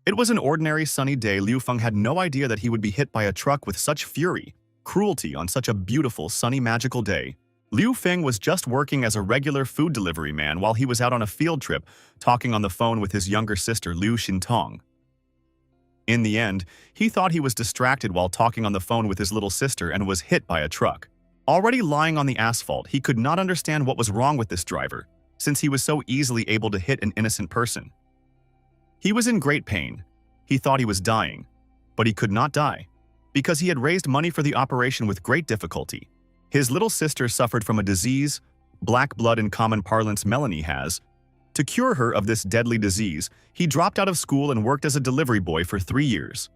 It was an ordinary sunny day. Liu Feng had no idea that he would be hit by a truck with such fury, cruelty on such a beautiful, sunny, magical day. Liu Feng was just working as a regular food delivery man while he was out on a field trip, talking on the phone with his younger sister Liu Xintong. In the end, he thought he was distracted while talking on the phone with his little sister and was hit by a truck. Already lying on the asphalt, he could not understand what was wrong with this driver, since he was so easily able to hit an innocent person. He was in great pain. He thought he was dying, but he could not die, because he had raised money for the operation with great difficulty. His little sister suffered from a disease, black blood in common parlance Melanie has. To cure her of this deadly disease, he dropped out of school and worked as a delivery boy for 3 years.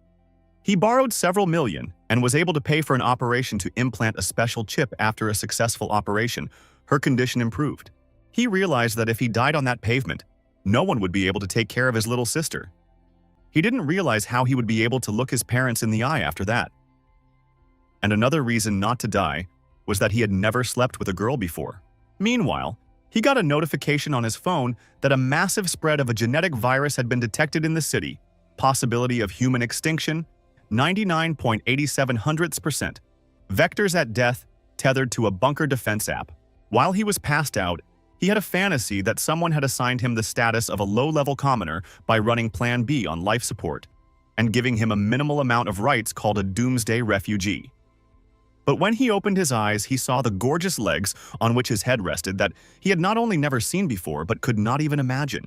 He borrowed several million and was able to pay for an operation to implant a special chip. After a successful operation, her condition improved. He realized that if he died on that pavement, no one would be able to take care of his little sister. He didn't realize how he would be able to look his parents in the eye after that. And another reason not to die was that he had never slept with a girl before. Meanwhile, he got a notification on his phone that a massive spread of a genetic virus had been detected in the city. Possibility of human extinction, 99.87%. Vectors at death, tethered to a bunker defense app. While he was passed out, he had a fantasy that someone had assigned him the status of a low-level commoner by running Plan B on life support and giving him a minimal amount of rights called a doomsday refugee. But when he opened his eyes, he saw the gorgeous legs on which his head rested that he had not only never seen before but could not even imagine.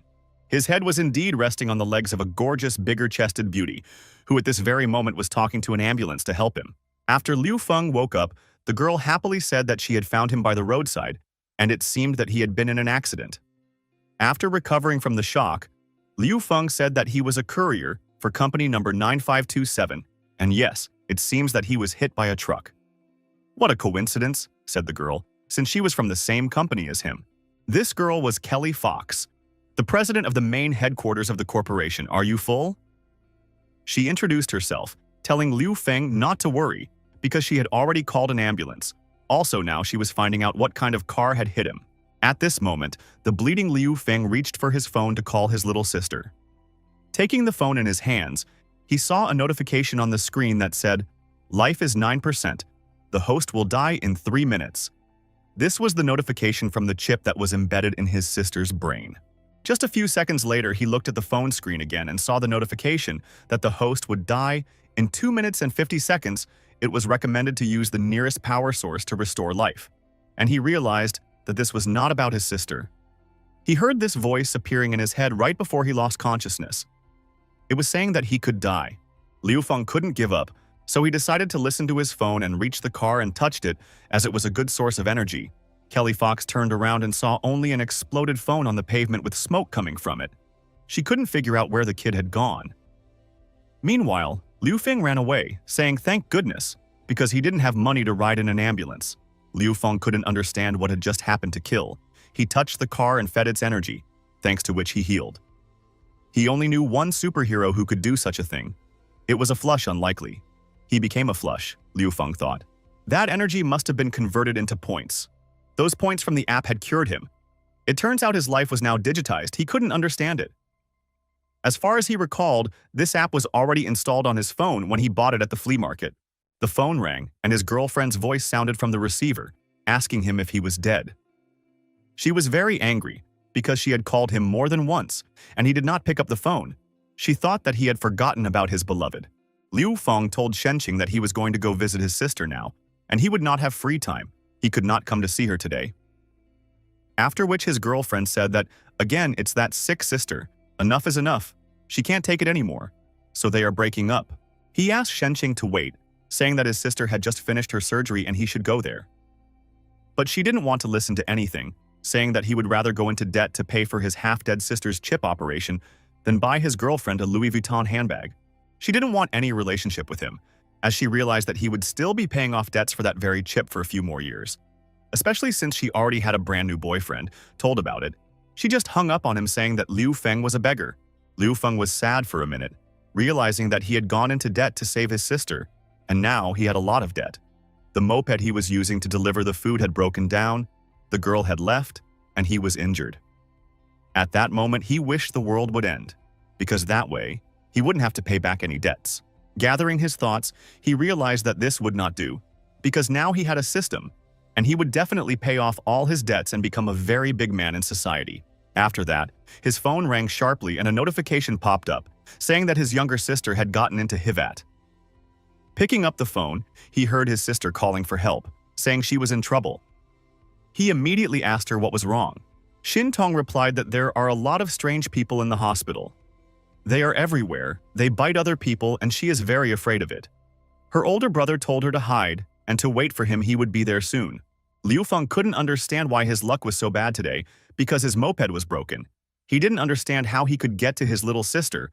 His head was indeed resting on the legs of a gorgeous, bigger-chested beauty, who at this very moment was talking to an ambulance to help him. After Liu Feng woke up, the girl happily said that she had found him by the roadside, and it seemed that he had been in an accident. After recovering from the shock, Liu Feng said that he was a courier for company number 9527, and yes, it seems that he was hit by a truck. "What a coincidence," said the girl, since she was from the same company as him. This girl was Kelly Fox, the president of the main headquarters of the corporation. "Are you full?" She introduced herself, telling Liu Feng not to worry, because she had already called an ambulance. Also now she was finding out what kind of car had hit him. At this moment, the bleeding Liu Feng reached for his phone to call his little sister. Taking the phone in his hands, he saw a notification on the screen that said, "Life is 9%. The host will die in 3 minutes." This was the notification from the chip that was embedded in his sister's brain. Just a few seconds later, he looked at the phone screen again and saw the notification that the host would die in 2 minutes and 50 seconds. It was recommended to use the nearest power source to restore life. And he realized that this was not about his sister. He heard this voice appearing in his head right before he lost consciousness. It was saying that he could die. Liu Feng couldn't give up, so he decided to listen to his phone and reached the car and touched it, as it was a good source of energy. Kelly Fox turned around and saw only an exploded phone on the pavement with smoke coming from it. She couldn't figure out where the kid had gone. Meanwhile, Liu Feng ran away, saying thank goodness, because he didn't have money to ride in an ambulance. Liu Feng couldn't understand what had just happened to Kill. He touched the car and fed its energy, thanks to which he healed. He only knew one superhero who could do such a thing. It was a flush unlikely. He became a flush, Liu Feng thought. That energy must have been converted into points. Those points from the app had cured him. It turns out his life was now digitized. He couldn't understand it. As far as he recalled, this app was already installed on his phone when he bought it at the flea market. The phone rang, and his girlfriend's voice sounded from the receiver, asking him if he was dead. She was very angry, because she had called him more than once, and he did not pick up the phone. She thought that he had forgotten about his beloved. Liu Feng told Shenqing that he was going to go visit his sister now, and he would not have free time. He could not come to see her today. After which his girlfriend said that, again, it's that sick sister. Enough is enough. She can't take it anymore. So they are breaking up. He asked Shenqing to wait, saying that his sister had just finished her surgery and he should go there. But she didn't want to listen to anything, saying that he would rather go into debt to pay for his half-dead sister's chip operation than buy his girlfriend a Louis Vuitton handbag. She didn't want any relationship with him, as she realized that he would still be paying off debts for that very chip for a few more years. Especially since she already had a brand new boyfriend, told about it. She just hung up on him saying that Liu Feng was a beggar. Liu Feng was sad for a minute, realizing that he had gone into debt to save his sister, and now he had a lot of debt. The moped he was using to deliver the food had broken down, the girl had left, and he was injured. At that moment, he wished the world would end, because that way, He wouldn't have to pay back any debts. Gathering his thoughts, he realized that this would not do, because now he had a system, and he would definitely pay off all his debts and become a very big man in society. After that, his phone rang sharply and a notification popped up, saying that his younger sister had gotten into Hivat. Picking up the phone, he heard his sister calling for help, saying she was in trouble. He immediately asked her what was wrong. Shin Tong replied that there are a lot of strange people in the hospital. They are everywhere, they bite other people, and she is very afraid of it. Her older brother told her to hide and to wait for him, he would be there soon. Liu Feng couldn't understand why his luck was so bad today because his moped was broken. He didn't understand how he could get to his little sister,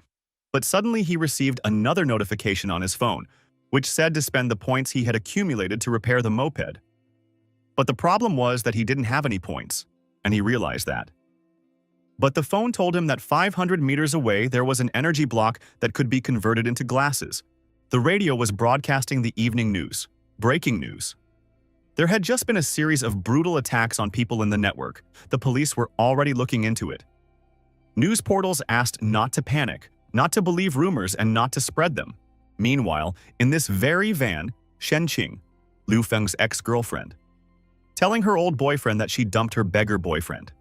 but suddenly he received another notification on his phone, which said to spend the points he had accumulated to repair the moped. But the problem was that he didn't have any points, and he realized that. But the phone told him that 500 meters away there was an energy block that could be converted into glasses. The radio was broadcasting the evening news. Breaking news. There had just been a series of brutal attacks on people in the network. The police were already looking into it. News portals asked not to panic, not to believe rumors, and not to spread them. Meanwhile, in this very van, Shen Qing, Liu Feng's ex-girlfriend, telling her old boyfriend that she dumped her beggar boyfriend.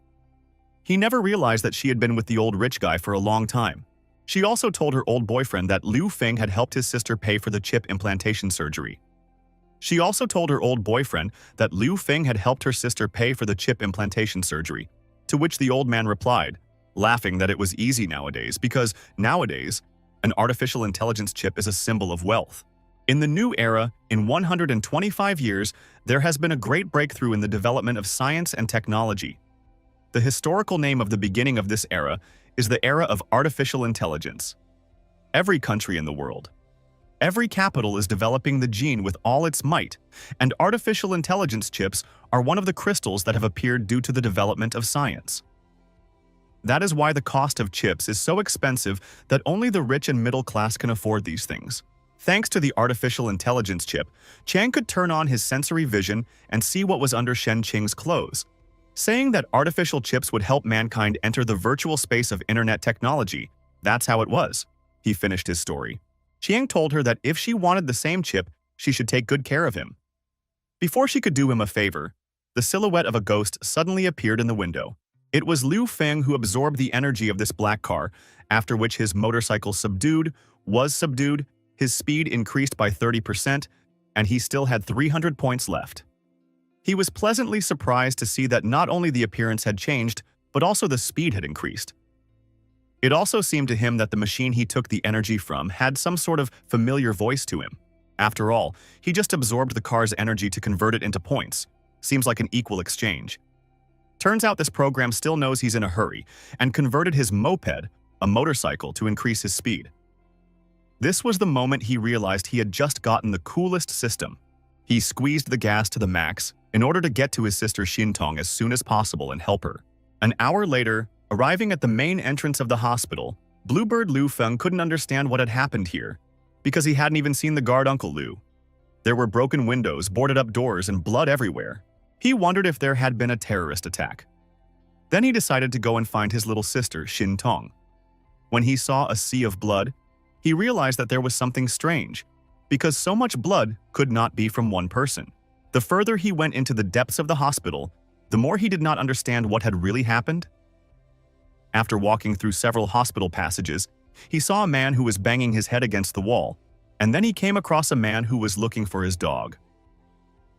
He never realized that she had been with the old rich guy for a long time. She also told her old boyfriend that Liu Feng had helped his sister pay for the chip implantation surgery. She also told her old boyfriend that Liu Feng had helped her sister pay for the chip implantation surgery, to which the old man replied, laughing that it was easy nowadays because nowadays, an artificial intelligence chip is a symbol of wealth. In the new era, in 125 years, there has been a great breakthrough in the development of science and technology. The historical name of the beginning of this era is the era of artificial intelligence. Every country in the world, every capital is developing the gene with all its might, and artificial intelligence chips are one of the crystals that have appeared due to the development of science. That is why the cost of chips is so expensive that only the rich and middle class can afford these things. Thanks to the artificial intelligence chip, Chang could turn on his sensory vision and see what was under Shen Qing's clothes, saying that artificial chips would help mankind enter the virtual space of internet technology. That's how it was. He finished his story. Chiang told her that if she wanted the same chip, she should take good care of him. Before she could do him a favor, the silhouette of a ghost suddenly appeared in the window. It was Liu Feng who absorbed the energy of this black car, after which his motorcycle was subdued, his speed increased by 30%, and he still had 300 points left. He was pleasantly surprised to see that not only the appearance had changed, but also the speed had increased. It also seemed to him that the machine he took the energy from had some sort of familiar voice to him. After all, he just absorbed the car's energy to convert it into points. Seems like an equal exchange. Turns out this program still knows he's in a hurry and converted his moped, a motorcycle, to increase his speed. This was the moment he realized he had just gotten the coolest system. He squeezed the gas to the max in order to get to his sister Shintong as soon as possible and help her. An hour later, arriving at the main entrance of the hospital, Bluebird Liu Feng couldn't understand what had happened here, because he hadn't even seen the guard Uncle Liu. There were broken windows, boarded-up doors, and blood everywhere. He wondered if there had been a terrorist attack. Then he decided to go and find his little sister, Shintong. When he saw a sea of blood, he realized that there was something strange, because so much blood could not be from one person. The further he went into the depths of the hospital, the more he did not understand what had really happened. After walking through several hospital passages, he saw a man who was banging his head against the wall, and then he came across a man who was looking for his dog.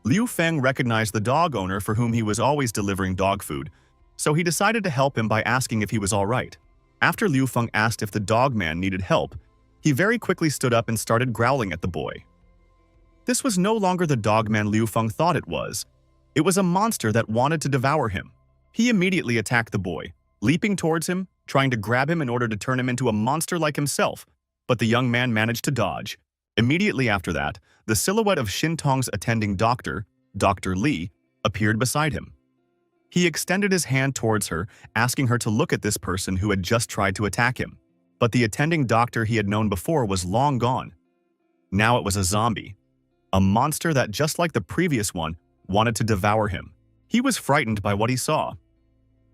Liu Feng recognized the dog owner for whom he was always delivering dog food, so he decided to help him by asking if he was all right. After Liu Feng asked if the dog man needed help, he very quickly stood up and started growling at the boy. This was no longer the dogman Liu Feng thought it was. It was a monster that wanted to devour him. He immediately attacked the boy, leaping towards him, trying to grab him in order to turn him into a monster like himself, but the young man managed to dodge. Immediately after that, the silhouette of Shintong's attending doctor, Dr. Li, appeared beside him. He extended his hand towards her, asking her to look at this person who had just tried to attack him. But the attending doctor he had known before was long gone. Now it was a zombie. A monster that, just like the previous one, wanted to devour him. He was frightened by what he saw.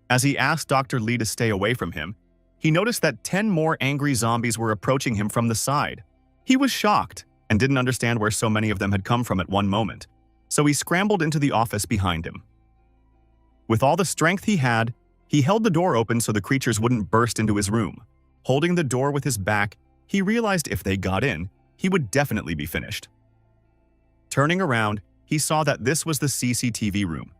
As he asked Dr. Li to stay away from him, he noticed that 10 more angry zombies were approaching him from the side. He was shocked and didn't understand where so many of them had come from at one moment, so he scrambled into the office behind him. With all the strength he had, he held the door open so the creatures wouldn't burst into his room. Holding the door with his back, he realized if they got in, he would definitely be finished. Turning around, he saw that this was the CCTV room.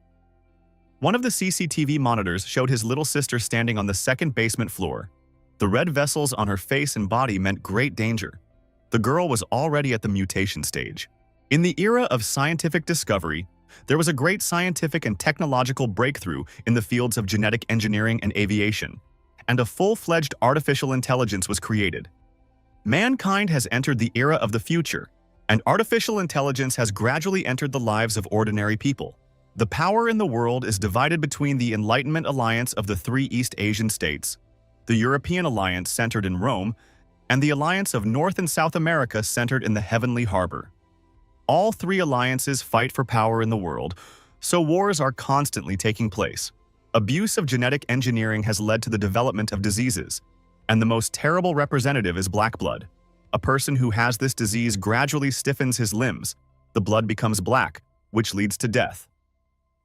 One of the CCTV monitors showed his little sister standing on the second basement floor. The red vessels on her face and body meant great danger. The girl was already at the mutation stage. In the era of scientific discovery, there was a great scientific and technological breakthrough in the fields of genetic engineering and aviation, and a full-fledged artificial intelligence was created. Mankind has entered the era of the future, and artificial intelligence has gradually entered the lives of ordinary people. The power in the world is divided between the Enlightenment Alliance of the three East Asian states, the European Alliance centered in Rome, and the Alliance of North and South America centered in the Heavenly Harbor. All three alliances fight for power in the world, so wars are constantly taking place. Abuse of genetic engineering has led to the development of diseases, and the most terrible representative is black blood. A person who has this disease gradually stiffens his limbs. The blood becomes black, which leads to death.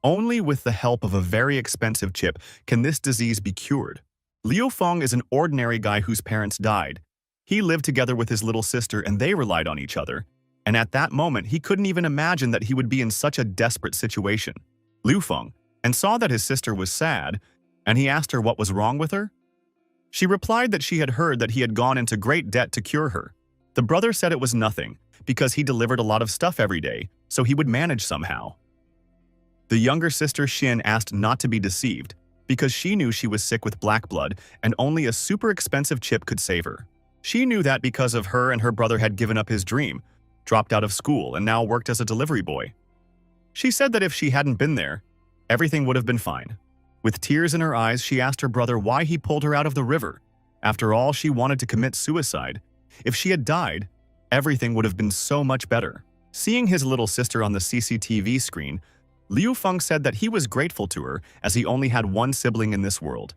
Only with the help of a very expensive chip can this disease be cured. Liu Feng is an ordinary guy whose parents died. He lived together with his little sister and they relied on each other. And at that moment, he couldn't even imagine that he would be in such a desperate situation. Liu Feng and saw that his sister was sad, and he asked her what was wrong with her. She replied that she had heard that he had gone into great debt to cure her. The brother said it was nothing, because he delivered a lot of stuff every day, so he would manage somehow. The younger sister Xin asked not to be deceived, because she knew she was sick with black blood and only a super expensive chip could save her. She knew that because of her and her brother had given up his dream, dropped out of school, and now worked as a delivery boy. She said that if she hadn't been there, everything would have been fine. With tears in her eyes, she asked her brother why he pulled her out of the river. After all, she wanted to commit suicide. If she had died, everything would have been so much better. Seeing his little sister on the CCTV screen, Liu Feng said that he was grateful to her as he only had one sibling in this world,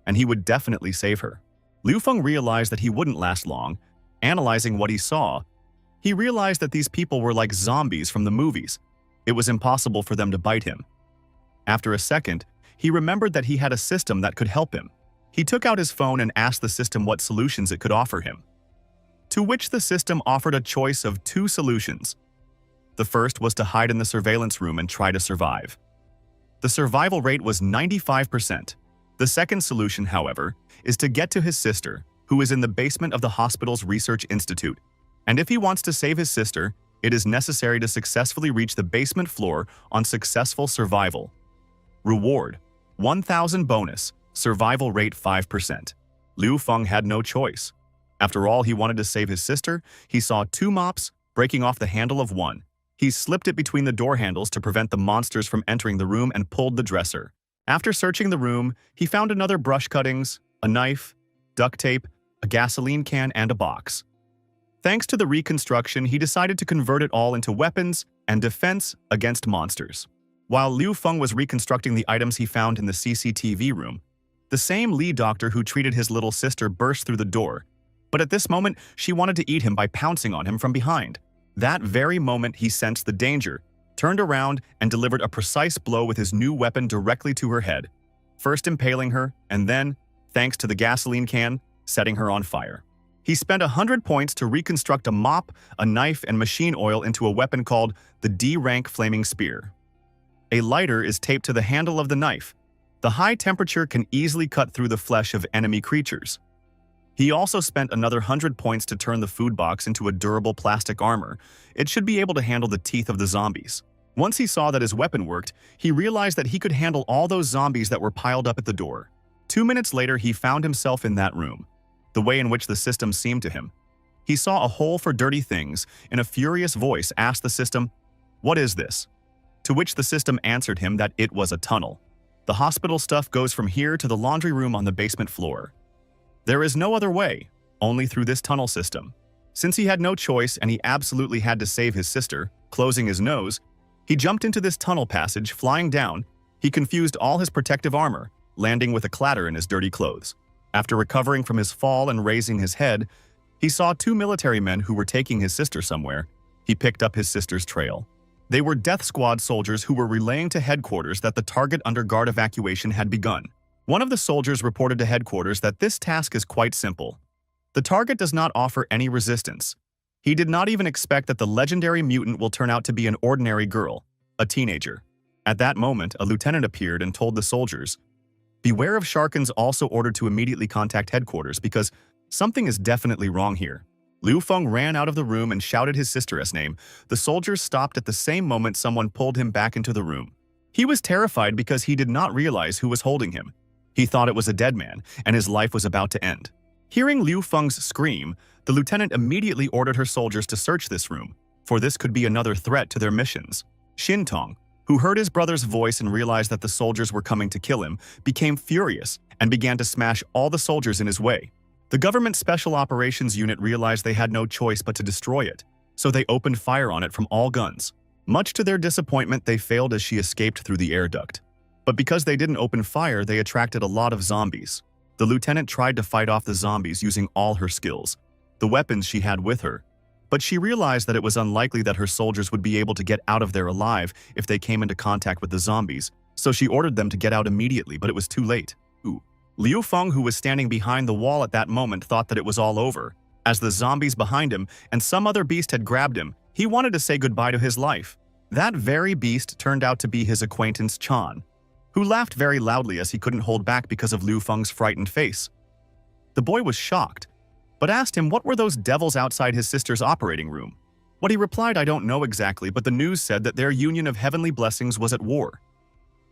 and he would definitely save her. Liu Feng realized that he wouldn't last long. Analyzing what he saw, he realized that these people were like zombies from the movies. It was impossible for them to bite him. After a second, he remembered that he had a system that could help him. He took out his phone and asked the system what solutions it could offer him. To which the system offered a choice of two solutions. The first was to hide in the surveillance room and try to survive. The survival rate was 95%. The second solution, however, is to get to his sister, who is in the basement of the hospital's research institute. And if he wants to save his sister, it is necessary to successfully reach the basement floor on successful survival. Reward: 1,000 bonus, survival rate 5%. Liu Feng had no choice. After all, he wanted to save his sister. He saw two mops breaking off the handle of one. He slipped it between the door handles to prevent the monsters from entering the room and pulled the dresser. After searching the room, he found another brush cuttings, a knife, duct tape, a gasoline can, and a box. Thanks to the reconstruction, he decided to convert it all into weapons and defense against monsters. While Liu Feng was reconstructing the items he found in the CCTV room, the same Li doctor who treated his little sister burst through the door, but at this moment, she wanted to eat him by pouncing on him from behind. That very moment, he sensed the danger, turned around, and delivered a precise blow with his new weapon directly to her head, first impaling her, and then, thanks to the gasoline can, setting her on fire. He spent 100 points to reconstruct a mop, a knife, and machine oil into a weapon called the D-rank flaming spear. A lighter is taped to the handle of the knife. The high temperature can easily cut through the flesh of enemy creatures. He also spent another 100 points to turn the food box into a durable plastic armor. It should be able to handle the teeth of the zombies. Once he saw that his weapon worked, he realized that he could handle all those zombies that were piled up at the door. 2 minutes later, he found himself in that room. The way in which the system seemed to him. He saw a hole for dirty things. In a furious voice, asked the system, "What is this?" To which the system answered him that it was a tunnel. The hospital stuff goes from here to the laundry room on the basement floor. There is no other way, only through this tunnel system. Since he had no choice and he absolutely had to save his sister, closing his nose, he jumped into this tunnel passage, flying down. He confused all his protective armor, landing with a clatter in his dirty clothes. After recovering from his fall and raising his head, he saw two military men who were taking his sister somewhere. He picked up his sister's trail. They were death squad soldiers who were relaying to headquarters that the target under guard evacuation had begun. One of the soldiers reported to headquarters that this task is quite simple. The target does not offer any resistance. He did not even expect that the legendary mutant will turn out to be an ordinary girl, a teenager. At that moment, a lieutenant appeared and told the soldiers, "Beware of Sharkins," also ordered to immediately contact headquarters because something is definitely wrong here. Liu Feng ran out of the room and shouted his sister's name. The soldiers stopped at the same moment someone pulled him back into the room. He was terrified because he did not realize who was holding him. He thought it was a dead man, and his life was about to end. Hearing Liu Feng's scream, the lieutenant immediately ordered her soldiers to search this room, for this could be another threat to their missions. Xintong, who heard his brother's voice and realized that the soldiers were coming to kill him, became furious and began to smash all the soldiers in his way. The government special operations unit realized they had no choice but to destroy it, so they opened fire on it from all guns. Much to their disappointment, they failed as she escaped through the air duct. But because they didn't open fire, they attracted a lot of zombies. The lieutenant tried to fight off the zombies using all her skills, the weapons she had with her. But she realized that it was unlikely that her soldiers would be able to get out of there alive if they came into contact with the zombies, so she ordered them to get out immediately, but it was too late. Liu Feng, who was standing behind the wall at that moment, thought that it was all over. As the zombies behind him and some other beast had grabbed him, he wanted to say goodbye to his life. That very beast turned out to be his acquaintance Chan, who laughed very loudly as he couldn't hold back because of Liu Feng's frightened face. The boy was shocked, but asked him what were those devils outside his sister's operating room. What he replied, "I don't know exactly, but the news said that their union of heavenly blessings was at war.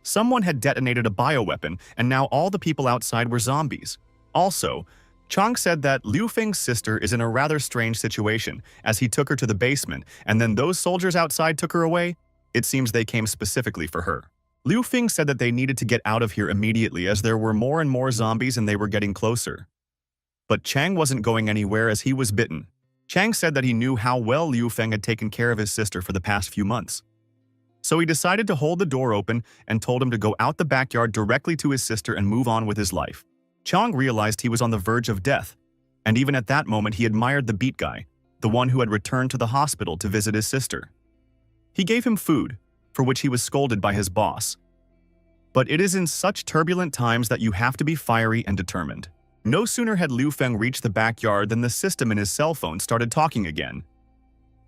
Someone had detonated a bioweapon, and now all the people outside were zombies." Also, Chang said that Liu Feng's sister is in a rather strange situation, as he took her to the basement, and then those soldiers outside took her away. It seems they came specifically for her. Liu Feng said that they needed to get out of here immediately as there were more and more zombies and they were getting closer. But Chang wasn't going anywhere as he was bitten. Chang said that he knew how well Liu Feng had taken care of his sister for the past few months. So he decided to hold the door open and told him to go out the backyard directly to his sister and move on with his life. Chang realized he was on the verge of death, and even at that moment he admired the beat guy, the one who had returned to the hospital to visit his sister. He gave him food, for which he was scolded by his boss. But it is in such turbulent times that you have to be fiery and determined. No sooner had Liu Feng reached the backyard than the system in his cell phone started talking again.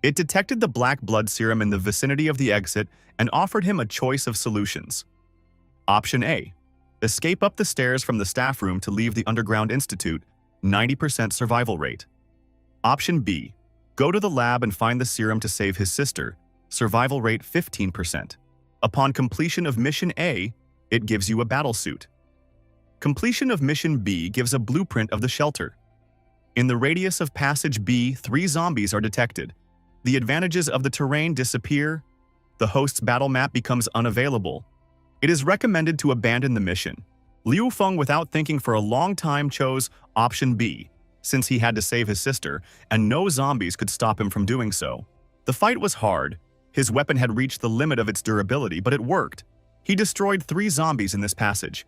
It detected the black blood serum in the vicinity of the exit and offered him a choice of solutions. Option A: escape up the stairs from the staff room to leave the underground institute, 90% survival rate. Option B: go to the lab and find the serum to save his sister, survival rate 15%. Upon completion of Mission A, it gives you a battlesuit. Completion of Mission B gives a blueprint of the shelter. In the radius of passage B, 3 zombies are detected. The advantages of the terrain disappear. The host's battle map becomes unavailable. It is recommended to abandon the mission. Liu Feng, without thinking for a long time, chose option B, since he had to save his sister, and no zombies could stop him from doing so. The fight was hard. His weapon had reached the limit of its durability, but it worked. He destroyed 3 zombies in this passage.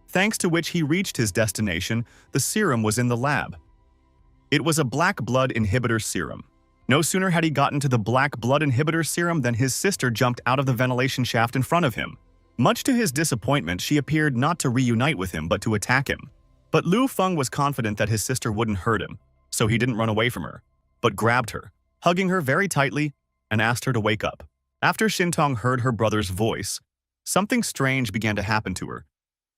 Thanks to which he reached his destination, the serum was in the lab. It was a black blood inhibitor serum. No sooner had he gotten to the black blood inhibitor serum than his sister jumped out of the ventilation shaft in front of him. Much to his disappointment, she appeared not to reunite with him but to attack him. But Liu Feng was confident that his sister wouldn't hurt him, so he didn't run away from her, but grabbed her, hugging her very tightly, and asked her to wake up. After Xintong heard her brother's voice, something strange began to happen to her.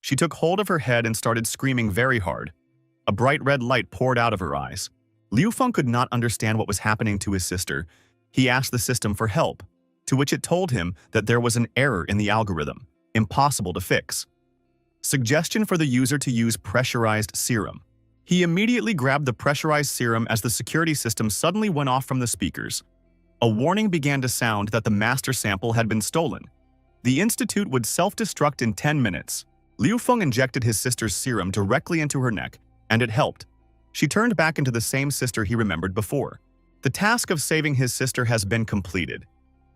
She took hold of her head and started screaming very hard. A bright red light poured out of her eyes. Liu Feng could not understand what was happening to his sister. He asked the system for help, to which it told him that there was an error in the algorithm, impossible to fix. Suggestion for the user to use pressurized serum. He immediately grabbed the pressurized serum as the security system suddenly went off from the speakers. A warning began to sound that the master sample had been stolen. The institute would self-destruct in 10 minutes. Liu Feng injected his sister's serum directly into her neck, and it helped. She turned back into the same sister he remembered before. The task of saving his sister has been completed.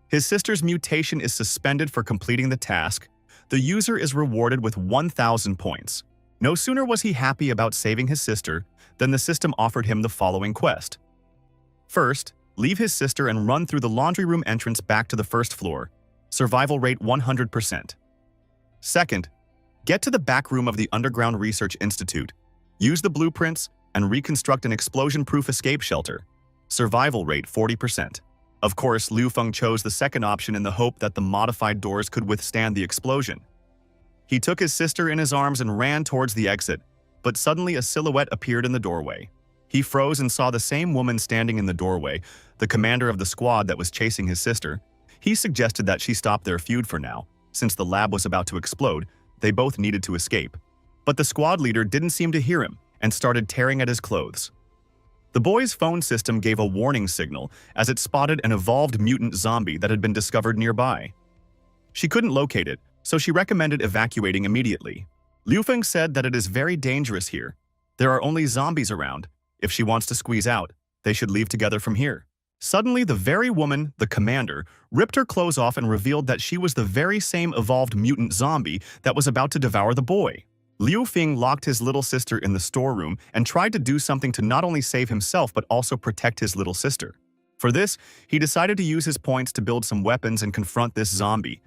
His sister's mutation is suspended for completing the task. The user is rewarded with 1,000 points. No sooner was he happy about saving his sister than the system offered him the following quest. First, leave his sister and run through the laundry room entrance back to the first floor. Survival rate 100%. Second, get to the back room of the Underground Research Institute. Use the blueprints and reconstruct an explosion-proof escape shelter. Survival rate 40%. Of course, Liu Feng chose the second option in the hope that the modified doors could withstand the explosion. He took his sister in his arms and ran towards the exit, but suddenly a silhouette appeared in the doorway. He froze and saw the same woman standing in the doorway, the commander of the squad that was chasing his sister. He suggested that she stop their feud for now. Since the lab was about to explode, they both needed to escape. But the squad leader didn't seem to hear him and started tearing at his clothes. The boy's phone system gave a warning signal as it spotted an evolved mutant zombie that had been discovered nearby. She couldn't locate it, so she recommended evacuating immediately. Liu Feng said that it is very dangerous here. There are only zombies around. If she wants to squeeze out, they should leave together from here. Suddenly, the very woman, the commander, ripped her clothes off and revealed that she was the very same evolved mutant zombie that was about to devour the boy. Liu Feng locked his little sister in the storeroom and tried to do something to not only save himself but also protect his little sister. For this, he decided to use his points to build some weapons and confront this zombie.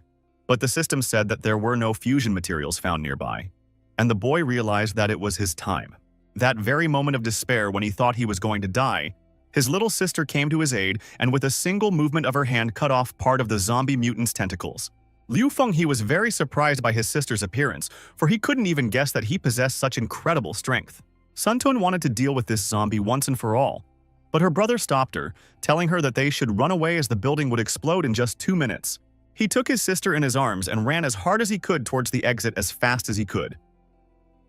But the system said that there were no fusion materials found nearby. And the boy realized that it was his time. That very moment of despair when he thought he was going to die, his little sister came to his aid and with a single movement of her hand cut off part of the zombie mutant's tentacles. Liu Feng was very surprised by his sister's appearance, for he couldn't even guess that he possessed such incredible strength. Sun Tun wanted to deal with this zombie once and for all, but her brother stopped her, telling her that they should run away as the building would explode in just 2 minutes. He took his sister in his arms and ran as hard as he could towards the exit as fast as he could.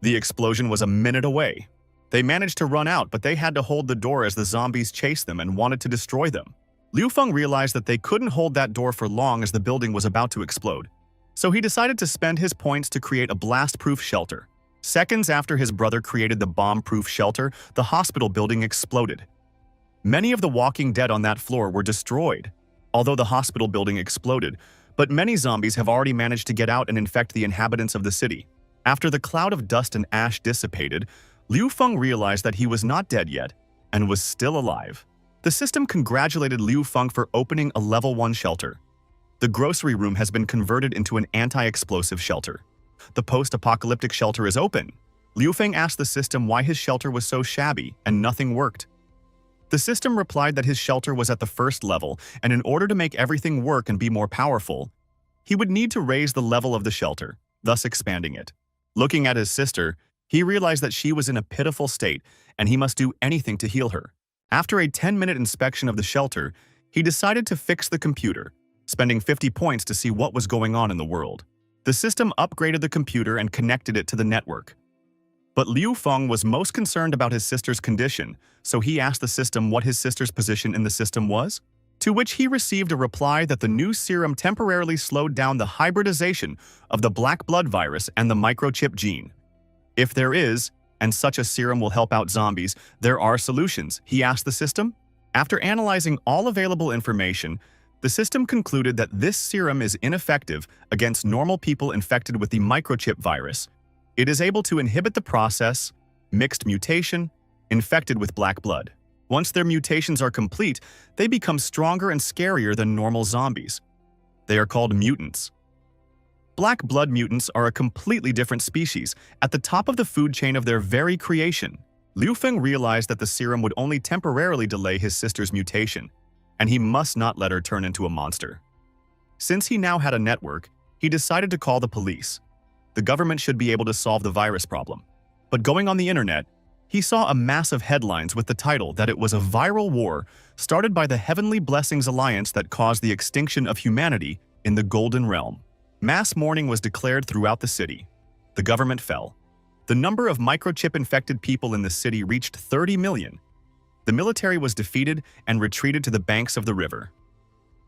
The explosion was a minute away. They managed to run out, but they had to hold the door as the zombies chased them and wanted to destroy them. Liu Feng realized that they couldn't hold that door for long as the building was about to explode. So he decided to spend his points to create a blast-proof shelter. Seconds after his brother created the bomb-proof shelter, the hospital building exploded. Many of the walking dead on that floor were destroyed. Although the hospital building exploded, but many zombies have already managed to get out and infect the inhabitants of the city. After the cloud of dust and ash dissipated, Liu Feng realized that he was not dead yet and was still alive. The system congratulated Liu Feng for opening a level 1 shelter. The grocery room has been converted into an anti-explosive shelter. The post-apocalyptic shelter is open. Liu Feng asked the system why his shelter was so shabby and nothing worked. The system replied that his shelter was at the first level, and in order to make everything work and be more powerful, he would need to raise the level of the shelter, thus expanding it. Looking at his sister, he realized that she was in a pitiful state and he must do anything to heal her. After a 10-minute inspection of the shelter, he decided to fix the computer, spending 50 points to see what was going on in the world. The system upgraded the computer and connected it to the network. But Liu Feng was most concerned about his sister's condition, so he asked the system what his sister's position in the system was, to which he received a reply that the new serum temporarily slowed down the hybridization of the black blood virus and the microchip gene. If there is, and such a serum will help out zombies, there are solutions, he asked the system. After analyzing all available information, the system concluded that this serum is ineffective against normal people infected with the microchip virus. It is able to inhibit the process, mixed mutation, infected with black blood. Once their mutations are complete, they become stronger and scarier than normal zombies. They are called mutants. Black blood mutants are a completely different species, at the top of the food chain of their very creation. Liu Feng realized that the serum would only temporarily delay his sister's mutation, and he must not let her turn into a monster. Since he now had a network, he decided to call the police. The government should be able to solve the virus problem. But going on the internet, he saw a mass of headlines with the title that it was a viral war started by the Heavenly Blessings Alliance that caused the extinction of humanity in the Golden Realm. Mass mourning was declared throughout the city. The government fell. The number of microchip-infected people in the city reached 30 million. The military was defeated and retreated to the banks of the river.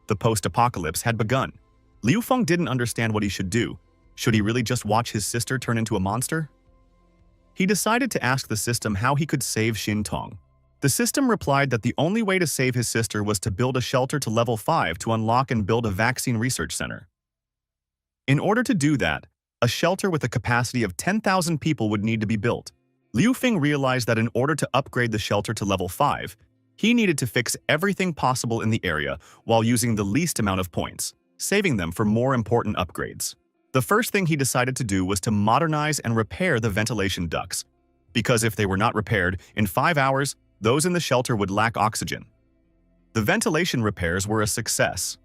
The post-apocalypse had begun. Liu Feng didn't understand what he should do. Should he really just watch his sister turn into a monster? He decided to ask the system how he could save Xin Tong. The system replied that the only way to save his sister was to build a shelter to level 5 to unlock and build a vaccine research center. In order to do that, a shelter with a capacity of 10,000 people would need to be built. Liu Feng realized that in order to upgrade the shelter to level 5, he needed to fix everything possible in the area while using the least amount of points, saving them for more important upgrades. The first thing he decided to do was to modernize and repair the ventilation ducts, because if they were not repaired, in 5 hours, those in the shelter would lack oxygen. The ventilation repairs were a success.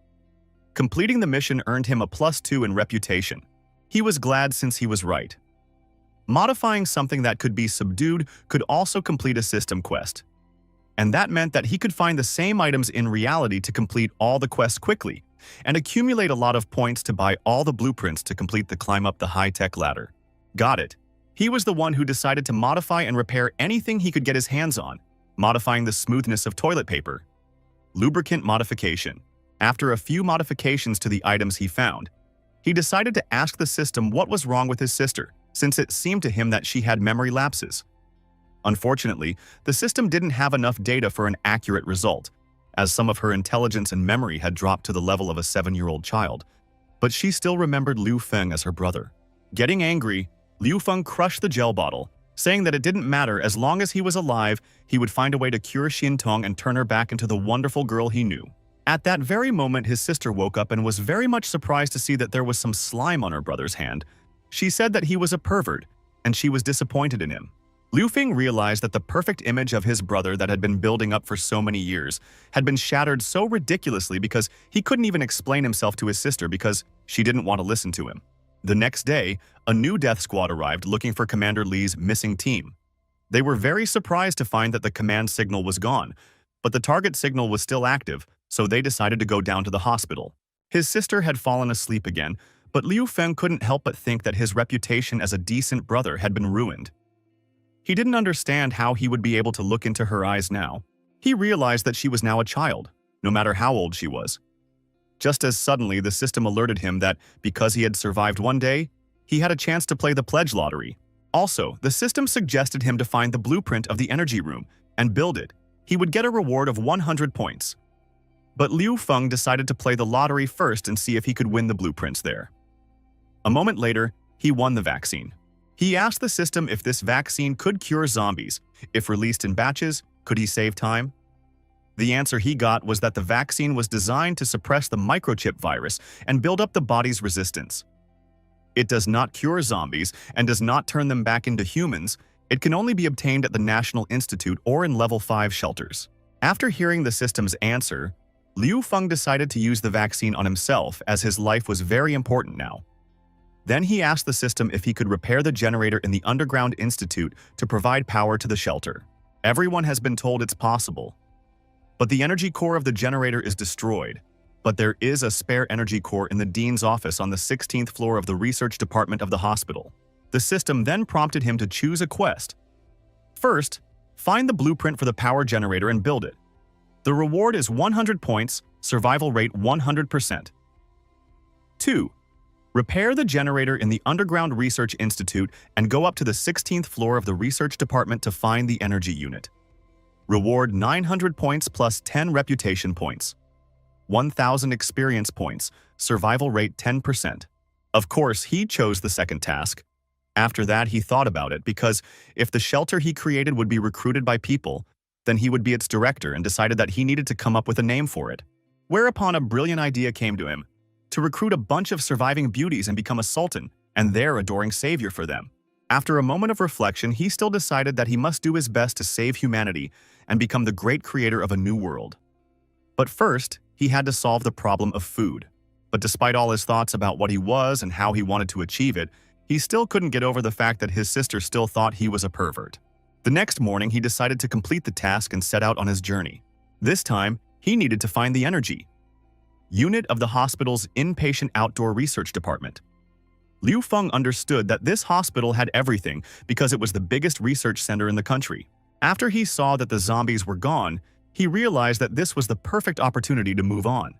Completing the mission earned him a +2 in reputation. He was glad since he was right. Modifying something that could be subdued could also complete a system quest. And that meant that he could find the same items in reality to complete all the quests quickly, and accumulate a lot of points to buy all the blueprints to complete the climb up the high-tech ladder. Got it. He was the one who decided to modify and repair anything he could get his hands on, modifying the smoothness of toilet paper. Lubricant modification. After a few modifications to the items he found, he decided to ask the system what was wrong with his sister, since it seemed to him that she had memory lapses. Unfortunately, the system didn't have enough data for an accurate result, as some of her intelligence and memory had dropped to the level of a 7-year-old child, but she still remembered Liu Feng as her brother. Getting angry, Liu Feng crushed the gel bottle, saying that it didn't matter as long as he was alive, he would find a way to cure Xin Tong and turn her back into the wonderful girl he knew. At that very moment, his sister woke up and was very much surprised to see that there was some slime on her brother's hand. She said that he was a pervert, and she was disappointed in him. Liu Feng realized that the perfect image of his brother that had been building up for so many years had been shattered so ridiculously because he couldn't even explain himself to his sister because she didn't want to listen to him. The next day, a new death squad arrived looking for Commander Li's missing team. They were very surprised to find that the command signal was gone, but the target signal was still active, so they decided to go down to the hospital. His sister had fallen asleep again, but Liu Feng couldn't help but think that his reputation as a decent brother had been ruined. He didn't understand how he would be able to look into her eyes now. He realized that she was now a child, no matter how old she was. Just as suddenly, the system alerted him that because he had survived one day, he had a chance to play the pledge lottery. Also, the system suggested him to find the blueprint of the energy room and build it. He would get a reward of 100 points. But Liu Feng decided to play the lottery first and see if he could win the blueprints there. A moment later, he won the vaccine. He asked the system if this vaccine could cure zombies. If released in batches, could he save time? The answer he got was that the vaccine was designed to suppress the microchip virus and build up the body's resistance. It does not cure zombies and does not turn them back into humans. It can only be obtained at the National Institute or in level 5 shelters. After hearing the system's answer, Liu Feng decided to use the vaccine on himself as his life was very important now. Then he asked the system if he could repair the generator in the Underground Institute to provide power to the shelter. Everyone has been told it's possible. But the energy core of the generator is destroyed. But there is a spare energy core in the dean's office on the 16th floor of the research department of the hospital. The system then prompted him to choose a quest. First, find the blueprint for the power generator and build it. The reward is 100 points, survival rate 100%. 2. Repair the generator in the Underground Research Institute and go up to the 16th floor of the research department to find the energy unit. Reward 900 points plus 10 reputation points. 1,000 experience points, survival rate 10%. Of course, he chose the second task. After that, he thought about it because if the shelter he created would be recruited by people, then he would be its director and decided that he needed to come up with a name for it. Whereupon a brilliant idea came to him. To recruit a bunch of surviving beauties and become a sultan, and their adoring savior for them. After a moment of reflection, he still decided that he must do his best to save humanity and become the great creator of a new world. But first, he had to solve the problem of food. But despite all his thoughts about what he was and how he wanted to achieve it, he still couldn't get over the fact that his sister still thought he was a pervert. The next morning, he decided to complete the task and set out on his journey. This time, he needed to find the energy unit of the hospital's inpatient outdoor research department. Liu Feng understood that this hospital had everything because it was the biggest research center in the country. After he saw that the zombies were gone, he realized that this was the perfect opportunity to move on.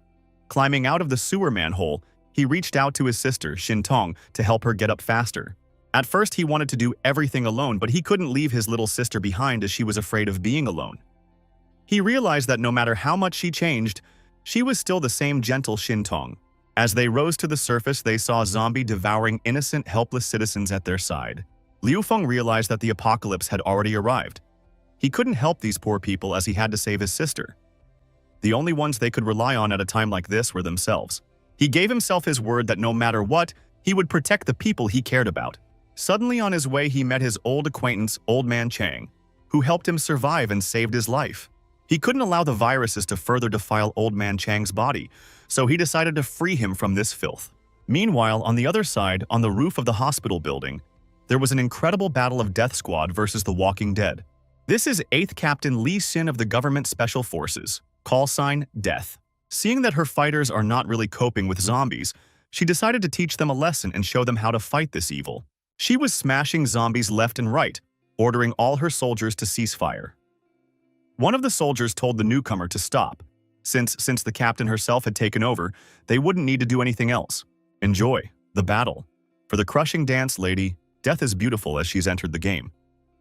Climbing out of the sewer manhole, he reached out to his sister, Xin Tong, to help her get up faster. At first, he wanted to do everything alone, but he couldn't leave his little sister behind as she was afraid of being alone. He realized that no matter how much she changed, she was still the same gentle Xin Tong. As they rose to the surface, they saw a zombie devouring innocent, helpless citizens at their side. Liu Feng realized that the apocalypse had already arrived. He couldn't help these poor people as he had to save his sister. The only ones they could rely on at a time like this were themselves. He gave himself his word that no matter what, he would protect the people he cared about. Suddenly on his way, he met his old acquaintance, Old Man Chang, who helped him survive and saved his life. He couldn't allow the viruses to further defile Old Man Chang's body, so he decided to free him from this filth. Meanwhile, on the other side, on the roof of the hospital building, there was an incredible battle of Death Squad versus the Walking Dead. This is 8th Captain Li Xin of the Government Special Forces, call sign Death. Seeing that her fighters are not really coping with zombies, she decided to teach them a lesson and show them how to fight this evil. She was smashing zombies left and right, ordering all her soldiers to cease fire. One of the soldiers told the newcomer to stop. Since the captain herself had taken over, they wouldn't need to do anything else. Enjoy the battle. For the crushing dance, lady, Death is beautiful as she's entered the game.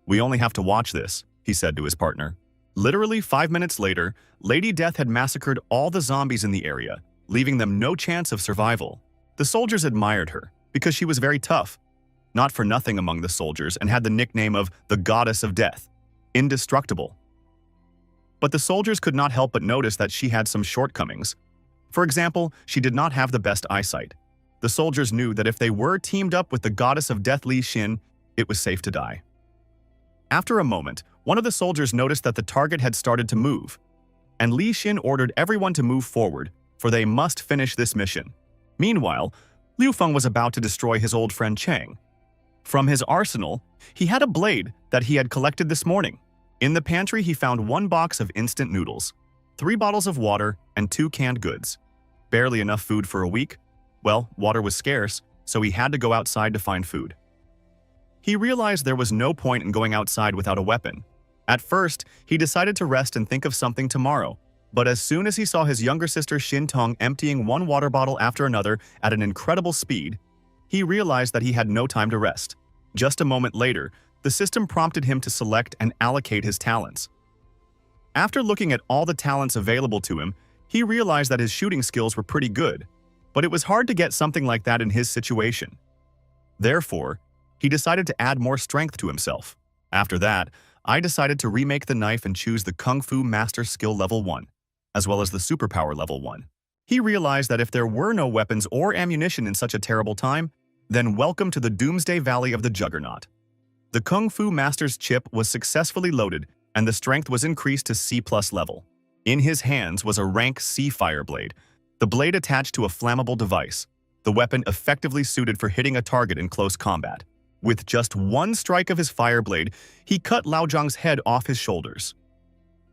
We only have to watch this, he said to his partner. Literally 5 minutes later, Lady Death had massacred all the zombies in the area, leaving them no chance of survival. The soldiers admired her because she was very tough, not for nothing among the soldiers, and had the nickname of the Goddess of Death, indestructible. But the soldiers could not help but notice that she had some shortcomings. For example, she did not have the best eyesight. The soldiers knew that if they were teamed up with the Goddess of Death Li Xin, it was safe to die. After a moment, one of the soldiers noticed that the target had started to move, and Li Xin ordered everyone to move forward, for they must finish this mission. Meanwhile, Liu Feng was about to destroy his old friend Chang. From his arsenal, he had a blade that he had collected this morning. In the pantry, he found 1 box of instant noodles, 3 bottles of water, and 2 canned goods. Barely enough food for a week. Well, water was scarce, so he had to go outside to find food. He realized there was no point in going outside without a weapon. At first, he decided to rest and think of something tomorrow, but as soon as he saw his younger sister Xin Tong emptying 1 water bottle after another at an incredible speed, he realized that he had no time to rest. Just a moment later, the system prompted him to select and allocate his talents. After looking at all the talents available to him, he realized that his shooting skills were pretty good, but it was hard to get something like that in his situation. Therefore, he decided to add more strength to himself. After that, I decided to remake the knife and choose the Kung Fu Master Skill Level 1, as well as the Superpower Level 1. He realized that if there were no weapons or ammunition in such a terrible time, then welcome to the Doomsday Valley of the Juggernaut. The Kung Fu Master's chip was successfully loaded, and the strength was increased to C+ level. In his hands was a rank C fire blade, the blade attached to a flammable device, the weapon effectively suited for hitting a target in close combat. With just 1 strike of his fire blade, he cut Lao Zhang's head off his shoulders.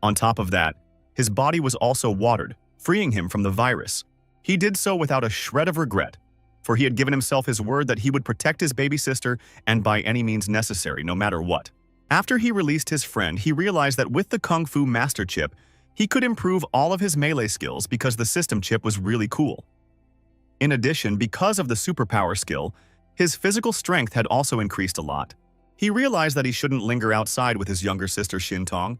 On top of that, his body was also watered, freeing him from the virus. He did so without a shred of regret, for he had given himself his word that he would protect his baby sister and by any means necessary, no matter what. After he released his friend, he realized that with the Kung Fu Master chip, he could improve all of his melee skills because the system chip was really cool. In addition, because of the superpower skill, his physical strength had also increased a lot. He realized that he shouldn't linger outside with his younger sister Xin Tong,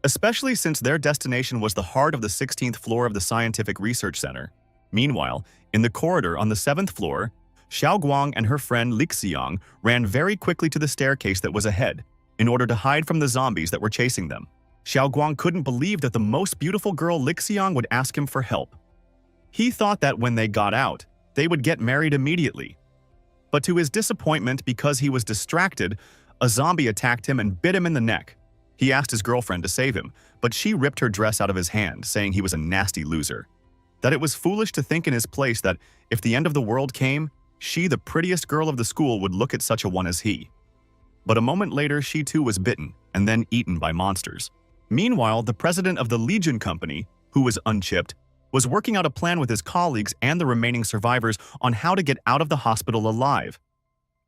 especially since their destination was the heart of the 16th floor of the Scientific Research Center. Meanwhile, in the corridor on the 7th floor, Xiao Guang and her friend Lixiang ran very quickly to the staircase that was ahead, in order to hide from the zombies that were chasing them. Xiao Guang couldn't believe that the most beautiful girl Lixiang would ask him for help. He thought that when they got out, they would get married immediately. But to his disappointment, because he was distracted, a zombie attacked him and bit him in the neck. He asked his girlfriend to save him, but she ripped her dress out of his hand, saying he was a nasty loser. That it was foolish to think in his place that if the end of the world came, she, the prettiest girl of the school, would look at such a one as he. But a moment later, she too was bitten and then eaten by monsters. Meanwhile, the president of the Legion Company, who was unchipped, was working out a plan with his colleagues and the remaining survivors on how to get out of the hospital alive.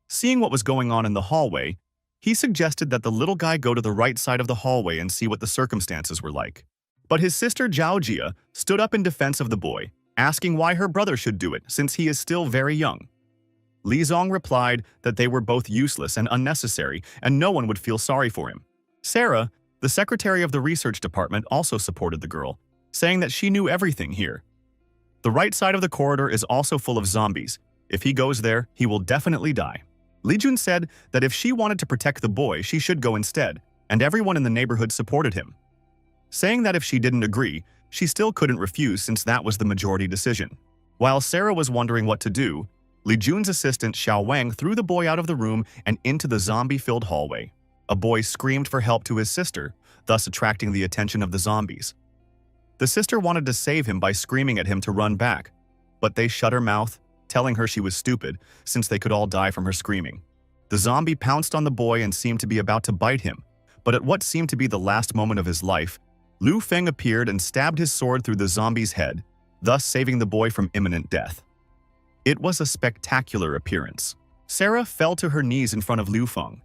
Seeing what was going on in the hallway, he suggested that the little guy go to the right side of the hallway and see what the circumstances were like. But his sister Zhao Jia stood up in defense of the boy, asking why her brother should do it since he is still very young. Li Zong replied that they were both useless and unnecessary and no one would feel sorry for him. Sarah, the secretary of the research department, also supported the girl, saying that she knew everything here. The right side of the corridor is also full of zombies. If he goes there, he will definitely die. Li Jun said that if she wanted to protect the boy, she should go instead, and everyone in the neighborhood supported him, saying that if she didn't agree, she still couldn't refuse since that was the majority decision. While Sarah was wondering what to do, Li Jun's assistant Xiao Wang threw the boy out of the room and into the zombie-filled hallway. A boy screamed for help to his sister, thus attracting the attention of the zombies. The sister wanted to save him by screaming at him to run back, but they shut her mouth, telling her she was stupid since they could all die from her screaming. The zombie pounced on the boy and seemed to be about to bite him, but at what seemed to be the last moment of his life, Liu Feng appeared and stabbed his sword through the zombie's head, thus saving the boy from imminent death. It was a spectacular appearance. Sarah fell to her knees in front of Liu Feng,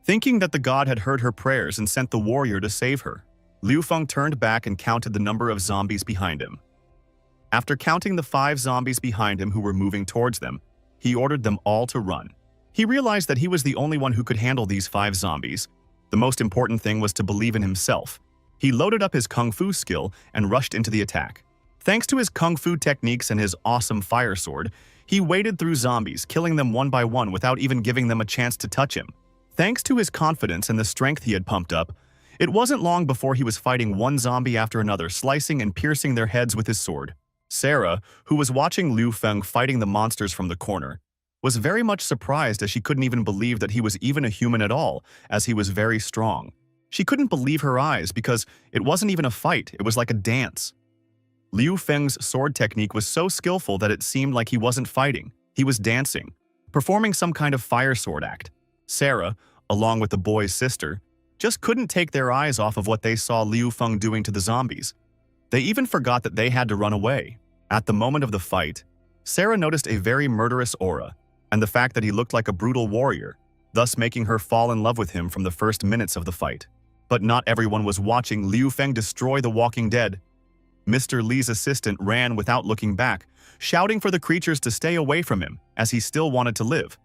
thinking that the god had heard her prayers and sent the warrior to save her. Liu Feng turned back and counted the number of zombies behind him. After counting the 5 zombies behind him who were moving towards them, he ordered them all to run. He realized that he was the only one who could handle these 5 zombies. The most important thing was to believe in himself. He loaded up his kung fu skill and rushed into the attack. Thanks to his kung fu techniques and his awesome fire sword, he waded through zombies, killing them one by one without even giving them a chance to touch him. Thanks to his confidence and the strength he had pumped up, it wasn't long before he was fighting one zombie after another, slicing and piercing their heads with his sword. Sarah, who was watching Liu Feng fighting the monsters from the corner, was very much surprised as she couldn't even believe that he was even a human at all, as he was very strong. She couldn't believe her eyes because it wasn't even a fight, it was like a dance. Liu Feng's sword technique was so skillful that it seemed like he wasn't fighting, he was dancing, performing some kind of fire sword act. Sarah, along with the boy's sister, just couldn't take their eyes off of what they saw Liu Feng doing to the zombies. They even forgot that they had to run away. At the moment of the fight, Sarah noticed a very murderous aura, and the fact that he looked like a brutal warrior, thus making her fall in love with him from the first minutes of the fight. But not everyone was watching Liu Feng destroy the walking dead. Mr. Li's assistant ran without looking back, shouting for the creatures to stay away from him, as he still wanted to live.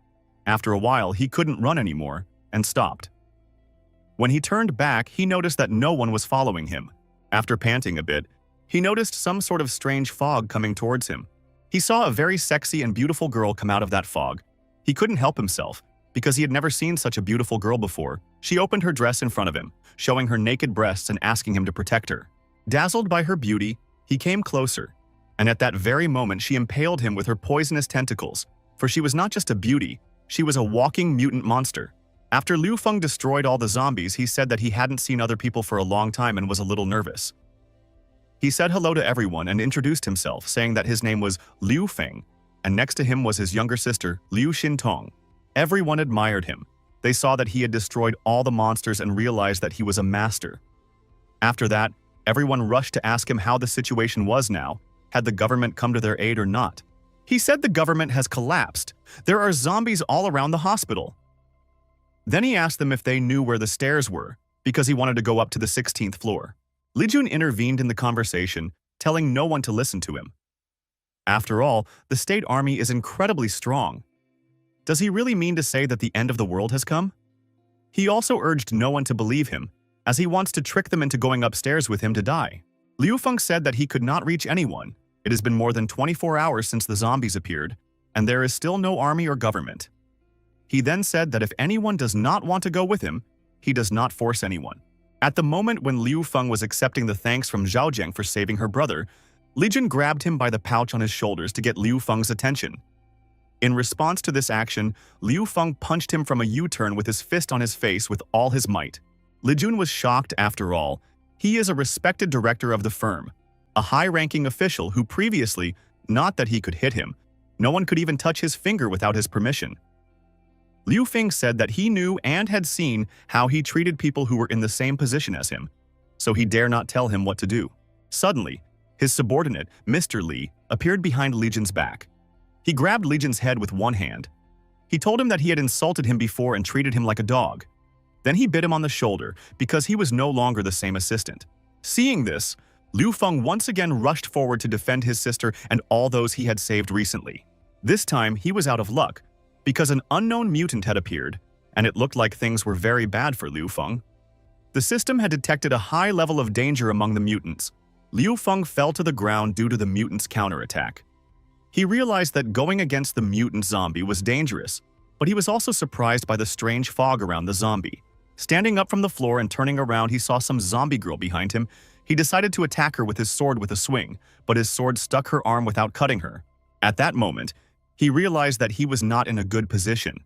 After a while, he couldn't run anymore, and stopped. When he turned back, he noticed that no one was following him. After panting a bit, he noticed some sort of strange fog coming towards him. He saw a very sexy and beautiful girl come out of that fog. He couldn't help himself, because he had never seen such a beautiful girl before. She opened her dress in front of him, showing her naked breasts and asking him to protect her. Dazzled by her beauty, he came closer, and at that very moment she impaled him with her poisonous tentacles, for she was not just a beauty, she was a walking mutant monster. After Liu Feng destroyed all the zombies, he said that he hadn't seen other people for a long time and was a little nervous. He said hello to everyone and introduced himself, saying that his name was Liu Feng, and next to him was his younger sister, Liu Xintong. Everyone admired him. They saw that he had destroyed all the monsters and realized that he was a master. After that, everyone rushed to ask him how the situation was now, had the government come to their aid or not. He said the government has collapsed. There are zombies all around the hospital. Then he asked them if they knew where the stairs were, because he wanted to go up to the 16th floor. Li Jun intervened in the conversation, telling no one to listen to him. After all, the state army is incredibly strong. Does he really mean to say that the end of the world has come? He also urged no one to believe him, as he wants to trick them into going upstairs with him to die. Liu Feng said that he could not reach anyone. It has been more than 24 hours since the zombies appeared, and there is still no army or government. He then said that if anyone does not want to go with him, he does not force anyone. At the moment when Liu Feng was accepting the thanks from Zhao Jiang for saving her brother, Li Jun grabbed him by the pouch on his shoulders to get Liu Feng's attention. In response to this action, Liu Feng punched him from a U-turn with his fist on his face with all his might. Li Jun was shocked after all. He is a respected director of the firm, a high-ranking official who previously, not that he could hit him, no one could even touch his finger without his permission. Liu Feng said that he knew and had seen how he treated people who were in the same position as him, so he dare not tell him what to do. Suddenly, his subordinate, Mr. Li, appeared behind Li Jun's back. He grabbed Li Jun's head with one hand. He told him that he had insulted him before and treated him like a dog. Then he bit him on the shoulder because he was no longer the same assistant. Seeing this, Liu Feng once again rushed forward to defend his sister and all those he had saved recently. This time, he was out of luck, because an unknown mutant had appeared, and it looked like things were very bad for Liu Feng. The system had detected a high level of danger among the mutants. Liu Feng fell to the ground due to the mutant's counterattack. He realized that going against the mutant zombie was dangerous, but he was also surprised by the strange fog around the zombie. Standing up from the floor and turning around, he saw some zombie girl behind him. He decided to attack her with his sword with a swing, but his sword stuck her arm without cutting her. At that moment, he realized that he was not in a good position.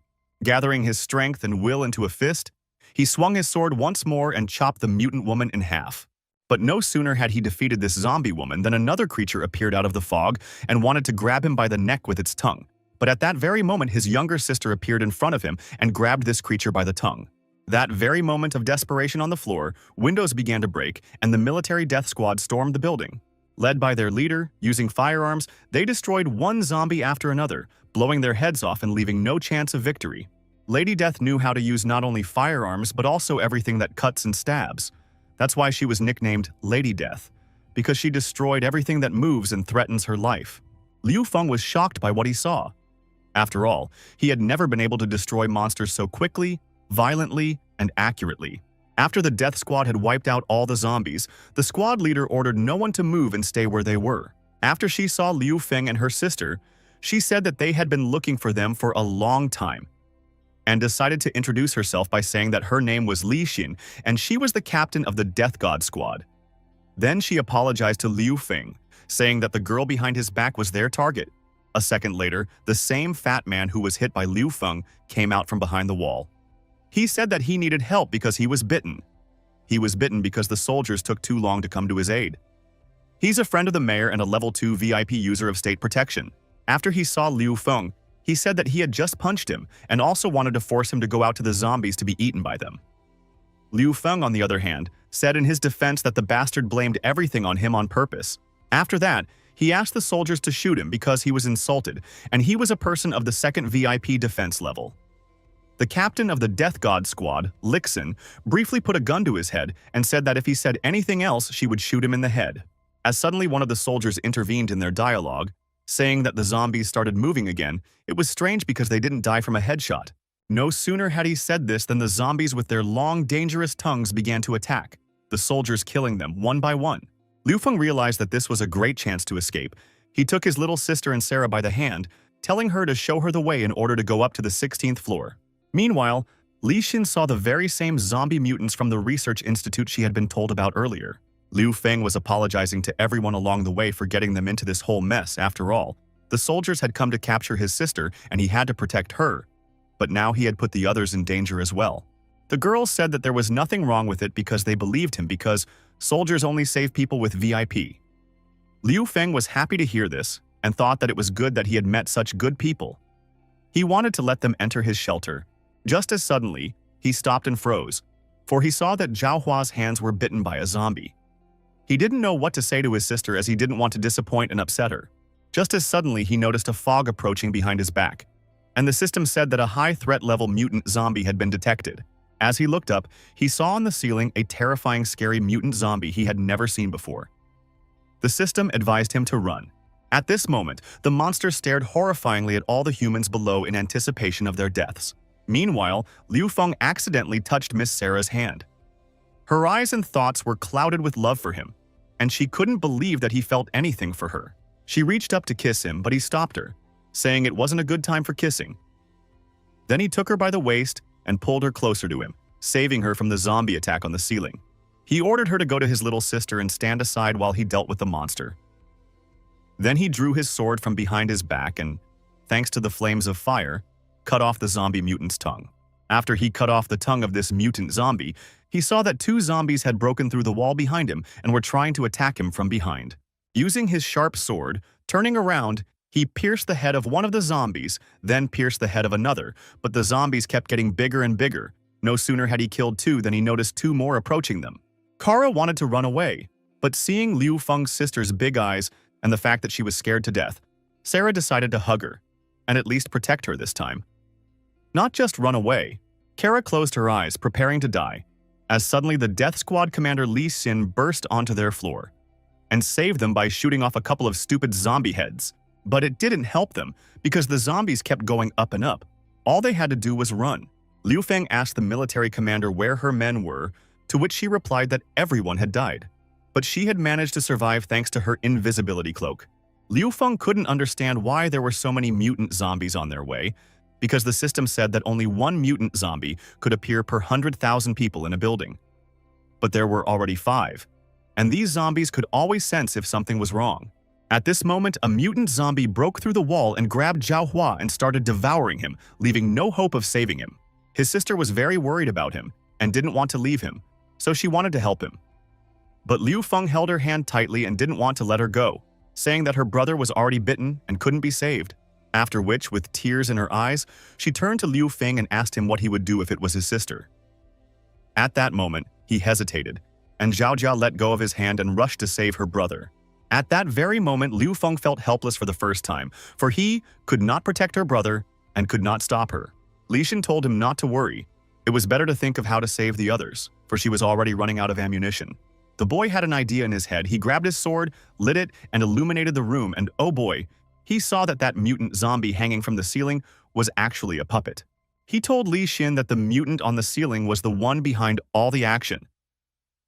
Gathering his strength and will into a fist, he swung his sword once more and chopped the mutant woman in half. But no sooner had he defeated this zombie woman than another creature appeared out of the fog and wanted to grab him by the neck with its tongue. But at that very moment, his younger sister appeared in front of him and grabbed this creature by the tongue. That very moment of desperation on the floor, windows began to break and the military death squad stormed the building. Led by their leader, using firearms, they destroyed one zombie after another, blowing their heads off and leaving no chance of victory. Lady Death knew how to use not only firearms but also everything that cuts and stabs. That's why she was nicknamed Lady Death, because she destroyed everything that moves and threatens her life. Liu Feng was shocked by what he saw. After all, he had never been able to destroy monsters so quickly, violently, and accurately. After the death squad had wiped out all the zombies, the squad leader ordered no one to move and stay where they were. After she saw Liu Feng and her sister, she said that they had been looking for them for a long time, and decided to introduce herself by saying that her name was Li Xin and she was the captain of the Death God Squad. Then she apologized to Liu Feng, saying that the girl behind his back was their target. A second later, the same fat man who was hit by Liu Feng came out from behind the wall. He said that he needed help because he was bitten. He was bitten because the soldiers took too long to come to his aid. He's a friend of the mayor and a level 2 VIP user of state protection. After he saw Liu Feng, he said that he had just punched him and also wanted to force him to go out to the zombies to be eaten by them. Liu Feng, on the other hand, said in his defense that the bastard blamed everything on him on purpose. After that, he asked the soldiers to shoot him because he was insulted, and he was a person of the second VIP defense level. The captain of the Death God Squad, Lixin, briefly put a gun to his head and said that if he said anything else, she would shoot him in the head. As suddenly one of the soldiers intervened in their dialogue, saying that the zombies started moving again. It was strange because they didn't die from a headshot. No sooner had he said this than the zombies with their long, dangerous tongues began to attack, the soldiers killing them one by one. Liu Feng realized that this was a great chance to escape. He took his little sister and Sarah by the hand, telling her to show her the way in order to go up to the 16th floor. Meanwhile, Li Xin saw the very same zombie mutants from the research institute she had been told about earlier. Liu Feng was apologizing to everyone along the way for getting them into this whole mess. After all, the soldiers had come to capture his sister and he had to protect her, but now he had put the others in danger as well. The girls said that there was nothing wrong with it because they believed him because soldiers only save people with VIP. Liu Feng was happy to hear this and thought that it was good that he had met such good people. He wanted to let them enter his shelter. Just as suddenly, he stopped and froze, for he saw that Zhao Hua's hands were bitten by a zombie. He didn't know what to say to his sister as he didn't want to disappoint and upset her. Just as suddenly, he noticed a fog approaching behind his back, and the system said that a high threat level mutant zombie had been detected. As he looked up, he saw on the ceiling a terrifying, scary mutant zombie he had never seen before. The system advised him to run. At this moment, the monster stared horrifyingly at all the humans below in anticipation of their deaths. Meanwhile, Liu Feng accidentally touched Miss Sarah's hand. Her eyes and thoughts were clouded with love for him, and she couldn't believe that he felt anything for her. She reached up to kiss him, but he stopped her, saying it wasn't a good time for kissing. Then he took her by the waist and pulled her closer to him, saving her from the zombie attack on the ceiling. He ordered her to go to his little sister and stand aside while he dealt with the monster. Then he drew his sword from behind his back and, thanks to the flames of fire, cut off the zombie mutant's tongue. After he cut off the tongue of this mutant zombie, he saw that two zombies had broken through the wall behind him and were trying to attack him from behind. Using his sharp sword, turning around, he pierced the head of one of the zombies, then pierced the head of another, but the zombies kept getting bigger and bigger. No sooner had he killed two than he noticed two more approaching them. Kara wanted to run away, but seeing Liu Feng's sister's big eyes and the fact that she was scared to death, Sarah decided to hug her, and at least protect her this time. Not just run away, Kara closed her eyes, preparing to die, as suddenly the Death Squad commander Li Xin burst onto their floor and saved them by shooting off a couple of stupid zombie heads. But it didn't help them, because the zombies kept going up and up. All they had to do was run. Liu Feng asked the military commander where her men were, to which she replied that everyone had died. but she had managed to survive thanks to her invisibility cloak. Liu Feng couldn't understand why there were so many mutant zombies on their way, because the system said that only one mutant zombie could appear per 100,000 people in a building. But there were already 5, and these zombies could always sense if something was wrong. At this moment, a mutant zombie broke through the wall and grabbed Zhao Hua and started devouring him, leaving no hope of saving him. His sister was very worried about him and didn't want to leave him, so she wanted to help him. But Liu Feng held her hand tightly and didn't want to let her go, saying that her brother was already bitten and couldn't be saved. After which, with tears in her eyes, she turned to Liu Feng and asked him what he would do if it was his sister. At that moment, he hesitated, and Zhao Jia let go of his hand and rushed to save her brother. At that very moment, Liu Feng felt helpless for the first time, for he could not protect her brother and could not stop her. Li Xin told him not to worry. It was better to think of how to save the others, for she was already running out of ammunition. The boy had an idea in his head. He grabbed his sword, lit it, and illuminated the room, and oh boy, he saw that mutant zombie hanging from the ceiling was actually a puppet. He told Li Xin that the mutant on the ceiling was the one behind all the action.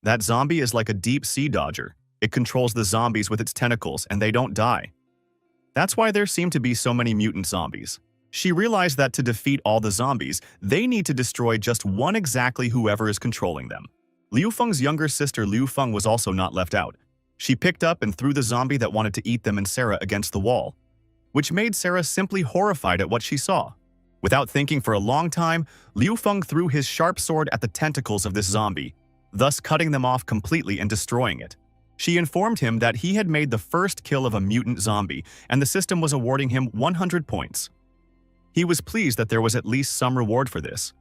That zombie is like a deep sea dodger. It controls the zombies with its tentacles, and they don't die. That's why there seem to be so many mutant zombies. She realized that to defeat all the zombies, they need to destroy just one exactly whoever is controlling them. Liu Feng's younger sister Liu Feng was also not left out. She picked up and threw the zombie that wanted to eat them and Sarah against the wall, which made Sarah simply horrified at what she saw. Without thinking for a long time, Liu Feng threw his sharp sword at the tentacles of this zombie, thus cutting them off completely and destroying it. She informed him that he had made the first kill of a mutant zombie, and the system was awarding him 100 points. He was pleased that there was at least some reward for this.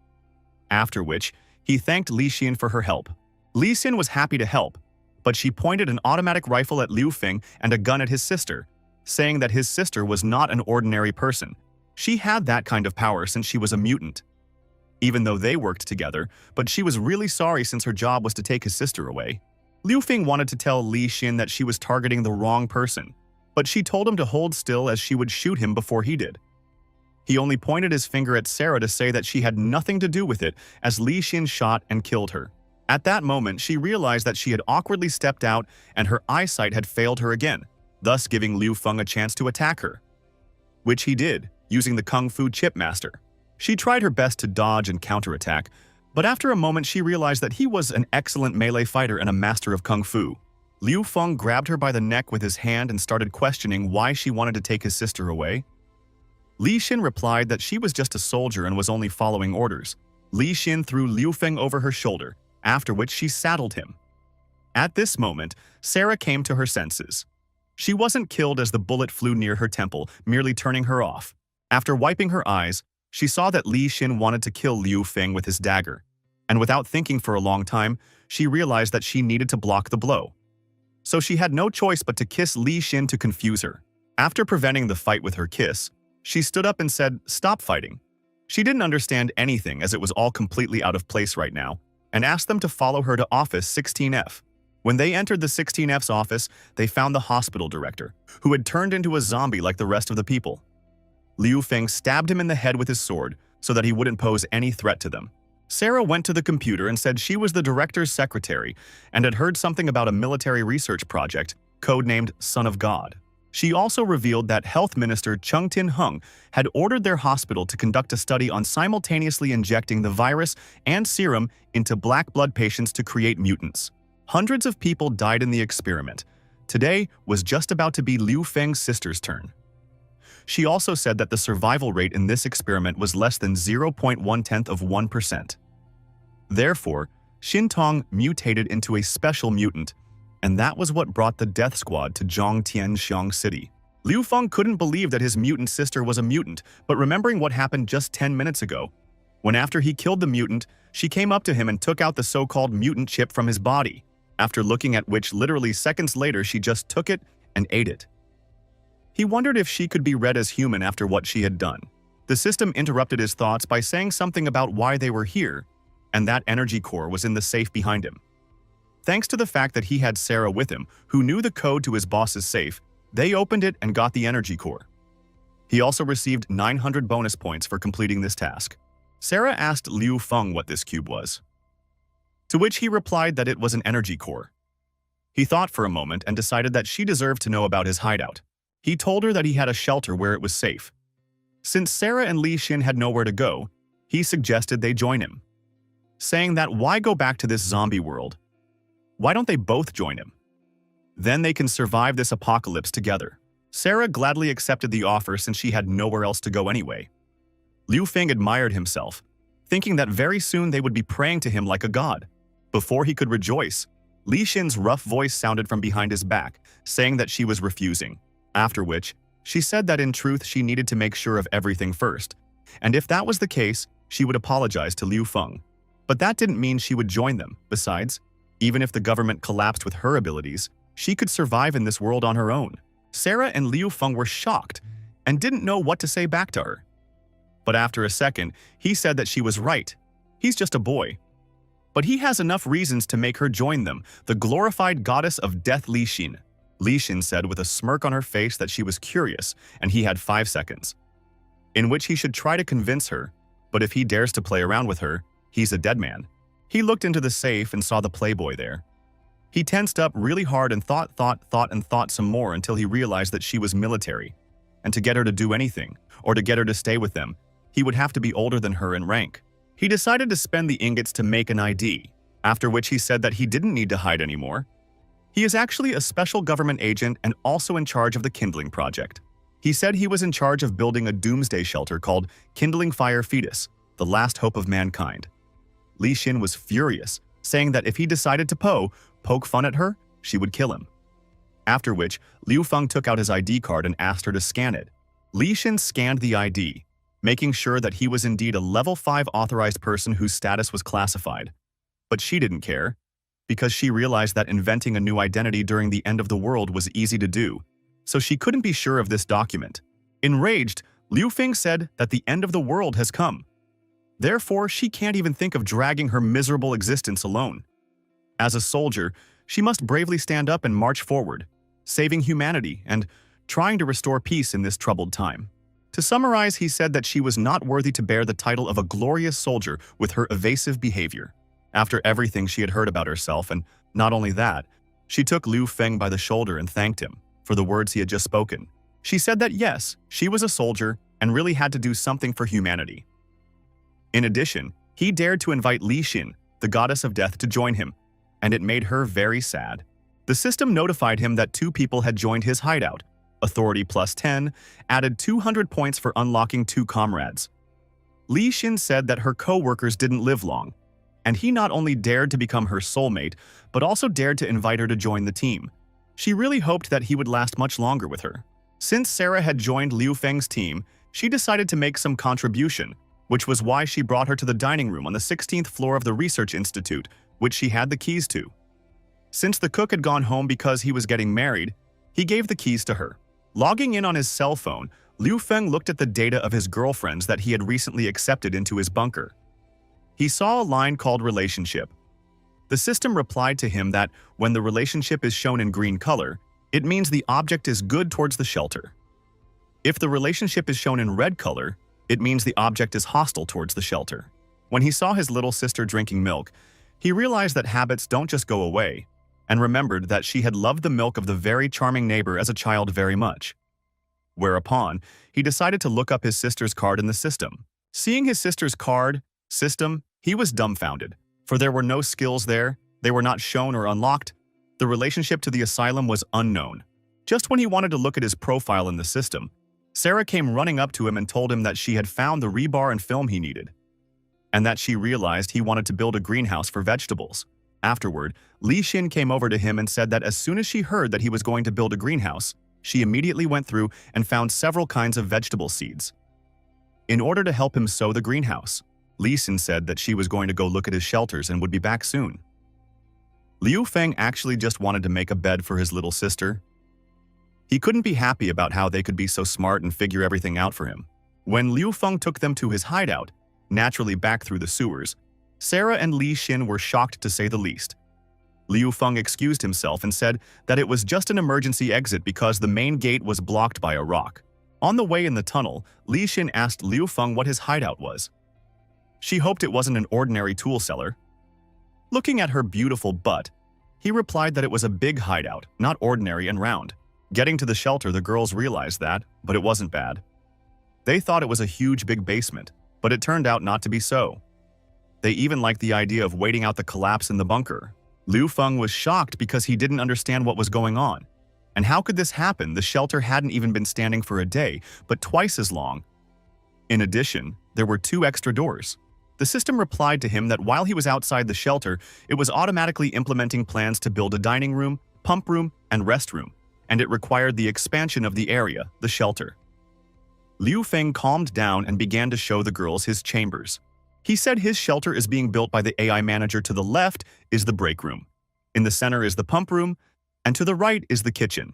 After which, he thanked Li Xin for her help. Li Xin was happy to help, but she pointed an automatic rifle at Liu Feng and a gun at his sister, saying that his sister was not an ordinary person. She had that kind of power since she was a mutant. Even though they worked together, but she was really sorry since her job was to take his sister away. Liu Feng wanted to tell Li Xin that she was targeting the wrong person, but she told him to hold still as she would shoot him before he did. He only pointed his finger at Sarah to say that she had nothing to do with it as Li Xin shot and killed her. At that moment, she realized that she had awkwardly stepped out and her eyesight had failed her again, thus giving Liu Feng a chance to attack her, which he did, using the Kung Fu Chip Master. She tried her best to dodge and counterattack, but after a moment she realized that he was an excellent melee fighter and a master of Kung Fu. Liu Feng grabbed her by the neck with his hand and started questioning why she wanted to take his sister away. Li Xin replied that she was just a soldier and was only following orders. Li Xin threw Liu Feng over her shoulder, after which she saddled him. At this moment, Sarah came to her senses. She wasn't killed as the bullet flew near her temple, merely turning her off. After wiping her eyes, she saw that Li Xin wanted to kill Liu Feng with his dagger, and without thinking for a long time, she realized that she needed to block the blow. So she had no choice but to kiss Li Xin to confuse her. After preventing the fight with her kiss, she stood up and said, "Stop fighting." She didn't understand anything as it was all completely out of place right now, and asked them to follow her to Office 16F. When they entered the 16F's office, they found the hospital director, who had turned into a zombie like the rest of the people. Liu Feng stabbed him in the head with his sword so that he wouldn't pose any threat to them. Sarah went to the computer and said she was the director's secretary and had heard something about a military research project, codenamed Son of God. She also revealed that Health Minister Chung Tin-hung had ordered their hospital to conduct a study on simultaneously injecting the virus and serum into black blood patients to create mutants. Hundreds of people died in the experiment. Today was just about to be Liu Feng's sister's turn. She also said that the survival rate in this experiment was less than 0.1%. Therefore, Xintong mutated into a special mutant, and that was what brought the death squad to Zhongtianxiang City. Liu Feng couldn't believe that his mutant sister was a mutant, but remembering what happened just 10 minutes ago, when after he killed the mutant, she came up to him and took out the so-called mutant chip from his body, after looking at which literally seconds later she just took it and ate it. He wondered if she could be read as human after what she had done. The system interrupted his thoughts by saying something about why they were here, and that energy core was in the safe behind him. Thanks to the fact that he had Sarah with him, who knew the code to his boss's safe, they opened it and got the energy core. He also received 900 bonus points for completing this task. Sarah asked Liu Feng what this cube was, to which he replied that it was an energy core. He thought for a moment and decided that she deserved to know about his hideout. He told her that he had a shelter where it was safe. Since Sarah and Li Xin had nowhere to go, he suggested they join him, saying that why go back to this zombie world? Why don't they both join him? Then they can survive this apocalypse together. Sarah gladly accepted the offer since she had nowhere else to go anyway. Liu Feng admired himself, thinking that very soon they would be praying to him like a god. Before he could rejoice, Li Xin's rough voice sounded from behind his back, saying that she was refusing. After which, she said that in truth she needed to make sure of everything first, and if that was the case, she would apologize to Liu Feng. But that didn't mean she would join them. Besides, even if the government collapsed with her abilities, she could survive in this world on her own. Sarah and Liu Feng were shocked and didn't know what to say back to her. But after a second, he said that she was right. He's just a boy. But he has enough reasons to make her join them, the glorified goddess of death Li Xin. Li Xin said with a smirk on her face that she was curious, and he had 5 seconds, in which he should try to convince her, but if he dares to play around with her, he's a dead man. He looked into the safe and saw the playboy there. He tensed up really hard and thought some more until he realized that she was military, and to get her to do anything, or to get her to stay with them, he would have to be older than her in rank. He decided to spend the ingots to make an ID, after which he said that he didn't need to hide anymore. He is actually a special government agent and also in charge of the Kindling Project. He said he was in charge of building a doomsday shelter called Kindling Fire Fetus, the last hope of mankind. Li Xin was furious, saying that if he decided to poke fun at her, she would kill him. After which, Liu Feng took out his ID card and asked her to scan it. Li Xin scanned the ID, making sure that he was indeed a level 5 authorized person whose status was classified. But she didn't care, because she realized that inventing a new identity during the end of the world was easy to do, so she couldn't be sure of this document. Enraged, Liu Feng said that the end of the world has come. Therefore, she can't even think of dragging her miserable existence alone. As a soldier, she must bravely stand up and march forward, saving humanity and trying to restore peace in this troubled time. To summarize, he said that she was not worthy to bear the title of a glorious soldier with her evasive behavior. After everything she had heard about herself, and not only that, she took Liu Feng by the shoulder and thanked him for the words he had just spoken. She said that yes, she was a soldier and really had to do something for humanity. In addition, he dared to invite Li Xin, the goddess of death, to join him, and it made her very sad. The system notified him that 2 people had joined his hideout. Authority plus 10 added 200 points for unlocking 2 comrades. Li Xin said that her co-workers didn't live long, and he not only dared to become her soulmate, but also dared to invite her to join the team. She really hoped that he would last much longer with her. Since Sarah had joined Liu Feng's team, she decided to make some contribution, which was why she brought her to the dining room on the 16th floor of the Research Institute, which she had the keys to. Since the cook had gone home because he was getting married, he gave the keys to her. Logging in on his cell phone, Liu Feng looked at the data of his girlfriends that he had recently accepted into his bunker. He saw a line called relationship. The system replied to him that when the relationship is shown in green color, it means the object is good towards the shelter. If the relationship is shown in red color, it means the object is hostile towards the shelter. When he saw his little sister drinking milk, he realized that habits don't just go away, and remembered that she had loved the milk of the very charming neighbor as a child very much. Whereupon, he decided to look up his sister's card in the system. Seeing his sister's card, system, he was dumbfounded, for there were no skills there, they were not shown or unlocked, the relationship to the asylum was unknown. Just when he wanted to look at his profile in the system, Sarah came running up to him and told him that she had found the rebar and film he needed, and that she realized he wanted to build a greenhouse for vegetables. Afterward, Li Xin came over to him and said that as soon as she heard that he was going to build a greenhouse, she immediately went through and found several kinds of vegetable seeds in order to help him sow the greenhouse. Li Xin said that she was going to go look at his shelters and would be back soon. Liu Feng actually just wanted to make a bed for his little sister. He couldn't be happy about how they could be so smart and figure everything out for him. When Liu Feng took them to his hideout, naturally back through the sewers, Sarah and Li Xin were shocked to say the least. Liu Feng excused himself and said that it was just an emergency exit because the main gate was blocked by a rock. On the way in the tunnel, Li Xin asked Liu Feng what his hideout was. She hoped it wasn't an ordinary tool cellar. Looking at her beautiful butt, He replied that it was a big hideout, not ordinary and round. Getting to the shelter, the girls realized that, but it wasn't bad. They thought it was a huge big basement, but it turned out not to be so. They even liked the idea of waiting out the collapse in the bunker. Liu Feng was shocked because he didn't understand what was going on. And how could this happen? The shelter hadn't even been standing for a day, but twice as long. In addition, there were 2 extra doors. The system replied to him that while he was outside the shelter, it was automatically implementing plans to build a dining room, pump room, and restroom, and it required the expansion of the area, the shelter. Liu Feng calmed down and began to show the girls his chambers. He said his shelter is being built by the AI manager. To the left is the break room. In the center is the pump room, and to the right is the kitchen.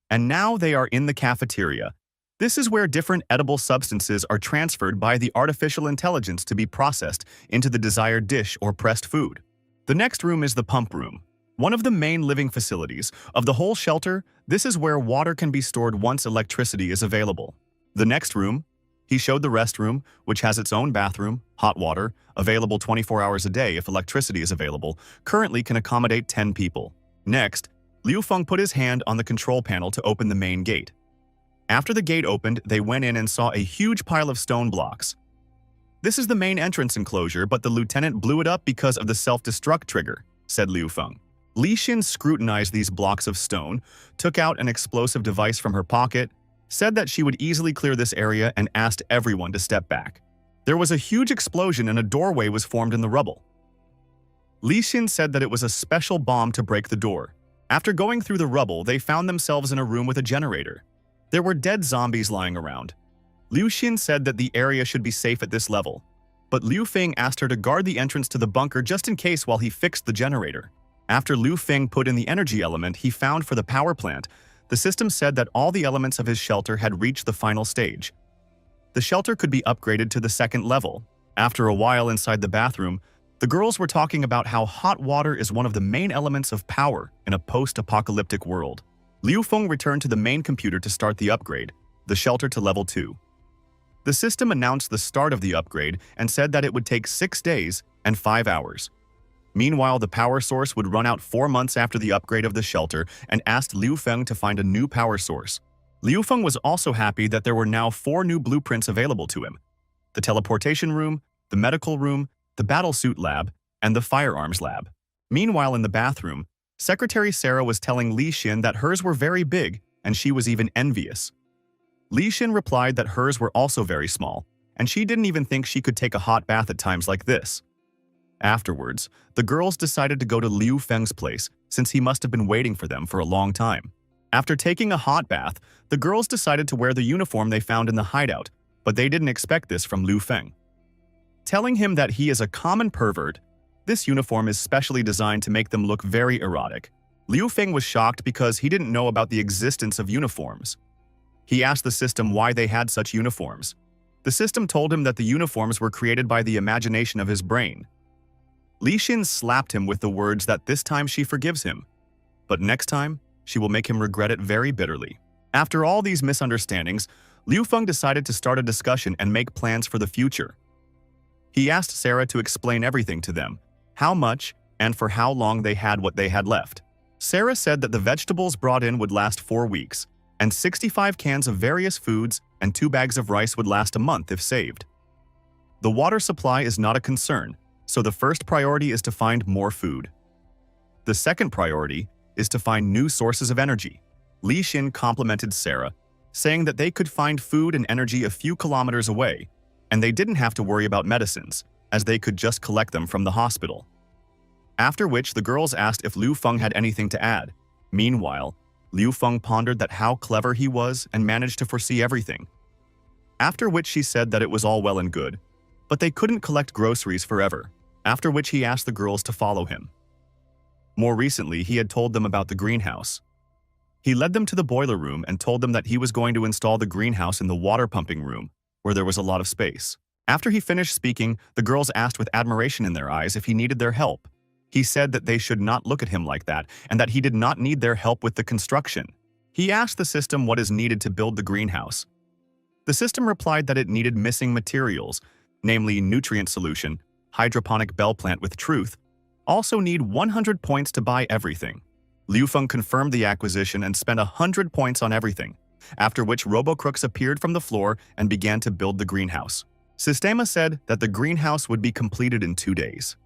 And now they are in the cafeteria. This is where different edible substances are transferred by the artificial intelligence to be processed into the desired dish or pressed food. The next room is the pump room. One of the main living facilities of the whole shelter, this is where water can be stored once electricity is available. The next room, he showed the restroom, which has its own bathroom, hot water, available 24 hours a day if electricity is available, currently can accommodate 10 people. Next, Liu Feng put his hand on the control panel to open the main gate. After the gate opened, they went in and saw a huge pile of stone blocks. This is the main entrance enclosure, but the lieutenant blew it up because of the self-destruct trigger, said Liu Feng. Li Xin scrutinized these blocks of stone, took out an explosive device from her pocket, said that she would easily clear this area and asked everyone to step back. There was a huge explosion and a doorway was formed in the rubble. Li Xin said that it was a special bomb to break the door. After going through the rubble, they found themselves in a room with a generator. There were dead zombies lying around. Liu Xin said that the area should be safe at this level, but Liu Feng asked her to guard the entrance to the bunker just in case while he fixed the generator. After Liu Feng put in the energy element he found for the power plant, the system said that all the elements of his shelter had reached the final stage. The shelter could be upgraded to the 2nd level. After a while inside the bathroom, the girls were talking about how hot water is one of the main elements of power in a post-apocalyptic world. Liu Feng returned to the main computer to start the upgrade, the shelter to level 2. The system announced the start of the upgrade and said that it would take 6 days and 5 hours. Meanwhile, the power source would run out 4 months after the upgrade of the shelter and asked Liu Feng to find a new power source. Liu Feng was also happy that there were now 4 new blueprints available to him: the teleportation room, the medical room, the battlesuit lab, and the firearms lab. Meanwhile, in the bathroom, Secretary Sarah was telling Li Xin that hers were very big and she was even envious. Li Xin replied that hers were also very small, and she didn't even think she could take a hot bath at times like this. Afterwards, the girls decided to go to Liu Feng's place since he must have been waiting for them for a long time. After taking a hot bath, the girls decided to wear the uniform they found in the hideout, but they didn't expect this from Liu Feng. Telling him that he is a common pervert, this uniform is specially designed to make them look very erotic. Liu Feng was shocked because he didn't know about the existence of uniforms. He asked the system why they had such uniforms. The system told him that the uniforms were created by the imagination of his brain. Li Xin slapped him with the words that this time she forgives him, but next time, she will make him regret it very bitterly. After all these misunderstandings, Liu Feng decided to start a discussion and make plans for the future. He asked Sarah to explain everything to them, how much and for how long they had what they had left. Sarah said that the vegetables brought in would last 4 weeks, and 65 cans of various foods and 2 bags of rice would last a month if saved. The water supply is not a concern, so the first priority is to find more food. The second priority is to find new sources of energy. Li Xin complimented Sarah, saying that they could find food and energy a few kilometers away, and they didn't have to worry about medicines, as they could just collect them from the hospital. After which, the girls asked if Liu Feng had anything to add. Meanwhile, Liu Feng pondered that how clever he was and managed to foresee everything. After which she said that it was all well and good, but they couldn't collect groceries forever, after which he asked the girls to follow him. More recently, he had told them about the greenhouse. He led them to the boiler room and told them that he was going to install the greenhouse in the water pumping room, where there was a lot of space. After he finished speaking, the girls asked with admiration in their eyes if he needed their help. He said that they should not look at him like that and that he did not need their help with the construction. He asked the system what is needed to build the greenhouse. The system replied that it needed missing materials, namely nutrient solution, hydroponic bell plant with truth, Also need 100 points to buy everything. Liu Feng confirmed the acquisition and spent 100 points on everything, after which Robo-Crooks appeared from the floor and began to build the greenhouse. Sistema said that the greenhouse would be completed in 2 days.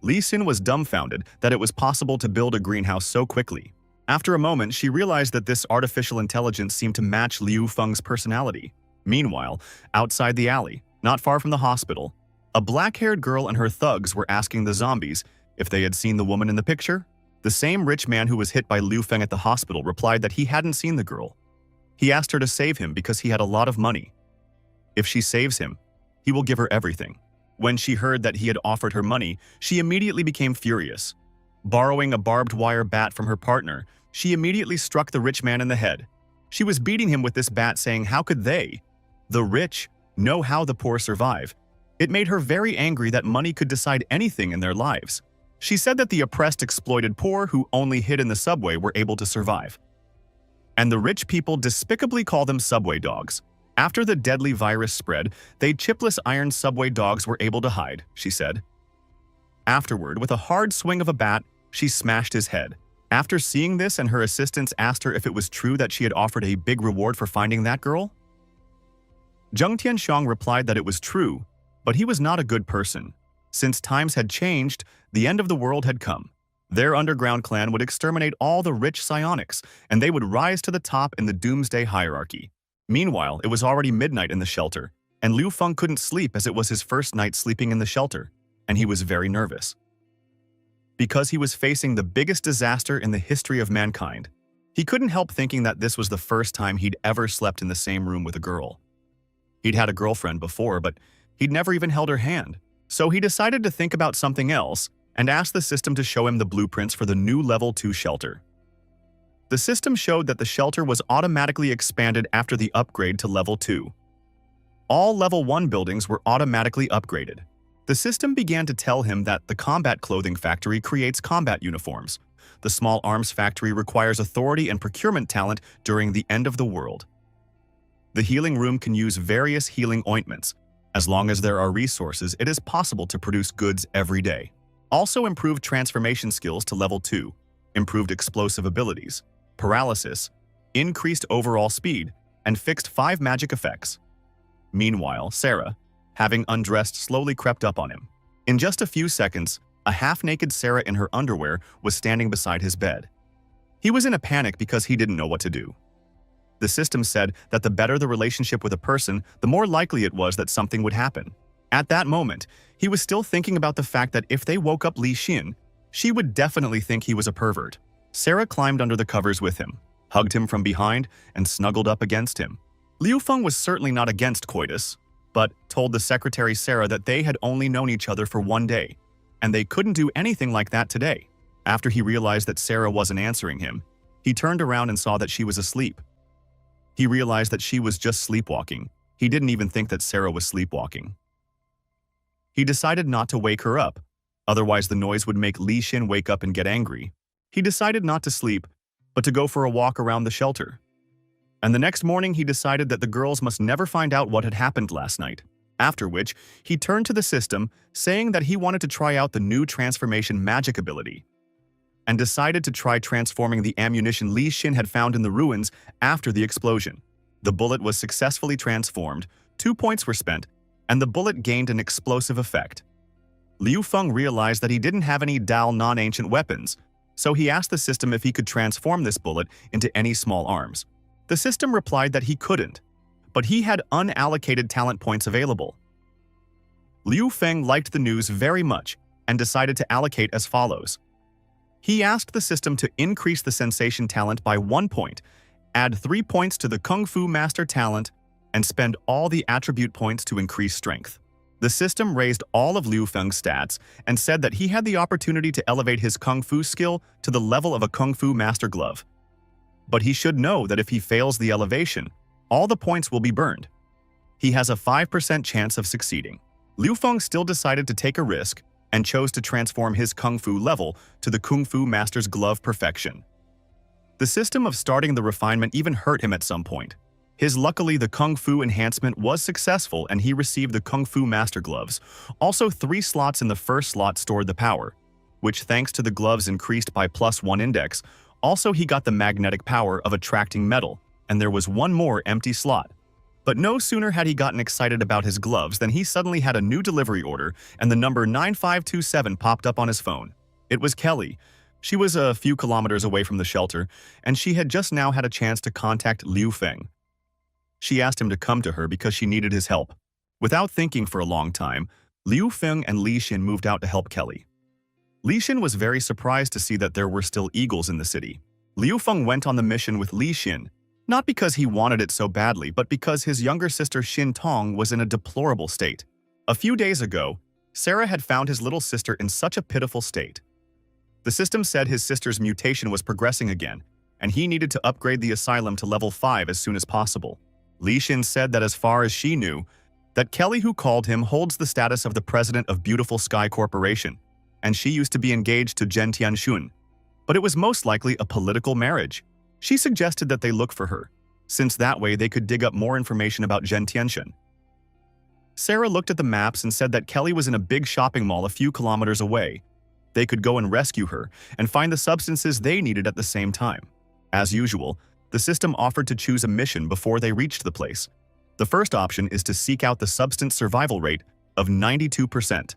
Li Xin was dumbfounded that it was possible to build a greenhouse so quickly. After a moment, she realized that this artificial intelligence seemed to match Liu Feng's personality. Meanwhile, outside the alley, not far from the hospital, a black-haired girl and her thugs were asking the zombies if they had seen the woman in the picture. The same rich man who was hit by Liu Feng at the hospital replied that he hadn't seen the girl. He asked her to save him because he had a lot of money. If she saves him, he will give her everything. When she heard that he had offered her money, she immediately became furious. Borrowing a barbed wire bat from her partner, she immediately struck the rich man in the head. She was beating him with this bat, saying, "How could they, the rich, know how the poor survive?" It made her very angry that money could decide anything in their lives. She said that the oppressed, exploited poor who only hid in the subway were able to survive. And the rich people despicably call them subway dogs. After the deadly virus spread, they chipless iron subway dogs were able to hide, she said. Afterward, with a hard swing of a bat, she smashed his head. After seeing this, and her assistants asked her if it was true that she had offered a big reward for finding that girl. Zheng Tianxiang replied that it was true, but he was not a good person. Since times had changed, the end of the world had come. Their underground clan would exterminate all the rich psionics, and they would rise to the top in the doomsday hierarchy. Meanwhile, it was already midnight in the shelter, and Liu Feng couldn't sleep as it was his first night sleeping in the shelter, and he was very nervous. Because he was facing the biggest disaster in the history of mankind, he couldn't help thinking that this was the first time he'd ever slept in the same room with a girl. He'd had a girlfriend before, but he'd never even held her hand. So he decided to think about something else and asked the system to show him the blueprints for the new Level 2 shelter. The system showed that the shelter was automatically expanded after the upgrade to Level 2. All Level 1 buildings were automatically upgraded. The system began to tell him that the combat clothing factory creates combat uniforms. The small arms factory requires authority and procurement talent during the end of the world. The healing room can use various healing ointments. As long as there are resources, it is possible to produce goods every day. Also improved transformation skills to Level 2, improved explosive abilities, paralysis, increased overall speed, and fixed 5 magic effects. Meanwhile, Sarah, having undressed, slowly crept up on him. In just a few seconds, a half-naked Sarah in her underwear was standing beside his bed. He was in a panic because he didn't know what to do. The system said that the better the relationship with a person, the more likely it was that something would happen. At that moment, he was still thinking about the fact that if they woke up Li Xin, she would definitely think he was a pervert. Sarah climbed under the covers with him, hugged him from behind, and snuggled up against him. Liu Feng was certainly not against coitus, but told the secretary Sarah that they had only known each other for 1 day, and they couldn't do anything like that today. After he realized that Sarah wasn't answering him, he turned around and saw that she was asleep. He realized that she was just sleepwalking. He didn't even think that Sarah was sleepwalking. He decided not to wake her up, otherwise the noise would make Li Xin wake up and get angry. He decided not to sleep, but to go for a walk around the shelter. And the next morning he decided that the girls must never find out what had happened last night. After which, he turned to the system, saying that he wanted to try out the new transformation magic ability, and decided to try transforming the ammunition Li Xin had found in the ruins after the explosion. The bullet was successfully transformed, 2 points were spent, and the bullet gained an explosive effect. Liu Feng realized that he didn't have any Dal non-ancient weapons, so he asked the system if he could transform this bullet into any small arms. The system replied that he couldn't, but he had unallocated talent points available. Liu Feng liked the news very much and decided to allocate as follows. He asked the system to increase the sensation talent by 1 point, add 3 points to the Kung Fu Master talent, and spend all the attribute points to increase strength. The system raised all of Liu Feng's stats and said that he had the opportunity to elevate his Kung Fu skill to the level of a Kung Fu Master glove. But he should know that if he fails the elevation, all the points will be burned. He has a 5% chance of succeeding. Liu Feng still decided to take a risk and chose to transform his Kung Fu level to the Kung Fu Master's glove perfection. The system of starting the refinement even hurt him at some point. Luckily, the Kung Fu enhancement was successful and he received the Kung Fu Master gloves. Also, 3 slots in the first slot stored the power. which thanks to the gloves increased by +1 index. Also, he got the magnetic power of attracting metal, and there was one more empty slot. But no sooner had he gotten excited about his gloves than he suddenly had a new delivery order, and the number 9527 popped up on his phone. It was Kelly. She was a few kilometers away from the shelter, and she had just now had a chance to contact Liu Feng. She asked him to come to her because she needed his help. Without thinking for a long time, Liu Feng and Li Xin moved out to help Kelly. Li Xin was very surprised to see that there were still eagles in the city. Liu Feng went on the mission with Li Xin, not because he wanted it so badly, but because his younger sister Xin Tong was in a deplorable state. A few days ago, Sarah had found his little sister in such a pitiful state. The system said his sister's mutation was progressing again, and he needed to upgrade the asylum to level 5 as soon as possible. Li Xin said that as far as she knew, that Kelly, who called him, holds the status of the president of Beautiful Sky Corporation, and she used to be engaged to Zhen Tianxun. But it was most likely a political marriage. She suggested that they look for her, since that way they could dig up more information about Zhen Tianxun. Sarah looked at the maps and said that Kelly was in a big shopping mall a few kilometers away. They could go and rescue her and find the substances they needed at the same time. As usual, the system offered to choose a mission before they reached the place. The first option is to seek out the substance survival rate of 92%.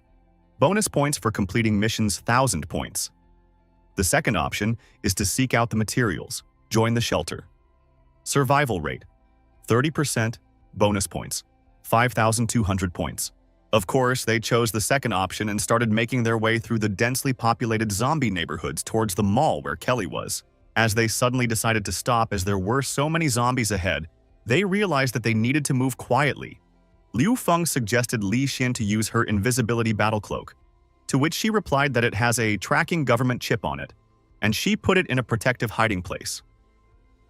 Bonus points for completing missions 1,000 points. The second option is to seek out the materials. Join the shelter. Survival rate 30%. Bonus points 5,200 points. Of course, they chose the second option and started making their way through the densely populated zombie neighborhoods towards the mall where Kelly was. As they suddenly decided to stop as there were so many zombies ahead, they realized that they needed to move quietly. Liu Feng suggested Li Xin to use her invisibility battle cloak, to which she replied that it has a tracking government chip on it, and she put it in a protective hiding place.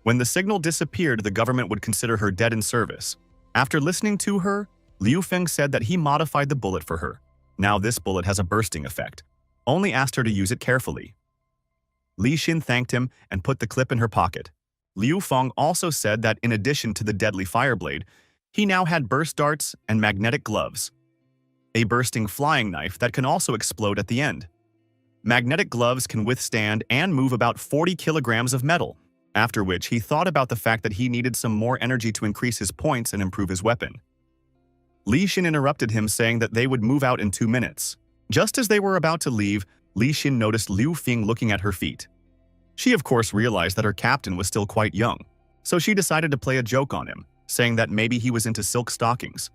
When the signal disappeared, the government would consider her dead in service. After listening to her, Liu Feng said that he modified the bullet for her. Now this bullet has a bursting effect. Only asked her to use it carefully. Li Xin thanked him and put the clip in her pocket. Liu Feng also said that in addition to the deadly fireblade, he now had burst darts and magnetic gloves. A bursting flying knife that can also explode at the end. Magnetic gloves can withstand and move about 40 kilograms of metal. After which, he thought about the fact that he needed some more energy to increase his points and improve his weapon. Li Xin interrupted him, saying that they would move out in 2 minutes. Just as they were about to leave, Li Xin noticed Liu Feng looking at her feet. She of course realized that her captain was still quite young, so she decided to play a joke on him, saying that maybe he was into silk stockings.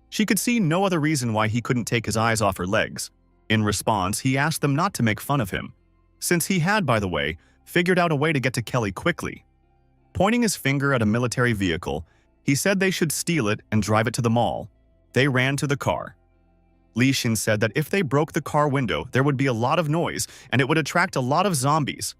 She could see no other reason why he couldn't take his eyes off her legs. In response, he asked them not to make fun of him, since he had, by the way, figured out a way to get to Kelly quickly. Pointing his finger at a military vehicle, he said they should steal it and drive it to the mall. They ran to the car. Li Xin said that if they broke the car window, there would be a lot of noise and it would attract a lot of zombies.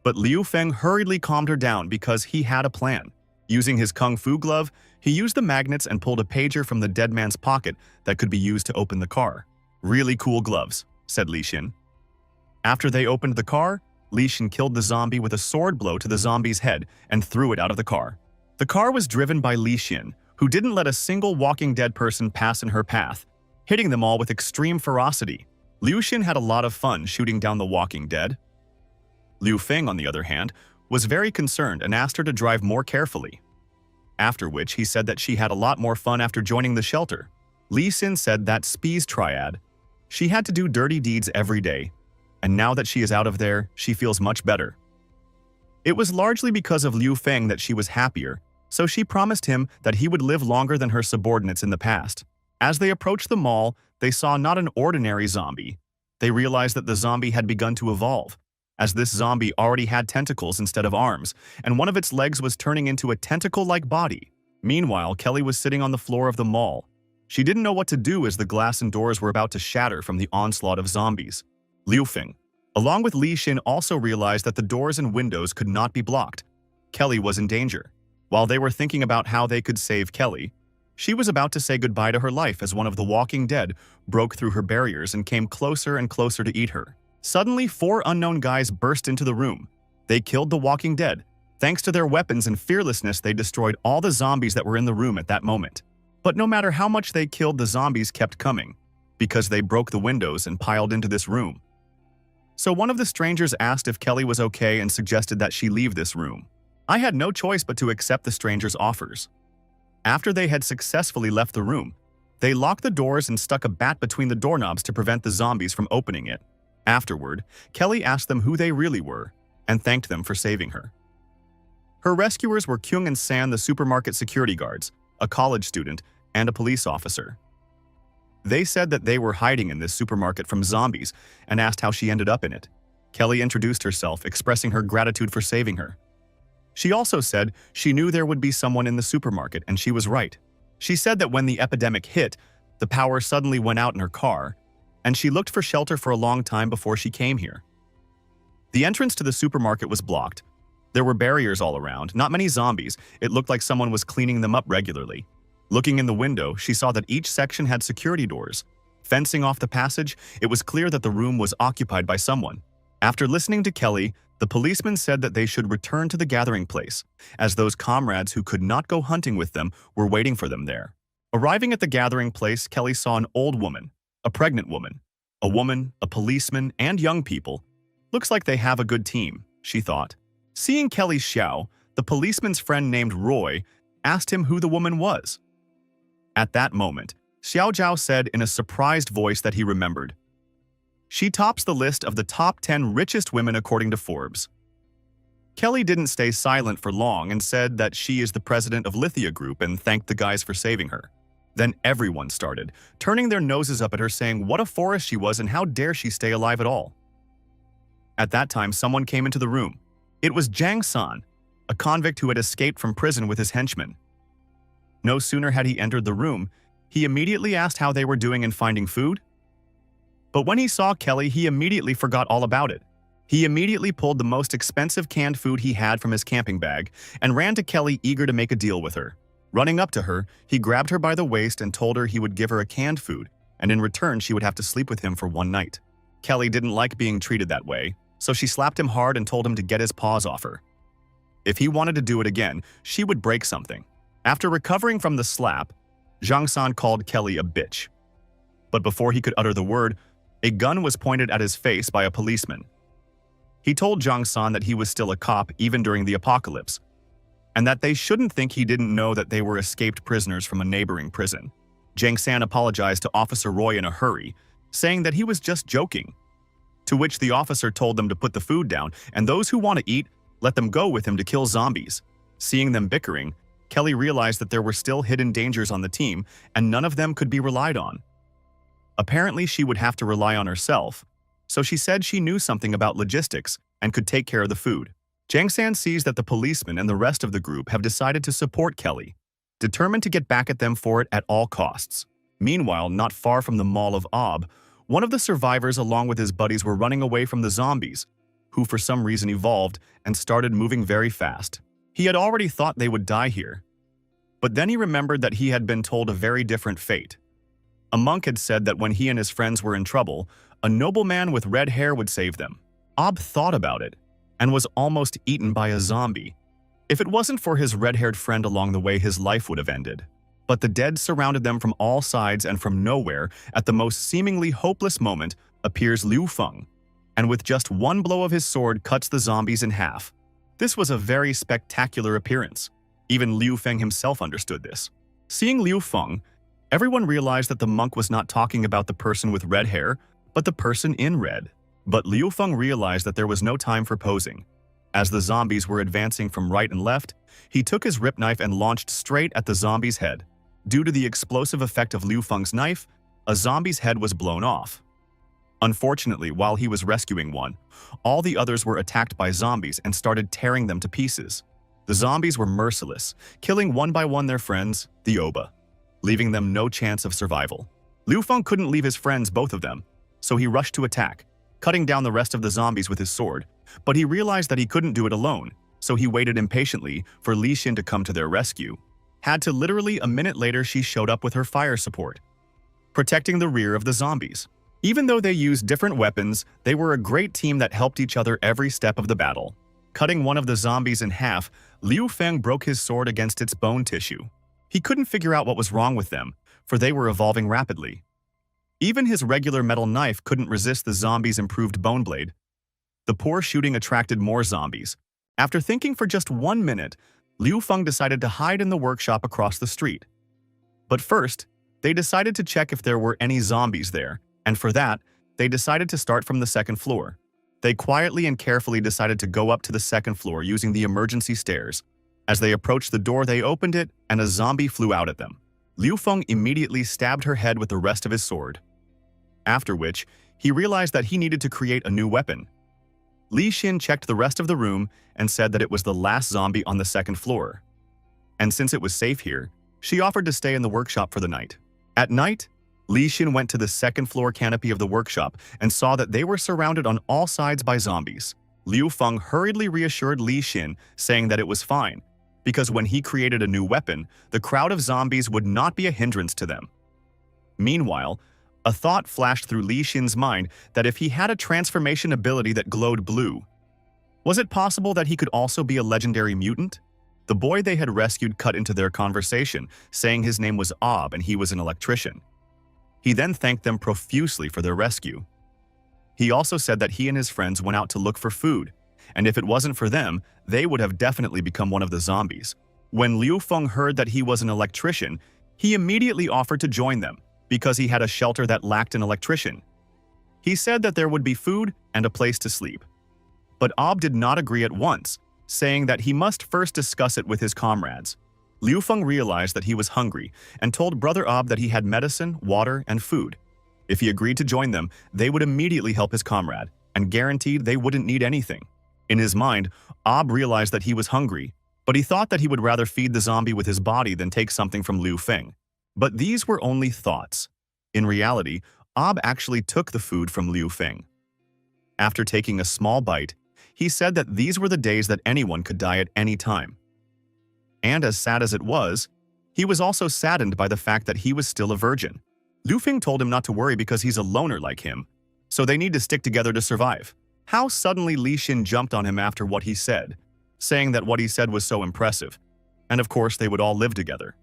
But Liu Feng hurriedly calmed her down because he had a plan. Using his kung fu glove, he used the magnets and pulled a pager from the dead man's pocket that could be used to open the car. "Really cool gloves," said Li Xin. After they opened the car, Li Xin killed the zombie with a sword blow to the zombie's head and threw it out of the car. The car was driven by Li Xin, who didn't let a single Walking Dead person pass in her path, hitting them all with extreme ferocity. Liu Xin had a lot of fun shooting down the Walking Dead. Liu Feng, on the other hand, was very concerned and asked her to drive more carefully. After which, he said that she had a lot more fun after joining the shelter. Li Xin said that Spies triad. She had to do dirty deeds every day, and now that she is out of there, she feels much better. It was largely because of Liu Feng that she was happier, so she promised him that he would live longer than her subordinates in the past. As they approached the mall, they saw not an ordinary zombie. They realized that the zombie had begun to evolve, as this zombie already had tentacles instead of arms, and one of its legs was turning into a tentacle-like body. Meanwhile, Kelly was sitting on the floor of the mall. She didn't know what to do as the glass and doors were about to shatter from the onslaught of zombies. Liu Feng, along with Li Xin, also realized that the doors and windows could not be blocked. Kelly was in danger. While they were thinking about how they could save Kelly, she was about to say goodbye to her life as one of the Walking Dead broke through her barriers and came closer and closer to eat her. Suddenly, 4 unknown guys burst into the room. They killed the Walking Dead. Thanks to their weapons and fearlessness, they destroyed all the zombies that were in the room at that moment. But no matter how much they killed, the zombies kept coming, because they broke the windows and piled into this room. So one of the strangers asked if Kelly was okay and suggested that she leave this room. I had no choice but to accept the stranger's offers. After they had successfully left the room, they locked the doors and stuck a bat between the doorknobs to prevent the zombies from opening it. Afterward, Kelly asked them who they really were and thanked them for saving her. Her rescuers were Kyung and San, the supermarket security guards, a college student, and a police officer. They said that they were hiding in this supermarket from zombies and asked how she ended up in it. Kelly introduced herself, expressing her gratitude for saving her. She also said she knew there would be someone in the supermarket, and she was right. She said that when the epidemic hit, the power suddenly went out in her car, and she looked for shelter for a long time before she came here. The entrance to the supermarket was blocked. There were barriers all around, not many zombies. It looked like someone was cleaning them up regularly. Looking in the window, she saw that each section had security doors. Fencing off the passage, it was clear that the room was occupied by someone. After listening to Kelly, the policeman said that they should return to the gathering place, as those comrades who could not go hunting with them were waiting for them there. Arriving at the gathering place, Kelly saw an old woman, a pregnant woman, a policeman, and young people. Looks like they have a good team, she thought. Seeing Kelly Xiao, the policeman's friend named Roy asked him who the woman was. At that moment, Xiao Zhao said in a surprised voice that he remembered. She tops the list of the top 10 richest women according to Forbes. Kelly didn't stay silent for long and said that she is the president of Lithia Group and thanked the guys for saving her. Then everyone started, turning their noses up at her saying what a forest she was and how dare she stay alive at all. At that time, someone came into the room. It was Jiang San, a convict who had escaped from prison with his henchmen. No sooner had he entered the room, he immediately asked how they were doing in finding food. But when he saw Kelly, he immediately forgot all about it. He immediately pulled the most expensive canned food he had from his camping bag and ran to Kelly, eager to make a deal with her. Running up to her, he grabbed her by the waist and told her he would give her a canned food, and in return she would have to sleep with him for one night. Kelly didn't like being treated that way, so she slapped him hard and told him to get his paws off her. If he wanted to do it again, she would break something. After recovering from the slap, Zhang San called Kelly a bitch. But before he could utter the word, a gun was pointed at his face by a policeman. He told Zhang San that he was still a cop even during the apocalypse, and that they shouldn't think he didn't know that they were escaped prisoners from a neighboring prison. Zhang San apologized to Officer Roy in a hurry, saying that he was just joking. To which the officer told them to put the food down, and those who want to eat, let them go with him to kill zombies. Seeing them bickering, Kelly realized that there were still hidden dangers on the team, and none of them could be relied on. Apparently, she would have to rely on herself, so she said she knew something about logistics and could take care of the food. Jiang San sees that the policeman and the rest of the group have decided to support Kelly, determined to get back at them for it at all costs. Meanwhile, not far from the Mall of Ob, one of the survivors along with his buddies were running away from the zombies, who for some reason evolved and started moving very fast. He had already thought they would die here. But then he remembered that he had been told a very different fate. A monk had said that when he and his friends were in trouble, a nobleman with red hair would save them. Ob thought about it and was almost eaten by a zombie. If it wasn't for his red-haired friend along the way, his life would have ended. But the dead surrounded them from all sides, and from nowhere, at the most seemingly hopeless moment, appears Liu Feng, and with just one blow of his sword cuts the zombies in half. This was a very spectacular appearance. Even Liu Feng himself understood this. Seeing Liu Feng, everyone realized that the monk was not talking about the person with red hair, but the person in red. But Liu Feng realized that there was no time for posing. As the zombies were advancing from right and left, he took his rip knife and launched straight at the zombie's head. Due to the explosive effect of Liu Feng's knife, a zombie's head was blown off. Unfortunately, while he was rescuing one, all the others were attacked by zombies and started tearing them to pieces. The zombies were merciless, killing one by one their friends, the Oba, leaving them no chance of survival. Liu Feng couldn't leave his friends, both of them, so he rushed to attack, cutting down the rest of the zombies with his sword. But he realized that he couldn't do it alone, so he waited impatiently for Li Xin to come to their rescue. Had to literally a minute later, she showed up with her fire support, protecting the rear of the zombies. Even though they used different weapons, they were a great team that helped each other every step of the battle. Cutting one of the zombies in half, Liu Feng broke his sword against its bone tissue. He couldn't figure out what was wrong with them, for they were evolving rapidly. Even his regular metal knife couldn't resist the zombie's improved bone blade, The poor shooting attracted more zombies. After thinking for just 1 minute, Liu Feng decided to hide in the workshop across the street. But first, they decided to check if there were any zombies there, and for that, they decided to start from the second floor. They quietly and carefully decided to go up to the second floor using the emergency stairs. As they approached the door, they opened it, and a zombie flew out at them. Liu Feng immediately stabbed her head with the rest of his sword. After which, he realized that he needed to create a new weapon. Li Xin checked the rest of the room and said that it was the last zombie on the second floor. And since it was safe here, she offered to stay in the workshop for the night. At night, Li Xin went to the second floor canopy of the workshop and saw that they were surrounded on all sides by zombies. Liu Feng hurriedly reassured Li Xin, saying that it was fine, because when he created a new weapon, the crowd of zombies would not be a hindrance to them. Meanwhile, a thought flashed through Li Xin's mind that if he had a transformation ability that glowed blue, was it possible that he could also be a legendary mutant? The boy they had rescued cut into their conversation, saying his name was Ob and he was an electrician. He then thanked them profusely for their rescue. He also said that he and his friends went out to look for food, and if it wasn't for them, they would have definitely become one of the zombies. When Liu Feng heard that he was an electrician, he immediately offered to join them, because he had a shelter that lacked an electrician. He said that there would be food and a place to sleep. But Ob did not agree at once, saying that he must first discuss it with his comrades. Liu Feng realized that he was hungry and told Brother Ob that he had medicine, water, and food. If he agreed to join them, they would immediately help his comrade, and guaranteed they wouldn't need anything. In his mind, Ob realized that he was hungry, but he thought that he would rather feed the zombie with his body than take something from Liu Feng. But these were only thoughts. In reality, Ob actually took the food from Liu Feng. After taking a small bite, he said that these were the days that anyone could die at any time. And as sad as it was, he was also saddened by the fact that he was still a virgin. Liu Feng told him not to worry because he's a loner like him, so they need to stick together to survive. How suddenly Li Xin jumped on him after what he said, saying that what he said was so impressive, and of course they would all live together.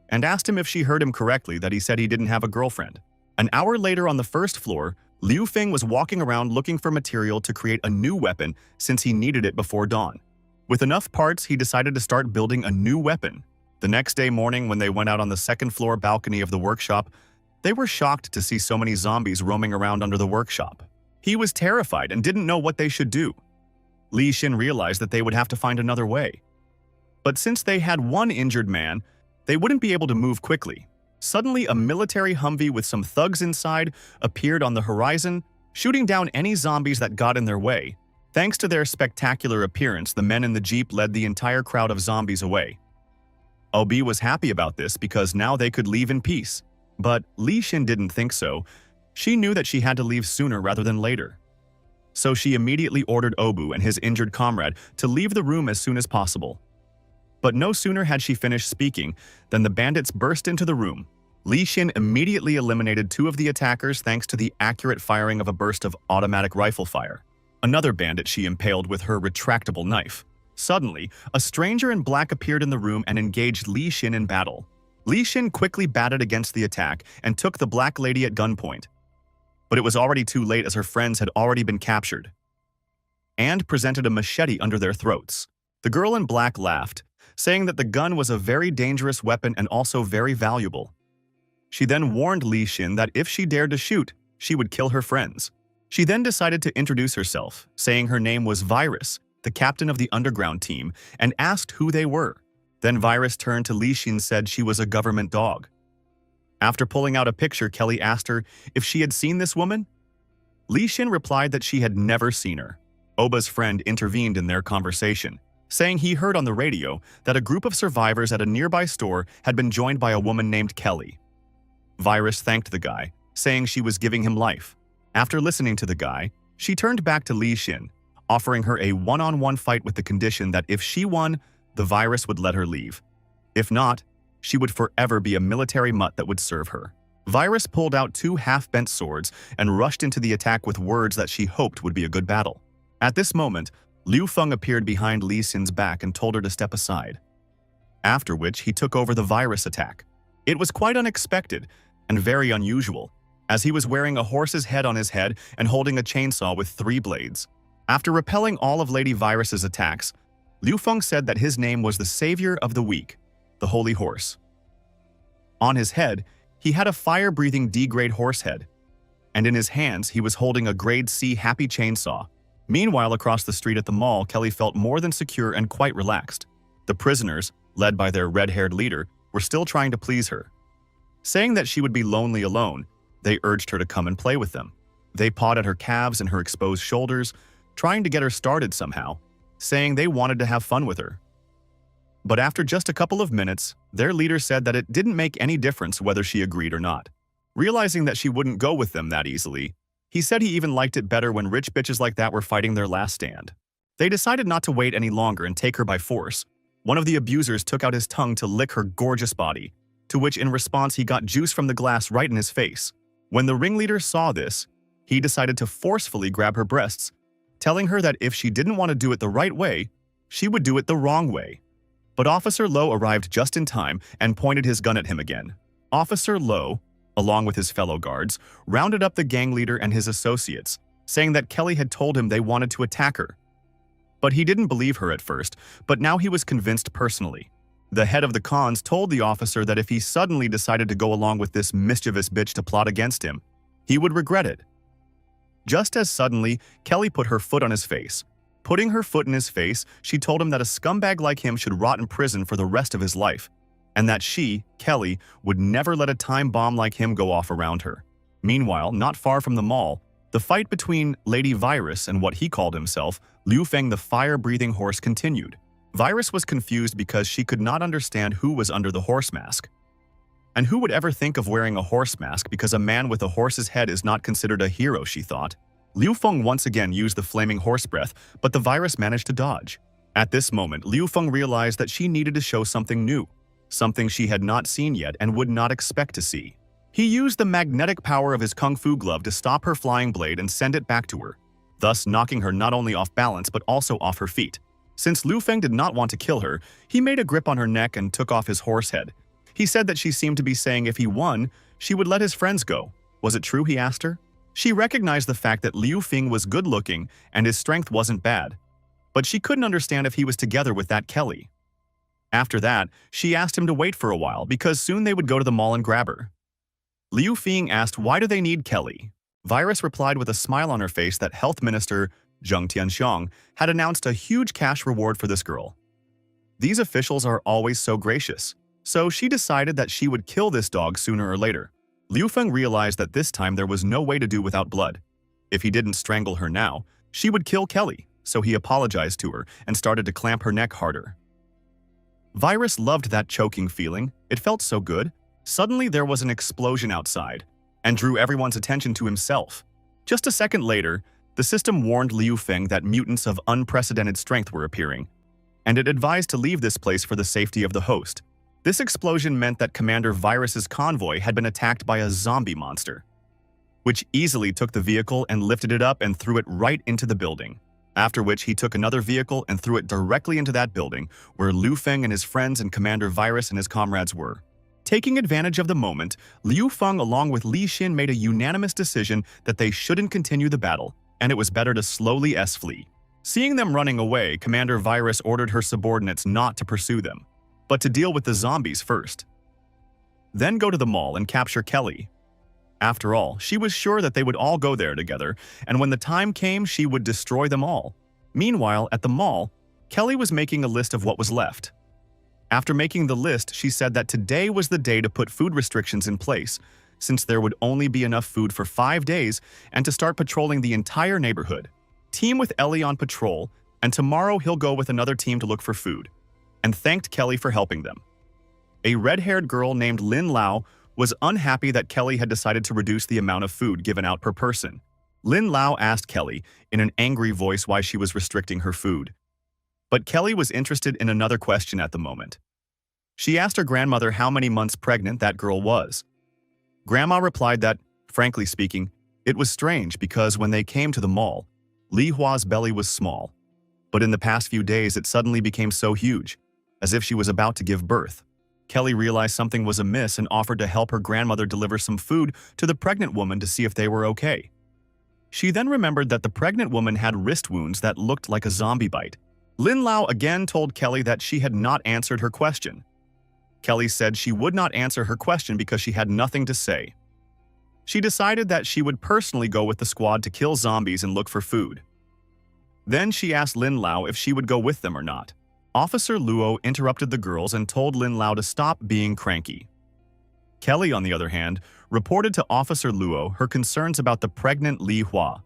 And asked him if she heard him correctly that he said he didn't have a girlfriend. An hour later on the first floor, Liu Feng was walking around looking for material to create a new weapon since he needed it before dawn. With enough parts, he decided to start building a new weapon. The next day morning, when they went out on the second floor balcony of the workshop, they were shocked to see so many zombies roaming around under the workshop. He was terrified and didn't know what they should do. Li Xin realized that they would have to find another way. But since they had one injured man, they wouldn't be able to move quickly. Suddenly, a military Humvee with some thugs inside appeared on the horizon, shooting down any zombies that got in their way. Thanks to their spectacular appearance, the men in the jeep led the entire crowd of zombies away. Obi was happy about this because now they could leave in peace. But Li Xin didn't think so. She knew that she had to leave sooner rather than later. So she immediately ordered Obu and his injured comrade to leave the room as soon as possible. But no sooner had she finished speaking than the bandits burst into the room. Li Xin immediately eliminated 2 of the attackers thanks to the accurate firing of a burst of automatic rifle fire. Another bandit she impaled with her retractable knife. Suddenly, a stranger in black appeared in the room and engaged Li Xin in battle. Li Xin quickly batted against the attack and took the black lady at gunpoint. But it was already too late as her friends had already been captured and presented a machete under their throats. The girl in black laughed, saying that the gun was a very dangerous weapon and also very valuable. She then warned Li Xin that if she dared to shoot, she would kill her friends. She then decided to introduce herself, saying her name was Virus, the captain of the underground team, and asked who they were. Then Virus turned to Li Xin and said she was a government dog. After pulling out a picture, Kelly asked her if she had seen this woman. Li Xin replied that she had never seen her. Oba's friend intervened in their conversation, saying he heard on the radio that a group of survivors at a nearby store had been joined by a woman named Kelly. Virus thanked the guy, saying she was giving him life. After listening to the guy, she turned back to Li Xin, offering her a one-on-one fight with the condition that if she won, the Virus would let her leave. If not, she would forever be a military mutt that would serve her. Virus pulled out 2 half-bent swords and rushed into the attack with words that she hoped would be a good battle. At this moment, Liu Feng appeared behind Li Xin's back and told her to step aside. After which, he took over the Virus attack. It was quite unexpected and very unusual, as he was wearing a horse's head on his head and holding a chainsaw with 3 blades. After repelling all of Lady Virus's attacks, Liu Feng said that his name was the Savior of the Weak, the Holy Horse. On his head, he had a fire-breathing D-grade horse head, and in his hands he was holding a grade C happy chainsaw. Meanwhile, across the street at the mall, Kelly felt more than secure and quite relaxed. The prisoners, led by their red-haired leader, were still trying to please her. Saying that she would be lonely alone, they urged her to come and play with them. They pawed at her calves and her exposed shoulders, trying to get her started somehow, saying they wanted to have fun with her. But after just a couple of minutes, their leader said that it didn't make any difference whether she agreed or not. Realizing that she wouldn't go with them that easily, he said he even liked it better when rich bitches like that were fighting their last stand. They decided not to wait any longer and take her by force. One of the abusers took out his tongue to lick her gorgeous body, to which in response he got juice from the glass right in his face. When the ringleader saw this, he decided to forcefully grab her breasts, telling her that if she didn't want to do it the right way, she would do it the wrong way. But Officer Lowe arrived just in time and pointed his gun at him again. Officer Lowe, along with his fellow guards, rounded up the gang leader and his associates, saying that Kelly had told him they wanted to attack her. But he didn't believe her at first, but now he was convinced personally. The head of the cons told the officer that if he suddenly decided to go along with this mischievous bitch to plot against him, he would regret it. Just as suddenly, Kelly put her foot on his face. Putting her foot in his face, she told him that a scumbag like him should rot in prison for the rest of his life, and that she, Kelly, would never let a time bomb like him go off around her. Meanwhile, not far from the mall, the fight between Lady Virus and what he called himself, Liu Feng the fire-breathing horse, continued. Virus was confused because she could not understand who was under the horse mask. And who would ever think of wearing a horse mask because a man with a horse's head is not considered a hero, she thought. Liu Feng once again used the flaming horse breath, but the virus managed to dodge. At this moment, Liu Feng realized that she needed to show something new, something she had not seen yet and would not expect to see. He used the magnetic power of his kung fu glove to stop her flying blade and send it back to her, thus knocking her not only off balance but also off her feet. Since Liu Feng did not want to kill her, he made a grip on her neck and took off his horse head. He said that she seemed to be saying if he won, she would let his friends go. Was it true, he asked her? She recognized the fact that Liu Feng was good-looking and his strength wasn't bad, but she couldn't understand if he was together with that Kelly. After that, she asked him to wait for a while because soon they would go to the mall and grab her. Liu Feng asked why do they need Kelly. Virus replied with a smile on her face that Health Minister Zheng Tianxiang had announced a huge cash reward for this girl. These officials are always so gracious, so she decided that she would kill this dog sooner or later. Liu Feng realized that this time there was no way to do without blood. If he didn't strangle her now, she would kill Kelly, so he apologized to her and started to clamp her neck harder. Virus loved that choking feeling. It felt so good. Suddenly there was an explosion outside and drew everyone's attention to himself. Just a second later, the system warned Liu Feng that mutants of unprecedented strength were appearing, and it advised to leave this place for the safety of the host. This explosion meant that Commander Virus's convoy had been attacked by a zombie monster, which easily took the vehicle and lifted it up and threw it right into the building. After which he took another vehicle and threw it directly into that building where Liu Feng and his friends and Commander Virus and his comrades were. Taking advantage of the moment, Liu Feng along with Li Xin made a unanimous decision that they shouldn't continue the battle, and it was better to slowly flee. Seeing them running away, Commander Virus ordered her subordinates not to pursue them, but to deal with the zombies first. Then go to the mall and capture Kelly. After all, she was sure that they would all go there together, and when the time came, she would destroy them all. Meanwhile, at the mall, Kelly was making a list of what was left. After making the list, she said that today was the day to put food restrictions in place, since there would only be enough food for 5 days, and to start patrolling the entire neighborhood. Team with Ellie on patrol, and tomorrow he'll go with another team to look for food, and thanked Kelly for helping them. A red-haired girl named Lin Lao was unhappy that Kelly had decided to reduce the amount of food given out per person. Lin Lao asked Kelly in an angry voice why she was restricting her food. But Kelly was interested in another question at the moment. She asked her grandmother how many months pregnant that girl was. Grandma replied that, frankly speaking, it was strange because when they came to the mall, Li Hua's belly was small, but in the past few days it suddenly became so huge, as if she was about to give birth. Kelly realized something was amiss and offered to help her grandmother deliver some food to the pregnant woman to see if they were okay. She then remembered that the pregnant woman had wrist wounds that looked like a zombie bite. Lin Lao again told Kelly that she had not answered her question. Kelly said she would not answer her question because she had nothing to say. She decided that she would personally go with the squad to kill zombies and look for food. Then she asked Lin Lao if she would go with them or not. Officer Luo interrupted the girls and told Lin Lao to stop being cranky. Kelly, on the other hand, reported to Officer Luo her concerns about the pregnant Li Hua,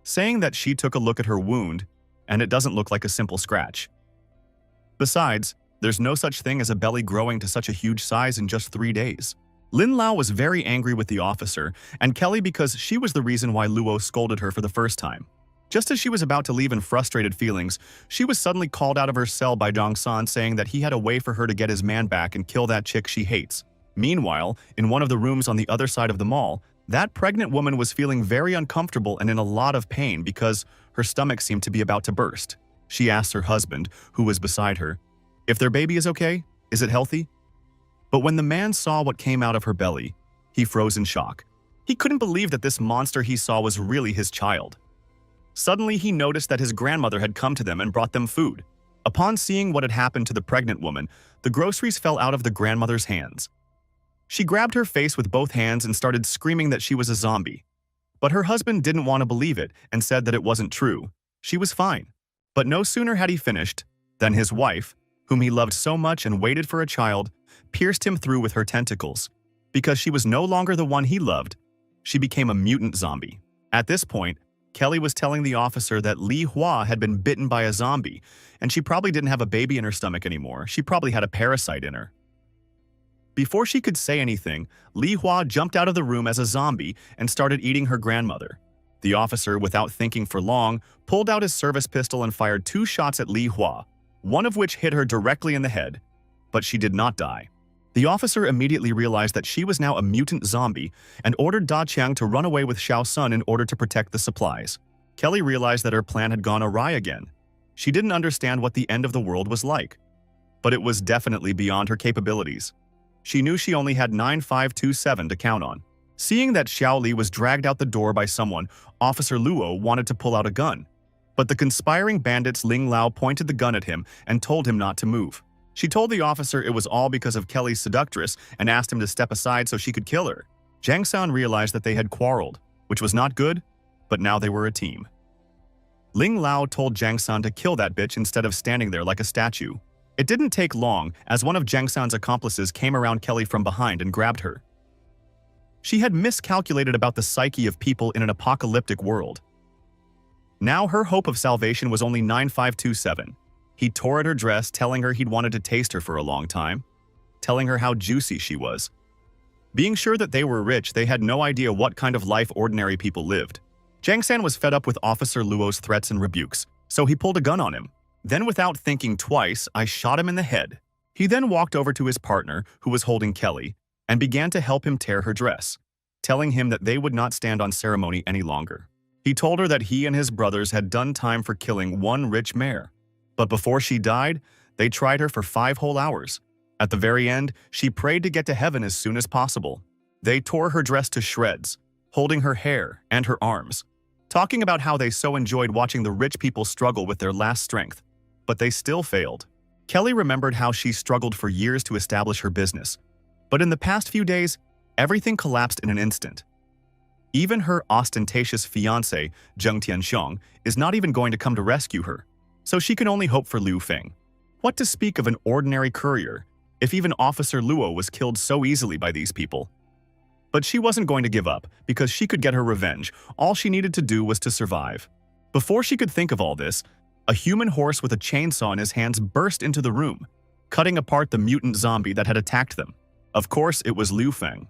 saying that she took a look at her wound and it doesn't look like a simple scratch. Besides, there's no such thing as a belly growing to such a huge size in just 3 days. Lin Lao was very angry with the officer and Kelly because she was the reason why Luo scolded her for the first time. Just as she was about to leave in frustrated feelings, she was suddenly called out of her cell by Dong San saying that he had a way for her to get his man back and kill that chick she hates. Meanwhile, in one of the rooms on the other side of the mall, that pregnant woman was feeling very uncomfortable and in a lot of pain because her stomach seemed to be about to burst. She asked her husband, who was beside her, if their baby is okay, is it healthy? But when the man saw what came out of her belly, he froze in shock. He couldn't believe that this monster he saw was really his child. Suddenly, he noticed that his grandmother had come to them and brought them food. Upon seeing what had happened to the pregnant woman, the groceries fell out of the grandmother's hands. She grabbed her face with both hands and started screaming that she was a zombie. But her husband didn't want to believe it and said that it wasn't true. She was fine. But no sooner had he finished than his wife, whom he loved so much and waited for a child, pierced him through with her tentacles. Because she was no longer the one he loved, she became a mutant zombie. At this point, Kelly was telling the officer that Li Hua had been bitten by a zombie, and she probably didn't have a baby in her stomach anymore. She probably had a parasite in her. Before she could say anything, Li Hua jumped out of the room as a zombie and started eating her grandmother. The officer, without thinking for long, pulled out his service pistol and fired 2 shots at Li Hua, one of which hit her directly in the head, but she did not die. The officer immediately realized that she was now a mutant zombie and ordered Da Qiang to run away with Xiao Sun in order to protect the supplies. Kelly realized that her plan had gone awry again. She didn't understand what the end of the world was like, but it was definitely beyond her capabilities. She knew she only had 9527 to count on. Seeing that Xiao Li was dragged out the door by someone, Officer Luo wanted to pull out a gun. But the conspiring bandits Ling Lao pointed the gun at him and told him not to move. She told the officer it was all because of Kelly's seductress and asked him to step aside so she could kill her. Jiang San realized that they had quarreled, which was not good, but now they were a team. Ling Lao told Jiang San to kill that bitch instead of standing there like a statue. It didn't take long as one of Jiang San's accomplices came around Kelly from behind and grabbed her. She had miscalculated about the psyche of people in an apocalyptic world. Now her hope of salvation was only 9527. He tore at her dress, telling her he'd wanted to taste her for a long time, telling her how juicy she was. Being sure that they were rich, they had no idea what kind of life ordinary people lived. Jiang San was fed up with Officer Luo's threats and rebukes, so he pulled a gun on him. Then, without thinking twice, I shot him in the head. He then walked over to his partner, who was holding Kelly, and began to help him tear her dress, telling him that they would not stand on ceremony any longer. He told her that he and his brothers had done time for killing one rich mayor. But before she died, they tried her for 5 whole hours. At the very end, she prayed to get to heaven as soon as possible. They tore her dress to shreds, holding her hair and her arms, talking about how they so enjoyed watching the rich people struggle with their last strength. But they still failed. Kelly remembered how she struggled for years to establish her business. But in the past few days, everything collapsed in an instant. Even her ostentatious fiancé, Zheng Tianxiong, is not even going to come to rescue her. So she can only hope for Liu Feng. What to speak of an ordinary courier, if even Officer Luo was killed so easily by these people? But she wasn't going to give up, because she could get her revenge. All she needed to do was to survive. Before she could think of all this, a human horse with a chainsaw in his hands burst into the room, cutting apart the mutant zombie that had attacked them. Of course, it was Liu Feng.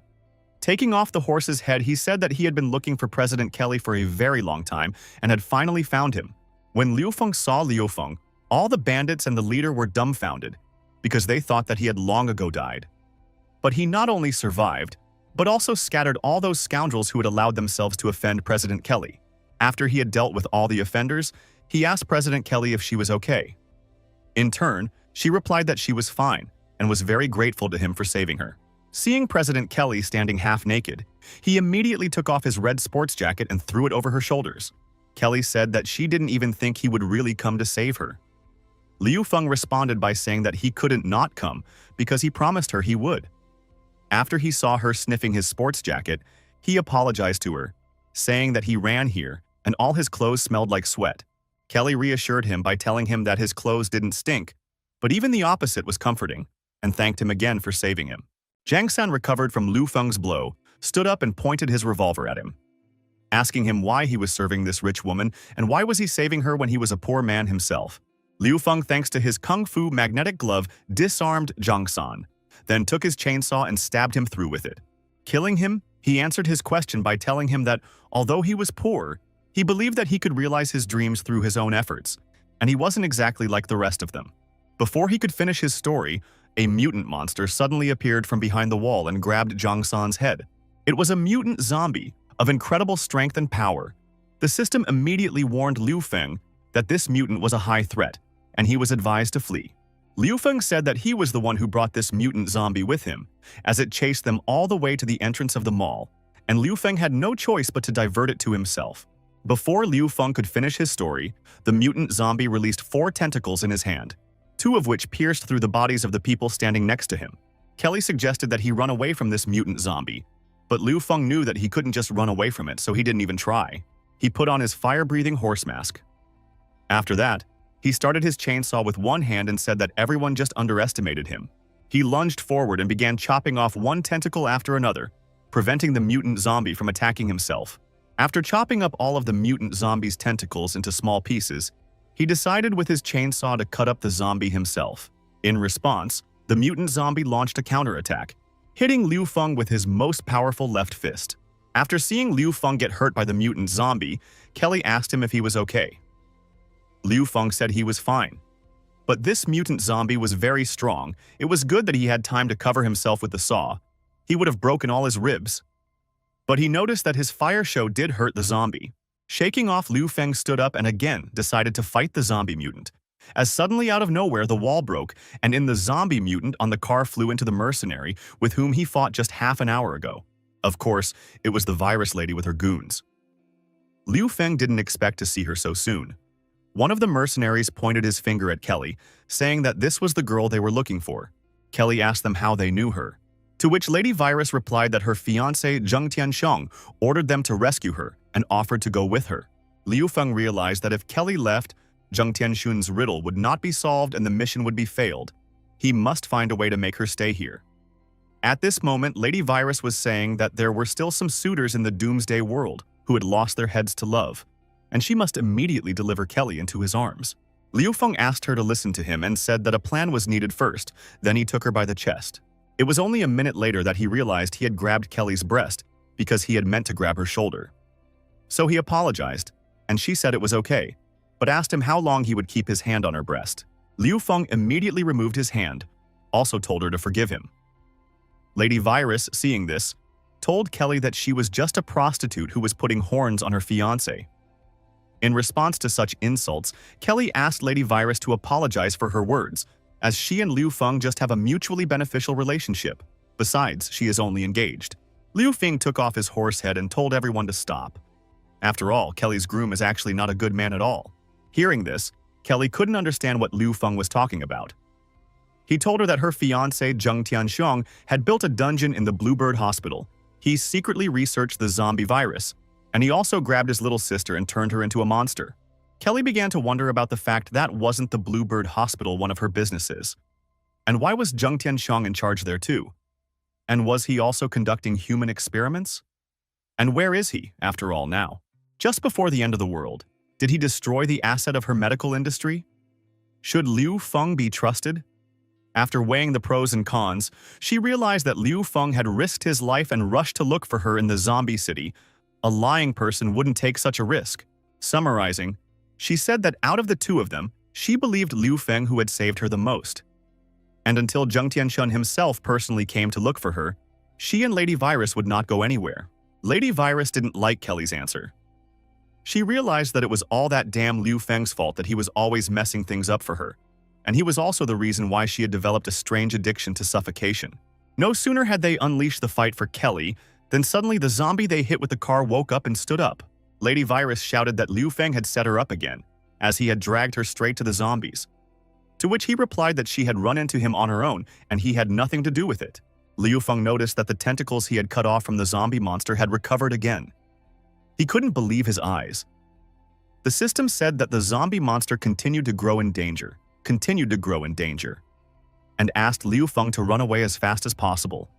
Taking off the horse's head, he said that he had been looking for President Kelly for a very long time and had finally found him. When Liu Feng saw Liu Feng, all the bandits and the leader were dumbfounded because they thought that he had long ago died. But he not only survived, but also scattered all those scoundrels who had allowed themselves to offend President Kelly. After he had dealt with all the offenders, he asked President Kelly if she was okay. In turn, she replied that she was fine and was very grateful to him for saving her. Seeing President Kelly standing half naked, he immediately took off his red sports jacket and threw it over her shoulders. Kelly said that she didn't even think he would really come to save her. Liu Feng responded by saying that he couldn't not come because he promised her he would. After he saw her sniffing his sports jacket, he apologized to her, saying that he ran here and all his clothes smelled like sweat. Kelly reassured him by telling him that his clothes didn't stink, but even the opposite was comforting, and thanked him again for saving him. Jiang San recovered from Liu Feng's blow, stood up and pointed his revolver at him, asking him why he was serving this rich woman and why was he saving her when he was a poor man himself. Liu Feng, thanks to his kung fu magnetic glove, disarmed Jiang San, then took his chainsaw and stabbed him through with it. Killing him, he answered his question by telling him that, although he was poor, he believed that he could realize his dreams through his own efforts, and he wasn't exactly like the rest of them. Before he could finish his story, a mutant monster suddenly appeared from behind the wall and grabbed Jiang San's head. It was a mutant zombie of incredible strength and power. The system immediately warned Liu Feng that this mutant was a high threat, and he was advised to flee. Liu Feng said that he was the one who brought this mutant zombie with him, as it chased them all the way to the entrance of the mall, and Liu Feng had no choice but to divert it to himself. Before Liu Feng could finish his story, the mutant zombie released 4 tentacles in his hand, 2 of which pierced through the bodies of the people standing next to him. Kelly suggested that he run away from this mutant zombie, but Liu Feng knew that he couldn't just run away from it, so he didn't even try. He put on his fire-breathing horse mask. After that, he started his chainsaw with one hand and said that everyone just underestimated him. He lunged forward and began chopping off one tentacle after another, preventing the mutant zombie from attacking himself. After chopping up all of the mutant zombie's tentacles into small pieces, he decided with his chainsaw to cut up the zombie himself. In response, the mutant zombie launched a counterattack, hitting Liu Feng with his most powerful left fist. After seeing Liu Feng get hurt by the mutant zombie, Kelly asked him if he was okay. Liu Feng said he was fine. But this mutant zombie was very strong. It was good that he had time to cover himself with the saw. He would have broken all his ribs. But he noticed that his fire show did hurt the zombie. Shaking off, Liu Feng stood up and again decided to fight the zombie mutant. As suddenly out of nowhere, the wall broke, and in the zombie mutant on the car flew into the mercenary with whom he fought just half an hour ago. Of course, it was the virus lady with her goons. Liu Feng didn't expect to see her so soon. One of the mercenaries pointed his finger at Kelly, saying that this was the girl they were looking for. Kelly asked them how they knew her, to which Lady Virus replied that her fiancé Zheng Tianxiong ordered them to rescue her and offered to go with her. Liu Feng realized that if Kelly left, Zheng Tianxiong's riddle would not be solved and the mission would be failed. He must find a way to make her stay here. At this moment, Lady Virus was saying that there were still some suitors in the Doomsday world who had lost their heads to love, and she must immediately deliver Kelly into his arms. Liu Feng asked her to listen to him and said that a plan was needed first, then he took her by the chest. It was only a minute later that he realized he had grabbed Kelly's breast because he had meant to grab her shoulder. So he apologized, and she said it was okay, but asked him how long he would keep his hand on her breast. Liu Feng immediately removed his hand, also told her to forgive him. Lady Virus, seeing this, told Kelly that she was just a prostitute who was putting horns on her fiancé. In response to such insults, Kelly asked Lady Virus to apologize for her words, as she and Liu Feng just have a mutually beneficial relationship. Besides, she is only engaged. Liu Feng took off his horse head and told everyone to stop. After all, Kelly's groom is actually not a good man at all. Hearing this, Kelly couldn't understand what Liu Feng was talking about. He told her that her fiancé Zheng Tianxiong had built a dungeon in the Bluebird Hospital. He secretly researched the zombie virus, and he also grabbed his little sister and turned her into a monster. Kelly began to wonder about the fact that wasn't the Bluebird Hospital one of her businesses. And why was Zheng Tianxiong in charge there too? And was he also conducting human experiments? And where is he, after all, now? Just before the end of the world, did he destroy the asset of her medical industry? Should Liu Feng be trusted? After weighing the pros and cons, she realized that Liu Feng had risked his life and rushed to look for her in the zombie city. A lying person wouldn't take such a risk. Summarizing, she said that out of the two of them, she believed Liu Feng who had saved her the most. And until Zheng Tianxiong himself personally came to look for her, she and Lady Virus would not go anywhere. Lady Virus didn't like Kelly's answer. She realized that it was all that damn Liu Feng's fault that he was always messing things up for her, and he was also the reason why she had developed a strange addiction to suffocation. No sooner had they unleashed the fight for Kelly, than suddenly the zombie they hit with the car woke up and stood up. Lady Virus shouted that Liu Feng had set her up again, as he had dragged her straight to the zombies. To which he replied that she had run into him on her own and he had nothing to do with it. Liu Feng noticed that the tentacles he had cut off from the zombie monster had recovered again. He couldn't believe his eyes. The system said that the zombie monster continued to grow in danger, and asked Liu Feng to run away as fast as possible.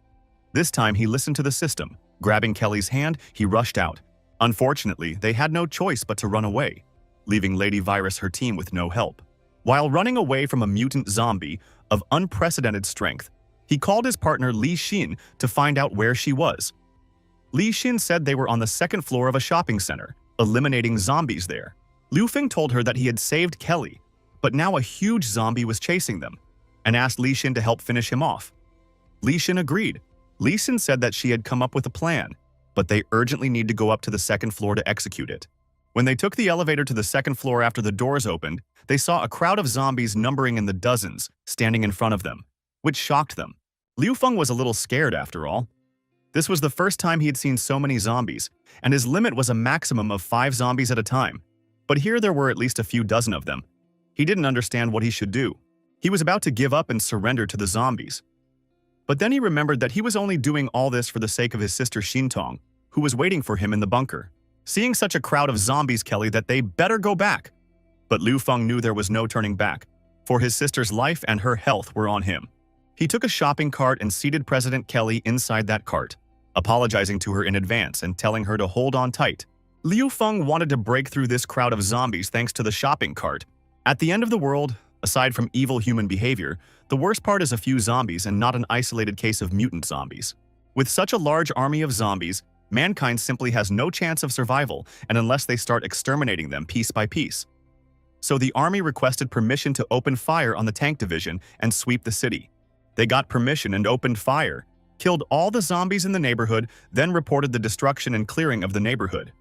This time he listened to the system. Grabbing Kelly's hand, he rushed out. Unfortunately, they had no choice but to run away, leaving Lady Virus her team with no help. While running away from a mutant zombie of unprecedented strength, he called his partner Li Xin to find out where she was. Li Xin said they were on the second floor of a shopping center, eliminating zombies there. Liu Feng told her that he had saved Kelly, but now a huge zombie was chasing them, and asked Li Xin to help finish him off. Li Xin agreed. Li Xin said that she had come up with a plan, but they urgently need to go up to the second floor to execute it. When they took the elevator to the second floor after the doors opened, they saw a crowd of zombies numbering in the dozens standing in front of them, which shocked them. Liu Feng was a little scared after all. This was the first time he had seen so many zombies, and his limit was a maximum of 5 zombies at a time. But here there were at least a few dozen of them. He didn't understand what he should do. He was about to give up and surrender to the zombies. But then he remembered that he was only doing all this for the sake of his sister Xintong, who was waiting for him in the bunker. Seeing such a crowd of zombies, Kelly, that they better go back. But Liu Feng knew there was no turning back, for his sister's life and her health were on him. He took a shopping cart and seated President Kelly inside that cart, apologizing to her in advance and telling her to hold on tight. Liu Feng wanted to break through this crowd of zombies thanks to the shopping cart. At the end of the world, aside from evil human behavior, the worst part is a few zombies and not an isolated case of mutant zombies. With such a large army of zombies, mankind simply has no chance of survival, and unless they start exterminating them piece by piece. So the army requested permission to open fire on the tank division and sweep the city. They got permission and opened fire, killed all the zombies in the neighborhood, then reported the destruction and clearing of the neighborhood.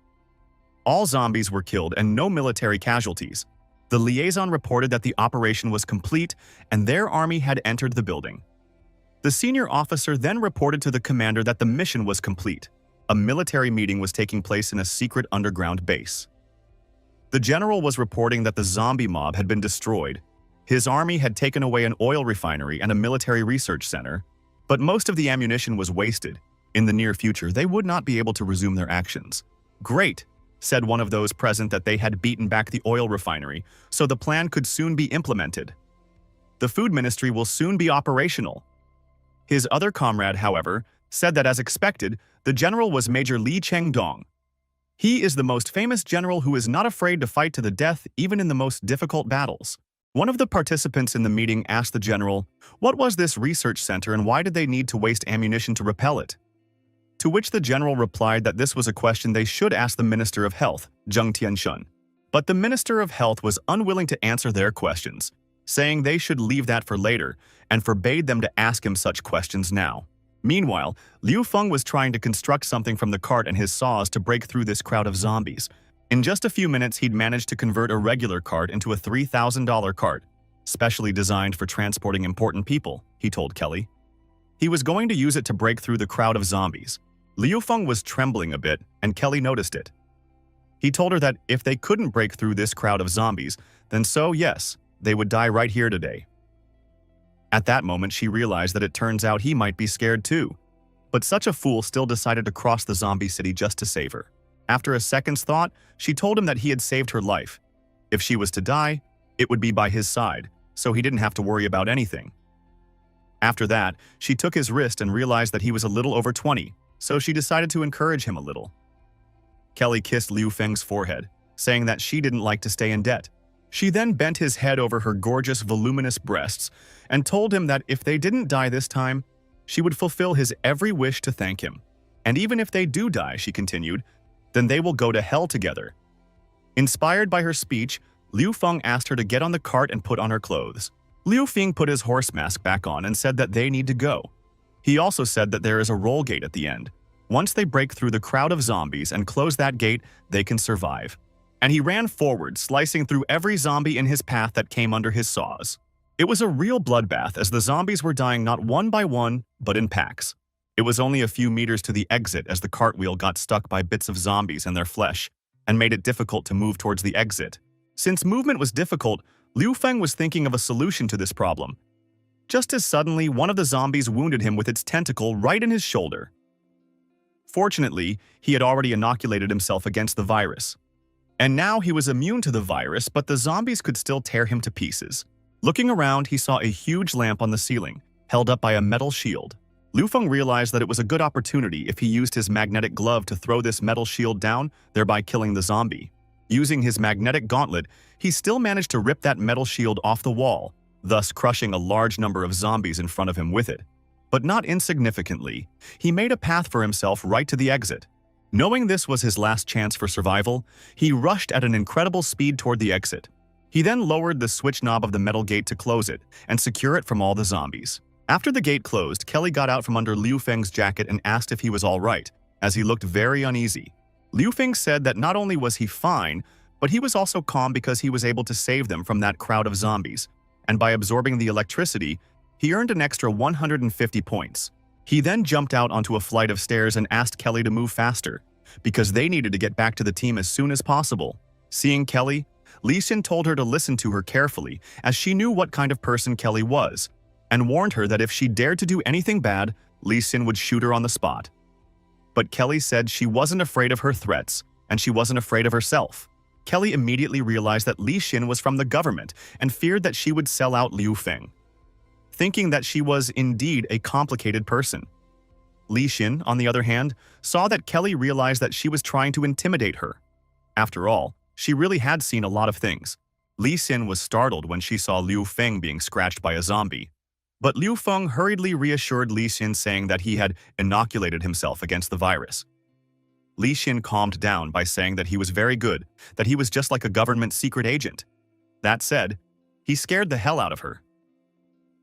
All zombies were killed and no military casualties. The liaison reported that the operation was complete and their army had entered the building. The senior officer then reported to the commander that the mission was complete. A military meeting was taking place in a secret underground base. The general was reporting that the zombie mob had been destroyed. His army had taken away an oil refinery and a military research center, but most of the ammunition was wasted. In the near future, they would not be able to resume their actions. Great, said one of those present, that they had beaten back the oil refinery, so the plan could soon be implemented. The food ministry will soon be operational. His other comrade, however, said that as expected, the general was Major Li Chengdong. He is the most famous general who is not afraid to fight to the death even in the most difficult battles. One of the participants in the meeting asked the general, what was this research center and why did they need to waste ammunition to repel it? To which the general replied that this was a question they should ask the Minister of Health, Zheng Tianshun. But the Minister of Health was unwilling to answer their questions, saying they should leave that for later, and forbade them to ask him such questions now. Meanwhile, Liu Feng was trying to construct something from the cart and his saws to break through this crowd of zombies. In just a few minutes, he'd managed to convert a regular cart into a $3,000 cart, specially designed for transporting important people, he told Kelly. He was going to use it to break through the crowd of zombies. Liu Feng was trembling a bit, and Kelly noticed it. He told her that if they couldn't break through this crowd of zombies, then so, yes, they would die right here today. At that moment, she realized that it turns out he might be scared too. But such a fool still decided to cross the zombie city just to save her. After a second's thought, she told him that he had saved her life. If she was to die, it would be by his side, so he didn't have to worry about anything. After that, she took his wrist and realized that he was a little over 20, so she decided to encourage him a little. Kelly kissed Liu Feng's forehead, saying that she didn't like to stay in debt. She then bent his head over her gorgeous, voluminous breasts and told him that if they didn't die this time, she would fulfill his every wish to thank him. And even if they do die, she continued, then they will go to hell together. Inspired by her speech, Liu Feng asked her to get on the cart and put on her clothes. Liu Feng put his horse mask back on and said that they need to go. He also said that there is a roll gate at the end. Once they break through the crowd of zombies and close that gate, they can survive. And he ran forward, slicing through every zombie in his path that came under his saws. It was a real bloodbath as the zombies were dying not one by one, but in packs. It was only a few meters to the exit as the cartwheel got stuck by bits of zombies and their flesh, and made it difficult to move towards the exit. Since movement was difficult, Liu Feng was thinking of a solution to this problem. Just as suddenly, one of the zombies wounded him with its tentacle right in his shoulder. Fortunately, he had already inoculated himself against the virus. And now he was immune to the virus, but the zombies could still tear him to pieces. Looking around, he saw a huge lamp on the ceiling, held up by a metal shield. Liu Feng realized that it was a good opportunity if he used his magnetic glove to throw this metal shield down, thereby killing the zombie. Using his magnetic gauntlet, he still managed to rip that metal shield off the wall, thus crushing a large number of zombies in front of him with it. But not insignificantly, he made a path for himself right to the exit. Knowing this was his last chance for survival, he rushed at an incredible speed toward the exit. He then lowered the switch knob of the metal gate to close it and secure it from all the zombies. After the gate closed, Kelly got out from under Liu Feng's jacket and asked if he was all right, as he looked very uneasy. Liu Feng said that not only was he fine, but he was also calm because he was able to save them from that crowd of zombies, and by absorbing the electricity, he earned an extra 150 points. He then jumped out onto a flight of stairs and asked Kelly to move faster, because they needed to get back to the team as soon as possible. Seeing Kelly, Li Xin told her to listen to her carefully, as she knew what kind of person Kelly was, and warned her that if she dared to do anything bad, Li Xin would shoot her on the spot. But Kelly said she wasn't afraid of her threats, and she wasn't afraid of herself. Kelly immediately realized that Li Xin was from the government and feared that she would sell out Liu Feng, thinking that she was indeed a complicated person. Li Xin, on the other hand, saw that Kelly realized that she was trying to intimidate her. After all, she really had seen a lot of things. Li Xin was startled when she saw Liu Feng being scratched by a zombie. But Liu Feng hurriedly reassured Li Xin, saying that he had inoculated himself against the virus. Li Xin calmed down by saying that he was very good, that he was just like a government secret agent. That said, he scared the hell out of her.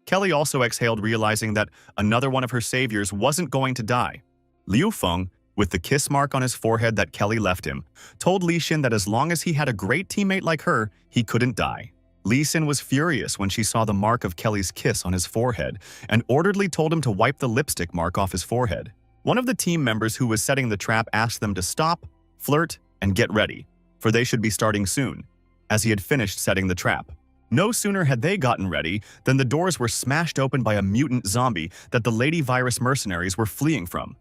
Kelly also exhaled, realizing that another one of her saviors wasn't going to die. Liu Feng, with the kiss mark on his forehead that Kelly left him, told Li Xin that as long as he had a great teammate like her, he couldn't die. Li Xin was furious when she saw the mark of Kelly's kiss on his forehead and orderly told him to wipe the lipstick mark off his forehead. One of the team members who was setting the trap asked them to stop, flirt, and get ready, for they should be starting soon, as he had finished setting the trap. No sooner had they gotten ready than the doors were smashed open by a mutant zombie that the Lady Virus mercenaries were fleeing from.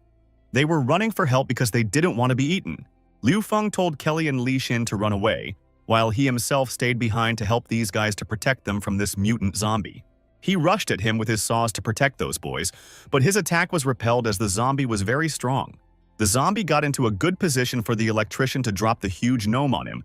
They were running for help because they didn't want to be eaten. Liu Feng told Kelly and Li Xin to run away, while he himself stayed behind to help these guys to protect them from this mutant zombie. He rushed at him with his saws to protect those boys, but his attack was repelled as the zombie was very strong. The zombie got into a good position for the electrician to drop the huge gnome on him,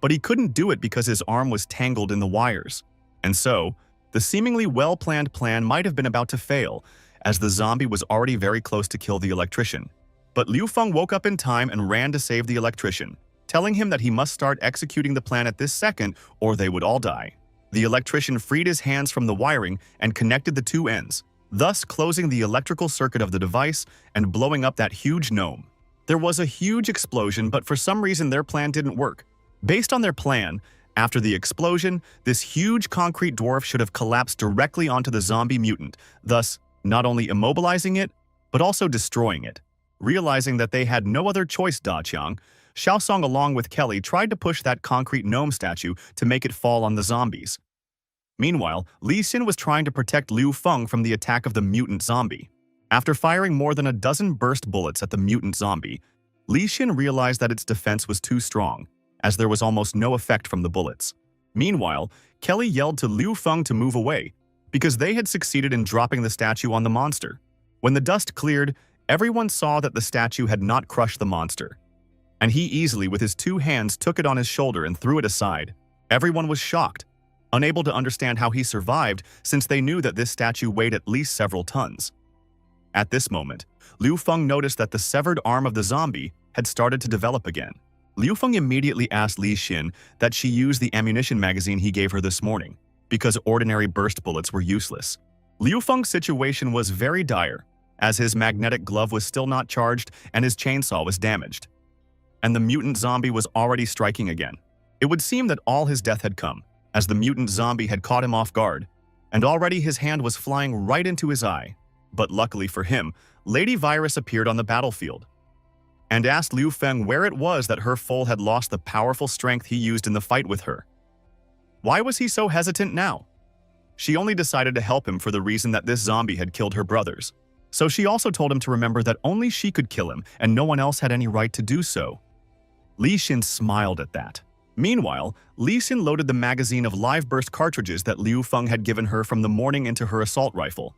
but he couldn't do it because his arm was tangled in the wires. And so, the seemingly well-planned plan might have been about to fail, as the zombie was already very close to kill the electrician. But Liu Feng woke up in time and ran to save the electrician, telling him that he must start executing the plan at this second or they would all die. The electrician freed his hands from the wiring and connected the two ends, thus closing the electrical circuit of the device and blowing up that huge gnome. There was a huge explosion, but for some reason their plan didn't work. Based on their plan, after the explosion, this huge concrete dwarf should have collapsed directly onto the zombie mutant, thus not only immobilizing it, but also destroying it. Realizing that they had no other choice, Xiao Song along with Kelly tried to push that concrete gnome statue to make it fall on the zombies. Meanwhile, Li Xin was trying to protect Liu Feng from the attack of the mutant zombie. After firing more than a dozen burst bullets at the mutant zombie, Li Xin realized that its defense was too strong, as there was almost no effect from the bullets. Meanwhile, Kelly yelled to Liu Feng to move away, because they had succeeded in dropping the statue on the monster. When the dust cleared, everyone saw that the statue had not crushed the monster, and he easily with his two hands took it on his shoulder and threw it aside. Everyone was shocked, unable to understand how he survived since they knew that this statue weighed at least several tons. At this moment, Liu Feng noticed that the severed arm of the zombie had started to develop again. Liu Feng immediately asked Li Xin that she use the ammunition magazine he gave her this morning, because ordinary burst bullets were useless. Liu Feng's situation was very dire, as his magnetic glove was still not charged and his chainsaw was damaged. And the mutant zombie was already striking again. It would seem that all his death had come, as the mutant zombie had caught him off guard, and already his hand was flying right into his eye. But luckily for him, Lady Virus appeared on the battlefield and asked Liu Feng where it was that her foal had lost the powerful strength he used in the fight with her. Why was he so hesitant now? She only decided to help him for the reason that this zombie had killed her brothers. So she also told him to remember that only she could kill him and no one else had any right to do so. Li Xin smiled at that. Meanwhile, Li Xin loaded the magazine of live burst cartridges that Liu Feng had given her from the morning into her assault rifle.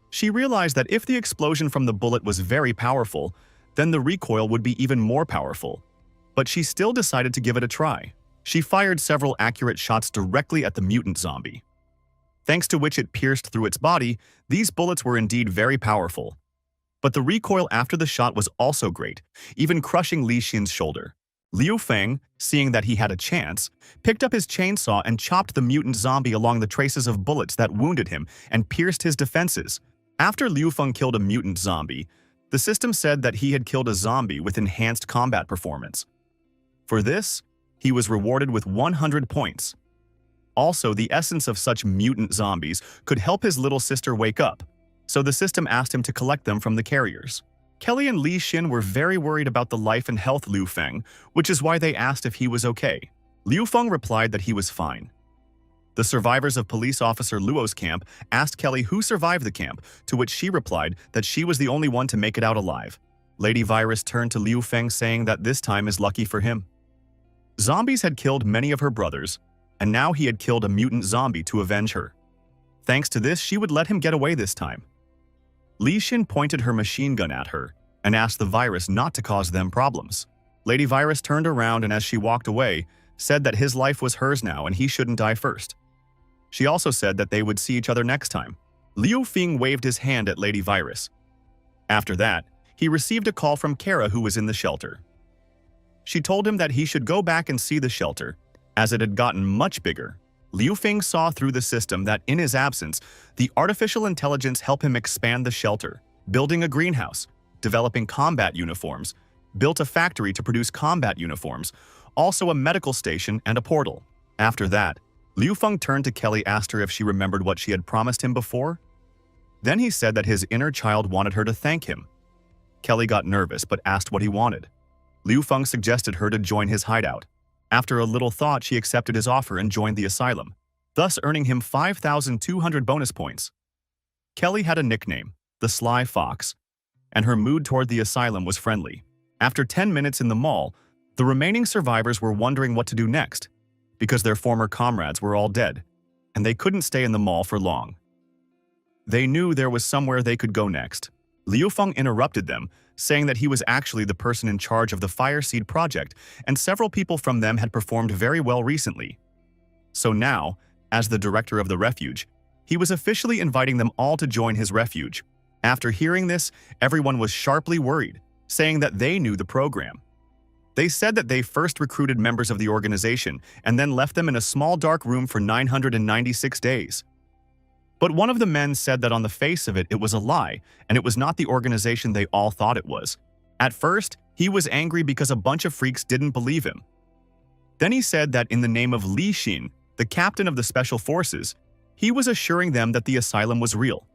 She realized that if the explosion from the bullet was very powerful, then the recoil would be even more powerful. But she still decided to give it a try. She fired several accurate shots directly at the mutant zombie. Thanks to which it pierced through its body, these bullets were indeed very powerful. But the recoil after the shot was also great, even crushing Li Xin's shoulder. Liu Feng, seeing that he had a chance, picked up his chainsaw and chopped the mutant zombie along the traces of bullets that wounded him and pierced his defenses. After Liu Feng killed a mutant zombie, the system said that he had killed a zombie with enhanced combat performance. For this, he was rewarded with 100 points. Also, the essence of such mutant zombies could help his little sister wake up, so the system asked him to collect them from the carriers. Kelly and Li Xin were very worried about the life and health of Liu Feng, which is why they asked if he was okay. Liu Feng replied that he was fine. The survivors of police officer Luo's camp asked Kelly who survived the camp, to which she replied that she was the only one to make it out alive. Lady Virus turned to Liu Feng saying that this time is lucky for him. Zombies had killed many of her brothers, and now he had killed a mutant zombie to avenge her. Thanks to this, she would let him get away this time. Li Xin pointed her machine gun at her and asked the virus not to cause them problems. Lady Virus turned around and as she walked away, said that his life was hers now and he shouldn't die first. She also said that they would see each other next time. Liu Feng waved his hand at Lady Virus. After that, he received a call from Kara who was in the shelter. She told him that he should go back and see the shelter, as it had gotten much bigger. Liu Feng saw through the system that in his absence, the artificial intelligence helped him expand the shelter, building a greenhouse, developing combat uniforms, built a factory to produce combat uniforms, also a medical station and a portal. After that, Liu Feng turned to Kelly, asked her if she remembered what she had promised him before. Then he said that his inner child wanted her to thank him. Kelly got nervous but asked what he wanted. Liu Feng suggested her to join his hideout. After a little thought, she accepted his offer and joined the asylum, thus earning him 5,200 bonus points. Kelly had a nickname, the Sly Fox, and her mood toward the asylum was friendly. After 10 minutes in the mall, the remaining survivors were wondering what to do next, because their former comrades were all dead, and they couldn't stay in the mall for long. They knew there was somewhere they could go next. Liu Feng interrupted them, saying that he was actually the person in charge of the Fire Seed project, and several people from them had performed very well recently. So now, as the director of the refuge, he was officially inviting them all to join his refuge. After hearing this, everyone was sharply worried, saying that they knew the program. They said that they first recruited members of the organization and then left them in a small dark room for 996 days. But one of the men said that on the face of it, it was a lie, and it was not the organization they all thought it was. At first, he was angry because a bunch of freaks didn't believe him. Then he said that in the name of Li Xin, the captain of the special forces, he was assuring them that the asylum was real.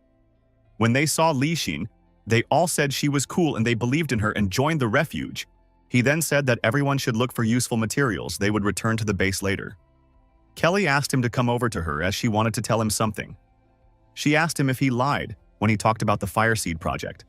When they saw Li Xin, they all said she was cool and they believed in her and joined the refuge. He then said that everyone should look for useful materials. They would return to the base later. Kelly asked him to come over to her as she wanted to tell him something. She asked him if he lied when he talked about the Fire Seed project.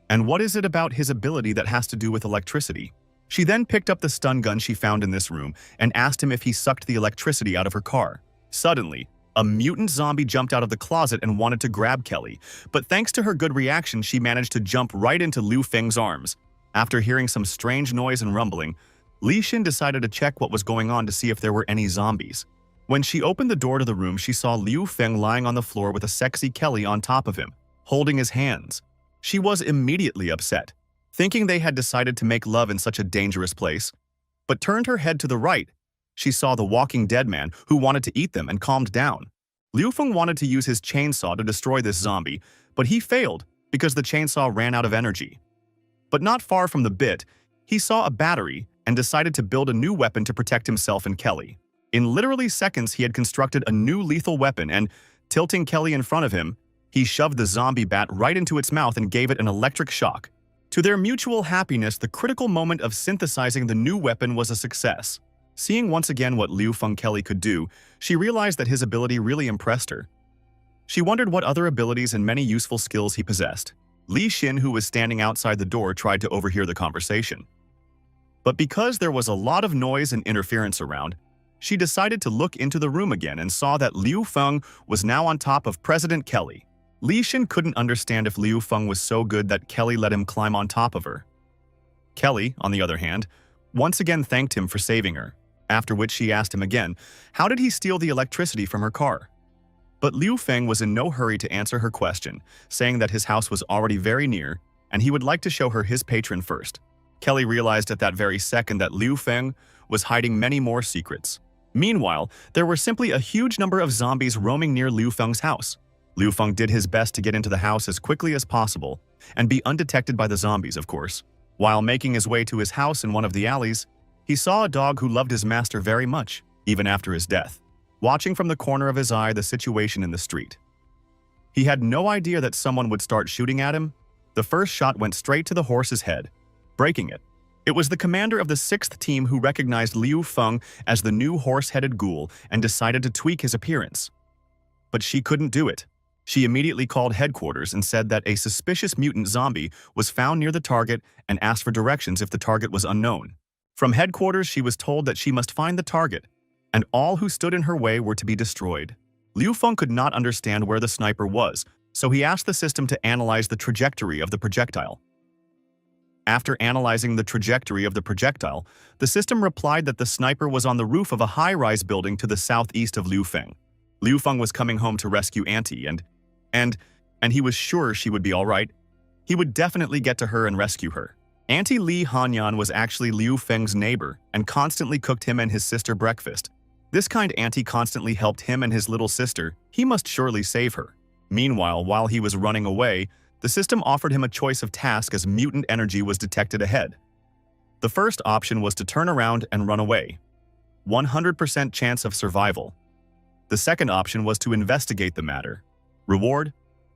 And what is it about his ability that has to do with electricity? She then picked up the stun gun she found in this room and asked him if he sucked the electricity out of her car. Suddenly, a mutant zombie jumped out of the closet and wanted to grab Kelly, but thanks to her good reaction, she managed to jump right into Liu Feng's arms. After hearing some strange noise and rumbling, Li Xin decided to check what was going on to see if there were any zombies. When she opened the door to the room, she saw Liu Feng lying on the floor with a sexy Kelly on top of him, holding his hands. She was immediately upset, thinking they had decided to make love in such a dangerous place, but turned her head to the right. She saw the walking dead man who wanted to eat them and calmed down. Liu Feng wanted to use his chainsaw to destroy this zombie, but he failed because the chainsaw ran out of energy. But not far from the bit, he saw a battery and decided to build a new weapon to protect himself and Kelly. In literally seconds, he had constructed a new lethal weapon and, Tilting Kelly in front of him, he shoved the zombie bat right into its mouth and gave it an electric shock. To their mutual happiness, the critical moment of synthesizing the new weapon was a success. Seeing once again what Liu Feng Kelly could do, she realized that his ability really impressed her. She wondered what other abilities and many useful skills he possessed. Li Xin, who was standing outside the door, tried to overhear the conversation. But because there was a lot of noise and interference around, she decided to look into the room again and saw that Liu Feng was now on top of President Kelly. Li Xin couldn't understand if Liu Feng was so good that Kelly let him climb on top of her. Kelly, on the other hand, once again thanked him for saving her, after which she asked him again, how did he steal the electricity from her car? But Liu Feng was in no hurry to answer her question, saying that his house was already very near, and he would like to show her his patron first. Kelly realized at that very second that Liu Feng was hiding many more secrets. Meanwhile, there were simply a huge number of zombies roaming near Liu Feng's house. Liu Feng did his best to get into the house as quickly as possible, and be undetected by the zombies, of course. While making his way to his house in one of the alleys, he saw a dog who loved his master very much, even after his death, watching from the corner of his eye the situation in the street. He had no idea that someone would start shooting at him. The first shot went straight to the horse's head, breaking it. It was the commander of the 6th team who recognized Liu Feng as the new horse-headed ghoul and decided to tweak his appearance. But she couldn't do it. She immediately called headquarters and said that a suspicious mutant zombie was found near the target and asked for directions if the target was unknown. From headquarters, she was told that she must find the target, and all who stood in her way were to be destroyed. Liu Feng could not understand where the sniper was, so he asked the system to analyze the trajectory of the projectile. After analyzing the trajectory of the projectile, the system replied that the sniper was on the roof of a high-rise building to the southeast of Liu Feng. Liu Feng was coming home to rescue Auntie, and he was sure she would be all right. He would definitely get to her and rescue her. Auntie Li Hanyan was actually Liu Feng's neighbor and constantly cooked him and his sister breakfast. This kind auntie constantly helped him and his little sister. He must surely save her. Meanwhile, while he was running away, the system offered him a choice of task as mutant energy was detected ahead. The first option was to turn around and run away. 100% chance of survival. The second option was to investigate the matter. Reward: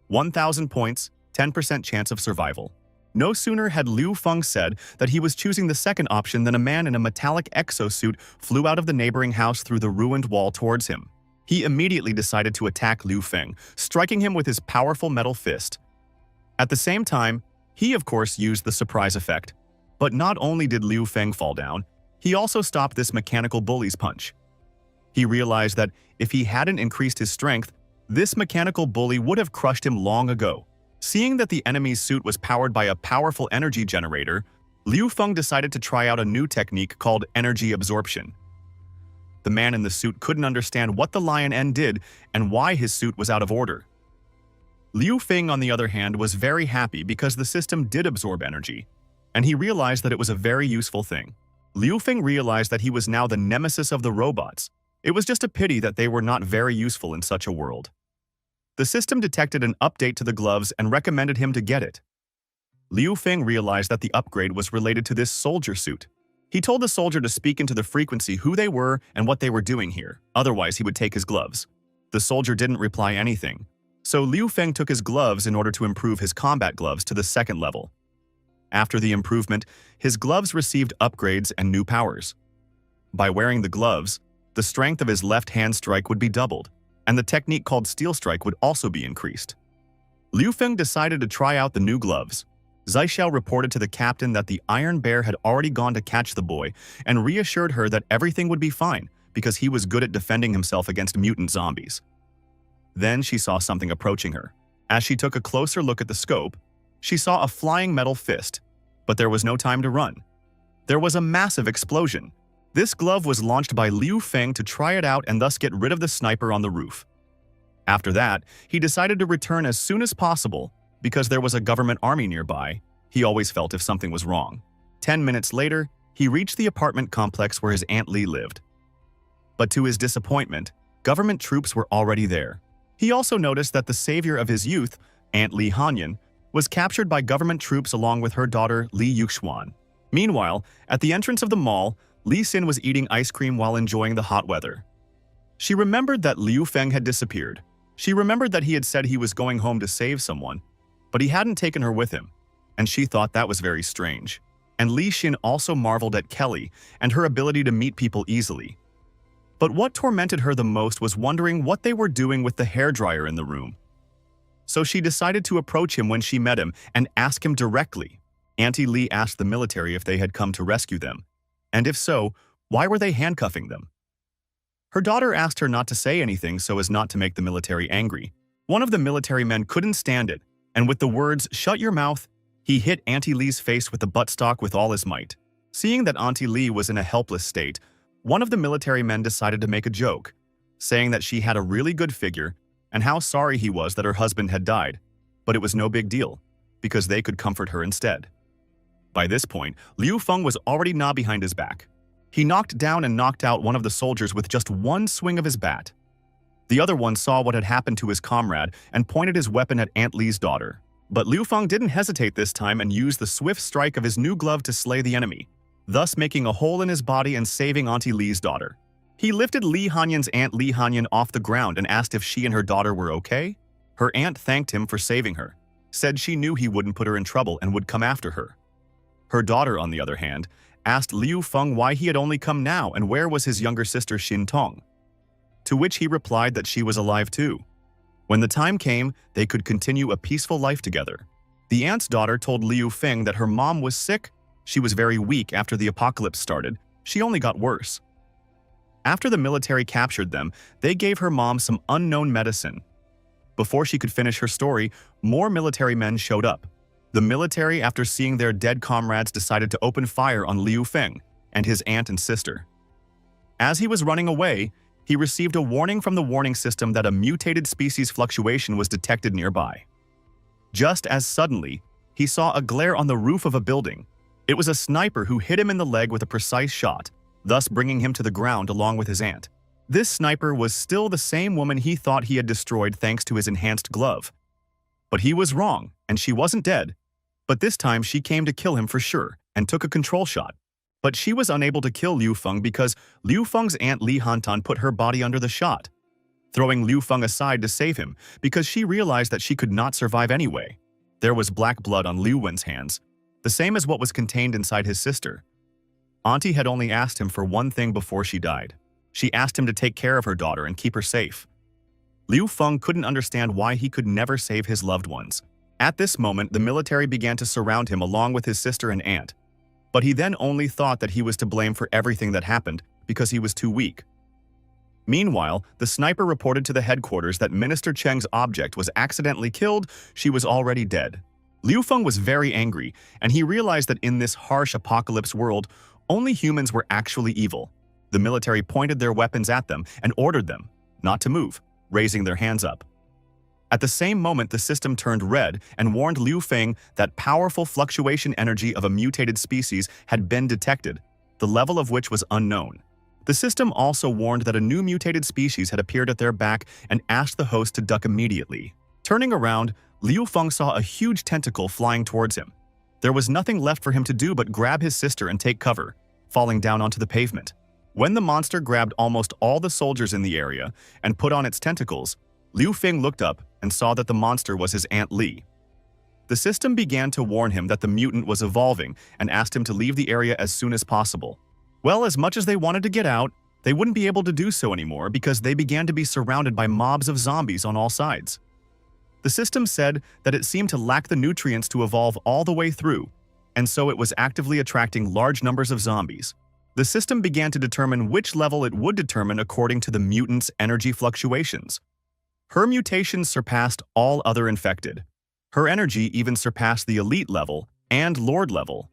1,000 points, 10% chance of survival. No sooner had Liu Feng said that he was choosing the second option than a man in a metallic exosuit flew out of the neighboring house through the ruined wall towards him. He immediately decided to attack Liu Feng, striking him with his powerful metal fist. At the same time, he of course used the surprise effect. But not only did Liu Feng fall down, he also stopped this mechanical bully's punch. He realized that if he hadn't increased his strength, this mechanical bully would have crushed him long ago. Seeing that the enemy's suit was powered by a powerful energy generator, Liu Feng decided to try out a new technique called energy absorption. The man in the suit couldn't understand what the lion N did and why his suit was out of order. Liu Feng, on the other hand, was very happy because the system did absorb energy, and he realized that it was a very useful thing. Liu Feng realized that he was now the nemesis of the robots. It was just a pity that they were not very useful in such a world. The system detected an update to the gloves and recommended him to get it. Liu Feng realized that the upgrade was related to this soldier suit. He told the soldier to speak into the frequency who they were and what they were doing here, otherwise he would take his gloves. The soldier didn't reply anything, so Liu Feng took his gloves in order to improve his combat gloves to the 2nd level. After the improvement, his gloves received upgrades and new powers. By wearing the gloves, the strength of his left hand strike would be doubled, and the technique called Steel Strike would also be increased. Liu Feng decided to try out the new gloves. Zaixiao reported to the captain that the Iron Bear had already gone to catch the boy and reassured her that everything would be fine because he was good at defending himself against mutant zombies. Then she saw something approaching her. As she took a closer look at the scope, she saw a flying metal fist, but there was no time to run. There was a massive explosion. This glove was launched by Liu Feng to try it out and thus get rid of the sniper on the roof. After that, he decided to return as soon as possible because there was a government army nearby. He always felt if something was wrong. 10 minutes later, he reached the apartment complex where his Aunt Li lived. But to his disappointment, government troops were already there. He also noticed that the savior of his youth, Aunt Li Hanyan, was captured by government troops along with her daughter Li Yuxuan. Meanwhile, at the entrance of the mall, Li Xin was eating ice cream while enjoying the hot weather. She remembered that Liu Feng had disappeared, She remembered that he had said he was going home to save someone, but he hadn't taken her with him, and she thought that was very strange. And Li Xin also marveled at Kelly and her ability to meet people easily. But what tormented her the most was wondering what they were doing with the hairdryer in the room. So she decided to approach him when she met him and ask him directly. Auntie Li asked the military if they had come to rescue them, and if so, why were they handcuffing them? Her daughter asked her not to say anything so as not to make the military angry. One of the military men couldn't stand it, and with the words, "Shut your mouth," he hit Auntie Li's face with the buttstock with all his might. Seeing that Auntie Li was in a helpless state, one of the military men decided to make a joke, saying that she had a really good figure and how sorry he was that her husband had died, but it was no big deal, because they could comfort her instead. By this point, Liu Feng was already gnawed behind his back. He knocked down and knocked out one of the soldiers with just one swing of his bat. The other one saw what had happened to his comrade and pointed his weapon at Aunt Li's daughter. But Liu Feng didn't hesitate this time and used the swift strike of his new glove to slay the enemy, thus making a hole in his body and saving Auntie Li's daughter. He lifted Li Hanyan's Aunt Li Hanyan off the ground and asked if she and her daughter were okay. Her aunt thanked him for saving her, said she knew he wouldn't put her in trouble and would come after her. Her daughter, on the other hand, asked Liu Feng why he had only come now and where was his younger sister Xin Tong, to which he replied that she was alive too. When the time came, they could continue a peaceful life together. The aunt's daughter told Liu Feng that her mom was sick. She was very weak after the apocalypse started. She only got worse. After the military captured them, they gave her mom some unknown medicine. Before she could finish her story, more military men showed up. The military, after seeing their dead comrades, decided to open fire on Liu Feng and his aunt and sister. As he was running away, he received a warning from the warning system that a mutated species fluctuation was detected nearby. Just as suddenly, he saw a glare on the roof of a building. It was a sniper who hit him in the leg with a precise shot, thus bringing him to the ground along with his aunt. This sniper was still the same woman he thought he had destroyed thanks to his enhanced glove. But he was wrong, and she wasn't dead. But this time she came to kill him for sure and took a control shot. But she was unable to kill Liu Feng because Liu Feng's aunt Li Hantan put her body under the shot, throwing Liu Feng aside to save him because she realized that she could not survive anyway. There was black blood on Liu Wen's hands, the same as what was contained inside his sister. Auntie had only asked him for one thing before she died. She asked him to take care of her daughter and keep her safe. Liu Feng couldn't understand why he could never save his loved ones. At this moment, the military began to surround him along with his sister and aunt. But he then only thought that he was to blame for everything that happened because he was too weak. Meanwhile, the sniper reported to the headquarters that Minister Cheng's object was accidentally killed. She was already dead. Liu Feng was very angry, and he realized that in this harsh apocalypse world, only humans were actually evil. The military pointed their weapons at them and ordered them not to move, raising their hands up. At the same moment, the system turned red and warned Liu Feng that powerful fluctuation energy of a mutated species had been detected, the level of which was unknown. The system also warned that a new mutated species had appeared at their back and asked the host to duck immediately. Turning around, Liu Feng saw a huge tentacle flying towards him. There was nothing left for him to do but grab his sister and take cover, falling down onto the pavement. When the monster grabbed almost all the soldiers in the area and put on its tentacles, Liu Feng looked up and saw that the monster was his Aunt Li. The system began to warn him that the mutant was evolving and asked him to leave the area as soon as possible. Well, as much as they wanted to get out, they wouldn't be able to do so anymore because they began to be surrounded by mobs of zombies on all sides. The system said that it seemed to lack the nutrients to evolve all the way through, and so it was actively attracting large numbers of zombies. The system began to determine which level it would determine according to the mutant's energy fluctuations. Her mutations surpassed all other infected. Her energy even surpassed the elite level and lord level.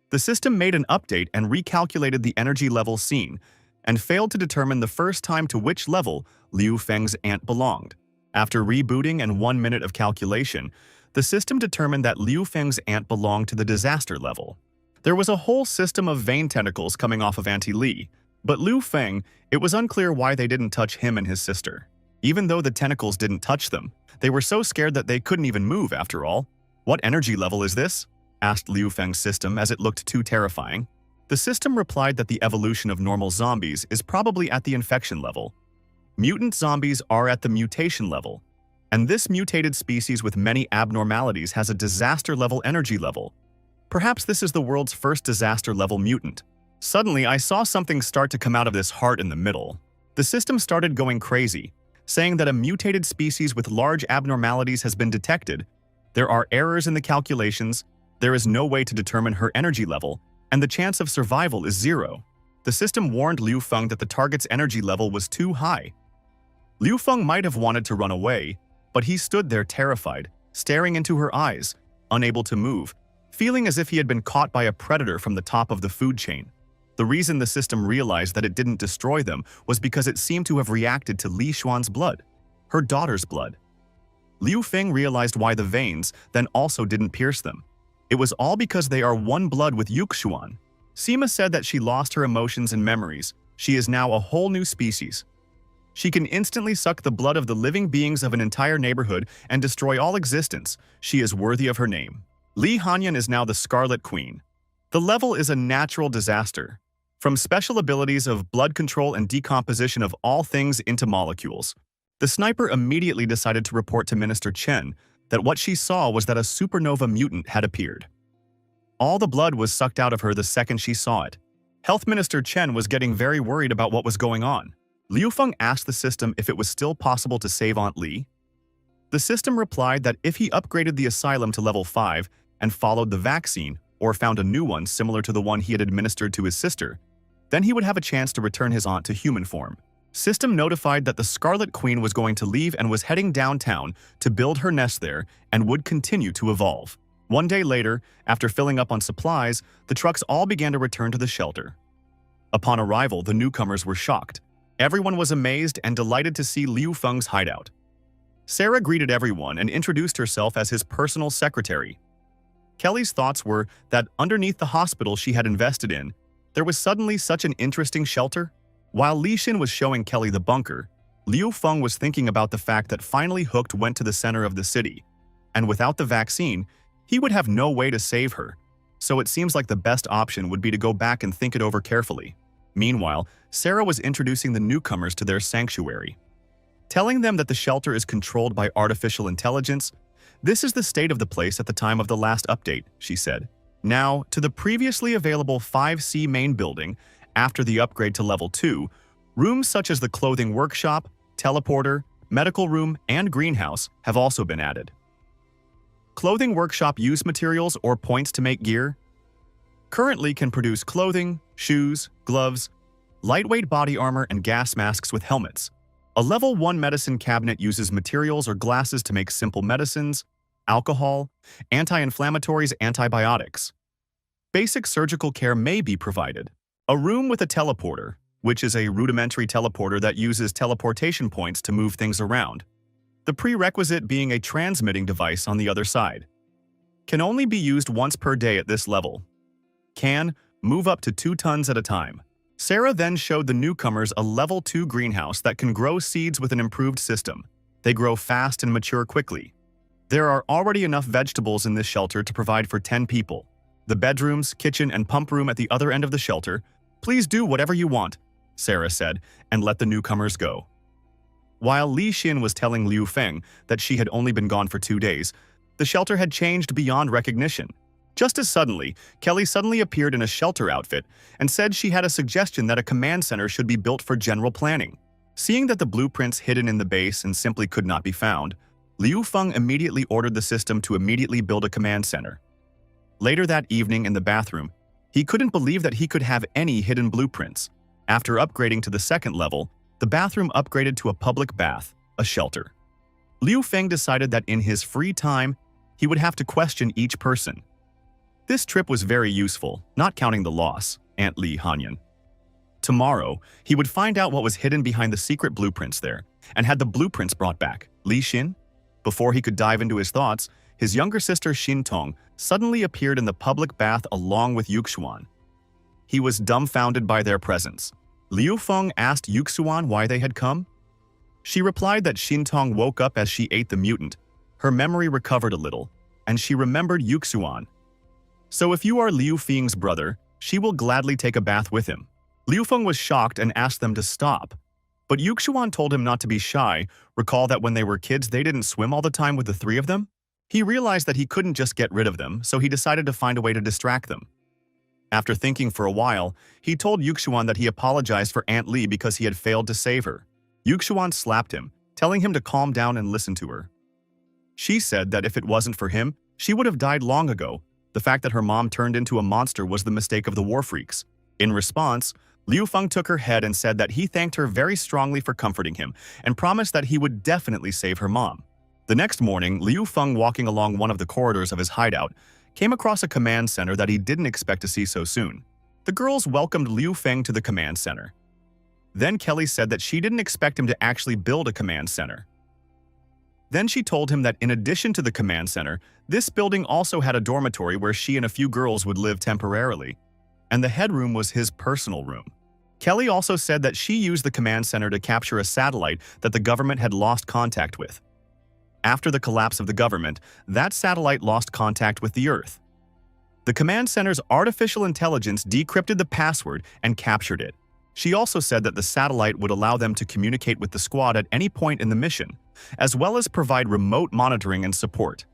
The system made an update and recalculated the energy level seen, and failed to determine the first time to which level Liu Feng's aunt belonged. After rebooting and 1 minute of calculation, the system determined that Liu Feng's aunt belonged to the disaster level. There was a whole system of vein tentacles coming off of Auntie Li, but Liu Feng, it was unclear why they didn't touch him and his sister. Even though the tentacles didn't touch them, they were so scared that they couldn't even move after all. "What energy level is this?" asked Liu Feng's system as it looked too terrifying. The system replied that the evolution of normal zombies is probably at the infection level. Mutant zombies are at the mutation level, And this mutated species with many abnormalities has a disaster-level energy level. Perhaps this is the world's first disaster-level mutant. Suddenly, I saw something start to come out of this heart in the middle. The system started going crazy, saying that a mutated species with large abnormalities has been detected. There are errors in the calculations, there is no way to determine her energy level, and the chance of survival is 0. The system warned Liu Feng that the target's energy level was too high. Liu Feng might have wanted to run away, but he stood there terrified, staring into her eyes, unable to move, feeling as if he had been caught by a predator from the top of the food chain. The reason the system realized that it didn't destroy them was because it seemed to have reacted to Li Xuan's blood, her daughter's blood. Liu Feng realized why the veins then also didn't pierce them. It was all because they are one blood with Yuxuan. Sima said that she lost her emotions and memories. She is now a whole new species. She can instantly suck the blood of the living beings of an entire neighborhood and destroy all existence. She is worthy of her name. Li Hanyan is now the Scarlet Queen. The level is a natural disaster. From special abilities of blood control and decomposition of all things into molecules. The sniper immediately decided to report to Minister Chen that what she saw was that a supernova mutant had appeared. All the blood was sucked out of her the second she saw it. Health Minister Chen was getting very worried about what was going on. Liu Feng asked the system if it was still possible to save Aunt Li. The system replied that if he upgraded the asylum to level 5 and followed the vaccine, or found a new one similar to the one he had administered to his sister, then he would have a chance to return his aunt to human form. System notified that the Scarlet Queen was going to leave and was heading downtown to build her nest there and would continue to evolve. One day later, after filling up on supplies, the trucks all began to return to the shelter. Upon arrival, the newcomers were shocked. Everyone was amazed and delighted to see Liu Feng's hideout. Sarah greeted everyone and introduced herself as his personal secretary. Kelly's thoughts were that underneath the hospital she had invested in, there was suddenly such an interesting shelter. While Li Xin was showing Kelly the bunker, Liu Feng was thinking about the fact that finally Hooked went to the center of the city, and without the vaccine, he would have no way to save her, so it seems like the best option would be to go back and think it over carefully. Meanwhile, Sarah was introducing the newcomers to their sanctuary. Telling them that the shelter is controlled by artificial intelligence. This is the state of the place at the time of the last update, she said. Now, to the previously available 5C main building, after the upgrade to level 2, rooms such as the clothing workshop, teleporter, medical room, and greenhouse have also been added. Clothing workshop use materials or points to make gear. Currently can produce clothing, shoes, gloves, lightweight body armor, and gas masks with helmets. A level 1 medicine cabinet uses materials or glasses to make simple medicines, alcohol, anti-inflammatories, antibiotics. Basic surgical care may be provided. A room with a teleporter, which is a rudimentary teleporter that uses teleportation points to move things around. The prerequisite being a transmitting device on the other side. Can only be used once per day at this level. Can move up to 2 tons at a time. Sarah then showed the newcomers a level 2 greenhouse that can grow seeds with an improved system. They grow fast and mature quickly. There are already enough vegetables in this shelter to provide for 10 people. The bedrooms, kitchen, and pump room at the other end of the shelter. Please do whatever you want, Sarah said, and let the newcomers go. While Li Xin was telling Liu Feng that she had only been gone for 2 days, the shelter had changed beyond recognition. Just as suddenly, Kelly suddenly appeared in a shelter outfit and said she had a suggestion that a command center should be built for general planning. Seeing that the blueprints hidden in the base and simply could not be found, Liu Feng immediately ordered the system to immediately build a command center. Later that evening in the bathroom, he couldn't believe that he could have any hidden blueprints. After upgrading to the 2nd level, the bathroom upgraded to a public bath, a shelter. Liu Feng decided that in his free time, he would have to question each person. This trip was very useful, not counting the loss, Aunt Li Hanyan. Tomorrow, he would find out what was hidden behind the secret blueprints there, and had the blueprints brought back. Li Xin? Before he could dive into his thoughts, his younger sister Xin Tong suddenly appeared in the public bath along with Yuxuan. He was dumbfounded by their presence. Liu Feng asked Yuxuan why they had come. She replied that Xin Tong woke up as she ate the mutant. Her memory recovered a little, and she remembered Yuxuan. So if you are Liu Feng's brother, she will gladly take a bath with him. Liu Feng was shocked and asked them to stop. But Yuxuan told him not to be shy. Recall that when they were kids, they didn't swim all the time with the three of them? He realized that he couldn't just get rid of them, so he decided to find a way to distract them. After thinking for a while, he told Yuxuan that he apologized for Aunt Li because he had failed to save her. Yuxuan slapped him, telling him to calm down and listen to her. She said that if it wasn't for him, she would have died long ago. The fact that her mom turned into a monster was the mistake of the war freaks. In response, Liu Feng took her head and said that he thanked her very strongly for comforting him and promised that he would definitely save her mom. The next morning, Liu Feng, walking along one of the corridors of his hideout, came across a command center that he didn't expect to see so soon. The girls welcomed Liu Feng to the command center. Then Kelly said that she didn't expect him to actually build a command center. Then she told him that in addition to the command center, this building also had a dormitory where she and a few girls would live temporarily, and the headroom was his personal room. Kelly also said that she used the command center to capture a satellite that the government had lost contact with. After the collapse of the government, that satellite lost contact with the Earth. The command center's artificial intelligence decrypted the password and captured it. She also said that the satellite would allow them to communicate with the squad at any point in the mission, as well as provide remote monitoring and support.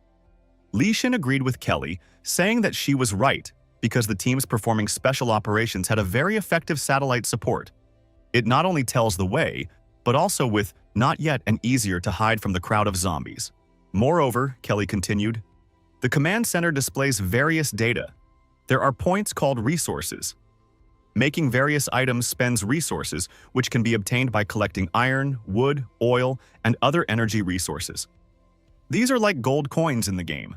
Li Xin agreed with Kelly, saying that she was right because the teams performing special operations had a very effective satellite support. It not only tells the way, but also with not yet and easier to hide from the crowd of zombies. Moreover, Kelly continued, the command center displays various data. There are points called resources. Making various items spends resources, which can be obtained by collecting iron, wood, oil, and other energy resources. These are like gold coins in the game.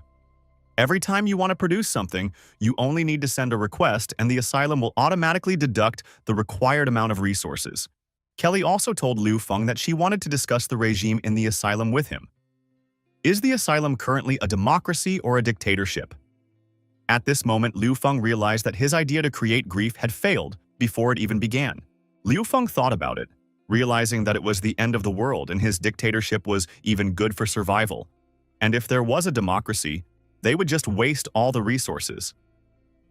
Every time you want to produce something, you only need to send a request and the asylum will automatically deduct the required amount of resources. Kelly also told Liu Feng that she wanted to discuss the regime in the asylum with him. Is the asylum currently a democracy or a dictatorship? At this moment, Liu Feng realized that his idea to create grief had failed before it even began. Liu Feng thought about it, realizing that it was the end of the world and his dictatorship was even good for survival. And if there was a democracy, they would just waste all the resources.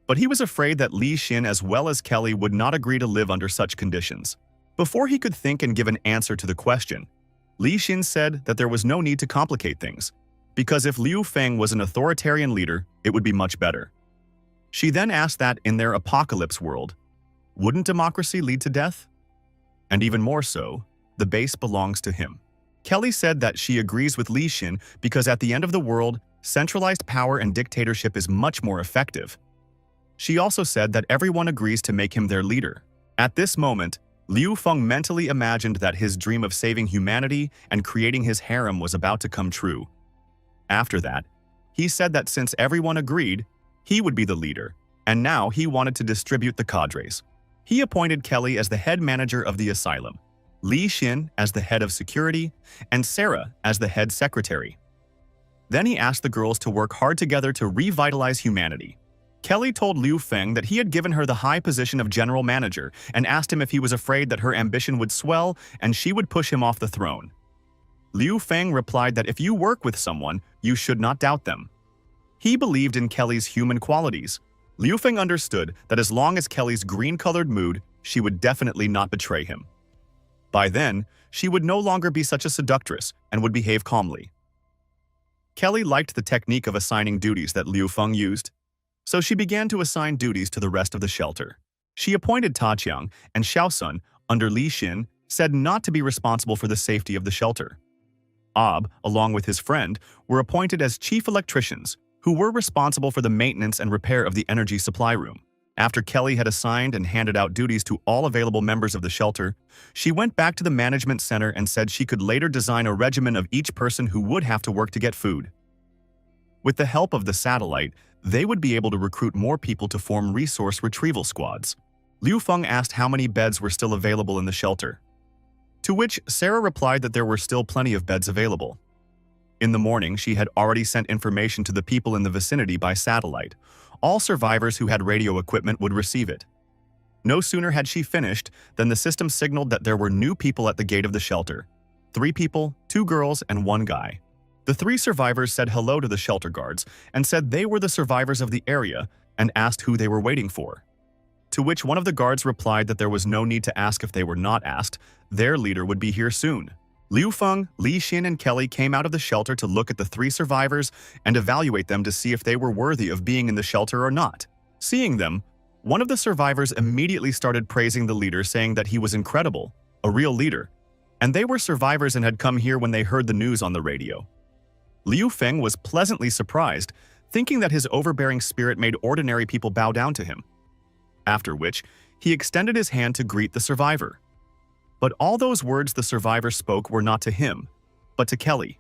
But he was afraid that Li Xin as well as Kelly would not agree to live under such conditions. Before he could think and give an answer to the question, Li Xin said that there was no need to complicate things, because if Liu Feng was an authoritarian leader, it would be much better. She then asked that in their apocalypse world, wouldn't democracy lead to death? And even more so, the base belongs to him. Kelly said that she agrees with Li Xin because at the end of the world, centralized power and dictatorship is much more effective. She also said that everyone agrees to make him their leader. At this moment, Liu Feng mentally imagined that his dream of saving humanity and creating his harem was about to come true. After that, he said that since everyone agreed, he would be the leader, and now he wanted to distribute the cadres. He appointed Kelly as the head manager of the asylum, Li Xin as the head of security, and Sarah as the head secretary. Then he asked the girls to work hard together to revitalize humanity. Kelly told Liu Feng that he had given her the high position of general manager and asked him if he was afraid that her ambition would swell and she would push him off the throne. Liu Feng replied that if you work with someone, you should not doubt them. He believed in Kelly's human qualities. Liu Feng understood that as long as Kelly's green-colored mood, she would definitely not betray him. By then, she would no longer be such a seductress and would behave calmly. Kelly liked the technique of assigning duties that Liu Feng used, so she began to assign duties to the rest of the shelter. She appointed Ta Qiang and Xiaosun under Li Xin, said not to be responsible for the safety of the shelter. Ab, along with his friend, were appointed as chief electricians, who were responsible for the maintenance and repair of the energy supply room. After Kelly had assigned and handed out duties to all available members of the shelter, she went back to the management center and said she could later design a regimen of each person who would have to work to get food. With the help of the satellite, they would be able to recruit more people to form resource retrieval squads. Liu Feng asked how many beds were still available in the shelter, to which Sarah replied that there were still plenty of beds available. In the morning, she had already sent information to the people in the vicinity by satellite. All survivors who had radio equipment would receive it. No sooner had she finished than the system signaled that there were new people at the gate of the shelter. 3 people, 2 girls, and 1 guy. The 3 survivors said hello to the shelter guards and said they were the survivors of the area and asked who they were waiting for. to which one of the guards replied that there was no need to ask if they were not asked, their leader would be here soon. Liu Feng, Li Xin, and Kelly came out of the shelter to look at the 3 survivors and evaluate them to see if they were worthy of being in the shelter or not. Seeing them, one of the survivors immediately started praising the leader, saying that he was incredible, a real leader, and they were survivors and had come here when they heard the news on the radio. Liu Feng was pleasantly surprised, thinking that his overbearing spirit made ordinary people bow down to him. After which, he extended his hand to greet the survivor. But all those words the survivor spoke were not to him, but to Kelly.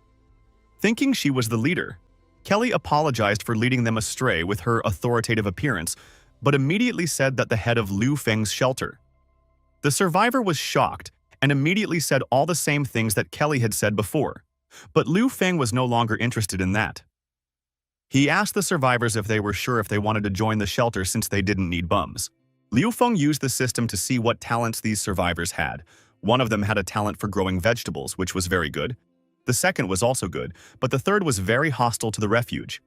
Thinking she was the leader, Kelly apologized for leading them astray with her authoritative appearance, but immediately said that the head of Liu Feng's shelter. The survivor was shocked and immediately said all the same things that Kelly had said before, but Liu Feng was no longer interested in that. He asked the survivors if they were sure if they wanted to join the shelter since they didn't need bums. Liu Feng used the system to see what talents these survivors had. One of them had a talent for growing vegetables, which was very good. The second was also good, but the third was very hostile to the refuge.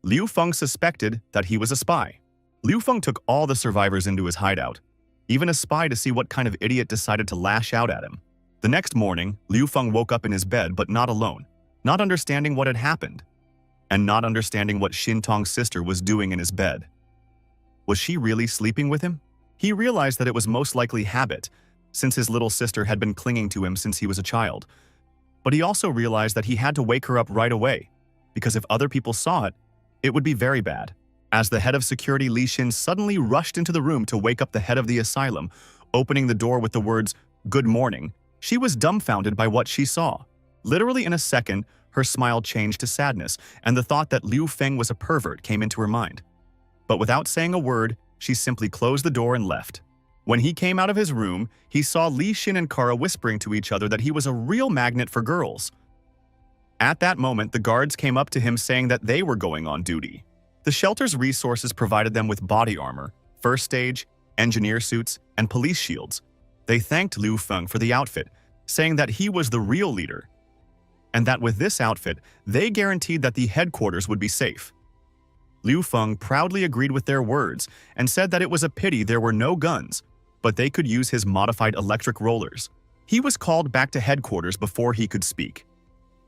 Liu Feng suspected that he was a spy. Liu Feng took all the survivors into his hideout, even a spy, to see what kind of idiot decided to lash out at him. The next morning, Liu Feng woke up in his bed, but not alone, not understanding what had happened, and not understanding what Xin Tong's sister was doing in his bed. Was she really sleeping with him? He realized that it was most likely habit, since his little sister had been clinging to him since he was a child. But he also realized that he had to wake her up right away, because if other people saw it, it would be very bad. As the head of security, Li Xin suddenly rushed into the room to wake up the head of the asylum, opening the door with the words, "Good morning." She was dumbfounded by what she saw. Literally in a second, her smile changed to sadness, and the thought that Liu Feng was a pervert came into her mind. But without saying a word, she simply closed the door and left. When he came out of his room, he saw Li Xin and Kara whispering to each other that he was a real magnet for girls. At that moment, the guards came up to him saying that they were going on duty. The shelter's resources provided them with body armor, first stage, engineer suits, and police shields. They thanked Liu Feng for the outfit, saying that he was the real leader, and that with this outfit, they guaranteed that the headquarters would be safe. Liu Feng proudly agreed with their words and said that it was a pity there were no guns, but they could use his modified electric rollers. He was called back to headquarters before he could speak.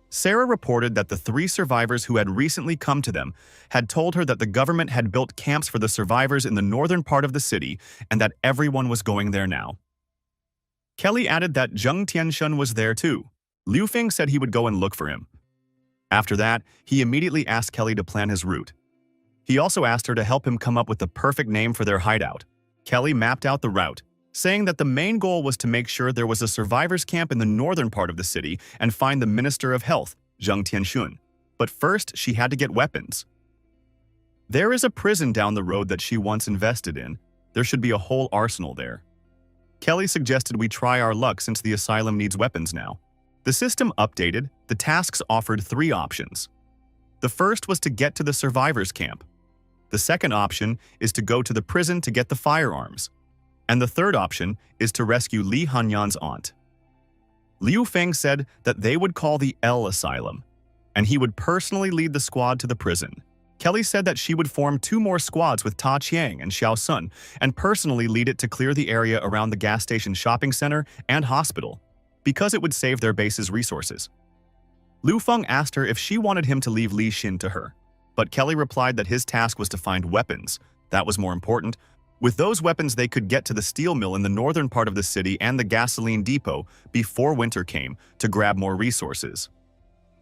Sarah reported that the 3 survivors who had recently come to them had told her that the government had built camps for the survivors in the northern part of the city and that everyone was going there now. Kelly added that Zheng Tianshun was there too. Liu Feng said he would go and look for him. After that, he immediately asked Kelly to plan his route. He also asked her to help him come up with the perfect name for their hideout. Kelly mapped out the route, saying that the main goal was to make sure there was a survivors' camp in the northern part of the city and find the Minister of Health, Zheng Tianshun. But first, she had to get weapons. There is a prison down the road that she once invested in. There should be a whole arsenal there. Kelly suggested we try our luck since the asylum needs weapons now. The system updated, the tasks offered 3 options. The first was to get to the survivors' camp. The second option is to go to the prison to get the firearms. And the third option is to rescue Li Hanyan's aunt. Liu Feng said that they would call the L Asylum, and he would personally lead the squad to the prison. Kelly said that she would form 2 more squads with Ta Qiang and Xiao Sun and personally lead it to clear the area around the gas station shopping center and hospital, because it would save their base's resources. Liu Feng asked her if she wanted him to leave Li Xin to her, but Kelly replied that his task was to find weapons. That was more important. With those weapons, they could get to the steel mill in the northern part of the city and the gasoline depot before winter came to grab more resources.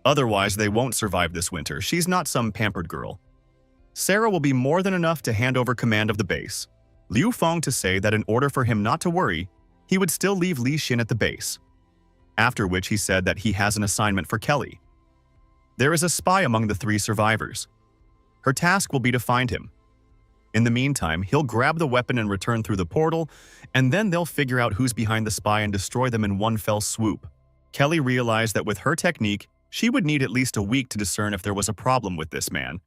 Otherwise, they won't survive this winter. She's not some pampered girl. Sarah will be more than enough to hand over command of the base. Liu Feng to say that in order for him not to worry, he would still leave Li Xin at the base. After which he said that he has an assignment for Kelly. There is a spy among the 3 survivors. Her task will be to find him. In the meantime, he'll grab the weapon and return through the portal, and then they'll figure out who's behind the spy and destroy them in one fell swoop. Kelly realized that with her technique, she would need at least a week to discern if there was a problem with this man,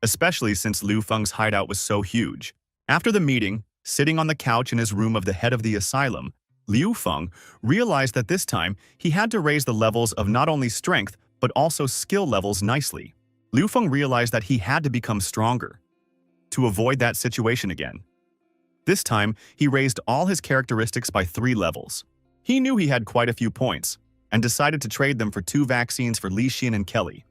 especially since Liu Feng's hideout was so huge. After the meeting, sitting on the couch in his room of the head of the asylum, Liu Feng realized that this time he had to raise the levels of not only strength but also skill levels nicely. Liu Feng realized that he had to become stronger to avoid that situation again. This time, he raised all his characteristics by 3 levels. He knew he had quite a few points, and decided to trade them for 2 vaccines for Li Xin and Kelly,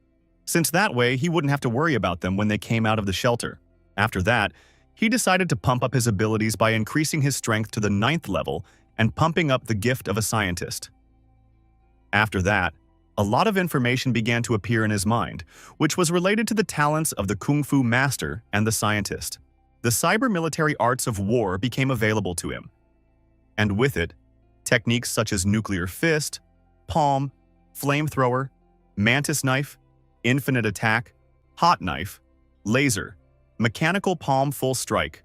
since that way he wouldn't have to worry about them when they came out of the shelter. After that, he decided to pump up his abilities by increasing his strength to the 9th level and pumping up the gift of a scientist. After that, a lot of information began to appear in his mind, which was related to the talents of the Kung Fu master and the scientist. The cyber-military arts of war became available to him, and with it, techniques such as nuclear fist, palm, flamethrower, mantis knife, infinite attack, hot knife, laser, mechanical palm full strike,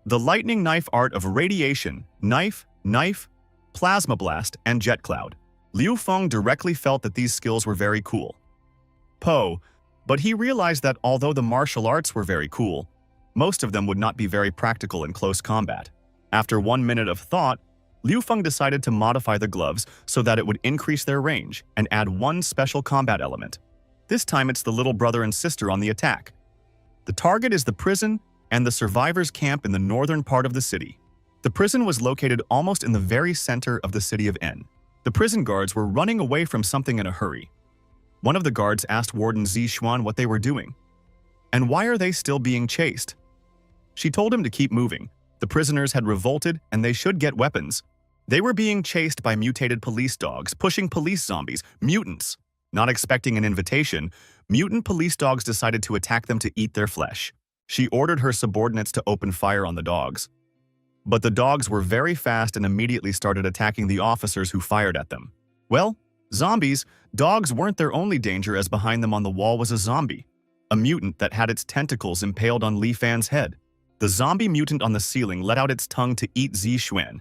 the lightning knife art of radiation, knife, plasma blast, and jet cloud. Liu Feng directly felt that these skills were very cool. But he realized that although the martial arts were very cool, most of them would not be very practical in close combat. After 1 minute of thought, Liu Feng decided to modify the gloves so that it would increase their range and add 1 special combat element. This time it's the little brother and sister on the attack. The target is the prison and the survivors' camp in the northern part of the city. The prison was located almost in the very center of the city of N. The prison guards were running away from something in a hurry. One of the guards asked Warden Zixuan what they were doing. And why are they still being chased? She told him to keep moving. The prisoners had revolted and they should get weapons. They were being chased by mutated police dogs, pushing police zombies, mutants. Not expecting an invitation, mutant police dogs decided to attack them to eat their flesh. She ordered her subordinates to open fire on the dogs. But the dogs were very fast and immediately started attacking the officers who fired at them. Well, zombies, dogs weren't their only danger, as behind them on the wall was a zombie, a mutant that had its tentacles impaled on Li Fan's head. The zombie mutant on the ceiling let out its tongue to eat Zixuan,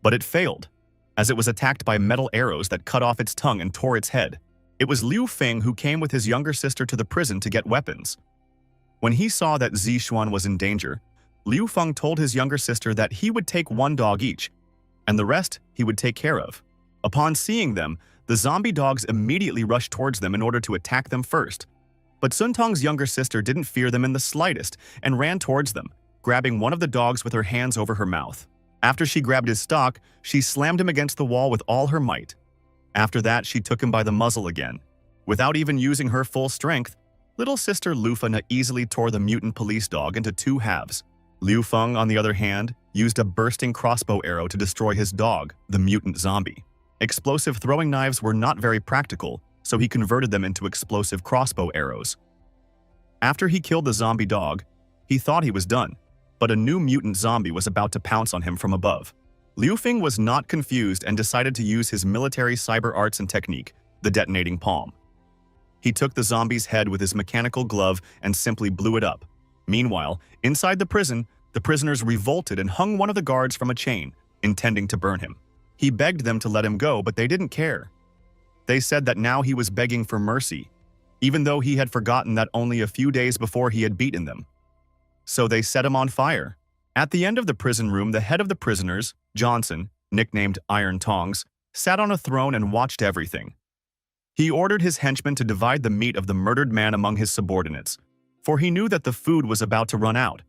but it failed, as it was attacked by metal arrows that cut off its tongue and tore its head. It was Liu Feng who came with his younger sister to the prison to get weapons. When he saw that Zixuan was in danger, Liu Feng told his younger sister that he would take 1 dog each, and the rest he would take care of. Upon seeing them, the zombie dogs immediately rushed towards them in order to attack them first. But Sun Tong's younger sister didn't fear them in the slightest and ran towards them, grabbing one of the dogs with her hands over her mouth. After she grabbed his stock, she slammed him against the wall with all her might. After that, she took him by the muzzle again. Without even using her full strength, little sister Lufana easily tore the mutant police dog into 2 halves. Liu Feng, on the other hand, used a bursting crossbow arrow to destroy his dog, the mutant zombie. Explosive throwing knives were not very practical, so he converted them into explosive crossbow arrows. After he killed the zombie dog, he thought he was done, but a new mutant zombie was about to pounce on him from above. Liu Feng was not confused and decided to use his military cyber arts and technique, the detonating palm. He took the zombie's head with his mechanical glove and simply blew it up. Meanwhile, inside the prison, the prisoners revolted and hung one of the guards from a chain, intending to burn him. He begged them to let him go, but they didn't care. They said that now he was begging for mercy, even though he had forgotten that only a few days before he had beaten them. So they set him on fire. At the end of the prison room, the head of the prisoners, Johnson, nicknamed Iron Tongs, sat on a throne and watched everything. He ordered his henchmen to divide the meat of the murdered man among his subordinates, for he knew that the food was about to run out,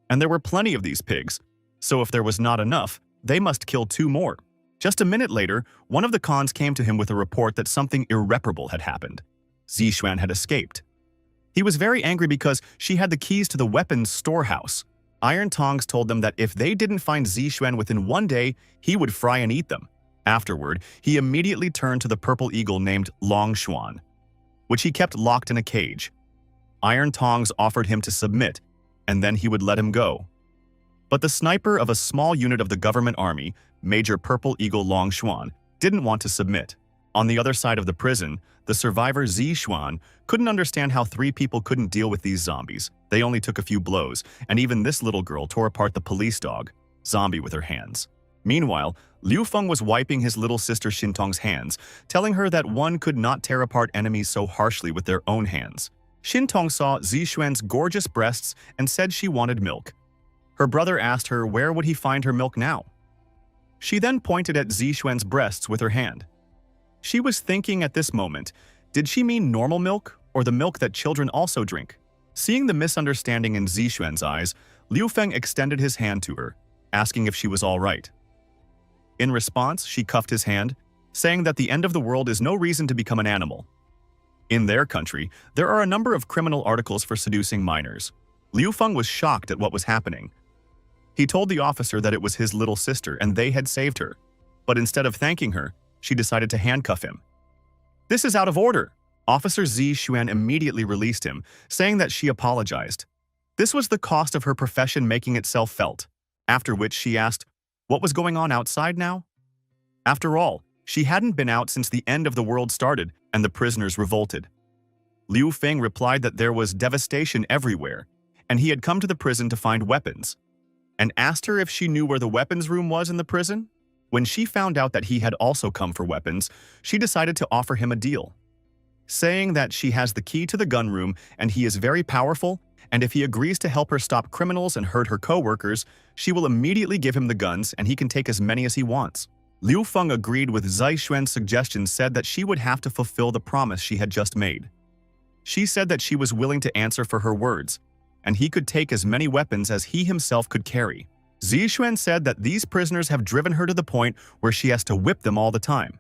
and there were plenty of these pigs, so if there was not enough, they must kill 2 more. Just a minute later, one of the cons came to him with a report that something irreparable had happened. Zixuan had escaped. He was very angry because she had the keys to the weapons storehouse. Iron Tongs told them that if they didn't find Zixuan within 1 day, he would fry and eat them. Afterward, he immediately turned to the purple eagle named Long Xuan, which he kept locked in a cage. Iron Tongs offered him to submit, and then he would let him go. But the sniper of a small unit of the government army, Major Purple Eagle Long Xuan, didn't want to submit. On the other side of the prison, the survivor Zixuan couldn't understand how 3 people couldn't deal with these zombies. They only took a few blows, and even this little girl tore apart the police dog, zombie, with her hands. Meanwhile, Liu Feng was wiping his little sister Xintong's hands, telling her that one could not tear apart enemies so harshly with their own hands. Xintong saw Zixuan's gorgeous breasts and said she wanted milk. Her brother asked her where would he find her milk now. She then pointed at Zixuan's breasts with her hand. She was thinking at this moment, did she mean normal milk or the milk that children also drink? Seeing the misunderstanding in Zixuan's eyes, Liu Feng extended his hand to her. asking if she was all right. In response, she cuffed his hand, saying that the end of the world is no reason to become an animal. In their country, there are a number of criminal articles for seducing minors. Liu Feng was shocked at what was happening. He told the officer that it was his little sister and they had saved her. But instead of thanking her, she decided to handcuff him. "This is out of order." Officer Zi Xuan immediately released him, saying that she apologized. This was the cost of her profession making itself felt, after which she asked, what was going on outside now? After all, she hadn't been out since the end of the world started and the prisoners revolted. Liu Feng replied that there was devastation everywhere, and he had come to the prison to find weapons, and asked her if she knew where the weapons room was in the prison. When she found out that he had also come for weapons, she decided to offer him a deal, saying that she has the key to the gun room and he is very powerful, and if he agrees to help her stop criminals and hurt her co-workers, she will immediately give him the guns and he can take as many as he wants. Liu Feng agreed with Zai Xuan's suggestion, said that she would have to fulfill the promise she had just made. She said that she was willing to answer for her words, and he could take as many weapons as he himself could carry. Zi Xuan said that these prisoners have driven her to the point where she has to whip them all the time.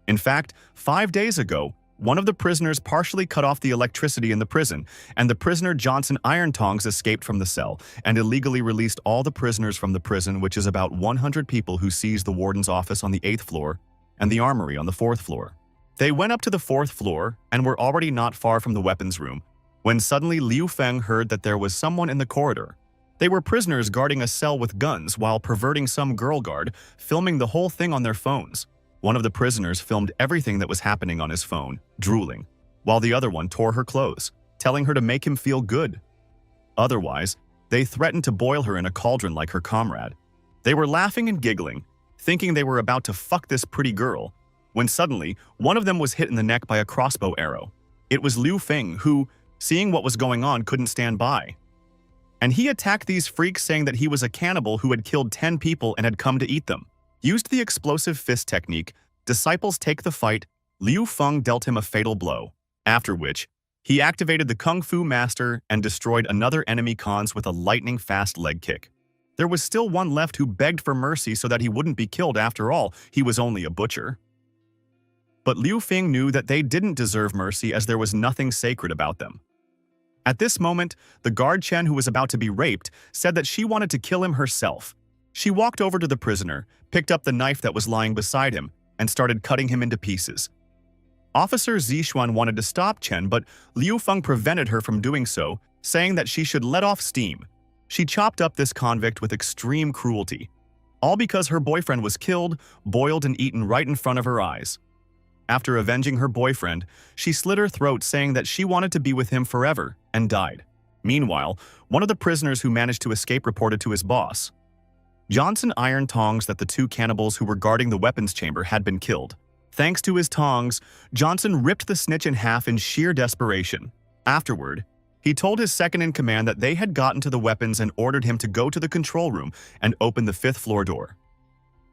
In fact, 5 days ago, one of the prisoners partially cut off the electricity in the prison, and the prisoner Johnson Iron Tongs escaped from the cell and illegally released all the prisoners from the prison, which is about 100 people, who seized the warden's office on the 8th floor and the armory on the 4th floor. They went up to the 4th floor and were already not far from the weapons room, when suddenly Liu Feng heard that there was someone in the corridor. They were prisoners guarding a cell with guns while perverting some girl guard, filming the whole thing on their phones. One of the prisoners filmed everything that was happening on his phone, drooling, while the other one tore her clothes, telling her to make him feel good. Otherwise, they threatened to boil her in a cauldron like her comrade. They were laughing and giggling, thinking they were about to fuck this pretty girl, when suddenly, one of them was hit in the neck by a crossbow arrow. It was Liu Feng who, seeing what was going on, couldn't stand by. And he attacked these freaks, saying that he was a cannibal who had killed 10 people and had come to eat them. Used the explosive fist technique, disciples take the fight, Liu Feng dealt him a fatal blow, after which he activated the Kung Fu Master and destroyed another enemy cons with a lightning-fast leg kick. There was still one left who begged for mercy so that he wouldn't be killed. After all, he was only a butcher. But Liu Feng knew that they didn't deserve mercy, as there was nothing sacred about them. At this moment, the guard Chen, who was about to be raped, said that she wanted to kill him herself. She walked over to the prisoner, picked up the knife that was lying beside him, and started cutting him into pieces. Officer Zixuan wanted to stop Chen, but Liu Feng prevented her from doing so, saying that she should let off steam. She chopped up this convict with extreme cruelty, all because her boyfriend was killed, boiled, and eaten right in front of her eyes. After avenging her boyfriend, she slit her throat, saying that she wanted to be with him forever, and died. Meanwhile, one of the prisoners who managed to escape reported to his boss, Johnson Iron Tongs, that the 2 cannibals who were guarding the weapons chamber had been killed. Thanks to his tongs, Johnson ripped the snitch in half in sheer desperation. Afterward, he told his second-in-command that they had gotten to the weapons and ordered him to go to the control room and open the 5th floor door.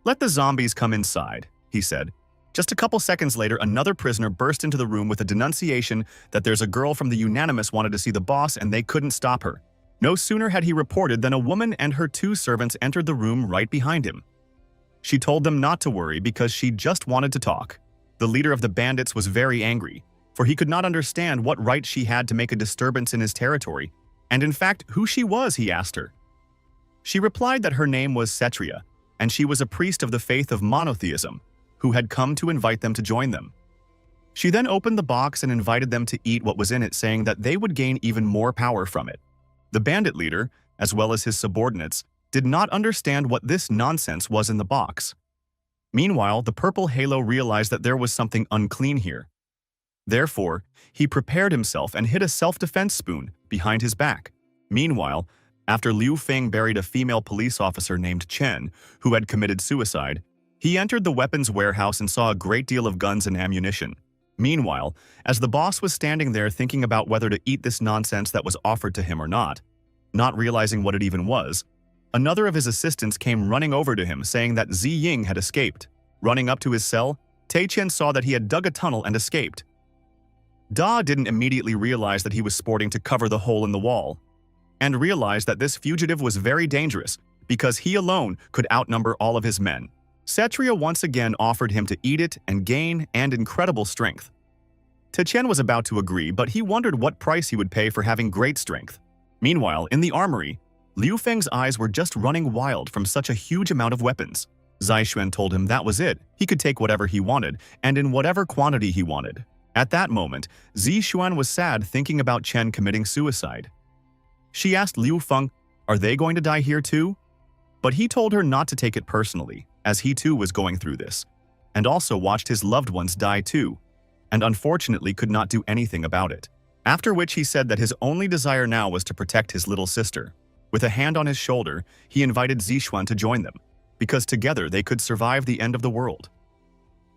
"Let the zombies come inside," he said. Just a couple seconds later, another prisoner burst into the room with a denunciation that there's a girl from the Unanimous wanted to see the boss and they couldn't stop her. No sooner had he reported than a woman and her 2 servants entered the room right behind him. She told them not to worry because she just wanted to talk. The leader of the bandits was very angry, for he could not understand what right she had to make a disturbance in his territory, and in fact, who she was, he asked her. She replied that her name was Setria, and she was a priest of the faith of monotheism, who had come to invite them to join them. She then opened the box and invited them to eat what was in it, saying that they would gain even more power from it. The bandit leader, as well as his subordinates, did not understand what this nonsense was in the box. Meanwhile, the purple halo realized that there was something unclean here. Therefore, he prepared himself and hid a self-defense spoon behind his back. Meanwhile, after Liu Feng buried a female police officer named Chen, who had committed suicide, he entered the weapons warehouse and saw a great deal of guns and ammunition. Meanwhile, as the boss was standing there thinking about whether to eat this nonsense that was offered to him or not realizing what it even was, another of his assistants came running over to him, saying that Zi Ying had escaped. Running up to his cell, Tai Chen saw that he had dug a tunnel and escaped. Da didn't immediately realize that he was sporting to cover the hole in the wall, and realized that this fugitive was very dangerous because he alone could outnumber all of his men. Cetria once again offered him to eat it and gain incredible strength. Tichen was about to agree, but he wondered what price he would pay for having great strength. Meanwhile, in the armory, Liu Feng's eyes were just running wild from such a huge amount of weapons. Zixuan told him that was it. He could take whatever he wanted, and in whatever quantity he wanted. At that moment, Zixuan was sad thinking about Chen committing suicide. She asked Liu Feng, "Are they going to die here too?" But he told her not to take it personally, as he too was going through this, and also watched his loved ones die too, and unfortunately could not do anything about it. After which he said that his only desire now was to protect his little sister. With a hand on his shoulder, he invited Zixuan to join them, because together they could survive the end of the world.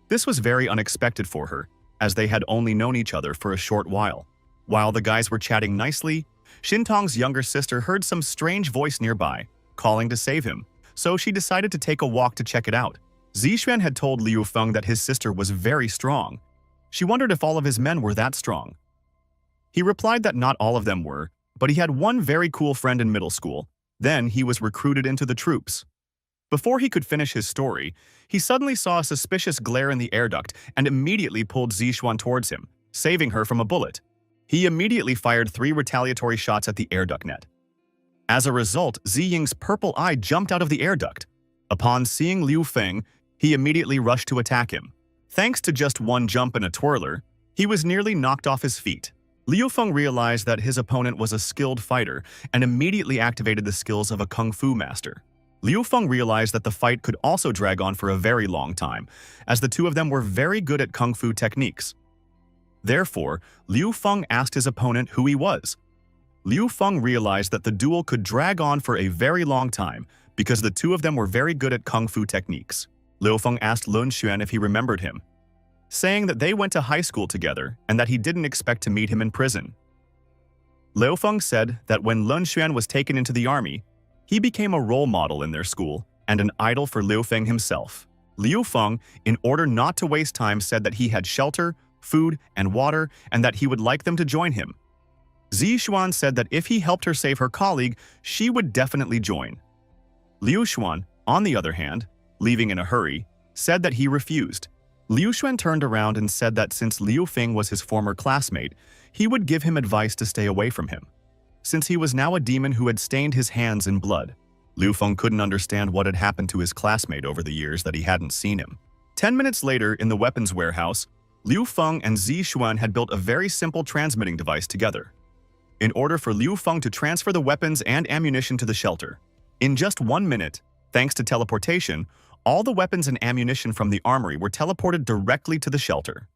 This was very unexpected for her, as they had only known each other for a short while. While the guys were chatting nicely, Xintong's younger sister heard some strange voice nearby, calling to save him, so she decided to take a walk to check it out. Zixuan had told Liu Feng that his sister was very strong. She wondered if all of his men were that strong. He replied that not all of them were, but he had one very cool friend in middle school. Then he was recruited into the troops. Before he could finish his story, he suddenly saw a suspicious glare in the air duct and immediately pulled Zixuan towards him, saving her from a bullet. He immediately fired 3 retaliatory shots at the air duct net. As a result, Ziying's purple eye jumped out of the air duct. Upon seeing Liu Feng, he immediately rushed to attack him. Thanks to just one jump and a twirler, he was nearly knocked off his feet. Liu Feng realized that his opponent was a skilled fighter and immediately activated the skills of a kung fu master. Liu Feng realized that the fight could also drag on for a very long time, as the two of them were very good at kung fu techniques. Therefore, Liu Feng asked his opponent who he was. Liu Feng realized that the duel could drag on for a very long time because the two of them were very good at kung fu techniques. Liu Feng asked Lun Xuan if he remembered him, saying that they went to high school together and that he didn't expect to meet him in prison. Liu Feng said that when Lun Xuan was taken into the army, he became a role model in their school and an idol for Liu Feng himself. Liu Feng, in order not to waste time, said that he had shelter, food, and water, and that he would like them to join him. Zixuan said that if he helped her save her colleague, she would definitely join. Liu Xuan, on the other hand, leaving in a hurry, said that he refused. Liu Xuan turned around and said that since Liu Feng was his former classmate, he would give him advice to stay away from him, since he was now a demon who had stained his hands in blood. Liu Feng couldn't understand what had happened to his classmate over the years that he hadn't seen him. 10 minutes later, in the weapons warehouse, Liu Feng and Zixuan had built a very simple transmitting device together, in order for Liu Feng to transfer the weapons and ammunition to the shelter. In just 1 minute, thanks to teleportation, all the weapons and ammunition from the armory were teleported directly to the shelter.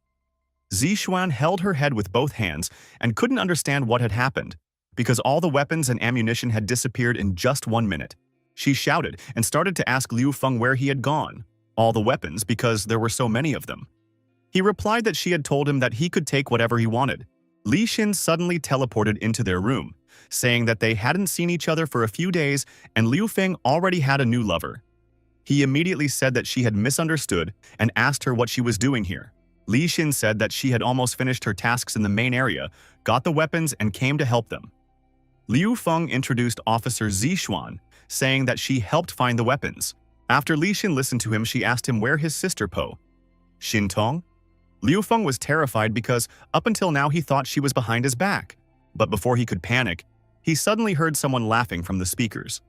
Zixuan held her head with both hands and couldn't understand what had happened, because all the weapons and ammunition had disappeared in just 1 minute. She shouted and started to ask Liu Feng where he had gone. All the weapons, because there were so many of them. He replied that she had told him that he could take whatever he wanted. Li Xin suddenly teleported into their room, saying that they hadn't seen each other for a few days and Liu Feng already had a new lover. He immediately said that she had misunderstood and asked her what she was doing here. Li Xin said that she had almost finished her tasks in the main area, got the weapons, and came to help them. Liu Feng introduced Officer Zixuan, saying that she helped find the weapons. After Li Xin listened to him, she asked him where his sister Po. Xintong? Liu Feng was terrified because up until now he thought she was behind his back. But before he could panic, he suddenly heard someone laughing from the speakers.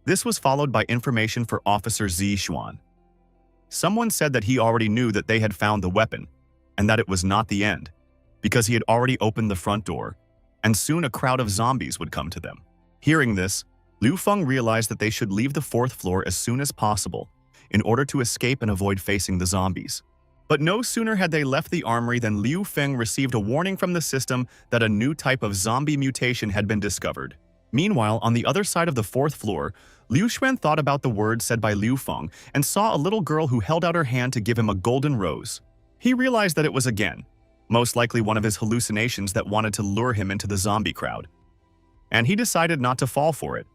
This was followed by information for Officer Zixuan. Someone said that he already knew that they had found the weapon, and that it was not the end, because he had already opened the front door, and soon a crowd of zombies would come to them. Hearing this, Liu Feng realized that they should leave the 4th floor as soon as possible, in order to escape and avoid facing the zombies. But no sooner had they left the armory than Liu Feng received a warning from the system that a new type of zombie mutation had been discovered. Meanwhile, on the other side of the 4th floor, Liu Xuan thought about the words said by Liu Feng and saw a little girl who held out her hand to give him a golden rose. He realized that it was again, most likely one of his hallucinations that wanted to lure him into the zombie crowd. And he decided not to fall for it.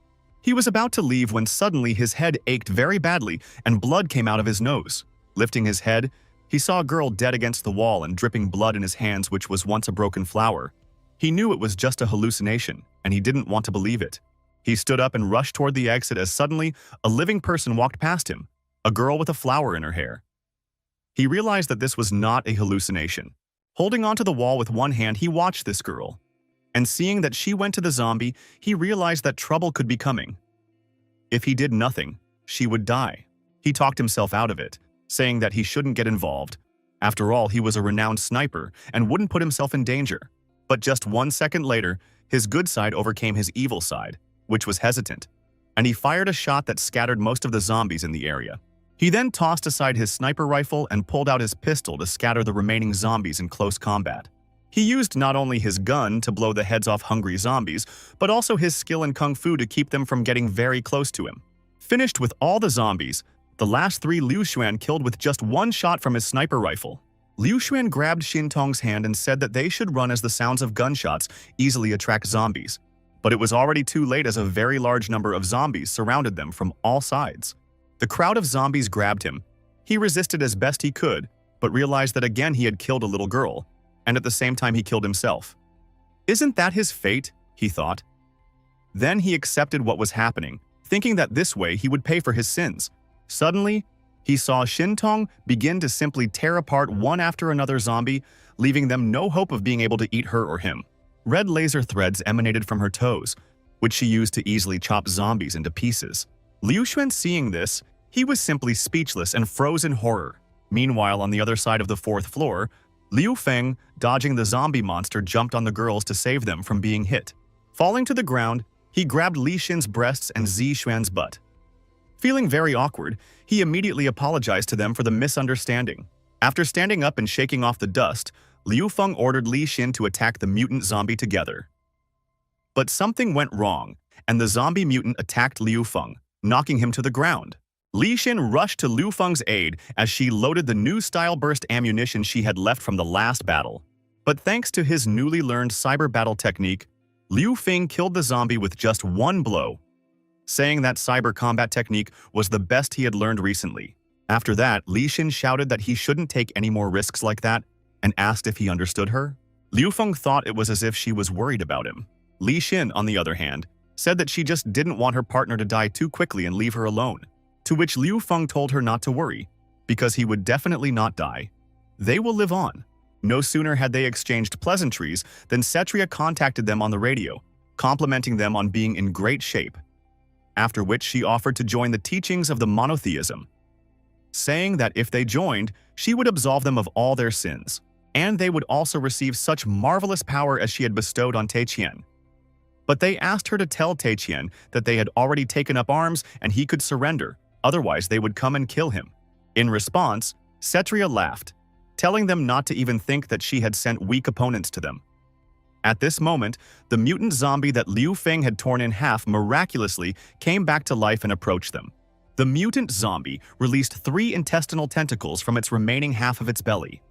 He was about to leave when suddenly his head ached very badly and blood came out of his nose. Lifting his head, he saw a girl dead against the wall and dripping blood in his hands, which was once a broken flower. He knew it was just a hallucination, and he didn't want to believe it. He stood up and rushed toward the exit as suddenly a living person walked past him, a girl with a flower in her hair. He realized that this was not a hallucination. Holding onto the wall with one hand, he watched this girl. And seeing that she went to the zombie, he realized that trouble could be coming. If he did nothing, she would die. He talked himself out of it, saying that he shouldn't get involved. After all, he was a renowned sniper and wouldn't put himself in danger. But just 1 second later, his good side overcame his evil side, which was hesitant, and he fired a shot that scattered most of the zombies in the area. He then tossed aside his sniper rifle and pulled out his pistol to scatter the remaining zombies in close combat. He used not only his gun to blow the heads off hungry zombies, but also his skill in kung fu to keep them from getting very close to him. Finished with all the zombies, the last 3 Liu Xuan killed with just 1 shot from his sniper rifle. Liu Xuan grabbed Xin Tong's hand and said that they should run as the sounds of gunshots easily attract zombies. But it was already too late as a very large number of zombies surrounded them from all sides. The crowd of zombies grabbed him. He resisted as best he could, but realized that again he had killed a little girl, and at the same time he killed himself. Isn't that his fate? He thought. Then he accepted what was happening, thinking that this way he would pay for his sins. Suddenly, he saw Xin Tong begin to simply tear apart one after another zombie, leaving them no hope of being able to eat her or him. Red laser threads emanated from her toes, which she used to easily chop zombies into pieces. Liu Xuan seeing this, he was simply speechless and froze in horror. Meanwhile, on the other side of the 4th floor, Liu Feng, dodging the zombie monster, jumped on the girls to save them from being hit. Falling to the ground, he grabbed Li Xin's breasts and Zi Xuan's butt. Feeling very awkward, he immediately apologized to them for the misunderstanding. After standing up and shaking off the dust, Liu Feng ordered Li Xin to attack the mutant zombie together. But something went wrong, and the zombie mutant attacked Liu Feng, knocking him to the ground. Li Xin rushed to Liu Feng's aid as she loaded the new style burst ammunition she had left from the last battle. But thanks to his newly learned cyber battle technique, Liu Feng killed the zombie with just 1 blow, saying that cyber combat technique was the best he had learned recently. After that, Li Xin shouted that he shouldn't take any more risks like that and asked if he understood her. Liu Feng thought it was as if she was worried about him. Li Xin, on the other hand, said that she just didn't want her partner to die too quickly and leave her alone, to which Liu Feng told her not to worry, because he would definitely not die. They will live on. No sooner had they exchanged pleasantries than Cetria contacted them on the radio, complimenting them on being in great shape, after which she offered to join the teachings of the monotheism, saying that if they joined, she would absolve them of all their sins, and they would also receive such marvelous power as she had bestowed on Teiqian. But they asked her to tell Teiqian that they had already taken up arms and he could surrender, otherwise they would come and kill him. In response, Cetria laughed, telling them not to even think that she had sent weak opponents to them. At this moment, the mutant zombie that Liu Feng had torn in half miraculously came back to life and approached them. The mutant zombie released 3 intestinal tentacles from its remaining half of its belly.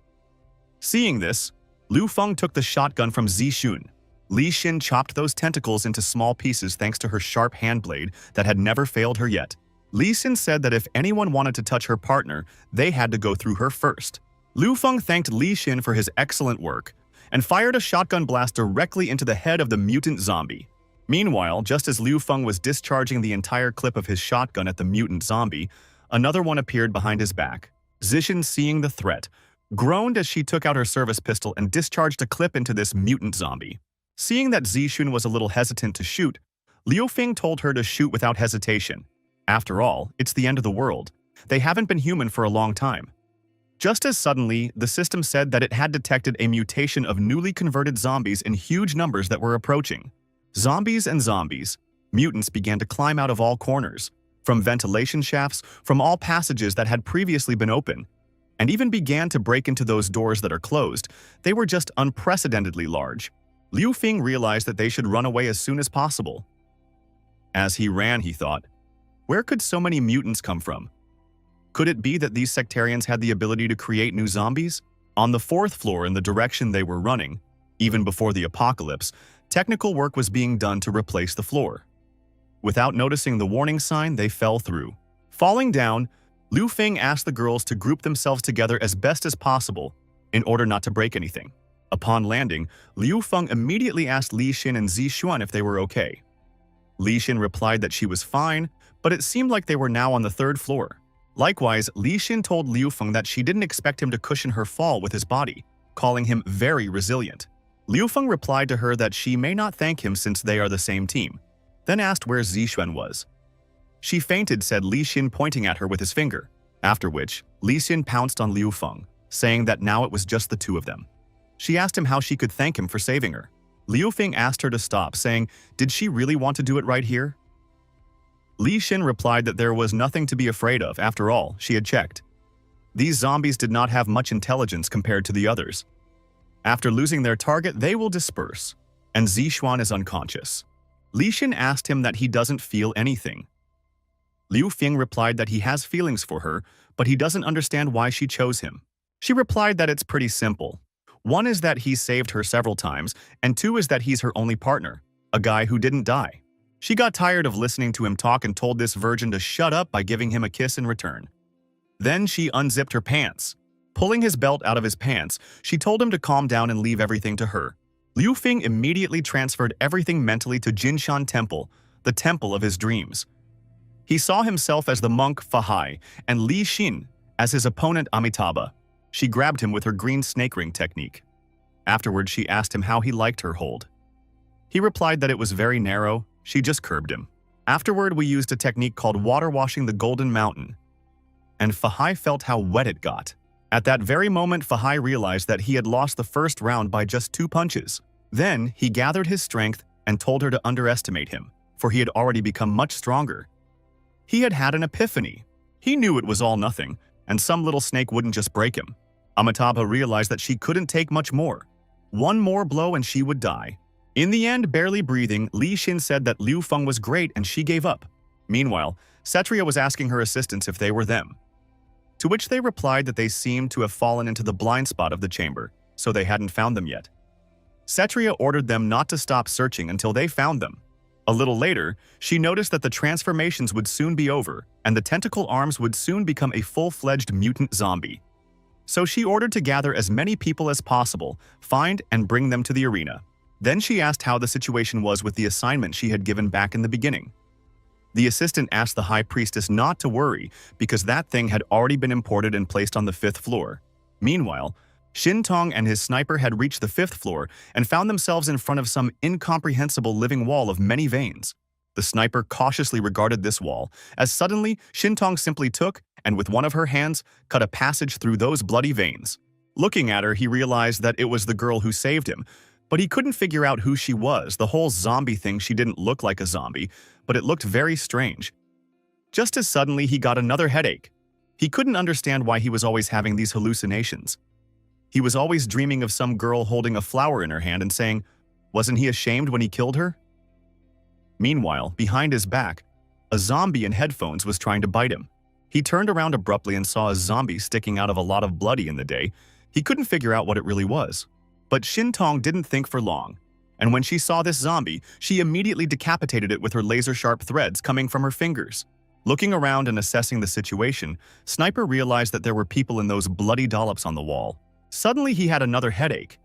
Seeing this, Liu Feng took the shotgun from Zi Xun. Li Xin chopped those tentacles into small pieces thanks to her sharp hand blade that had never failed her yet. Li Xin said that if anyone wanted to touch her partner, they had to go through her first. Liu Feng thanked Li Xin for his excellent work and fired a shotgun blast directly into the head of the mutant zombie. Meanwhile, just as Liu Feng was discharging the entire clip of his shotgun at the mutant zombie, another one appeared behind his back. Zixin, seeing the threat, groaned as she took out her service pistol and discharged a clip into this mutant zombie. Seeing that Zixun was a little hesitant to shoot, Liu Feng told her to shoot without hesitation. After all, it's the end of the world. They haven't been human for a long time. Just as suddenly, the system said that it had detected a mutation of newly converted zombies in huge numbers that were approaching. Zombies and zombies. Mutants began to climb out of all corners, from ventilation shafts, from all passages that had previously been open, and even began to break into those doors that are closed. They were just unprecedentedly large. Liu Feng realized that they should run away as soon as possible. As he ran, he thought, where could so many mutants come from? Could it be that these sectarians had the ability to create new zombies? On the 4th floor in the direction they were running, even before the apocalypse, technical work was being done to replace the floor. Without noticing the warning sign, they fell through. Falling down, Liu Feng asked the girls to group themselves together as best as possible in order not to break anything. Upon landing, Liu Feng immediately asked Li Xin and Zi Xuan if they were okay. Li Xin replied that she was fine, but it seemed like they were now on the third floor. Likewise, Li Xin told Liu Feng that she didn't expect him to cushion her fall with his body, calling him very resilient. Liu Feng replied to her that she may not thank him since they are the same team, then asked where Zixuan was. She fainted, said Li Xin, pointing at her with his finger, after which Li Xin pounced on Liu Feng, saying that now it was just the two of them. She asked him how she could thank him for saving her. Liu Feng asked her to stop, saying, did she really want to do it right here? Li Xin replied that there was nothing to be afraid of. After all, she had checked. These zombies did not have much intelligence compared to the others. After losing their target, they will disperse, and Zixuan is unconscious. Li Xin asked him that he doesn't feel anything. Liu Feng replied that he has feelings for her, but he doesn't understand why she chose him. She replied that it's pretty simple. One is that he saved her several times, and two is that he's her only partner, a guy who didn't die. She got tired of listening to him talk and told this virgin to shut up by giving him a kiss in return. Then she unzipped her pants. Pulling his belt out of his pants, she told him to calm down and leave everything to her. Liu Feng immediately transferred everything mentally to Jinshan Temple, the temple of his dreams. He saw himself as the monk Fahai and Li Xin as his opponent Amitabha. She grabbed him with her green snake ring technique. Afterwards, she asked him how he liked her hold. He replied that it was very narrow. She just curbed him. Afterward, we used a technique called water washing the Golden Mountain, and Fahai felt how wet it got. At that very moment, Fahai realized that he had lost the first round by just 2 punches. Then, he gathered his strength and told her to underestimate him, for he had already become much stronger. He had had an epiphany. He knew it was all nothing, and some little snake wouldn't just break him. Amitabha realized that she couldn't take much more. One more blow and she would die. In the end, barely breathing, Li Xin said that Liu Feng was great and she gave up. Meanwhile, Kshatriya was asking her assistants if they were them, to which they replied that they seemed to have fallen into the blind spot of the chamber, so they hadn't found them yet. Kshatriya ordered them not to stop searching until they found them. A little later, she noticed that the transformations would soon be over, and the tentacle arms would soon become a full-fledged mutant zombie. So she ordered to gather as many people as possible, find and bring them to the arena. Then she asked how the situation was with the assignment she had given back in the beginning. The assistant asked the high priestess not to worry because that thing had already been imported and placed on the 5th floor. Meanwhile, Shin Tong and his sniper had reached the 5th floor and found themselves in front of some incomprehensible living wall of many veins. The sniper cautiously regarded this wall, as suddenly Shin Tong simply took and with one of her hands cut a passage through those bloody veins. Looking at her, he realized that it was the girl who saved him, but he couldn't figure out who she was. The whole zombie thing, she didn't look like a zombie, but it looked very strange. Just as suddenly, he got another headache. He couldn't understand why he was always having these hallucinations. He was always dreaming of some girl holding a flower in her hand and saying, wasn't he ashamed when he killed her? Meanwhile, behind his back, a zombie in headphones was trying to bite him. He turned around abruptly and saw a zombie sticking out of a lot of bloody in the day. He couldn't figure out what it really was. But Shin Tong didn't think for long, and when she saw this zombie, she immediately decapitated it with her laser-sharp threads coming from her fingers. Looking around and assessing the situation, Sniper realized that there were people in those bloody dollops on the wall. Suddenly, he had another headache.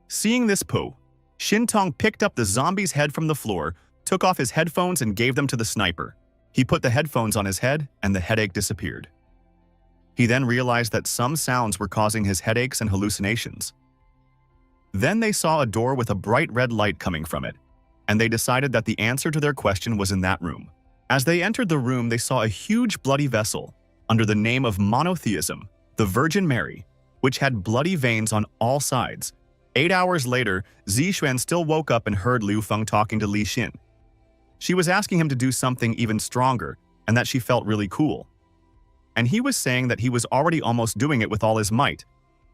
Seeing this poo, Shin Tong picked up the zombie's head from the floor, took off his headphones and gave them to the sniper. He put the headphones on his head, and the headache disappeared. He then realized that some sounds were causing his headaches and hallucinations. Then they saw a door with a bright red light coming from it, and they decided that the answer to their question was in that room. As they entered the room, they saw a huge bloody vessel under the name of monotheism, the Virgin Mary, which had bloody veins on all sides. 8 hours later, Zixuan still woke up and heard Liu Feng talking to Li Xin. She was asking him to do something even stronger and that she felt really cool. And he was saying that he was already almost doing it with all his might.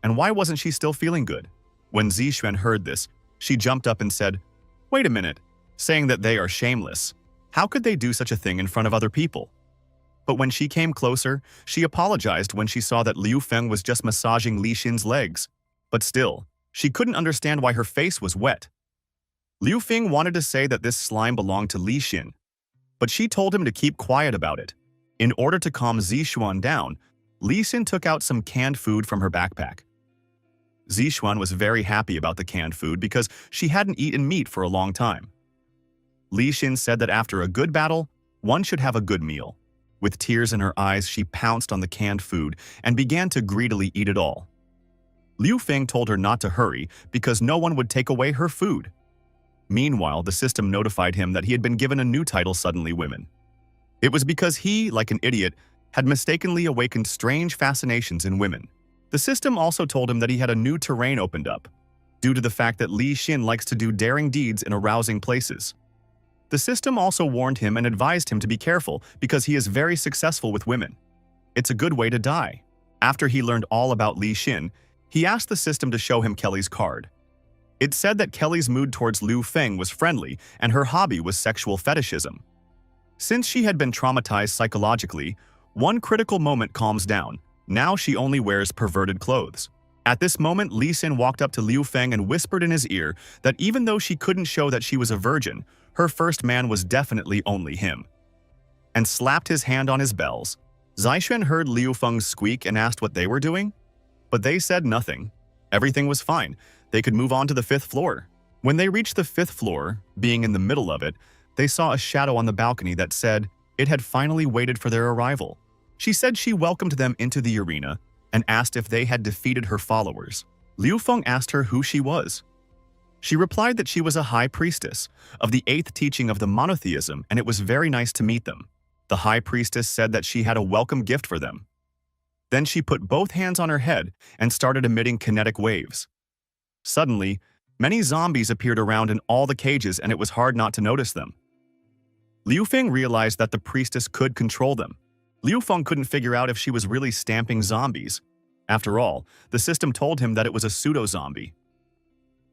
And why wasn't she still feeling good? When Zixuan heard this, she jumped up and said, "Wait a minute," saying that they are shameless. How could they do such a thing in front of other people? But when she came closer, she apologized when she saw that Liu Feng was just massaging Li Xin's legs. But still, she couldn't understand why her face was wet. Liu Feng wanted to say that this slime belonged to Li Xin, but she told him to keep quiet about it. In order to calm Zixuan down, Li Xin took out some canned food from her backpack. Zixuan was very happy about the canned food because she hadn't eaten meat for a long time. Li Xin said that after a good battle, one should have a good meal. With tears in her eyes, she pounced on the canned food and began to greedily eat it all. Liu Feng told her not to hurry because no one would take away her food. Meanwhile, the system notified him that he had been given a new title, Suddenly Women. It was because he, like an idiot, had mistakenly awakened strange fascinations in women. The system also told him that he had a new terrain opened up, due to the fact that Li Xin likes to do daring deeds in arousing places. The system also warned him and advised him to be careful because he is very successful with women. It's a good way to die. After he learned all about Li Xin, he asked the system to show him Kelly's card. It said that Kelly's mood towards Liu Feng was friendly and her hobby was sexual fetishism. Since she had been traumatized psychologically, one critical moment calms down. Now she only wears perverted clothes. At this moment, Li Xin walked up to Liu Feng and whispered in his ear that even though she couldn't show that she was a virgin, her first man was definitely only him, and slapped his hand on his bells. Zixuan heard Liu Feng's squeak and asked what they were doing, but they said nothing. Everything was fine. They could move on to the 5th floor. When they reached the 5th floor, being in the middle of it, they saw a shadow on the balcony that said it had finally waited for their arrival. She said she welcomed them into the arena and asked if they had defeated her followers. Liu Feng asked her who she was. She replied that she was a high priestess of the 8th teaching of the monotheism, and it was very nice to meet them. The high priestess said that she had a welcome gift for them. Then she put both hands on her head and started emitting kinetic waves. Suddenly, many zombies appeared around in all the cages, and it was hard not to notice them. Liu Feng realized that the priestess could control them. Liu Feng couldn't figure out if she was really stamping zombies. After all, the system told him that it was a pseudo-zombie.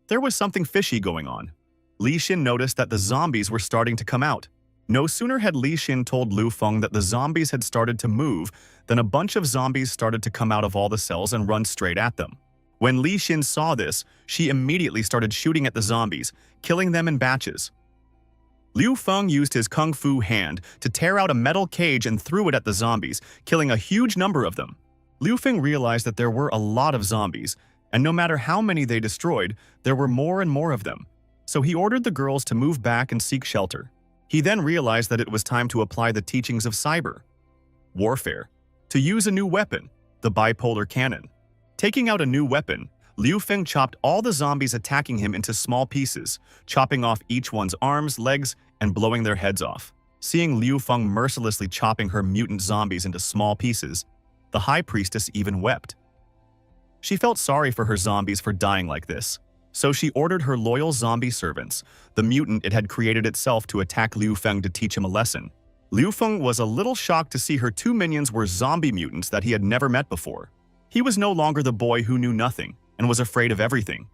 There was something fishy going on. Li Xin noticed that the zombies were starting to come out. No sooner had Li Xin told Liu Feng that the zombies had started to move than a bunch of zombies started to come out of all the cells and run straight at them. When Li Xin saw this, she immediately started shooting at the zombies, killing them in batches. Liu Feng used his kung fu hand to tear out a metal cage and threw it at the zombies, killing a huge number of them. Liu Feng realized that there were a lot of zombies, and no matter how many they destroyed, there were more and more of them. So he ordered the girls to move back and seek shelter. He then realized that it was time to apply the teachings of cyber warfare, to use a new weapon, the bipolar cannon. Taking out a new weapon, Liu Feng chopped all the zombies attacking him into small pieces, chopping off each one's arms, legs, and blowing their heads off. Seeing Liu Feng mercilessly chopping her mutant zombies into small pieces, the high priestess even wept. She felt sorry for her zombies for dying like this, so she ordered her loyal zombie servants, the mutant it had created itself, to attack Liu Feng to teach him a lesson. Liu Feng was a little shocked to see her 2 minions were zombie mutants that he had never met before. He was no longer the boy who knew nothing and was afraid of everything.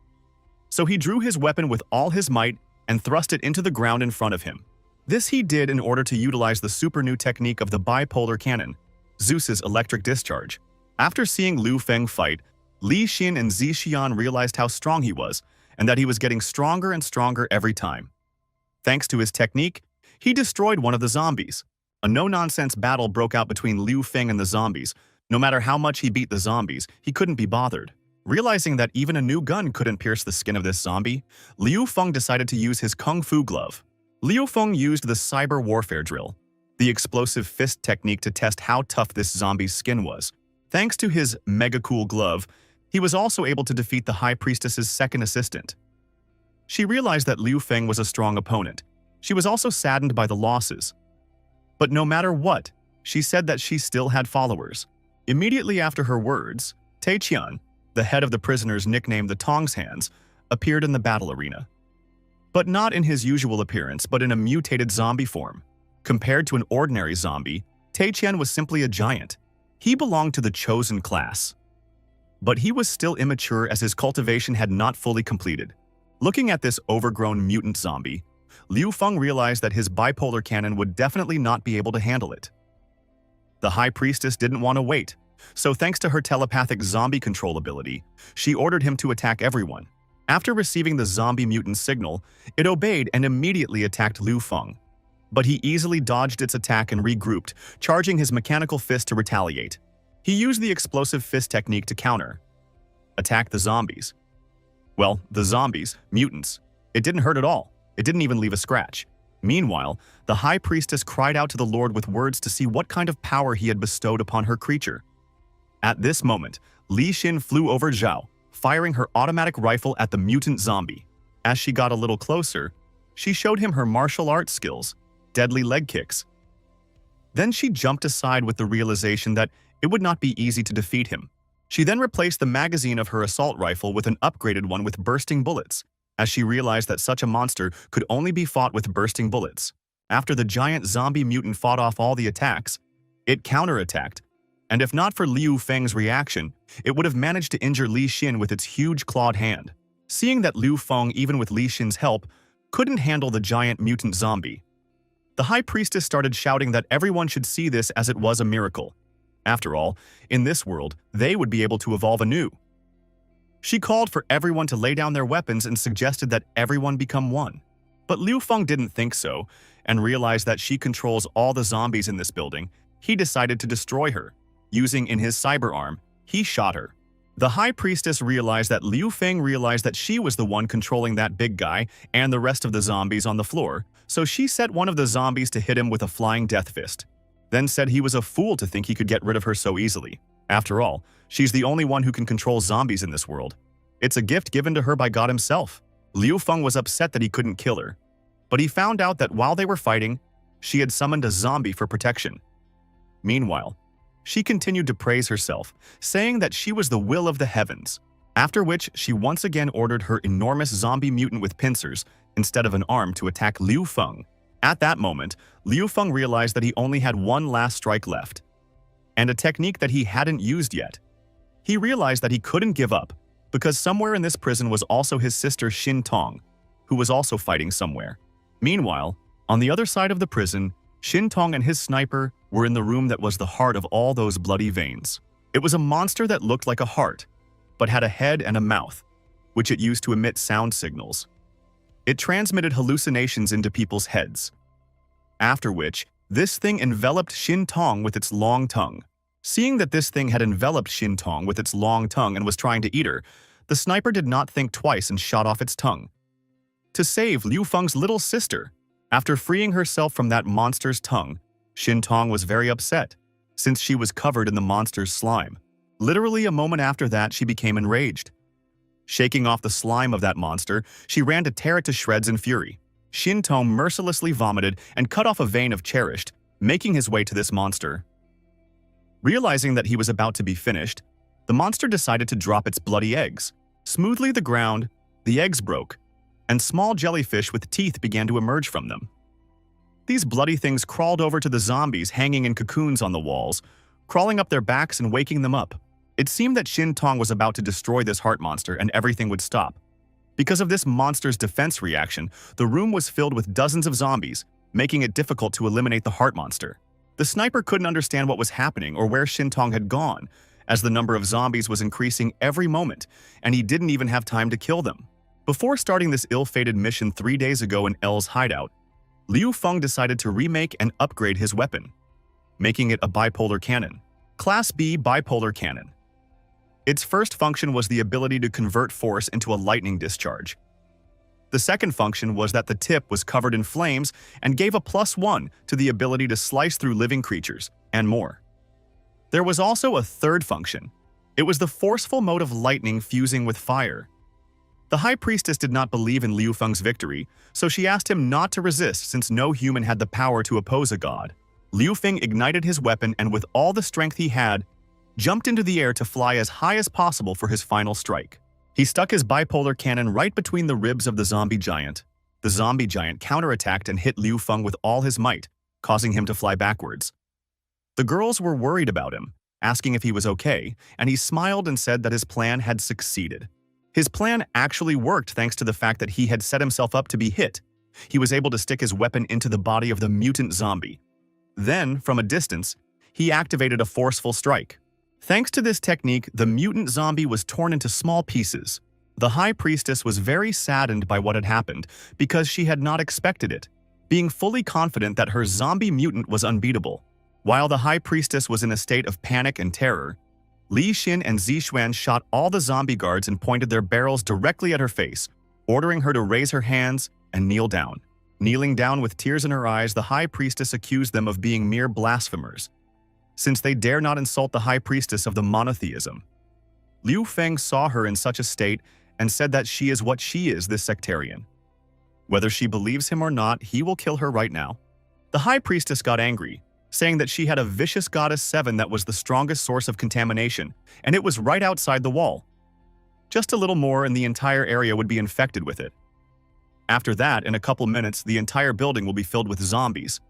So he drew his weapon with all his might and thrust it into the ground in front of him. This he did in order to utilize the super new technique of the bipolar cannon, Zeus's electric discharge. After seeing Liu Feng fight, Li Xin and Zixian realized how strong he was, and that he was getting stronger and stronger every time. Thanks to his technique, he destroyed one of the zombies. A no-nonsense battle broke out between Liu Feng and the zombies. No matter how much he beat the zombies, he couldn't be bothered. Realizing that even a new gun couldn't pierce the skin of this zombie, Liu Feng decided to use his kung fu glove. Liu Feng used the cyber warfare drill, the explosive fist technique, to test how tough this zombie's skin was. Thanks to his mega-cool glove, he was also able to defeat the High Priestess's second assistant. She realized that Liu Feng was a strong opponent. She was also saddened by the losses. But no matter what, she said that she still had followers. Immediately after her words, Taiqian, the head of the prisoners nicknamed the Tongs Hands, appeared in the battle arena. But not in his usual appearance, but in a mutated zombie form. Compared to an ordinary zombie, Taiqian was simply a giant. He belonged to the chosen class. But he was still immature as his cultivation had not fully completed. Looking at this overgrown mutant zombie, Liu Feng realized that his bipolar cannon would definitely not be able to handle it. The High Priestess didn't want to wait, so thanks to her telepathic zombie control ability, she ordered him to attack everyone. After receiving the zombie mutant signal, it obeyed and immediately attacked Liu Feng. But he easily dodged its attack and regrouped, charging his mechanical fist to retaliate. He used the explosive fist technique to counter. Attack the zombies. Well, the zombies, mutants, it didn't hurt at all. It didn't even leave a scratch. Meanwhile, the high priestess cried out to the Lord with words to see what kind of power he had bestowed upon her creature. At this moment, Li Xin flew over Zhao, firing her automatic rifle at the mutant zombie. As she got a little closer, she showed him her martial arts skills, deadly leg kicks. Then she jumped aside with the realization that it would not be easy to defeat him. She then replaced the magazine of her assault rifle with an upgraded one with bursting bullets, as she realized that such a monster could only be fought with bursting bullets. After the giant zombie mutant fought off all the attacks, it counterattacked, and if not for Liu Feng's reaction, it would have managed to injure Li Xin with its huge clawed hand. Seeing that Liu Feng, even with Li Xin's help, couldn't handle the giant mutant zombie, the high priestess started shouting that everyone should see this as it was a miracle. After all, in this world, they would be able to evolve anew. She called for everyone to lay down their weapons and suggested that everyone become one. But Liu Feng didn't think so, and realized that she controls all the zombies in this building. He decided to destroy her. Using in his cyber arm, he shot her. The high priestess realized that Liu Feng realized that she was the one controlling that big guy and the rest of the zombies on the floor, so she set one of the zombies to hit him with a flying death fist, then said he was a fool to think he could get rid of her so easily. After all, she's the only one who can control zombies in this world. It's a gift given to her by God himself. Liu Feng was upset that he couldn't kill her, but he found out that while they were fighting, she had summoned a zombie for protection. Meanwhile, she continued to praise herself, saying that she was the will of the heavens, after which she once again ordered her enormous zombie mutant with pincers instead of an arm to attack Liu Feng. At that moment, Liu Feng realized that he only had one last strike left, and a technique that he hadn't used yet. He realized that he couldn't give up, because somewhere in this prison was also his sister Xin Tong, who was also fighting somewhere. Meanwhile, on the other side of the prison, Xin Tong and his sniper were in the room that was the heart of all those bloody veins. It was a monster that looked like a heart, but had a head and a mouth, which it used to emit sound signals. It transmitted hallucinations into people's heads. After which, this thing enveloped Xin Tong with its long tongue. Seeing that this thing had enveloped Xin Tong with its long tongue and was trying to eat her, the sniper did not think twice and shot off its tongue. To save Liu Feng's little sister, after freeing herself from that monster's tongue, Xin Tong was very upset, since she was covered in the monster's slime. Literally a moment after that, she became enraged. Shaking off the slime of that monster, she ran to tear it to shreds in fury. Xin Tong mercilessly vomited and cut off a vein of Cherished, making his way to this monster. Realizing that he was about to be finished, the monster decided to drop its bloody eggs. Smoothly the ground, the eggs broke, and small jellyfish with teeth began to emerge from them. These bloody things crawled over to the zombies hanging in cocoons on the walls, crawling up their backs and waking them up. It seemed that Xin Tong was about to destroy this heart monster and everything would stop. Because of this monster's defense reaction, the room was filled with dozens of zombies, making it difficult to eliminate the heart monster. The sniper couldn't understand what was happening or where Xin Tong had gone, as the number of zombies was increasing every moment, and he didn't even have time to kill them. Before starting this ill-fated mission 3 days ago in L's hideout, Liu Feng decided to remake and upgrade his weapon, making it a bipolar cannon. Class B bipolar cannon. Its first function was the ability to convert force into a lightning discharge. The second function was that the tip was covered in flames and gave a +1 to the ability to slice through living creatures, and more. There was also a third function. It was the forceful mode of lightning fusing with fire. The High Priestess did not believe in Liu Feng's victory, so she asked him not to resist since no human had the power to oppose a god. Liu Feng ignited his weapon and with all the strength he had, jumped into the air to fly as high as possible for his final strike. He stuck his bipolar cannon right between the ribs of the zombie giant. The zombie giant counterattacked and hit Liu Feng with all his might, causing him to fly backwards. The girls were worried about him, asking if he was okay, and he smiled and said that his plan had succeeded. His plan actually worked thanks to the fact that he had set himself up to be hit. He was able to stick his weapon into the body of the mutant zombie. Then, from a distance, he activated a forceful strike. Thanks to this technique, the mutant zombie was torn into small pieces. The High Priestess was very saddened by what had happened because she had not expected it, being fully confident that her zombie mutant was unbeatable. While the High Priestess was in a state of panic and terror, Li Xin and Zixuan shot all the zombie guards and pointed their barrels directly at her face, ordering her to raise her hands and kneel down. Kneeling down with tears in her eyes, the high priestess accused them of being mere blasphemers, since they dare not insult the high priestess of the monotheism. Liu Feng saw her in such a state and said that she is what she is, this sectarian. Whether she believes him or not, he will kill her right now. The high priestess got angry, saying that she had a vicious goddess 7 that was the strongest source of contamination, and it was right outside the wall. Just a little more and the entire area would be infected with it. After that, in a couple minutes, the entire building will be filled with zombies.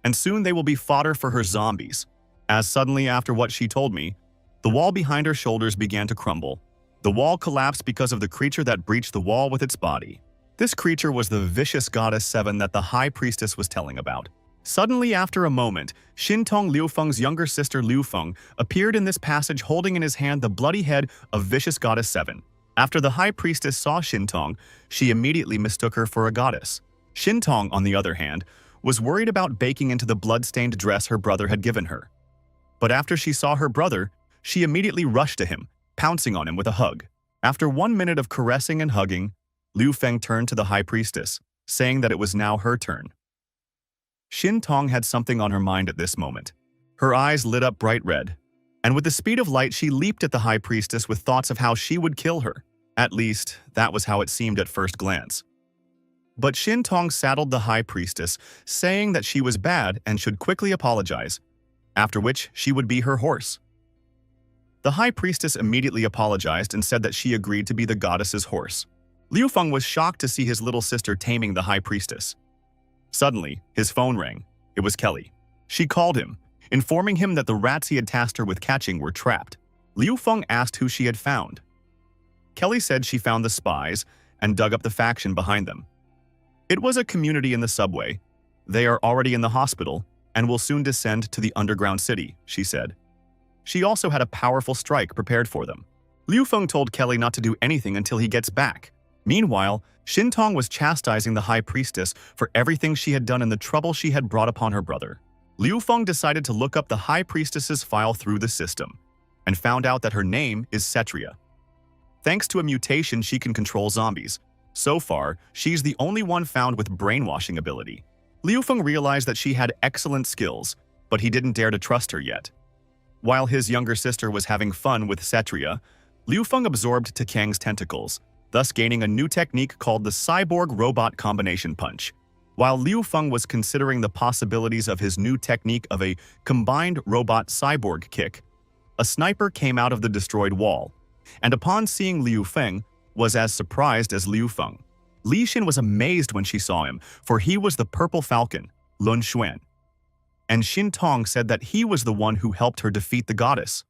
And soon they will be fodder for her zombies. As suddenly after what she told me, the wall behind her shoulders began to crumble. The wall collapsed because of the creature that breached the wall with its body. This creature was the vicious goddess 7 that the high priestess was telling about. Suddenly, after a moment, Xintong Liu Feng's younger sister Liu Feng appeared in this passage holding in his hand the bloody head of vicious goddess 7. After the high priestess saw Xintong, she immediately mistook her for a goddess. Xintong, on the other hand, was worried about baking into the blood-stained dress her brother had given her. But after she saw her brother, she immediately rushed to him, pouncing on him with a hug. After 1 minute of caressing and hugging, Liu Feng turned to the high priestess, saying that it was now her turn. Xintong had something on her mind at this moment. Her eyes lit up bright red, and with the speed of light she leaped at the high priestess with thoughts of how she would kill her. At least, that was how it seemed at first glance. But Xintong saddled the high priestess, saying that she was bad and should quickly apologize, after which she would be her horse. The high priestess immediately apologized and said that she agreed to be the goddess's horse. Liu Feng was shocked to see his little sister taming the high priestess. Suddenly, his phone rang. It was Kelly. She called him, informing him that the rats he had tasked her with catching were trapped. Liu Feng asked who she had found. Kelly said she found the spies and dug up the faction behind them. It was a community in the subway. They are already in the hospital and will soon descend to the underground city, she said. She also had a powerful strike prepared for them. Liu Feng told Kelly not to do anything until he gets back. Meanwhile, Xintong was chastising the high priestess for everything she had done and the trouble she had brought upon her brother. Liu Feng decided to look up the high priestess's file through the system, and found out that her name is Cetria. Thanks to a mutation, she can control zombies. So far, she's the only one found with brainwashing ability. Liu Feng realized that she had excellent skills, but he didn't dare to trust her yet. While his younger sister was having fun with Cetria, Liu Feng absorbed Takang's tentacles, thus gaining a new technique called the Cyborg-Robot Combination Punch. While Liu Feng was considering the possibilities of his new technique of a combined robot-cyborg kick, a sniper came out of the destroyed wall, and upon seeing Liu Feng, was as surprised as Liu Feng. Li Xin was amazed when she saw him, for he was the Purple Falcon, Lun Xuan. And Xintong said that he was the one who helped her defeat the goddess.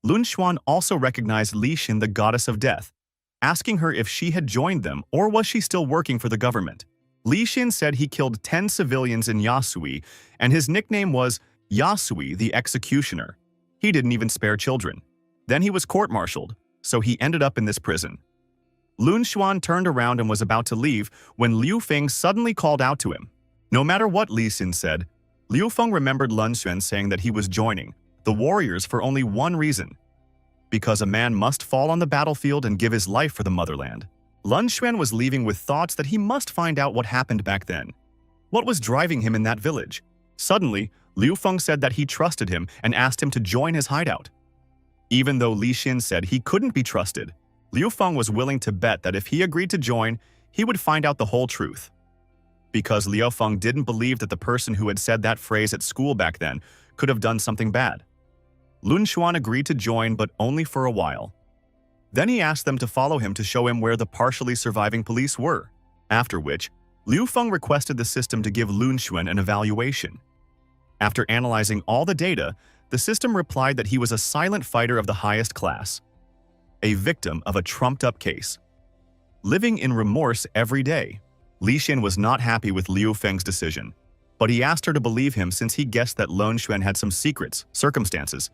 Lun Xuan also recognized Li Xin, the goddess of death, asking her if she had joined them or was she still working for the government. Li Xin said he killed 10 civilians in Yasui, and his nickname was Yasui the Executioner. He didn't even spare children. Then he was court-martialed, so he ended up in this prison. Lun Xuan turned around and was about to leave when Liu Feng suddenly called out to him. No matter what Li Xin said, Liu Feng remembered Lun Xuan saying that he was joining the warriors for only one reason: because a man must fall on the battlefield and give his life for the motherland. Lun Xuan was leaving with thoughts that he must find out what happened back then. What was driving him in that village? Suddenly, Liu Feng said that he trusted him and asked him to join his hideout. Even though Li Xin said he couldn't be trusted, Liu Feng was willing to bet that if he agreed to join, he would find out the whole truth. Because Liu Feng didn't believe that the person who had said that phrase at school back then could have done something bad. Lun Xuan agreed to join, but only for a while. Then he asked them to follow him to show him where the partially surviving police were, after which Liu Feng requested the system to give Lun Xuan an evaluation. After analyzing all the data, the system replied that he was a silent fighter of the highest class, a victim of a trumped-up case, living in remorse every day. Li Xin was not happy with Liu Feng's decision, but he asked her to believe him since he guessed that Lun Xuan had some circumstances.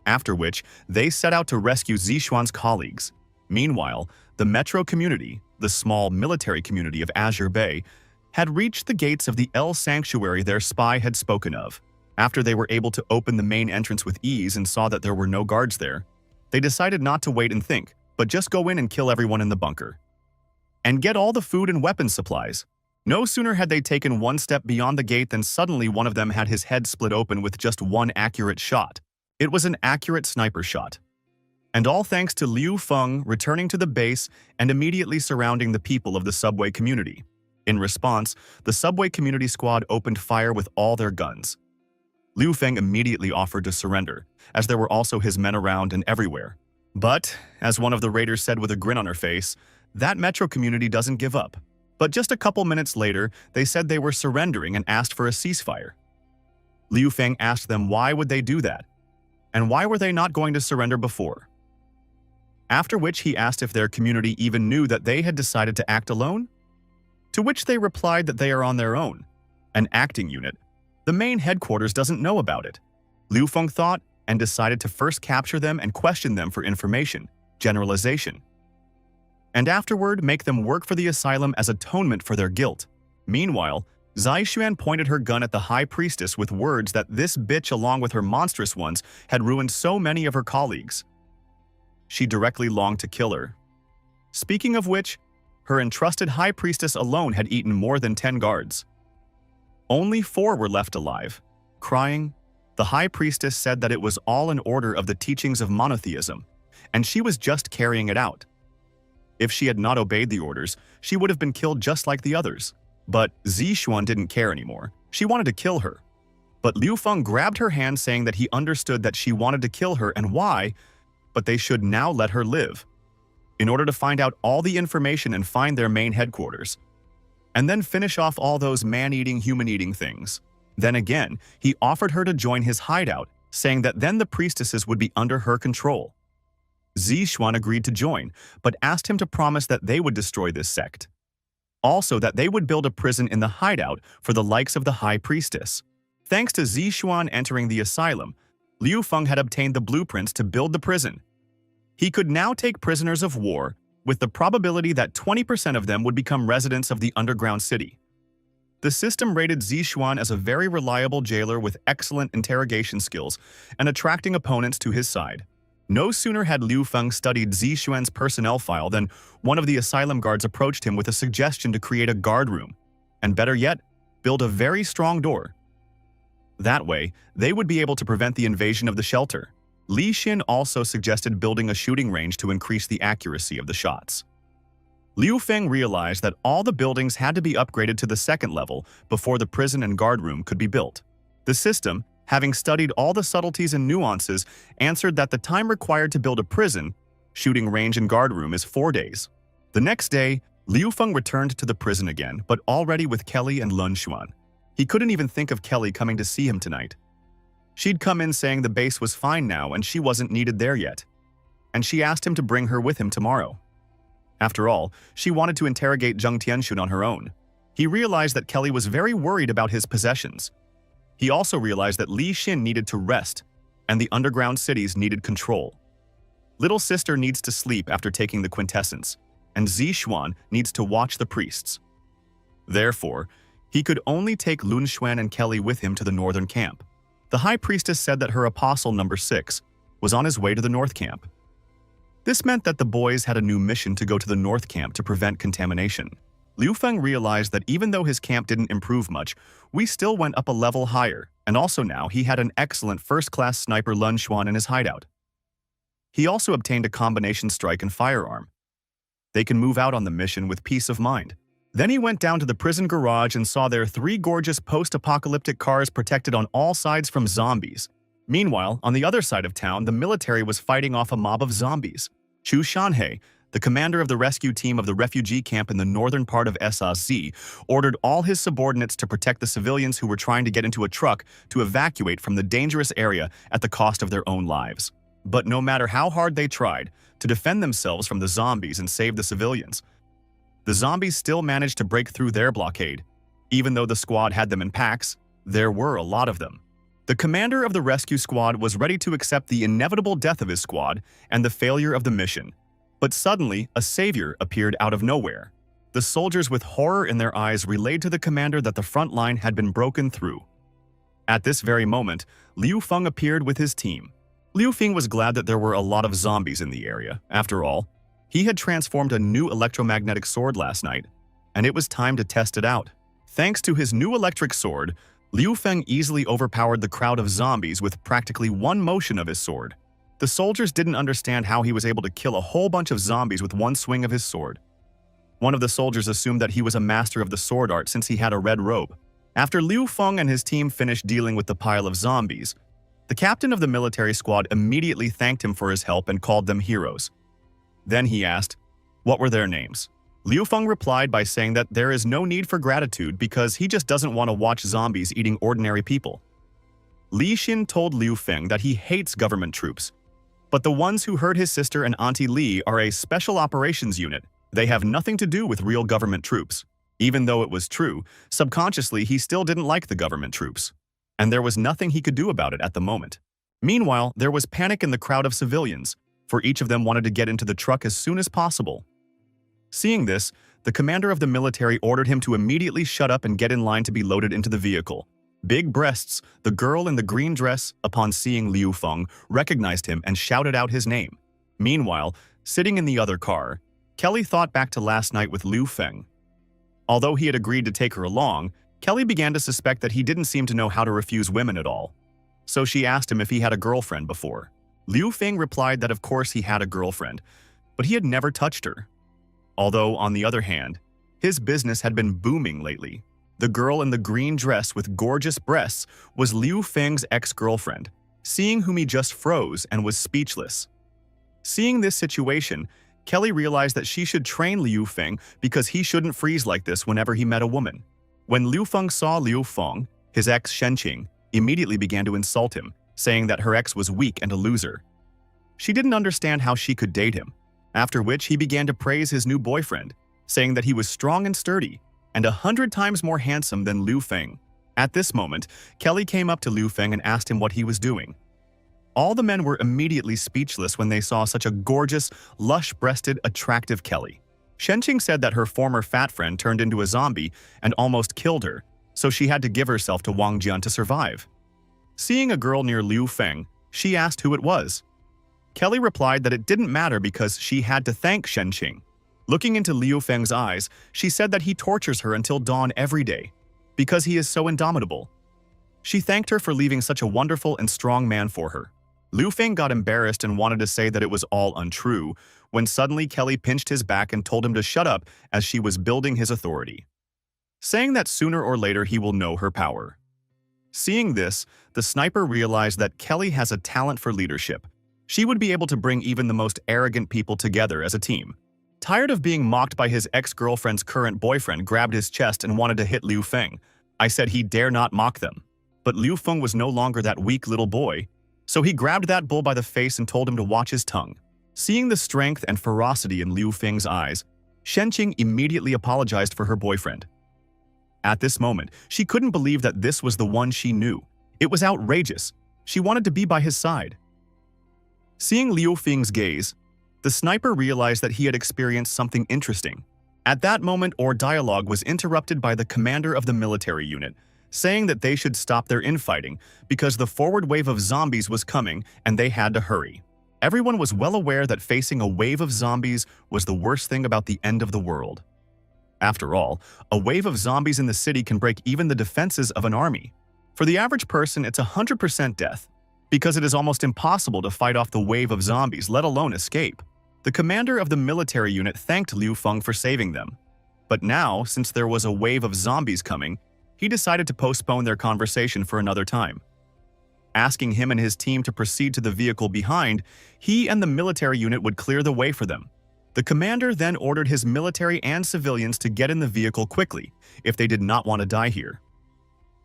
After which, they set out to rescue Zixuan's colleagues. Meanwhile, the metro community, the small military community of Azure Bay, had reached the gates of the El Sanctuary their spy had spoken of. After they were able to open the main entrance with ease and saw that there were no guards there, they decided not to wait and think, but just go in and kill everyone in the bunker. And get all the food and weapons supplies. No sooner had they taken one step beyond the gate than suddenly one of them had his head split open with just one accurate shot. It was an accurate sniper shot. And all thanks to Liu Feng returning to the base and immediately surrounding the people of the subway community. In response, the subway community squad opened fire with all their guns. Liu Feng immediately offered to surrender, as there were also his men around and everywhere. But, as one of the raiders said with a grin on her face, that metro community doesn't give up. But just a couple minutes later, they said they were surrendering and asked for a ceasefire. Liu Feng asked them why would they do that, and why were they not going to surrender before. After which he asked if their community even knew that they had decided to act alone? To which they replied that they are on their own. An acting unit. The main headquarters doesn't know about it. Liu Feng thought and decided to first capture them and question them for information, generalization. And afterward make them work for the asylum as atonement for their guilt. Meanwhile, Zai pointed her gun at the high priestess with words that this bitch along with her monstrous ones had ruined so many of her colleagues. She directly longed to kill her. Speaking of which, her entrusted high priestess alone had eaten more than 10 guards. Only 4 were left alive. Crying, the high priestess said that it was all in order of the teachings of monotheism, and she was just carrying it out. If she had not obeyed the orders, she would have been killed just like the others. But Zixuan didn't care anymore. She wanted to kill her. But Liu Feng grabbed her hand saying that he understood that she wanted to kill her and why, but they should now let her live, in order to find out all the information and find their main headquarters, and then finish off all those man-eating, human-eating things. Then again, he offered her to join his hideout, saying that then the priestesses would be under her control. Zixuan agreed to join, but asked him to promise that they would destroy this sect. Also that they would build a prison in the hideout for the likes of the high priestess. Thanks to Zixuan entering the asylum, Liu Feng had obtained the blueprints to build the prison. He could now take prisoners of war, with the probability that 20% of them would become residents of the underground city. The system rated Zixuan as a very reliable jailer with excellent interrogation skills and attracting opponents to his side. No sooner had Liu Feng studied Zixuan's personnel file than one of the asylum guards approached him with a suggestion to create a guard room, and better yet, build a very strong door. That way, they would be able to prevent the invasion of the shelter. Li Xin also suggested building a shooting range to increase the accuracy of the shots. Liu Feng realized that all the buildings had to be upgraded to the second level before the prison and guard room could be built. The system, having studied all the subtleties and nuances, answered that the time required to build a prison, shooting range and guard room is 4 days. The next day, Liu Feng returned to the prison again, but already with Kelly and Lun Xuan. He couldn't even think of Kelly coming to see him tonight. She'd come in saying the base was fine now and she wasn't needed there yet. And she asked him to bring her with him tomorrow. After all, she wanted to interrogate Zheng Tianxun on her own. He realized that Kelly was very worried about his possessions. He also realized that Li Xin needed to rest, and the underground cities needed control. Little sister needs to sleep after taking the quintessence, and Zixuan needs to watch the priests. Therefore, he could only take Lun Xuan and Kelly with him to the northern camp. The high priestess said that her apostle number 6 was on his way to the north camp. This meant that the boys had a new mission to go to the north camp to prevent contamination. Liu Feng realized that even though his camp didn't improve much, we still went up a level higher, and also now he had an excellent first-class sniper Lun Xuan in his hideout. He also obtained a combination strike and firearm. They can move out on the mission with peace of mind. Then he went down to the prison garage and saw there 3 gorgeous post-apocalyptic cars protected on all sides from zombies. Meanwhile, on the other side of town, the military was fighting off a mob of zombies. Chu Shanhei, the commander of the rescue team of the refugee camp in the northern part of SAZ, ordered all his subordinates to protect the civilians who were trying to get into a truck to evacuate from the dangerous area at the cost of their own lives. But no matter how hard they tried to defend themselves from the zombies and save the civilians, the zombies still managed to break through their blockade. Even though the squad had them in packs, there were a lot of them. The commander of the rescue squad was ready to accept the inevitable death of his squad and the failure of the mission. But suddenly, a savior appeared out of nowhere. The soldiers with horror in their eyes relayed to the commander that the front line had been broken through. At this very moment, Liu Feng appeared with his team. Liu Feng was glad that there were a lot of zombies in the area. After all, he had transformed a new electromagnetic sword last night, and it was time to test it out. Thanks to his new electric sword, Liu Feng easily overpowered the crowd of zombies with practically one motion of his sword. The soldiers didn't understand how he was able to kill a whole bunch of zombies with one swing of his sword. One of the soldiers assumed that he was a master of the sword art since he had a red robe. After Liu Feng and his team finished dealing with the pile of zombies, the captain of the military squad immediately thanked him for his help and called them heroes. Then he asked, what were their names? Liu Feng replied by saying that there is no need for gratitude because he just doesn't want to watch zombies eating ordinary people. Li Xin told Liu Feng that he hates government troops, but the ones who hurt his sister and Auntie Li are a special operations unit. They have nothing to do with real government troops. Even though it was true, subconsciously he still didn't like the government troops. And there was nothing he could do about it at the moment. Meanwhile, there was panic in the crowd of civilians, for each of them wanted to get into the truck as soon as possible. Seeing this, the commander of the military ordered him to immediately shut up and get in line to be loaded into the vehicle. Big Breasts, the girl in the green dress, upon seeing Liu Feng, recognized him and shouted out his name. Meanwhile, sitting in the other car, Kelly thought back to last night with Liu Feng. Although he had agreed to take her along, Kelly began to suspect that he didn't seem to know how to refuse women at all. So she asked him if he had a girlfriend before. Liu Feng replied that of course he had a girlfriend, but he had never touched her. Although, on the other hand, his business had been booming lately. The girl in the green dress with gorgeous breasts was Liu Feng's ex-girlfriend, seeing whom he just froze and was speechless. Seeing this situation, Kelly realized that she should train Liu Feng because he shouldn't freeze like this whenever he met a woman. When Liu Feng saw Liu Feng, his ex Shenqing immediately began to insult him, saying that her ex was weak and a loser. She didn't understand how she could date him. After which he began to praise his new boyfriend, saying that he was strong and sturdy, and 100 times more handsome than Liu Feng. At this moment, Kelly came up to Liu Feng and asked him what he was doing. All the men were immediately speechless when they saw such a gorgeous, lush-breasted, attractive Kelly. Shenqing said that her former fat friend turned into a zombie and almost killed her, so she had to give herself to Wang Jian to survive. Seeing a girl near Liu Feng, she asked who it was. Kelly replied that it didn't matter because she had to thank Shenqing. Looking into Liu Feng's eyes, she said that he tortures her until dawn every day, because he is so indomitable. She thanked her for leaving such a wonderful and strong man for her. Liu Feng got embarrassed and wanted to say that it was all untrue, when suddenly Kelly pinched his back and told him to shut up as she was building his authority, saying that sooner or later he will know her power. Seeing this, the sniper realized that Kelly has a talent for leadership. She would be able to bring even the most arrogant people together as a team. Tired of being mocked by his ex-girlfriend's current boyfriend, grabbed his chest and wanted to hit Liu Feng. I said he dare not mock them. But Liu Feng was no longer that weak little boy, so he grabbed that bull by the face and told him to watch his tongue. Seeing the strength and ferocity in Liu Feng's eyes, Shenqing immediately apologized for her boyfriend. At this moment, she couldn't believe that this was the one she knew. It was outrageous. She wanted to be by his side. Seeing Liu Feng's gaze, the sniper realized that he had experienced something interesting. At that moment, our dialogue was interrupted by the commander of the military unit, saying that they should stop their infighting because the forward wave of zombies was coming and they had to hurry. Everyone was well aware that facing a wave of zombies was the worst thing about the end of the world. After all, a wave of zombies in the city can break even the defenses of an army. For the average person, it's 100% death, because it is almost impossible to fight off the wave of zombies, let alone escape. The commander of the military unit thanked Liu Feng for saving them. But now, since there was a wave of zombies coming, he decided to postpone their conversation for another time. Asking him and his team to proceed to the vehicle behind, he and the military unit would clear the way for them. The commander then ordered his military and civilians to get in the vehicle quickly, if they did not want to die here.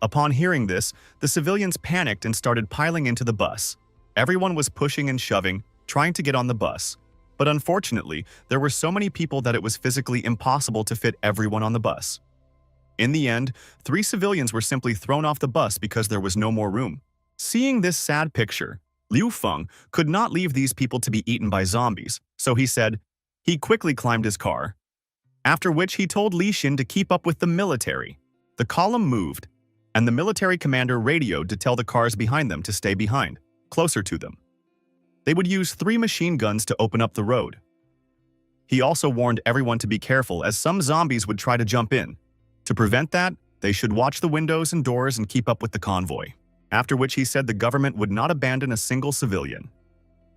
Upon hearing this, the civilians panicked and started piling into the bus. Everyone was pushing and shoving, trying to get on the bus. But unfortunately, there were so many people that it was physically impossible to fit everyone on the bus. In the end, 3 civilians were simply thrown off the bus because there was no more room. Seeing this sad picture, Liu Feng could not leave these people to be eaten by zombies, so he quickly climbed his car. After which he told Li Xin to keep up with the military. The column moved, and the military commander radioed to tell the cars behind them to stay behind, closer to them. They would use 3 machine guns to open up the road. He also warned everyone to be careful as some zombies would try to jump in. To prevent that, They should watch the windows and doors and keep up with the convoy, after which he said the government would not abandon a single civilian.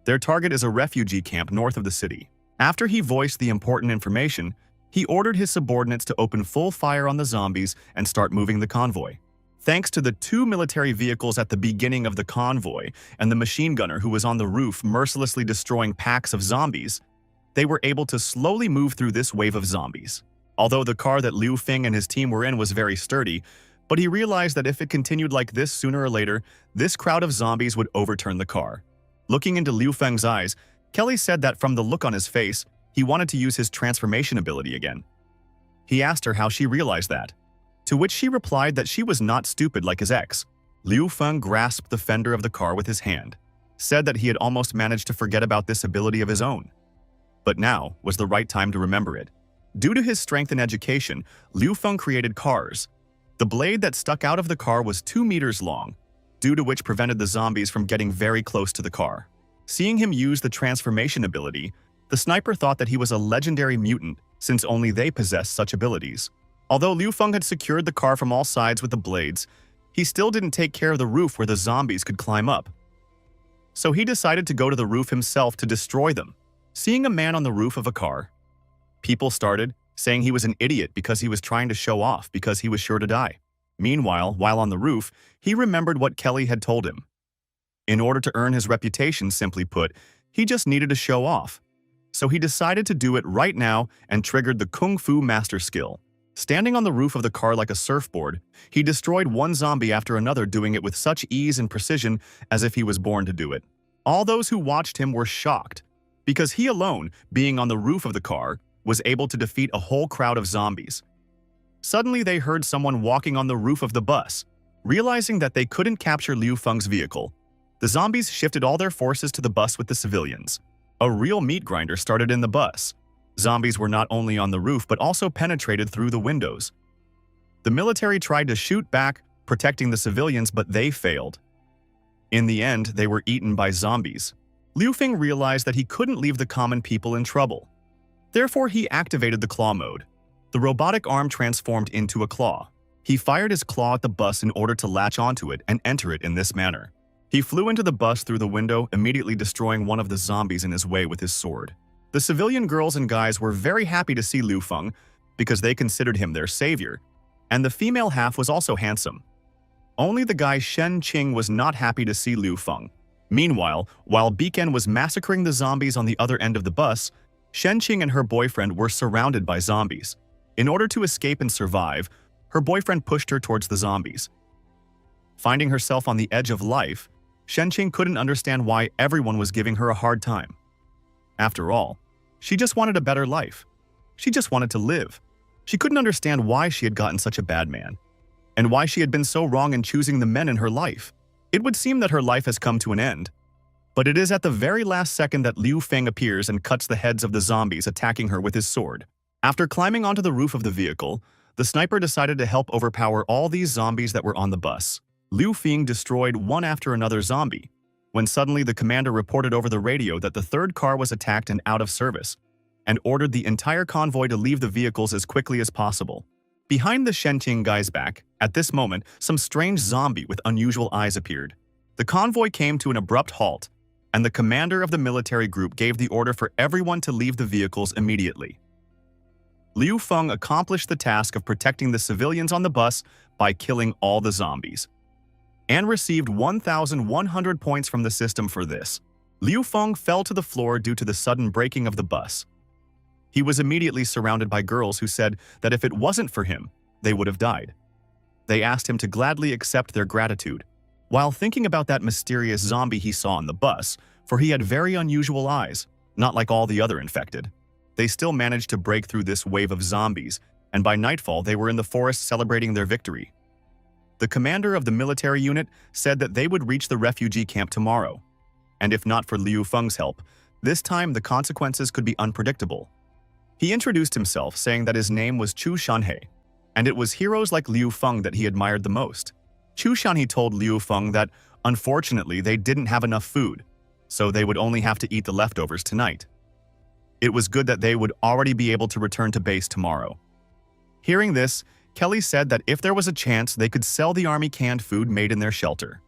Their target is a refugee camp north of the city. After he voiced the important information, he ordered his subordinates to open full fire on the zombies and start moving the convoy. Thanks to the 2 military vehicles at the beginning of the convoy and the machine gunner who was on the roof mercilessly destroying packs of zombies, they were able to slowly move through this wave of zombies. Although the car that Liu Feng and his team were in was very sturdy, but he realized that if it continued like this sooner or later, this crowd of zombies would overturn the car. Looking into Liu Feng's eyes, Kelly said that from the look on his face, he wanted to use his transformation ability again. He asked her how she realized that, to which she replied that she was not stupid like his ex. Liu Feng grasped the fender of the car with his hand, said that he had almost managed to forget about this ability of his own. But now was the right time to remember it. Due to his strength and education, Liu Feng created cars. The blade that stuck out of the car was 2 meters long, due to which prevented the zombies from getting very close to the car. Seeing him use the transformation ability, the sniper thought that he was a legendary mutant since only they possessed such abilities. Although Liu Feng had secured the car from all sides with the blades, he still didn't take care of the roof where the zombies could climb up. So he decided to go to the roof himself to destroy them. Seeing a man on the roof of a car, people started saying he was an idiot because he was trying to show off because he was sure to die. Meanwhile, while on the roof, he remembered what Kelly had told him. In order to earn his reputation, simply put, he just needed to show off. So he decided to do it right now and triggered the Kung Fu Master skill. Standing on the roof of the car like a surfboard, he destroyed one zombie after another, doing it with such ease and precision as if he was born to do it. All those who watched him were shocked, because he alone, being on the roof of the car, was able to defeat a whole crowd of zombies. Suddenly they heard someone walking on the roof of the bus. Realizing that they couldn't capture Liu Feng's vehicle, the zombies shifted all their forces to the bus with the civilians. A real meat grinder started in the bus. Zombies were not only on the roof but also penetrated through the windows. The military tried to shoot back, protecting the civilians, but they failed. In the end, they were eaten by zombies. Liu Feng realized that he couldn't leave the common people in trouble. Therefore, he activated the claw mode. The robotic arm transformed into a claw. He fired his claw at the bus in order to latch onto it and enter it in this manner. He flew into the bus through the window, immediately destroying one of the zombies in his way with his sword. The civilian girls and guys were very happy to see Liu Feng because they considered him their savior, and the female half was also handsome. Only the guy Shen Qing was not happy to see Liu Feng. Meanwhile, while Biken was massacring the zombies on the other end of the bus, Shen Qing and her boyfriend were surrounded by zombies. In order to escape and survive, her boyfriend pushed her towards the zombies. Finding herself on the edge of life, Shen Qing couldn't understand why everyone was giving her a hard time. After all, she just wanted a better life. She just wanted to live. She couldn't understand why she had gotten such a bad man, and why she had been so wrong in choosing the men in her life. It would seem that her life has come to an end. But it is at the very last second that Liu Feng appears and cuts the heads of the zombies attacking her with his sword. After climbing onto the roof of the vehicle, the sniper decided to help overpower all these zombies that were on the bus. Liu Feng destroyed one after another zombie, when suddenly the commander reported over the radio that the third car was attacked and out of service, and ordered the entire convoy to leave the vehicles as quickly as possible. Behind the Shenqing guy's back, at this moment, some strange zombie with unusual eyes appeared. The convoy came to an abrupt halt, and the commander of the military group gave the order for everyone to leave the vehicles immediately. Liu Feng accomplished the task of protecting the civilians on the bus by killing all the zombies, and received 1,100 points from the system for this. Liu Feng fell to the floor due to the sudden braking of the bus. He was immediately surrounded by girls who said that if it wasn't for him, they would have died. They asked him to gladly accept their gratitude, while thinking about that mysterious zombie he saw on the bus, for he had very unusual eyes, not like all the other infected. They still managed to break through this wave of zombies, and by nightfall they were in the forest celebrating their victory. The commander of the military unit said that they would reach the refugee camp tomorrow, and if not for Liu Feng's help, this time the consequences could be unpredictable. He introduced himself, saying that his name was Chu Shanhe, and it was heroes like Liu Feng that he admired the most. Chu Shanhe told Liu Feng that, unfortunately, they didn't have enough food, so they would only have to eat the leftovers tonight. It was good that they would already be able to return to base tomorrow. Hearing this, Kelly said that if there was a chance, they could sell the army canned food made in their shelter.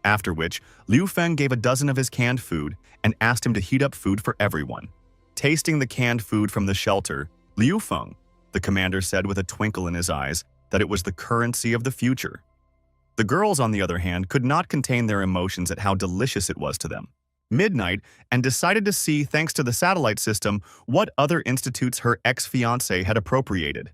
After which, Liu Feng gave a dozen of his canned food and asked him to heat up food for everyone. Tasting the canned food from the shelter, Liu Feng, the commander, said with a twinkle in his eyes that it was the currency of the future. The girls, on the other hand, could not contain their emotions at how delicious it was to them. Midnight, and decided to see, thanks to the satellite system, what other institutes her ex-fiancé had appropriated.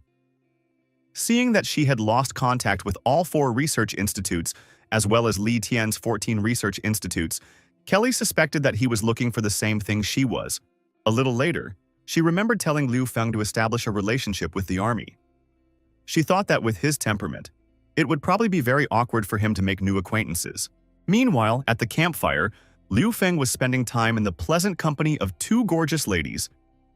Seeing that she had lost contact with all 4 research institutes, as well as Li Tian's 14 research institutes, Kelly suspected that he was looking for the same thing she was. A little later, she remembered telling Liu Feng to establish a relationship with the army. She thought that with his temperament, it would probably be very awkward for him to make new acquaintances. Meanwhile, at the campfire, Liu Feng was spending time in the pleasant company of 2 gorgeous ladies,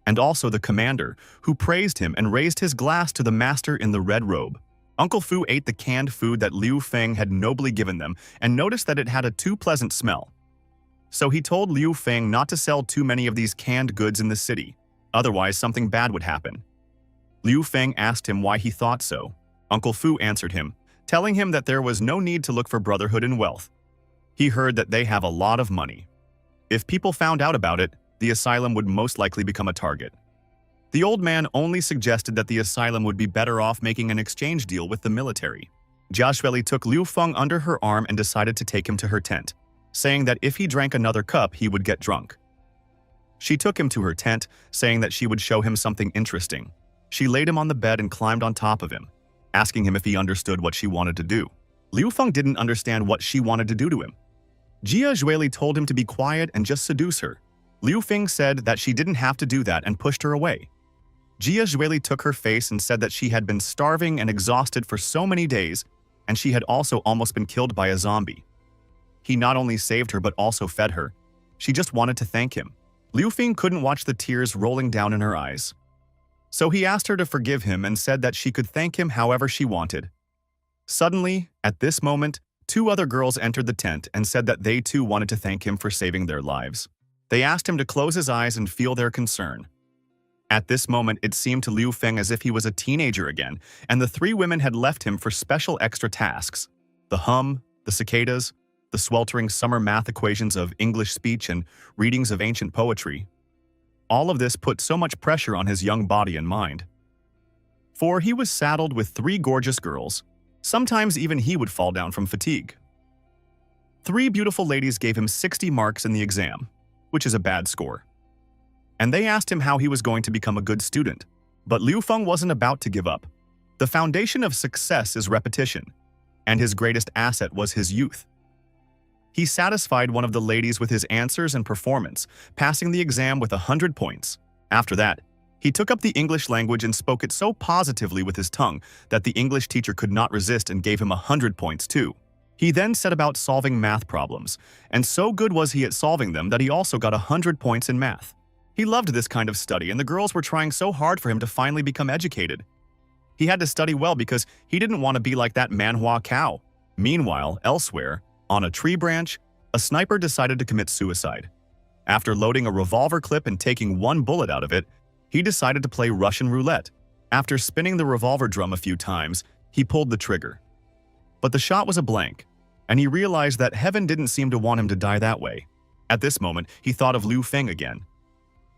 and also the commander, who praised him and raised his glass to the master in the red robe. Uncle Fu ate the canned food that Liu Feng had nobly given them and noticed that it had a too pleasant smell. So he told Liu Feng not to sell too many of these canned goods in the city, otherwise something bad would happen. Liu Feng asked him why he thought so. Uncle Fu answered him, telling him that there was no need to look for brotherhood and wealth. He heard that they have a lot of money. If people found out about it, the asylum would most likely become a target. The old man only suggested that the asylum would be better off making an exchange deal with the military. Jia Shueli took Liu Feng under her arm and decided to take him to her tent, saying that if he drank another cup, he would get drunk. She took him to her tent, saying that she would show him something interesting. She laid him on the bed and climbed on top of him, asking him if he understood what she wanted to do. Liu Feng didn't understand what she wanted to do to him. Jia Shueli told him to be quiet and just seduce her. Liu Feng said that she didn't have to do that and pushed her away. Jia Shueli took her face and said that she had been starving and exhausted for so many days, and she had also almost been killed by a zombie. He not only saved her but also fed her. She just wanted to thank him. Liu Feng couldn't watch the tears rolling down in her eyes. So he asked her to forgive him and said that she could thank him however she wanted. Suddenly, at this moment, 2 other girls entered the tent and said that they too wanted to thank him for saving their lives. They asked him to close his eyes and feel their concern. At this moment, it seemed to Liu Feng as if he was a teenager again, and the 3 women had left him for special extra tasks. The hum, the cicadas, the sweltering summer math equations of English speech and readings of ancient poetry. All of this put so much pressure on his young body and mind. For he was saddled with 3 gorgeous girls. Sometimes even he would fall down from fatigue. 3 beautiful ladies gave him 60 marks in the exam, which is a bad score. And they asked him how he was going to become a good student. But Liu Feng wasn't about to give up. The foundation of success is repetition, and his greatest asset was his youth. He satisfied one of the ladies with his answers and performance, passing the exam with 100 points. After that, he took up the English language and spoke it so positively with his tongue that the English teacher could not resist and gave him 100 points too. He then set about solving math problems, and so good was he at solving them that he also got 100 points in math. He loved this kind of study, and the girls were trying so hard for him to finally become educated. He had to study well because he didn't want to be like that Manhwa cow. Meanwhile, elsewhere, on a tree branch, a sniper decided to commit suicide. After loading a revolver clip and taking 1 bullet out of it, he decided to play Russian roulette. After spinning the revolver drum a few times, he pulled the trigger. But the shot was a blank, and he realized that heaven didn't seem to want him to die that way. At this moment, he thought of Liu Feng again.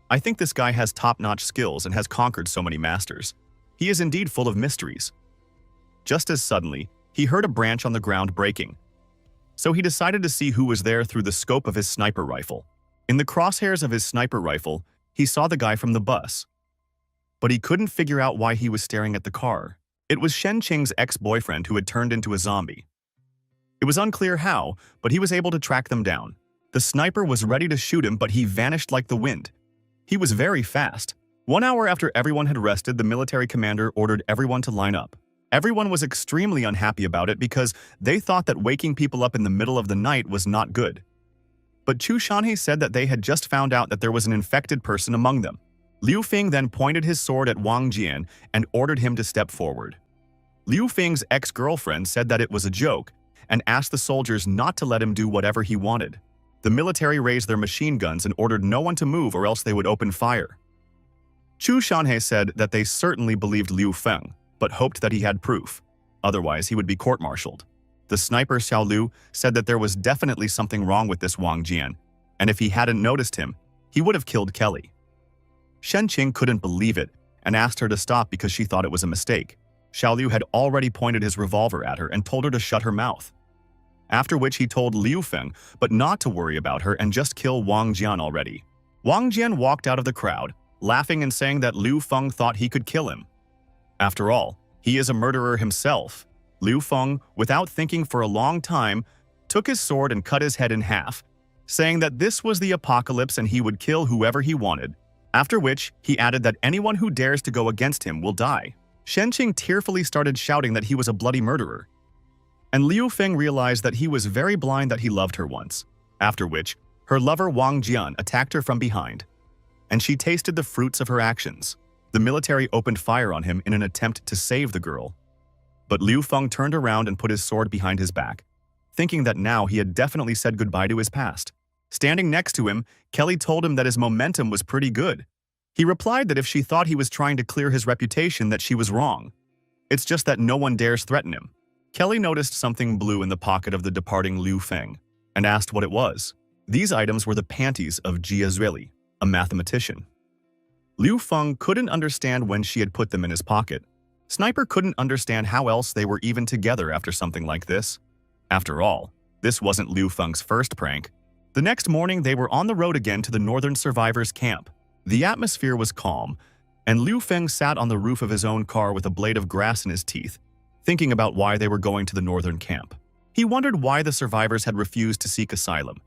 I think this guy has top-notch skills and has conquered so many masters. He is indeed full of mysteries. Just as suddenly, he heard a branch on the ground breaking. So he decided to see who was there through the scope of his sniper rifle. In the crosshairs of his sniper rifle, he saw the guy from the bus. But he couldn't figure out why he was staring at the car. It was Shen Qing's ex-boyfriend who had turned into a zombie. It was unclear how, but he was able to track them down. The sniper was ready to shoot him, but he vanished like the wind. He was very fast. 1 hour after everyone had rested, the military commander ordered everyone to line up. Everyone was extremely unhappy about it because they thought that waking people up in the middle of the night was not good. But Chu Shanhe said that they had just found out that there was an infected person among them. Liu Feng then pointed his sword at Wang Jian and ordered him to step forward. Liu Feng's ex-girlfriend said that it was a joke and asked the soldiers not to let him do whatever he wanted. The military raised their machine guns and ordered no one to move or else they would open fire. Chu Shanhe said that they certainly believed Liu Feng, but hoped that he had proof. Otherwise, he would be court-martialed. The sniper Xiao Lu said that there was definitely something wrong with this Wang Jian, and if he hadn't noticed him, he would have killed Kelly. Shen Qing couldn't believe it and asked her to stop because she thought it was a mistake. Xiao Lu had already pointed his revolver at her and told her to shut her mouth. After which he told Liu Feng but not to worry about her and just kill Wang Jian already. Wang Jian walked out of the crowd, laughing and saying that Liu Feng thought he could kill him. After all, he is a murderer himself. Liu Feng, without thinking for a long time, took his sword and cut his head in half, saying that this was the apocalypse and he would kill whoever he wanted. After which, he added that anyone who dares to go against him will die. Shen Qing tearfully started shouting that he was a bloody murderer. And Liu Feng realized that he was very blind that he loved her once. After which, her lover Wang Jian attacked her from behind. And she tasted the fruits of her actions. The military opened fire on him in an attempt to save the girl. But Liu Feng turned around and put his sword behind his back, thinking that now he had definitely said goodbye to his past. Standing next to him, Kelly told him that his momentum was pretty good. He replied that if she thought he was trying to clear his reputation, that she was wrong. It's just that no one dares threaten him. Kelly noticed something blue in the pocket of the departing Liu Feng and asked what it was. These items were the panties of Jia Zueli, a mathematician. Liu Feng couldn't understand when she had put them in his pocket. Sniper couldn't understand how else they were even together after something like this. After all, this wasn't Liu Feng's first prank. The next morning, they were on the road again to the Northern Survivors camp. The atmosphere was calm, and Liu Feng sat on the roof of his own car with a blade of grass in his teeth, thinking about why they were going to the Northern camp. He wondered why the survivors had refused to seek asylum.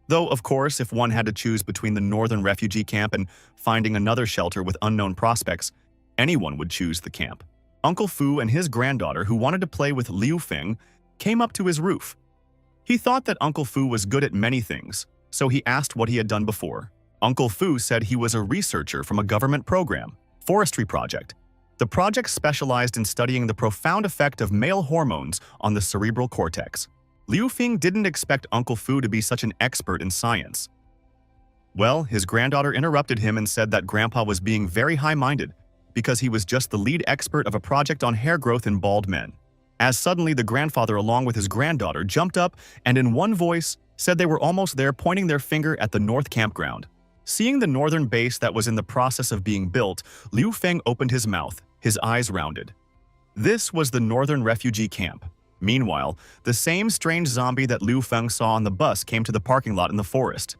Though, of course, if one had to choose between the Northern refugee camp and finding another shelter with unknown prospects, anyone would choose the camp. Uncle Fu and his granddaughter, who wanted to play with Liu Feng, came up to his roof. He thought that Uncle Fu was good at many things, so he asked what he had done before. Uncle Fu said he was a researcher from a government program, forestry project. The project specialized in studying the profound effect of male hormones on the cerebral cortex. Liu Feng didn't expect Uncle Fu to be such an expert in science. Well, his granddaughter interrupted him and said that Grandpa was being very high-minded because he was just the lead expert of a project on hair growth in bald men. As suddenly the grandfather along with his granddaughter jumped up and in one voice said they were almost there, pointing their finger at the North Campground. Seeing the northern base that was in the process of being built, Liu Feng opened his mouth, his eyes rounded. This was the Northern Refugee Camp. Meanwhile, the same strange zombie that Liu Feng saw on the bus came to the parking lot in the forest.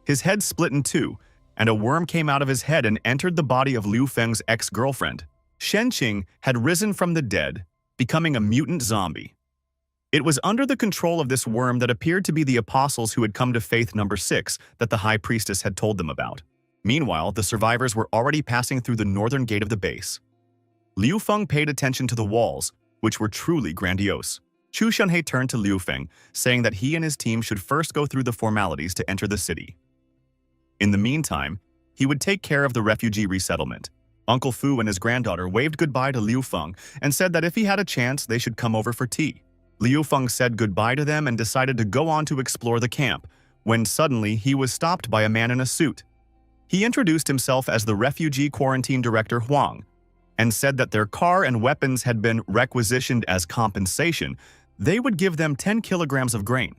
His head split in two, and a worm came out of his head and entered the body of Liu Feng's ex-girlfriend. Shen Qing had risen from the dead, becoming a mutant zombie. It was under the control of this worm that appeared to be the apostles who had come to faith number 6 that the high priestess had told them about. Meanwhile, the survivors were already passing through the northern gate of the base. Liu Feng paid attention to the walls, which were truly grandiose. Chu Shunhei turned to Liu Feng, saying that he and his team should first go through the formalities to enter the city. In the meantime, he would take care of the refugee resettlement. Uncle Fu and his granddaughter waved goodbye to Liu Feng and said that if he had a chance, they should come over for tea. Liu Feng said goodbye to them and decided to go on to explore the camp, when suddenly he was stopped by a man in a suit. He introduced himself as the refugee quarantine director Huang, and said that their car and weapons had been requisitioned as compensation. They would give them 10 kilograms of grain.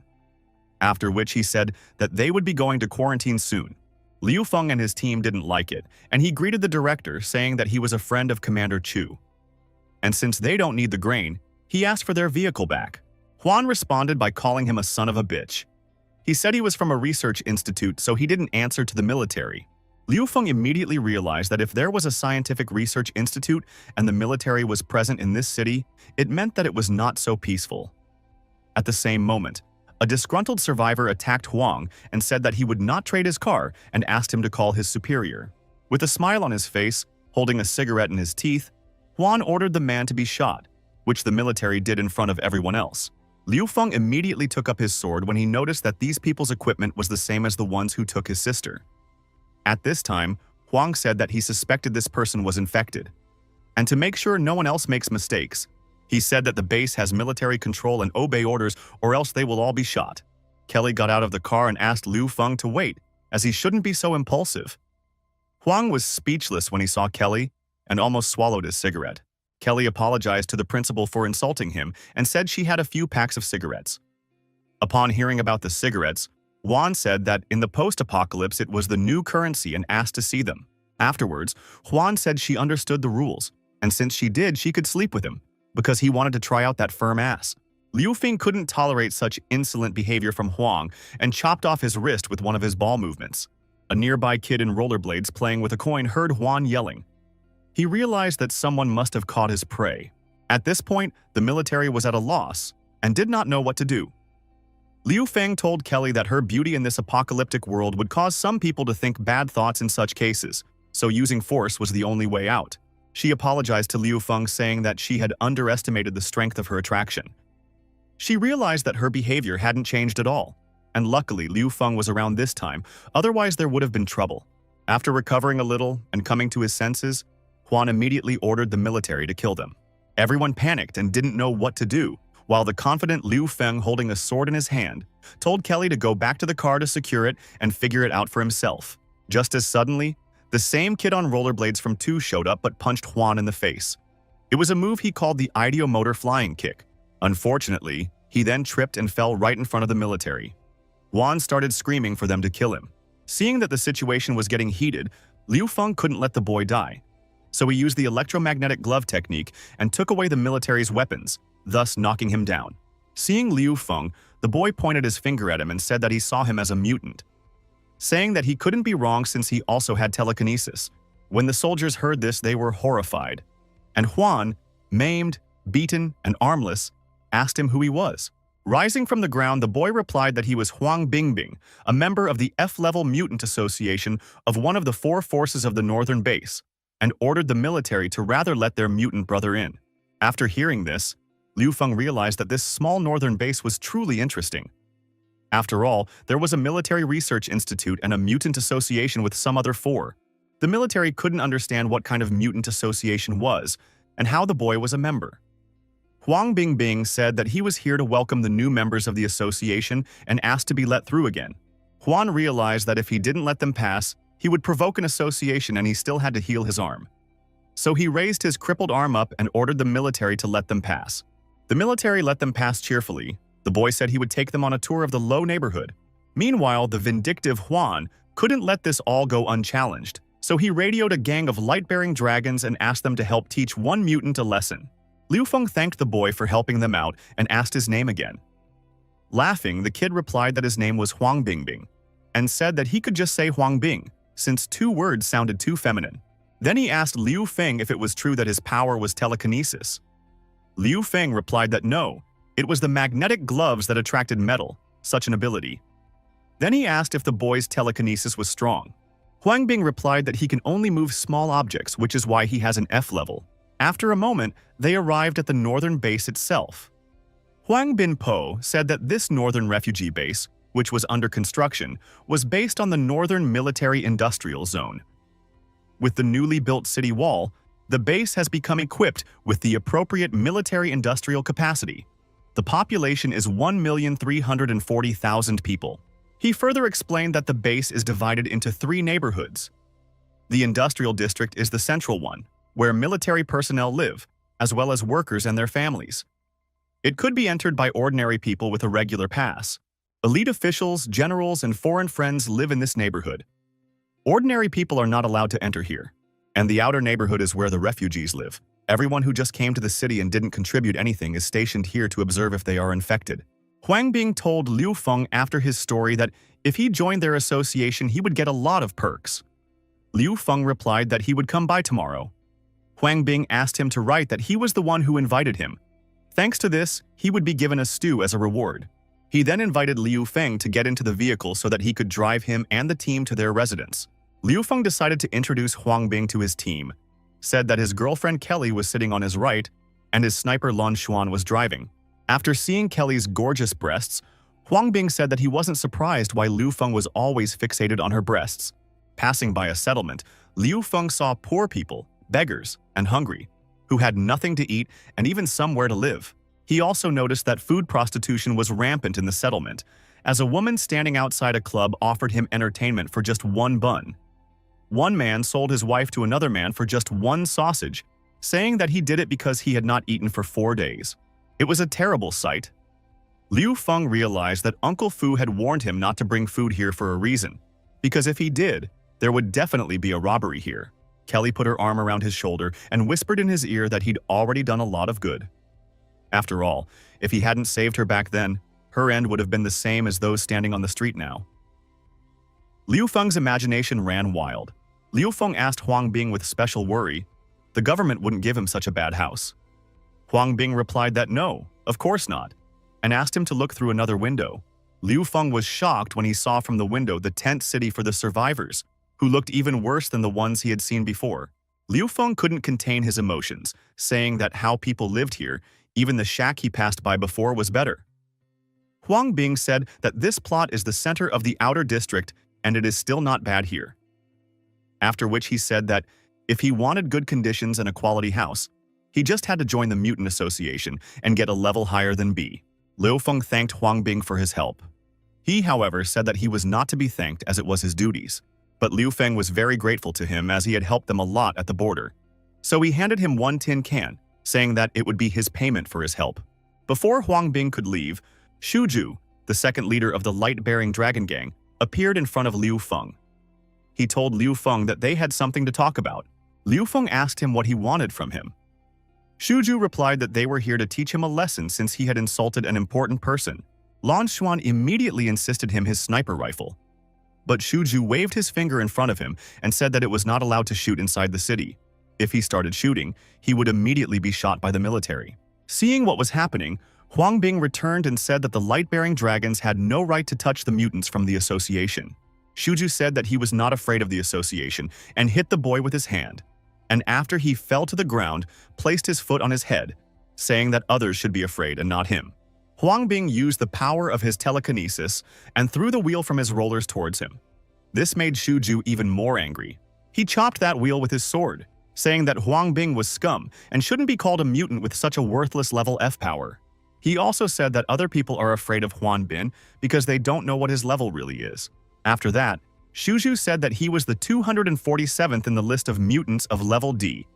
After which he said that they would be going to quarantine soon. Liu Feng and his team didn't like it, and he greeted the director, saying that he was a friend of Commander Chu. And since they don't need the grain, he asked for their vehicle back. Huan responded by calling him a son of a bitch. He said he was from a research institute, so he didn't answer to the military. Liu Feng immediately realized that if there was a scientific research institute and the military was present in this city, it meant that it was not so peaceful. At the same moment, a disgruntled survivor attacked Huang and said that he would not trade his car and asked him to call his superior. With a smile on his face, holding a cigarette in his teeth, Huan ordered the man to be shot, which the military did in front of everyone else. Liu Feng immediately took up his sword when he noticed that these people's equipment was the same as the ones who took his sister. At this time, Huang said that he suspected this person was infected. And to make sure no one else makes mistakes, he said that the base has military control and obey orders or else they will all be shot. Kelly got out of the car and asked Liu Feng to wait, as he shouldn't be so impulsive. Huang was speechless when he saw Kelly and almost swallowed his cigarette. Kelly apologized to the principal for insulting him and said she had a few packs of cigarettes. Upon hearing about the cigarettes, Juan said that in the post-apocalypse it was the new currency and asked to see them. Afterwards, Juan said she understood the rules, and since she did, she could sleep with him, because he wanted to try out that firm ass. Liu Feng couldn't tolerate such insolent behavior from Huang and chopped off his wrist with one of his ball movements. A nearby kid in rollerblades playing with a coin heard Huan yelling. He realized that someone must have caught his prey. At this point, the military was at a loss and did not know what to do. Liu Feng told Kelly that her beauty in this apocalyptic world would cause some people to think bad thoughts in such cases, so using force was the only way out. She apologized to Liu Feng, saying that she had underestimated the strength of her attraction. She realized that her behavior hadn't changed at all, and luckily Liu Feng was around this time, otherwise there would have been trouble. After recovering a little and coming to his senses, Huan immediately ordered the military to kill them. Everyone panicked and didn't know what to do, while the confident Liu Feng, holding a sword in his hand, told Kelly to go back to the car to secure it and figure it out for himself. Just as suddenly, the same kid on rollerblades from 2 showed up but punched Huan in the face. It was a move he called the ideomotor flying kick. Unfortunately, he then tripped and fell right in front of the military. Huan started screaming for them to kill him. Seeing that the situation was getting heated, Liu Feng couldn't let the boy die. So he used the electromagnetic glove technique and took away the military's weapons, thus knocking him down. Seeing Liu Feng, the boy pointed his finger at him and said that he saw him as a mutant, saying that he couldn't be wrong since he also had telekinesis. When the soldiers heard this, they were horrified. And Huan, maimed, beaten, and armless, asked him who he was. Rising from the ground, the boy replied that he was Huang Bingbing, a member of the F-level Mutant Association of one of the 4 forces of the Northern Base, and ordered the military to rather let their mutant brother in. After hearing this, Liu Feng realized that this small northern base was truly interesting. After all, there was a military research institute and a mutant association with some other 4. The military couldn't understand what kind of mutant association was and how the boy was a member. Huang Bingbing said that he was here to welcome the new members of the association and asked to be let through again. Huan realized that if he didn't let them pass, he would provoke an association and he still had to heal his arm. So he raised his crippled arm up and ordered the military to let them pass. The military let them pass cheerfully. The boy said he would take them on a tour of the low neighborhood. Meanwhile, the vindictive Huan couldn't let this all go unchallenged, so he radioed a gang of light-bearing dragons and asked them to help teach one mutant a lesson. Liu Feng thanked the boy for helping them out and asked his name again. Laughing, the kid replied that his name was Huang Bingbing, and said that he could just say Huang Bing, since 2 words sounded too feminine. Then he asked Liu Feng if it was true that his power was telekinesis. Liu Feng replied that no, it was the magnetic gloves that attracted metal, such an ability. Then he asked if the boy's telekinesis was strong. Huang Bing replied that he can only move small objects, which is why he has an F level. After a moment, they arrived at the northern base itself. Huang Bin Po said that this northern refugee base, which was under construction, was based on the Northern Military Industrial Zone. With the newly built city wall, the base has become equipped with the appropriate military-industrial capacity. The population is 1,340,000 people. He further explained that the base is divided into 3 neighborhoods. The industrial district is the central one, where military personnel live, as well as workers and their families. It could be entered by ordinary people with a regular pass. Elite officials, generals, and foreign friends live in this neighborhood. Ordinary people are not allowed to enter here. And the outer neighborhood is where the refugees live. Everyone who just came to the city and didn't contribute anything is stationed here to observe if they are infected. Huang Bing told Liu Feng after his story that if he joined their association, he would get a lot of perks. Liu Feng replied that he would come by tomorrow. Huang Bing asked him to write that he was the one who invited him. Thanks to this, he would be given a stew as a reward. He then invited Liu Feng to get into the vehicle so that he could drive him and the team to their residence. Liu Feng decided to introduce Huang Bing to his team, said that his girlfriend Kelly was sitting on his right, and his sniper Lan Xuan was driving. After seeing Kelly's gorgeous breasts, Huang Bing said that he wasn't surprised why Liu Feng was always fixated on her breasts. Passing by a settlement, Liu Feng saw poor people, beggars, and hungry, who had nothing to eat and even somewhere to live. He also noticed that food prostitution was rampant in the settlement, as a woman standing outside a club offered him entertainment for just 1 bun. One man sold his wife to another man for just 1 sausage, saying that he did it because he had not eaten for 4 days. It was a terrible sight. Liu Feng realized that Uncle Fu had warned him not to bring food here for a reason, because if he did, there would definitely be a robbery here. Kelly put her arm around his shoulder and whispered in his ear that he'd already done a lot of good. After all, if he hadn't saved her back then, her end would have been the same as those standing on the street now. Liu Feng's imagination ran wild. Liu Feng asked Huang Bing with special worry. The government wouldn't give him such a bad house. Huang Bing replied that no, of course not, and asked him to look through another window. Liu Feng was shocked when he saw from the window the tent city for the survivors, who looked even worse than the ones he had seen before. Liu Feng couldn't contain his emotions, saying that how people lived here, even the shack he passed by before, was better. Huang Bing said that this plot is the center of the outer district and it is still not bad here. After which he said that if he wanted good conditions and a quality house, he just had to join the Mutant Association and get a level higher than B. Liu Feng thanked Huang Bing for his help. He, however, said that he was not to be thanked as it was his duties. But Liu Feng was very grateful to him as he had helped them a lot at the border. So he handed him 1 tin can, saying that it would be his payment for his help. Before Huang Bing could leave, Shuju, the second leader of the light-bearing dragon gang, appeared in front of Liu Feng. He told Liu Feng that they had something to talk about. Liu Feng asked him what he wanted from him. Shuju replied that they were here to teach him a lesson since he had insulted an important person. Lan Xuan immediately insisted him his sniper rifle. But Shuju waved his finger in front of him and said that it was not allowed to shoot inside the city. If he started shooting, he would immediately be shot by the military. Seeing what was happening, Huang Bing returned and said that the light-bearing dragons had no right to touch the mutants from the association. Shuju said that he was not afraid of the association and hit the boy with his hand, and after he fell to the ground, placed his foot on his head, saying that others should be afraid and not him. Huang Bing used the power of his telekinesis and threw the wheel from his rollers towards him. This made Shuju even more angry. He chopped that wheel with his sword, saying that Huang Bing was scum and shouldn't be called a mutant with such a worthless level F power. He also said that other people are afraid of Huang Bin because they don't know what his level really is. After that, Shuju said that he was the 247th in the list of mutants of level D.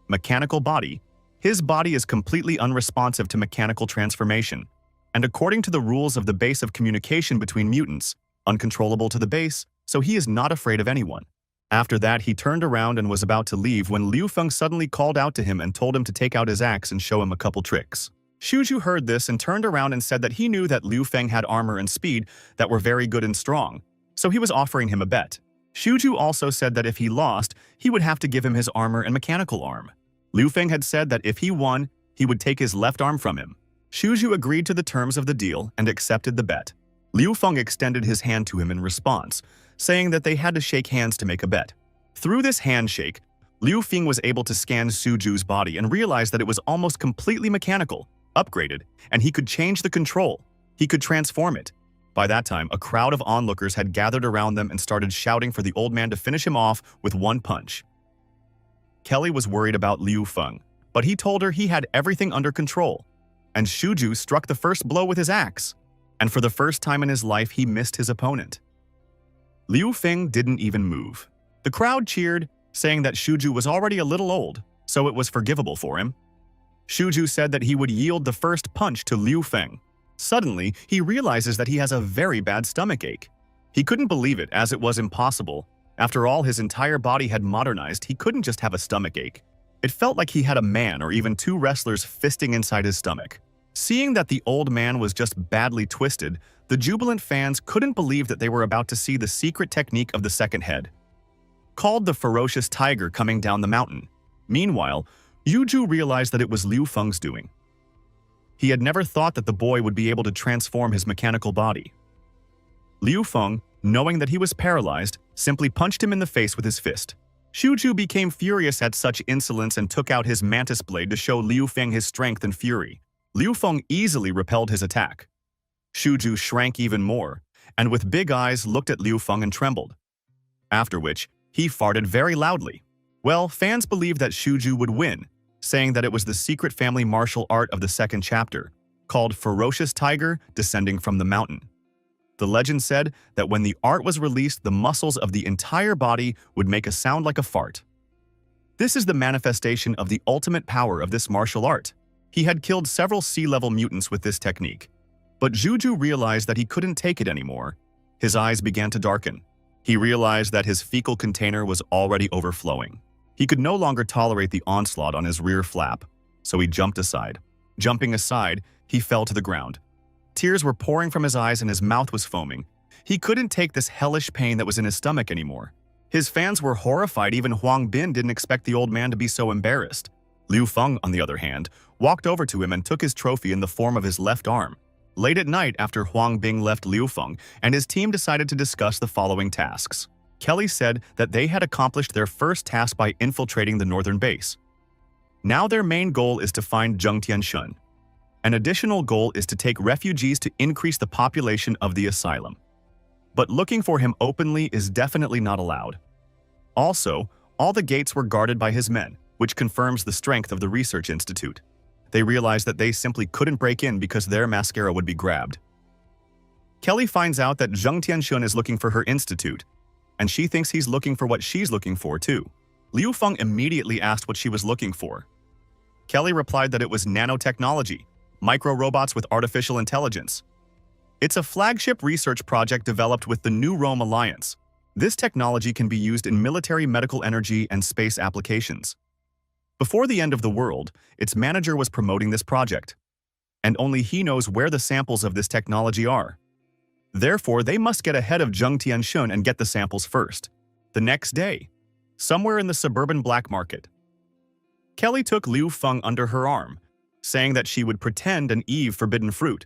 Mechanical body. His body is completely unresponsive to mechanical transformation, and according to the rules of the base of communication between mutants, uncontrollable to the base, so he is not afraid of anyone. After that, he turned around and was about to leave when Liu Feng suddenly called out to him and told him to take out his axe and show him a couple tricks. Shuju heard this and turned around and said that he knew that Liu Feng had armor and speed that were very good and strong, so he was offering him a bet. Shuju also said that if he lost, he would have to give him his armor and mechanical arm. Liu Feng had said that if he won, he would take his left arm from him. Shuju agreed to the terms of the deal and accepted the bet. Liu Feng extended his hand to him in response, saying that they had to shake hands to make a bet. Through this handshake, Liu Feng was able to scan Shuju's body and realized that it was almost completely mechanical, upgraded, and he could change the control. He could transform it. By that time, a crowd of onlookers had gathered around them and started shouting for the old man to finish him off with one punch. Kelly was worried about Liu Feng, but he told her he had everything under control, and Shuju struck the first blow with his axe, and for the first time in his life he missed his opponent. Liu Feng didn't even move. The crowd cheered, saying that Shuju was already a little old, so it was forgivable for him. Shuju said that he would yield the first punch to Liu Feng. Suddenly, he realizes that he has a very bad stomachache. He couldn't believe it, as it was impossible. After all, his entire body had modernized, he couldn't just have a stomachache. It felt like he had a man or even 2 wrestlers fisting inside his stomach. Seeing that the old man was just badly twisted, the jubilant fans couldn't believe that they were about to see the secret technique of the second head, called the ferocious tiger coming down the mountain. Meanwhile, Yuju realized that it was Liu Feng's doing. He had never thought that the boy would be able to transform his mechanical body. Liu Feng, knowing that he was paralyzed, simply punched him in the face with his fist. Shuju became furious at such insolence and took out his mantis blade to show Liu Feng his strength and fury. Liu Feng easily repelled his attack. Shuju shrank even more, and with big eyes looked at Liu Feng and trembled. After which, he farted very loudly. Well, fans believed that Shuju would win, saying that it was the secret family martial art of the second chapter, called Ferocious Tiger Descending from the Mountain. The legend said that when the art was released, the muscles of the entire body would make a sound like a fart. This is the manifestation of the ultimate power of this martial art. He had killed several sea-level mutants with this technique. But Juju realized that he couldn't take it anymore. His eyes began to darken. He realized that his fecal container was already overflowing. He could no longer tolerate the onslaught on his rear flap, so he jumped aside. Jumping aside, he fell to the ground. Tears were pouring from his eyes and his mouth was foaming. He couldn't take this hellish pain that was in his stomach anymore. His fans were horrified. Even Huang Bin didn't expect the old man to be so embarrassed. Liu Feng, on the other hand, walked over to him and took his trophy in the form of his left arm. Late at night, after Huang Bing left Liu Feng and his team decided to discuss the following tasks. Kelly said that they had accomplished their first task by infiltrating the northern base. Now their main goal is to find Zheng Tianshun. An additional goal is to take refugees to increase the population of the asylum. But looking for him openly is definitely not allowed. Also, all the gates were guarded by his men, which confirms the strength of the research institute. They realized that they simply couldn't break in because their mascara would be grabbed. Kelly finds out that Zheng Tianshun is looking for her institute, and she thinks he's looking for what she's looking for too. Liu Feng immediately asked what she was looking for. Kelly replied that it was nanotechnology, micro-robots with artificial intelligence. It's a flagship research project developed with the New Rome Alliance. This technology can be used in military, medical energy, and space applications. Before the end of the world, its manager was promoting this project, and only he knows where the samples of this technology are. Therefore, they must get ahead of Zheng Tianshun and get the samples first. The next day, somewhere in the suburban black market, Kelly took Liu Feng under her arm, saying that she would pretend and eat forbidden fruit.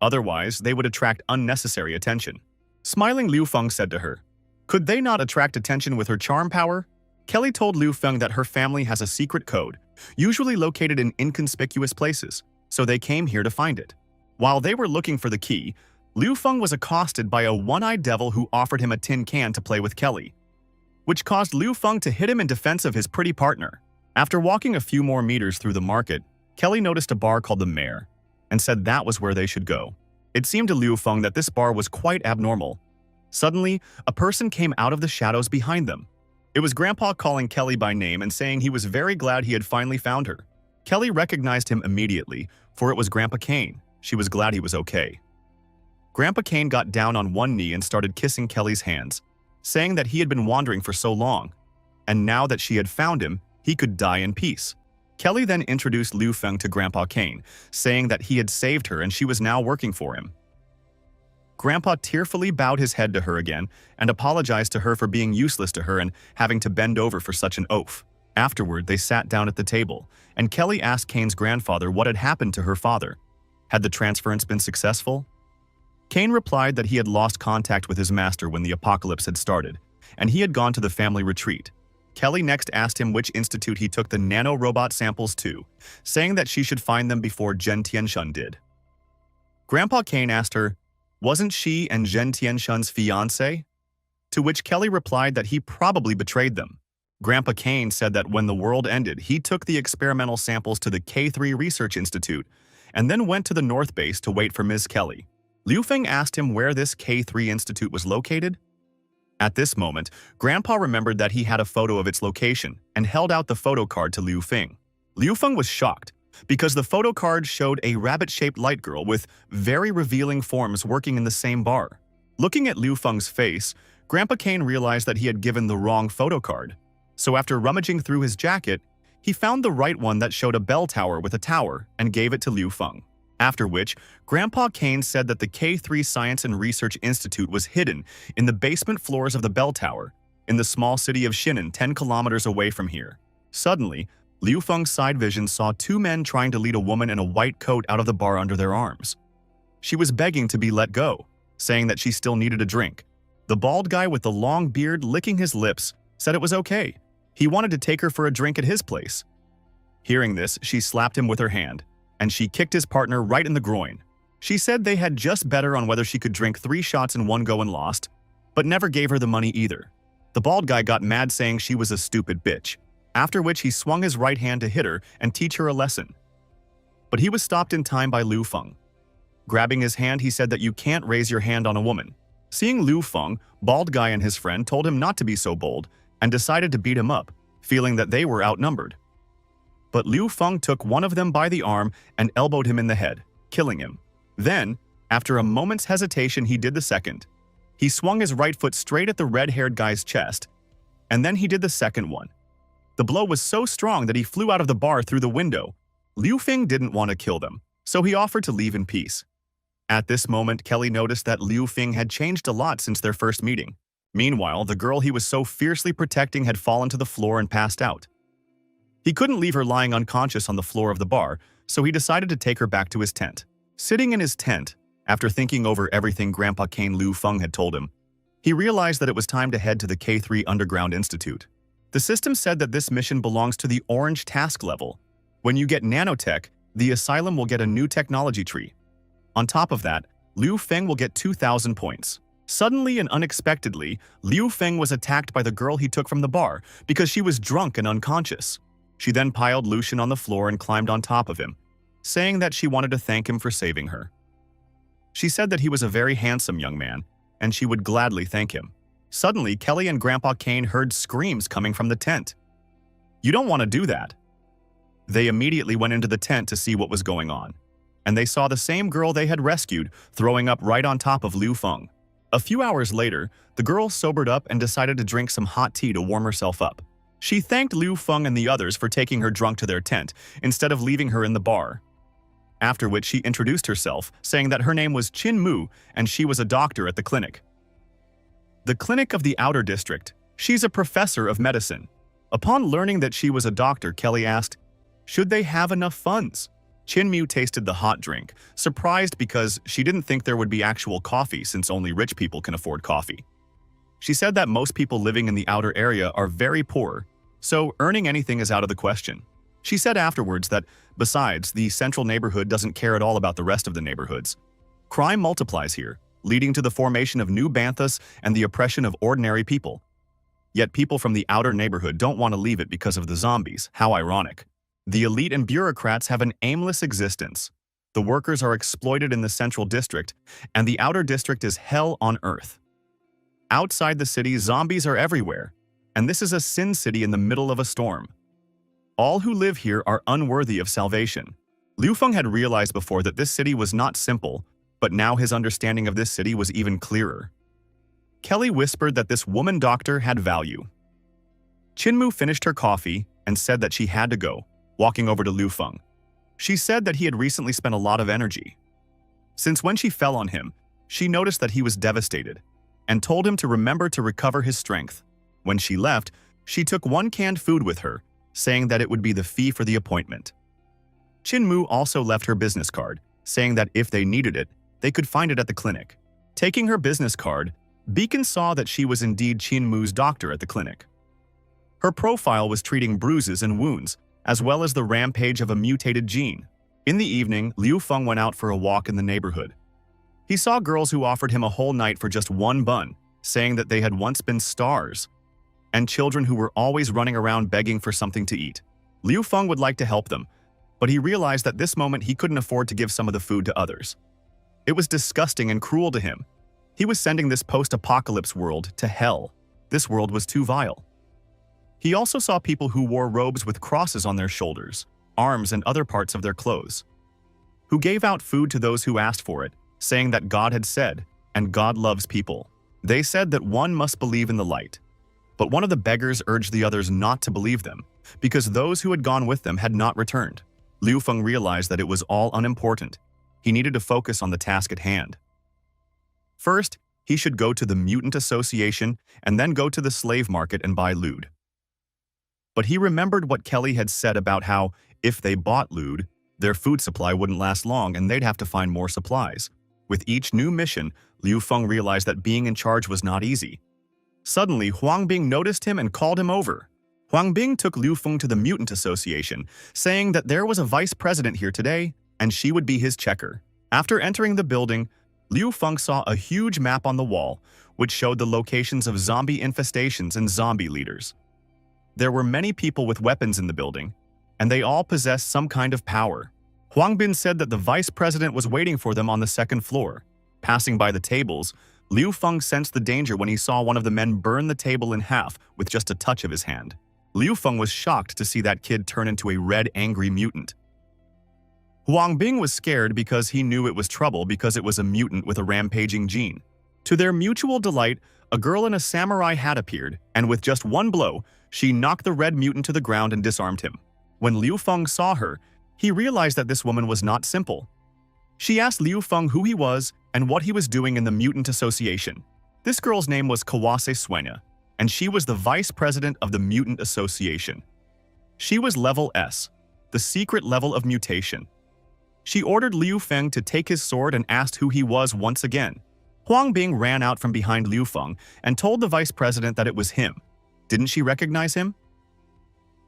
Otherwise, they would attract unnecessary attention. Smiling, Liu Feng said to her, "Could they not attract attention with her charm power?" Kelly told Liu Feng that her family has a secret code, usually located in inconspicuous places, so they came here to find it. While they were looking for the key, Liu Feng was accosted by a one-eyed devil who offered him a tin can to play with Kelly, which caused Liu Feng to hit him in defense of his pretty partner. After walking a few more meters through the market, Kelly noticed a bar called the Mare and said that was where they should go. It seemed to Liu Feng that this bar was quite abnormal. Suddenly, a person came out of the shadows behind them. It was Grandpa calling Kelly by name and saying he was very glad he had finally found her. Kelly recognized him immediately, for it was Grandpa Kane. She was glad he was okay. Grandpa Kane got down on one knee and started kissing Kelly's hands, saying that he had been wandering for so long, and now that she had found him, he could die in peace. Kelly then introduced Liu Feng to Grandpa Kane, saying that he had saved her and she was now working for him. Grandpa tearfully bowed his head to her again and apologized to her for being useless to her and having to bend over for such an oaf. Afterward, they sat down at the table, and Kelly asked Kane's grandfather what had happened to her father. Had the transference been successful? Kane replied that he had lost contact with his master when the apocalypse had started, and he had gone to the family retreat. Kelly next asked him which institute he took the nano-robot samples to, saying that she should find them before Zheng Tianshun did. Grandpa Kane asked her, wasn't she and Zheng Tianshun's fiancé? To which Kelly replied that he probably betrayed them. Grandpa Kane said that when the world ended, he took the experimental samples to the K3 Research Institute and then went to the North Base to wait for Ms. Kelly. Liu Feng asked him where this K3 Institute was located. At this moment, Grandpa remembered that he had a photo of its location and held out the photo card to Liu Feng. Liu Feng was shocked because the photo card showed a rabbit-shaped light girl with very revealing forms working in the same bar. Looking at Liu Feng's face, Grandpa Kane realized that he had given the wrong photo card. So after rummaging through his jacket, he found the right one that showed a bell tower with a tower and gave it to Liu Feng. After which, Grandpa Kane said that the K3 Science and Research Institute was hidden in the basement floors of the bell tower, in the small city of Shinan, 10 kilometers away from here. Suddenly, Liu Feng's side vision saw two men trying to lead a woman in a white coat out of the bar under their arms. She was begging to be let go, saying that she still needed a drink. The bald guy with the long beard licking his lips said it was okay. He wanted to take her for a drink at his place. Hearing this, she slapped him with her hand, and she kicked his partner right in the groin. She said they had just bet her on whether she could drink 3 shots in one go and lost, but never gave her the money either. The bald guy got mad saying she was a stupid bitch, after which he swung his right hand to hit her and teach her a lesson. But he was stopped in time by Liu Feng. Grabbing his hand, he said that you can't raise your hand on a woman. Seeing Liu Feng, bald guy and his friend told him not to be so bold and decided to beat him up. feeling that they were outnumbered. But Liu Feng took one of them by the arm and elbowed him in the head, killing him. Then, after a moment's hesitation, he did the second. He swung his right foot straight at the red-haired guy's chest, and then he did the second one. The blow was so strong that he flew out of the bar through the window. Liu Feng didn't want to kill them, so he offered to leave in peace. At this moment, Kelly noticed that Liu Feng had changed a lot since their first meeting. Meanwhile, the girl he was so fiercely protecting had fallen to the floor and passed out. He couldn't leave her lying unconscious on the floor of the bar, so he decided to take her back to his tent. Sitting in his tent, after thinking over everything Grandpa Kane Liu Feng had told him, he realized that it was time to head to the K3 Underground Institute. The system said that this mission belongs to the Orange Task level. When you get nanotech, the asylum will get a new technology tree. On top of that, Liu Feng will get 2,000 points. Suddenly and unexpectedly, Liu Feng was attacked by the girl he took from the bar because she was drunk and unconscious. She then piled Lucian on the floor and climbed on top of him, saying that she wanted to thank him for saving her. She said that he was a very handsome young man, and she would gladly thank him. Suddenly, Kelly and Grandpa Kane heard screams coming from the tent. "You don't want to do that." They immediately went into the tent to see what was going on, and they saw the same girl they had rescued throwing up right on top of Liu Feng. A few hours later, the girl sobered up and decided to drink some hot tea to warm herself up. She thanked Liu Feng and the others for taking her drunk to their tent instead of leaving her in the bar. After which she introduced herself, saying that her name was Qin Mu and she was a doctor at the clinic. The clinic of the Outer District. She's a professor of medicine. Upon learning that she was a doctor, Kelly asked, "Should they have enough funds?" Qin Mu tasted the hot drink, surprised because she didn't think there would be actual coffee since only rich people can afford coffee. She said that most people living in the outer area are very poor, so earning anything is out of the question. She said afterwards that, besides, the central neighborhood doesn't care at all about the rest of the neighborhoods. Crime multiplies here, leading to the formation of new banthas and the oppression of ordinary people. Yet people from the outer neighborhood don't want to leave it because of the zombies. How ironic. The elite and bureaucrats have an aimless existence. The workers are exploited in the central district, and the outer district is hell on earth. Outside the city, zombies are everywhere, and this is a sin city in the middle of a storm. All who live here are unworthy of salvation. Liu Feng had realized before that this city was not simple, but now his understanding of this city was even clearer. Kelly whispered that this woman doctor had value. Qin Mu finished her coffee and said that she had to go, walking over to Liu Feng. She said that he had recently spent a lot of energy. Since when she fell on him, she noticed that he was devastated, and told him to remember to recover his strength. When she left, she took one canned food with her, saying that it would be the fee for the appointment. Qin Mu also left her business card, saying that if they needed it, they could find it at the clinic. Taking her business card, Beacon saw that she was indeed Qin Mu's doctor at the clinic. Her profile was treating bruises and wounds, as well as the rampage of a mutated gene. In the evening, Liu Feng went out for a walk in the neighborhood. He saw girls who offered him a whole night for just one bun, saying that they had once been stars, and children who were always running around begging for something to eat. Liu Feng would like to help them, but he realized that this moment he couldn't afford to give some of the food to others. It was disgusting and cruel to him. He was sending this post-apocalypse world to hell. This world was too vile. He also saw people who wore robes with crosses on their shoulders, arms, and other parts of their clothes, who gave out food to those who asked for it, saying that God had said, and God loves people. They said that one must believe in the light. But one of the beggars urged the others not to believe them, because those who had gone with them had not returned. Liu Feng realized that it was all unimportant. He needed to focus on the task at hand. First, he should go to the Mutant Association and then go to the slave market and buy loot. But he remembered what Kelly had said about how, if they bought loot, their food supply wouldn't last long and they'd have to find more supplies. With each new mission, Liu Feng realized that being in charge was not easy. Suddenly, Huang Bing noticed him and called him over. Huang Bing took Liu Feng to the Mutant Association, saying that there was a vice president here today and she would be his checker. After entering the building, Liu Feng saw a huge map on the wall, which showed the locations of zombie infestations and zombie leaders. There were many people with weapons in the building, and they all possessed some kind of power. Huang Bin said that the vice president was waiting for them on the second floor. Passing by the tables, Liu Feng sensed the danger when he saw one of the men burn the table in half with just a touch of his hand. Liu Feng was shocked to see that kid turn into a red, angry mutant. Huang Bing was scared because he knew it was trouble because it was a mutant with a rampaging gene. To their mutual delight, a girl in a samurai hat appeared, and with just one blow, she knocked the red mutant to the ground and disarmed him. When Liu Feng saw her, he realized that this woman was not simple. She asked Liu Feng who he was and what he was doing in the Mutant Association. This girl's name was Kawase Suena, and she was the vice president of the Mutant Association. She was level S, the secret level of mutation. She ordered Liu Feng to take his sword and asked who he was once again. Huang Bing ran out from behind Liu Feng and told the vice president that it was him. Didn't she recognize him?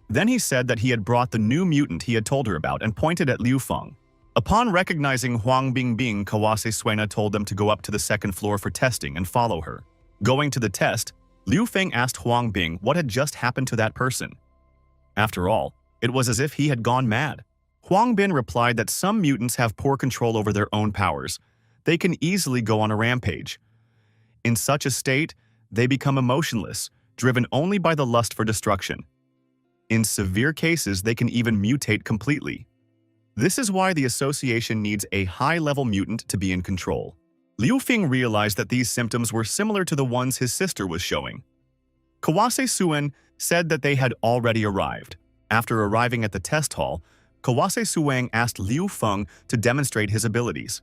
Then he said that he had brought the new mutant he had told her about and pointed at Liu Feng. Upon recognizing Huang Bing, Kawase Suena told them to go up to the second floor for testing and follow her. Going to the test, Liu Feng asked Huang Bing what had just happened to that person. After all, it was as if he had gone mad. Huang Bin replied that some mutants have poor control over their own powers. They can easily go on a rampage. In such a state, they become emotionless, driven only by the lust for destruction. In severe cases, they can even mutate completely. This is why the association needs a high-level mutant to be in control. Liu Feng realized that these symptoms were similar to the ones his sister was showing. Kawase Suen said that they had already arrived. After arriving at the test hall, Kawase Sueng asked Liu Feng to demonstrate his abilities.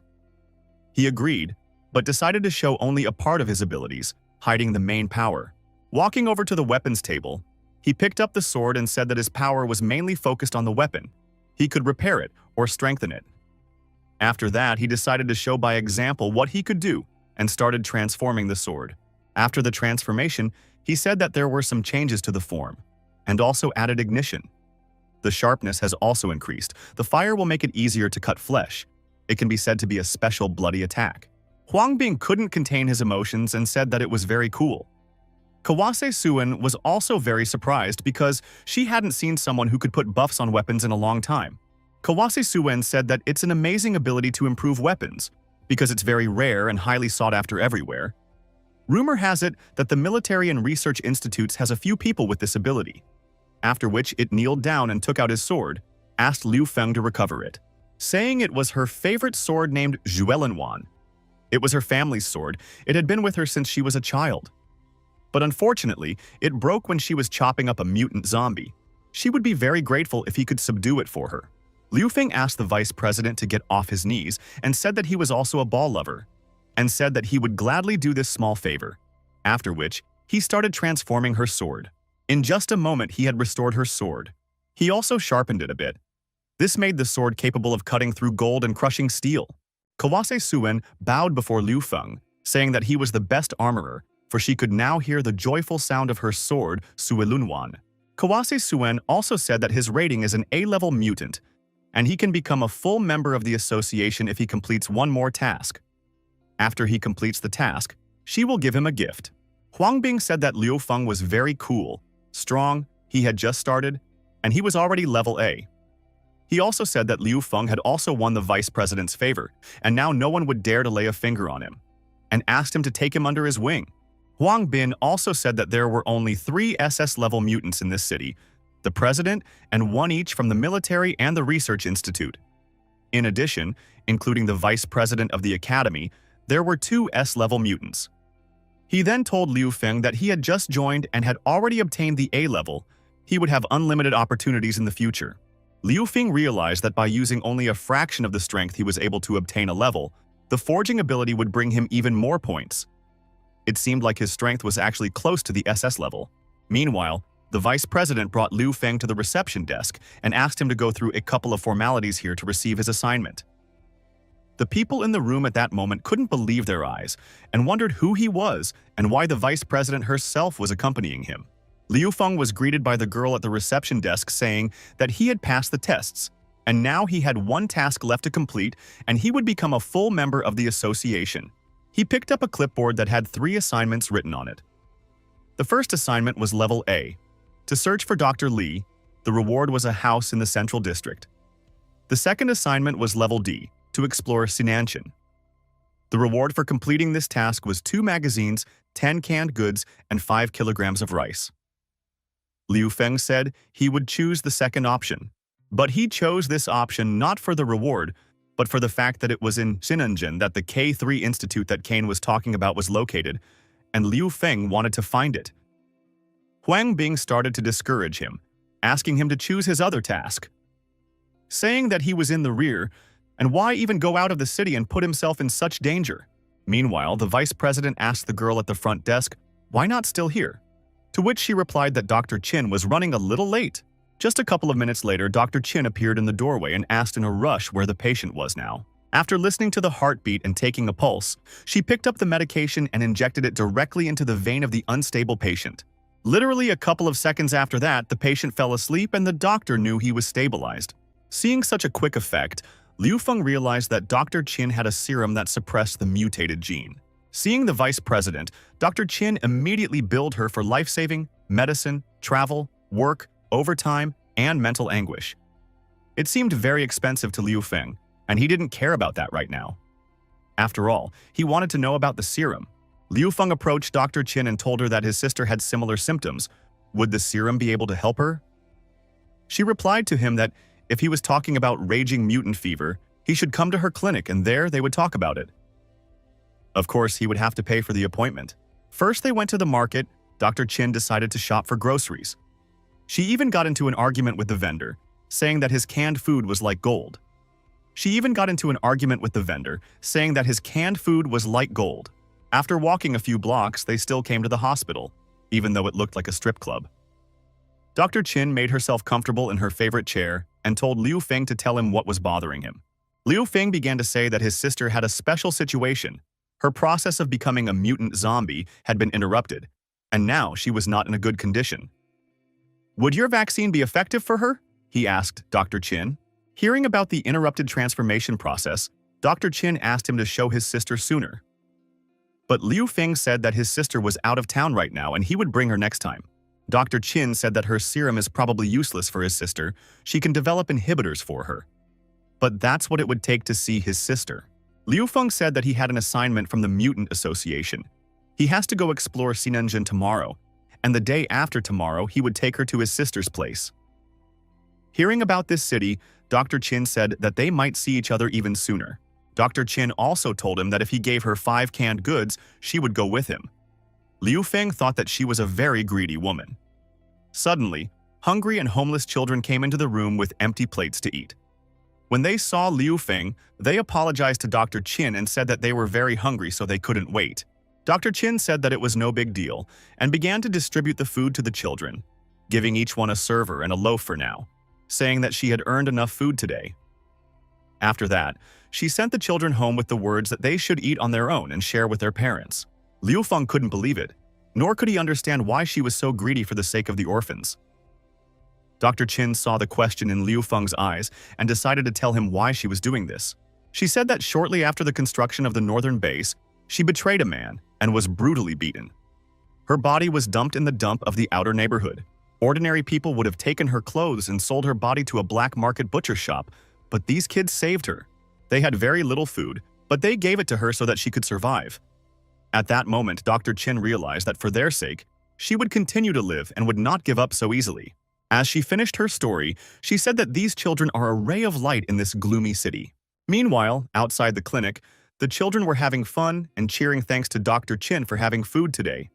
He agreed, but decided to show only a part of his abilities, hiding the main power. Walking over to the weapons table, he picked up the sword and said that his power was mainly focused on the weapon. He could repair it or strengthen it. After that, he decided to show by example what he could do and started transforming the sword. After the transformation, he said that there were some changes to the form and also added ignition. The sharpness has also increased. The fire will make it easier to cut flesh. It can be said to be a special bloody attack. Huang Bing couldn't contain his emotions and said that it was very cool. Kawase Suen was also very surprised because she hadn't seen someone who could put buffs on weapons in a long time. Kawase Suen said that it's an amazing ability to improve weapons because it's very rare and highly sought after everywhere. Rumor has it that the Military and Research Institutes has a few people with this ability. After which it kneeled down and took out his sword, asked Liu Feng to recover it, saying it was her favorite sword named Juelenwan. It was her family's sword. It had been with her since she was a child. But unfortunately, it broke when she was chopping up a mutant zombie. She would be very grateful if he could subdue it for her. Liu Feng asked the vice president to get off his knees and said that he was also a ball lover, and said that he would gladly do this small favor, after which he started transforming her sword. In just a moment, he had restored her sword. He also sharpened it a bit. This made the sword capable of cutting through gold and crushing steel. Kawase Suen bowed before Liu Feng, saying that he was the best armorer, for she could now hear the joyful sound of her sword, Suelunwan. Kawase Suen also said that his rating is an A-level mutant, and he can become a full member of the association if he completes one more task. After he completes the task, she will give him a gift. Huang Bing said that Liu Feng was very cool, strong, he had just started, and he was already level A. He also said that Liu Feng had also won the vice president's favor, and now no one would dare to lay a finger on him, and asked him to take him under his wing. Huang Bin also said that there were only 3 SS-level mutants in this city, the president and 1 each from the military and the research institute. In addition, including the vice president of the academy, there were 2 S-level mutants. He then told Liu Feng that he had just joined and had already obtained the A-level. He would have unlimited opportunities in the future. Liu Feng realized that by using only a fraction of the strength he was able to obtain a level, the forging ability would bring him even more points. It seemed like his strength was actually close to the SS level. Meanwhile, the vice president brought Liu Feng to the reception desk and asked him to go through a couple of formalities here to receive his assignment. The people in the room at that moment couldn't believe their eyes and wondered who he was and why the vice president herself was accompanying him. Liu Feng was greeted by the girl at the reception desk saying that he had passed the tests, and now he had 1 task left to complete and he would become a full member of the association. He picked up a clipboard that had 3 assignments written on it. The first assignment was level A, to search for Dr. Li. The reward was a house in the central district. The second assignment was level D, to explore Sinanshan. The reward for completing this task was 2 magazines, 10 canned goods, and 5 kilograms of rice. Liu Feng said he would choose the second option. But he chose this option not for the reward, but for the fact that it was in Xinanjin that the K3 Institute that Kane was talking about was located, and Liu Feng wanted to find it. Huang Bing started to discourage him, asking him to choose his other task, saying that he was in the rear, and why even go out of the city and put himself in such danger? Meanwhile, the vice president asked the girl at the front desk, why not still here? To which she replied that Dr. Chin was running a little late. Just a couple of minutes later, Dr. Chin appeared in the doorway and asked in a rush where the patient was now. After listening to the heartbeat and taking a pulse, she picked up the medication and injected it directly into the vein of the unstable patient. Literally a couple of seconds after that, the patient fell asleep and the doctor knew he was stabilized. Seeing such a quick effect, Liu Feng realized that Dr. Chin had a serum that suppressed the mutated gene. Seeing the vice president, Dr. Chin immediately billed her for life-saving, medicine, travel, work, overtime, and mental anguish. It seemed very expensive to Liu Feng, and he didn't care about that right now. After all, he wanted to know about the serum. Liu Feng approached Dr. Chin and told her that his sister had similar symptoms. Would the serum be able to help her? She replied to him that if he was talking about raging mutant fever, he should come to her clinic and there they would talk about it. Of course, he would have to pay for the appointment. First, they went to the market. Dr. Chin decided to shop for groceries. She even got into an argument with the vendor, saying that his canned food was like gold. After walking a few blocks, they still came to the hospital, even though it looked like a strip club. Dr. Chin made herself comfortable in her favorite chair and told Liu Feng to tell him what was bothering him. Liu Feng began to say that his sister had a special situation. Her process of becoming a mutant zombie had been interrupted, and now she was not in a good condition. Would your vaccine be effective for her? He asked Dr. Chin. Hearing about the interrupted transformation process, Dr. Chin asked him to show his sister sooner. But Liu Feng said that his sister was out of town right now and he would bring her next time. Dr. Chin said that her serum is probably useless for his sister. She can develop inhibitors for her. But that's what it would take to see his sister. Liu Feng said that he had an assignment from the Mutant Association. He has to go explore Xinanjin tomorrow, and the day after tomorrow he would take her to his sister's place. Hearing about this city, Dr. Chin said that they might see each other even sooner. Dr. Chin also told him that if he gave her 5 canned goods, she would go with him. Liu Feng thought that she was a very greedy woman. Suddenly, hungry and homeless children came into the room with empty plates to eat. When they saw Liu Feng, they apologized to Dr. Chin and said that they were very hungry so they couldn't wait. Dr. Chin said that it was no big deal and began to distribute the food to the children, giving each one a server and a loaf for now, saying that she had earned enough food today. After that, she sent the children home with the words that they should eat on their own and share with their parents. Liu Feng couldn't believe it, nor could he understand why she was so greedy for the sake of the orphans. Dr. Chin saw the question in Liu Feng's eyes and decided to tell him why she was doing this. She said that shortly after the construction of the northern base, she betrayed a man and was brutally beaten. Her body was dumped in the dump of the outer neighborhood. Ordinary people would have taken her clothes and sold her body to a black market butcher shop, but these kids saved her. They had very little food, but they gave it to her so that she could survive. At that moment, Dr. Chin realized that for their sake, she would continue to live and would not give up so easily. As she finished her story, she said that these children are a ray of light in this gloomy city. Meanwhile, outside the clinic, the children were having fun and cheering thanks to Dr. Chin for having food today.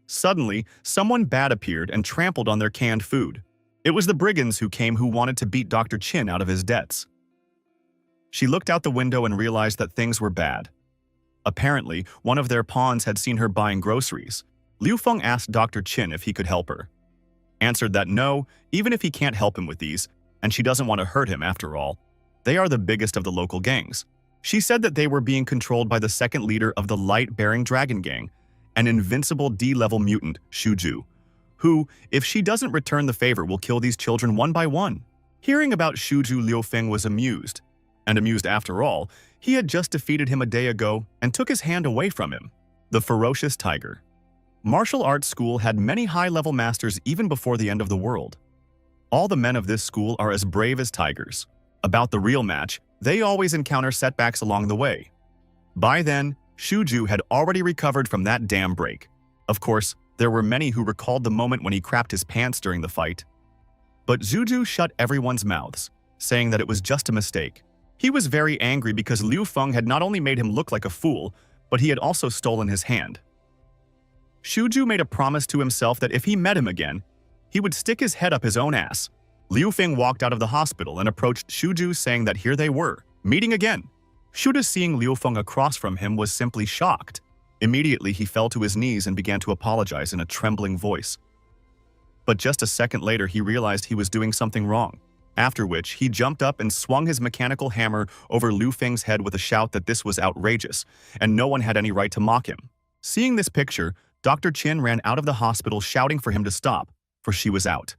Suddenly, someone bad appeared and trampled on their canned food. It was the brigands who came who wanted to beat Dr. Chin out of his debts. She looked out the window and realized that things were bad. Apparently, one of their pawns had seen her buying groceries. Liu Feng asked Dr. Chin if he could help her. Answered that no, even if he can't help him with these, and she doesn't want to hurt him after all. They are the biggest of the local gangs. She said that they were being controlled by the second leader of the light-bearing dragon gang, an invincible D-level mutant, Shuju, who, if she doesn't return the favor, will kill these children one by one. Hearing about Shuju, Liu Feng was amused. And amused after all, he had just defeated him a day ago and took his hand away from him. The ferocious tiger. Martial arts school had many high-level masters even before the end of the world. All the men of this school are as brave as tigers. About the real match, they always encounter setbacks along the way. By then, Shuju had already recovered from that damn break. Of course, There were many who recalled the moment when he crapped his pants during the fight. But Zhu shut everyone's mouths, saying that it was just a mistake. He was very angry because Liu Feng had not only made him look like a fool, but he had also stolen his hand. Shuju made a promise to himself that if he met him again, he would stick his head up his own ass. Liu Feng walked out of the hospital and approached Shuju, saying that here they were, meeting again. Shuju, seeing Liu Feng across from him, was simply shocked. Immediately, he fell to his knees and began to apologize in a trembling voice. But just a second later, he realized he was doing something wrong. After which, he jumped up and swung his mechanical hammer over Liu Feng's head with a shout that this was outrageous, and no one had any right to mock him. Seeing this picture, Dr. Qin ran out of the hospital shouting for him to stop, for she was out.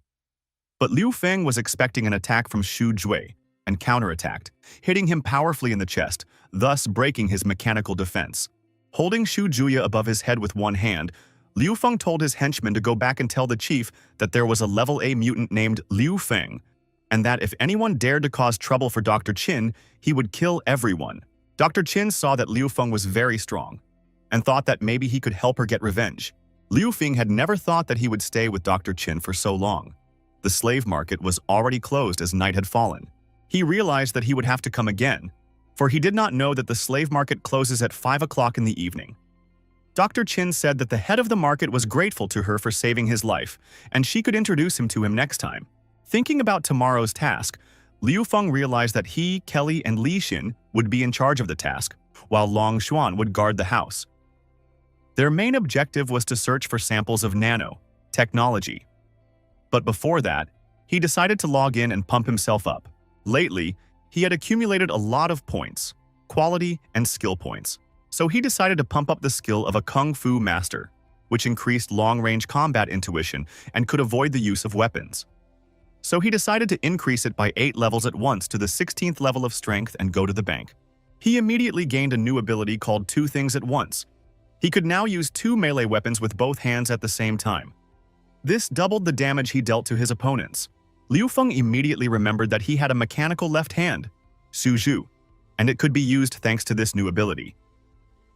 But Liu Feng was expecting an attack from Xu Jue, and counterattacked, hitting him powerfully in the chest, thus breaking his mechanical defense. Holding Xu Jue above his head with one hand, Liu Feng told his henchmen to go back and tell the chief that there was a level A mutant named Liu Feng, and that if anyone dared to cause trouble for Dr. Qin, he would kill everyone. Dr. Qin saw that Liu Feng was very strong, and thought that maybe he could help her get revenge. Liu Feng had never thought that he would stay with Dr. Qin for so long. The slave market was already closed as night had fallen. He realized that he would have to come again, for he did not know that the slave market closes at 5 o'clock in the evening. Dr. Qin said that the head of the market was grateful to her for saving his life, and she could introduce him to him next time. Thinking about tomorrow's task, Liu Feng realized that he, Kelly, and Li Xin would be in charge of the task, while Long Xuan would guard the house. Their main objective was to search for samples of nano technology. But before that, he decided to log in and pump himself up. Lately, he had accumulated a lot of points, quality and skill points. So he decided to pump up the skill of a Kung Fu master, which increased long-range combat intuition and could avoid the use of weapons. So he decided to increase it by 8 levels at once to the 16th level of strength and go to the bank. He immediately gained a new ability called Two Things at Once. He could now use 2 melee weapons with both hands at the same time. This doubled the damage he dealt to his opponents. Liu Feng immediately remembered that he had a mechanical left hand, Suzhu, and it could be used thanks to this new ability.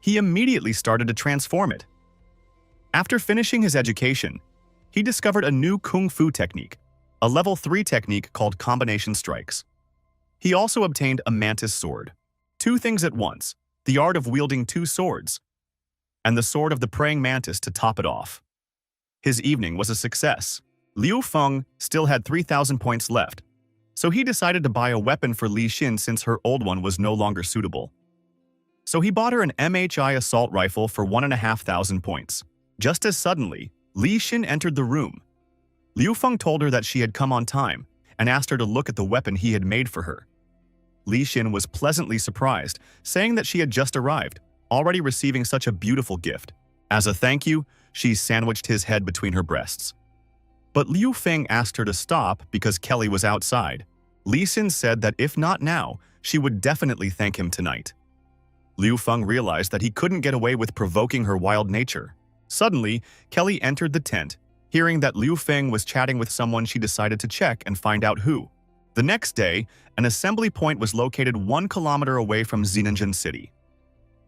He immediately started to transform it. After finishing his education, he discovered a new Kung Fu technique, a level 3 technique called Combination Strikes. He also obtained a Mantis Sword, 2 things at once, the art of wielding 2 swords, and the Sword of the Praying Mantis to top it off. His evening was a success. Liu Feng still had 3,000 points left, so he decided to buy a weapon for Li Xin since her old one was no longer suitable. So he bought her an MHI assault rifle for 1,500 points. Just as suddenly, Li Xin entered the room. Liu Feng told her that she had come on time and asked her to look at the weapon he had made for her. Li Xin was pleasantly surprised, saying that she had just arrived, already receiving such a beautiful gift. As a thank you, she sandwiched his head between her breasts. But Liu Feng asked her to stop because Kelly was outside. Li Xin said that if not now, she would definitely thank him tonight. Liu Feng realized that he couldn't get away with provoking her wild nature. Suddenly, Kelly entered the tent. Hearing that Liu Feng was chatting with someone, she decided to check and find out who. The next day, an assembly point was located 1 kilometer away from Xininjin City.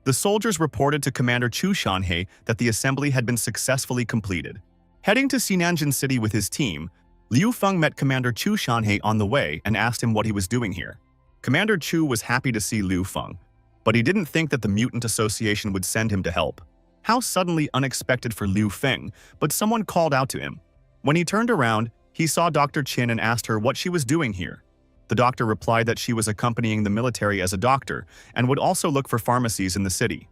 The soldiers reported to Commander Chu Shanhei that the assembly had been successfully completed. Heading to Xininjin City with his team, Liu Feng met Commander Chu Shanhei on the way and asked him what he was doing here. Commander Chu was happy to see Liu Feng, but he didn't think that the Mutant Association would send him to help. How suddenly unexpected for Liu Feng, but someone called out to him. When he turned around, he saw Dr. Qin and asked her what she was doing here. The doctor replied that she was accompanying the military as a doctor and would also look for pharmacies in the city.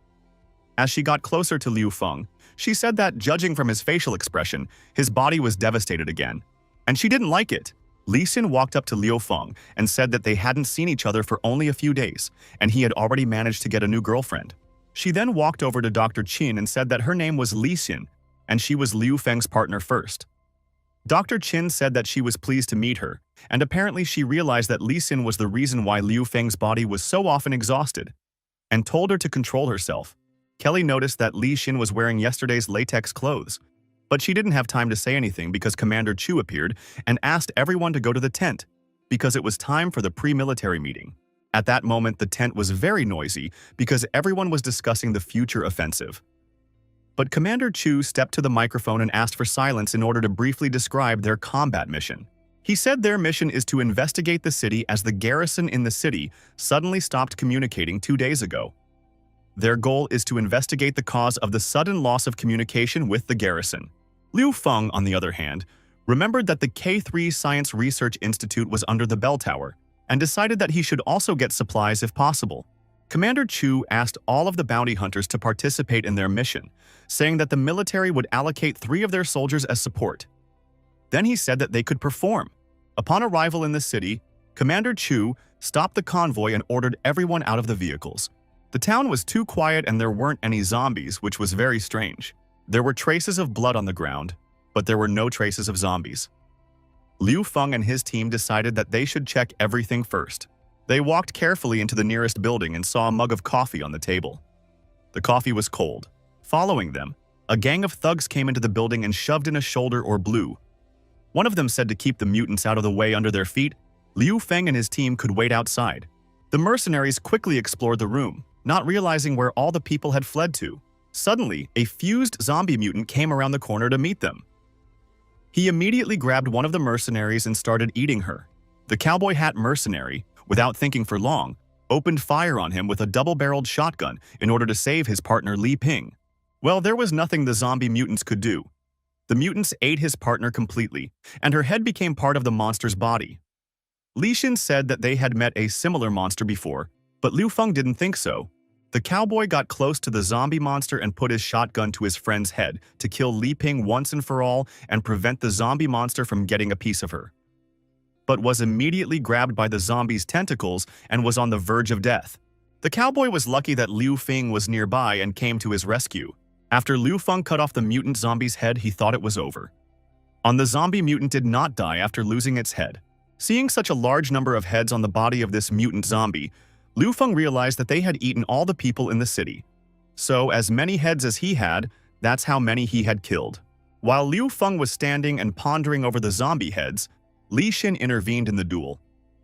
As she got closer to Liu Feng, she said that, judging from his facial expression, his body was devastated again. And she didn't like it. Li Xin walked up to Liu Feng and said that they hadn't seen each other for only a few days, and he had already managed to get a new girlfriend. She then walked over to Dr. Qin and said that her name was Li Xin, and she was Liu Feng's partner first. Dr. Qin said that she was pleased to meet her, and apparently she realized that Li Xin was the reason why Liu Feng's body was so often exhausted, and told her to control herself. Kelly noticed that Li Xin was wearing yesterday's latex clothes, but she didn't have time to say anything because Commander Chu appeared and asked everyone to go to the tent, because it was time for the pre-military meeting. At that moment, the tent was very noisy because everyone was discussing the future offensive. But Commander Chu stepped to the microphone and asked for silence in order to briefly describe their combat mission. He said their mission is to investigate the city as the garrison in the city suddenly stopped communicating 2 days ago. Their goal is to investigate the cause of the sudden loss of communication with the garrison. Liu Feng, on the other hand, remembered that the K3 Science Research Institute was under the bell tower and decided that he should also get supplies if possible. Commander Chu asked all of the bounty hunters to participate in their mission, saying that the military would allocate 3 of their soldiers as support. Then he said that they could perform. Upon arrival in the city, Commander Chu stopped the convoy and ordered everyone out of the vehicles. The town was too quiet and there weren't any zombies, which was very strange. There were traces of blood on the ground, but there were no traces of zombies. Liu Feng and his team decided that they should check everything first. They walked carefully into the nearest building and saw a mug of coffee on the table. The coffee was cold. Following them, a gang of thugs came into the building and shoved in a shoulder or blue. One of them said to keep the mutants out of the way under their feet. Liu Feng and his team could wait outside. The mercenaries quickly explored the room, not realizing where all the people had fled to. Suddenly, a fused zombie mutant came around the corner to meet them. He immediately grabbed one of the mercenaries and started eating her. The cowboy hat mercenary, without thinking for long, opened fire on him with a double-barreled shotgun in order to save his partner Li Ping. Well, there was nothing the zombie mutants could do. The mutants ate his partner completely, and her head became part of the monster's body. Li Xin said that they had met a similar monster before, but Liu Feng didn't think so. The cowboy got close to the zombie monster and put his shotgun to his friend's head to kill Li Ping once and for all and prevent the zombie monster from getting a piece of her, but was immediately grabbed by the zombie's tentacles and was on the verge of death. The cowboy was lucky that Liu Feng was nearby and came to his rescue. After Liu Feng cut off the mutant zombie's head, he thought it was over. The zombie mutant did not die after losing its head. Seeing such a large number of heads on the body of this mutant zombie, Liu Feng realized that they had eaten all the people in the city. So, as many heads as he had, that's how many he had killed. While Liu Feng was standing and pondering over the zombie heads, Li Xin intervened in the duel,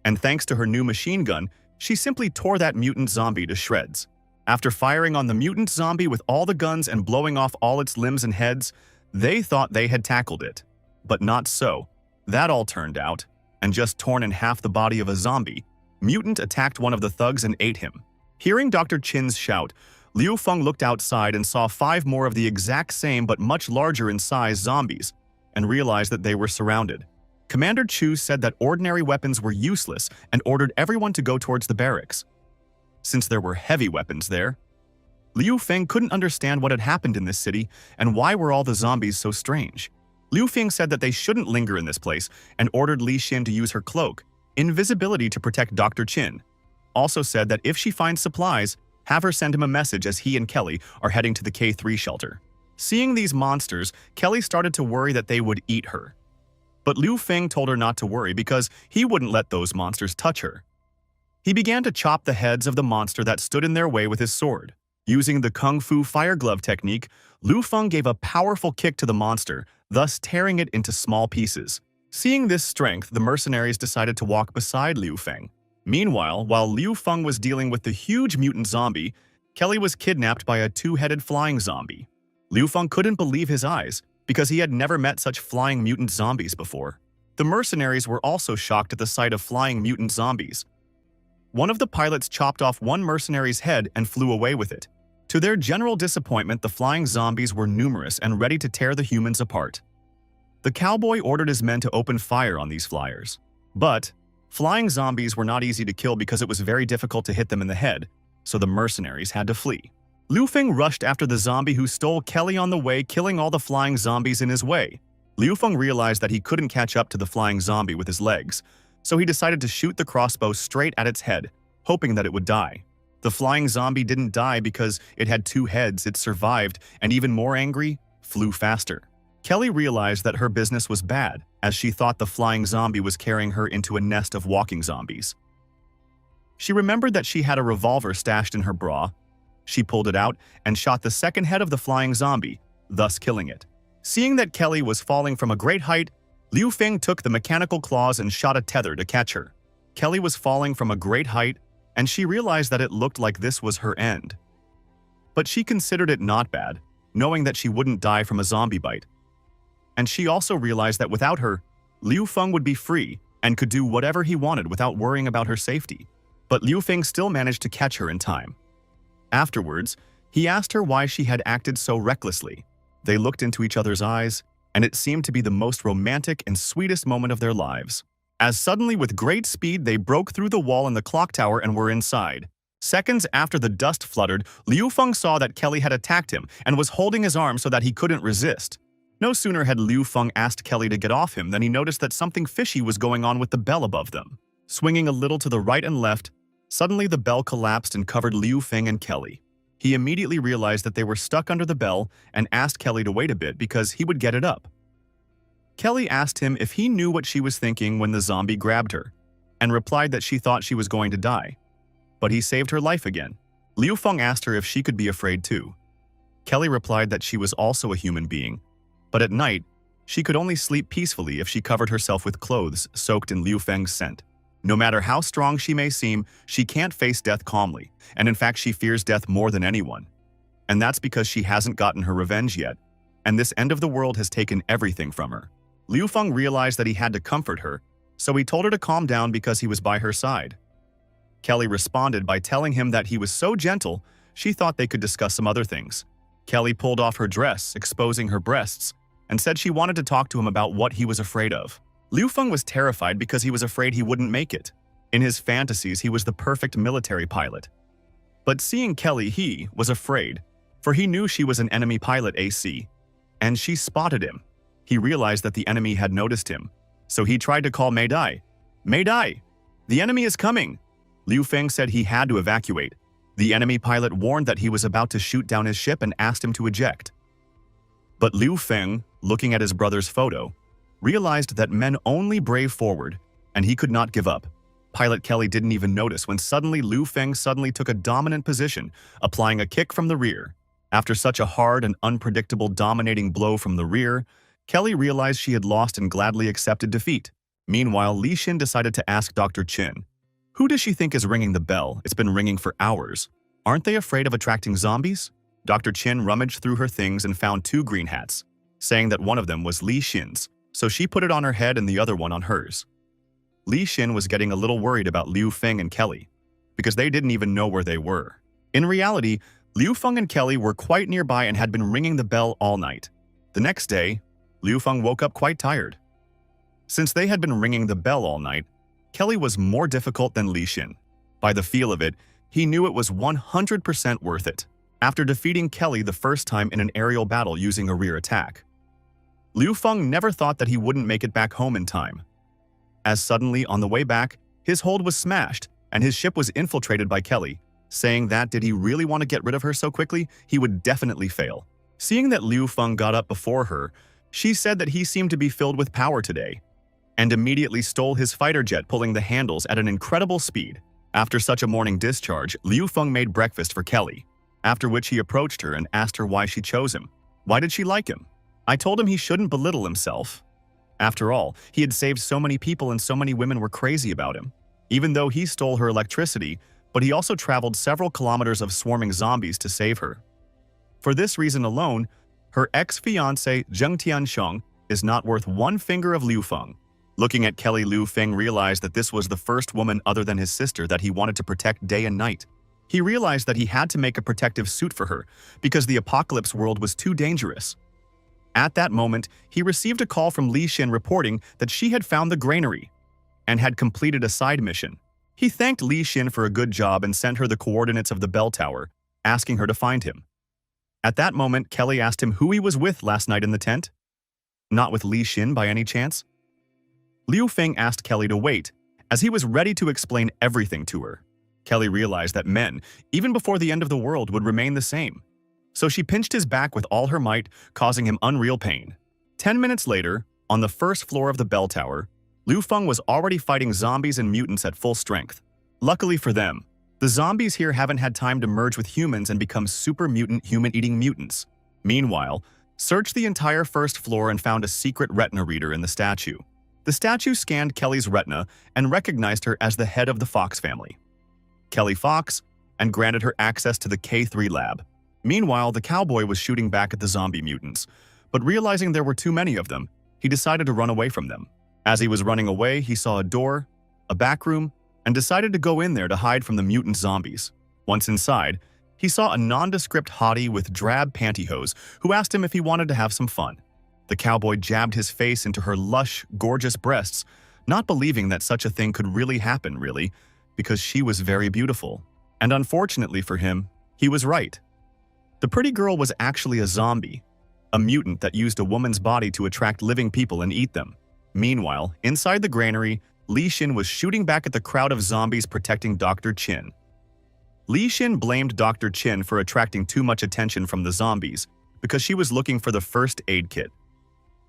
and thanks to her new machine gun, she simply tore that mutant zombie to shreds. After firing on the mutant zombie with all the guns and blowing off all its limbs and heads, they thought they had tackled it. But not so. That all turned out, and just torn in half the body of a zombie, Mutant attacked one of the thugs and ate him. Hearing Dr. Chin's shout, Liu Feng looked outside and saw 5 more of the exact same but much larger in size zombies, and realized that they were surrounded. Commander Chu said that ordinary weapons were useless and ordered everyone to go towards the barracks. Since there were heavy weapons there, Liu Feng couldn't understand what had happened in this city and why were all the zombies so strange. Liu Feng said that they shouldn't linger in this place and ordered Li Xin to use her cloak, invisibility, to protect Dr. Chin. Also said that if she finds supplies, have her send him a message as he and Kelly are heading to the K3 shelter. Seeing these monsters, Kelly started to worry that they would eat her. But Liu Feng told her not to worry because he wouldn't let those monsters touch her. He began to chop the heads of the monster that stood in their way with his sword. Using the Kung Fu fire glove technique, Liu Feng gave a powerful kick to the monster, thus tearing it into small pieces. Seeing this strength, the mercenaries decided to walk beside Liu Feng. Meanwhile, while Liu Feng was dealing with the huge mutant zombie, Kelly was kidnapped by a 2-headed flying zombie. Liu Feng couldn't believe his eyes because he had never met such flying mutant zombies before. The mercenaries were also shocked at the sight of flying mutant zombies. One of the pilots chopped off one mercenary's head and flew away with it. To their general disappointment, the flying zombies were numerous and ready to tear the humans apart. The cowboy ordered his men to open fire on these flyers. But flying zombies were not easy to kill because it was very difficult to hit them in the head, so the mercenaries had to flee. Liu Feng rushed after the zombie who stole Kelly on the way, killing all the flying zombies in his way. Liu Feng realized that he couldn't catch up to the flying zombie with his legs, so he decided to shoot the crossbow straight at its head, hoping that it would die. The flying zombie didn't die because it had 2 heads. It survived, and even more angry, flew faster. Kelly realized that her business was bad, as she thought the flying zombie was carrying her into a nest of walking zombies. She remembered that she had a revolver stashed in her bra. She pulled it out and shot the second head of the flying zombie, thus killing it. Seeing that Kelly was falling from a great height, Liu Feng took the mechanical claws and shot a tether to catch her. Kelly was falling from a great height, and she realized that it looked like this was her end. But she considered it not bad, knowing that she wouldn't die from a zombie bite. And she also realized that without her, Liu Feng would be free and could do whatever he wanted without worrying about her safety. But Liu Feng still managed to catch her in time. Afterwards, he asked her why she had acted so recklessly. They looked into each other's eyes, and it seemed to be the most romantic and sweetest moment of their lives. As suddenly, with great speed, they broke through the wall in the clock tower and were inside. Seconds after the dust fluttered, Liu Feng saw that Kelly had attacked him and was holding his arm so that he couldn't resist. No sooner had Liu Feng asked Kelly to get off him than he noticed that something fishy was going on with the bell above them. Swinging a little to the right and left, suddenly the bell collapsed and covered Liu Feng and Kelly. He immediately realized that they were stuck under the bell and asked Kelly to wait a bit because he would get it up. Kelly asked him if he knew what she was thinking when the zombie grabbed her, and replied that she thought she was going to die. But he saved her life again. Liu Feng asked her if she could be afraid too. Kelly replied that she was also a human being, but at night, she could only sleep peacefully if she covered herself with clothes soaked in Liu Feng's scent. No matter how strong she may seem, she can't face death calmly, and in fact she fears death more than anyone. And that's because she hasn't gotten her revenge yet, and this end of the world has taken everything from her. Liu Feng realized that he had to comfort her, so he told her to calm down because he was by her side. Kelly responded by telling him that he was so gentle, she thought they could discuss some other things. Kelly pulled off her dress, exposing her breasts, and said she wanted to talk to him about what he was afraid of. Liu Feng was terrified because he was afraid he wouldn't make it. In his fantasies, he was the perfect military pilot. But seeing Kelly, he was afraid, for he knew she was an enemy pilot AC, and she spotted him. He realized that the enemy had noticed him, so he tried to call Meidai. Meidai! The enemy is coming! Liu Feng said he had to evacuate. The enemy pilot warned that he was about to shoot down his ship and asked him to eject. But Liu Feng, looking at his brother's photo, realized that men only brave forward, and he could not give up. Pilot Kelly didn't even notice when suddenly Liu Feng suddenly took a dominant position, applying a kick from the rear. After such a hard and unpredictable dominating blow from the rear, Kelly realized she had lost and gladly accepted defeat. Meanwhile, Li Xin decided to ask Dr. Qin, "Who does she think is ringing the bell? It's been ringing for hours. Aren't they afraid of attracting zombies?" Dr. Qin rummaged through her things and found 2 green hats, saying that one of them was Li Xin's, so she put it on her head and the other one on hers. Li Xin was getting a little worried about Liu Feng and Kelly, because they didn't even know where they were. In reality, Liu Feng and Kelly were quite nearby and had been ringing the bell all night. The next day, Liu Feng woke up quite tired. Since they had been ringing the bell all night, Kelly was more difficult than Li Xin. By the feel of it, he knew it was 100% worth it. After defeating Kelly the first time in an aerial battle using a rear attack, Liu Feng never thought that he wouldn't make it back home in time. As suddenly, on the way back, his hold was smashed and his ship was infiltrated by Kelly, saying that did he really want to get rid of her so quickly, he would definitely fail. Seeing that Liu Feng got up before her, she said that he seemed to be filled with power today, and immediately stole his fighter jet, pulling the handles at an incredible speed. After such a morning discharge, Liu Feng made breakfast for Kelly, after which he approached her and asked her why she chose him. Why did she like him? I told him he shouldn't belittle himself. After all, he had saved so many people and so many women were crazy about him. Even though he stole her electricity, but he also traveled several kilometers of swarming zombies to save her. For this reason alone, her ex-fiancé Zheng Tianxiong is not worth one finger of Liu Feng. Looking at Kelly, Liu Feng realized that this was the first woman other than his sister that he wanted to protect day and night. He realized that he had to make a protective suit for her because the apocalypse world was too dangerous. At that moment, he received a call from Li Xin reporting that she had found the granary and had completed a side mission. He thanked Li Xin for a good job and sent her the coordinates of the bell tower, asking her to find him. At that moment, Kelly asked him who he was with last night in the tent. Not with Li Xin by any chance? Liu Feng asked Kelly to wait, as he was ready to explain everything to her. Kelly realized that men, even before the end of the world, would remain the same. So she pinched his back with all her might, causing him unreal pain. 10 minutes later, on the first floor of the bell tower, Liu Feng was already fighting zombies and mutants at full strength. Luckily for them, the zombies here haven't had time to merge with humans and become super mutant human-eating mutants. Meanwhile, searched the entire first floor and found a secret retina reader in the statue. The statue scanned Kelly's retina and recognized her as the head of the Fox family, Kelly Fox, and granted her access to the K3 lab. Meanwhile, the cowboy was shooting back at the zombie mutants, but realizing there were too many of them, he decided to run away from them. As he was running away, he saw a door, a back room, and decided to go in there to hide from the mutant zombies. Once inside, he saw a nondescript hottie with drab pantyhose who asked him if he wanted to have some fun. The cowboy jabbed his face into her lush, gorgeous breasts, not believing that such a thing could really happen, because she was very beautiful. And unfortunately for him, he was right. The pretty girl was actually a zombie, a mutant that used a woman's body to attract living people and eat them. Meanwhile, inside the granary, Li Xin was shooting back at the crowd of zombies protecting Dr. Qin. Li Xin blamed Dr. Qin for attracting too much attention from the zombies because she was looking for the first aid kit.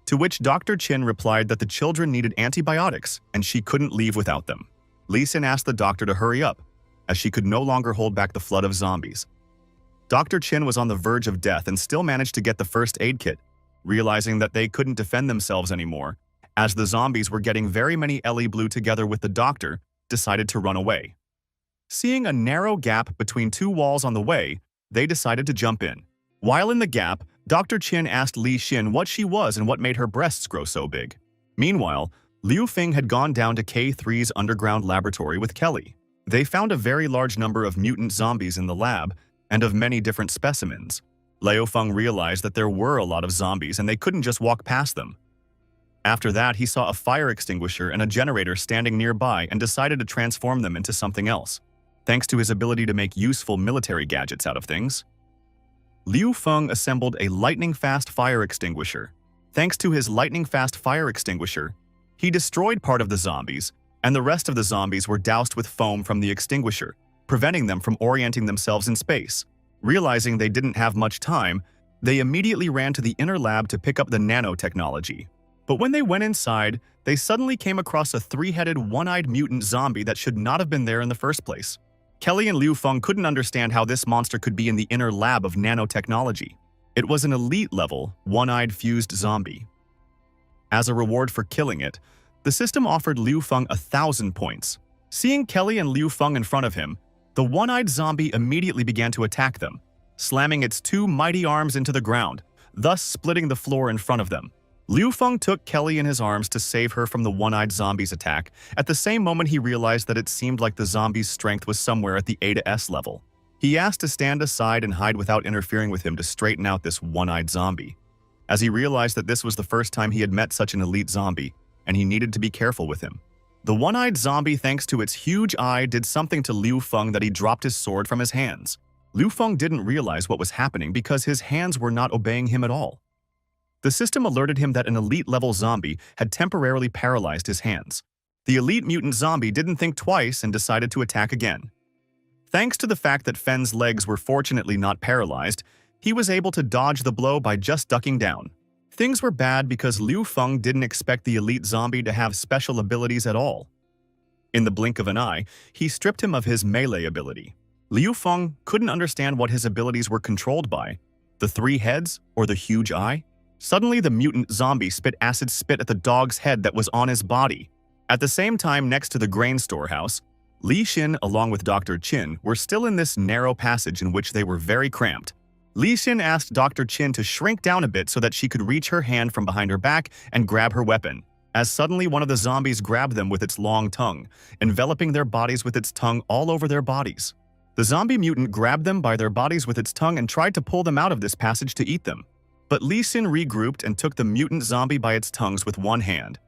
To which Dr. Qin replied that the children needed antibiotics and she couldn't leave without them. Li Xin asked the doctor to hurry up, as she could no longer hold back the flood of zombies. Dr. Qin was on the verge of death and still managed to get the first aid kit, realizing that they couldn't defend themselves anymore, as the zombies were getting very many. Ellie Blue, together with the doctor, decided to run away. Seeing a narrow gap between two walls on the way, they decided to jump in. While in the gap, Dr. Qin asked Li Xin what she was and what made her breasts grow so big. Meanwhile, Liu Feng had gone down to K3's underground laboratory with Kelly. They found a very large number of mutant zombies in the lab and of many different specimens. Liu Feng realized that there were a lot of zombies and they couldn't just walk past them. After that, he saw a fire extinguisher and a generator standing nearby and decided to transform them into something else, thanks to his ability to make useful military gadgets out of things. Liu Feng assembled a lightning-fast fire extinguisher. Thanks to his lightning-fast fire extinguisher, he destroyed part of the zombies, and the rest of the zombies were doused with foam from the extinguisher, preventing them from orienting themselves in space. Realizing they didn't have much time, they immediately ran to the inner lab to pick up the nanotechnology. But when they went inside, they suddenly came across a three-headed, one-eyed mutant zombie that should not have been there in the first place. Kelly and Liu Feng couldn't understand how this monster could be in the inner lab of nanotechnology. It was an elite-level, one-eyed fused zombie. As a reward for killing it, the system offered Liu Feng 1,000 points. Seeing Kelly and Liu Feng in front of him, the one-eyed zombie immediately began to attack them, slamming its two mighty arms into the ground, thus splitting the floor in front of them. Liu Feng took Kelly in his arms to save her from the one-eyed zombie's attack. At the same moment, he realized that it seemed like the zombie's strength was somewhere at the A to S level. He asked to stand aside and hide without interfering with him to straighten out this one-eyed zombie, as he realized that this was the first time he had met such an elite zombie, and he needed to be careful with him. The one-eyed zombie, thanks to its huge eye, did something to Liu Feng that he dropped his sword from his hands. Liu Feng didn't realize what was happening because his hands were not obeying him at all. The system alerted him that an elite-level zombie had temporarily paralyzed his hands. The elite mutant zombie didn't think twice and decided to attack again. Thanks to the fact that Fen's legs were fortunately not paralyzed, he was able to dodge the blow by just ducking down. Things were bad because Liu Feng didn't expect the elite zombie to have special abilities at all. In the blink of an eye, he stripped him of his melee ability. Liu Feng couldn't understand what his abilities were controlled by, the three heads or the huge eye. Suddenly, the mutant zombie spit acid spit at the dog's head that was on his body. At the same time, next to the grain storehouse, Li Xin, along with Dr. Qin, were still in this narrow passage in which they were very cramped. Li Xin asked Dr. Qin to shrink down a bit so that she could reach her hand from behind her back and grab her weapon, as suddenly one of the zombies grabbed them with its long tongue, enveloping their bodies with its tongue all over their bodies. The zombie mutant grabbed them by their bodies with its tongue and tried to pull them out of this passage to eat them. But Li Xin regrouped and took the mutant zombie by its tongues with one hand.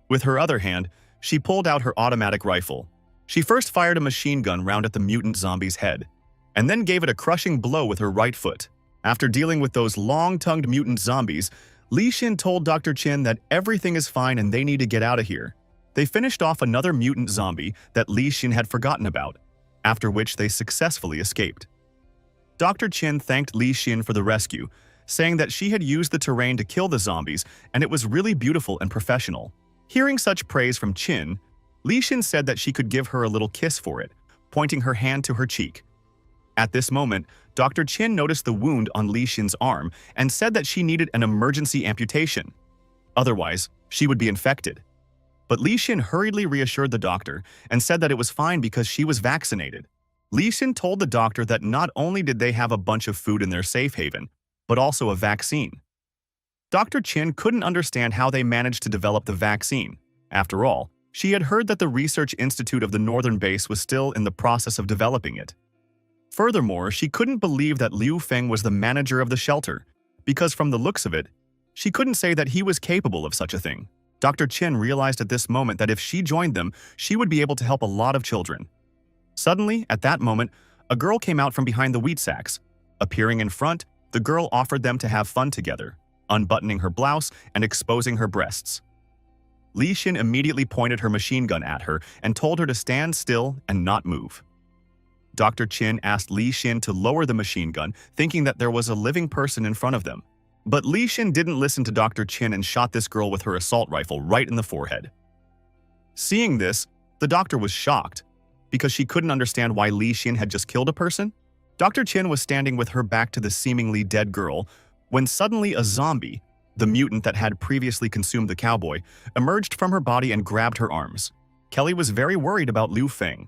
With her other hand, she pulled out her automatic rifle. She first fired a machine gun round at the mutant zombie's head, and then gave it a crushing blow with her right foot. After dealing with those long-tongued mutant zombies, Li Xin told Dr. Qin that everything is fine and they need to get out of here. They finished off another mutant zombie that Li Xin had forgotten about, after which they successfully escaped. Dr. Qin thanked Li Xin for the rescue, saying that she had used the terrain to kill the zombies and it was really beautiful and professional. Hearing such praise from Qin, Li Xin said that she could give her a little kiss for it, pointing her hand to her cheek. At this moment, Dr. Qin noticed the wound on Li Xin's arm and said that she needed an emergency amputation. Otherwise, she would be infected. But Li Xin hurriedly reassured the doctor and said that it was fine because she was vaccinated. Li Xin told the doctor that not only did they have a bunch of food in their safe haven, but also a vaccine. Dr. Chin couldn't understand how they managed to develop the vaccine. After all, she had heard that the Research Institute of the Northern Base was still in the process of developing it. Furthermore, she couldn't believe that Liu Feng was the manager of the shelter, because from the looks of it, she couldn't say that he was capable of such a thing. Dr. Chin realized at this moment that if she joined them, she would be able to help a lot of children. Suddenly, at that moment, a girl came out from behind the wheat sacks. Appearing in front, the girl offered them to have fun together, unbuttoning her blouse and exposing her breasts. Li Xin immediately pointed her machine gun at her and told her to stand still and not move. Dr. Chin asked Li Xin to lower the machine gun, thinking that there was a living person in front of them. But Li Xin didn't listen to Dr. Chin and shot this girl with her assault rifle right in the forehead. Seeing this, the doctor was shocked, because she couldn't understand why Li Xin had just killed a person. Dr. Chin was standing with her back to the seemingly dead girl, when suddenly a zombie, the mutant that had previously consumed the cowboy, emerged from her body and grabbed her arms. Kelly was very worried about Liu Feng.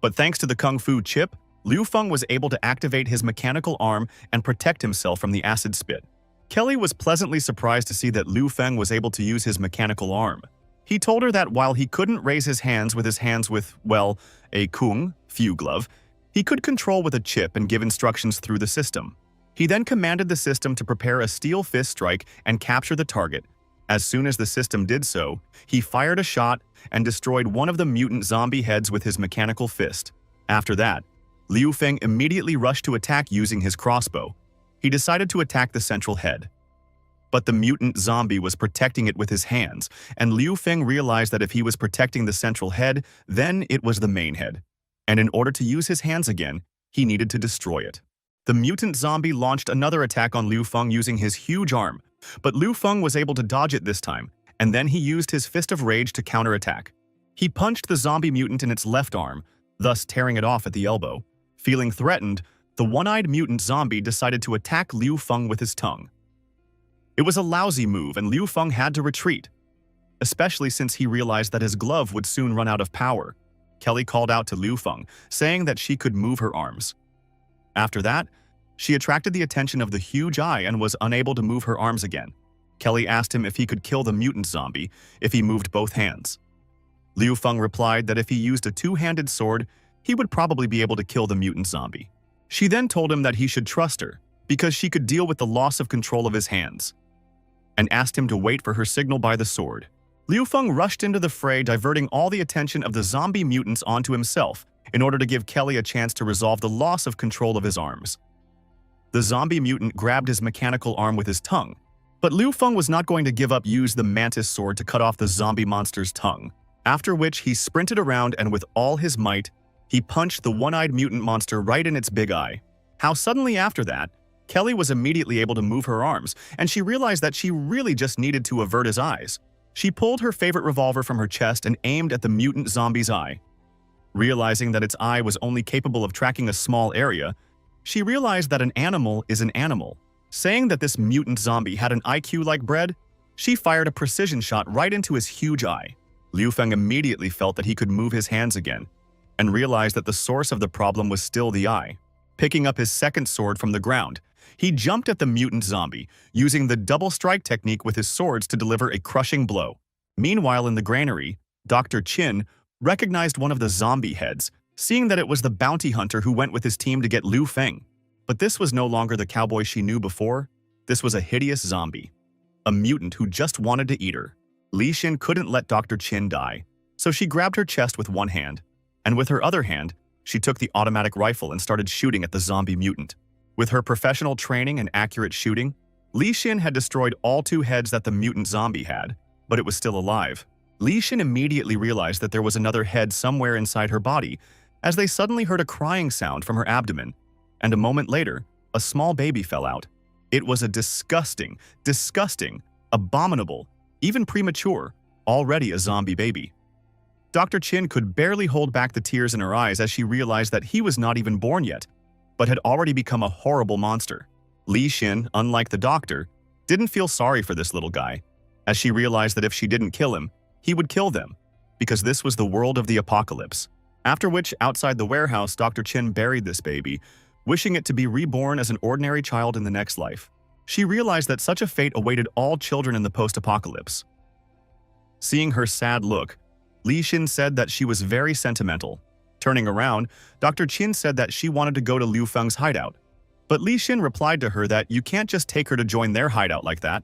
But thanks to the Kung Fu chip, Liu Feng was able to activate his mechanical arm and protect himself from the acid spit. Kelly was pleasantly surprised to see that Liu Feng was able to use his mechanical arm. He told her that while he couldn't raise his hands with, well, a kung fu glove, he could control with a chip and give instructions through the system. He then commanded the system to prepare a steel fist strike and capture the target. As soon as the system did so, he fired a shot and destroyed one of the mutant zombie heads with his mechanical fist. After that, Liu Feng immediately rushed to attack using his crossbow. He decided to attack the central head. But the mutant zombie was protecting it with his hands, and Liu Feng realized that if he was protecting the central head, then it was the main head. And in order to use his hands again, he needed to destroy it. The mutant zombie launched another attack on Liu Feng using his huge arm, but Liu Feng was able to dodge it this time, and then he used his Fist of Rage to counterattack. He punched the zombie mutant in its left arm, thus tearing it off at the elbow. Feeling threatened, the one-eyed mutant zombie decided to attack Liu Feng with his tongue. It was a lousy move, and Liu Feng had to retreat, especially since he realized that his glove would soon run out of power. Kelly called out to Liu Feng, saying that she could move her arms. After that, she attracted the attention of the huge eye and was unable to move her arms again. Kelly asked him if he could kill the mutant zombie if he moved both hands. Liu Feng replied that if he used a two-handed sword, he would probably be able to kill the mutant zombie. She then told him that he should trust her, because she could deal with the loss of control of his hands, and asked him to wait for her signal by the sword. Liu Feng rushed into the fray, diverting all the attention of the zombie mutants onto himself in order to give Kelly a chance to resolve the loss of control of his arms. The zombie mutant grabbed his mechanical arm with his tongue, but Liu Feng was not going to give up. Use the mantis sword to cut off the zombie monster's tongue, after which he sprinted around and with all his might, he punched the one-eyed mutant monster right in its big eye. How suddenly after that, Kelly was immediately able to move her arms, and she realized that she really just needed to avert his eyes. She pulled her favorite revolver from her chest and aimed at the mutant zombie's eye. Realizing that its eye was only capable of tracking a small area, she realized that an animal is an animal. Saying that this mutant zombie had an IQ like bread, she fired a precision shot right into his huge eye. Liu Feng immediately felt that he could move his hands again, and realized that the source of the problem was still the eye. Picking up his second sword from the ground, he jumped at the mutant zombie, using the double strike technique with his swords to deliver a crushing blow. Meanwhile, in the granary, Dr. Chin recognized one of the zombie heads, seeing that it was the bounty hunter who went with his team to get Liu Feng. But this was no longer the cowboy she knew before. This was a hideous zombie, a mutant who just wanted to eat her. Li Xin couldn't let Dr. Chin die, so she grabbed her chest with one hand, and with her other hand, she took the automatic rifle and started shooting at the zombie mutant. With her professional training and accurate shooting, Li Xin had destroyed all two heads that the mutant zombie had, but it was still alive. Li Xin immediately realized that there was another head somewhere inside her body, as they suddenly heard a crying sound from her abdomen, and a moment later, a small baby fell out. It was a disgusting, abominable, even premature, already a zombie baby. Dr. Chin could barely hold back the tears in her eyes as she realized that he was not even born yet, but had already become a horrible monster. Li Xin, unlike the doctor, didn't feel sorry for this little guy, as she realized that if she didn't kill him, he would kill them, because this was the world of the apocalypse. After which, outside the warehouse, Dr. Chin buried this baby, wishing it to be reborn as an ordinary child in the next life. She realized that such a fate awaited all children in the post-apocalypse. Seeing her sad look, Li Xin said that she was very sentimental. Turning around, Dr. Chin said that she wanted to go to Liu Feng's hideout. But Li Xin replied to her that you can't just take her to join their hideout like that.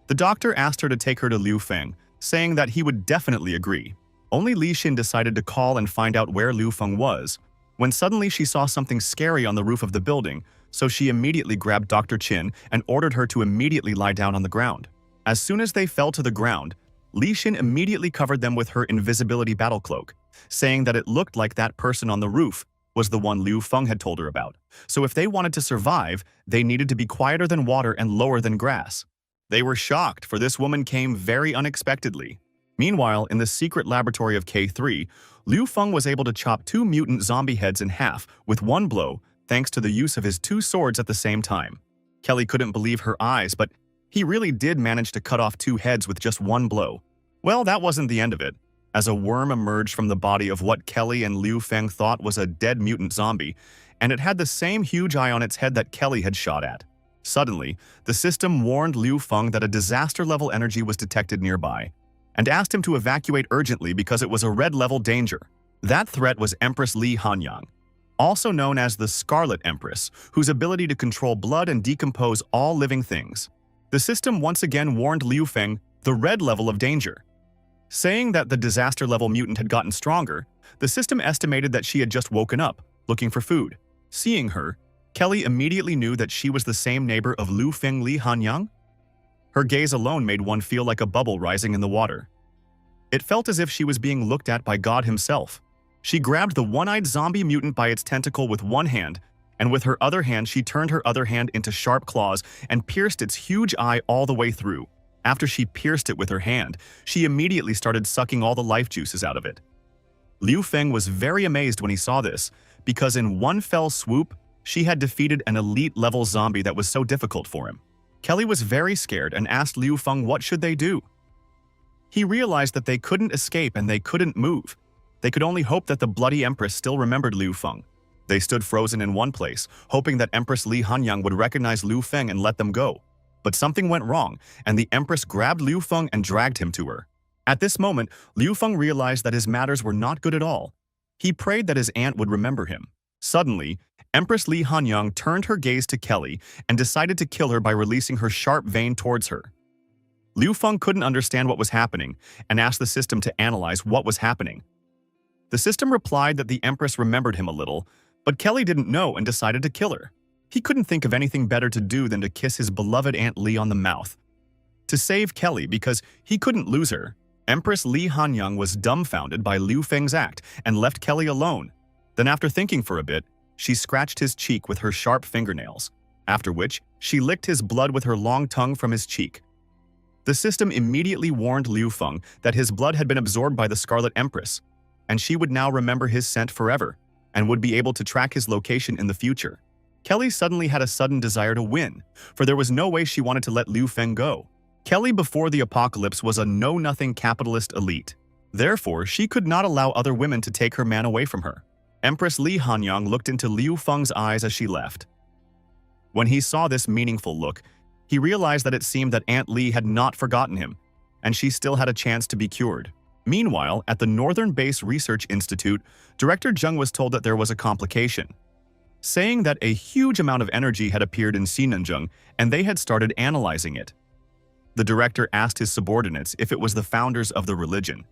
The doctor asked her to take her to Liu Feng, saying that he would definitely agree. Only Li Xin decided to call and find out where Liu Feng was, when suddenly she saw something scary on the roof of the building, so she immediately grabbed Dr. Chin and ordered her to immediately lie down on the ground. As soon as they fell to the ground, Li Xin immediately covered them with her invisibility battle cloak, saying that it looked like that person on the roof was the one Liu Feng had told her about. So if they wanted to survive, they needed to be quieter than water and lower than grass. They were shocked, for this woman came very unexpectedly. Meanwhile, in the secret laboratory of K3, Liu Feng was able to chop 2 mutant zombie heads in half with one blow, thanks to the use of his 2 swords at the same time. Kelly couldn't believe her eyes, but he really did manage to cut off 2 heads with just one blow. Well, that wasn't the end of it, as a worm emerged from the body of what Kelly and Liu Feng thought was a dead mutant zombie, and it had the same huge eye on its head that Kelly had shot at. Suddenly, the system warned Liu Feng that a disaster-level energy was detected nearby, and asked him to evacuate urgently because it was a red-level danger. That threat was Empress Li Hanyang, also known as the Scarlet Empress, whose ability to control blood and decompose all living things. The system once again warned Liu Feng the red level of danger. Saying that the disaster-level mutant had gotten stronger, the system estimated that she had just woken up, looking for food. Seeing her, Kelly immediately knew that she was the same neighbor of Liu Feng Li Hanyang. Her gaze alone made one feel like a bubble rising in the water. It felt as if she was being looked at by God himself. She grabbed the one-eyed zombie mutant by its tentacle with one hand, and with her other hand she turned her other hand into sharp claws and pierced its huge eye all the way through. After she pierced it with her hand, she immediately started sucking all the life juices out of it. Liu Feng was very amazed when he saw this, because in one fell swoop, she had defeated an elite-level zombie that was so difficult for him. Kelly was very scared and asked Liu Feng what should they do. He realized that they couldn't escape and they couldn't move. They could only hope that the bloody Empress still remembered Liu Feng. They stood frozen in one place, hoping that Empress Li Hanyang would recognize Liu Feng and let them go. But something went wrong, and the Empress grabbed Liu Feng and dragged him to her. At this moment, Liu Feng realized that his matters were not good at all. He prayed that his aunt would remember him. Suddenly, Empress Li Hanyang turned her gaze to Kelly and decided to kill her by releasing her sharp vein towards her. Liu Feng couldn't understand what was happening and asked the system to analyze what was happening. The system replied that the Empress remembered him a little, but Kelly didn't know and decided to kill her. He couldn't think of anything better to do than to kiss his beloved Aunt Li on the mouth. To save Kelly, because he couldn't lose her, Empress Li Hanyang was dumbfounded by Liu Feng's act and left Kelly alone. Then after thinking for a bit, she scratched his cheek with her sharp fingernails, after which she licked his blood with her long tongue from his cheek. The system immediately warned Liu Feng that his blood had been absorbed by the Scarlet Empress, and she would now remember his scent forever, and would be able to track his location in the future. Kelly suddenly had a sudden desire to win, for there was no way she wanted to let Liu Feng go. Kelly before the apocalypse was a know-nothing capitalist elite. Therefore, she could not allow other women to take her man away from her. Empress Li Hanyang looked into Liu Feng's eyes as she left. When he saw this meaningful look, he realized that it seemed that Aunt Li had not forgotten him, and she still had a chance to be cured. Meanwhile, at the Northern Base Research Institute, Director Zheng was told that there was a complication, saying that a huge amount of energy had appeared in Xinanzheng and they had started analyzing it. The director asked his subordinates if it was the founders of the religion.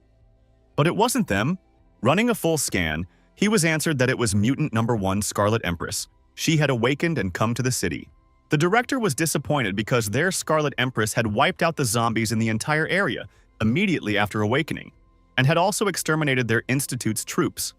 But it wasn't them. Running a full scan, he was answered that it was mutant number 1 Scarlet Empress. She had awakened and come to the city. The director was disappointed because their Scarlet Empress had wiped out the zombies in the entire area immediately after awakening, and had also exterminated their institute's troops.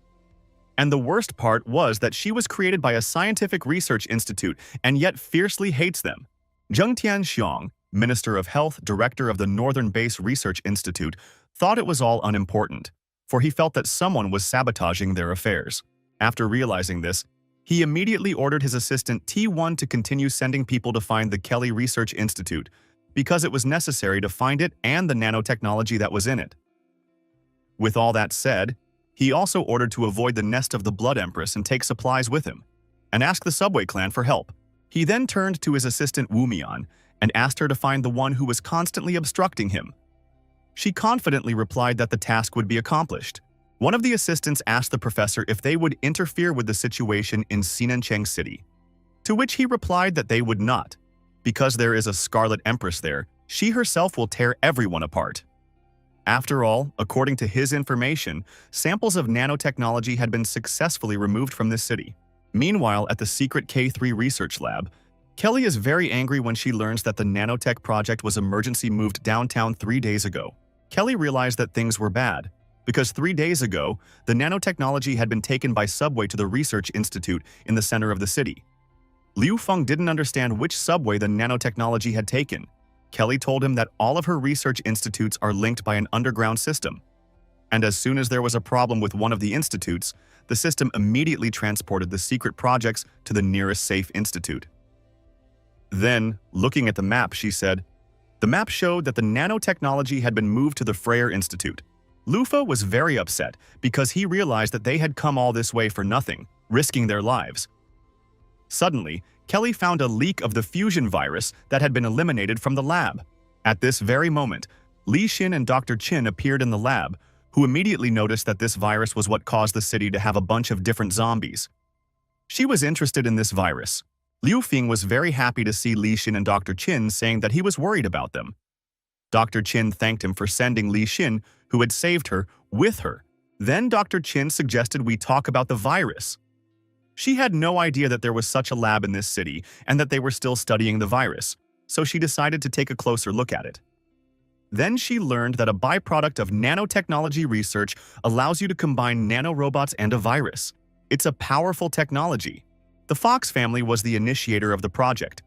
And the worst part was that she was created by a scientific research institute and yet fiercely hates them. Zheng Tianxiang, Minister of Health, Director of the Northern Base Research Institute, thought it was all unimportant, for he felt that someone was sabotaging their affairs. After realizing this, he immediately ordered his assistant T1 to continue sending people to find the Kelly Research Institute, because it was necessary to find it and the nanotechnology that was in it. With all that said, He also ordered to avoid the nest of the Blood Empress and take supplies with him, and ask the subway clan for help. He then turned to his assistant Wu Mian and asked her to find the one who was constantly obstructing him. She confidently replied that the task would be accomplished. One of the assistants asked the professor if they would interfere with the situation in Sinancheng City, to which he replied that they would not. Because there is a Scarlet Empress there, she herself will tear everyone apart. After all, according to his information, samples of nanotechnology had been successfully removed from this city. Meanwhile, at the secret K3 research lab, Kelly is very angry when she learns that the nanotech project was emergency moved downtown 3 days ago. Kelly realized that things were bad, because 3 days ago, the nanotechnology had been taken by subway to the research institute in the center of the city. Liu Feng didn't understand which subway the nanotechnology had taken. Kelly told him that all of her research institutes are linked by an underground system. And as soon as there was a problem with one of the institutes, the system immediately transported the secret projects to the nearest safe institute. Then, looking at the map, she said, the map showed that the nanotechnology had been moved to the Freyer Institute. Lufa was very upset because he realized that they had come all this way for nothing, risking their lives. Suddenly, Kelly found a leak of the fusion virus that had been eliminated from the lab. At this very moment, Li Xin and Dr. Qin appeared in the lab, who immediately noticed that this virus was what caused the city to have a bunch of different zombies. She was interested in this virus. Liu Feng was very happy to see Li Xin and Dr. Qin, saying that he was worried about them. Dr. Qin thanked him for sending Li Xin, who had saved her, with her. Then Dr. Qin suggested we talk about the virus. She had no idea that there was such a lab in this city and that they were still studying the virus, so she decided to take a closer look at it. Then she learned that a byproduct of nanotechnology research allows you to combine nanorobots and a virus. It's a powerful technology. The Fox family was the initiator of the project.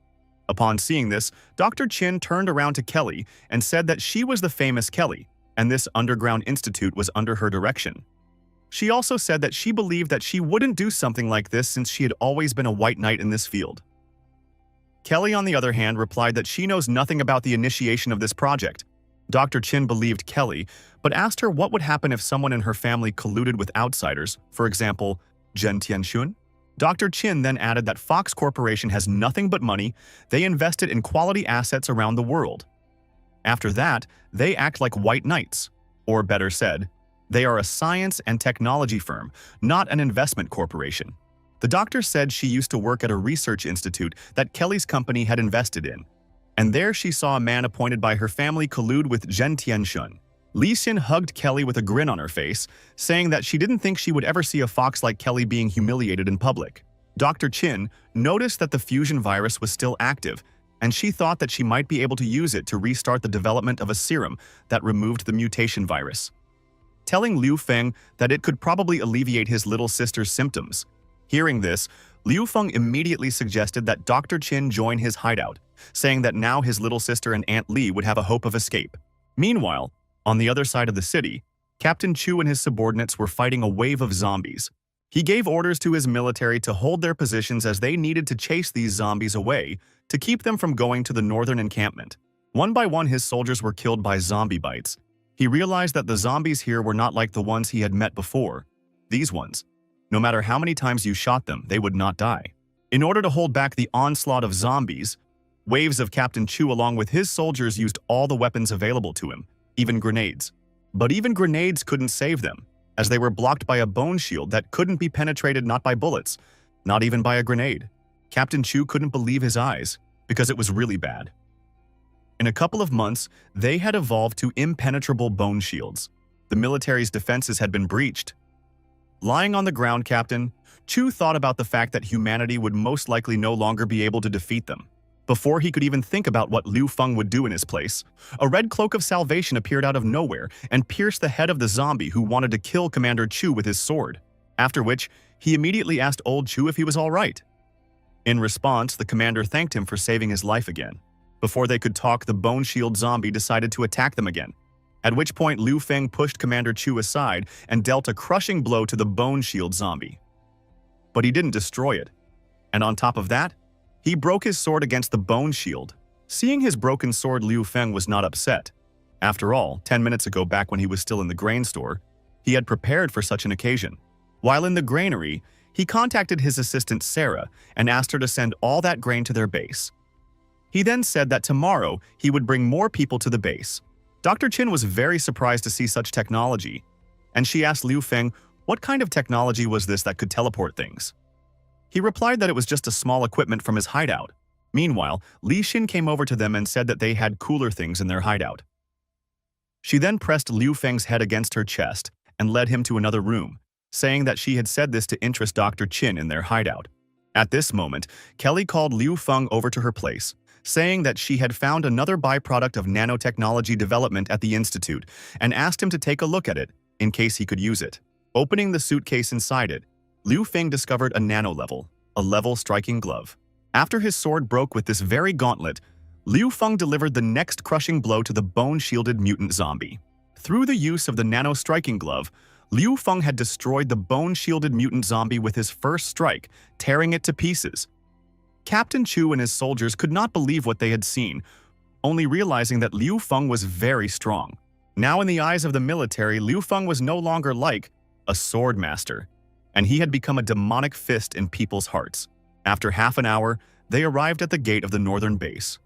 Upon seeing this, Dr. Qin turned around to Kelly and said that she was the famous Kelly, and this underground institute was under her direction. She also said that she believed that she wouldn't do something like this since she had always been a white knight in this field. Kelly, on the other hand, replied that she knows nothing about the initiation of this project. Dr. Qin believed Kelly, but asked her what would happen if someone in her family colluded with outsiders, for example, Zhen Tianxun. Dr. Qin then added that Fox Corporation has nothing but money. They invested in quality assets around the world. After that, they act like white knights, or better said, they are a science and technology firm, not an investment corporation. The doctor said she used to work at a research institute that Kelly's company had invested in, and there she saw a man appointed by her family collude with Zhen Tianxun. Li Xin hugged Kelly with a grin on her face, saying that she didn't think she would ever see a fox like Kelly being humiliated in public. Dr. Qin noticed that the fusion virus was still active, and she thought that she might be able to use it to restart the development of a serum that removed the mutation virus, telling Liu Feng that it could probably alleviate his little sister's symptoms. Hearing this, Liu Feng immediately suggested that Dr. Qin join his hideout, saying that now his little sister and Aunt Li would have a hope of escape. Meanwhile, on the other side of the city, Captain Chu and his subordinates were fighting a wave of zombies. He gave orders to his military to hold their positions as they needed to chase these zombies away to keep them from going to the northern encampment. One by one, his soldiers were killed by zombie bites. He realized that the zombies here were not like the ones he had met before. These ones, no matter how many times you shot them, they would not die. In order to hold back the onslaught of zombies, waves of Captain Chu along with his soldiers used all the weapons available to him, even grenades. But even grenades couldn't save them, as they were blocked by a bone shield that couldn't be penetrated not by bullets, not even by a grenade. Captain Chu couldn't believe his eyes, because it was really bad. In a couple of months, they had evolved to impenetrable bone shields. The military's defenses had been breached. Lying on the ground, Captain Chu thought about the fact that humanity would most likely no longer be able to defeat them. Before he could even think about what Liu Feng would do in his place, a red cloak of salvation appeared out of nowhere and pierced the head of the zombie who wanted to kill Commander Chu with his sword, after which he immediately asked old Chu if he was all right. In response, the commander thanked him for saving his life again. Before they could talk, the Bone Shield zombie decided to attack them again, at which point Liu Feng pushed Commander Chu aside and dealt a crushing blow to the Bone Shield zombie. But he didn't destroy it, and on top of that, he broke his sword against the Bone Shield. Seeing his broken sword, Liu Feng was not upset. After all, 10 minutes ago, back when he was still in the grain store, He had prepared for such an occasion. While in the granary, he contacted his assistant Sarah and asked her to send all that grain to their base. He then said that tomorrow he would bring more people to the base. Dr. Chin was very surprised to see such technology, and she asked Liu Feng what kind of technology was this that could teleport things. He replied that it was just a small equipment from his hideout. Meanwhile, Li Xin came over to them and said that they had cooler things in their hideout. She then pressed Liu Feng's head against her chest and led him to another room, saying that she had said this to interest Dr. Chin in their hideout. At this moment, Kelly called Liu Feng over to her place, saying that she had found another byproduct of nanotechnology development at the institute and asked him to take a look at it in case he could use it. Opening the suitcase inside it, Liu Feng discovered a nano-level, a level striking glove. After his sword broke with this very gauntlet, Liu Feng delivered the next crushing blow to the bone-shielded mutant zombie. Through the use of the nano-striking glove, Liu Feng had destroyed the bone-shielded mutant zombie with his first strike, tearing it to pieces. Captain Chu and his soldiers could not believe what they had seen, only realizing that Liu Feng was very strong. Now in the eyes of the military, Liu Feng was no longer like a sword master, and he had become a demonic fist in people's hearts. After half an hour, they arrived at the gate of the northern base.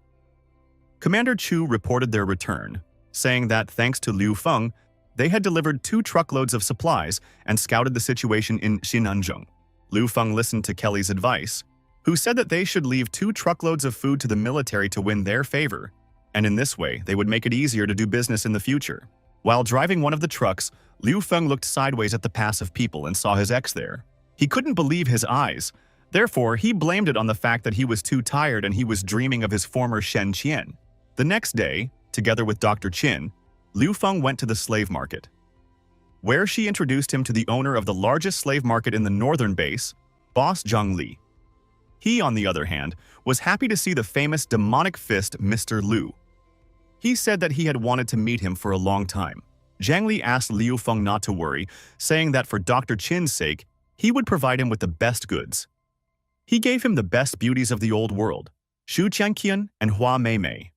Commander Chu reported their return, saying that thanks to Liu Feng, they had delivered 2 truckloads of supplies and scouted the situation in Xinanzheng. Liu Feng listened to Kelly's advice, who said that they should leave 2 truckloads of food to the military to win their favor, and in this way, they would make it easier to do business in the future. While driving one of the trucks, Liu Feng looked sideways at the pass of people and saw his ex there. He couldn't believe his eyes. Therefore, he blamed it on the fact that he was too tired and he was dreaming of his former Shen Qian. The next day, together with Dr. Chin, Liu Feng went to the slave market, where she introduced him to the owner of the largest slave market in the northern base, Boss Zhang Li. He, on the other hand, was happy to see the famous demonic fist Mr. Liu. He said that he had wanted to meet him for a long time. Zhang Li asked Liu Feng not to worry, saying that for Dr. Chin's sake, he would provide him with the best goods. He gave him the best beauties of the old world, Xu Qianqian and Hua Meimei.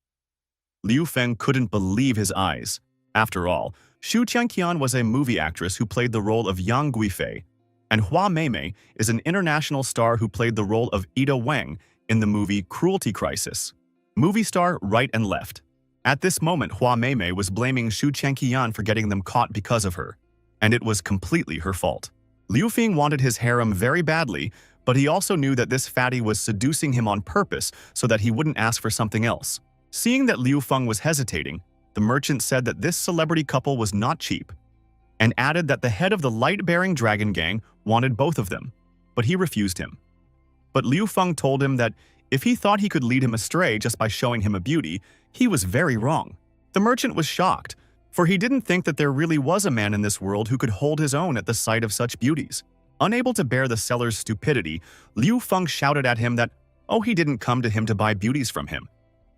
Liu Feng couldn't believe his eyes. After all, Xu Qianqian was a movie actress who played the role of Yang Guifei, and Hua Meimei is an international star who played the role of Ida Wang in the movie Cruelty Crisis. Movie star right and left. At this moment, Hua Meimei was blaming Xu Qianqian for getting them caught because of her, and it was completely her fault. Liu Feng wanted his harem very badly, but he also knew that this fatty was seducing him on purpose so that he wouldn't ask for something else. Seeing that Liu Feng was hesitating, the merchant said that this celebrity couple was not cheap, and added that the head of the light-bearing dragon gang wanted both of them, but he refused him. But Liu Feng told him that if he thought he could lead him astray just by showing him a beauty, he was very wrong. The merchant was shocked, for he didn't think that there really was a man in this world who could hold his own at the sight of such beauties. Unable to bear the seller's stupidity, Liu Feng shouted at him that, oh, he didn't come to him to buy beauties from him.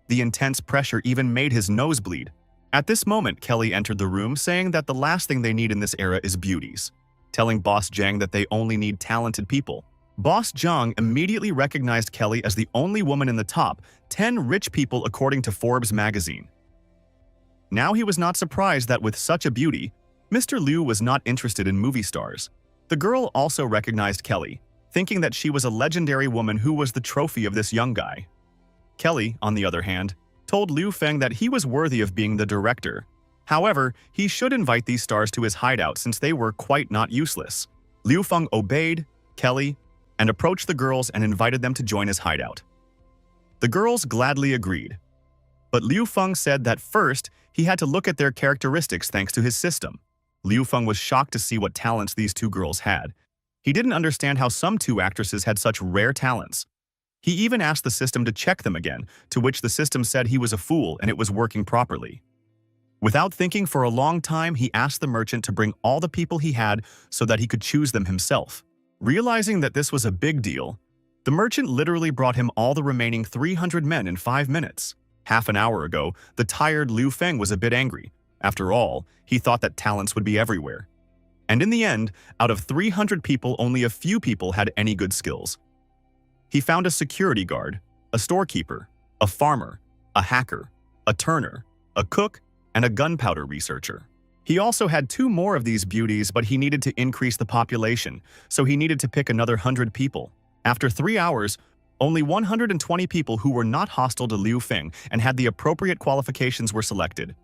The intense pressure even made his nose bleed. At this moment, Kelly entered the room saying that the last thing they need in this era is beauties, telling Boss Zhang that they only need talented people. Boss Zhang immediately recognized Kelly as the only woman in the top 10 rich people according to Forbes magazine. Now he was not surprised that with such a beauty, Mr. Liu was not interested in movie stars. The girl also recognized Kelly, thinking that she was a legendary woman who was the trophy of this young guy. Kelly, on the other hand, told Liu Feng that he was worthy of being the director. However, he should invite these stars to his hideout since they were quite not useless. Liu Feng obeyed Kelly and approached the girls and invited them to join his hideout. The girls gladly agreed, but Liu Feng said that first he had to look at their characteristics thanks to his system. Liu Feng was shocked to see what talents these 2 girls had. He didn't understand how some 2 actresses had such rare talents. He even asked the system to check them again, to which the system said he was a fool and it was working properly. Without thinking for a long time, he asked the merchant to bring all the people he had so that he could choose them himself. Realizing that this was a big deal, the merchant literally brought him all the remaining 300 men in 5 minutes. Half an hour ago, the tired Liu Feng was a bit angry. After all, he thought that talents would be everywhere. And in the end, out of 300 people, only a few people had any good skills. He found a security guard, a storekeeper, a farmer, a hacker, a turner, a cook, and a gunpowder researcher. He also had 2 more of these beauties, but he needed to increase the population, so he needed to pick another 100 people. After 3 hours, only 120 people who were not hostile to Liu Feng and had the appropriate qualifications were selected.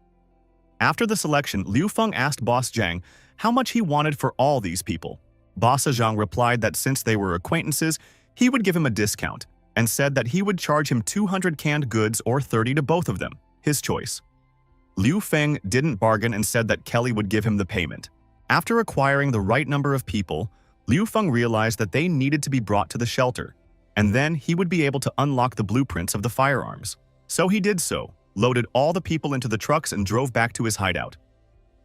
After the selection, Liu Feng asked Boss Zhang how much he wanted for all these people. Boss Zhang replied that since they were acquaintances, he would give him a discount, and said that he would charge him 200 canned goods or 30 to both of them, his choice. Liu Feng didn't bargain and said that Kelly would give him the payment. After acquiring the right number of people, Liu Feng realized that they needed to be brought to the shelter, and then he would be able to unlock the blueprints of the firearms. So he did so, loaded all the people into the trucks and drove back to his hideout.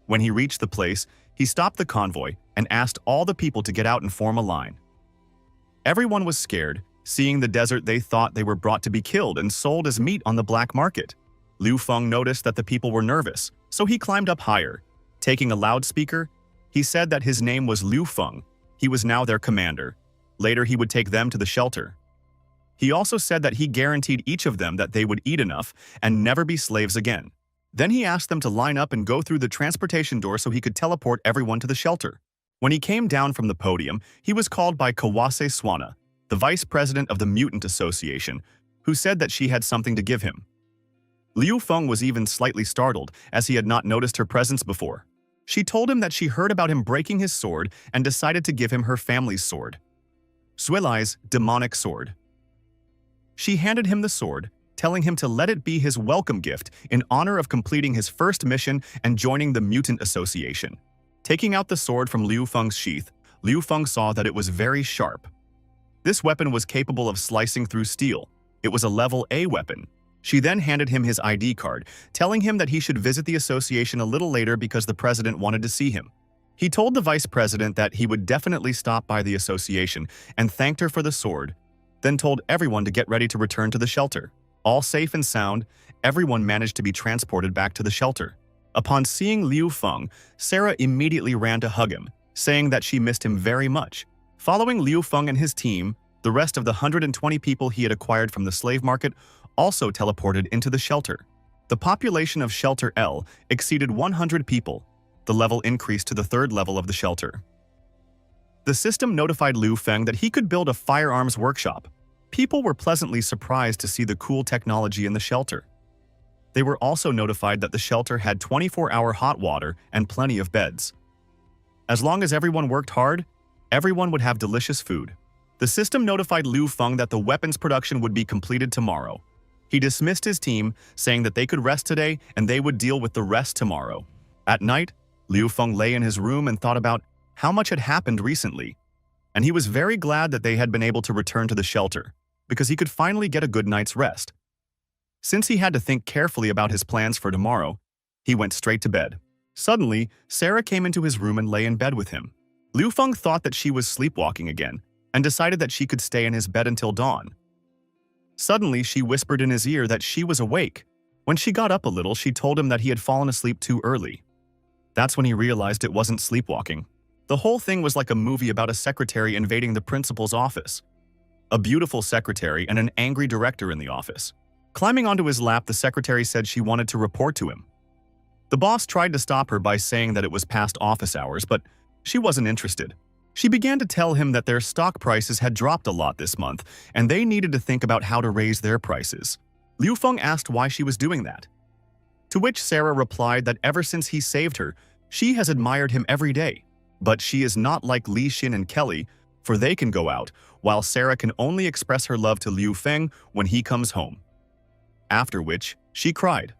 When he reached the place, he stopped the convoy and asked all the people to get out and form a line. Everyone was scared. Seeing the desert, they thought they were brought to be killed and sold as meat on the black market. Liu Feng noticed that the people were nervous, so he climbed up higher. Taking a loudspeaker, he said that his name was Liu Feng. He was now their commander. Later, he would take them to the shelter. He also said that he guaranteed each of them that they would eat enough and never be slaves again. Then he asked them to line up and go through the transportation door so he could teleport everyone to the shelter. When he came down from the podium, he was called by Kawase Swana, the vice president of the Mutant Association, who said that she had something to give him. Liu Feng was even slightly startled, as he had not noticed her presence before. She told him that she heard about him breaking his sword and decided to give him her family's sword, Suilai's demonic sword. She handed him the sword, telling him to let it be his welcome gift in honor of completing his first mission and joining the Mutant Association. Taking out the sword from Liu Feng's sheath, Liu Feng saw that it was very sharp. This weapon was capable of slicing through steel. It was a level A weapon. She then handed him his ID card, telling him that he should visit the association a little later because the president wanted to see him. He told the vice president that he would definitely stop by the association and thanked her for the sword, then told everyone to get ready to return to the shelter. All safe and sound, everyone managed to be transported back to the shelter. Upon seeing Liu Feng, Sarah immediately ran to hug him, saying that she missed him very much. Following Liu Feng and his team, the rest of the 120 people he had acquired from the slave market also teleported into the shelter. The population of Shelter L exceeded 100 people. The level increased to the 3rd level of the shelter. The system notified Liu Feng that he could build a firearms workshop. People were pleasantly surprised to see the cool technology in the shelter. They were also notified that the shelter had 24-hour hot water and plenty of beds. As long as everyone worked hard, everyone would have delicious food. The system notified Liu Feng that the weapons production would be completed tomorrow. He dismissed his team, saying that they could rest today and they would deal with the rest tomorrow. At night, Liu Feng lay in his room and thought about how much had happened recently. And he was very glad that they had been able to return to the shelter, because he could finally get a good night's rest. Since he had to think carefully about his plans for tomorrow, he went straight to bed. Suddenly, Sarah came into his room and lay in bed with him. Liu Feng thought that she was sleepwalking again, and decided that she could stay in his bed until dawn. Suddenly, she whispered in his ear that she was awake. When she got up a little, she told him that he had fallen asleep too early. That's when he realized it wasn't sleepwalking. The whole thing was like a movie about a secretary invading the principal's office. A beautiful secretary and an angry director in the office. Climbing onto his lap, the secretary said she wanted to report to him. The boss tried to stop her by saying that it was past office hours, but she wasn't interested. She began to tell him that their stock prices had dropped a lot this month, and they needed to think about how to raise their prices. Liu Feng asked why she was doing that. To which Sarah replied that ever since he saved her, she has admired him every day. But she is not like Li Xin and Kelly, for they can go out, while Sarah can only express her love to Liu Feng when he comes home. After which, she cried.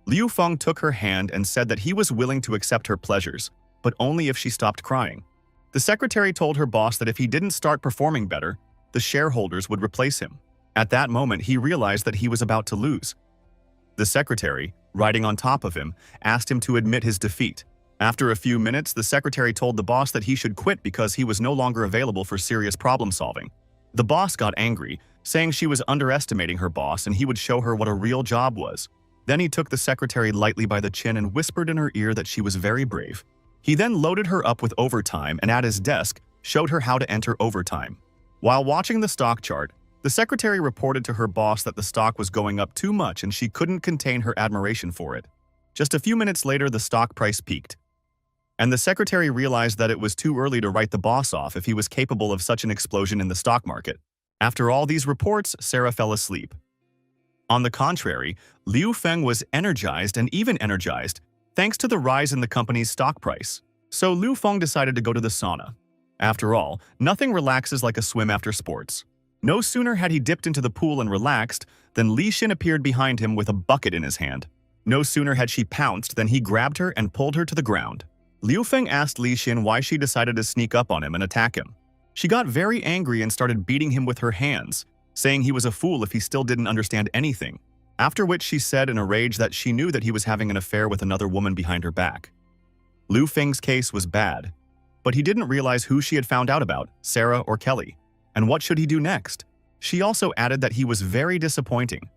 Liu Feng took her hand and said that he was willing to accept her pleasures, but only if she stopped crying. The secretary told her boss that if he didn't start performing better, the shareholders would replace him. At that moment, he realized that he was about to lose. The secretary, riding on top of him, asked him to admit his defeat. After a few minutes, the secretary told the boss that he should quit because he was no longer available for serious problem solving. The boss got angry, saying she was underestimating her boss and he would show her what a real job was. Then he took the secretary lightly by the chin and whispered in her ear that she was very brave. He then loaded her up with overtime and at his desk showed her how to enter overtime. While watching the stock chart, the secretary reported to her boss that the stock was going up too much and she couldn't contain her admiration for it. Just a few minutes later, the stock price peaked, and the secretary realized that it was too early to write the boss off if he was capable of such an explosion in the stock market. After all these reports, Sarah fell asleep. On the contrary, Liu Feng was energized and even energized, thanks to the rise in the company's stock price. So Liu Feng decided to go to the sauna. After all, nothing relaxes like a swim after sports. No sooner had he dipped into the pool and relaxed than Li Xin appeared behind him with a bucket in his hand. No sooner had she pounced than he grabbed her and pulled her to the ground. Liu Feng asked Li Xin why she decided to sneak up on him and attack him. She got very angry and started beating him with her hands, saying he was a fool if he still didn't understand anything. After which she said in a rage that she knew that he was having an affair with another woman behind her back. Liu Feng's case was bad, but he didn't realize who she had found out about, Sarah or Kelly, and what should he do next. She also added that he was very disappointing.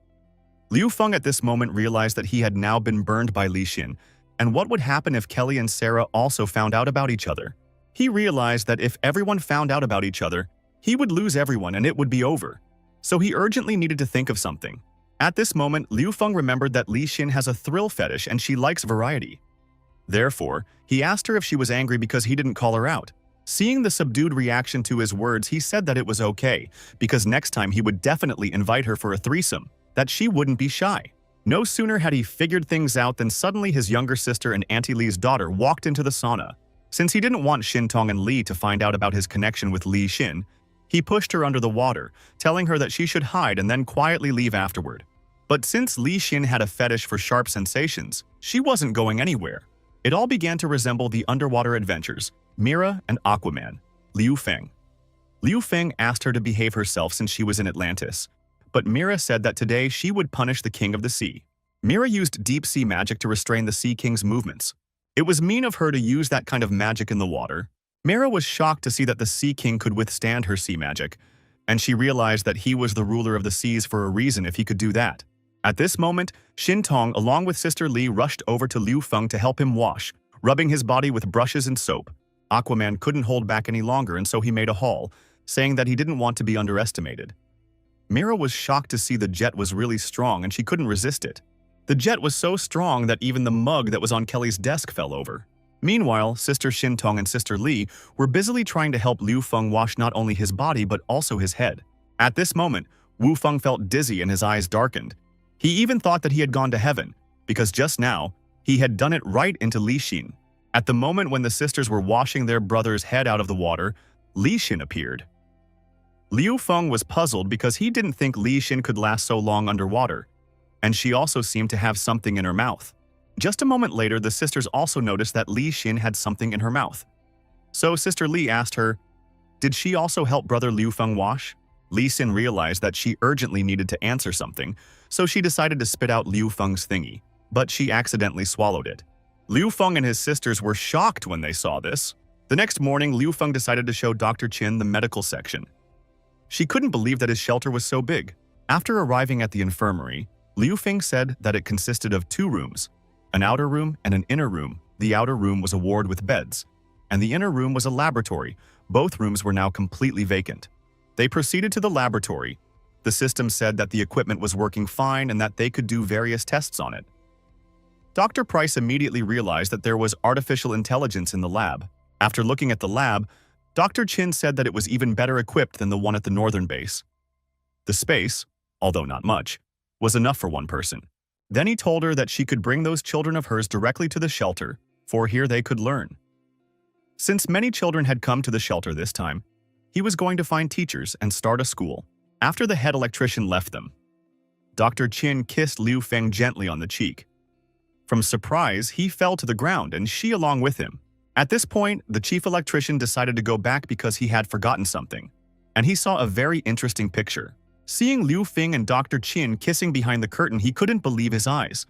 Liu Feng at this moment realized that he had now been burned by Li Xin, and what would happen if Kelly and Sarah also found out about each other. He realized that if everyone found out about each other, he would lose everyone and it would be over. So he urgently needed to think of something. At this moment, Liu Feng remembered that Li Xin has a thrill fetish and she likes variety. Therefore, he asked her if she was angry because he didn't call her out. Seeing the subdued reaction to his words, he said that it was okay, because next time he would definitely invite her for a threesome, that she wouldn't be shy. No sooner had he figured things out than suddenly his younger sister and Auntie Li's daughter walked into the sauna. Since he didn't want Xintong and Li to find out about his connection with Li Xin, he pushed her under the water, telling her that she should hide and then quietly leave afterward. But since Li Xin had a fetish for sharp sensations, she wasn't going anywhere. It all began to resemble the underwater adventures, Mira and Aquaman, Liu Feng. Liu Feng asked her to behave herself since she was in Atlantis, but Mira said that today she would punish the king of the sea. Mira used deep-sea magic to restrain the Sea King's movements. It was mean of her to use that kind of magic in the water. Mira was shocked to see that the Sea King could withstand her sea magic, and she realized that he was the ruler of the seas for a reason if he could do that. At this moment, Xintong, along with Sister Li, rushed over to Liu Feng to help him wash, rubbing his body with brushes and soap. Aquaman couldn't hold back any longer, and so he made a haul, saying that he didn't want to be underestimated. Mira was shocked to see the jet was really strong and she couldn't resist it. The jet was so strong that even the mug that was on Kelly's desk fell over. Meanwhile, Sister Xintong and Sister Li were busily trying to help Liu Feng wash not only his body but also his head. At this moment, Wu Feng felt dizzy and his eyes darkened. He even thought that he had gone to heaven, because just now, he had done it right into Li Xin. At the moment when the sisters were washing their brother's head out of the water, Li Xin appeared. Liu Feng was puzzled because he didn't think Li Xin could last so long underwater, and she also seemed to have something in her mouth. Just a moment later, the sisters also noticed that Li Xin had something in her mouth. So Sister Li asked her, did she also help brother Liu Feng wash? Li Xin realized that she urgently needed to answer something, so she decided to spit out Liu Feng's thingy, but she accidentally swallowed it. Liu Feng and his sisters were shocked when they saw this. The next morning, Liu Feng decided to show Dr. Qin the medical section. She couldn't believe that his shelter was so big. After arriving at the infirmary, Liu Feng said that it consisted of 2 rooms, an outer room and an inner room. The outer room was a ward with beds, and the inner room was a laboratory. Both rooms were now completely vacant. They proceeded to the laboratory. The system said that the equipment was working fine and that they could do various tests on it. Dr. Price immediately realized that there was artificial intelligence in the lab. After looking at the lab, Dr. Qin said that it was even better equipped than the one at the northern base. The space, although not much, was enough for one person. Then he told her that she could bring those children of hers directly to the shelter, for here they could learn. Since many children had come to the shelter this time, he was going to find teachers and start a school. After the head electrician left them, Dr. Qin kissed Liu Feng gently on the cheek. From surprise, he fell to the ground and she along with him. At this point, the chief electrician decided to go back because he had forgotten something, and he saw a very interesting picture. Seeing Liu Feng and Dr. Qin kissing behind the curtain, he couldn't believe his eyes.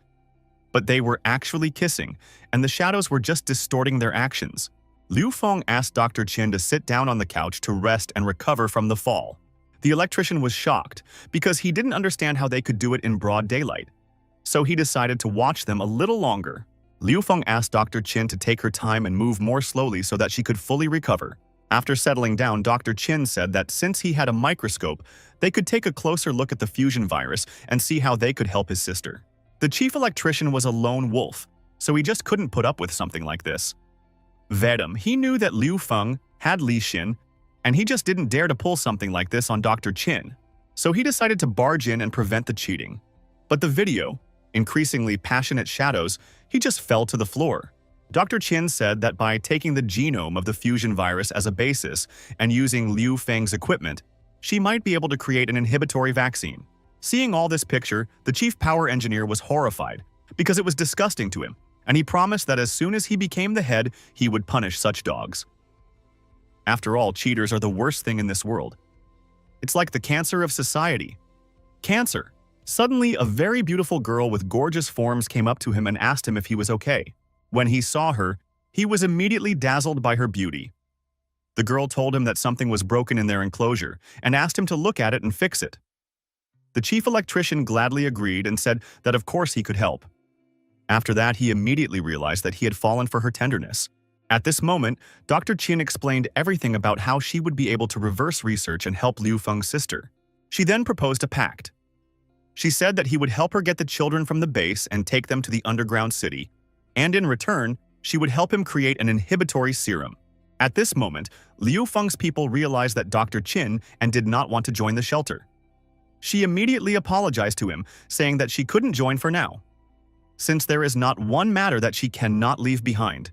But they were actually kissing, and the shadows were just distorting their actions. Liu Feng asked Dr. Qin to sit down on the couch to rest and recover from the fall. The electrician was shocked because he didn't understand how they could do it in broad daylight, so he decided to watch them a little longer. Liu Feng asked Dr. Qin to take her time and move more slowly so that she could fully recover. After settling down, Dr. Qin said that since he had a microscope, they could take a closer look at the fusion virus and see how they could help his sister. The chief electrician was a lone wolf, so he just couldn't put up with something like this. Vedum, he knew that Liu Feng had Li Xin, and he just didn't dare to pull something like this on Dr. Qin, so he decided to barge in and prevent the cheating. But the video, increasingly passionate shadows, he just fell to the floor. Dr. Qin said that by taking the genome of the fusion virus as a basis and using Liu Feng's equipment, she might be able to create an inhibitory vaccine. Seeing all this picture, the chief power engineer was horrified because it was disgusting to him, and he promised that as soon as he became the head, he would punish such dogs. After all, cheaters are the worst thing in this world. It's like the cancer of society. Cancer. Suddenly, a very beautiful girl with gorgeous forms came up to him and asked him if he was okay. When he saw her, he was immediately dazzled by her beauty. The girl told him that something was broken in their enclosure and asked him to look at it and fix it. The chief electrician gladly agreed and said that of course he could help. After that, he immediately realized that he had fallen for her tenderness. At this moment, Dr. Qin explained everything about how she would be able to reverse research and help Liu Feng's sister. She then proposed a pact. She said that he would help her get the children from the base and take them to the underground city, and in return, she would help him create an inhibitory serum. At this moment, Liu Feng's people realized that Dr. Qin and did not want to join the shelter. She immediately apologized to him, saying that she couldn't join for now, since there is not one matter that she cannot leave behind.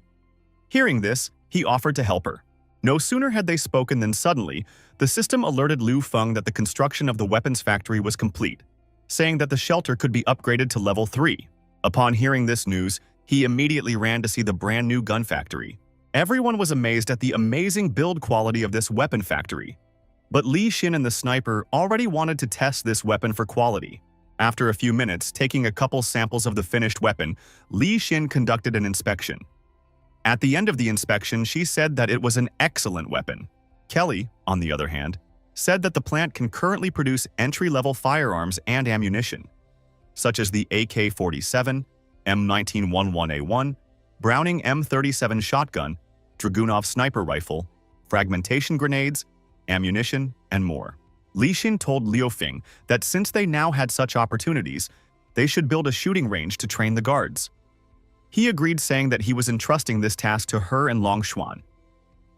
Hearing this, he offered to help her. No sooner had they spoken than suddenly, the system alerted Liu Feng that the construction of the weapons factory was complete, saying that the shelter could be upgraded to level 3. Upon hearing this news, he immediately ran to see the brand new gun factory. Everyone was amazed at the amazing build quality of this weapon factory. But Li Xin and the sniper already wanted to test this weapon for quality. After a few minutes, taking a couple samples of the finished weapon, Li Xin conducted an inspection. At the end of the inspection, she said that it was an excellent weapon. Kelly, on the other hand, said that the plant can currently produce entry-level firearms and ammunition, such as the AK-47, M1911A1, Browning M37 shotgun, Dragunov sniper rifle, fragmentation grenades, ammunition, and more. Li Xin told Liu Feng that since they now had such opportunities, they should build a shooting range to train the guards. He agreed, saying that he was entrusting this task to her and Long Xuan.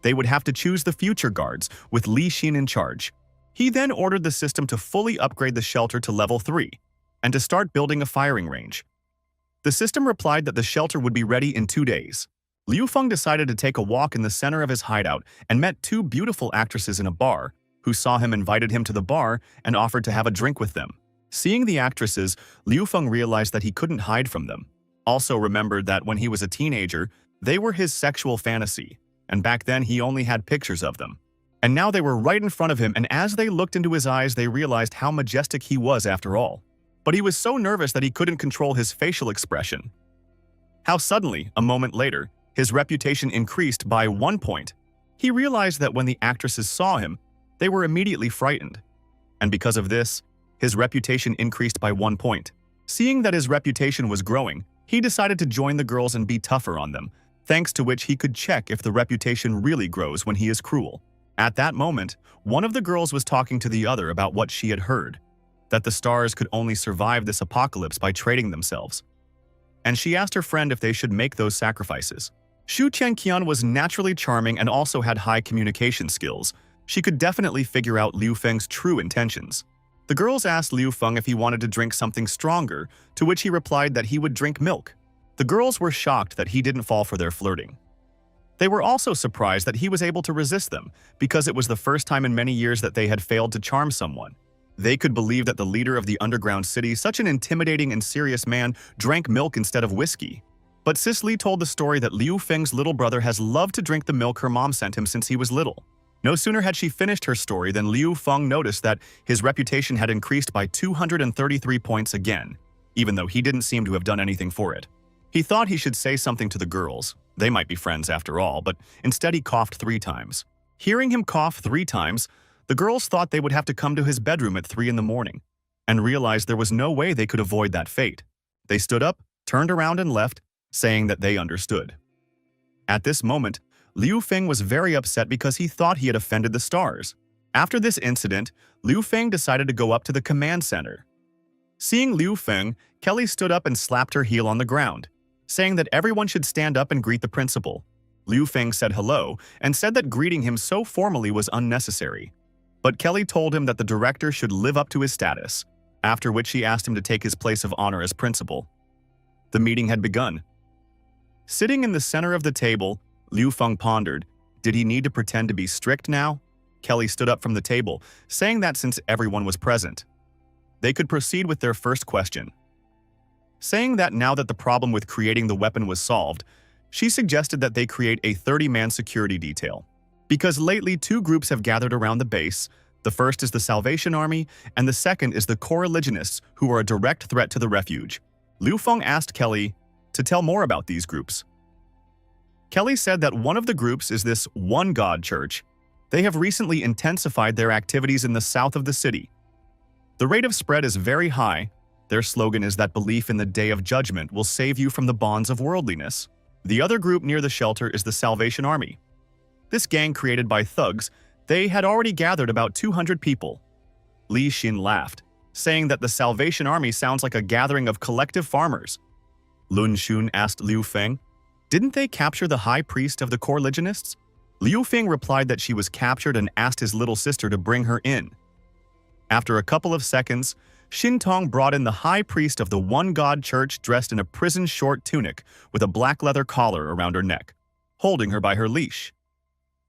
They would have to choose the future guards, with Li Xin in charge. He then ordered the system to fully upgrade the shelter to level 3, and to start building a firing range. The system replied that the shelter would be ready in 2 days. Liu Feng decided to take a walk in the center of his hideout and met 2 beautiful actresses in a bar, who saw him, invited him to the bar, and offered to have a drink with them. Seeing the actresses, Liu Feng realized that he couldn't hide from them. Also remembered that when he was a teenager, they were his sexual fantasy, and back then he only had pictures of them. And now they were right in front of him, and as they looked into his eyes, they realized how majestic he was after all. But he was so nervous that he couldn't control his facial expression. How suddenly, a moment later, his reputation increased by 1 point. He realized that when the actresses saw him, they were immediately frightened. And because of this, his reputation increased by 1 point. Seeing that his reputation was growing, he decided to join the girls and be tougher on them, thanks to which he could check if the reputation really grows when he is cruel. At that moment, one of the girls was talking to the other about what she had heard, that the stars could only survive this apocalypse by trading themselves. And she asked her friend if they should make those sacrifices. Xu Qianqian was naturally charming and also had high communication skills. She could definitely figure out Liu Feng's true intentions. The girls asked Liu Feng if he wanted to drink something stronger, to which he replied that he would drink milk. The girls were shocked that he didn't fall for their flirting. They were also surprised that he was able to resist them, because it was the first time in many years that they had failed to charm someone. They could believe that the leader of the underground city, such an intimidating and serious man, drank milk instead of whiskey. But Sis Li told the story that Liu Feng's little brother has loved to drink the milk her mom sent him since he was little. No sooner had she finished her story than Liu Feng noticed that his reputation had increased by 233 points again, even though he didn't seem to have done anything for it. He thought he should say something to the girls. They might be friends after all, but instead he coughed 3 times. Hearing him cough 3 times, the girls thought they would have to come to his bedroom at 3 in the morning, and realized there was no way they could avoid that fate. They stood up, turned around and left, saying that they understood. At this moment, Liu Feng was very upset because he thought he had offended the stars. After this incident, Liu Feng decided to go up to the command center. Seeing Liu Feng, Kelly stood up and slapped her heel on the ground. saying that everyone should stand up and greet the principal. Liu Feng said hello and said that greeting him so formally was unnecessary. But Kelly told him that the director should live up to his status, after which she asked him to take his place of honor as principal. The meeting had begun. Sitting in the center of the table, Liu Feng pondered, did he need to pretend to be strict now? Kelly stood up from the table, saying that since everyone was present, they could proceed with their first question. Saying that now that the problem with creating the weapon was solved, she suggested that they create a 30-man security detail. Because lately 2 groups have gathered around the base. The first is the Salvation Army, and the second is the co-religionists who are a direct threat to the refuge. Liu Feng asked Kelly to tell more about these groups. Kelly said that one of the groups is this One God Church. They have recently intensified their activities in the south of the city. The rate of spread is very high. Their slogan is that belief in the Day of Judgment will save you from the bonds of worldliness. The other group near the shelter is the Salvation Army. This gang created by thugs, they had already gathered about 200 people. Li Xin laughed, saying that the Salvation Army sounds like a gathering of collective farmers. Lun Xun asked Liu Feng, didn't they capture the high priest of the co-religionists? Liu Feng replied that she was captured and asked his little sister to bring her in. After a couple of seconds, Xin Tong brought in the high priest of the One God Church dressed in a prison short tunic with a black leather collar around her neck, holding her by her leash.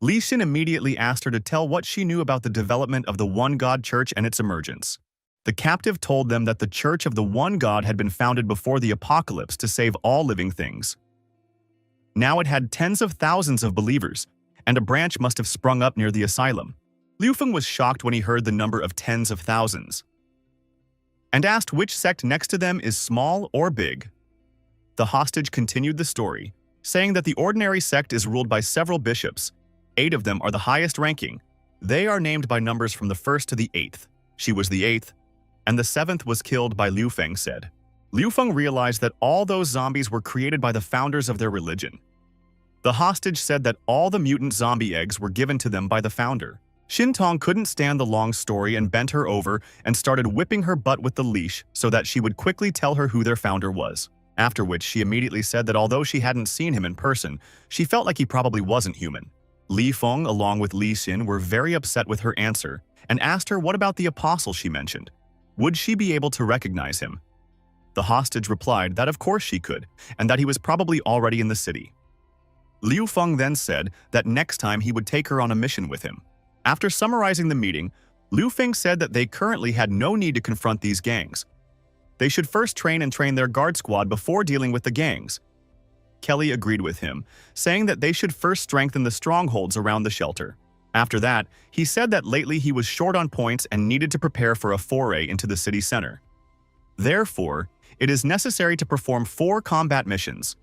Li Xin immediately asked her to tell what she knew about the development of the One God Church and its emergence. The captive told them that the Church of the One God had been founded before the apocalypse to save all living things. Now it had tens of thousands of believers, and a branch must have sprung up near the asylum. Liu Feng was shocked when he heard the number of tens of thousands, and asked which sect next to them is small or big. The hostage continued the story, saying that the ordinary sect is ruled by several bishops. 8 of them are the highest ranking. They are named by numbers from the 1st to the 8th. She was the 8th, and the 7th was killed by Liu Feng said. Liu Feng realized that all those zombies were created by the founders of their religion. The hostage said that all the mutant zombie eggs were given to them by the founder. Xin Tong couldn't stand the long story and bent her over and started whipping her butt with the leash so that she would quickly tell her who their founder was. After which she immediately said that although she hadn't seen him in person, she felt like he probably wasn't human. Li Feng along with Li Xin were very upset with her answer and asked her what about the apostle she mentioned. Would she be able to recognize him? The hostage replied that of course she could, and that he was probably already in the city. Liu Feng then said that next time he would take her on a mission with him. After summarizing the meeting, Liu Feng said that they currently had no need to confront these gangs. They should first train their guard squad before dealing with the gangs. Kelly agreed with him, saying that they should first strengthen the strongholds around the shelter. After that, he said that lately he was short on points and needed to prepare for a foray into the city center. Therefore, it is necessary to perform 4 combat missions.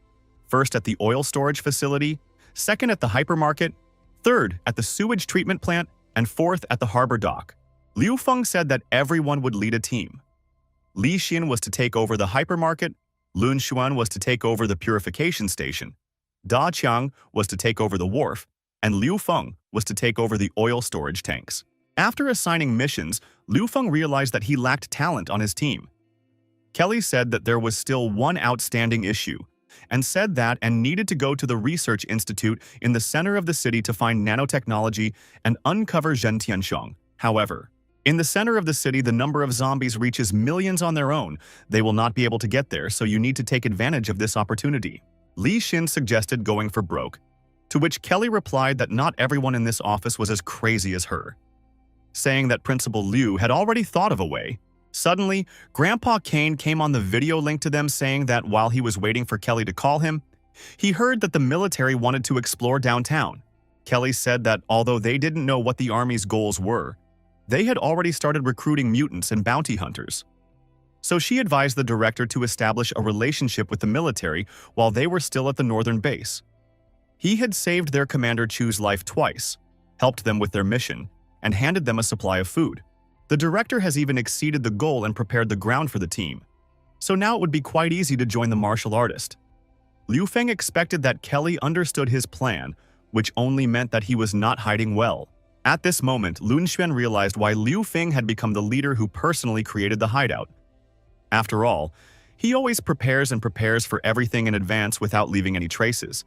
First at the oil storage facility, second at the hypermarket, third at the sewage treatment plant, and fourth at the harbor dock. Liu Feng said that everyone would lead a team. Li Xin was to take over the hypermarket, Lun Xuan was to take over the purification station, Da Qiang was to take over the wharf, and Liu Feng was to take over the oil storage tanks. After assigning missions, Liu Feng realized that he lacked talent on his team. Kelly said that there was still one outstanding issue, and said that and needed to go to the research institute in the center of the city to find nanotechnology and uncover Zhen Tiansheng. However, in the center of the city, the number of zombies reaches millions on their own. They will not be able to get there, so you need to take advantage of this opportunity. Li Xin suggested going for broke, to which Kelly replied that not everyone in this office was as crazy as her, saying that Principal Liu had already thought of a way. Suddenly, Grandpa Kane came on the video link to them saying that while he was waiting for Kelly to call him, he heard that the military wanted to explore downtown. Kelly said that although they didn't know what the army's goals were, they had already started recruiting mutants and bounty hunters. So she advised the director to establish a relationship with the military while they were still at the northern base. He had saved their commander Chu's life twice, helped them with their mission, and handed them a supply of food. The director has even exceeded the goal and prepared the ground for the team. So now it would be quite easy to join the martial artist. Liu Feng expected that Kelly understood his plan, which only meant that he was not hiding well. At this moment, Lun Xuan realized why Liu Feng had become the leader who personally created the hideout. After all, He always prepares and prepares for everything in advance without leaving any traces.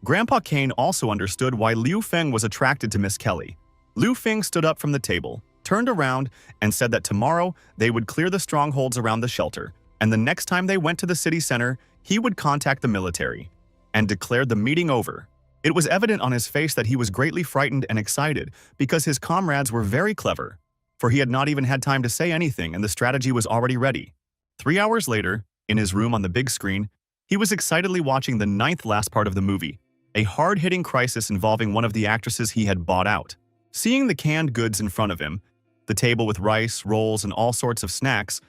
Grandpa Kane also understood why Liu Feng was attracted to Miss Kelly. Liu Feng stood up from the table, turned around, and said that tomorrow they would clear the strongholds around the shelter, and the next time they went to the city center, he would contact the military, and declared the meeting over. It was evident on his face that he was greatly frightened and excited because his comrades were very clever, for he had not even had time to say anything and the strategy was already ready. 3 hours later, in his room on the big screen, he was excitedly watching the 9th last part of the movie, a hard-hitting crisis involving one of the actresses he had bought out. Seeing the canned goods in front of him, the table with rice, rolls, and all sorts of snacks,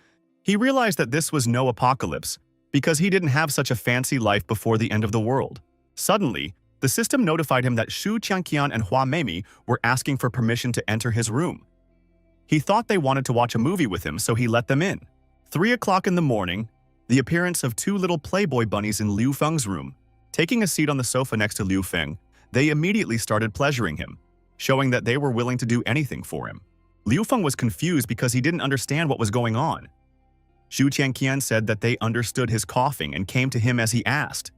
he realized that this was no apocalypse, because he didn't have such a fancy life before the end of the world. Suddenly, the system notified him that Shu Qianqian and Hua Meimi were asking for permission to enter his room. He thought they wanted to watch a movie with him, so he let them in. 3 o'clock in the morning, the appearance of 2 little Playboy bunnies in Liu Feng's room. Taking a seat on the sofa next to Liu Feng, they immediately started pleasuring him, showing that they were willing to do anything for him. Liu Feng was confused because he didn't understand what was going on. Shu Qianqian said that they understood his coughing and came to him as he asked.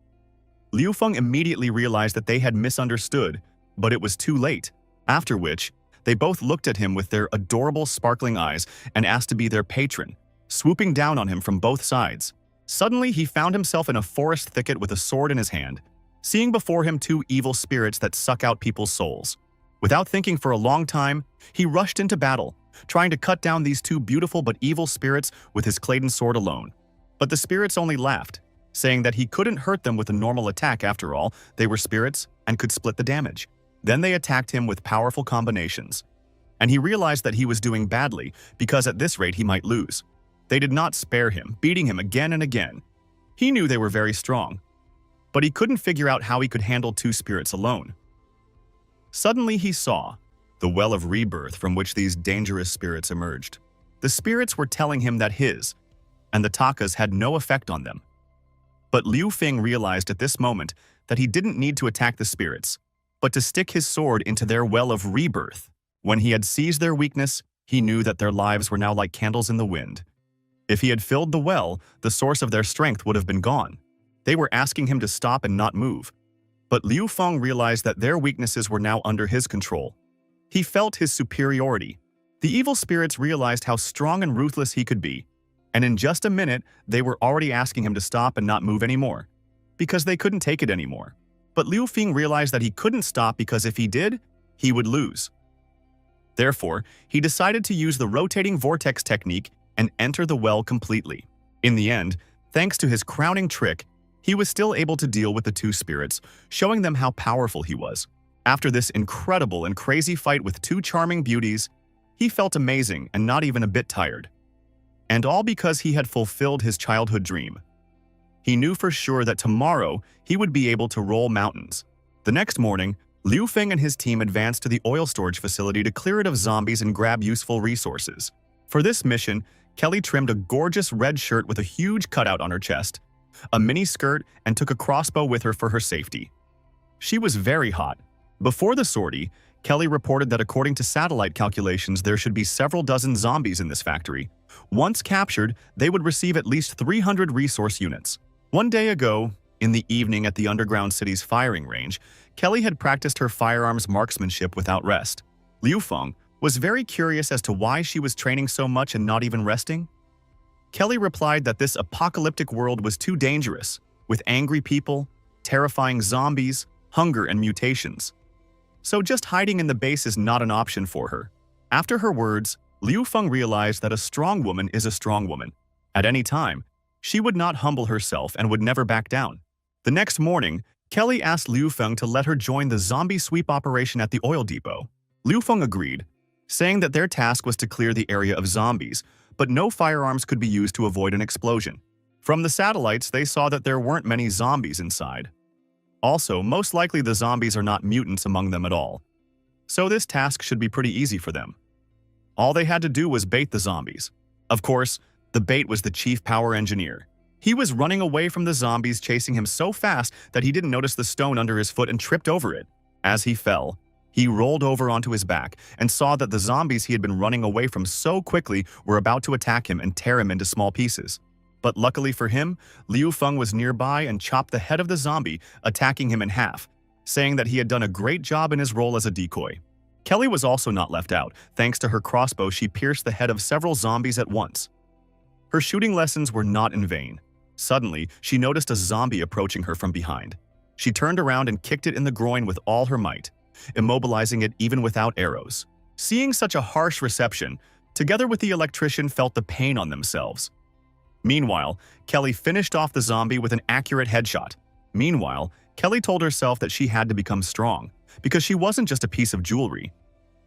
Liu Feng immediately realized that they had misunderstood, but it was too late, after which, they both looked at him with their adorable sparkling eyes and asked to be their patron, swooping down on him from both sides. Suddenly, he found himself in a forest thicket with a sword in his hand, seeing before him 2 evil spirits that suck out people's souls. Without thinking for a long time, he rushed into battle, trying to cut down these 2 beautiful but evil spirits with his Clayton sword alone. But the spirits only laughed, saying that he couldn't hurt them with a normal attack after all, they were spirits and could split the damage. Then they attacked him with powerful combinations. And he realized that he was doing badly because at this rate he might lose. They did not spare him, beating him again and again. He knew they were very strong, but he couldn't figure out how he could handle 2 spirits alone. Suddenly he saw the well of rebirth from which these dangerous spirits emerged. The spirits were telling him that his and the Takas had no effect on them. But Liu Feng realized at this moment that he didn't need to attack the spirits, but to stick his sword into their well of rebirth. When he had seized their weakness, he knew that their lives were now like candles in the wind. If he had filled the well, the source of their strength would have been gone. They were asking him to stop and not move. But Liu Feng realized that their weaknesses were now under his control. He felt his superiority. The evil spirits realized how strong and ruthless he could be, and in just a minute, they were already asking him to stop and not move anymore, because they couldn't take it anymore. But Liu Feng realized that he couldn't stop because if he did, he would lose. Therefore, he decided to use the rotating vortex technique and enter the well completely. In the end, thanks to his crowning trick, he was still able to deal with the 2 spirits, showing them how powerful he was. After this incredible and crazy fight with 2 charming beauties, he felt amazing and not even a bit tired. And all because he had fulfilled his childhood dream. He knew for sure that tomorrow he would be able to roll mountains. The next morning, Liu Feng and his team advanced to the oil storage facility to clear it of zombies and grab useful resources. For this mission, Kelly trimmed a gorgeous red shirt with a huge cutout on her chest, a mini skirt, and took a crossbow with her for her safety. She was very hot. Before the sortie, Kelly reported that according to satellite calculations, there should be several dozen zombies in this factory. Once captured, they would receive at least 300 resource units. One day ago, in the evening at the underground city's firing range, Kelly had practiced her firearms marksmanship without rest. Liu Feng was very curious as to why she was training so much and not even resting. Kelly replied that this apocalyptic world was too dangerous, with angry people, terrifying zombies, hunger, and mutations. So just hiding in the base is not an option for her. After her words, Liu Feng realized that a strong woman is a strong woman. At any time, she would not humble herself and would never back down. The next morning, Kelly asked Liu Feng to let her join the zombie sweep operation at the oil depot. Liu Feng agreed, saying that their task was to clear the area of zombies, but no firearms could be used to avoid an explosion. From the satellites, they saw that there weren't many zombies inside. Also, most likely the zombies are not mutants among them at all. So this task should be pretty easy for them. All they had to do was bait the zombies. Of course, the bait was the chief power engineer. He was running away from the zombies, chasing him so fast that he didn't notice the stone under his foot and tripped over it. As he fell, he rolled over onto his back and saw that the zombies he had been running away from so quickly were about to attack him and tear him into small pieces. But luckily for him, Liu Feng was nearby and chopped the head of the zombie, attacking him in half, saying that he had done a great job in his role as a decoy. Kelly was also not left out. Thanks to her crossbow, she pierced the head of several zombies at once. Her shooting lessons were not in vain. Suddenly, she noticed a zombie approaching her from behind. She turned around and kicked it in the groin with all her might, immobilizing it even without arrows. Seeing such a harsh reception, together with the electrician felt the pain on themselves. Meanwhile, Kelly finished off the zombie with an accurate headshot. Meanwhile, Kelly told herself that she had to become strong, because she wasn't just a piece of jewelry,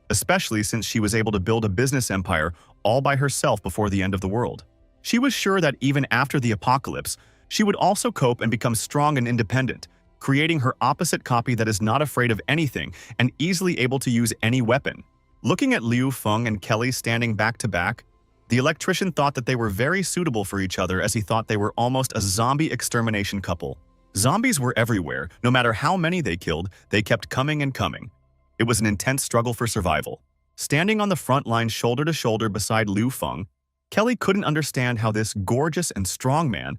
especially since she was able to build a business empire all by herself before the end of the world. She was sure that even after the apocalypse, she would also cope and become strong and independent, creating her opposite copy that is not afraid of anything and easily able to use any weapon. Looking at Liu Feng and Kelly standing back to back, the electrician thought that they were very suitable for each other, as he thought they were almost a zombie extermination couple. Zombies were everywhere. No matter how many they killed, they kept coming and coming. It was an intense struggle for survival. Standing on the front line shoulder to shoulder beside Liu Feng, Kelly couldn't understand how this gorgeous and strong man,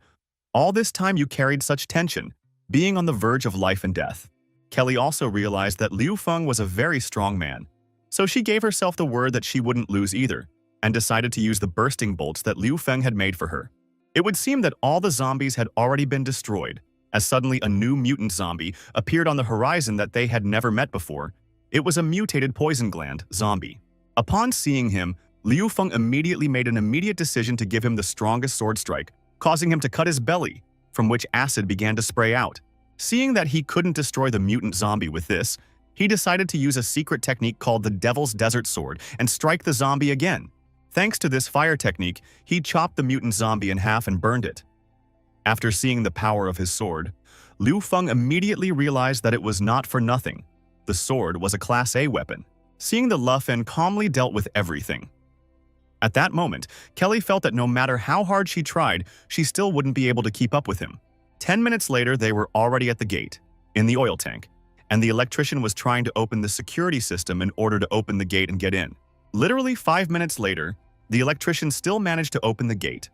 all this time you carried such tension, being on the verge of life and death. Kelly also realized that Liu Feng was a very strong man, so she gave herself the word that she wouldn't lose either, and decided to use the bursting bolts that Liu Feng had made for her. It would seem that all the zombies had already been destroyed, as suddenly a new mutant zombie appeared on the horizon that they had never met before. It was a mutated poison gland zombie. Upon seeing him, Liu Feng immediately made an immediate decision to give him the strongest sword strike, causing him to cut his belly, from which acid began to spray out. Seeing that he couldn't destroy the mutant zombie with this, he decided to use a secret technique called the Devil's Desert Sword and strike the zombie again. Thanks to this fire technique, he chopped the mutant zombie in half and burned it. After seeing the power of his sword, Liu Feng immediately realized that it was not for nothing. The sword was a Class A weapon. Seeing the Lu Fen calmly dealt with everything. At that moment, Kelly felt that no matter how hard she tried, she still wouldn't be able to keep up with him. 10 minutes later, they were already at the gate, in the oil tank, and the electrician was trying to open the security system in order to open the gate and get in. Literally 5 minutes later, the electrician still managed to open the gate.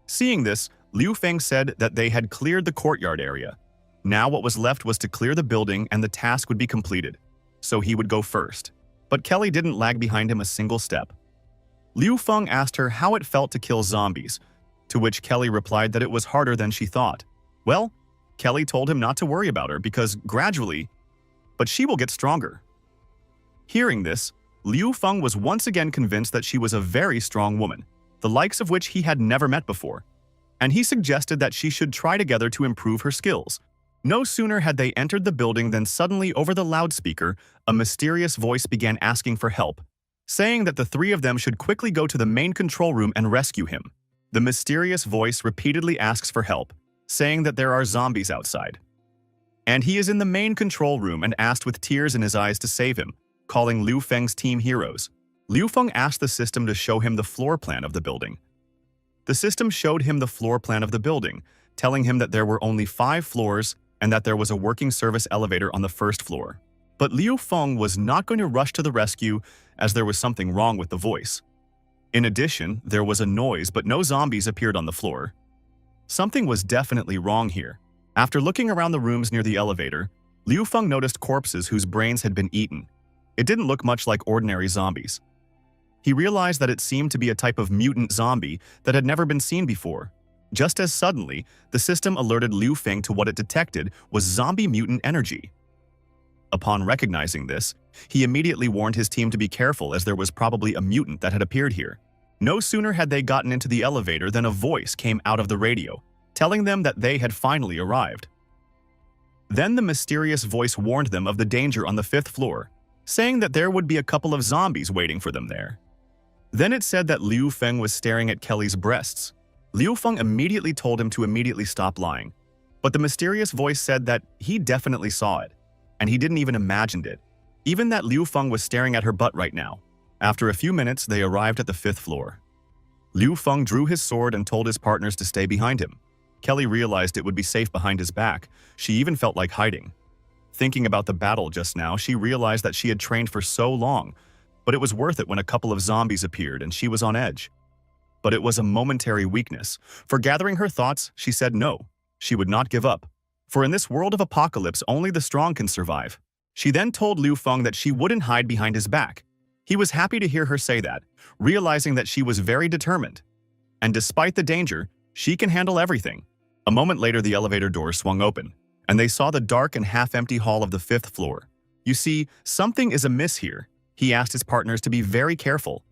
Seeing this, Liu Feng said that they had cleared the courtyard area. Now what was left was to clear the building and the task would be completed, so he would go first. But Kelly didn't lag behind him a single step. Liu Feng asked her how it felt to kill zombies, to which Kelly replied that it was harder than she thought. Well, Kelly told him not to worry about her because gradually, but she will get stronger. Hearing this, Liu Feng was once again convinced that she was a very strong woman, the likes of which he had never met before, and he suggested that she should try together to improve her skills. No sooner had they entered the building than suddenly over the loudspeaker, a mysterious voice began asking for help, saying that the three of them should quickly go to the main control room and rescue him. The mysterious voice repeatedly asks for help, saying that there are zombies outside. And he is in the main control room and asked with tears in his eyes to save him, calling Liu Feng's team heroes. Liu Feng asked the system to show him the floor plan of the building. The system showed him the floor plan of the building, telling him that there were only 5 floors and that there was a working service elevator on the first floor. But Liu Feng was not going to rush to the rescue as there was something wrong with the voice. In addition, there was a noise but no zombies appeared on the floor. Something was definitely wrong here. After looking around the rooms near the elevator, Liu Feng noticed corpses whose brains had been eaten. It didn't look much like ordinary zombies. He realized that it seemed to be a type of mutant zombie that had never been seen before. Just as suddenly, the system alerted Liu Feng to what it detected was zombie mutant energy. Upon recognizing this, he immediately warned his team to be careful as there was probably a mutant that had appeared here. No sooner had they gotten into the elevator than a voice came out of the radio, telling them that they had finally arrived. Then the mysterious voice warned them of the danger on the 5th floor, saying that there would be a couple of zombies waiting for them there. Then it said that Liu Feng was staring at Kelly's breasts. Liu Feng immediately told him to immediately stop lying, but the mysterious voice said that he definitely saw it, and he didn't even imagine it, even that Liu Feng was staring at her butt right now. After a few minutes, they arrived at the 5th floor. Liu Feng drew his sword and told his partners to stay behind him. Kelly realized it would be safe behind his back. She even felt like hiding. Thinking about the battle just now, she realized that she had trained for so long, but it was worth it when a couple of zombies appeared and she was on edge. but it was a momentary weakness. For gathering her thoughts, she said no. She would not give up. For in this world of apocalypse, only the strong can survive. She then told Liu Feng that she wouldn't hide behind his back. He was happy to hear her say that, realizing that she was very determined. And despite the danger, she can handle everything. A moment later, the elevator doors swung open, and they saw the dark and half-empty hall of the 5th floor. You see, something is amiss here. He asked his partners to be very careful.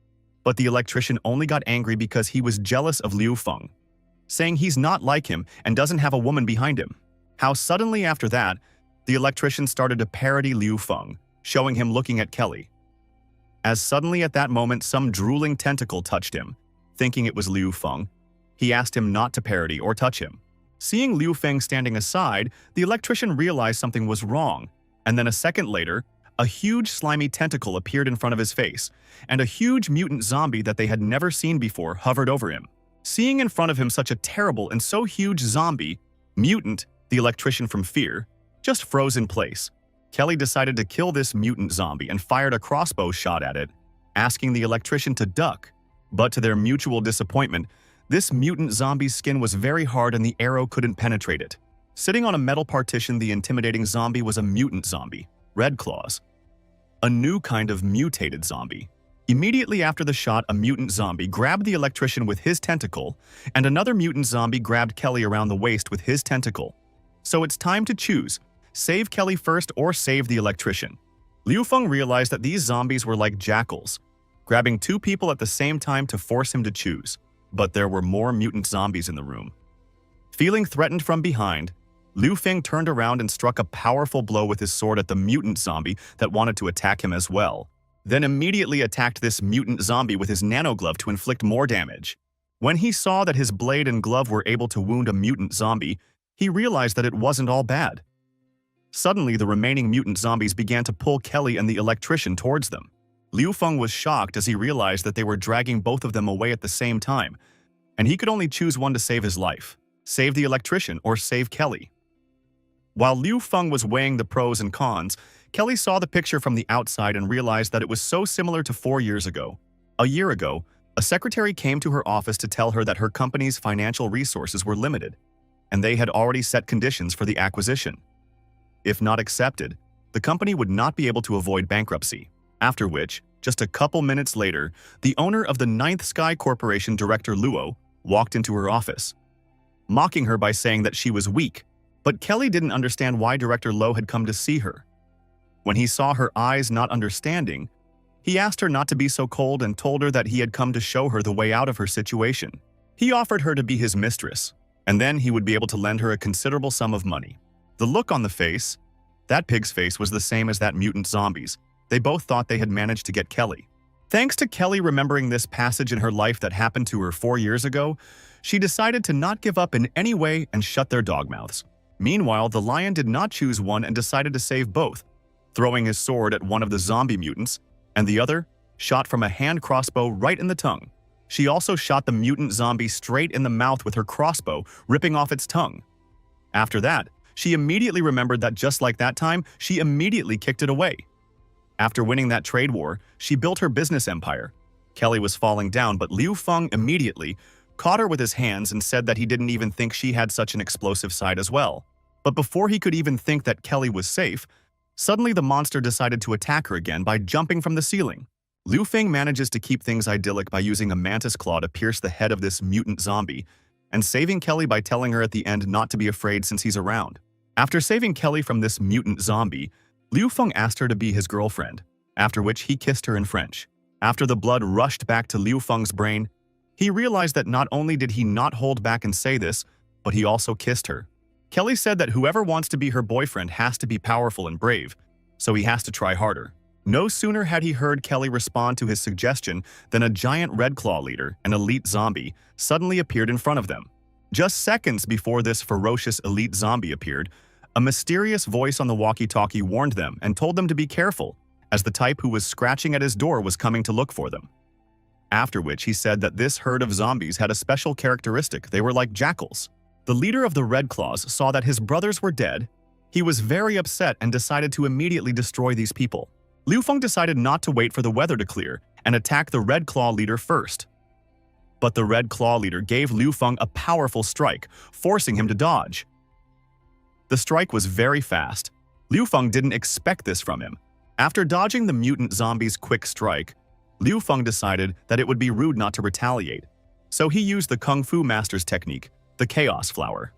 But the electrician only got angry because he was jealous of Liu Feng, saying he's not like him and doesn't have a woman behind him. How suddenly after that, the electrician started to parody Liu Feng, showing him looking at Kelly. As suddenly at that moment, some drooling tentacle touched him. Thinking it was Liu Feng, he asked him not to parody or touch him. Seeing Liu Feng standing aside, the electrician realized something was wrong, and then a second later, a huge slimy tentacle appeared in front of his face, and a huge mutant zombie that they had never seen before hovered over him. Seeing in front of him such a terrible and so huge zombie, mutant, the electrician from fear, just froze in place. Kelly decided to kill this mutant zombie and fired a crossbow shot at it, asking the electrician to duck. But to their mutual disappointment, this mutant zombie's skin was very hard and the arrow couldn't penetrate it. Sitting on a metal partition, the intimidating zombie was a mutant zombie, Red Claws. A new kind of mutated zombie. Immediately after the shot, a mutant zombie grabbed the electrician with his tentacle, and another mutant zombie grabbed Kelly around the waist with his tentacle. So it's time to choose. Save Kelly first or save the electrician. Liu Feng realized that these zombies were like jackals, grabbing two people at the same time to force him to choose. But there were more mutant zombies in the room. Feeling threatened from behind, Liu Feng turned around and struck a powerful blow with his sword at the mutant zombie that wanted to attack him as well, then immediately attacked this mutant zombie with his nanoglove to inflict more damage. When he saw that his blade and glove were able to wound a mutant zombie, he realized that it wasn't all bad. Suddenly, the remaining mutant zombies began to pull Kelly and the electrician towards them. Liu Feng was shocked as he realized that they were dragging both of them away at the same time, and he could only choose one to save his life: save the electrician or save Kelly. While Liu Feng was weighing the pros and cons, Kelly saw the picture from the outside and realized that it was so similar to 4 years ago. A year ago, a secretary came to her office to tell her that her company's financial resources were limited, and they had already set conditions for the acquisition. If not accepted, the company would not be able to avoid bankruptcy. After which, just a couple minutes later, the owner of the Ninth Sky Corporation, Director Luo, walked into her office, mocking her by saying that she was weak. But Kelly didn't understand why Director Luo had come to see her. When he saw her eyes not understanding, he asked her not to be so cold and told her that he had come to show her the way out of her situation. He offered her to be his mistress, and then he would be able to lend her a considerable sum of money. The look on the face, that pig's face, was the same as that mutant zombie's. They both thought they had managed to get Kelly. Thanks to Kelly remembering this passage in her life that happened to her 4 years ago, she decided to not give up in any way and shut their dog mouths. Meanwhile, the lion did not choose one and decided to save both, throwing his sword at one of the zombie mutants, and the other shot from a hand crossbow right in the tongue. She also shot the mutant zombie straight in the mouth with her crossbow, ripping off its tongue. After that, she immediately remembered that just like that time, she immediately kicked it away. After winning that trade war, she built her business empire. Kelly was falling down, but Liu Feng immediately caught her with his hands and said that he didn't even think she had such an explosive side as well. But before he could even think that Kelly was safe, suddenly the monster decided to attack her again by jumping from the ceiling. Liu Feng manages to keep things idyllic by using a mantis claw to pierce the head of this mutant zombie, and saving Kelly by telling her at the end not to be afraid since he's around. After saving Kelly from this mutant zombie, Liu Feng asked her to be his girlfriend, after which he kissed her in French. After the blood rushed back to Liu Feng's brain, he realized that not only did he not hold back and say this, but he also kissed her. Kelly said that whoever wants to be her boyfriend has to be powerful and brave, so he has to try harder. No sooner had he heard Kelly respond to his suggestion than a giant Red Claw leader, an elite zombie, suddenly appeared in front of them. Just seconds before this ferocious elite zombie appeared, a mysterious voice on the walkie-talkie warned them and told them to be careful, as the type who was scratching at his door was coming to look for them. After which he said that this herd of zombies had a special characteristic: they were like jackals. The leader of the Red Claws saw that his brothers were dead. He was very upset and decided to immediately destroy these people. Liu Feng decided not to wait for the weather to clear and attack the Red Claw leader first. But the Red Claw leader gave Liu Feng a powerful strike, forcing him to dodge. The strike was very fast. Liu Feng didn't expect this from him. After dodging the mutant zombie's quick strike, Liu Feng decided that it would be rude not to retaliate. So he used the Kung Fu Master's technique, the Chaos Flower,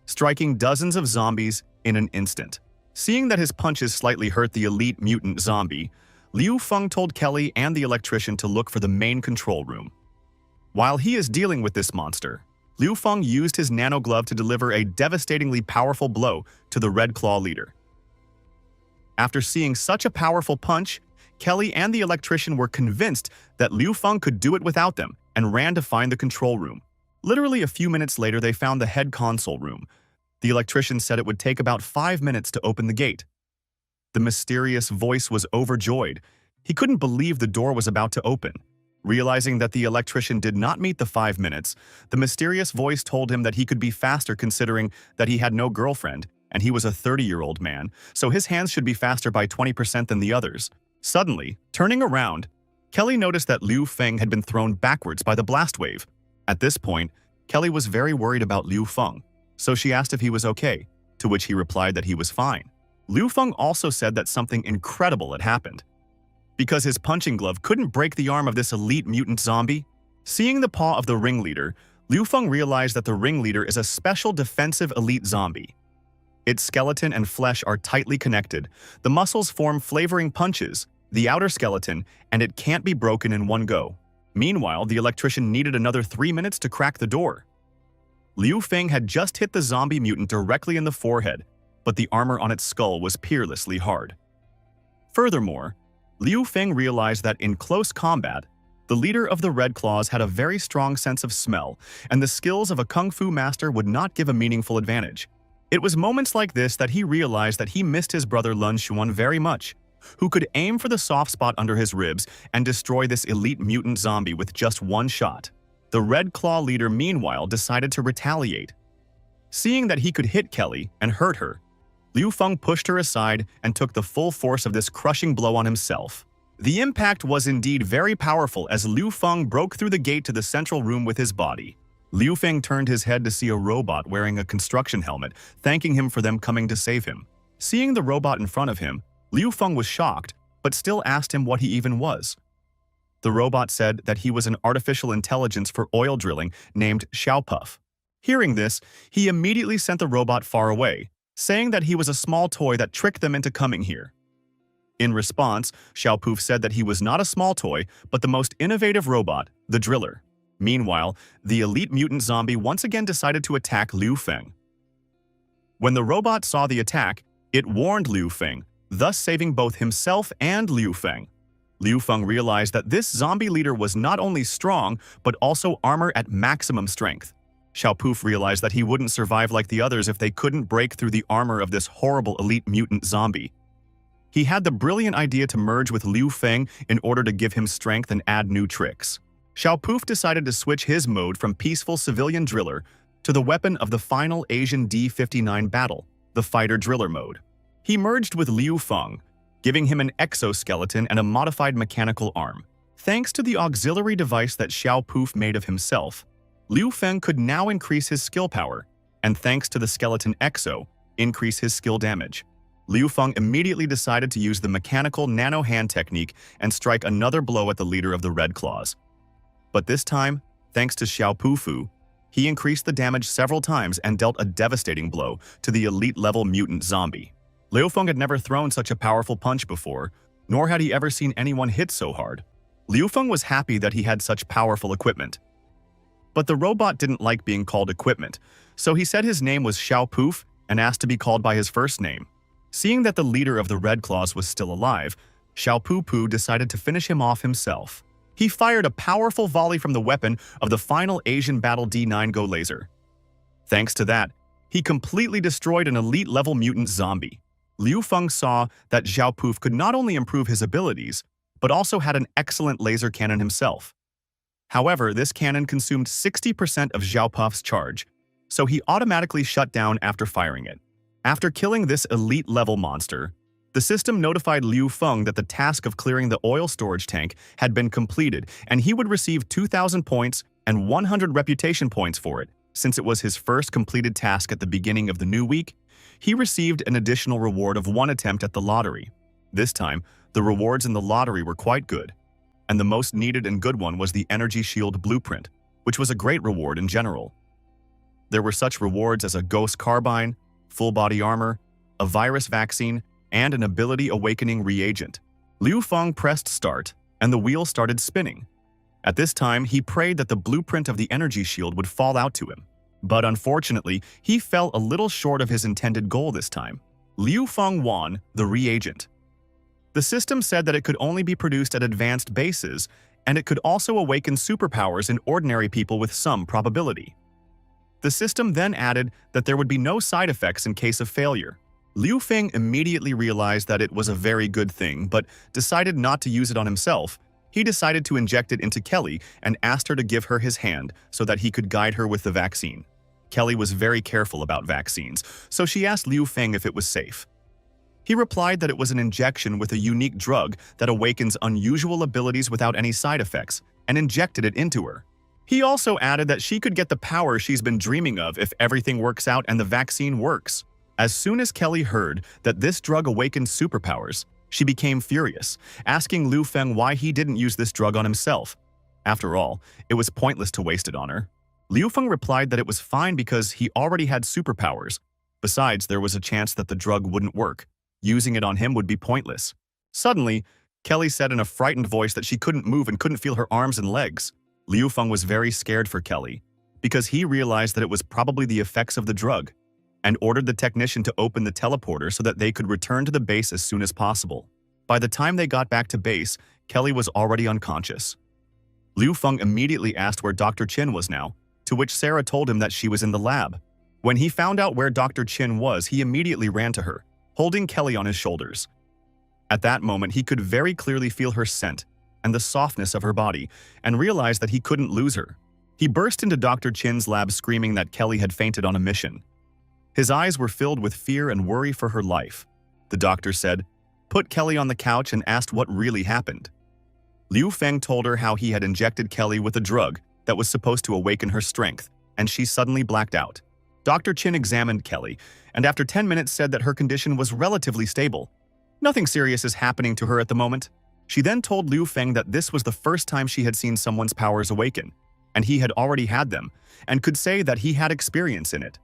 striking dozens of zombies in an instant. Seeing that his punches slightly hurt the elite mutant zombie, Liu Feng told Kelly and the electrician to look for the main control room. While he is dealing with this monster, Liu Feng used his nano glove to deliver a devastatingly powerful blow to the Red Claw leader. After seeing such a powerful punch, Kelly and the electrician were convinced that Liu Feng could do it without them and ran to find the control room. Literally a few minutes later, they found the head console room. The electrician said it would take about 5 minutes to open the gate. The mysterious voice was overjoyed. He couldn't believe the door was about to open. Realizing that the electrician did not meet the 5 minutes, the mysterious voice told him that he could be faster considering that he had no girlfriend and he was a 30-year-old man, so his hands should be faster by 20% than the others. Suddenly, turning around, Kelly noticed that Liu Feng had been thrown backwards by the blast wave. At this point, Kelly was very worried about Liu Feng, so she asked if he was okay, to which he replied that he was fine. Liu Feng also said that something incredible had happened. Because his punching glove couldn't break the arm of this elite mutant zombie, seeing the paw of the ringleader, Liu Feng realized that the ringleader is a special defensive elite zombie. Its skeleton and flesh are tightly connected, the muscles form flavoring punches, the outer skeleton, and it can't be broken in one go. Meanwhile, the electrician needed another 3 minutes to crack the door. Liu Feng had just hit the zombie mutant directly in the forehead, but the armor on its skull was peerlessly hard. Furthermore, Liu Feng realized that in close combat, the leader of the Red Claws had a very strong sense of smell, and the skills of a kung fu master would not give a meaningful advantage. It was moments like this that he realized that he missed his brother Lun Xuan very much, who could aim for the soft spot under his ribs and destroy this elite mutant zombie with just one shot. The Red Claw leader, meanwhile, decided to retaliate. Seeing that he could hit Kelly and hurt her, Liu Feng pushed her aside and took the full force of this crushing blow on himself. The impact was indeed very powerful as Liu Feng broke through the gate to the central room with his body. Liu Feng turned his head to see a robot wearing a construction helmet, thanking him for them coming to save him. Seeing the robot in front of him, Liu Feng was shocked, but still asked him what he even was. The robot said that he was an artificial intelligence for oil drilling named Xiaopuff. Hearing this, he immediately sent the robot far away, saying that he was a small toy that tricked them into coming here. In response, Xiaopuff said that he was not a small toy, but the most innovative robot, the driller. Meanwhile, the elite mutant zombie once again decided to attack Liu Feng. When the robot saw the attack, it warned Liu Feng, thus saving both himself and Liu Feng. Liu Feng realized that this zombie leader was not only strong, but also armor at maximum strength. Xiaopuff realized that he wouldn't survive like the others if they couldn't break through the armor of this horrible elite mutant zombie. He had the brilliant idea to merge with Liu Feng in order to give him strength and add new tricks. Xiaopuff decided to switch his mode from peaceful civilian driller to the weapon of the final Asian D-59 battle, the fighter driller mode. He merged with Liu Feng, giving him an exoskeleton and a modified mechanical arm. Thanks to the auxiliary device that Xiaopuff made of himself, Liu Feng could now increase his skill power, and thanks to the skeleton exo, increase his skill damage. Liu Feng immediately decided to use the mechanical nano hand technique and strike another blow at the leader of the Red Claws. But this time, thanks to Xiaopuff, he increased the damage several times and dealt a devastating blow to the elite-level mutant zombie. Liu Feng had never thrown such a powerful punch before, nor had he ever seen anyone hit so hard. Liu Feng was happy that he had such powerful equipment. But the robot didn't like being called equipment, so he said his name was Xiaopuff and asked to be called by his first name. Seeing that the leader of the Red Claws was still alive, Xiaopuff decided to finish him off himself. He fired a powerful volley from the weapon of the final Asian Battle D9 Go laser. Thanks to that, he completely destroyed an elite-level mutant zombie. Liu Feng saw that Xiaopuff could not only improve his abilities, but also had an excellent laser cannon himself. However, this cannon consumed 60% of Xiaopuff's charge, so he automatically shut down after firing it. After killing this elite-level monster, the system notified Liu Feng that the task of clearing the oil storage tank had been completed and he would receive 2,000 points and 100 reputation points for it. Since it was his first completed task at the beginning of the new week, he received an additional reward of 1 attempt at the lottery. This time, the rewards in the lottery were quite good, and the most needed and good one was the Energy Shield Blueprint, which was a great reward in general. There were such rewards as a Ghost Carbine, full body armor, a virus vaccine, and an ability awakening reagent. Liu Feng pressed start, and the wheel started spinning. At this time, he prayed that the blueprint of the energy shield would fall out to him. But unfortunately, he fell a little short of his intended goal this time. Liu Feng won the reagent. The system said that it could only be produced at advanced bases, and it could also awaken superpowers in ordinary people with some probability. The system then added that there would be no side effects in case of failure. Liu Feng immediately realized that it was a very good thing, but decided not to use it on himself. He decided to inject it into Kelly and asked her to give her his hand so that he could guide her with the vaccine. Kelly was very careful about vaccines, so she asked Liu Feng if it was safe. He replied that it was an injection with a unique drug that awakens unusual abilities without any side effects, and injected it into her. He also added that she could get the power she's been dreaming of if everything works out and the vaccine works. As soon as Kelly heard that this drug awakened superpowers, she became furious, asking Liu Feng why he didn't use this drug on himself. After all, it was pointless to waste it on her. Liu Feng replied that it was fine because he already had superpowers. Besides, there was a chance that the drug wouldn't work. Using it on him would be pointless. Suddenly, Kelly said in a frightened voice that she couldn't move and couldn't feel her arms and legs. Liu Feng was very scared for Kelly, because he realized that it was probably the effects of the drug, and ordered the technician to open the teleporter so that they could return to the base as soon as possible. By the time they got back to base, Kelly was already unconscious. Liu Feng immediately asked where Dr. Chin was now, to which Sarah told him that she was in the lab. When he found out where Dr. Chin was, he immediately ran to her, holding Kelly on his shoulders. At that moment, he could very clearly feel her scent and the softness of her body, and realized that he couldn't lose her. He burst into Dr. Chin's lab screaming that Kelly had fainted on a mission. His eyes were filled with fear and worry for her life. The doctor said, "Put Kelly on the couch," and asked what really happened. Liu Feng told her how he had injected Kelly with a drug that was supposed to awaken her strength, and she suddenly blacked out. Dr. Chin examined Kelly, and after 10 minutes said that her condition was relatively stable. Nothing serious is happening to her at the moment. She then told Liu Feng that this was the first time she had seen someone's powers awaken, and he had already had them, and could say that he had experience in it.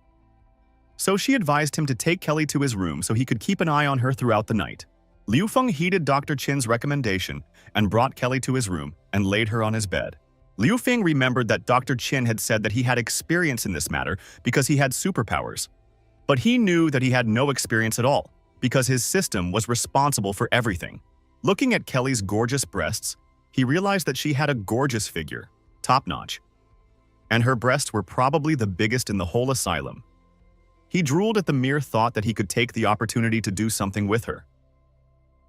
So she advised him to take Kelly to his room so he could keep an eye on her throughout the night. Liu Feng heeded Dr. Chin's recommendation and brought Kelly to his room and laid her on his bed. Liu Feng remembered that Dr. Chin had said that he had experience in this matter because he had superpowers. But he knew that he had no experience at all, because his system was responsible for everything. Looking at Kelly's gorgeous breasts, he realized that she had a gorgeous figure, top-notch, and her breasts were probably the biggest in the whole asylum. He drooled at the mere thought that he could take the opportunity to do something with her.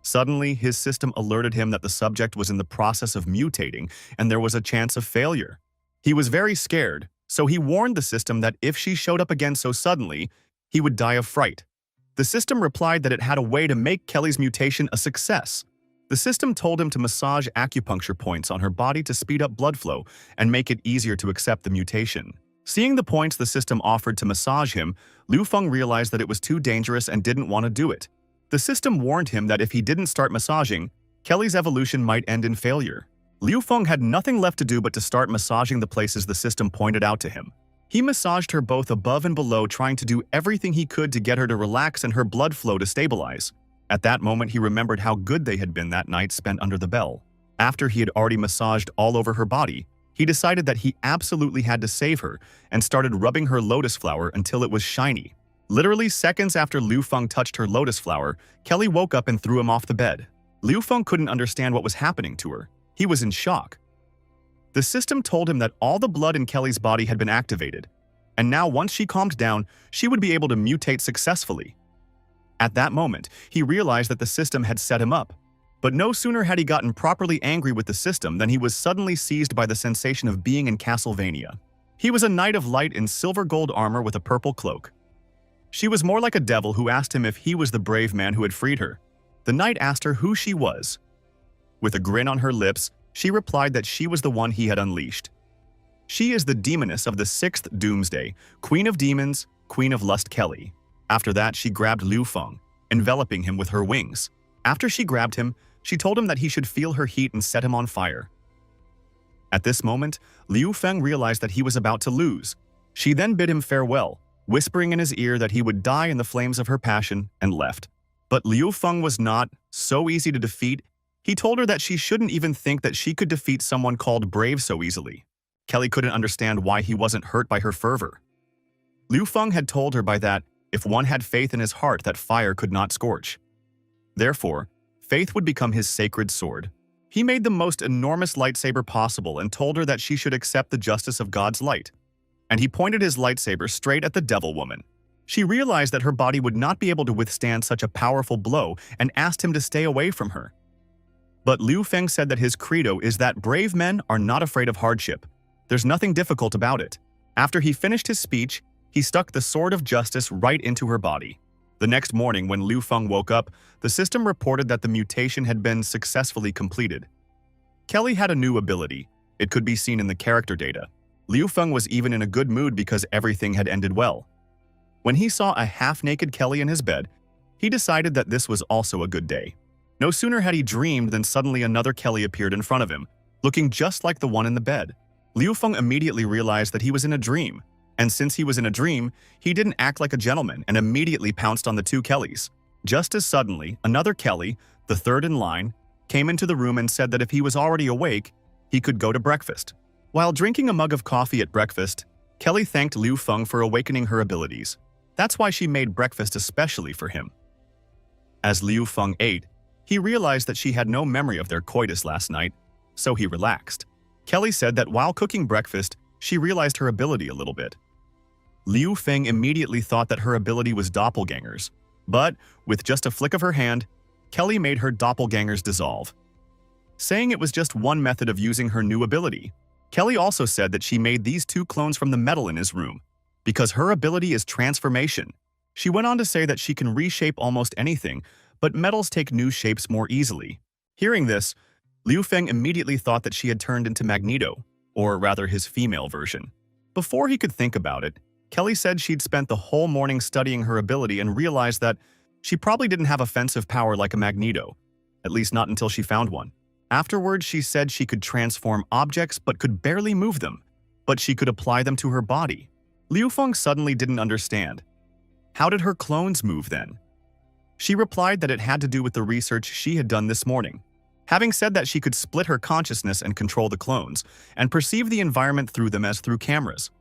Suddenly, his system alerted him that the subject was in the process of mutating and there was a chance of failure. He was very scared, so he warned the system that if she showed up again so suddenly, he would die of fright. The system replied that it had a way to make Kelly's mutation a success. The system told him to massage acupuncture points on her body to speed up blood flow and make it easier to accept the mutation. Seeing the points the system offered to massage him, Liu Feng realized that it was too dangerous and didn't want to do it. The system warned him that if he didn't start massaging, Kelly's evolution might end in failure. Liu Feng had nothing left to do but to start massaging the places the system pointed out to him. He massaged her both above and below, trying to do everything he could to get her to relax and her blood flow to stabilize. At that moment, he remembered how good they had been that night spent under the bell. After he had already massaged all over her body, he decided that he absolutely had to save her and started rubbing her lotus flower until it was shiny. Literally seconds after Liu Feng touched her lotus flower, Kelly woke up and threw him off the bed. Liu Feng couldn't understand what was happening to her. He was in shock. The system told him that all the blood in Kelly's body had been activated, and now once she calmed down, she would be able to mutate successfully. At that moment, he realized that the system had set him up. But no sooner had he gotten properly angry with the system than he was suddenly seized by the sensation of being in Castlevania. He was a knight of light in silver gold armor with a purple cloak. She was more like a devil who asked him if he was the brave man who had freed her. The knight asked her who she was. With a grin on her lips, she replied that she was the one he had unleashed. She is the demoness of the 6th Doomsday, Queen of Demons, Queen of Lust Kelly. After that, she grabbed Liu Feng, enveloping him with her wings. After she grabbed him, she told him that he should feel her heat and set him on fire. At this moment, Liu Feng realized that he was about to lose. She then bid him farewell, whispering in his ear that he would die in the flames of her passion, and left. But Liu Feng was not so easy to defeat. He told her that she shouldn't even think that she could defeat someone called Brave so easily. Kelly couldn't understand why he wasn't hurt by her fervor. Liu Feng had told her by that if one had faith in his heart that fire could not scorch. Therefore, faith would become his sacred sword. He made the most enormous lightsaber possible and told her that she should accept the justice of God's light. And he pointed his lightsaber straight at the devil woman. She realized that her body would not be able to withstand such a powerful blow and asked him to stay away from her. But Liu Feng said that his credo is that brave men are not afraid of hardship. There's nothing difficult about it. After he finished his speech, he stuck the sword of justice right into her body. The next morning, when Liu Feng woke up, the system reported that the mutation had been successfully completed. Kelly had a new ability. It could be seen in the character data. Liu Feng was even in a good mood because everything had ended well. When he saw a half-naked Kelly in his bed, he decided that this was also a good day. No sooner had he dreamed than suddenly another Kelly appeared in front of him, looking just like the one in the bed. Liu Feng immediately realized that he was in a dream, and since he was in a dream, he didn't act like a gentleman and immediately pounced on the two Kellys. Just as suddenly, another Kelly, the third in line, came into the room and said that if he was already awake, he could go to breakfast. While drinking a mug of coffee at breakfast, Kelly thanked Liu Feng for awakening her abilities. That's why she made breakfast especially for him. As Liu Feng ate, he realized that she had no memory of their coitus last night, so he relaxed. Kelly said that while cooking breakfast, she realized her ability a little bit. Liu Feng immediately thought that her ability was doppelgangers, but with just a flick of her hand, Kelly made her doppelgangers dissolve. Saying it was just one method of using her new ability, Kelly also said that she made these two clones from the metal in his room, because her ability is transformation. She went on to say that she can reshape almost anything, but metals take new shapes more easily. Hearing this, Liu Feng immediately thought that she had turned into Magneto, or rather his female version. Before he could think about it, Kelly said she'd spent the whole morning studying her ability and realized that she probably didn't have offensive power like a Magneto, at least not until she found one. Afterwards, she said she could transform objects but could barely move them, but she could apply them to her body. Liu Feng suddenly didn't understand. How did her clones move then? She replied that it had to do with the research she had done this morning. Having said that she could split her consciousness and control the clones, and perceive the environment through them as through cameras.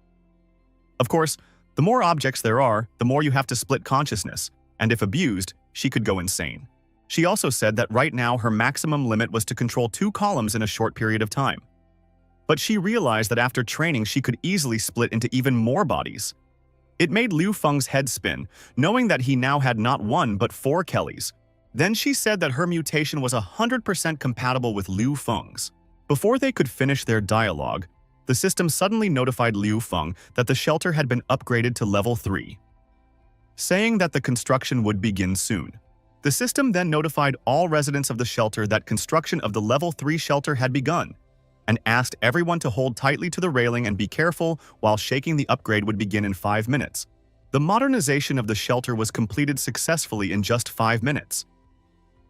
Of course, the more objects there are, the more you have to split consciousness, and if abused, she could go insane. She also said that right now her maximum limit was to control 2 columns in a short period of time. But she realized that after training she could easily split into even more bodies. It made Liu Feng's head spin, knowing that he now had not 1 but 4 Kellys. Then she said that her mutation was 100% compatible with Liu Feng's. Before they could finish their dialogue, the system suddenly notified Liu Feng that the shelter had been upgraded to level 3, saying that the construction would begin soon. The system then notified all residents of the shelter that construction of the level 3 shelter had begun, and asked everyone to hold tightly to the railing and be careful while shaking. The upgrade would begin in 5 minutes. The modernization of the shelter was completed successfully in just 5 minutes.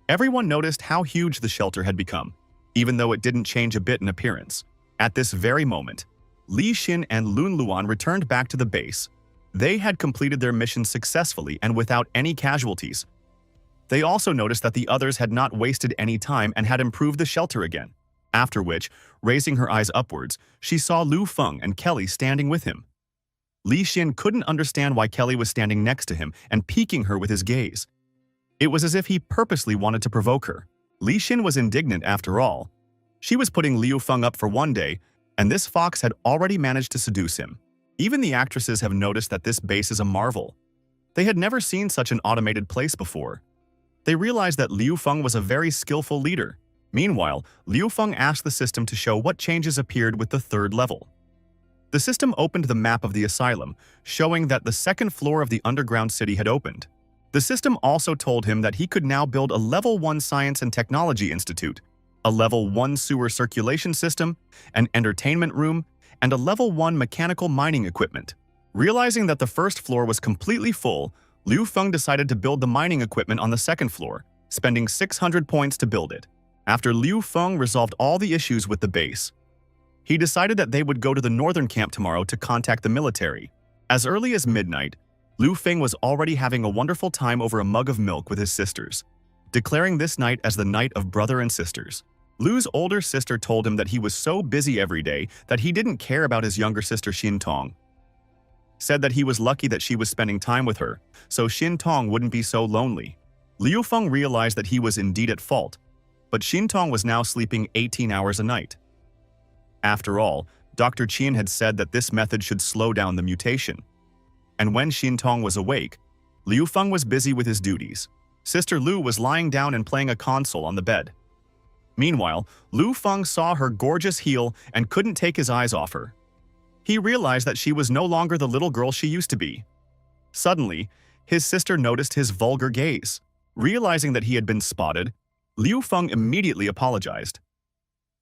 Everyone noticed how huge the shelter had become, even though it didn't change a bit in appearance. At this very moment, Li Xin and Lun Luan returned back to the base. They had completed their mission successfully and without any casualties. They also noticed that the others had not wasted any time and had improved the shelter again. After which, raising her eyes upwards, she saw Liu Feng and Kelly standing with him. Li Xin couldn't understand why Kelly was standing next to him and piquing her with his gaze. It was as if he purposely wanted to provoke her. Li Xin was indignant after all. She was putting Liu Feng up for one day, and this fox had already managed to seduce him. Even the actresses have noticed that this base is a marvel. They had never seen such an automated place before. They realized that Liu Feng was a very skillful leader. Meanwhile, Liu Feng asked the system to show what changes appeared with the 3rd level. The system opened the map of the asylum, showing that the 2nd floor of the underground city had opened. The system also told him that he could now build a Level 1 Science and Technology Institute, a Level 1 sewer circulation system, an entertainment room, and a level 1 mechanical mining equipment. Realizing that the first floor was completely full, Liu Feng decided to build the mining equipment on the second floor, spending 600 points to build it. After Liu Feng resolved all the issues with the base, he decided that they would go to the northern camp tomorrow to contact the military. As early as midnight, Liu Feng was already having a wonderful time over a mug of milk with his sisters, declaring this night as the night of brother and sisters. Liu's older sister told him that he was so busy every day that he didn't care about his younger sister Xin Tong. Said that he was lucky that she was spending time with her, so Xin Tong wouldn't be so lonely. Liu Feng realized that he was indeed at fault, but Xin Tong was now sleeping 18 hours a night. After all, Dr. Qian had said that this method should slow down the mutation. And when Xin Tong was awake, Liu Feng was busy with his duties. Sister Lu was lying down and playing a console on the bed. Meanwhile, Liu Feng saw her gorgeous heel and couldn't take his eyes off her. He realized that she was no longer the little girl she used to be. Suddenly, his sister noticed his vulgar gaze. Realizing that he had been spotted, Liu Feng immediately apologized.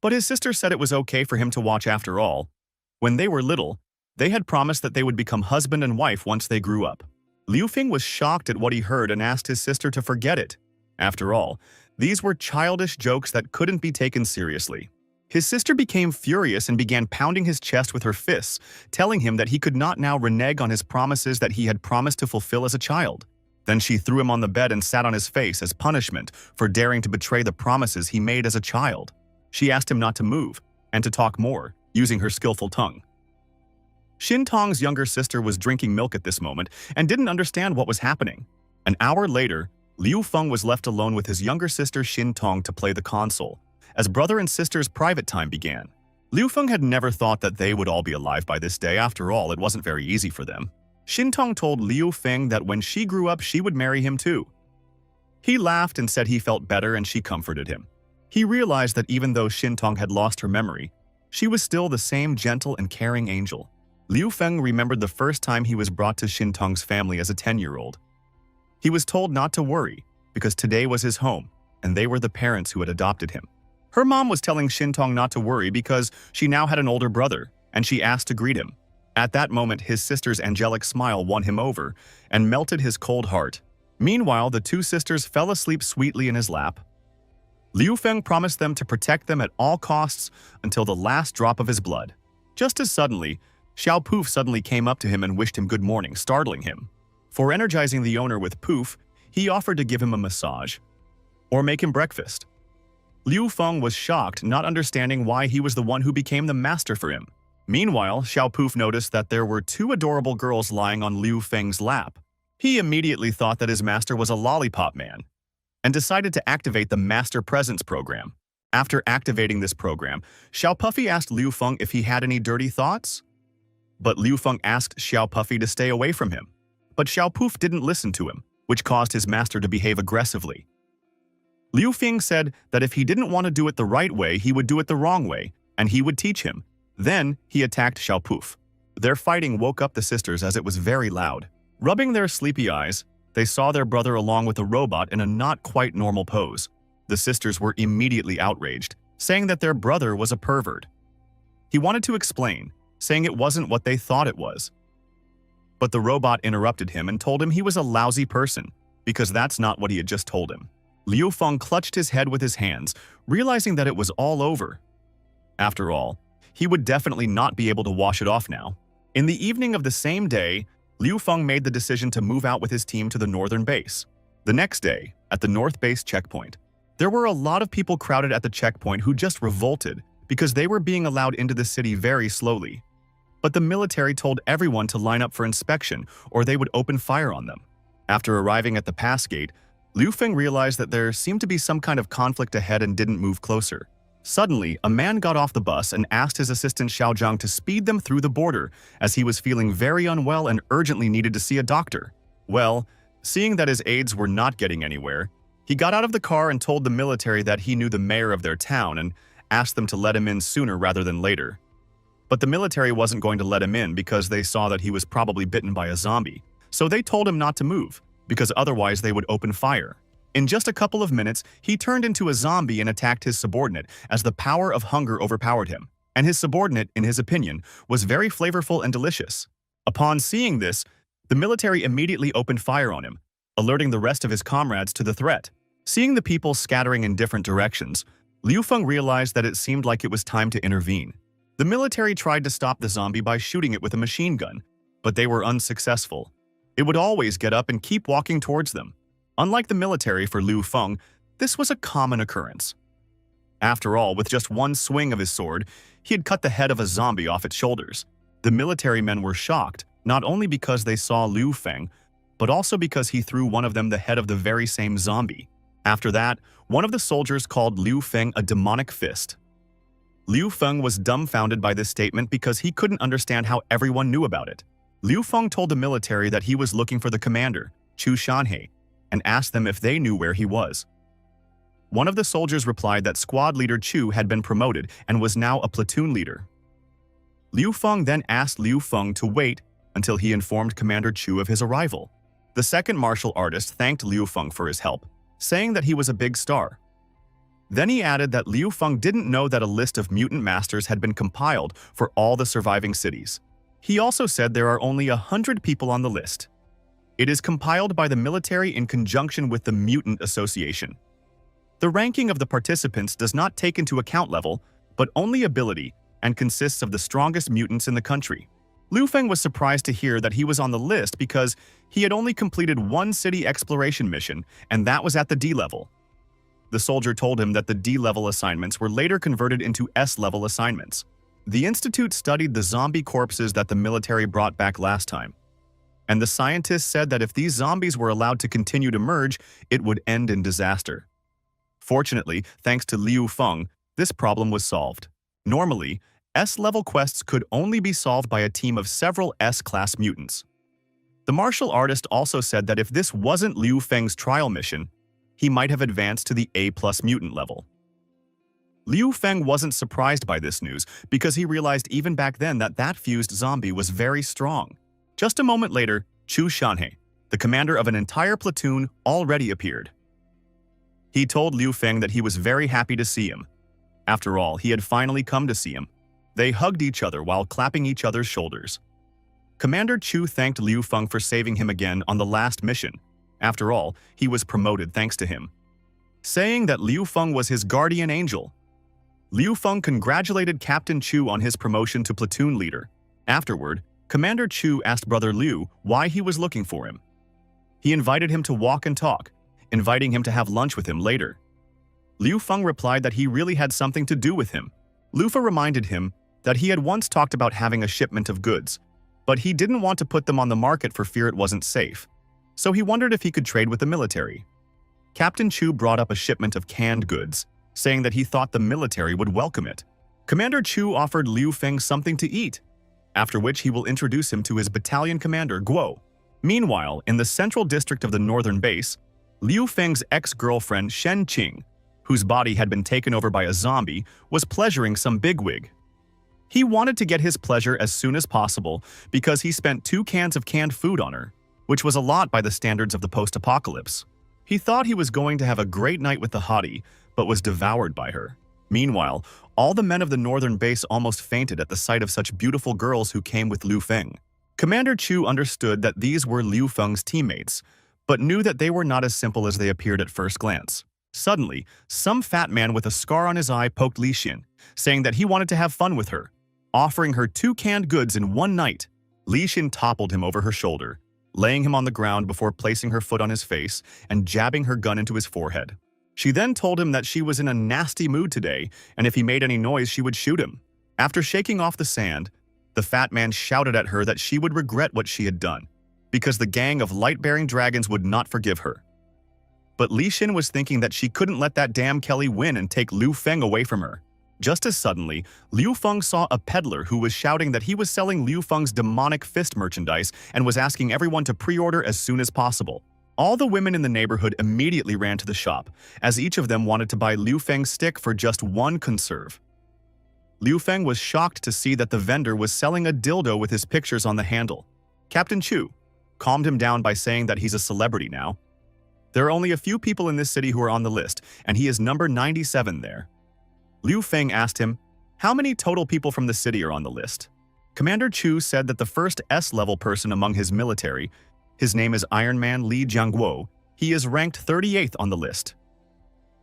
But his sister said it was okay for him to watch after all. When they were little, they had promised that they would become husband and wife once they grew up. Liu Feng was shocked at what he heard and asked his sister to forget it. After all, these were childish jokes that couldn't be taken seriously. His sister became furious and began pounding his chest with her fists, telling him that he could not now renege on his promises that he had promised to fulfill as a child. Then she threw him on the bed and sat on his face as punishment for daring to betray the promises he made as a child. She asked him not to move and to talk more, using her skillful tongue. Xin Tong's younger sister was drinking milk at this moment and didn't understand what was happening. An hour later, Liu Feng was left alone with his younger sister Xin Tong to play the console, as brother and sister's private time began. Liu Feng had never thought that they would all be alive by this day. After all, it wasn't very easy for them. Xin Tong told Liu Feng that when she grew up, she would marry him too. He laughed and said he felt better, and she comforted him. He realized that even though Xin Tong had lost her memory, she was still the same gentle and caring angel. Liu Feng remembered the first time he was brought to Xin Tong's family as a 10-year-old. He was told not to worry, because today was his home, and they were the parents who had adopted him. Her mom was telling Xin Tong not to worry because she now had an older brother, and she asked to greet him. At that moment, his sister's angelic smile won him over and melted his cold heart. Meanwhile, the two sisters fell asleep sweetly in his lap. Liu Feng promised them to protect them at all costs until the last drop of his blood. Just as suddenly, Xiao Poof suddenly came up to him and wished him good morning, startling him. For energizing the owner with Poof, he offered to give him a massage or make him breakfast. Liu Feng was shocked, not understanding why he was the one who became the master for him. Meanwhile, Xiao Poof noticed that there were two adorable girls lying on Liu Feng's lap. He immediately thought that his master was a lollipop man and decided to activate the Master Presence program. After activating this program, Xiao Puffy asked Liu Feng if he had any dirty thoughts. But Liu Feng asked Xiao Puffy to stay away from him. But Xiao Poof didn't listen to him, which caused his master to behave aggressively. Liu Feng said that if he didn't want to do it the right way, he would do it the wrong way, and he would teach him. Then he attacked Xiao Poof. Their fighting woke up the sisters as it was very loud. Rubbing their sleepy eyes, they saw their brother along with a robot in a not quite normal pose. The sisters were immediately outraged, saying that their brother was a pervert. He wanted to explain, saying it wasn't what they thought it was. But the robot interrupted him and told him he was a lousy person, because that's not what he had just told him. Liu Feng clutched his head with his hands, realizing that it was all over. After all, he would definitely not be able to wash it off now. In the evening of the same day, Liu Feng made the decision to move out with his team to the northern base. The next day, at the north base checkpoint, there were a lot of people crowded at the checkpoint who just revolted because they were being allowed into the city very slowly. But the military told everyone to line up for inspection or they would open fire on them. After arriving at the pass gate, Liu Feng realized that there seemed to be some kind of conflict ahead and didn't move closer. Suddenly, a man got off the bus and asked his assistant Xiaozhang to speed them through the border as he was feeling very unwell and urgently needed to see a doctor. Well, seeing that his aides were not getting anywhere, he got out of the car and told the military that he knew the mayor of their town and asked them to let him in sooner rather than later. But the military wasn't going to let him in because they saw that he was probably bitten by a zombie, so they told him not to move, because otherwise they would open fire. In just a couple of minutes, he turned into a zombie and attacked his subordinate as the power of hunger overpowered him. and his subordinate, in his opinion, was very flavorful and delicious. Upon seeing this, the military immediately opened fire on him, alerting the rest of his comrades to the threat. Seeing the people scattering in different directions, Liu Feng realized that it seemed like it was time to intervene. The military tried to stop the zombie by shooting it with a machine gun, but they were unsuccessful. It would always get up and keep walking towards them. Unlike the military for Liu Feng, this was a common occurrence. After all, with just one swing of his sword, he had cut the head of a zombie off its shoulders. The military men were shocked, not only because they saw Liu Feng, but also because he threw one of them the head of the very same zombie. After that, one of the soldiers called Liu Feng a demonic fist. Liu Feng was dumbfounded by this statement because he couldn't understand how everyone knew about it. Liu Feng told the military that he was looking for the commander, Chu Shanhei, and asked them if they knew where he was. One of the soldiers replied that squad leader Chu had been promoted and was now a platoon leader. Liu Feng then asked Liu Feng to wait until he informed Commander Chu of his arrival. The second martial artist thanked Liu Feng for his help, saying that he was a big star. Then he added that Liu Feng didn't know that a list of mutant masters had been compiled for all the surviving cities. He also said there are only 100 people on the list. It is compiled by the military in conjunction with the Mutant Association. The ranking of the participants does not take into account level, but only ability, and consists of the strongest mutants in the country. Liu Feng was surprised to hear that he was on the list because he had only completed one city exploration mission, and that was at the D level. The soldier told him that the D-level assignments were later converted into S-level assignments. The institute studied the zombie corpses that the military brought back last time, and the scientists said that if these zombies were allowed to continue to merge, it would end in disaster. Fortunately, thanks to Liu Feng, this problem was solved. Normally, S-level quests could only be solved by a team of several S-class mutants. The martial artist also said that if this wasn't Liu Feng's trial mission, he might have advanced to the A+ mutant level. Liu Feng wasn't surprised by this news because he realized even back then that that fused zombie was very strong. Just a moment later, Chu Shanhei, the commander of an entire platoon, already appeared. He told Liu Feng that he was very happy to see him. After all, he had finally come to see him. They hugged each other while clapping each other's shoulders. Commander Chu thanked Liu Feng for saving him again on the last mission. After all, he was promoted thanks to him, saying that Liu Feng was his guardian angel. Liu Feng congratulated Captain Chu on his promotion to platoon leader. Afterward, Commander Chu asked Brother Liu why he was looking for him. He invited him to walk and talk, inviting him to have lunch with him later. Liu Feng replied that he really had something to do with him. Liu Feng reminded him that he had once talked about having a shipment of goods, but he didn't want to put them on the market for fear it wasn't safe. So he wondered if he could trade with the military. Captain Chu brought up a shipment of canned goods, saying that he thought the military would welcome it. Commander Chu offered Liu Feng something to eat, after which he will introduce him to his battalion commander, Guo. Meanwhile, in the central district of the northern base, Liu Feng's ex-girlfriend Shen Qing, whose body had been taken over by a zombie, was pleasuring some bigwig. He wanted to get his pleasure as soon as possible because he spent 2 cans of canned food on her, which was a lot by the standards of the post-apocalypse. He thought he was going to have a great night with the hottie, but was devoured by her. Meanwhile, all the men of the northern base almost fainted at the sight of such beautiful girls who came with Liu Feng. Commander Chu understood that these were Liu Feng's teammates, but knew that they were not as simple as they appeared at first glance. Suddenly, some fat man with a scar on his eye poked Li Xin, saying that he wanted to have fun with her, offering her 2 canned goods in one night. Li Xin toppled him over her shoulder, laying him on the ground before placing her foot on his face and jabbing her gun into his forehead. She then told him that she was in a nasty mood today, and if he made any noise, she would shoot him. After shaking off the sand, the fat man shouted at her that she would regret what she had done, because the gang of light-bearing dragons would not forgive her. But Li Xin was thinking that she couldn't let that damn Kelly win and take Liu Feng away from her. Just as suddenly, Liu Feng saw a peddler who was shouting that he was selling Liu Feng's demonic fist merchandise and was asking everyone to pre-order as soon as possible. All the women in the neighborhood immediately ran to the shop, as each of them wanted to buy Liu Feng's stick for just 1 conserve. Liu Feng was shocked to see that the vendor was selling a dildo with his pictures on the handle. Captain Chu calmed him down by saying that he's a celebrity now. There are only a few people in this city who are on the list, and he is number 97 there. Liu Feng asked him, How many total people from the city are on the list? Commander Chu said that the first S-level person among his military, his name is Iron Man Li Jiangguo, he is ranked 38th on the list.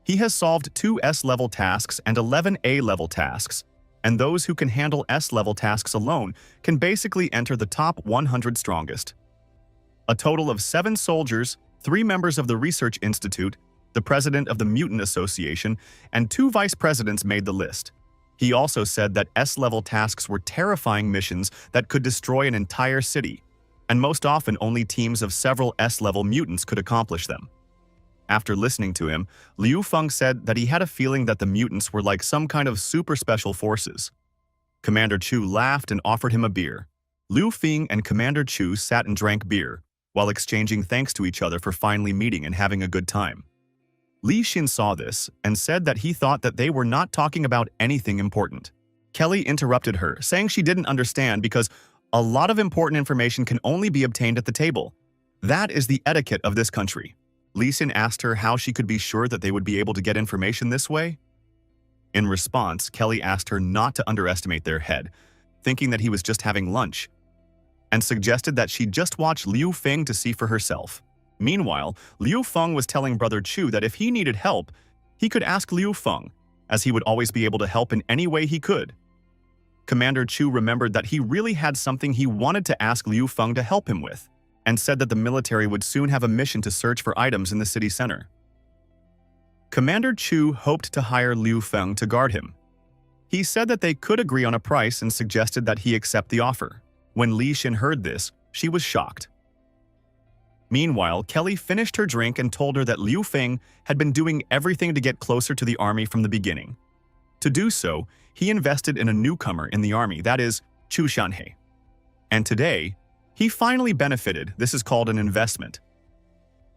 He has solved 2 S-level tasks and 11 A-level tasks, and those who can handle S-level tasks alone can basically enter the top 100 strongest. A total of 7 soldiers, 3 members of the Research Institute, the president of the Mutant Association, and 2 vice presidents made the list. He also said that S-level tasks were terrifying missions that could destroy an entire city, and most often only teams of several S-level mutants could accomplish them. After listening to him, Liu Feng said that he had a feeling that the mutants were like some kind of super special forces. Commander Chu laughed and offered him a beer. Liu Feng and Commander Chu sat and drank beer, while exchanging thanks to each other for finally meeting and having a good time. Li Xin saw this and said that he thought that they were not talking about anything important. Kelly interrupted her, saying she didn't understand because a lot of important information can only be obtained at the table. That is the etiquette of this country. Li Xin asked her how she could be sure that they would be able to get information this way. In response, Kelly asked her not to underestimate their head, thinking that he was just having lunch, and suggested that she just watch Liu Feng to see for herself. Meanwhile, Liu Feng was telling Brother Chu that if he needed help, he could ask Liu Feng, as he would always be able to help in any way he could. Commander Chu remembered that he really had something he wanted to ask Liu Feng to help him with, and said that the military would soon have a mission to search for items in the city center. Commander Chu hoped to hire Liu Feng to guard him. He said that they could agree on a price and suggested that he accept the offer. When Li Xin heard this, she was shocked. Meanwhile, Kelly finished her drink and told her that Liu Feng had been doing everything to get closer to the army from the beginning. To do so, he invested in a newcomer in the army, that is, Chu Shanhei. And today, he finally benefited. This is called an investment.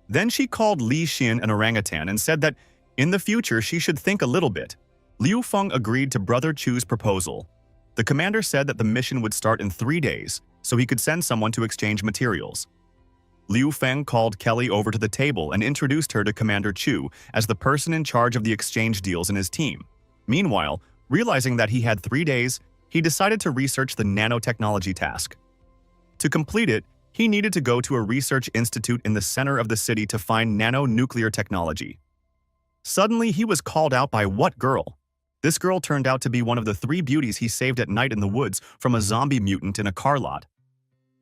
Then she called Li Xin an orangutan and said that in the future she should think a little bit. Liu Feng agreed to Brother Chu's proposal. The commander said that the mission would start in 3 days, so he could send someone to exchange materials. Liu Feng called Kelly over to the table and introduced her to Commander Chu as the person in charge of the exchange deals in his team. Meanwhile, realizing that he had 3 days, he decided to research the nanotechnology task. To complete it, he needed to go to a research institute in the center of the city to find nano-nuclear technology. Suddenly, he was called out by what girl? This girl turned out to be one of the 3 beauties he saved at night in the woods from a zombie mutant in a car lot.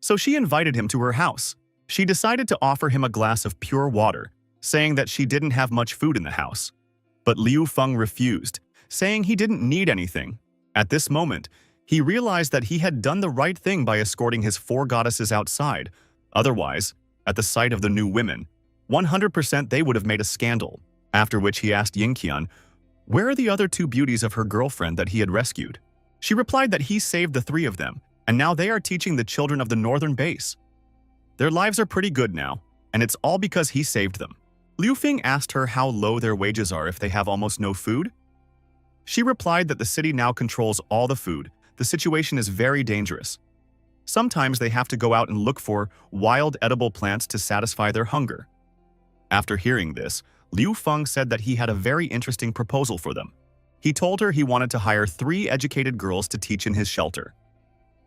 So she invited him to her house. She decided to offer him a glass of pure water, saying that she didn't have much food in the house. But Liu Feng refused, saying he didn't need anything. At this moment, he realized that he had done the right thing by escorting his 4 goddesses outside. Otherwise, at the sight of the new women, 100% they would have made a scandal. After which he asked Yingqian, where are the other 2 beauties of her girlfriend that he had rescued? She replied that he saved the 3 of them, and now they are teaching the children of the northern base. Their lives are pretty good now, and it's all because he saved them. Liu Feng asked her how low their wages are if they have almost no food. She replied that the city now controls all the food. The situation is very dangerous. Sometimes they have to go out and look for wild edible plants to satisfy their hunger. After hearing this, Liu Feng said that he had a very interesting proposal for them. He told her he wanted to hire 3 educated girls to teach in his shelter,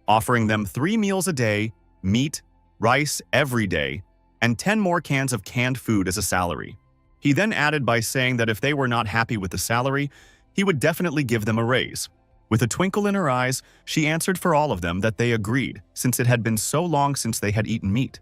offering them 3 meals a day, meat, rice every day, and 10 more cans of canned food as a salary. He then added by saying that if they were not happy with the salary, he would definitely give them a raise. With a twinkle in her eyes, she answered for all of them that they agreed, since it had been so long since they had eaten meat.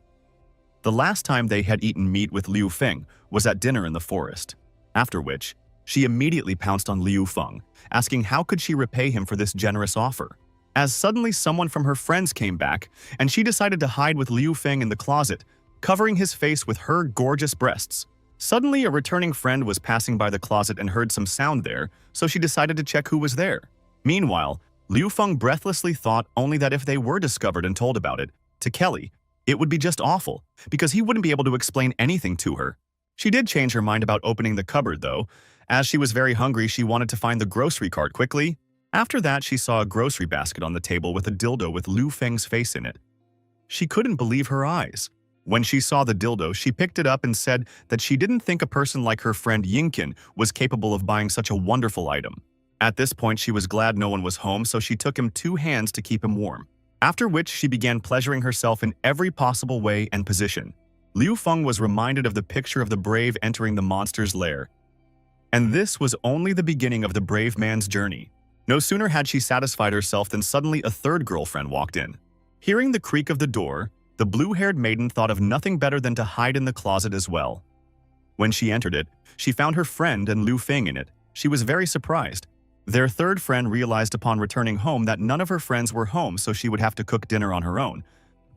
The last time they had eaten meat with Liu Feng was at dinner in the forest, after which she immediately pounced on Liu Feng, asking how could she repay him for this generous offer. As suddenly someone from her friends came back, and she decided to hide with Liu Feng in the closet, covering his face with her gorgeous breasts. Suddenly, a returning friend was passing by the closet and heard some sound there, so she decided to check who was there. Meanwhile, Liu Feng breathlessly thought only that if they were discovered and told about it to Kelly, it would be just awful, because he wouldn't be able to explain anything to her. She did change her mind about opening the cupboard, though. As she was very hungry, she wanted to find the grocery cart quickly. After that, she saw a grocery basket on the table with a dildo with Liu Feng's face in it. She couldn't believe her eyes. When she saw the dildo, she picked it up and said that she didn't think a person like her friend Yingqian was capable of buying such a wonderful item. At this point, she was glad no one was home, so she took him 2 hands to keep him warm. After which, she began pleasuring herself in every possible way and position. Liu Feng was reminded of the picture of the brave entering the monster's lair. And this was only the beginning of the brave man's journey. No sooner had she satisfied herself than suddenly a third girlfriend walked in. Hearing the creak of the door, the blue-haired maiden thought of nothing better than to hide in the closet as well. When she entered it, she found her friend and Liu Feng in it. She was very surprised. Their third friend realized upon returning home that none of her friends were home, so she would have to cook dinner on her own.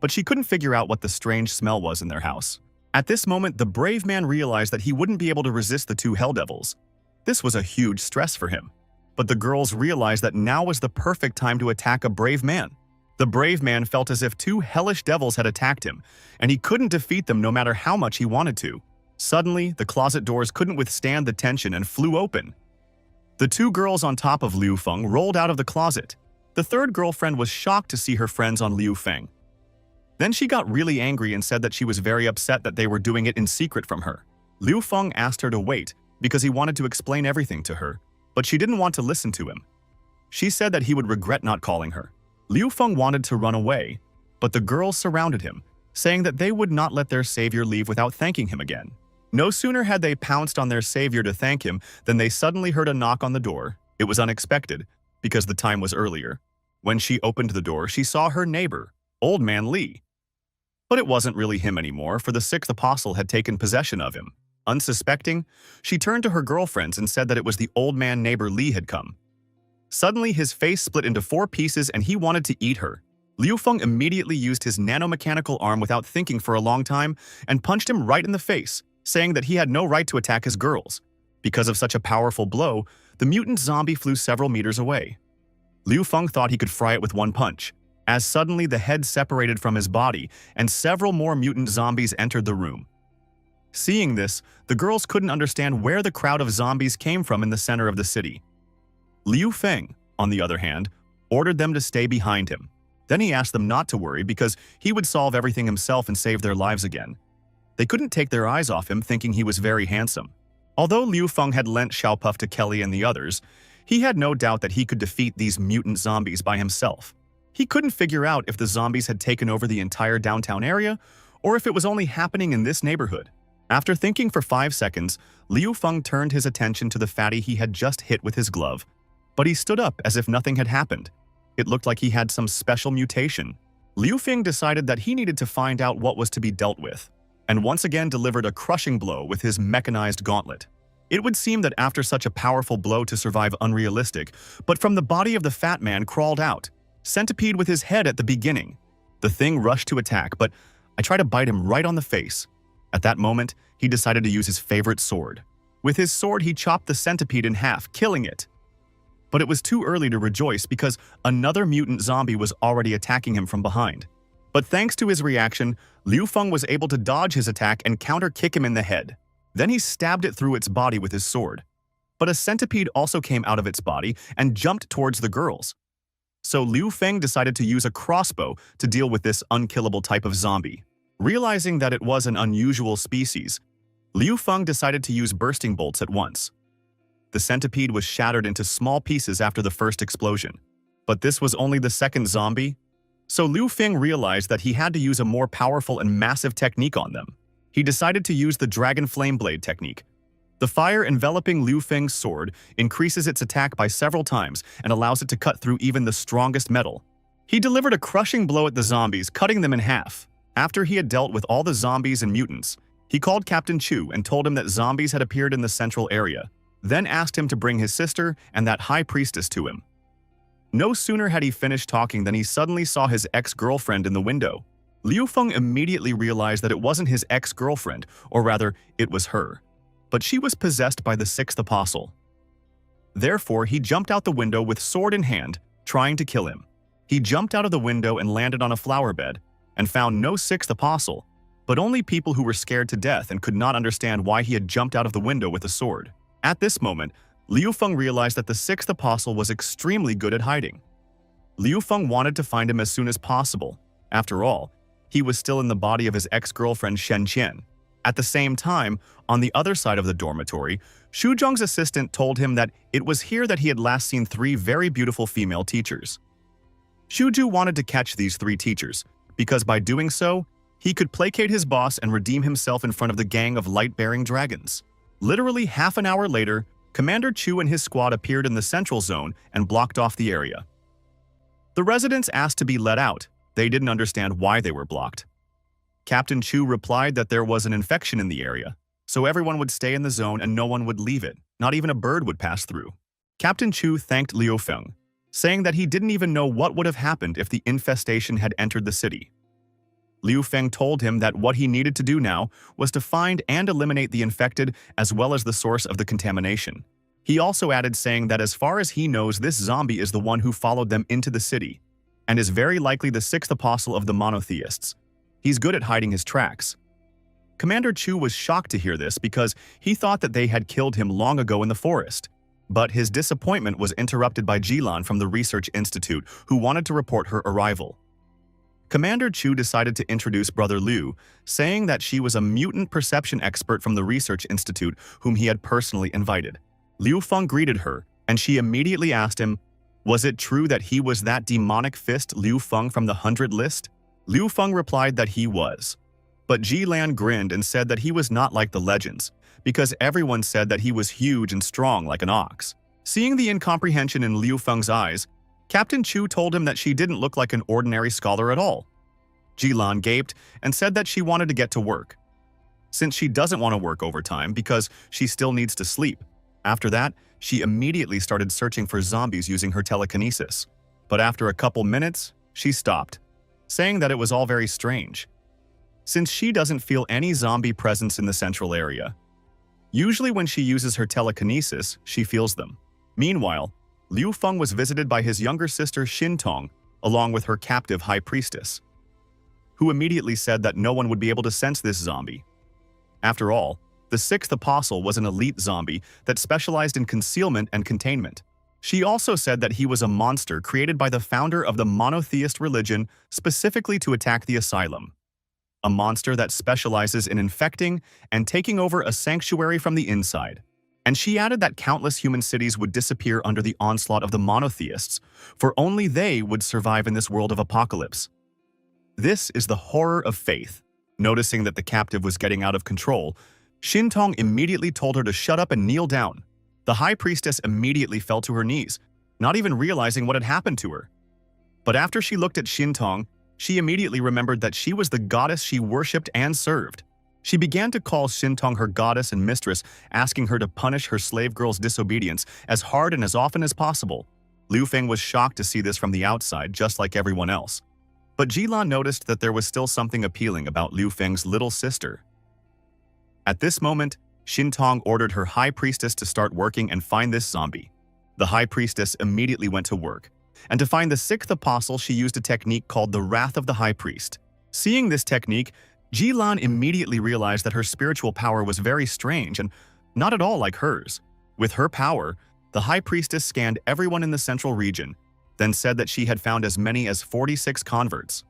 But she couldn't figure out what the strange smell was in their house. At this moment, the brave man realized that he wouldn't be able to resist the two hell devils. This was a huge stress for him. But the girls realized that now was the perfect time to attack a brave man. The brave man felt as if two hellish devils had attacked him, and he couldn't defeat them no matter how much he wanted to. Suddenly, the closet doors couldn't withstand the tension and flew open. The two girls on top of Liu Feng rolled out of the closet. The third girlfriend was shocked to see her friends on Liu Feng. Then she got really angry and said that she was very upset that they were doing it in secret from her. Liu Feng asked her to wait because he wanted to explain everything to her, but she didn't want to listen to him. She said that he would regret not calling her. Liu Feng wanted to run away, but the girls surrounded him, saying that they would not let their savior leave without thanking him again. No sooner had they pounced on their savior to thank him than they suddenly heard a knock on the door. It was unexpected, because the time was earlier. When she opened the door, she saw her neighbor, Old Man Li. But it wasn't really him anymore, for the sixth apostle had taken possession of him. Unsuspecting, she turned to her girlfriends and said that it was the old man neighbor Li had come. Suddenly, his face split into 4 pieces and he wanted to eat her. Liu Feng immediately used his nanomechanical arm without thinking for a long time and punched him right in the face, saying that he had no right to attack his girls. Because of such a powerful blow, the mutant zombie flew several meters away. Liu Feng thought he could fry it with one punch, as suddenly the head separated from his body and several more mutant zombies entered the room. Seeing this, the girls couldn't understand where the crowd of zombies came from in the center of the city. Liu Feng, on the other hand, ordered them to stay behind him. Then he asked them not to worry because he would solve everything himself and save their lives again. They couldn't take their eyes off him, thinking he was very handsome. Although Liu Feng had lent Xiaopuff to Kelly and the others, he had no doubt that he could defeat these mutant zombies by himself. He couldn't figure out if the zombies had taken over the entire downtown area or if it was only happening in this neighborhood. After thinking for 5 seconds, Liu Feng turned his attention to the fatty he had just hit with his glove. But he stood up as if nothing had happened. It looked like he had some special mutation. Liu Feng decided that he needed to find out what was to be dealt with, and once again delivered a crushing blow with his mechanized gauntlet. It would seem that after such a powerful blow to survive unrealistic, but from the body of the fat man crawled out, centipede with his head at the beginning. The thing rushed to attack, but I tried to bite him right on the face. At that moment, he decided to use his favorite sword. With his sword, he chopped the centipede in half, killing it. But it was too early to rejoice because another mutant zombie was already attacking him from behind. But thanks to his reaction, Liu Feng was able to dodge his attack and counter-kick him in the head. Then he stabbed it through its body with his sword. But a centipede also came out of its body and jumped towards the girls. So Liu Feng decided to use a crossbow to deal with this unkillable type of zombie. Realizing that it was an unusual species, Liu Feng decided to use bursting bolts at once. The centipede was shattered into small pieces after the first explosion. But this was only the second zombie, so Liu Feng realized that he had to use a more powerful and massive technique on them. He decided to use the Dragon Flame Blade technique. The fire enveloping Liu Feng's sword increases its attack by several times and allows it to cut through even the strongest metal. He delivered a crushing blow at the zombies, cutting them in half. After he had dealt with all the zombies and mutants, he called Captain Chu and told him that zombies had appeared in the central area, then asked him to bring his sister and that high priestess to him. No sooner had he finished talking than he suddenly saw his ex-girlfriend in the window. Liu Feng immediately realized that it wasn't his ex-girlfriend, or rather, it was her. But she was possessed by the sixth apostle. Therefore, he jumped out the window with sword in hand, trying to kill him. He jumped out of the window and landed on a flower bed, and found no sixth apostle, but only people who were scared to death and could not understand why he had jumped out of the window with a sword. At this moment, Liu Feng realized that the sixth apostle was extremely good at hiding. Liu Feng wanted to find him as soon as possible. After all, he was still in the body of his ex-girlfriend Shen Qian. At the same time, on the other side of the dormitory, Shujong's assistant told him that it was here that he had last seen 3 very beautiful female teachers. Shuju wanted to catch these 3 teachers, because by doing so, he could placate his boss and redeem himself in front of the gang of light-bearing dragons. Literally half an hour later, Commander Chu and his squad appeared in the central zone and blocked off the area. The residents asked to be let out. They didn't understand why they were blocked. Captain Chu replied that there was an infection in the area, so everyone would stay in the zone and no one would leave it. Not even a bird would pass through. Captain Chu thanked Liu Feng, saying that he didn't even know what would have happened if the infestation had entered the city. Liu Feng told him that what he needed to do now was to find and eliminate the infected as well as the source of the contamination. He also added, saying that as far as he knows, this zombie is the one who followed them into the city and is very likely the 6th apostle of the monotheists. He's good at hiding his tracks. Commander Chu was shocked to hear this because he thought that they had killed him long ago in the forest. But his disappointment was interrupted by Jilan from the Research Institute, who wanted to report her arrival. Commander Chu decided to introduce Brother Liu, saying that she was a mutant perception expert from the Research Institute whom he had personally invited. Liu Feng greeted her, and she immediately asked him, was it true that he was that demonic fist Liu Feng from the 100 list? Liu Feng replied that he was. But Ji Lan grinned and said that he was not like the legends, because everyone said that he was huge and strong like an ox. Seeing the incomprehension in Liu Feng's eyes, Captain Chu told him that she didn't look like an ordinary scholar at all. Ji Lan gaped and said that she wanted to get to work, since she doesn't want to work overtime because she still needs to sleep. After that, she immediately started searching for zombies using her telekinesis. But after a couple minutes, she stopped, saying that it was all very strange, since she doesn't feel any zombie presence in the central area. Usually when she uses her telekinesis, she feels them. Meanwhile, Liu Feng was visited by his younger sister Xin Tong, along with her captive high priestess, who immediately said that no one would be able to sense this zombie. After all, the 6th apostle was an elite zombie that specialized in concealment and containment. She also said that he was a monster created by the founder of the monotheist religion specifically to attack the asylum. A monster that specializes in infecting and taking over a sanctuary from the inside. And she added that countless human cities would disappear under the onslaught of the monotheists, for only they would survive in this world of apocalypse. This is the horror of faith. Noticing that the captive was getting out of control, Xin Tong immediately told her to shut up and kneel down. The high priestess immediately fell to her knees, not even realizing what had happened to her. But after she looked at Xin Tong, she immediately remembered that she was the goddess she worshipped and served. She began to call Xin Tong her goddess and mistress, asking her to punish her slave girl's disobedience as hard and as often as possible. Liu Feng was shocked to see this from the outside, just like everyone else. But Jilan noticed that there was still something appealing about Liu Feng's little sister. At this moment, Xin Tong ordered her high priestess to start working and find this zombie. The high priestess immediately went to work, and to find the 6th apostle she used a technique called the Wrath of the High Priest. Seeing this technique, Jilan immediately realized that her spiritual power was very strange and not at all like hers. With her power, the high priestess scanned everyone in the central region, then said that she had found as many as 46 converts.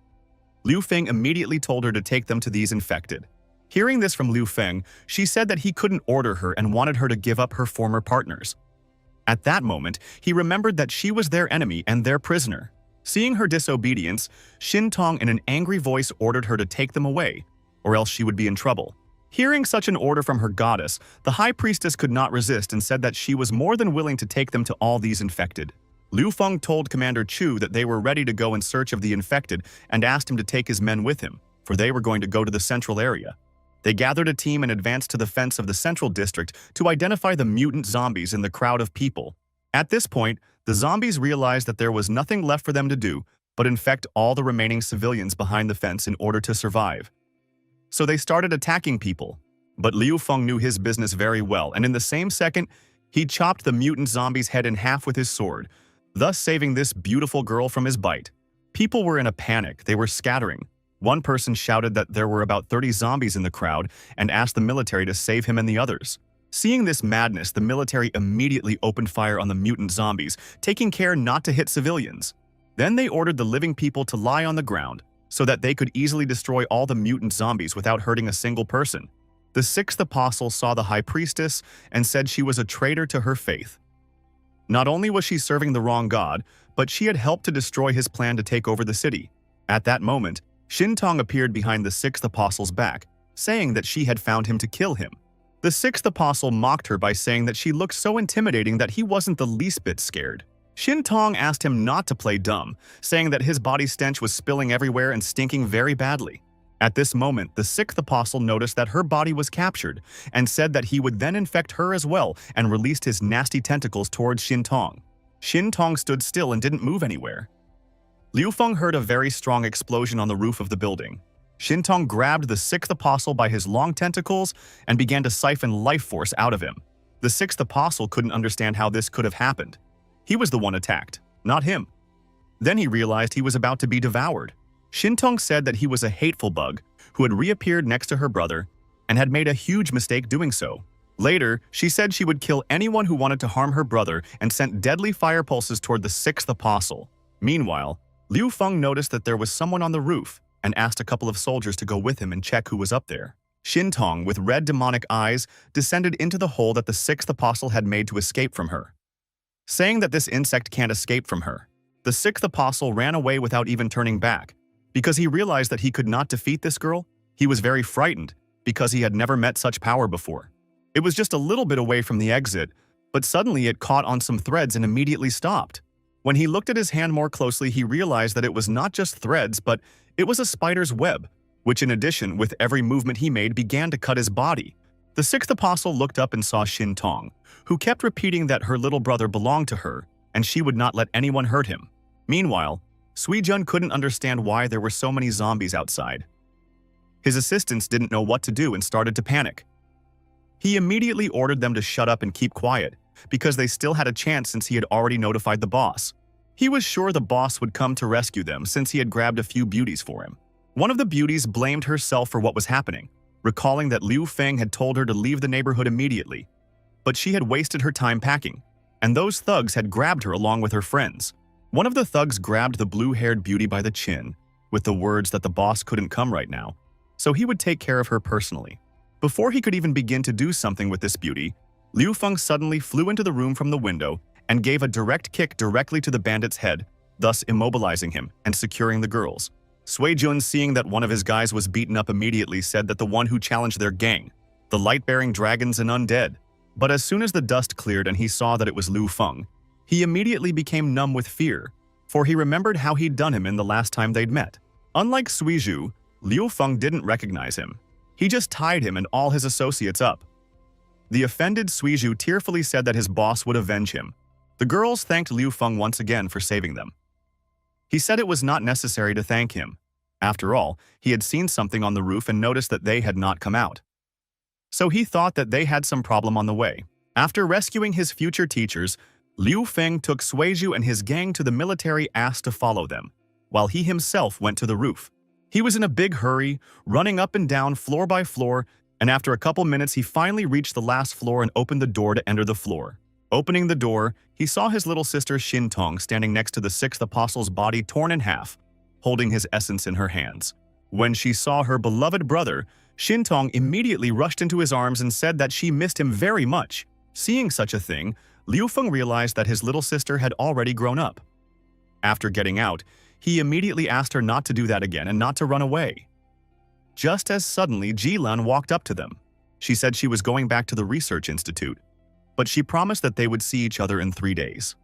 Liu Feng immediately told her to take them to these infected. Hearing this from Liu Feng, she said that he couldn't order her and wanted her to give up her former partners. At that moment, he remembered that she was their enemy and their prisoner. Seeing her disobedience, Xin Tong in an angry voice ordered her to take them away, or else she would be in trouble. Hearing such an order from her goddess, the high priestess could not resist and said that she was more than willing to take them to all these infected. Liu Feng told Commander Chu that they were ready to go in search of the infected and asked him to take his men with him, for they were going to go to the central area. They gathered a team and advanced to the fence of the central district to identify the mutant zombies in the crowd of people. At this point, the zombies realized that there was nothing left for them to do but infect all the remaining civilians behind the fence in order to survive. So they started attacking people. But Liu Feng knew his business very well, and in the same second, he chopped the mutant zombie's head in half with his sword, thus saving this beautiful girl from his bite. People were in a panic. They were scattering. One person shouted that there were about 30 zombies in the crowd and asked the military to save him and the others. Seeing this madness, the military immediately opened fire on the mutant zombies, taking care not to hit civilians. Then they ordered the living people to lie on the ground so that they could easily destroy all the mutant zombies without hurting a single person. The sixth apostle saw the high priestess and said she was a traitor to her faith. Not only was she serving the wrong god, but she had helped to destroy his plan to take over the city. At that moment, Shintong appeared behind the sixth apostle's back, saying that she had found him to kill him. The sixth apostle mocked her by saying that she looked so intimidating that he wasn't the least bit scared. Shintong asked him not to play dumb, saying that his body stench was spilling everywhere and stinking very badly. At this moment, the sixth apostle noticed that her body was captured and said that he would then infect her as well and released his nasty tentacles towards Shintong. Shintong stood still and didn't move anywhere. Liu Feng heard a very strong explosion on the roof of the building. Shintong grabbed the sixth apostle by his long tentacles and began to siphon life force out of him. The sixth apostle couldn't understand how this could have happened. He was the one attacked, not him. Then he realized he was about to be devoured. Shintong said that he was a hateful bug who had reappeared next to her brother and had made a huge mistake doing so. Later, she said she would kill anyone who wanted to harm her brother and sent deadly fire pulses toward the sixth apostle. Meanwhile, Liu Feng noticed that there was someone on the roof and asked a couple of soldiers to go with him and check who was up there. Shintong, with red demonic eyes, descended into the hole that the sixth apostle had made to escape from her, saying that this insect can't escape from her. The sixth apostle ran away without even turning back. Because he realized that he could not defeat this girl, he was very frightened because he had never met such power before. It was just a little bit away from the exit, but suddenly it caught on some threads and immediately stopped. When he looked at his hand more closely, he realized that it was not just threads, but it was a spider's web, which in addition, with every movement he made, began to cut his body. The sixth apostle looked up and saw Shintong, who kept repeating that her little brother belonged to her, and she would not let anyone hurt him. Meanwhile, Suijun couldn't understand why there were so many zombies outside. His assistants didn't know what to do and started to panic. He immediately ordered them to shut up and keep quiet, because they still had a chance since he had already notified the boss. He was sure the boss would come to rescue them since he had grabbed a few beauties for him. One of the beauties blamed herself for what was happening, recalling that Liu Feng had told her to leave the neighborhood immediately. But she had wasted her time packing, and those thugs had grabbed her along with her friends. One of the thugs grabbed the blue-haired beauty by the chin, with the words that the boss couldn't come right now, so he would take care of her personally. Before he could even begin to do something with this beauty, Liu Feng suddenly flew into the room from the window and gave a direct kick directly to the bandit's head, thus immobilizing him and securing the girls. Suijun, seeing that one of his guys was beaten up, immediately said that the one who challenged their gang, the light-bearing dragons and undead. But as soon as the dust cleared and he saw that it was Liu Feng, he immediately became numb with fear, for he remembered how he'd done him in the last time they'd met. Unlike Suiju, Liu Feng didn't recognize him. He just tied him and all his associates up. The offended Suiju tearfully said that his boss would avenge him. The girls thanked Liu Feng once again for saving them. He said it was not necessary to thank him. After all, he had seen something on the roof and noticed that they had not come out. So he thought that they had some problem on the way. After rescuing his future teachers, Liu Feng took Suiju and his gang to the military, asked to follow them, while he himself went to the roof. He was in a big hurry, running up and down floor by floor, and after a couple minutes he finally reached the last floor and opened the door to enter the floor. Opening the door, he saw his little sister Shintong standing next to the sixth apostle's body torn in half, holding his essence in her hands. When she saw her beloved brother, Shintong immediately rushed into his arms and said that she missed him very much. Seeing such a thing, Liu Feng realized that his little sister had already grown up. After getting out, he immediately asked her not to do that again and not to run away. Just as suddenly, Jilan walked up to them. She said she was going back to the research institute, but she promised that they would see each other in 3 days.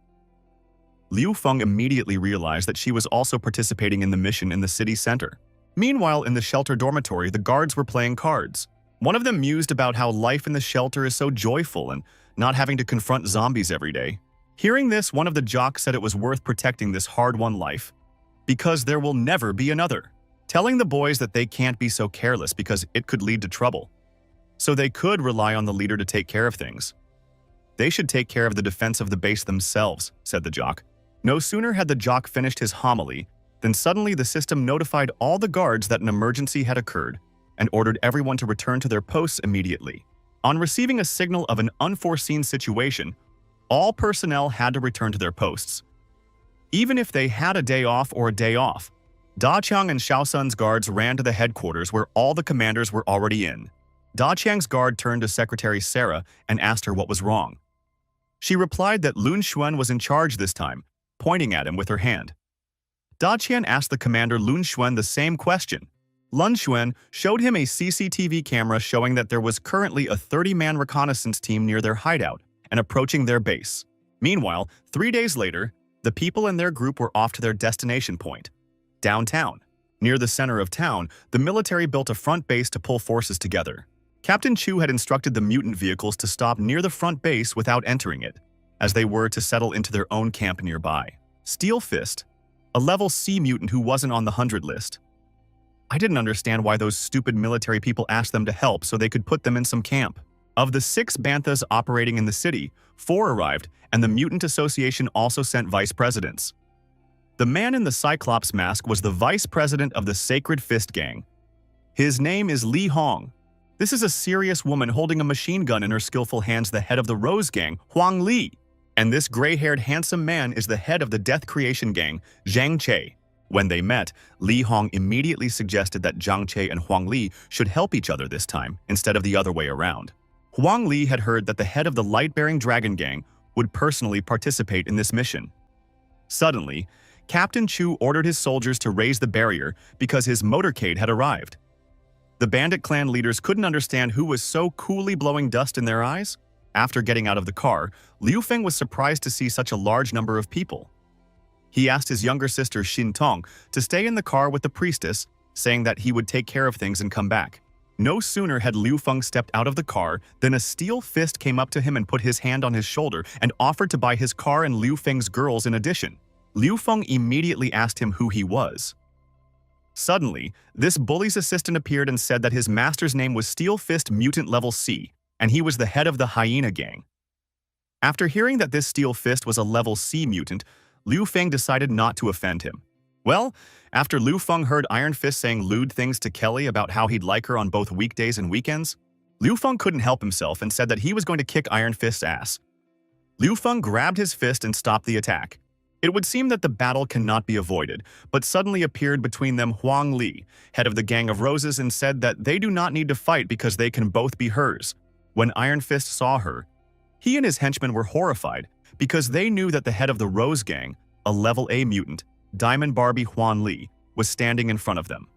Liu Feng immediately realized that she was also participating in the mission in the city center. Meanwhile, in the shelter dormitory, the guards were playing cards. One of them mused about how life in the shelter is so joyful and not having to confront zombies every day. Hearing this, one of the jocks said it was worth protecting this hard-won life, because there will never be another, telling the boys that they can't be so careless because it could lead to trouble. So they could rely on the leader to take care of things. They should take care of the defense of the base themselves, said the jock. No sooner had the jock finished his homily than suddenly the system notified all the guards that an emergency had occurred and ordered everyone to return to their posts immediately. On receiving a signal of an unforeseen situation, all personnel had to return to their posts. Even if they had a day off or a day off, Da Chang and Xiao Sun's guards ran to the headquarters where all the commanders were already in. Da Chiang's guard turned to Secretary Sarah and asked her what was wrong. She replied that Lun Xuan was in charge this time, pointing at him with her hand. Da Qian asked the commander Lun Xuan the same question. Lun Xuan showed him a CCTV camera showing that there was currently a 30-man reconnaissance team near their hideout and approaching their base. Meanwhile, 3 days later, the people in their group were off to their destination point, downtown. Near the center of town, the military built a front base to pull forces together. Captain Chu had instructed the mutant vehicles to stop near the front base without entering it, as they were to settle into their own camp nearby. Steel Fist, a level C mutant who wasn't on the 100 list. I didn't understand why those stupid military people asked them to help so they could put them in some camp. Of the 6 Banthas operating in the city, 4 arrived, and the Mutant Association also sent vice presidents. The man in the Cyclops mask was the vice president of the Sacred Fist Gang. His name is Li Hong. This is a serious woman holding a machine gun in her skillful hands, the head of the Rose Gang, Huang Li. And this gray-haired handsome man is the head of the Death Creation Gang, Zhang Che. When they met, Li Hong immediately suggested that Zhang Che and Huang Li should help each other this time, instead of the other way around. Huang Li had heard that the head of the Light-Bearing Dragon Gang would personally participate in this mission. Suddenly, Captain Chu ordered his soldiers to raise the barrier because his motorcade had arrived. The bandit clan leaders couldn't understand who was so coolly blowing dust in their eyes. After getting out of the car, Liu Feng was surprised to see such a large number of people. He asked his younger sister Xin Tong to stay in the car with the priestess, saying that he would take care of things and come back. No sooner had Liu Feng stepped out of the car than a steel fist came up to him and put his hand on his shoulder and offered to buy his car and Liu Feng's girls in addition. Liu Feng immediately asked him who he was. Suddenly, this bully's assistant appeared and said that his master's name was Steel Fist Mutant Level C, and he was the head of the Hyena Gang. After hearing that this Steel Fist was a Level C mutant, Liu Feng decided not to offend him. Well, after Liu Feng heard Iron Fist saying lewd things to Kelly about how he'd like her on both weekdays and weekends, Liu Feng couldn't help himself and said that he was going to kick Iron Fist's ass. Liu Feng grabbed his fist and stopped the attack. It would seem that the battle cannot be avoided, but suddenly appeared between them Huang Li, head of the Gang of Roses, and said that they do not need to fight because they can both be hers. When Iron Fist saw her, he and his henchmen were horrified because they knew that the head of the Rose Gang, a level A mutant, Diamond Barbie Huan Li, was standing in front of them.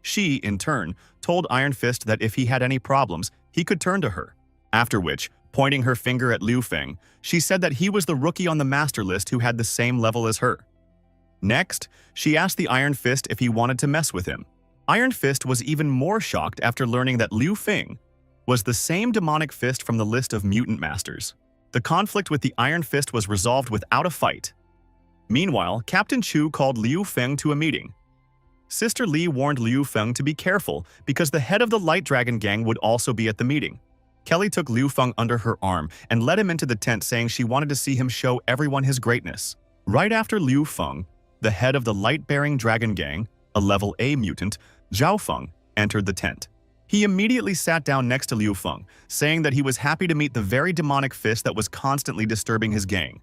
She, in turn, told Iron Fist that if he had any problems, he could turn to her. After which, pointing her finger at Liu Feng, she said that he was the rookie on the master list who had the same level as her. Next, she asked the Iron Fist if he wanted to mess with him. Iron Fist was even more shocked after learning that Liu Feng was the same demonic fist from the list of mutant masters. The conflict with the Iron Fist was resolved without a fight. Meanwhile, Captain Chu called Liu Feng to a meeting. Sister Li warned Liu Feng to be careful because the head of the Light Dragon Gang would also be at the meeting. Kelly took Liu Feng under her arm and led him into the tent, saying she wanted to see him show everyone his greatness. Right after Liu Feng, the head of the Light-Bearing Dragon Gang, a level A mutant, Zhao Feng, entered the tent. He immediately sat down next to Liu Feng, saying that he was happy to meet the very demonic fist that was constantly disturbing his gang.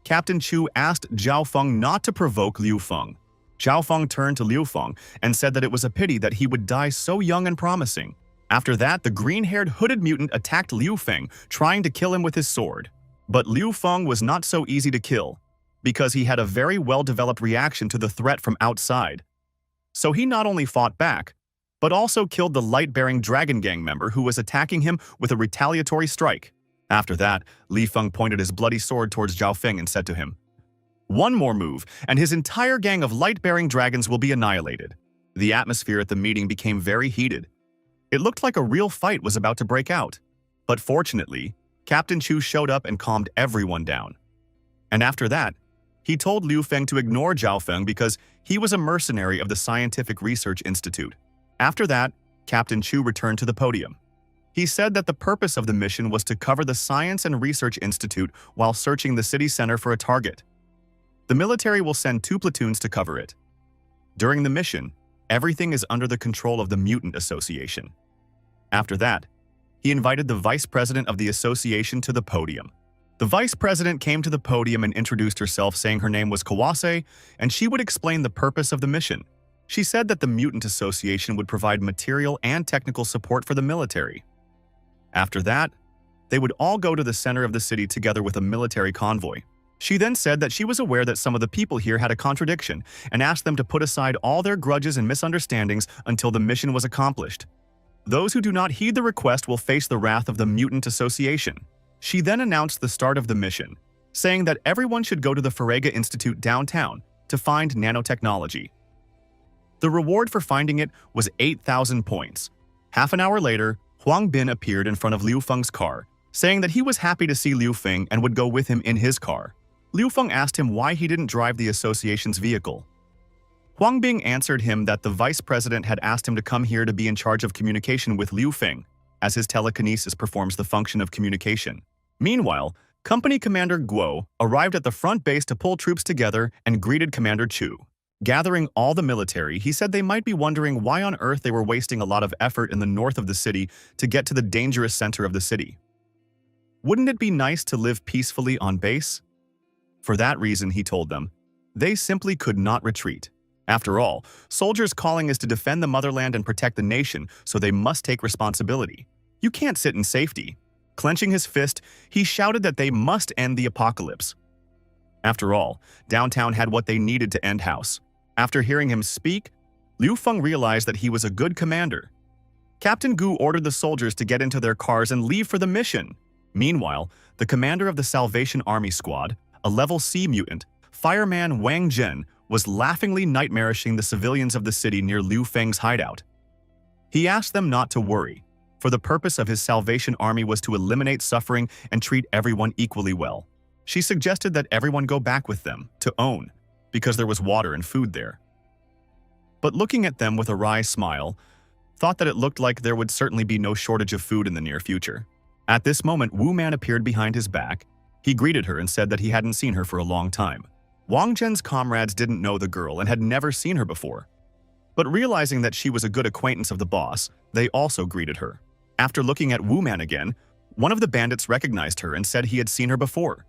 Captain Chu asked Zhao Feng not to provoke Liu Feng. Zhao Feng turned to Liu Feng and said that it was a pity that he would die so young and promising. After that, the green-haired hooded mutant attacked Liu Feng, trying to kill him with his sword. But Liu Feng was not so easy to kill, because he had a very well-developed reaction to the threat from outside. So he not only fought back, but also killed the Light-Bearing Dragon Gang member who was attacking him with a retaliatory strike. After that, Li Feng pointed his bloody sword towards Zhao Feng and said to him, "One more move, and his entire gang of light-bearing dragons will be annihilated." The atmosphere at the meeting became very heated. It looked like a real fight was about to break out. But fortunately, Captain Chu showed up and calmed everyone down. And after that, he told Liu Feng to ignore Zhao Feng because he was a mercenary of the Scientific Research Institute. After that, Captain Chu returned to the podium. He said that the purpose of the mission was to cover the Science and Research Institute while searching the city center for a target. The military will send 2 platoons to cover it. During the mission, everything is under the control of the Mutant Association. After that, he invited the vice president of the association to the podium. The vice president came to the podium and introduced herself, saying her name was Kawase, and she would explain the purpose of the mission. She said that the Mutant Association would provide material and technical support for the military. After that, they would all go to the center of the city together with a military convoy. She then said that she was aware that some of the people here had a contradiction and asked them to put aside all their grudges and misunderstandings until the mission was accomplished. Those who do not heed the request will face the wrath of the Mutant Association. She then announced the start of the mission, saying that everyone should go to the Farega Institute downtown to find nanotechnology. The reward for finding it was 8,000 points. Half an hour later, Huang Bin appeared in front of Liu Feng's car, saying that he was happy to see Liu Feng and would go with him in his car. Liu Feng asked him why he didn't drive the association's vehicle. Huang Bing answered him that the vice president had asked him to come here to be in charge of communication with Liu Feng, as his telekinesis performs the function of communication. Meanwhile, Company Commander Guo arrived at the front base to pull troops together and greeted Commander Chu. Gathering all the military, he said they might be wondering why on earth they were wasting a lot of effort in the north of the city to get to the dangerous center of the city. Wouldn't it be nice to live peacefully on base? For that reason, he told them, they simply could not retreat. After all, soldiers' calling is to defend the motherland and protect the nation, so they must take responsibility. You can't sit in safety. Clenching his fist, he shouted that they must end the apocalypse. After all, downtown had what they needed to end house. After hearing him speak, Liu Feng realized that he was a good commander. Captain Gu ordered the soldiers to get into their cars and leave for the mission. Meanwhile, the commander of the Salvation Army Squad, a level C mutant, fireman Wang Zhen, was laughingly nightmarishing the civilians of the city near Liu Feng's hideout. He asked them not to worry, for the purpose of his Salvation Army was to eliminate suffering and treat everyone equally well. She suggested that everyone go back with them, to Own, because there was water and food there. But looking at them with a wry smile, thought that it looked like there would certainly be no shortage of food in the near future. At this moment, Wu Man appeared behind his back. He greeted her and said that he hadn't seen her for a long time. Wang Zhen's comrades didn't know the girl and had never seen her before. But realizing that she was a good acquaintance of the boss, they also greeted her. After looking at Wu Man again, one of the bandits recognized her and said he had seen her before.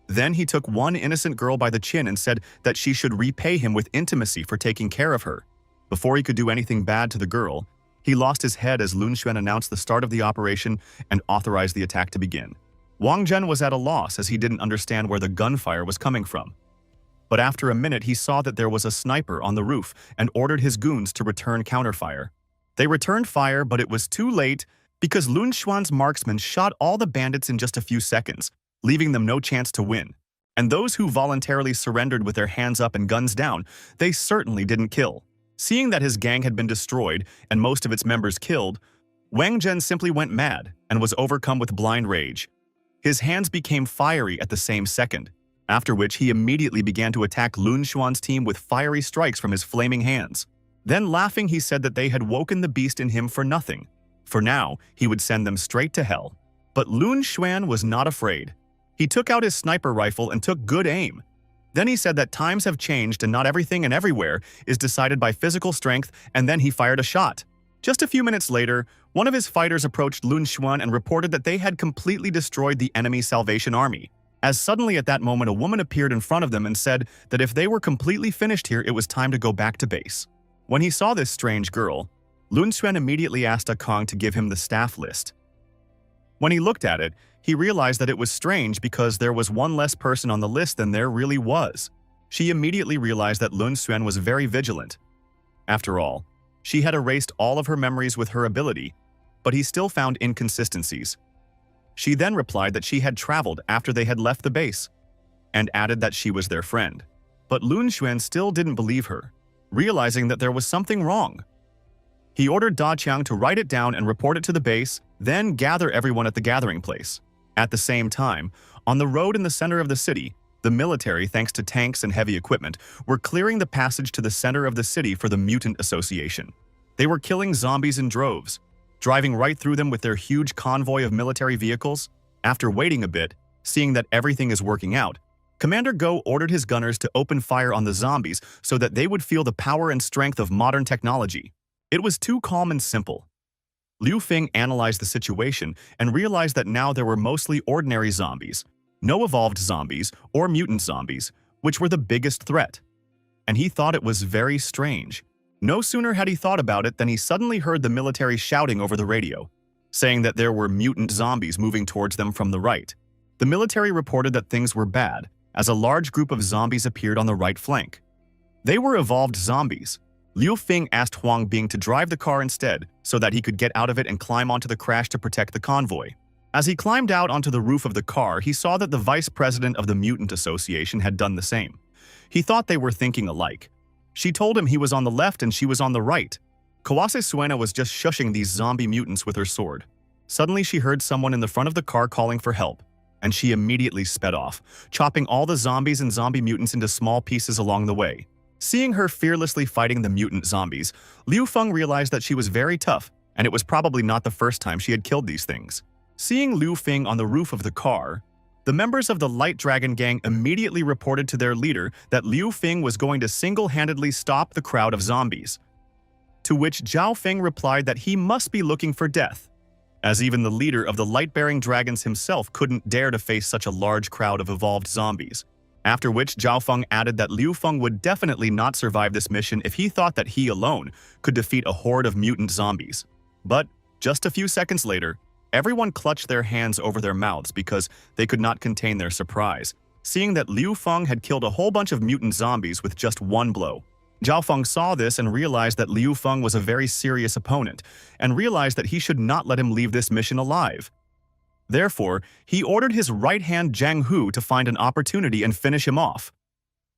Then he took one innocent girl by the chin and said that she should repay him with intimacy for taking care of her. Before he could do anything bad to the girl, he lost his head as Lun Xuan announced the start of the operation and authorized the attack to begin. Wang Zhen was at a loss as he didn't understand where the gunfire was coming from. But after a minute, he saw that there was a sniper on the roof and ordered his goons to return counterfire. They returned fire, but it was too late because Lun Xuan's marksmen shot all the bandits in just a few seconds, leaving them no chance to win. And those who voluntarily surrendered with their hands up and guns down, they certainly didn't kill. Seeing that his gang had been destroyed and most of its members killed, Wang Zhen simply went mad and was overcome with blind rage. His hands became fiery at the same second, after which he immediately began to attack Lun Xuan's team with fiery strikes from his flaming hands. Then laughing, he said that they had woken the beast in him for nothing. For now, he would send them straight to hell. But Lun Xuan was not afraid. He took out his sniper rifle and took good aim. Then he said that times have changed and not everything and everywhere is decided by physical strength, and then he fired a shot. Just a few minutes later, one of his fighters approached Lun Xuan and reported that they had completely destroyed the enemy Salvation Army. As suddenly at that moment a woman appeared in front of them and said that if they were completely finished here, it was time to go back to base. When he saw this strange girl, Lun Xuan immediately asked Kong to give him the staff list. When he looked at it, he realized that it was strange because there was one less person on the list than there really was. She immediately realized that Lun Xuan was very vigilant. After all, she had erased all of her memories with her ability, but he still found inconsistencies. She then replied that she had traveled after they had left the base, and added that she was their friend. But Lun Xuan still didn't believe her, realizing that there was something wrong. He ordered Da Qiang to write it down and report it to the base, then gather everyone at the gathering place. At the same time, on the road in the center of the city, the military, thanks to tanks and heavy equipment, were clearing the passage to the center of the city for the Mutant Association. They were killing zombies in droves, driving right through them with their huge convoy of military vehicles. After waiting a bit, seeing that everything is working out, Commander Go ordered his gunners to open fire on the zombies so that they would feel the power and strength of modern technology. It was too calm and simple. Liu Feng analyzed the situation and realized that now there were mostly ordinary zombies, no evolved zombies or mutant zombies, which were the biggest threat. And he thought it was very strange. No sooner had he thought about it than he suddenly heard the military shouting over the radio, saying that there were mutant zombies moving towards them from the right. The military reported that things were bad, as a large group of zombies appeared on the right flank. They were evolved zombies. Liu Feng asked Huang Bing to drive the car instead so that he could get out of it and climb onto the crash to protect the convoy. As he climbed out onto the roof of the car, he saw that the vice president of the Mutant Association had done the same. He thought they were thinking alike. She told him he was on the left and she was on the right. Kawase Suena was just shushing these zombie mutants with her sword. Suddenly she heard someone in the front of the car calling for help, and she immediately sped off, chopping all the zombies and zombie mutants into small pieces along the way. Seeing her fearlessly fighting the mutant zombies, Liu Feng realized that she was very tough, and it was probably not the first time she had killed these things. Seeing Liu Feng on the roof of the car, the members of the Light Dragon Gang immediately reported to their leader that Liu Feng was going to single-handedly stop the crowd of zombies. To which Zhao Feng replied that he must be looking for death, as even the leader of the light-bearing dragons himself couldn't dare to face such a large crowd of evolved zombies. After which Zhao Feng added that Liu Feng would definitely not survive this mission if he thought that he alone could defeat a horde of mutant zombies. But just a few seconds later, everyone clutched their hands over their mouths because they could not contain their surprise, seeing that Liu Feng had killed a whole bunch of mutant zombies with just one blow. Zhao Feng saw this and realized that Liu Feng was a very serious opponent, and realized that he should not let him leave this mission alive. Therefore, he ordered his right-hand Zhang Hu to find an opportunity and finish him off,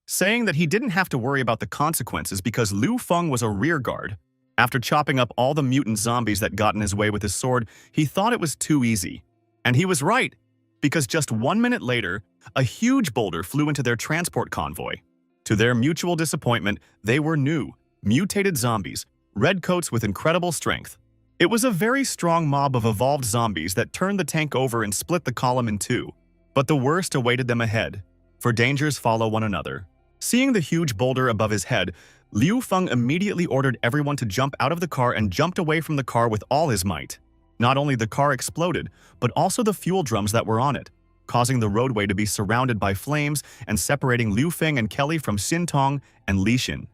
saying that he didn't have to worry about the consequences because Liu Feng was a rearguard. After chopping up all the mutant zombies that got in his way with his sword, he thought it was too easy. And he was right, because just 1 minute later, a huge boulder flew into their transport convoy. To their mutual disappointment, they were new, mutated zombies, redcoats with incredible strength. It was a very strong mob of evolved zombies that turned the tank over and split the column in two. But the worst awaited them ahead, for dangers follow one another. Seeing the huge boulder above his head, Liu Feng immediately ordered everyone to jump out of the car and jumped away from the car with all his might. Not only the car exploded, but also the fuel drums that were on it, causing the roadway to be surrounded by flames and separating Liu Feng and Kelly from Xin Tong and Li Xin.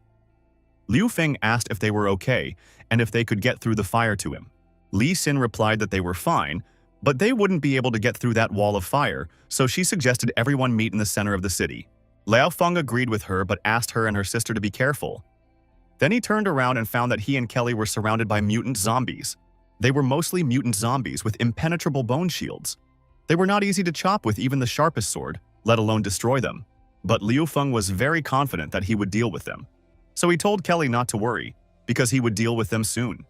Liu Feng asked if they were okay and if they could get through the fire to him. Li Xin replied that they were fine, but they wouldn't be able to get through that wall of fire, so she suggested everyone meet in the center of the city. Liao Feng agreed with her but asked her and her sister to be careful. Then he turned around and found that he and Kelly were surrounded by mutant zombies. They were mostly mutant zombies with impenetrable bone shields. They were not easy to chop with even the sharpest sword, let alone destroy them. But Liu Feng was very confident that he would deal with them. So he told Kelly not to worry, because he would deal with them soon.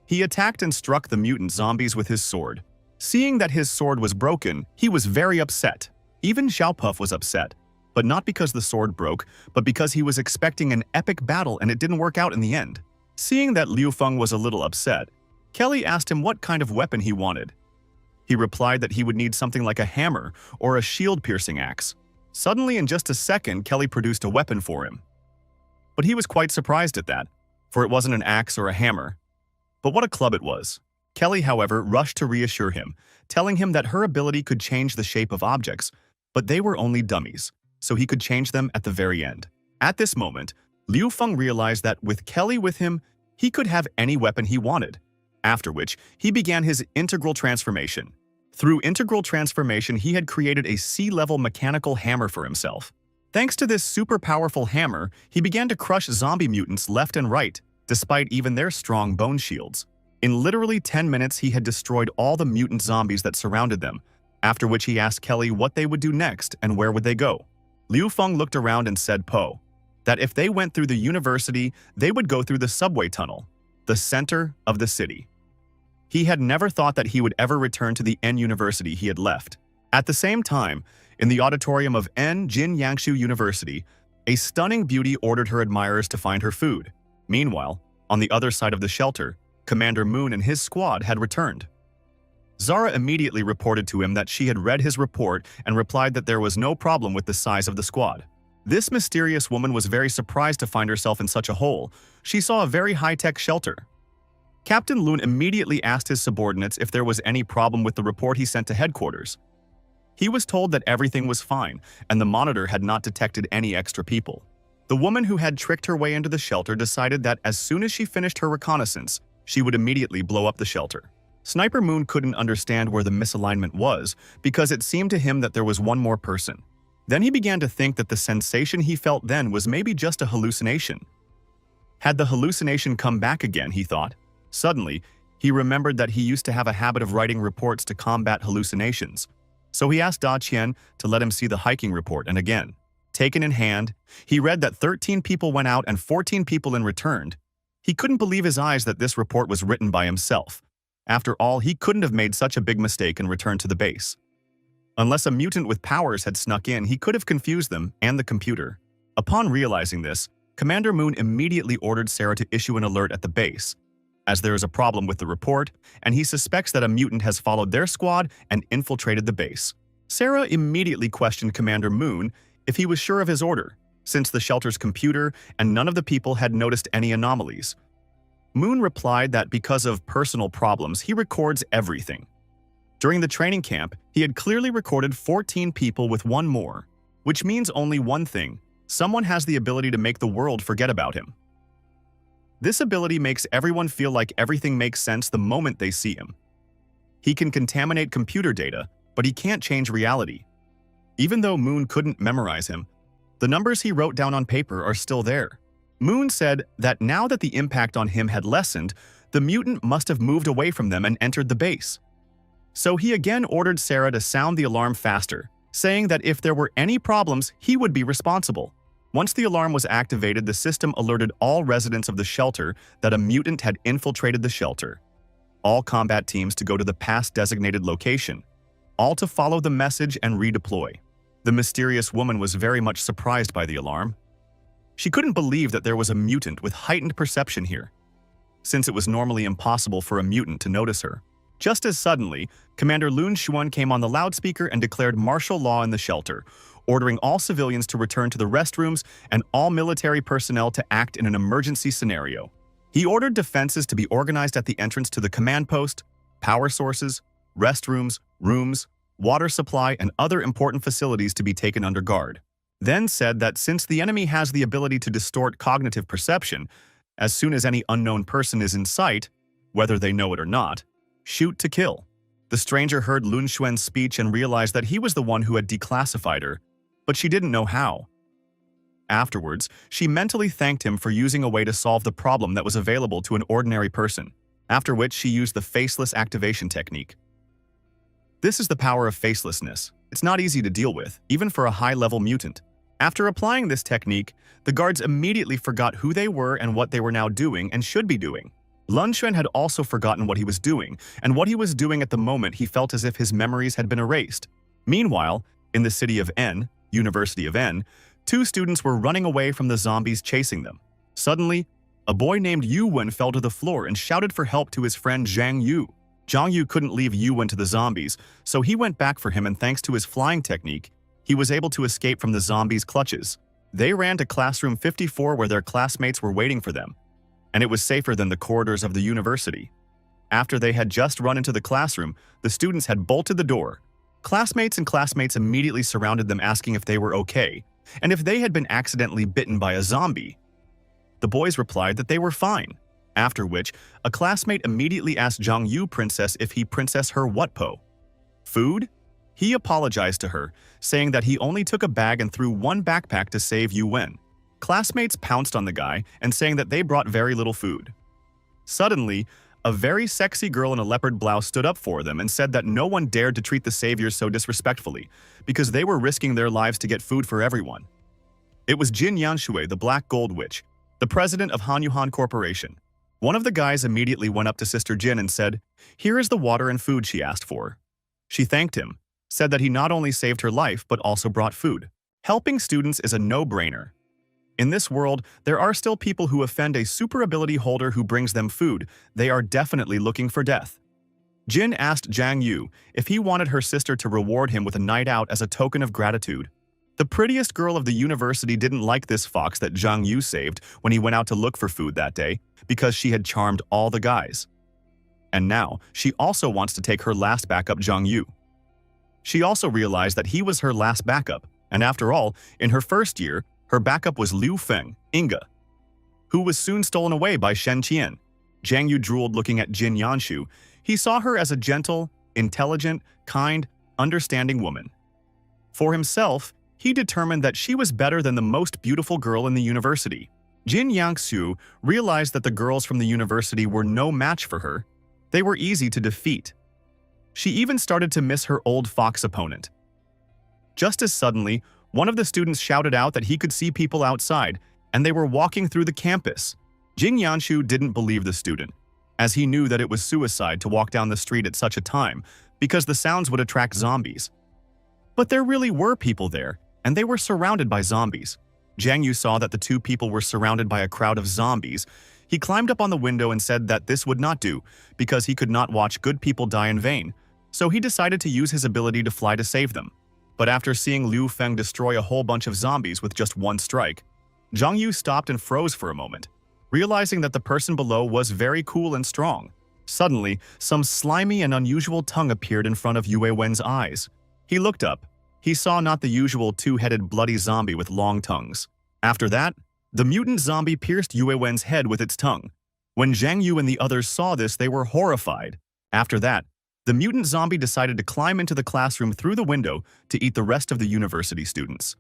He attacked and struck the mutant zombies with his sword. Seeing that his sword was broken, he was very upset. Even Xiao Puff was upset, but not because the sword broke, but because he was expecting an epic battle and it didn't work out in the end. Seeing that Liu Feng was a little upset, Kelly asked him what kind of weapon he wanted. He replied that he would need something like a hammer or a shield-piercing axe. Suddenly, in just a second, Kelly produced a weapon for him. But he was quite surprised at that, for it wasn't an axe or a hammer. But what a club it was. Kelly, however, rushed to reassure him, telling him that her ability could change the shape of objects, but they were only dummies, so he could change them at the very end. At this moment, Liu Feng realized that with Kelly with him, he could have any weapon he wanted, after which he began his integral transformation. Through integral transformation, he had created a sea-level mechanical hammer for himself. Thanks to this super powerful hammer, he began to crush zombie mutants left and right, despite even their strong bone shields. In literally 10 minutes, he had destroyed all the mutant zombies that surrounded them, after which he asked Kelly what they would do next and where would they go. Liu Feng looked around and said that if they went through the university, they would go through the subway tunnel, the center of the city. He had never thought that he would ever return to the N University he had left. At the same time, in the auditorium of N Jin Yangshu University, a stunning beauty ordered her admirers to find her food. Meanwhile, on the other side of the shelter, Commander Moon and his squad had returned. Zara immediately reported to him that she had read his report and replied that there was no problem with the size of the squad. This mysterious woman was very surprised to find herself in such a hole. She saw a very high-tech shelter. Captain Lun immediately asked his subordinates if there was any problem with the report he sent to headquarters. He was told that everything was fine and the monitor had not detected any extra people. The woman who had tricked her way into the shelter decided that as soon as she finished her reconnaissance, she would immediately blow up the shelter. Sniper Moon couldn't understand where the misalignment was because it seemed to him that there was one more person. Then he began to think that the sensation he felt then was maybe just a hallucination. Had the hallucination come back again, he thought. Suddenly, he remembered that he used to have a habit of writing reports to combat hallucinations. So he asked Da Qian to let him see the hiking report, and again, taken in hand, he read that 13 people went out and 14 people in returned. He couldn't believe his eyes that this report was written by himself. After all, he couldn't have made such a big mistake and returned to the base. Unless a mutant with powers had snuck in, he could have confused them and the computer. Upon realizing this, Commander Moon immediately ordered Sarah to issue an alert at the base, as there is a problem with the report, and he suspects that a mutant has followed their squad and infiltrated the base. Sarah immediately questioned Commander Moon if he was sure of his order, since the shelter's computer and none of the people had noticed any anomalies. Moon replied that because of personal problems, he records everything. During the training camp, he had clearly recorded 14 people with one more, which means only one thing: someone has the ability to make the world forget about him. This ability makes everyone feel like everything makes sense the moment they see him. He can contaminate computer data, but he can't change reality. Even though Moon couldn't memorize him, the numbers he wrote down on paper are still there. Moon said that now that the impact on him had lessened, the mutant must have moved away from them and entered the base. So he again ordered Sarah to sound the alarm faster, saying that if there were any problems, he would be responsible. Once the alarm was activated, the system alerted all residents of the shelter that a mutant had infiltrated the shelter. All combat teams to go to the past designated location, all to follow the message and redeploy. The mysterious woman was very much surprised by the alarm. She couldn't believe that there was a mutant with heightened perception here, since it was normally impossible for a mutant to notice her. Just as suddenly, Commander Lun Xuan came on the loudspeaker and declared martial law in the shelter, ordering all civilians to return to the restrooms and all military personnel to act in an emergency scenario. He ordered defenses to be organized at the entrance to the command post, power sources, restrooms, rooms, water supply, and other important facilities to be taken under guard. Then said that since the enemy has the ability to distort cognitive perception, as soon as any unknown person is in sight, whether they know it or not, shoot to kill. The stranger heard Lun Xuan's speech and realized that he was the one who had declassified her, but she didn't know how. Afterwards, she mentally thanked him for using a way to solve the problem that was available to an ordinary person, after which she used the faceless activation technique. This is the power of facelessness. It's not easy to deal with, even for a high-level mutant. After applying this technique, the guards immediately forgot who they were and what they were now doing and should be doing. Lun Xuan had also forgotten what he was doing, and what he was doing at the moment he felt as if his memories had been erased. Meanwhile, in the city of N, University of N, 2 students were running away from the zombies chasing them. Suddenly, a boy named Yu Wen fell to the floor and shouted for help to his friend Zhang Yu. Zhang Yu couldn't leave Yu Wen to the zombies, so he went back for him, and thanks to his flying technique, he was able to escape from the zombies' clutches. They ran to classroom 54 where their classmates were waiting for them, and it was safer than the corridors of the university. After they had just run into the classroom, the students had bolted the door. Classmates immediately surrounded them, asking if they were okay, and if they had been accidentally bitten by a zombie. The boys replied that they were fine, after which a classmate immediately asked Zhang Yu Princess if he princess her what po? Food? He apologized to her, saying that he only took a bag and threw one backpack to save Yu Wen. Classmates pounced on the guy and saying that they brought very little food. Suddenly, a very sexy girl in a leopard blouse stood up for them and said that no one dared to treat the saviors so disrespectfully, because they were risking their lives to get food for everyone. It was Jin Yanshui, the Black Gold Witch, the president of Hanyuhan Corporation. One of the guys immediately went up to Sister Jin and said, "Here is the water and food she asked for." She thanked him, said that he not only saved her life but also brought food. Helping students is a no-brainer. In this world, there are still people who offend a super ability holder who brings them food. They are definitely looking for death. Jin asked Zhang Yu if he wanted her sister to reward him with a night out as a token of gratitude. The prettiest girl of the university didn't like this fox that Zhang Yu saved when he went out to look for food that day, because she had charmed all the guys. And now, she also wants to take her last backup, Zhang Yu. She also realized that he was her last backup, and after all, in her first year, Her backup was Liu Feng, Inga, who was soon stolen away by Shen Qian. Jiang Yu drooled looking at Jin Yanshu. He saw her as a gentle, intelligent, kind, understanding woman. For himself, he determined that she was better than the most beautiful girl in the university. Jin Yangsu realized that the girls from the university were no match for her. They were easy to defeat. She even started to miss her old fox opponent. Just as suddenly, one of the students shouted out that he could see people outside, and they were walking through the campus. Jin Yanshu didn't believe the student, as he knew that it was suicide to walk down the street at such a time, because the sounds would attract zombies. But there really were people there, and they were surrounded by zombies. Jiang Yu saw that the two people were surrounded by a crowd of zombies. He climbed up on the window and said that this would not do, because he could not watch good people die in vain. So he decided to use his ability to fly to save them. But after seeing Liu Feng destroy a whole bunch of zombies with just one strike, Jiang Yu stopped and froze for a moment, realizing that the person below was very cool and strong. Suddenly, some slimy and unusual tongue appeared in front of Yue Wen's eyes. He looked up. He saw not the usual two-headed bloody zombie with long tongues. After that, the mutant zombie pierced Yue Wen's head with its tongue. When Jiang Yu and the others saw this, they were horrified. After that, the mutant zombie decided to climb into the classroom through the window to eat the rest of the university students.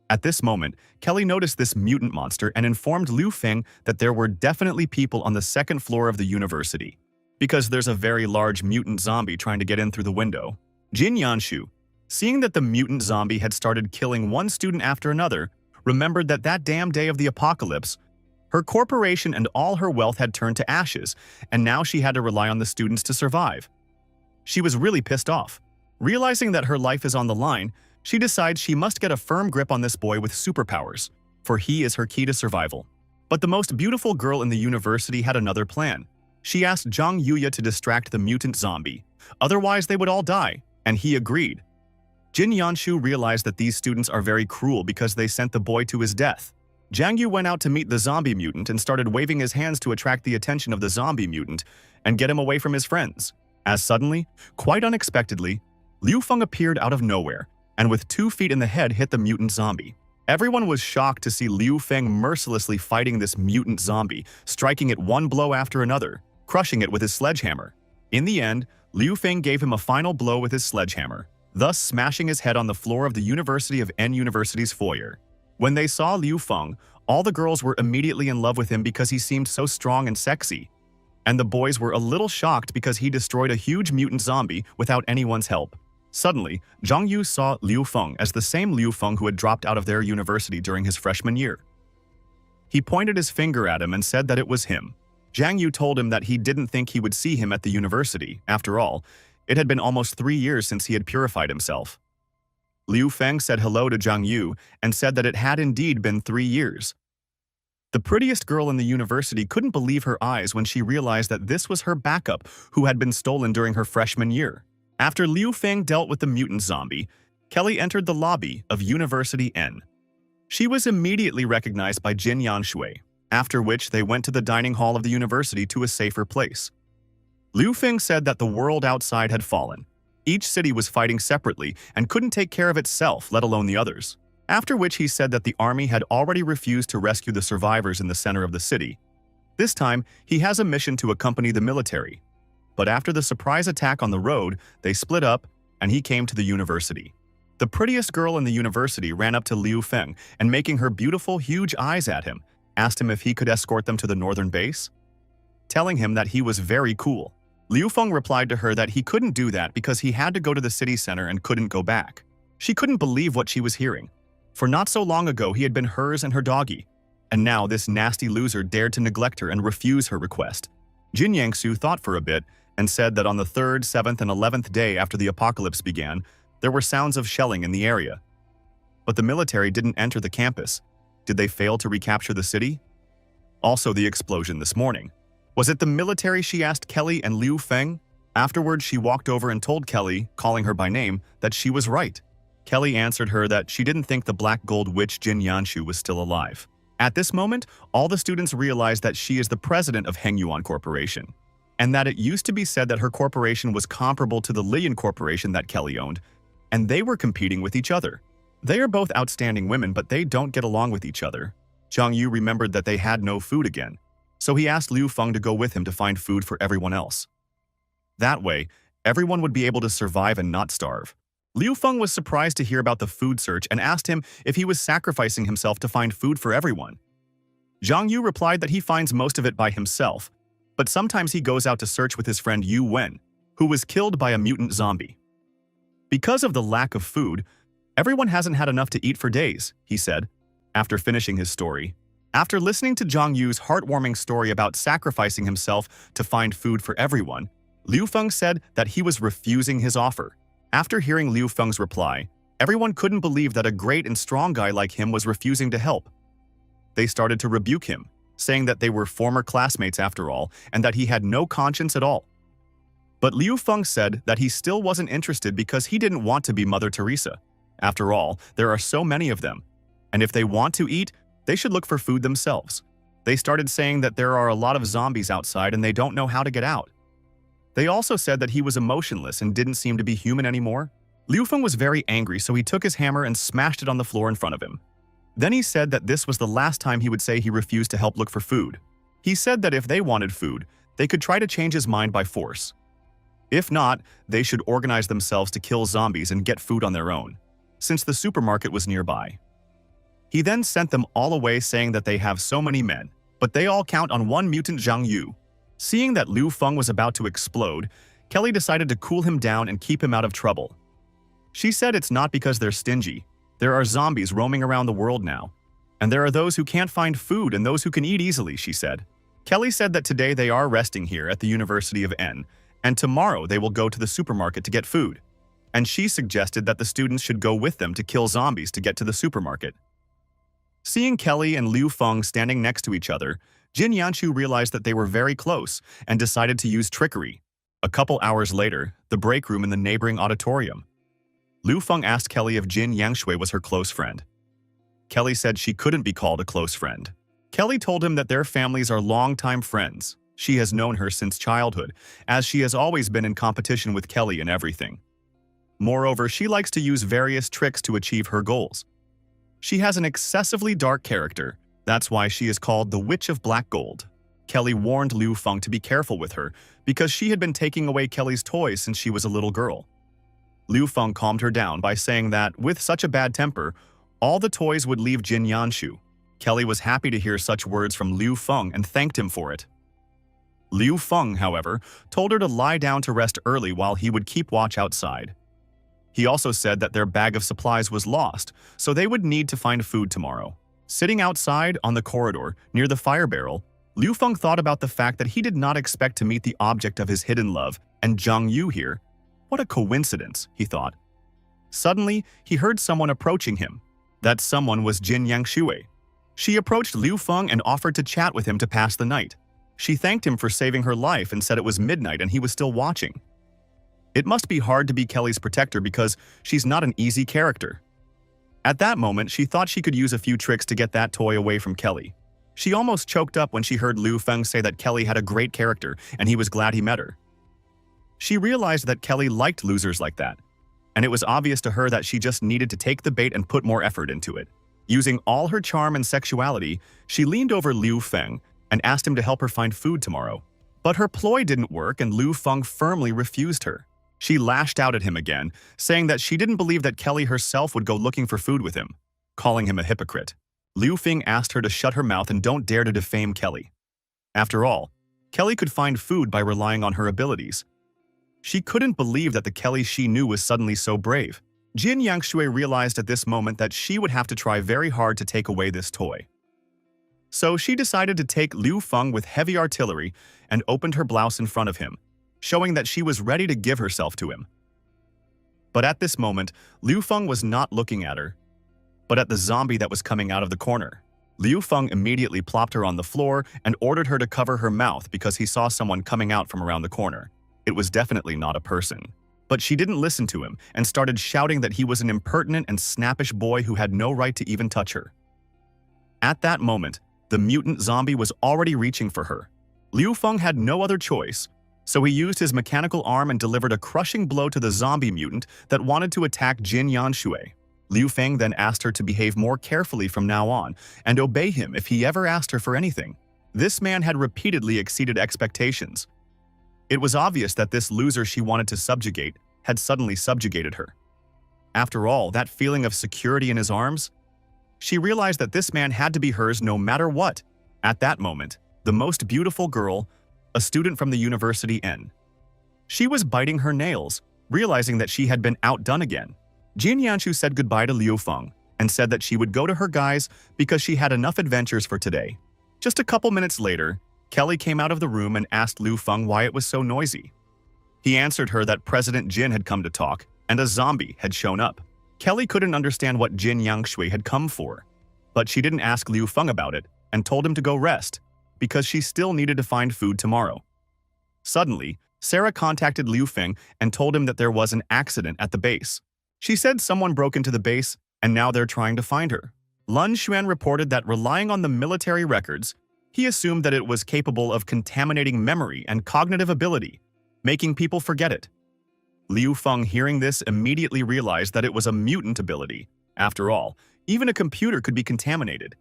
At this moment, Kelly noticed this mutant monster and informed Liu Feng that there were definitely people on the second floor of the university, because there's a very large mutant zombie trying to get in through the window. Jin Yanshu, seeing that the mutant zombie had started killing one student after another, remembered that that damn day of the apocalypse, her corporation and all her wealth had turned to ashes, and now she had to rely on the students to survive. She was really pissed off. Realizing that her life is on the line, she decides she must get a firm grip on this boy with superpowers, for he is her key to survival. But the most beautiful girl in the university had another plan. She asked Zhang Yuya to distract the mutant zombie, otherwise they would all die, and he agreed. Jin Yanshu realized that these students are very cruel because they sent the boy to his death. Jiang Yu went out to meet the zombie mutant and started waving his hands to attract the attention of the zombie mutant and get him away from his friends. As suddenly, quite unexpectedly, Liu Feng appeared out of nowhere and with 2 feet in the head hit the mutant zombie. Everyone was shocked to see Liu Feng mercilessly fighting this mutant zombie, striking it one blow after another, crushing it with his sledgehammer. In the end, Liu Feng gave him a final blow with his sledgehammer, thus smashing his head on the floor of the University of N University's foyer. When they saw Liu Feng, all the girls were immediately in love with him because he seemed so strong and sexy. And the boys were a little shocked because he destroyed a huge mutant zombie without anyone's help. Suddenly, Zhang Yu saw Liu Feng as the same Liu Feng who had dropped out of their university during his freshman year. He pointed his finger at him and said that it was him. Zhang Yu told him that he didn't think he would see him at the university. After all, it had been almost 3 years since he had purified himself. Liu Feng said hello to Zhang Yu and said that it had indeed been 3 years. The prettiest girl in the university couldn't believe her eyes when she realized that this was her backup who had been stolen during her freshman year. After Liu Feng dealt with the mutant zombie, Kelly entered the lobby of University N. She was immediately recognized by Jin Yanshui, after which they went to the dining hall of the university to a safer place. Liu Feng said that the world outside had fallen. Each city was fighting separately and couldn't take care of itself, let alone the others. After which he said that the army had already refused to rescue the survivors in the center of the city. This time, he has a mission to accompany the military. But after the surprise attack on the road, they split up and he came to the university. The prettiest girl in the university ran up to Liu Feng and making her beautiful, huge eyes at him, asked him if he could escort them to the northern base, telling him that he was very cool. Liu Feng replied to her that he couldn't do that because he had to go to the city center and couldn't go back. She couldn't believe what she was hearing. For not so long ago, he had been hers and her doggy, and now this nasty loser dared to neglect her and refuse her request. Jin Yangsu thought for a bit and said that on the 3rd, 7th, and 11th day after the apocalypse began, there were sounds of shelling in the area. But the military didn't enter the campus. Did they fail to recapture the city? Also the explosion this morning. Was it the military, she asked Kelly and Liu Feng? Afterwards, she walked over and told Kelly, calling her by name, that she was right. Kelly answered her that she didn't think the black gold witch Jin Yanshu was still alive. At this moment, all the students realized that she is the president of Hengyuan Corporation, and that it used to be said that her corporation was comparable to the Lian Corporation that Kelly owned, and they were competing with each other. They are both outstanding women, but they don't get along with each other. Zhang Yu remembered that they had no food again, so he asked Liu Feng to go with him to find food for everyone else. That way, everyone would be able to survive and not starve. Liu Feng was surprised to hear about the food search and asked him if he was sacrificing himself to find food for everyone. Zhang Yu replied that he finds most of it by himself, but sometimes he goes out to search with his friend Yu Wen, who was killed by a mutant zombie. Because of the lack of food, everyone hasn't had enough to eat for days, he said, after finishing his story. After listening to Zhang Yu's heartwarming story about sacrificing himself to find food for everyone, Liu Feng said that he was refusing his offer. After hearing Liu Feng's reply, everyone couldn't believe that a great and strong guy like him was refusing to help. They started to rebuke him, saying that they were former classmates after all and that he had no conscience at all. But Liu Feng said that he still wasn't interested because he didn't want to be Mother Teresa. After all, there are so many of them, and if they want to eat, they should look for food themselves. They started saying that there are a lot of zombies outside and they don't know how to get out. They also said that he was emotionless and didn't seem to be human anymore. Liu Feng was very angry, so he took his hammer and smashed it on the floor in front of him. Then he said that this was the last time he would say he refused to help look for food. He said that if they wanted food, they could try to change his mind by force. If not, they should organize themselves to kill zombies and get food on their own, since the supermarket was nearby. He then sent them all away, saying that they have so many men, but they all count on one mutant Zhang Yu. Seeing that Liu Feng was about to explode, Kelly decided to cool him down and keep him out of trouble. She said it's not because they're stingy. There are zombies roaming around the world now, and there are those who can't find food and those who can eat easily, she said. Kelly said that today they are resting here at the University of N, and tomorrow they will go to the supermarket to get food. And she suggested that the students should go with them to kill zombies to get to the supermarket. Seeing Kelly and Liu Feng standing next to each other, Jin Yanshu realized that they were very close and decided to use trickery. A couple hours later, the break room in the neighboring auditorium. Liu Feng asked Kelly if Jin Yangshui was her close friend. Kelly said she couldn't be called a close friend. Kelly told him that their families are longtime friends. She has known her since childhood, as she has always been in competition with Kelly in everything. Moreover, she likes to use various tricks to achieve her goals. She has an excessively dark character. That's why she is called the Witch of Black Gold. Kelly warned Liu Feng to be careful with her because she had been taking away Kelly's toys since she was a little girl. Liu Feng calmed her down by saying that, with such a bad temper, all the toys would leave Jin Yanshu. Kelly was happy to hear such words from Liu Feng and thanked him for it. Liu Feng, however, told her to lie down to rest early while he would keep watch outside. He also said that their bag of supplies was lost, so they would need to find food tomorrow. Sitting outside on the corridor near the fire barrel, Liu Feng thought about the fact that he did not expect to meet the object of his hidden love and Zhang Yu here. What a coincidence, he thought. Suddenly, he heard someone approaching him. That someone was Jin Yangshui. She approached Liu Feng and offered to chat with him to pass the night. She thanked him for saving her life and said it was midnight and he was still watching. It must be hard to be Kelly's protector because she's not an easy character. At that moment, she thought she could use a few tricks to get that toy away from Kelly. She almost choked up when she heard Liu Feng say that Kelly had a great character and he was glad he met her. She realized that Kelly liked losers like that, and it was obvious to her that she just needed to take the bait and put more effort into it. Using all her charm and sexuality, she leaned over Liu Feng and asked him to help her find food tomorrow. But her ploy didn't work and Liu Feng firmly refused her. She lashed out at him again, saying that she didn't believe that Kelly herself would go looking for food with him, calling him a hypocrite. Liu Feng asked her to shut her mouth and don't dare to defame Kelly. After all, Kelly could find food by relying on her abilities. She couldn't believe that the Kelly she knew was suddenly so brave. Jin Yangshui realized at this moment that she would have to try very hard to take away this toy. So she decided to take Liu Feng with heavy artillery and opened her blouse in front of him, showing that she was ready to give herself to him. But at this moment, Liu Feng was not looking at her, but at the zombie that was coming out of the corner. Liu Feng immediately plopped her on the floor and ordered her to cover her mouth because he saw someone coming out from around the corner. It was definitely not a person. But she didn't listen to him and started shouting that he was an impertinent and snappish boy who had no right to even touch her. At that moment, the mutant zombie was already reaching for her. Liu Feng had no other choice, so he used his mechanical arm and delivered a crushing blow to the zombie mutant that wanted to attack Jin Yanshui. Liu Feng then asked her to behave more carefully from now on and obey him if he ever asked her for anything. This man had repeatedly exceeded expectations. It was obvious that this loser she wanted to subjugate had suddenly subjugated her. After all, that feeling of security in his arms? She realized that this man had to be hers no matter what. At that moment, the most beautiful girl, a student from the University N. She was biting her nails, realizing that she had been outdone again. Jin Yanshu said goodbye to Liu Feng and said that she would go to her guys because she had enough adventures for today. Just a couple minutes later, Kelly came out of the room and asked Liu Feng why it was so noisy. He answered her that President Jin had come to talk and a zombie had shown up. Kelly couldn't understand what Jin Yangshui had come for, but she didn't ask Liu Feng about it and told him to go rest because she still needed to find food tomorrow. Suddenly, Sarah contacted Liu Feng and told him that there was an accident at the base. She said someone broke into the base and now they're trying to find her. Lun Xuan reported that relying on the military records, he assumed that it was capable of contaminating memory and cognitive ability, making people forget it. Liu Feng, hearing this, immediately realized that it was a mutant ability. After all, even a computer could be contaminated,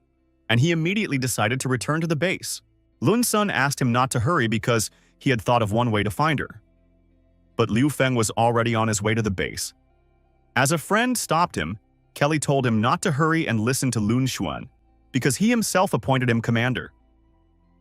and he immediately decided to return to the base. Lun Sun asked him not to hurry because he had thought of one way to find her. But Liu Feng was already on his way to the base. As a friend stopped him, Kelly told him not to hurry and listen to Lun Xuan, because he himself appointed him commander.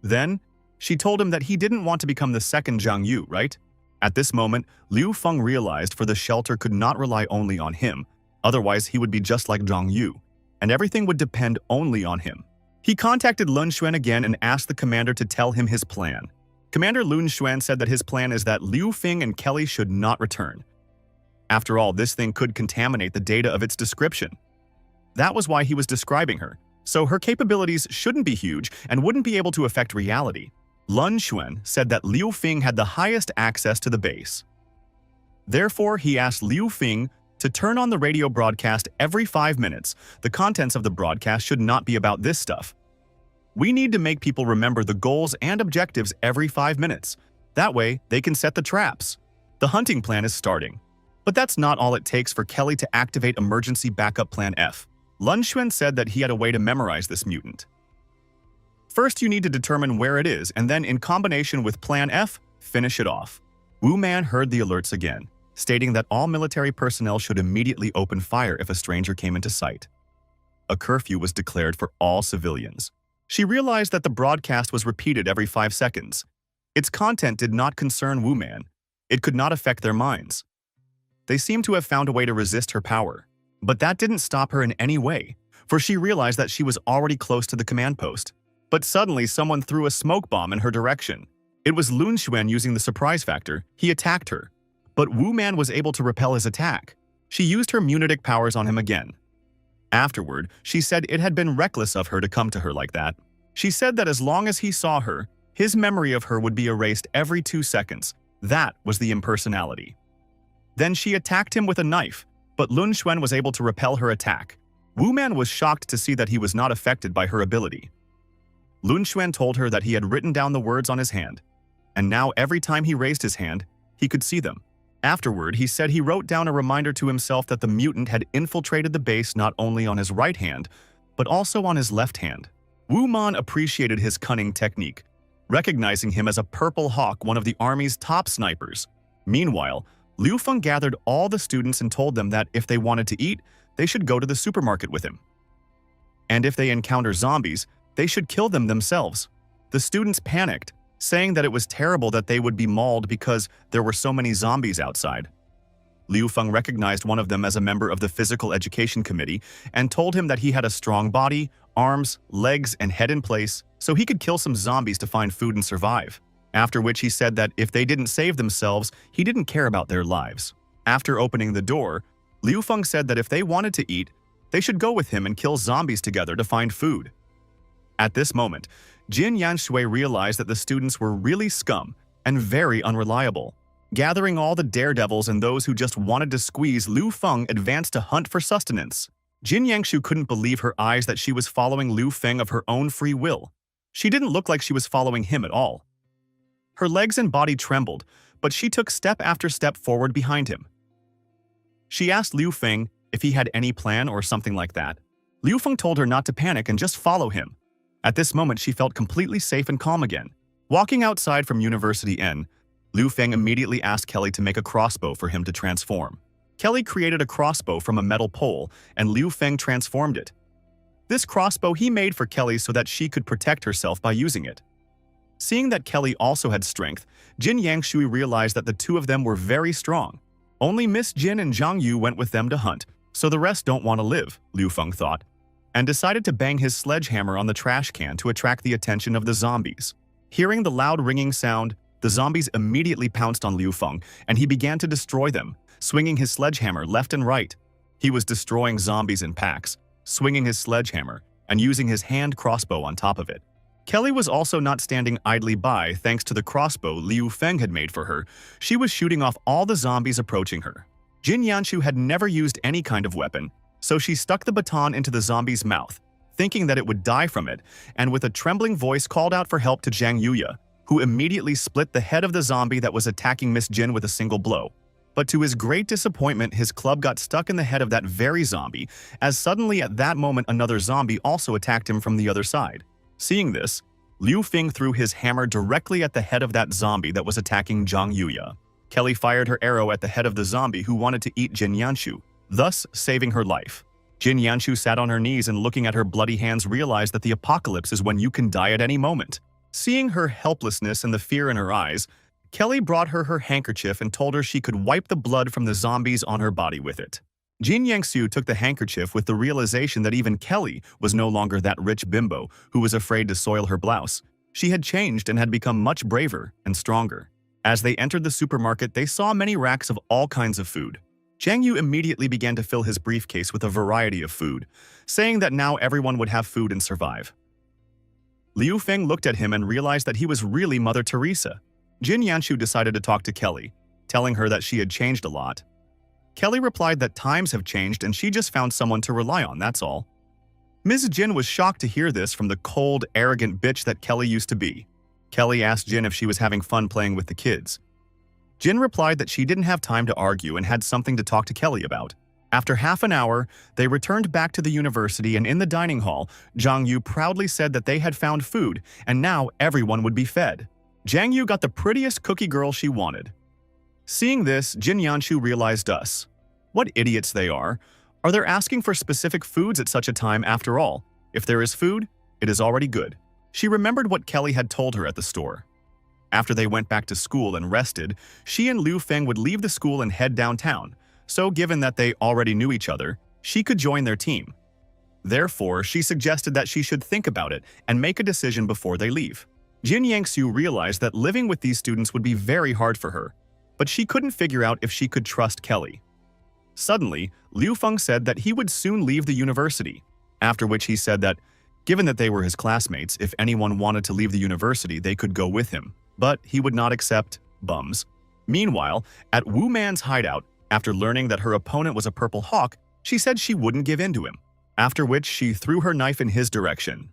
Then, she told him that he didn't want to become the second Zhang Yu, right? At this moment, Liu Feng realized for the shelter could not rely only on him, otherwise he would be just like Zhang Yu, and everything would depend only on him. He contacted Lun Xuan again and asked the commander to tell him his plan. Commander Lun Xuan said that his plan is that Liu Feng and Kelly should not return. After all, this thing could contaminate the data of its description. That was why he was describing her, so her capabilities shouldn't be huge and wouldn't be able to affect reality. Lun Xuan said that Liu Feng had the highest access to the base. Therefore, he asked Liu Feng to turn on the radio broadcast every 5 minutes. The contents of the broadcast should not be about this stuff. We need to make people remember the goals and objectives every 5 minutes. That way, they can set the traps. The hunting plan is starting. But that's not all it takes for Kelly to activate Emergency Backup Plan F. Lun Xuan said that he had a way to memorize this mutant. First, you need to determine where it is, and then in combination with Plan F, finish it off. Wu Man heard the alerts again, stating that all military personnel should immediately open fire if a stranger came into sight. A curfew was declared for all civilians. She realized that the broadcast was repeated every 5 seconds. Its content did not concern Wu Man. It could not affect their minds. They seemed to have found a way to resist her power. But that didn't stop her in any way, for she realized that she was already close to the command post. But suddenly, someone threw a smoke bomb in her direction. It was Lun Xuan using the surprise factor. He attacked her. But Wu Man was able to repel his attack. She used her munitic powers on him again. Afterward, she said it had been reckless of her to come to her like that. She said that as long as he saw her, his memory of her would be erased every 2 seconds. That was the impersonality. Then she attacked him with a knife, but Lun Xuan was able to repel her attack. Wu Man was shocked to see that he was not affected by her ability. Lun Xuan told her that he had written down the words on his hand, and now every time he raised his hand, he could see them. Afterward, he said he wrote down a reminder to himself that the mutant had infiltrated the base not only on his right hand, but also on his left hand. Wu Man appreciated his cunning technique, recognizing him as a Purple Hawk, one of the army's top snipers. Meanwhile, Liu Feng gathered all the students and told them that if they wanted to eat, they should go to the supermarket with him. And if they encounter zombies, they should kill them themselves. The students panicked, saying that it was terrible that they would be mauled because there were so many zombies outside. Liu Feng recognized one of them as a member of the Physical Education Committee and told him that he had a strong body, arms, legs, and head in place, so he could kill some zombies to find food and survive. After which he said that if they didn't save themselves, he didn't care about their lives. After opening the door, Liu Feng said that if they wanted to eat, they should go with him and kill zombies together to find food. At this moment, Jin Yanshui realized that the students were really scum and very unreliable. Gathering all the daredevils and those who just wanted to squeeze, Liu Feng advanced to hunt for sustenance. Jin Yangshu couldn't believe her eyes that she was following Liu Feng of her own free will. She didn't look like she was following him at all. Her legs and body trembled, but she took step after step forward behind him. She asked Liu Feng if he had any plan or something like that. Liu Feng told her not to panic and just follow him. At this moment, she felt completely safe and calm again. Walking outside from University N, Liu Feng immediately asked Kelly to make a crossbow for him to transform. Kelly created a crossbow from a metal pole, and Liu Feng transformed it. This crossbow he made for Kelly so that she could protect herself by using it. Seeing that Kelly also had strength, Jin Yangshui realized that the two of them were very strong. Only Miss Jin and Zhang Yu went with them to hunt, so the rest don't want to live, Liu Feng thought, and decided to bang his sledgehammer on the trash can to attract the attention of the zombies. Hearing the loud ringing sound, the zombies immediately pounced on Liu Feng, and he began to destroy them, swinging his sledgehammer left and right. He was destroying zombies in packs, swinging his sledgehammer, and using his hand crossbow on top of it. Kelly was also not standing idly by thanks to the crossbow Liu Feng had made for her. She was shooting off all the zombies approaching her. Jin Yanshu had never used any kind of weapon, so she stuck the baton into the zombie's mouth, thinking that it would die from it, and with a trembling voice called out for help to Zhang Yuya, who immediately split the head of the zombie that was attacking Miss Jin with a single blow. But to his great disappointment, his club got stuck in the head of that very zombie, as suddenly at that moment another zombie also attacked him from the other side. Seeing this, Liu Feng threw his hammer directly at the head of that zombie that was attacking Zhang Yuya. Kelly fired her arrow at the head of the zombie who wanted to eat Jin Yanshu, thus saving her life. Jin Yanshu sat on her knees and looking at her bloody hands realized that the apocalypse is when you can die at any moment. Seeing her helplessness and the fear in her eyes, Kelly brought her handkerchief and told her she could wipe the blood from the zombies on her body with it. Jin Yangsu took the handkerchief with the realization that even Kelly was no longer that rich bimbo who was afraid to soil her blouse. She had changed and had become much braver and stronger. As they entered the supermarket, they saw many racks of all kinds of food. Zhang Yu immediately began to fill his briefcase with a variety of food, saying that now everyone would have food and survive. Liu Feng looked at him and realized that he was really Mother Teresa. Jin Yanshu decided to talk to Kelly, telling her that she had changed a lot. Kelly replied that times have changed and she just found someone to rely on, that's all. Ms. Jin was shocked to hear this from the cold, arrogant bitch that Kelly used to be. Kelly asked Jin if she was having fun playing with the kids. Jin replied that she didn't have time to argue and had something to talk to Kelly about. After half an hour, they returned back to the university, and in the dining hall, Zhang Yu proudly said that they had found food and now everyone would be fed. Zhang Yu got the prettiest cookie girl she wanted. Seeing this, Jin Yanshu realized us. What idiots they are. Are they asking for specific foods at such a time after all? If there is food, it is already good. She remembered what Kelly had told her at the store. After they went back to school and rested, she and Liu Feng would leave the school and head downtown. So given that they already knew each other, she could join their team. Therefore, she suggested that she should think about it and make a decision before they leave. Jin Yangsu realized that living with these students would be very hard for her, but she couldn't figure out if she could trust Kelly. Suddenly, Liu Feng said that he would soon leave the university, after which he said that, given that they were his classmates, if anyone wanted to leave the university, they could go with him, but he would not accept bums. Meanwhile, at Wu Man's hideout, after learning that her opponent was a purple hawk, she said she wouldn't give in to him, after which she threw her knife in his direction.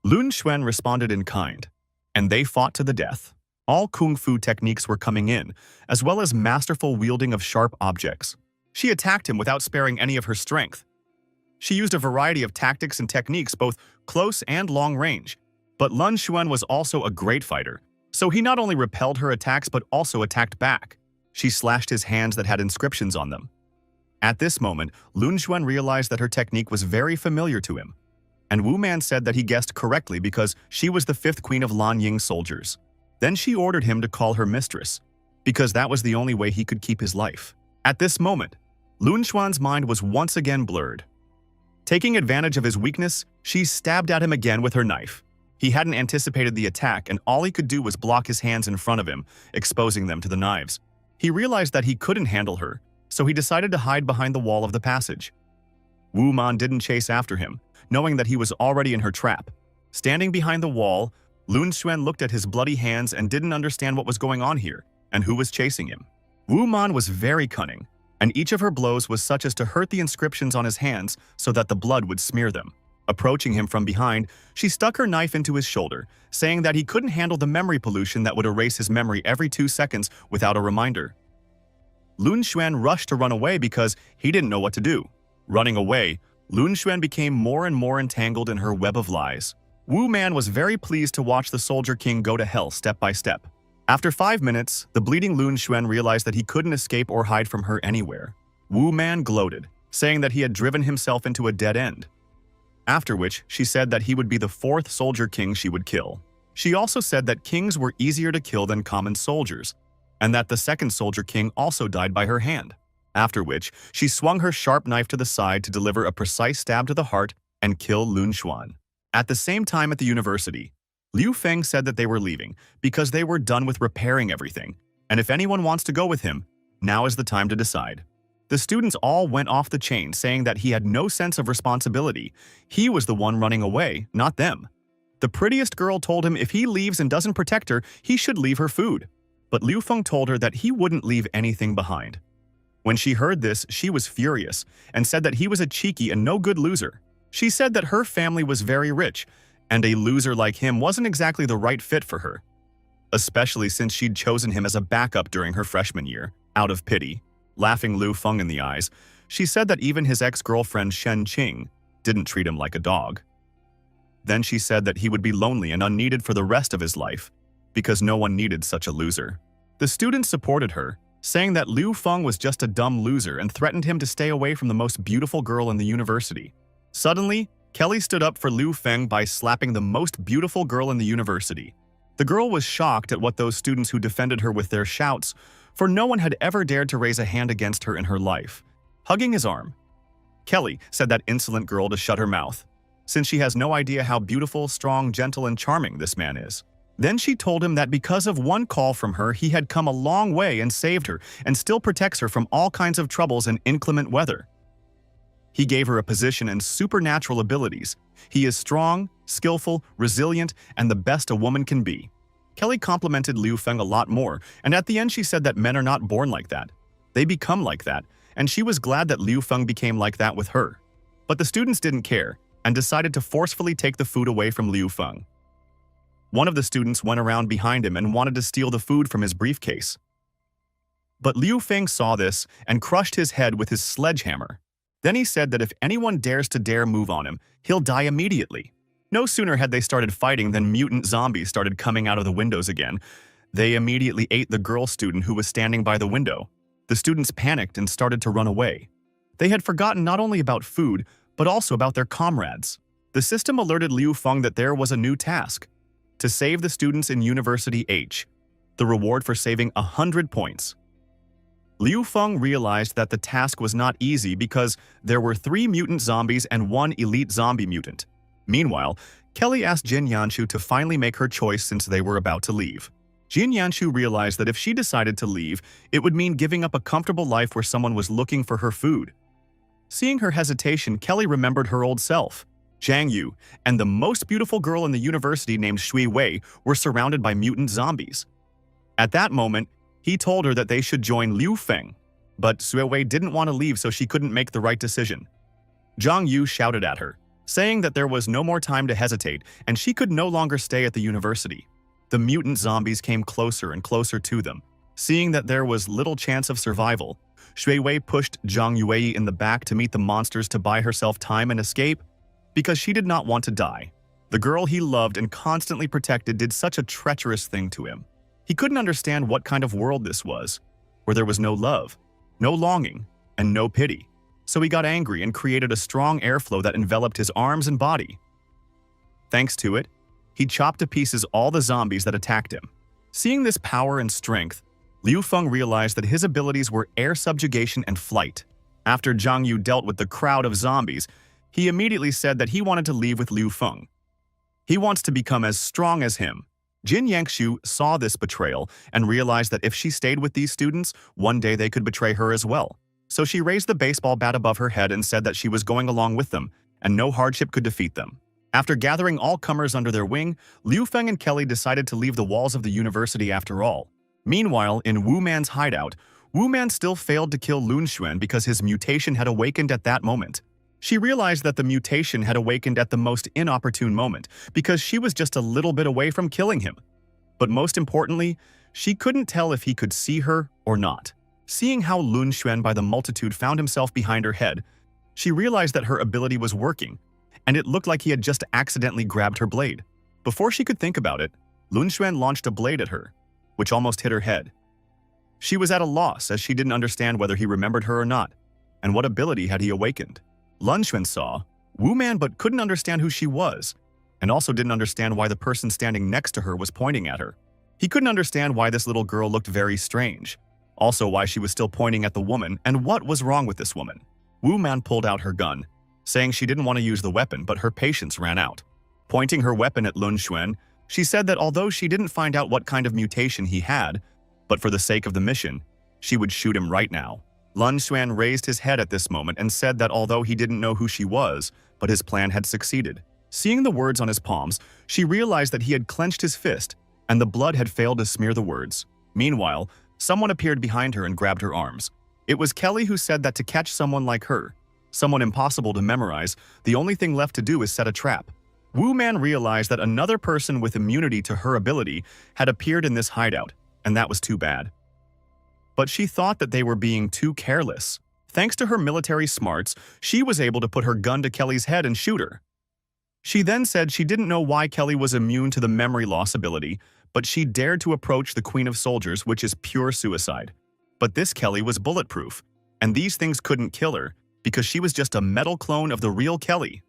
Lun Xuan responded in kind, and they fought to the death. All kung fu techniques were coming in, as well as masterful wielding of sharp objects. She attacked him without sparing any of her strength. She used a variety of tactics and techniques, both close and long range. But Lun Xuan was also a great fighter, so he not only repelled her attacks but also attacked back. She slashed his hands that had inscriptions on them. At this moment, Lun Xuan realized that her technique was very familiar to him, and Wu Man said that he guessed correctly because she was the fifth queen of Lan Ying's soldiers. Then she ordered him to call her mistress, because that was the only way he could keep his life. At this moment, Lun Xuan's mind was once again blurred. Taking advantage of his weakness, she stabbed at him again with her knife. He hadn't anticipated the attack, and all he could do was block his hands in front of him, exposing them to the knives. He realized that he couldn't handle her, so he decided to hide behind the wall of the passage. Wu Man didn't chase after him, knowing that he was already in her trap. Standing behind the wall, Lun Xuan looked at his bloody hands and didn't understand what was going on here and who was chasing him. Wu Man was very cunning, and each of her blows was such as to hurt the inscriptions on his hands so that the blood would smear them. Approaching him from behind, she stuck her knife into his shoulder, saying that he couldn't handle the memory pollution that would erase his memory every 2 seconds without a reminder. Lun Xuan rushed to run away because he didn't know what to do. Running away, Lun Xuan became more and more entangled in her web of lies. Wu Man was very pleased to watch the Soldier King go to hell step by step. After 5 minutes, the bleeding Lun Xuan realized that he couldn't escape or hide from her anywhere. Wu Man gloated, saying that he had driven himself into a dead end. After which, she said that he would be the 4th Soldier King she would kill. She also said that kings were easier to kill than common soldiers, and that the 2nd Soldier King also died by her hand. After which, she swung her sharp knife to the side to deliver a precise stab to the heart and kill Lun Xuan. At the same time at the university, Liu Feng said that they were leaving because they were done with repairing everything, and if anyone wants to go with him, now is the time to decide. The students all went off the chain, saying that he had no sense of responsibility. He was the one running away, not them. The prettiest girl told him if he leaves and doesn't protect her, he should leave her food. But Liu Feng told her that he wouldn't leave anything behind. When she heard this, she was furious and said that he was a cheeky and no good loser. She said that her family was very rich, and a loser like him wasn't exactly the right fit for her, especially since she'd chosen him as a backup during her freshman year, out of pity. Laughing Liu Feng in the eyes, she said that even his ex-girlfriend Shen Qing didn't treat him like a dog. Then she said that he would be lonely and unneeded for the rest of his life, because no one needed such a loser. The students supported her, saying that Liu Feng was just a dumb loser and threatened him to stay away from the most beautiful girl in the university. Suddenly, Kelly stood up for Liu Feng by slapping the most beautiful girl in the university. The girl was shocked at what those students who defended her with their shouts, for no one had ever dared to raise a hand against her in her life. Hugging his arm, Kelly said that insolent girl to shut her mouth, since she has no idea how beautiful, strong, gentle, and charming this man is. Then she told him that because of one call from her, he had come a long way and saved her, and still protects her from all kinds of troubles and inclement weather. He gave her a position and supernatural abilities. He is strong, skillful, resilient, and the best a woman can be. Kelly complimented Liu Feng a lot more, and at the end she said that men are not born like that. They become like that, and she was glad that Liu Feng became like that with her. But the students didn't care, and decided to forcefully take the food away from Liu Feng. One of the students went around behind him and wanted to steal the food from his briefcase. But Liu Feng saw this and crushed his head with his sledgehammer. Then he said that if anyone dares to move on him, he'll die immediately. No sooner had they started fighting than mutant zombies started coming out of the windows again. They immediately ate the girl student who was standing by the window. The students panicked and started to run away. They had forgotten not only about food, but also about their comrades. The system alerted Liu Feng that there was a new task: to save the students in University H. The reward for saving 100 points. Liu Feng realized that the task was not easy because there were 3 mutant zombies and 1 elite zombie mutant. Meanwhile, Kelly asked Jin Yanshu to finally make her choice since they were about to leave. Jin Yanshu realized that if she decided to leave, it would mean giving up a comfortable life where someone was looking for her food. Seeing her hesitation, Kelly remembered her old self. Zhang Yu and the most beautiful girl in the university named Shui Wei were surrounded by mutant zombies. At that moment, he told her that they should join Liu Feng, but Shui Wei didn't want to leave, so she couldn't make the right decision. Zhang Yu shouted at her, saying that there was no more time to hesitate and she could no longer stay at the university. The mutant zombies came closer and closer to them. Seeing that there was little chance of survival, Shui Wei pushed Zhang Yue in the back to meet the monsters to buy herself time and escape, because she did not want to die. The girl he loved and constantly protected did such a treacherous thing to him. He couldn't understand what kind of world this was, where there was no love, no longing, and no pity. So he got angry and created a strong airflow that enveloped his arms and body. Thanks to it, he chopped to pieces all the zombies that attacked him. Seeing this power and strength, Liu Feng realized that his abilities were air subjugation and flight. After Zhang Yu dealt with the crowd of zombies, he immediately said that he wanted to leave with Liu Feng. He wants to become as strong as him. Jin Yangshu saw this betrayal and realized that if she stayed with these students, one day they could betray her as well. So she raised the baseball bat above her head and said that she was going along with them, and no hardship could defeat them. After gathering all comers under their wing, Liu Feng and Kelly decided to leave the walls of the university after all. Meanwhile, in Wu Man's hideout, Wu Man still failed to kill Lun Xuan because his mutation had awakened at that moment. She realized that the mutation had awakened at the most inopportune moment because she was just a little bit away from killing him. But most importantly, she couldn't tell if he could see her or not. Seeing how Lun Xuan by the multitude found himself behind her head, she realized that her ability was working, and it looked like he had just accidentally grabbed her blade. Before she could think about it, Lun Xuan launched a blade at her, which almost hit her head. She was at a loss as she didn't understand whether he remembered her or not, and what ability had he awakened. Lun Xuan saw Wu Man but couldn't understand who she was, and also didn't understand why the person standing next to her was pointing at her. He couldn't understand why this little girl looked very strange, also why she was still pointing at the woman and what was wrong with this woman. Wu Man pulled out her gun, saying she didn't want to use the weapon but her patience ran out. Pointing her weapon at Lun Xuan, she said that although she didn't find out what kind of mutation he had, but for the sake of the mission, she would shoot him right now. Lun Xuan raised his head at this moment and said that although he didn't know who she was, but his plan had succeeded. Seeing the words on his palms, she realized that he had clenched his fist, and the blood had failed to smear the words. Meanwhile, someone appeared behind her and grabbed her arms. It was Kelly who said that to catch someone like her, someone impossible to memorize, the only thing left to do is set a trap. Wu Man realized that another person with immunity to her ability had appeared in this hideout, and that was too bad. But she thought that they were being too careless. Thanks to her military smarts, she was able to put her gun to Kelly's head and shoot her. She then said she didn't know why Kelly was immune to the memory loss ability, but she dared to approach the Queen of Soldiers, which is pure suicide. But this Kelly was bulletproof, and these things couldn't kill her because she was just a metal clone of the real Kelly.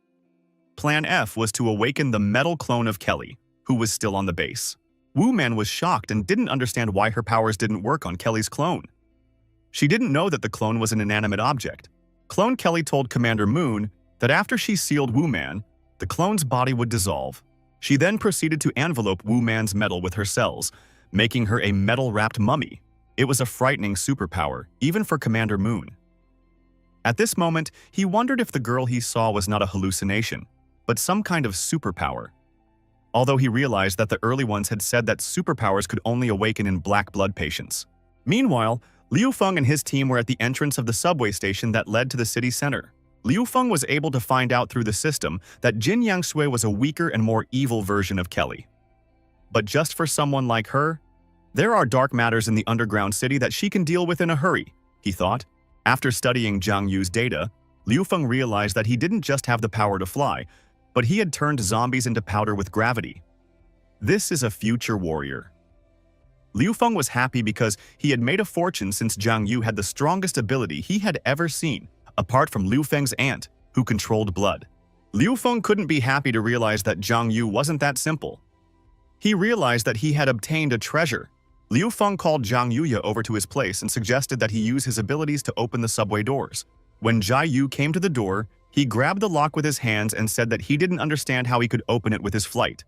Plan F was to awaken the metal clone of Kelly, who was still on the base. Wu Man was shocked and didn't understand why her powers didn't work on Kelly's clone. She didn't know that the clone was an inanimate object. Clone Kelly told Commander Moon that after she sealed Wu Man, the clone's body would dissolve. She then proceeded to envelope Wu Man's metal with her cells, making her a metal-wrapped mummy. It was a frightening superpower, even for Commander Moon. At this moment, he wondered if the girl he saw was not a hallucination, but some kind of superpower. Although he realized that the early ones had said that superpowers could only awaken in black blood patients. Meanwhile, Liu Feng and his team were at the entrance of the subway station that led to the city center. Liu Feng was able to find out through the system that Jin Yangshui was a weaker and more evil version of Kelly. But just for someone like her, there are dark matters in the underground city that she can deal with in a hurry, he thought. After studying Zhang Yu's data, Liu Feng realized that he didn't just have the power to fly, but he had turned zombies into powder with gravity. This is a future warrior. Liu Feng was happy because he had made a fortune since Zhang Yu had the strongest ability he had ever seen, apart from Liu Feng's aunt, who controlled blood. Liu Feng couldn't be happy to realize that Zhang Yu wasn't that simple. He realized that he had obtained a treasure. Liu Feng called Zhang Yuya over to his place and suggested that he use his abilities to open the subway doors. When Zhai Yu came to the door, he grabbed the lock with his hands and said that he didn't understand how he could open it with his flight.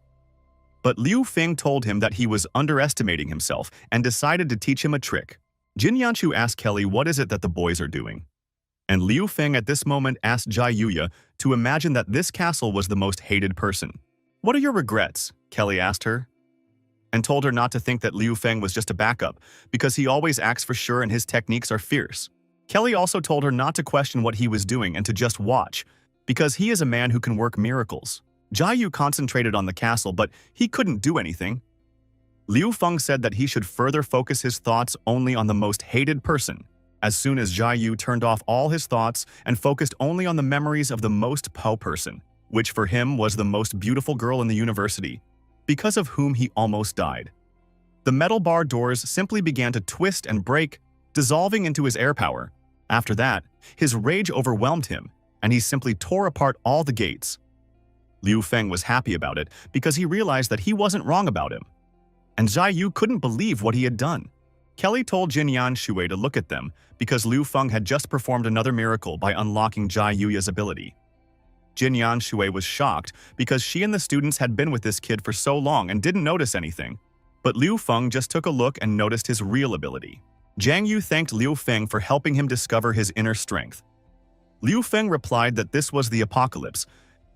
But Liu Feng told him that he was underestimating himself and decided to teach him a trick. Jin Yanshu asked Kelly what is it that the boys are doing. And Liu Feng at this moment asked Zhai Yuya to imagine that this castle was the most hated person. "What are your regrets?" Kelly asked her, and told her not to think that Liu Feng was just a backup, because he always acts for sure and his techniques are fierce. Kelly also told her not to question what he was doing and to just watch, because he is a man who can work miracles. Zhai Yu concentrated on the castle, but he couldn't do anything. Liu Feng said that he should further focus his thoughts only on the most hated person. As soon as Zhai Yu turned off all his thoughts and focused only on the memories of the most po person, which for him was the most beautiful girl in the university, because of whom he almost died. The metal bar doors simply began to twist and break, dissolving into his air power. After that, his rage overwhelmed him, and he simply tore apart all the gates. Liu Feng was happy about it because he realized that he wasn't wrong about him. And Zhai Yu couldn't believe what he had done. Kelly told Jin Yanshui to look at them because Liu Feng had just performed another miracle by unlocking Zhai Yuya's ability. Jin Yanshui was shocked because she and the students had been with this kid for so long and didn't notice anything. But Liu Feng just took a look and noticed his real ability. Zhang Yu thanked Liu Feng for helping him discover his inner strength. Liu Feng replied that this was the apocalypse,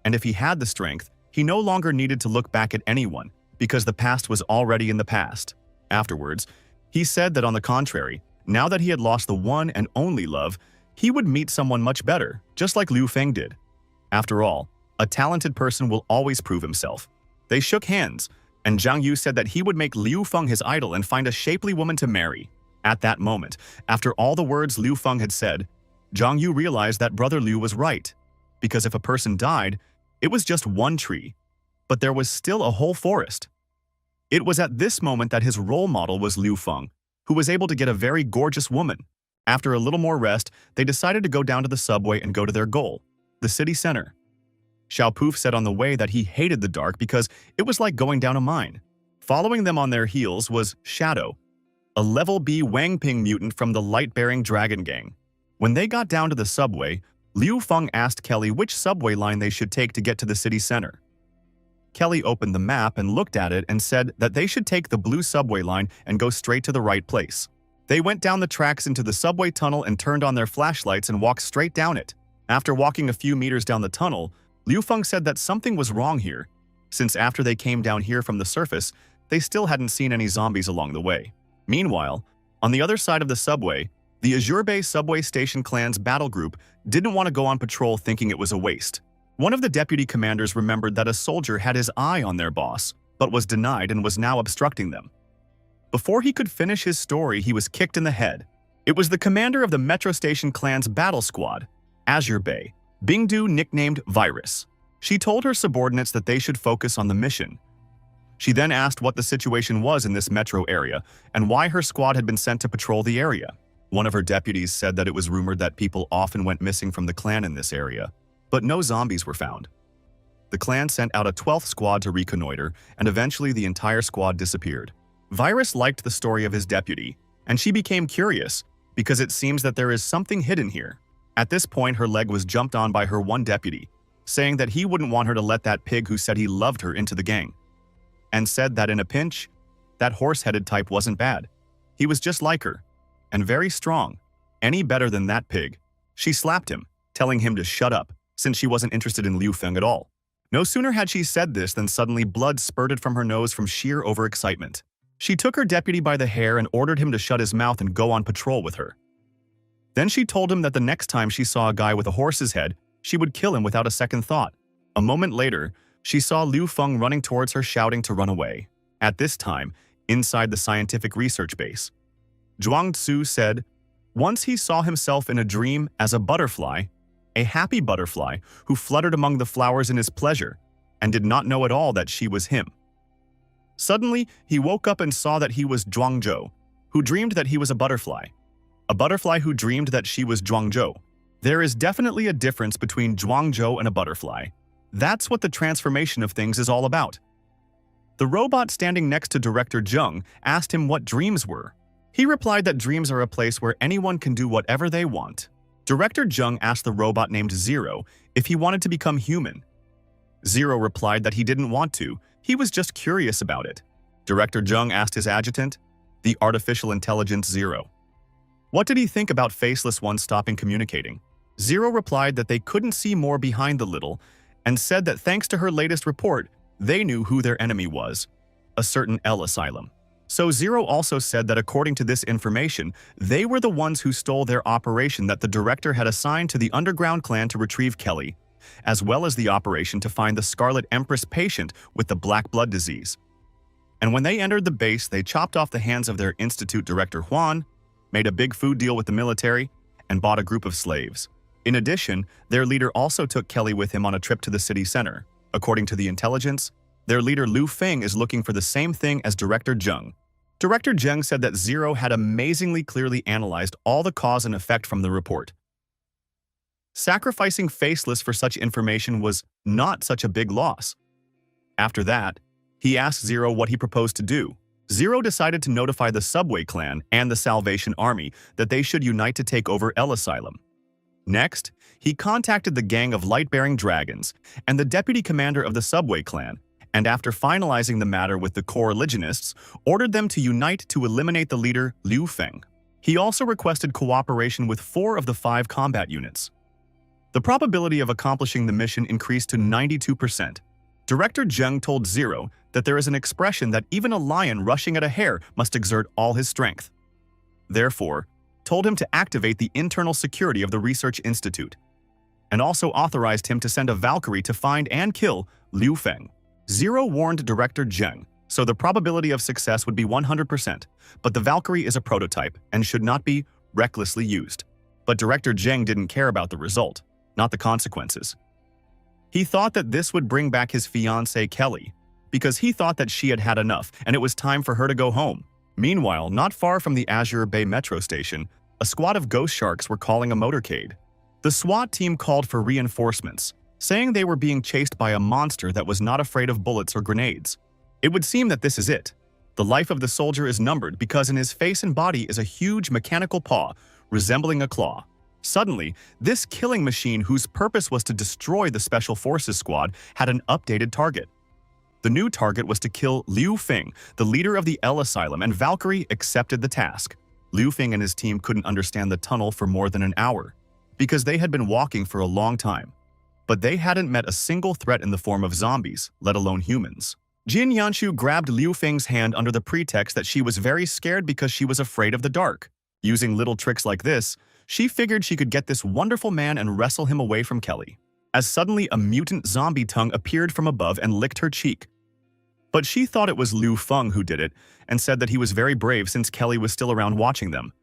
and if he had the strength, he no longer needed to look back at anyone because the past was already in the past. Afterwards, he said that on the contrary, now that he had lost the one and only love, he would meet someone much better, just like Liu Feng did. After all, a talented person will always prove himself. They shook hands, and Zhang Yu said that he would make Liu Feng his idol and find a shapely woman to marry. At that moment, after all the words Liu Feng had said, Zhang Yu realized that Brother Liu was right. Because if a person died, it was just one tree, but there was still a whole forest. It was at this moment that his role model was Liu Feng, who was able to get a very gorgeous woman. After a little more rest, they decided to go down to the subway and go to their goal, the city center. Xiao Poof said on the way that he hated the dark because it was like going down a mine. Following them on their heels was Shadow, a level B Wang Ping mutant from the light-bearing dragon gang. When they got down to the subway, Liu Feng asked Kelly which subway line they should take to get to the city center. Kelly opened the map and looked at it and said that they should take the blue subway line and go straight to the right place. They went down the tracks into the subway tunnel and turned on their flashlights and walked straight down it. After walking a few meters down the tunnel, Liu Feng said that something was wrong here, since after they came down here from the surface, they still hadn't seen any zombies along the way. Meanwhile, on the other side of the subway, the Azure Bay Subway Station Clan's battle group didn't want to go on patrol thinking it was a waste. One of the deputy commanders remembered that a soldier had his eye on their boss, but was denied and was now obstructing them. Before he could finish his story, he was kicked in the head. It was the commander of the Metro Station Clan's battle squad, Azure Bay, Bingdu, nicknamed Virus. She told her subordinates that they should focus on the mission. She then asked what the situation was in this metro area and why her squad had been sent to patrol the area. One of her deputies said that it was rumored that people often went missing from the clan in this area, but no zombies were found. The clan sent out a 12th squad to reconnoiter, and eventually the entire squad disappeared. Virus liked the story of his deputy, and she became curious because it seems that there is something hidden here. At this point, her leg was jumped on by her one deputy, saying that he wouldn't want her to let that pig who said he loved her into the gang, and said that in a pinch, that horse-headed type wasn't bad. He was just like her, and very strong, any better than that pig. She slapped him, telling him to shut up, since she wasn't interested in Liu Feng at all. No sooner had she said this than suddenly blood spurted from her nose from sheer overexcitement. She took her deputy by the hair and ordered him to shut his mouth and go on patrol with her. Then she told him that the next time she saw a guy with a horse's head, she would kill him without a second thought. A moment later, she saw Liu Feng running towards her, shouting to run away. At this time, inside the scientific research base, Zhuang Tzu said, once he saw himself in a dream as a butterfly, a happy butterfly who fluttered among the flowers in his pleasure and did not know at all that she was him. Suddenly, he woke up and saw that he was Zhuangzhou, who dreamed that he was a butterfly who dreamed that she was Zhuangzhou. There is definitely a difference between Zhuangzhou and a butterfly. That's what the transformation of things is all about. The robot standing next to Director Zheng asked him what dreams were. He replied that dreams are a place where anyone can do whatever they want. Director Zheng asked the robot named Zero if he wanted to become human. Zero replied that he didn't want to, he was just curious about it. Director Zheng asked his adjutant, the artificial intelligence Zero, what did he think about Faceless One stopping communicating? Zero replied that they couldn't see more behind the little, and said that thanks to her latest report, they knew who their enemy was, a certain L Asylum. So Zero also said that according to this information, they were the ones who stole their operation that the director had assigned to the underground clan to retrieve Kelly, as well as the operation to find the Scarlet Empress patient with the black blood disease. And when they entered the base, they chopped off the hands of their institute director Juan, made a big food deal with the military, and bought a group of slaves. In addition, their leader also took Kelly with him on a trip to the city center. According to the intelligence, their leader Liu Feng is looking for the same thing as Director Zheng. Director Zheng said that Zero had amazingly clearly analyzed all the cause and effect from the report. Sacrificing Faceless for such information was not such a big loss. After that, he asked Zero what he proposed to do. Zero decided to notify the Subway Clan and the Salvation Army that they should unite to take over L Asylum. Next, he contacted the gang of light-bearing dragons and the deputy commander of the Subway Clan, and after finalizing the matter with the co-religionists, ordered them to unite to eliminate the leader Liu Feng. He also requested cooperation with 4 of the 5 combat units. The probability of accomplishing the mission increased to 92%. Director Zheng told Zero that there is an expression that even a lion rushing at a hare must exert all his strength. Therefore, told him to activate the internal security of the Research Institute, and also authorized him to send a Valkyrie to find and kill Liu Feng. Zero warned Director Zheng, so the probability of success would be 100%, but the Valkyrie is a prototype and should not be recklessly used. But director Zheng didn't care about the result, not the consequences. He thought that this would bring back his fiancée Kelly, because he thought that she had had enough and it was time for her to go home. Meanwhile, not far from the Azure Bay metro station, a squad of ghost sharks were calling a motorcade. The SWAT team called for reinforcements, saying they were being chased by a monster that was not afraid of bullets or grenades. It would seem that this is it. The life of the soldier is numbered because in his face and body is a huge mechanical paw resembling a claw. Suddenly, this killing machine whose purpose was to destroy the Special Forces squad had an updated target. The new target was to kill Liu Feng, the leader of the L Asylum, and Valkyrie accepted the task. Liu Feng and his team couldn't understand the tunnel for more than an hour, because they had been walking for a long time. But they hadn't met a single threat in the form of zombies, let alone humans. Jin Yanshu grabbed Liu Feng's hand under the pretext that she was very scared because she was afraid of the dark. Using little tricks like this, she figured she could get this wonderful man and wrestle him away from Kelly. As suddenly a mutant zombie tongue appeared from above and licked her cheek. But she thought it was Liu Feng who did it and said that he was very brave since Kelly was still around watching them.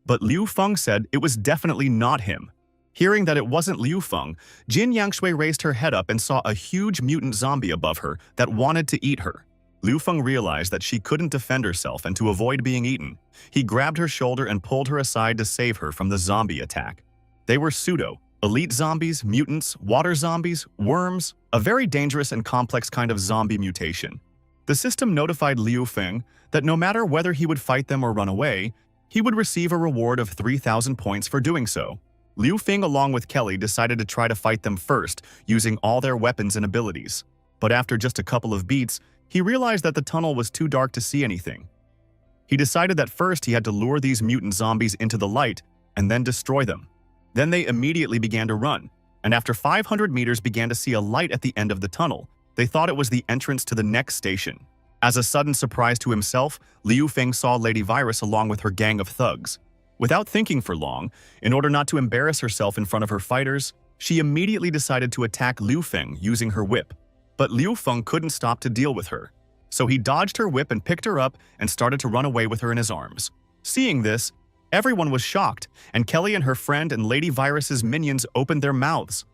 But Liu Feng said it was definitely not him. Hearing that it wasn't Liu Feng, Jin Yangshui raised her head up and saw a huge mutant zombie above her that wanted to eat her. Liu Feng realized that she couldn't defend herself and to avoid being eaten, he grabbed her shoulder and pulled her aside to save her from the zombie attack. They were elite zombies, mutants, water zombies, worms, a very dangerous and complex kind of zombie mutation. The system notified Liu Feng that no matter whether he would fight them or run away, he would receive a reward of 3,000 points for doing so. Liu Feng along with Kelly decided to try to fight them first, using all their weapons and abilities. But after just a couple of beats, he realized that the tunnel was too dark to see anything. He decided that first he had to lure these mutant zombies into the light and then destroy them. Then they immediately began to run, and after 500 meters began to see a light at the end of the tunnel. They thought it was the entrance to the next station. As a sudden surprise to himself, Liu Feng saw Lady Virus along with her gang of thugs. Without thinking for long, in order not to embarrass herself in front of her fighters, she immediately decided to attack Liu Feng using her whip. But Liu Feng couldn't stop to deal with her. So he dodged her whip and picked her up and started to run away with her in his arms. Seeing this, everyone was shocked, and Kelly and her friend and Lady Virus's minions opened their mouths.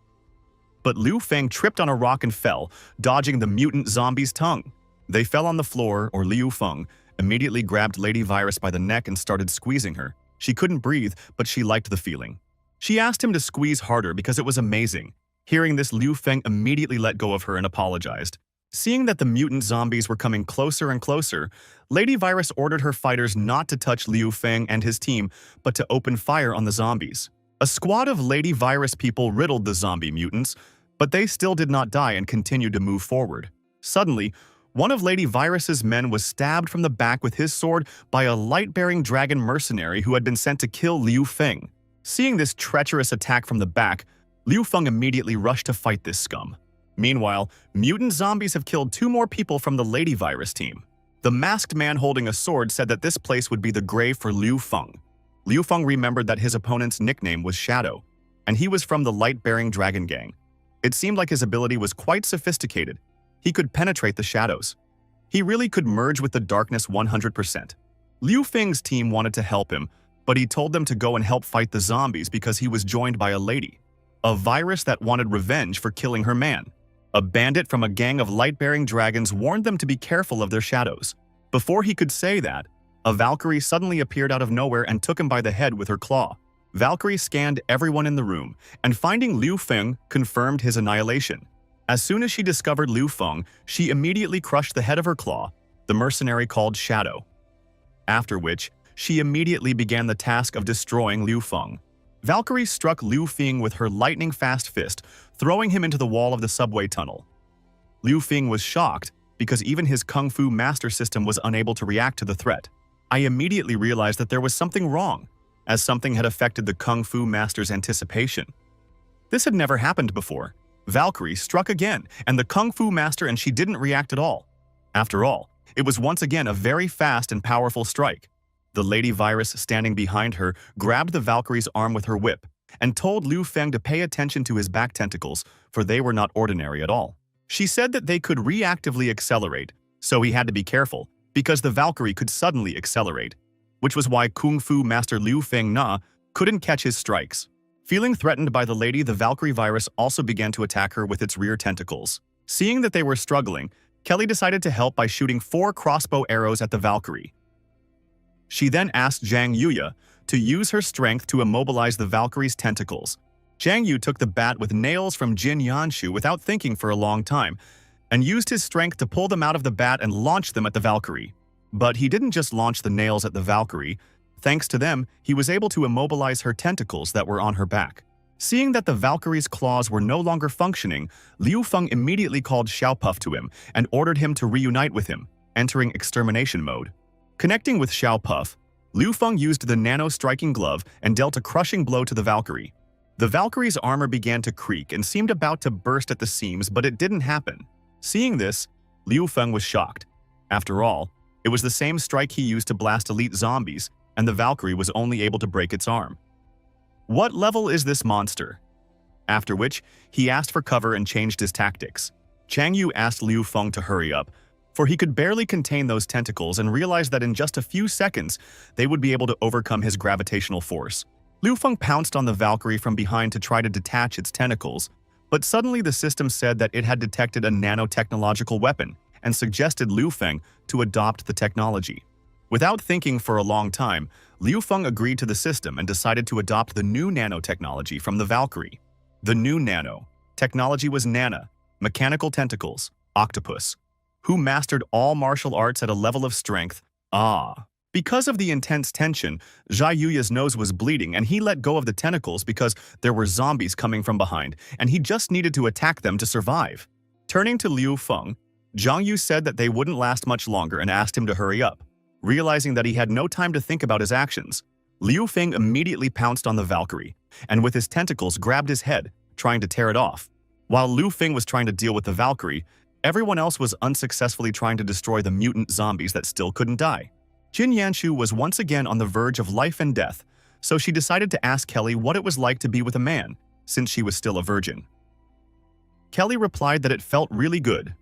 But Liu Feng tripped on a rock and fell, dodging the mutant zombie's tongue. They fell on the floor, or Liu Feng immediately grabbed Lady Virus by the neck and started squeezing her. She couldn't breathe, but she liked the feeling. She asked him to squeeze harder because it was amazing. Hearing this, Liu Feng immediately let go of her and apologized. Seeing that the mutant zombies were coming closer and closer, Lady Virus ordered her fighters not to touch Liu Feng and his team, but to open fire on the zombies. A squad of Lady Virus people riddled the zombie mutants, but they still did not die and continued to move forward. Suddenly, one of Lady Virus's men was stabbed from the back with his sword by a light-bearing dragon mercenary who had been sent to kill Liu Feng. Seeing this treacherous attack from the back, Liu Feng immediately rushed to fight this scum. Meanwhile, mutant zombies have killed 2 more people from the Lady Virus team. The masked man holding a sword said that this place would be the grave for Liu Feng. Liu Feng remembered that his opponent's nickname was Shadow, and he was from the light-bearing dragon gang. It seemed like his ability was quite sophisticated. He could penetrate the shadows. He really could merge with the darkness 100%. Liu Feng's team wanted to help him, but he told them to go and help fight the zombies because he was joined by a lady, a virus that wanted revenge for killing her man. A bandit from a gang of light-bearing dragons warned them to be careful of their shadows. Before he could say that, a Valkyrie suddenly appeared out of nowhere and took him by the head with her claw. Valkyrie scanned everyone in the room, and finding Liu Feng confirmed his annihilation. As soon as she discovered Liu Feng, she immediately crushed the head of her claw, the mercenary called Shadow. After which, she immediately began the task of destroying Liu Feng. Valkyrie struck Liu Feng with her lightning-fast fist, throwing him into the wall of the subway tunnel. Liu Feng was shocked because even his Kung Fu master system was unable to react to the threat. I immediately realized that there was something wrong, as something had affected the Kung Fu master's anticipation. This had never happened before. Valkyrie struck again, and the Kung Fu master and she didn't react at all. After all, it was once again a very fast and powerful strike. The Lady Virus standing behind her grabbed the Valkyrie's arm with her whip and told Liu Feng to pay attention to his back tentacles, for they were not ordinary at all. She said that they could reactively accelerate, So he had to be careful, because the Valkyrie could suddenly accelerate, which was why Kung Fu Master Liu Feng Na couldn't catch his strikes. Feeling threatened by the lady, the Valkyrie virus also began to attack her with its rear tentacles. Seeing that they were struggling, Kelly decided to help by shooting 4 crossbow arrows at the Valkyrie. She then asked Zhang Yuya to use her strength to immobilize the Valkyrie's tentacles. Zhang Yu took the bat with nails from Jin Yanshu without thinking for a long time, and used his strength to pull them out of the bat and launch them at the Valkyrie. But he didn't just launch the nails at the Valkyrie. Thanks to them, he was able to immobilize her tentacles that were on her back. Seeing that the Valkyrie's claws were no longer functioning, Liu Feng immediately called Xiao Puff to him and ordered him to reunite with him, entering extermination mode. Connecting with Xiao Puff, Liu Feng used the nano-striking glove and dealt a crushing blow to the Valkyrie. The Valkyrie's armor began to creak and seemed about to burst at the seams, but it didn't happen. Seeing this, Liu Feng was shocked. After all, it was the same strike he used to blast elite zombies, and the Valkyrie was only able to break its arm. What level is this monster? After which, he asked for cover and changed his tactics. Chang Yu asked Liu Feng to hurry up, for he could barely contain those tentacles and realized that in just a few seconds, they would be able to overcome his gravitational force. Liu Feng pounced on the Valkyrie from behind to try to detach its tentacles, but suddenly the system said that it had detected a nanotechnological weapon and suggested Liu Feng to adopt the technology. Without thinking for a long time, Liu Feng agreed to the system and decided to adopt the new nanotechnology from the Valkyrie. The new nanotechnology was Nana, mechanical tentacles, octopus, who mastered all martial arts at a level of strength. Because of the intense tension, Zhai Yuya's nose was bleeding and he let go of the tentacles because there were zombies coming from behind and he just needed to attack them to survive. Turning to Liu Feng, Zhang Yu said that they wouldn't last much longer and asked him to hurry up. Realizing that he had no time to think about his actions, Liu Feng immediately pounced on the Valkyrie and with his tentacles grabbed his head, trying to tear it off. While Liu Feng was trying to deal with the Valkyrie, everyone else was unsuccessfully trying to destroy the mutant zombies that still couldn't die. Jin Yanshu was once again on the verge of life and death, so she decided to ask Kelly what it was like to be with a man, since she was still a virgin. Kelly replied that it felt really good.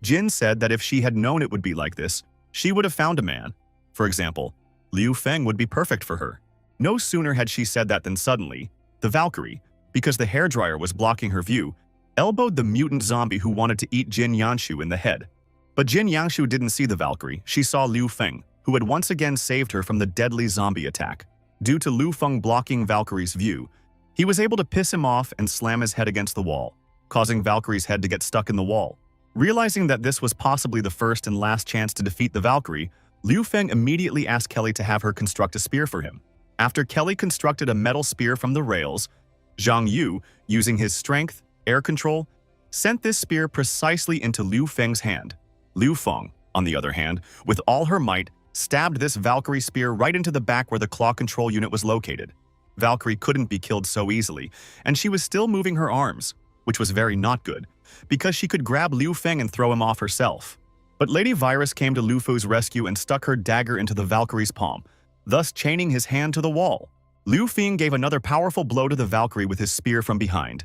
Jin said that if she had known it would be like this, she would have found a man. For example, Liu Feng would be perfect for her. No sooner had she said that than suddenly, the Valkyrie, because the hairdryer was blocking her view, elbowed the mutant zombie who wanted to eat Jin Yanshu in the head. But Jin Yanshu didn't see the Valkyrie, she saw Liu Feng, who had once again saved her from the deadly zombie attack. Due to Liu Feng blocking Valkyrie's view, he was able to piss him off and slam his head against the wall, causing Valkyrie's head to get stuck in the wall. Realizing that this was possibly the first and last chance to defeat the Valkyrie, Liu Feng immediately asked Kelly to have her construct a spear for him. After Kelly constructed a metal spear from the rails, Zhang Yu, using his strength, air control, sent this spear precisely into Liu Feng's hand. Liu Feng, on the other hand, with all her might, stabbed this Valkyrie spear right into the back where the claw control unit was located. Valkyrie couldn't be killed so easily, and she was still moving her arms, which was very not good, because she could grab Liu Feng and throw him off herself. But Lady Virus came to Lu Fu's rescue and stuck her dagger into the Valkyrie's palm, thus chaining his hand to the wall. Liu Feng gave another powerful blow to the Valkyrie with his spear from behind.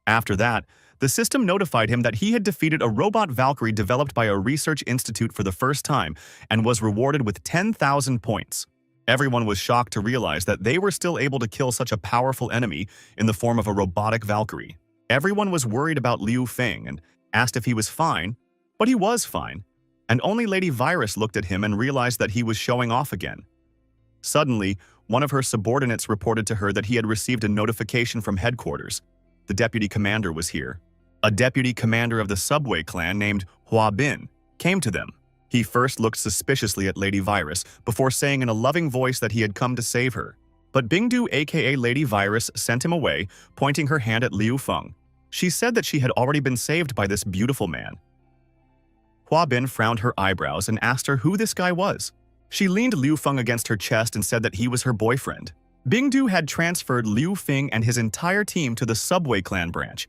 After that, the system notified him that he had defeated a robot Valkyrie developed by a research institute for the first time and was rewarded with 10,000 points. Everyone was shocked to realize that they were still able to kill such a powerful enemy in the form of a robotic Valkyrie. Everyone was worried about Liu Feng and asked if he was fine, but he was fine, and only Lady Virus looked at him and realized that he was showing off again. Suddenly, one of her subordinates reported to her that he had received a notification from headquarters. The deputy commander was here. A deputy commander of the subway clan named Hua Bin came to them. He first looked suspiciously at Lady Virus before saying in a loving voice that he had come to save her. But Bingdu aka Lady Virus sent him away, pointing her hand at Liu Feng. She said that she had already been saved by this beautiful man. Hua Bin frowned her eyebrows and asked her who this guy was. She leaned Liu Feng against her chest and said that he was her boyfriend. Bingdu had transferred Liu Feng and his entire team to the subway clan branch.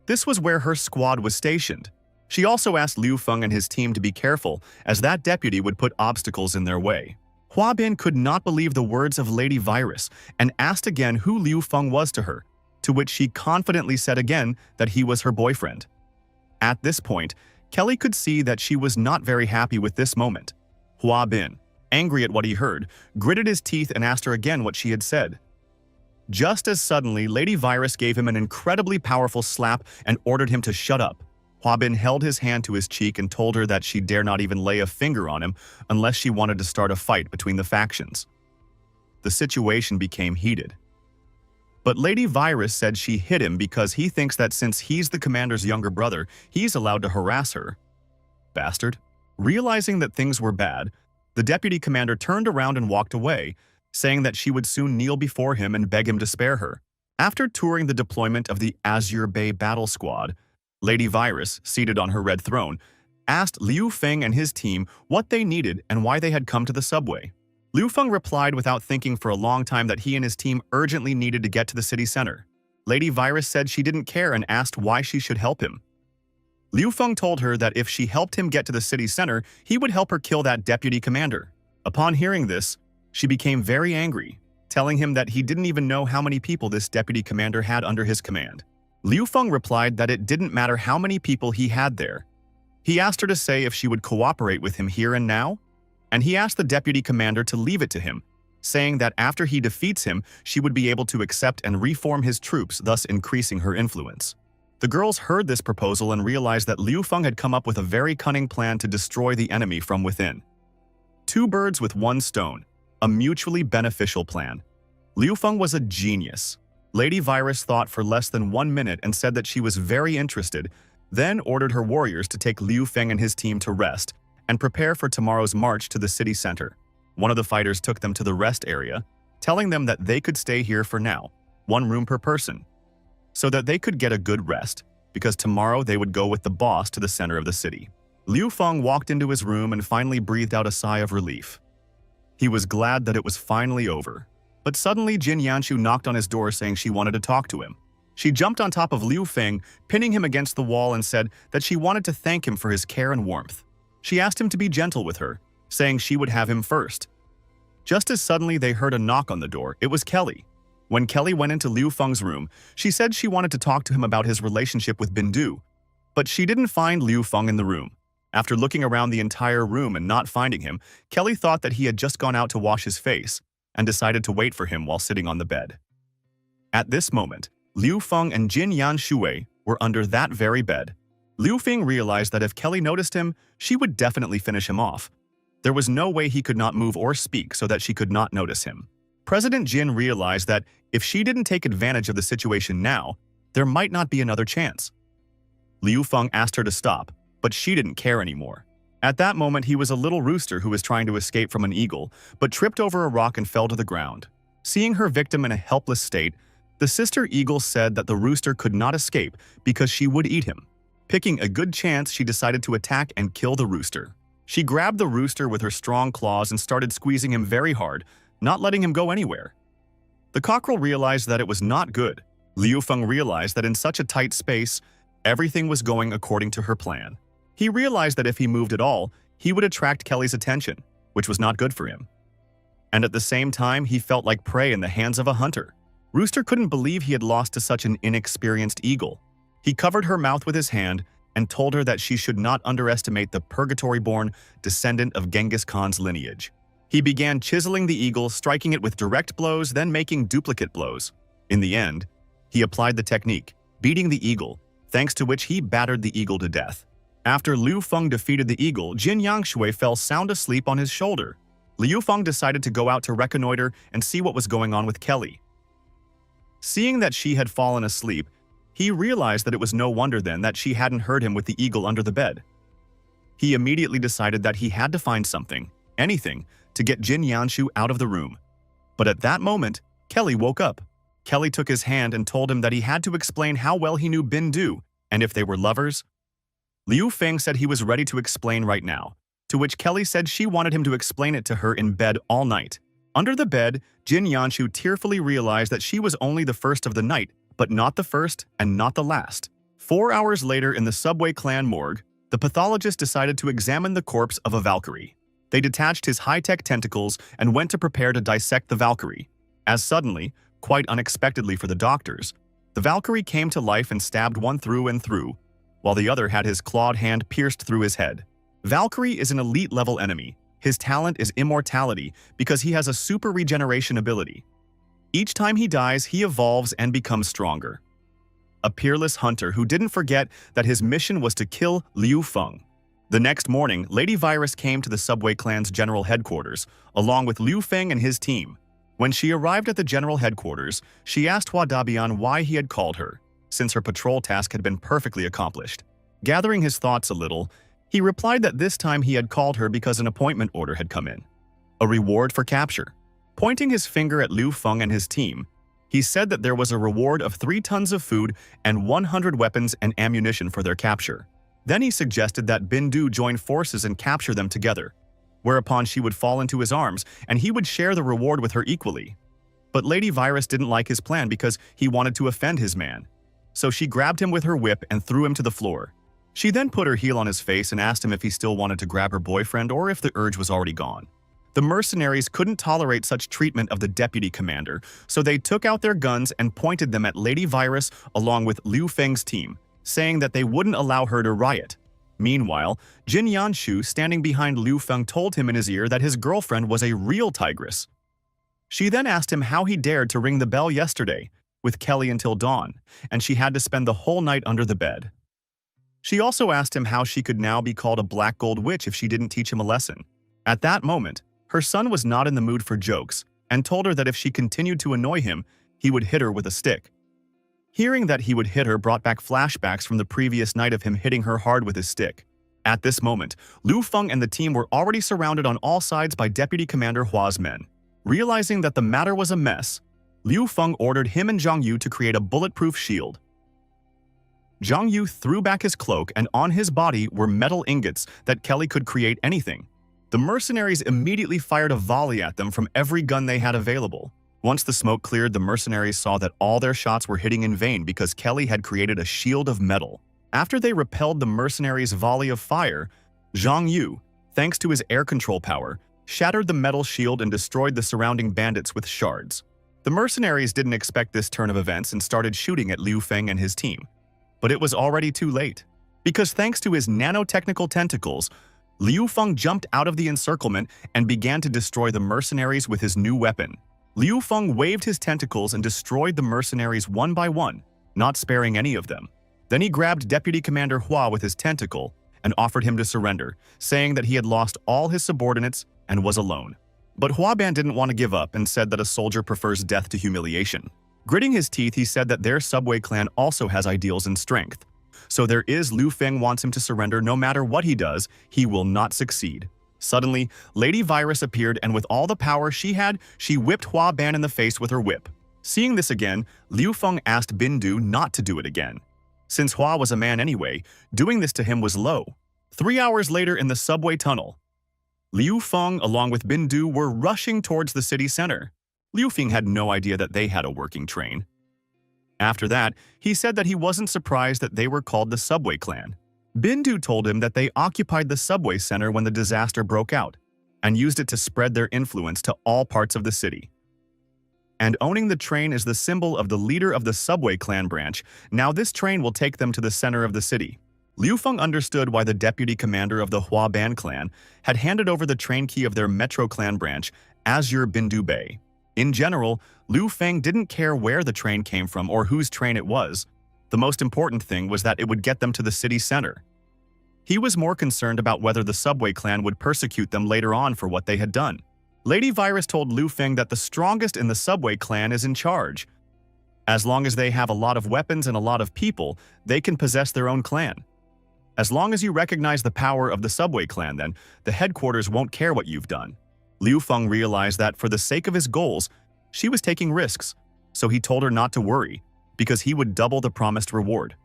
This was where her squad was stationed. She also asked Liu Feng and his team to be careful, as that deputy would put obstacles in their way. Hua Bin could not believe the words of Lady Virus and asked again who Liu Feng was to her, to which she confidently said again that he was her boyfriend. At this point, Kelly could see that she was not very happy with this moment. Hua Bin, angry at what he heard, gritted his teeth and asked her again what she had said. Just as suddenly, Lady Virus gave him an incredibly powerful slap and ordered him to shut up. Hua Bin held his hand to his cheek and told her that she dare not even lay a finger on him unless she wanted to start a fight between the factions. The situation became heated. But Lady Virus said she hit him because he thinks that since he's the commander's younger brother, he's allowed to harass her. Bastard. Realizing that things were bad, the deputy commander turned around and walked away, saying that she would soon kneel before him and beg him to spare her. After touring the deployment of the Azure Bay Battle Squad, Lady Virus, seated on her red throne, asked Liu Feng and his team what they needed and why they had come to the subway. Liu Feng replied without thinking for a long time that he and his team urgently needed to get to the city center. Lady Virus said she didn't care and asked why she should help him. Liu Feng told her that if she helped him get to the city center, he would help her kill that deputy commander. Upon hearing this, she became very angry, telling him that he didn't even know how many people this deputy commander had under his command. Liu Feng replied that it didn't matter how many people he had there. He asked her to say if she would cooperate with him here and now, and he asked the deputy commander to leave it to him, saying that after he defeats him, she would be able to accept and reform his troops, thus increasing her influence. The girls heard this proposal and realized that Liu Feng had come up with a very cunning plan to destroy the enemy from within. Two birds with one stone, a mutually beneficial plan. Liu Feng was a genius. Lady Virus thought for less than 1 minute and said that she was very interested, then ordered her warriors to take Liu Feng and his team to rest and prepare for tomorrow's march to the city center. One of the fighters took them to the rest area, telling them that they could stay here for now, 1 room per person, so that they could get a good rest, because tomorrow they would go with the boss to the center of the city. Liu Feng walked into his room and finally breathed out a sigh of relief. He was glad that it was finally over. But suddenly Jin Yanshu knocked on his door saying she wanted to talk to him. She jumped on top of Liu Feng, pinning him against the wall, and said that she wanted to thank him for his care and warmth. She asked him to be gentle with her, saying she would have him first. Just as suddenly they heard a knock on the door, it was Kelly. When Kelly went into Liu Feng's room, she said she wanted to talk to him about his relationship with Bindu, but she didn't find Liu Feng in the room. After looking around the entire room and not finding him, Kelly thought that he had just gone out to wash his face and decided to wait for him while sitting on the bed. At this moment, Liu Feng and Jin Yanshui were under that very bed. Liu Feng realized that if Kelly noticed him, she would definitely finish him off. There was no way he could not move or speak so that she could not notice him. President Jin realized that if she didn't take advantage of the situation now, there might not be another chance. Liu Feng asked her to stop, but she didn't care anymore. At that moment, he was a little rooster who was trying to escape from an eagle, but tripped over a rock and fell to the ground. Seeing her victim in a helpless state, the sister eagle said that the rooster could not escape because she would eat him. Picking a good chance, she decided to attack and kill the rooster. She grabbed the rooster with her strong claws and started squeezing him very hard, not letting him go anywhere. The cockerel realized that it was not good. Liu Feng realized that in such a tight space, everything was going according to her plan. He realized that if he moved at all, he would attract Kelly's attention, which was not good for him. And at the same time, he felt like prey in the hands of a hunter. Rooster couldn't believe he had lost to such an inexperienced eagle. He covered her mouth with his hand and told her that she should not underestimate the purgatory-born descendant of Genghis Khan's lineage. He began chiseling the eagle, striking it with direct blows, then making duplicate blows. In the end, he applied the technique, beating the eagle, thanks to which he battered the eagle to death. After Liu Feng defeated the eagle, Jin Yangshui fell sound asleep on his shoulder. Liu Feng decided to go out to reconnoiter and see what was going on with Kelly. Seeing that she had fallen asleep, he realized that it was no wonder then that she hadn't heard him with the eagle under the bed. He immediately decided that he had to find something, anything, to get Jin Yanshu out of the room. But at that moment, Kelly woke up. Kelly took his hand and told him that he had to explain how well he knew Bindu and if they were lovers. Liu Feng said he was ready to explain right now, to which Kelly said she wanted him to explain it to her in bed all night. Under the bed, Jin Yanshu tearfully realized that she was only the first of the night, but not the first and not the last. 4 hours later in the subway clan morgue, the pathologist decided to examine the corpse of a Valkyrie. They detached his high-tech tentacles and went to prepare to dissect the Valkyrie. As suddenly, quite unexpectedly for the doctors, the Valkyrie came to life and stabbed one through and through, while the other had his clawed hand pierced through his head. Valkyrie is an elite-level enemy. His talent is immortality because he has a super regeneration ability. Each time he dies, he evolves and becomes stronger. A peerless hunter who didn't forget that his mission was to kill Liu Feng. The next morning, Lady Virus came to the Subway Clan's general headquarters, along with Liu Feng and his team. When she arrived at the general headquarters, she asked Hua Dabian why he had called her, since her patrol task had been perfectly accomplished. Gathering his thoughts a little, he replied that this time he had called her because an appointment order had come in. A reward for capture. Pointing his finger at Liu Feng and his team, he said that there was a reward of 3 tons of food and 100 weapons and ammunition for their capture. Then he suggested that Bindu join forces and capture them together, whereupon she would fall into his arms and he would share the reward with her equally. But Lady Virus didn't like his plan because he wanted to offend his man. So she grabbed him with her whip and threw him to the floor. She then put her heel on his face and asked him if he still wanted to grab her boyfriend or if the urge was already gone. The mercenaries couldn't tolerate such treatment of the deputy commander, so they took out their guns and pointed them at Lady Virus along with Liu Feng's team, saying that they wouldn't allow her to riot. Meanwhile, Jin Yanshu, standing behind Liu Feng, told him in his ear that his girlfriend was a real tigress. She then asked him how he dared to ring the bell yesterday, with Kelly until dawn, and she had to spend the whole night under the bed. She also asked him how she could now be called a black gold witch if she didn't teach him a lesson. At that moment, her son was not in the mood for jokes and told her that if she continued to annoy him, he would hit her with a stick. Hearing that he would hit her brought back flashbacks from the previous night of him hitting her hard with his stick. At this moment, Liu Feng and the team were already surrounded on all sides by Deputy Commander Hua's men. Realizing that the matter was a mess, Liu Feng ordered him and Zhang Yu to create a bulletproof shield. Zhang Yu threw back his cloak and on his body were metal ingots that Kelly could create anything. The mercenaries immediately fired a volley at them from every gun they had available. Once the smoke cleared, the mercenaries saw that all their shots were hitting in vain because Kelly had created a shield of metal. After they repelled the mercenaries' volley of fire, Zhang Yu, thanks to his air control power, shattered the metal shield and destroyed the surrounding bandits with shards. The mercenaries didn't expect this turn of events and started shooting at Liu Feng and his team. But it was already too late, because thanks to his nanotechnical tentacles, Liu Feng jumped out of the encirclement and began to destroy the mercenaries with his new weapon. Liu Feng waved his tentacles and destroyed the mercenaries one by one, not sparing any of them. Then he grabbed Deputy Commander Hua with his tentacle and offered him to surrender, saying that he had lost all his subordinates and was alone. But Huaban didn't want to give up and said that a soldier prefers death to humiliation. Gritting his teeth, he said that their subway clan also has ideals and strength. So there is Liu Feng wants him to surrender no matter what he does, he will not succeed. Suddenly, Lady Virus appeared and with all the power she had, she whipped Hua Ban in the face with her whip. Seeing this again, Liu Feng asked Bindu not to do it again. Since Hua was a man anyway, doing this to him was low. 3 hours later in the subway tunnel, Liu Feng along with Bindu were rushing towards the city center. Liu Feng had no idea that they had a working train. After that, he said that he wasn't surprised that they were called the Subway Clan. Bindu told him that they occupied the subway center when the disaster broke out and used it to spread their influence to all parts of the city. And owning the train is the symbol of the leader of the Subway Clan branch. Now this train will take them to the center of the city. Liu Feng understood why the deputy commander of the Hua Ban clan had handed over the train key of their Metro Clan branch, Azure Bindu Bay. In general, Liu Feng didn't care where the train came from or whose train it was. The most important thing was that it would get them to the city center. He was more concerned about whether the Subway Clan would persecute them later on for what they had done. Lady Virus told Liu Feng that the strongest in the Subway Clan is in charge. As long as they have a lot of weapons and a lot of people, they can possess their own clan. As long as you recognize the power of the Subway Clan, then, the headquarters won't care what you've done. Liu Feng realized that for the sake of his goals, she was taking risks, so he told her not to worry, because he would double the promised reward.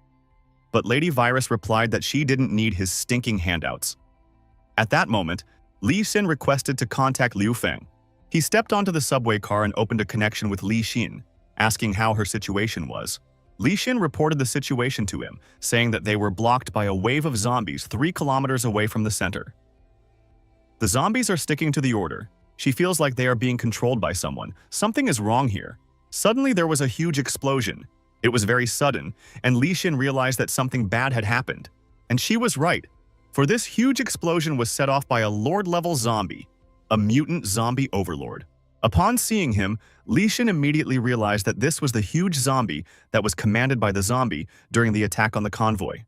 But Lady Virus replied that she didn't need his stinking handouts. At that moment, Li Xin requested to contact Liu Feng. He stepped onto the subway car and opened a connection with Li Xin, asking how her situation was. Li Xin reported the situation to him, saying that they were blocked by a wave of zombies 3 kilometers away from the center. The zombies are sticking to the order. She feels like they are being controlled by someone. Something is wrong here. Suddenly there was a huge explosion. It was very sudden, and Li Xin realized that something bad had happened. And she was right, for this huge explosion was set off by a Lord-level zombie, a mutant zombie overlord. Upon seeing him, Li Xin immediately realized that this was the huge zombie that was commanded by the zombie during the attack on the convoy.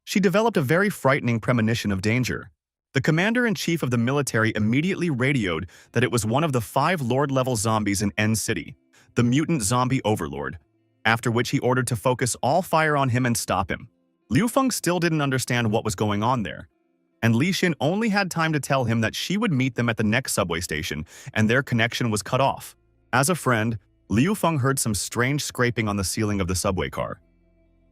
She developed a very frightening premonition of danger. The commander-in-chief of the military immediately radioed that it was one of the 5 Lord-level zombies in N City, the mutant zombie overlord, after which he ordered to focus all fire on him and stop him. Liu Feng still didn't understand what was going on there, and Li Xin only had time to tell him that she would meet them at the next subway station, and their connection was cut off. As a friend, Liu Feng heard some strange scraping on the ceiling of the subway car.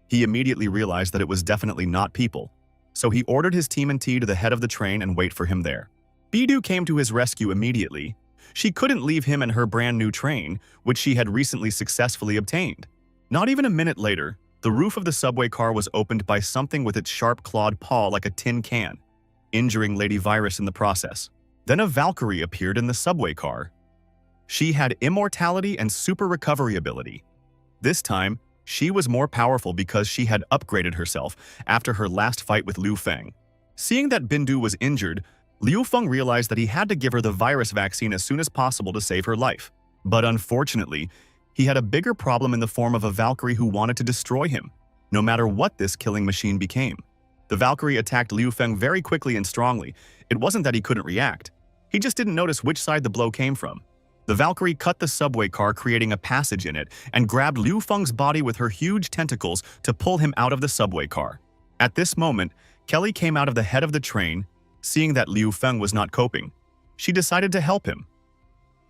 He immediately realized that it was definitely not people, so he ordered his team and T to the head of the train and wait for him there. Bidu came to his rescue immediately. She couldn't leave him and her brand new train, which she had recently successfully obtained. Not even a minute later, the roof of the subway car was opened by something with its sharp clawed paw like a tin can, injuring Lady Virus in the process. Then a Valkyrie appeared in the subway car. She had immortality and super recovery ability. This time, she was more powerful because she had upgraded herself after her last fight with Liu Feng. Seeing that Bindu was injured, Liu Feng realized that he had to give her the virus vaccine as soon as possible to save her life. But unfortunately, he had a bigger problem in the form of a Valkyrie who wanted to destroy him, no matter what this killing machine became. The Valkyrie attacked Liu Feng very quickly and strongly. It wasn't that he couldn't react. He just didn't notice which side the blow came from. The Valkyrie cut the subway car, creating a passage in it, and grabbed Liu Feng's body with her huge tentacles to pull him out of the subway car. At this moment, Kelly came out of the head of the train. Seeing that Liu Feng was not coping, she decided to help him.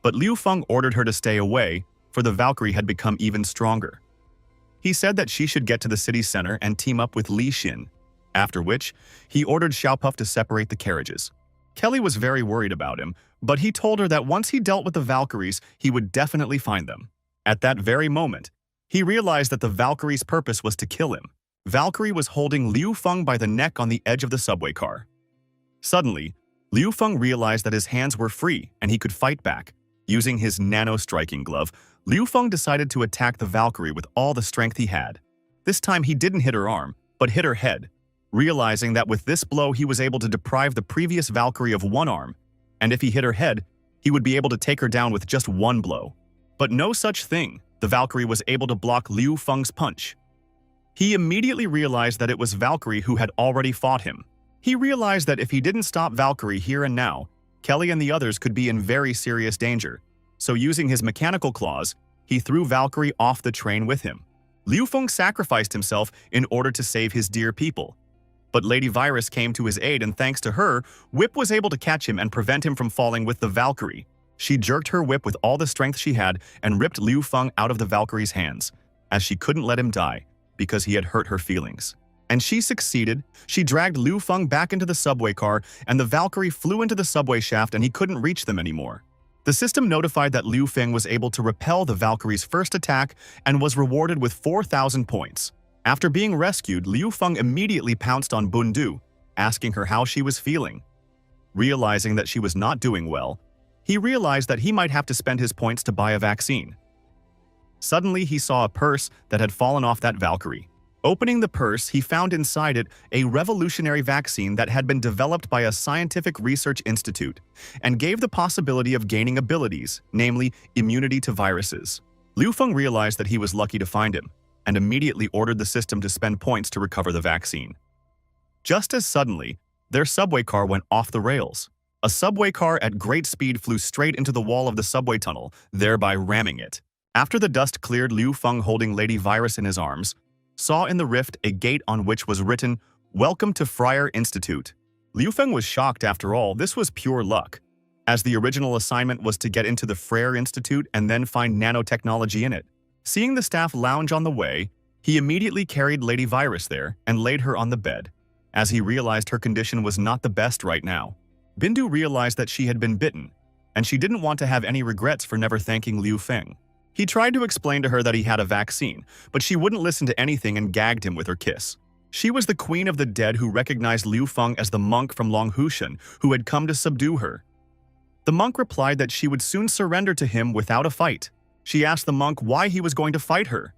But Liu Feng ordered her to stay away, for the Valkyrie had become even stronger. He said that she should get to the city center and team up with Li Xin, after which he ordered Xiaopuff to separate the carriages. Kelly was very worried about him, but he told her that once he dealt with the Valkyries, he would definitely find them. At that very moment, he realized that the Valkyrie's purpose was to kill him. Valkyrie was holding Liu Feng by the neck on the edge of the subway car. Suddenly, Liu Feng realized that his hands were free and he could fight back. Using his nano-striking glove, Liu Feng decided to attack the Valkyrie with all the strength he had. This time he didn't hit her arm, but hit her head, realizing that with this blow he was able to deprive the previous Valkyrie of one arm, and if he hit her head, he would be able to take her down with just one blow. But no such thing. The Valkyrie was able to block Liu Feng's punch. He immediately realized that it was Valkyrie who had already fought him. He realized that if he didn't stop Valkyrie here and now, Kelly and the others could be in very serious danger. So using his mechanical claws, he threw Valkyrie off the train with him. Liu Feng sacrificed himself in order to save his dear people. But Lady Virus came to his aid, and thanks to her, Whip was able to catch him and prevent him from falling with the Valkyrie. She jerked her whip with all the strength she had and ripped Liu Feng out of the Valkyrie's hands, as she couldn't let him die because he had hurt her feelings. And she succeeded. She dragged Liu Feng back into the subway car, and the Valkyrie flew into the subway shaft and he couldn't reach them anymore. The system notified that Liu Feng was able to repel the Valkyrie's first attack and was rewarded with 4,000 points. After being rescued, Liu Feng immediately pounced on Bundu, asking her how she was feeling. Realizing that she was not doing well, he realized that he might have to spend his points to buy a vaccine. Suddenly, he saw a purse that had fallen off that Valkyrie. Opening the purse, he found inside it a revolutionary vaccine that had been developed by a scientific research institute and gave the possibility of gaining abilities, namely immunity to viruses. Liu Feng realized that he was lucky to find him, and immediately ordered the system to spend points to recover the vaccine. Just as suddenly, their subway car went off the rails. A subway car at great speed flew straight into the wall of the subway tunnel, thereby ramming it. After the dust cleared, Liu Feng, holding Lady Virus in his arms, saw in the rift a gate on which was written, "Welcome to Friar Institute." Liu Feng was shocked. After all, this was pure luck, as the original assignment was to get into the Friar Institute and then find nanotechnology in it. Seeing the staff lounge on the way, he immediately carried Lady Virus there and laid her on the bed, as he realized her condition was not the best right now. Bindu realized that she had been bitten, and she didn't want to have any regrets for never thanking Liu Feng. He tried to explain to her that he had a vaccine, but she wouldn't listen to anything and gagged him with her kiss. She was the queen of the dead who recognized Liu Feng as the monk from Longhushan who had come to subdue her. The monk replied that she would soon surrender to him without a fight. She asked the monk why he was going to fight her.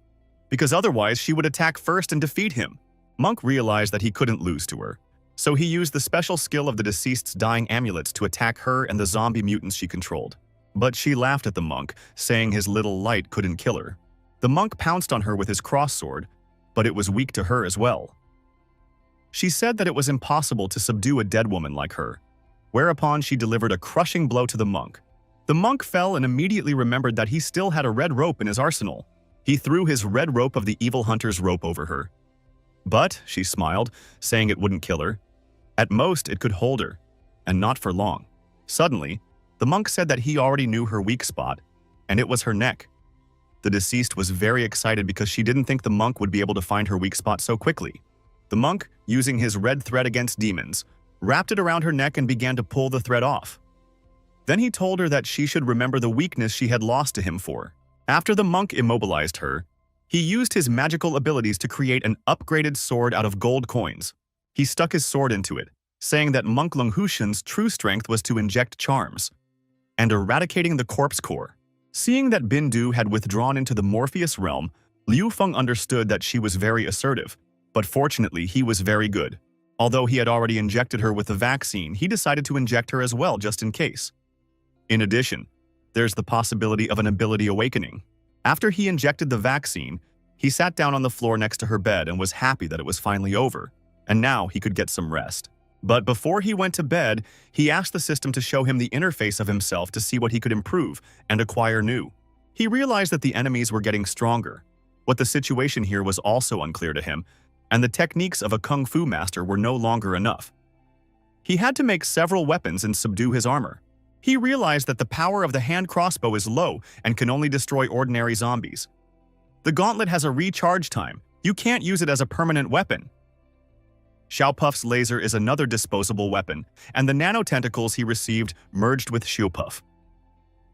because otherwise she would attack first and defeat him. Monk realized that he couldn't lose to her, so he used the special skill of the deceased's dying amulets to attack her and the zombie mutants she controlled. But she laughed at the monk, saying his little light couldn't kill her. The monk pounced on her with his cross sword, but it was weak to her as well. She said that it was impossible to subdue a dead woman like her, whereupon she delivered a crushing blow to the monk. The monk fell and immediately remembered that he still had a red rope in his arsenal. He threw his red rope of the evil hunter's rope over her. But, she smiled, saying it wouldn't kill her. At most, it could hold her, and not for long. Suddenly, the monk said that he already knew her weak spot, and it was her neck. The deceased was very excited because she didn't think the monk would be able to find her weak spot so quickly. The monk, using his red thread against demons, wrapped it around her neck and began to pull the thread off. Then he told her that she should remember the weakness she had lost to him for. After the monk immobilized her, he used his magical abilities to create an upgraded sword out of gold coins. He stuck his sword into it, saying that Monk Lung Hushan's true strength was to inject charms and eradicating the corpse core. Seeing that Bindu had withdrawn into the Morpheus realm, Liu Feng understood that she was very assertive, but fortunately he was very good. Although he had already injected her with the vaccine, he decided to inject her as well just in case. In addition, there's the possibility of an ability awakening. After he injected the vaccine, he sat down on the floor next to her bed and was happy that it was finally over, and now he could get some rest. But before he went to bed, he asked the system to show him the interface of himself to see what he could improve and acquire new. He realized that the enemies were getting stronger. What the situation here was also unclear to him, and the techniques of a kung fu master were no longer enough. He had to make several weapons and subdue his armor. He realized that the power of the hand crossbow is low and can only destroy ordinary zombies. The gauntlet has a recharge time. You can't use it as a permanent weapon. Xiao Puff's laser is another disposable weapon, and the nanotentacles he received merged with Xiu Puff.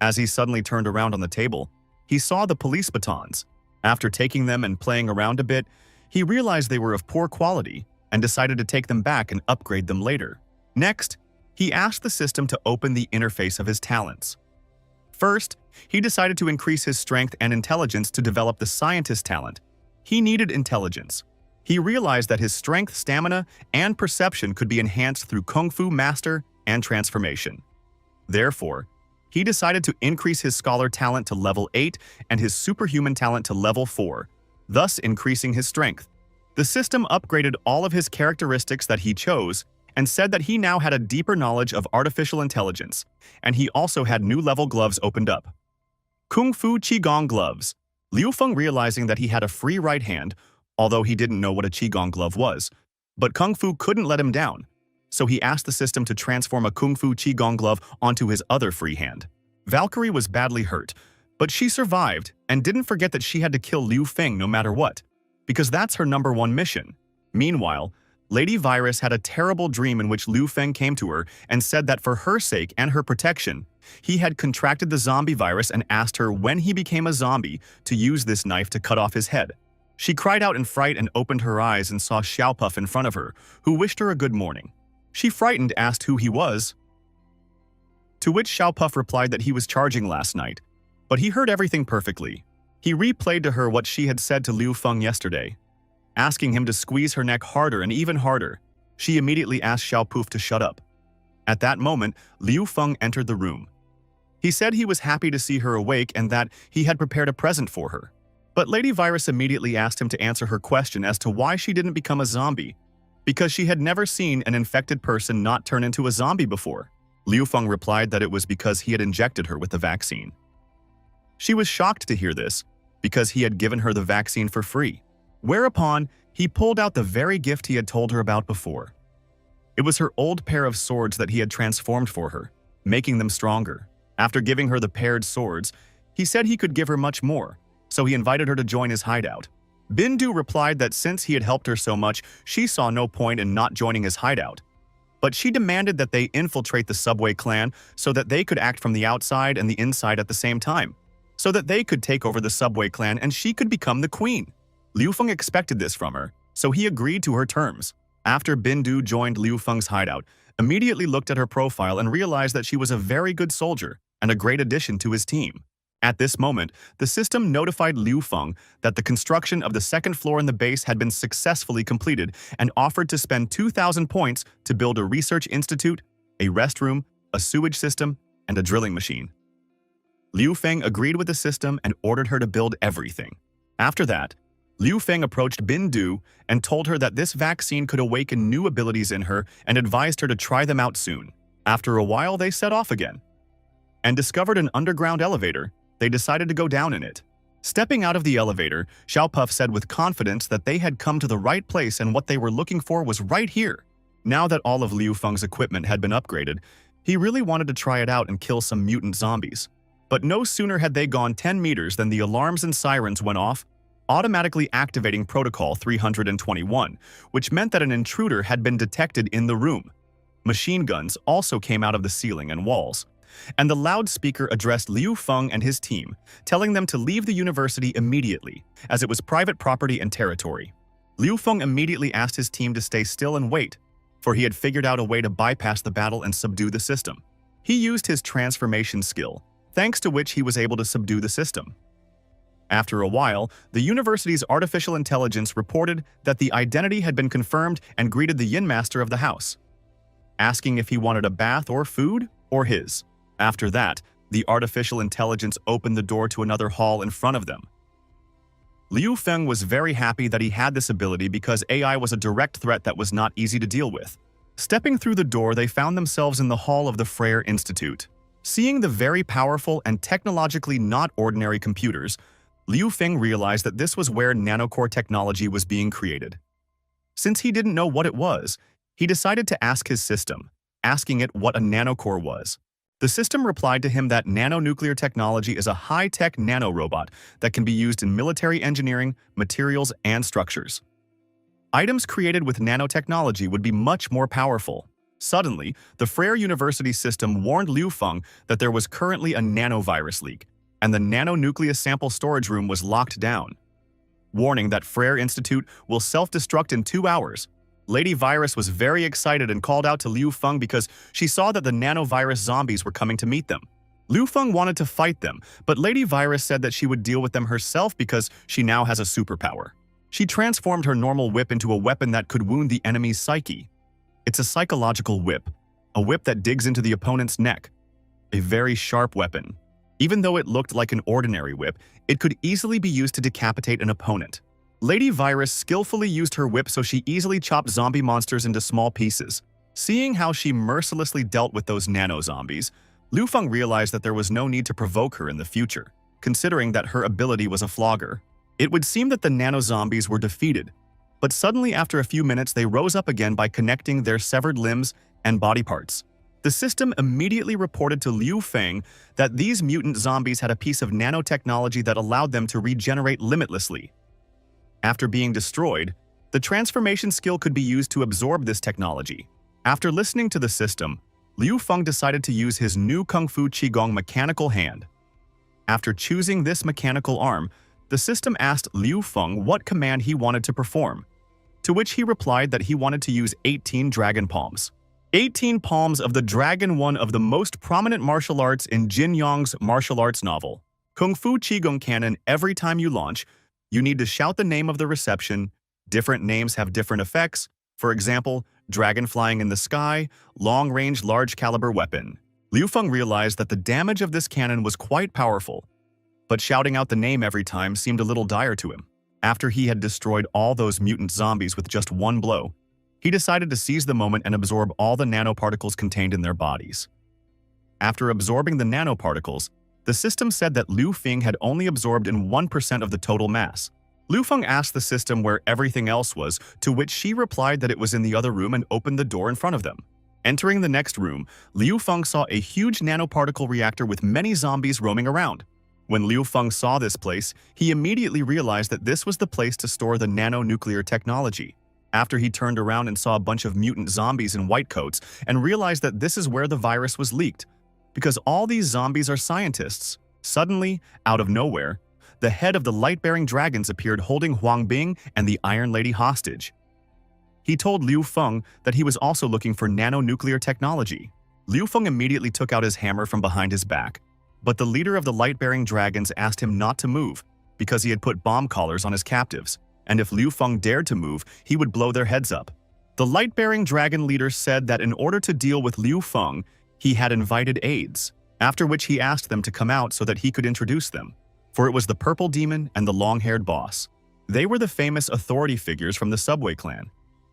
As he suddenly turned around on the table, he saw the police batons. After taking them and playing around a bit, he realized they were of poor quality and decided to take them back and upgrade them later. Next, he asked the system to open the interface of his talents. First, he decided to increase his strength and intelligence to develop the scientist talent. He needed intelligence. He realized that his strength, stamina, and perception could be enhanced through Kung Fu Master and transformation. Therefore, he decided to increase his scholar talent to level 8 and his superhuman talent to level 4, thus increasing his strength. The system upgraded all of his characteristics that he chose and said that he now had a deeper knowledge of artificial intelligence, and he also had new level gloves opened up. Kung Fu Qigong gloves. Liu Feng, realizing that he had a free right hand, although he didn't know what a Qigong glove was, but Kung Fu couldn't let him down, so he asked the system to transform a Kung Fu Qigong glove onto his other free hand. Valkyrie was badly hurt, but she survived and didn't forget that she had to kill Liu Feng no matter what, because that's her #1 mission. Meanwhile, Lady Virus had a terrible dream in which Liu Feng came to her and said that for her sake and her protection, he had contracted the zombie virus and asked her when he became a zombie to use this knife to cut off his head. She cried out in fright and opened her eyes and saw Xiao Puff in front of her, who wished her a good morning. She, frightened, asked who he was, to which Xiao Puff replied that he was charging last night, but he heard everything perfectly. He replayed to her what she had said to Liu Feng yesterday, asking him to squeeze her neck harder and even harder. She immediately asked Xiao Puff to shut up. At that moment, Liu Feng entered the room. He said he was happy to see her awake and that he had prepared a present for her. But Lady Virus immediately asked him to answer her question as to why she didn't become a zombie, because she had never seen an infected person not turn into a zombie before. Liu Feng replied that it was because he had injected her with the vaccine. She was shocked to hear this, because he had given her the vaccine for free. Whereupon, he pulled out the very gift he had told her about before. It was her old pair of swords that he had transformed for her, making them stronger. After giving her the paired swords, he said he could give her much more, so he invited her to join his hideout. Bindu replied that since he had helped her so much, she saw no point in not joining his hideout. But she demanded that they infiltrate the subway clan so that they could act from the outside and the inside at the same time, so that they could take over the subway clan and she could become the queen. Liu Feng expected this from her, so he agreed to her terms. After Bindu joined Liu Feng's hideout, immediately looked at her profile and realized that she was a very good soldier and a great addition to his team. At this moment, the system notified Liu Feng that the construction of the second floor in the base had been successfully completed and offered to spend 2,000 points to build a research institute, a restroom, a sewage system, and a drilling machine. Liu Feng agreed with the system and ordered her to build everything. After that, Liu Feng approached Bin Du and told her that this vaccine could awaken new abilities in her and advised her to try them out soon. After a while, they set off again and discovered an underground elevator. They decided to go down in it. Stepping out of the elevator, Xiao Puff said with confidence that they had come to the right place and what they were looking for was right here. Now that all of Liu Feng's equipment had been upgraded, he really wanted to try it out and kill some mutant zombies. But no sooner had they gone 10 meters than the alarms and sirens went off, automatically activating Protocol 321, which meant that an intruder had been detected in the room. Machine guns also came out of the ceiling and walls, and the loudspeaker addressed Liu Feng and his team, telling them to leave the university immediately, as it was private property and territory. Liu Feng immediately asked his team to stay still and wait, for he had figured out a way to bypass the battle and subdue the system. He used his transformation skill, thanks to which he was able to subdue the system. After a while, the university's artificial intelligence reported that the identity had been confirmed and greeted the Yin Master of the house, asking if he wanted a bath or food or his. After that, the artificial intelligence opened the door to another hall in front of them. Liu Feng was very happy that he had this ability because AI was a direct threat that was not easy to deal with. Stepping through the door, they found themselves in the hall of the Freyr Institute. Seeing the very powerful and technologically not ordinary computers, Liu Feng realized that this was where nanocore technology was being created. Since he didn't know what it was, he decided to ask his system, asking it what a nanocore was. The system replied to him that nanonuclear technology is a high-tech nanorobot that can be used in military engineering, materials, and structures. Items created with nanotechnology would be much more powerful. Suddenly, the Freyr University system warned Liu Feng that there was currently a nanovirus leak, and the nanonucleus sample storage room was locked down. Warning that Freyr Institute will self-destruct in 2 hours. Lady Virus was very excited and called out to Liu Feng because she saw that the nanovirus zombies were coming to meet them. Liu Feng wanted to fight them, but Lady Virus said that she would deal with them herself because she now has a superpower. She transformed her normal whip into a weapon that could wound the enemy's psyche. It's a psychological whip, a whip that digs into the opponent's neck. A very sharp weapon. Even though it looked like an ordinary whip, it could easily be used to decapitate an opponent. Lady Virus skillfully used her whip so she easily chopped zombie monsters into small pieces. Seeing how she mercilessly dealt with those nano-zombies, Liu Feng realized that there was no need to provoke her in the future, considering that her ability was a flogger. It would seem that the nano-zombies were defeated, but suddenly after a few minutes they rose up again by connecting their severed limbs and body parts. The system immediately reported to Liu Feng that these mutant zombies had a piece of nanotechnology that allowed them to regenerate limitlessly. After being destroyed, the transformation skill could be used to absorb this technology. After listening to the system, Liu Feng decided to use his new Kung Fu Qigong mechanical hand. After choosing this mechanical arm, the system asked Liu Feng what command he wanted to perform, to which he replied that he wanted to use 18 dragon palms. 18 palms of the dragon, one of the most prominent martial arts in Jin Yong's martial arts novel. Kung Fu Qigong Canon. Every time you launch, you need to shout the name of the reception. Different names have different effects. For example, dragon flying in the sky, long-range large-caliber weapon. Liu Feng realized that the damage of this cannon was quite powerful, but shouting out the name every time seemed a little dire to him. After he had destroyed all those mutant zombies with just one blow, he decided to seize the moment and absorb all the nanoparticles contained in their bodies. After absorbing the nanoparticles, the system said that Liu Feng had only absorbed in 1% of the total mass. Liu Feng asked the system where everything else was, to which she replied that it was in the other room and opened the door in front of them. Entering the next room, Liu Feng saw a huge nanoparticle reactor with many zombies roaming around. When Liu Feng saw this place, he immediately realized that this was the place to store the nanonuclear technology. After he turned around and saw a bunch of mutant zombies in white coats and realized that this is where the virus was leaked, because all these zombies are scientists. Suddenly, out of nowhere, the head of the light-bearing dragons appeared holding Huang Bing and the Iron Lady hostage. He told Liu Feng that he was also looking for nanonuclear technology. Liu Feng immediately took out his hammer from behind his back. But the leader of the light-bearing dragons asked him not to move because he had put bomb collars on his captives, and if Liu Feng dared to move, he would blow their heads up. The light-bearing dragon leader said that in order to deal with Liu Feng, he had invited aides, after which he asked them to come out so that he could introduce them, for it was the purple demon and the long-haired boss. They were the famous authority figures from the Subway clan.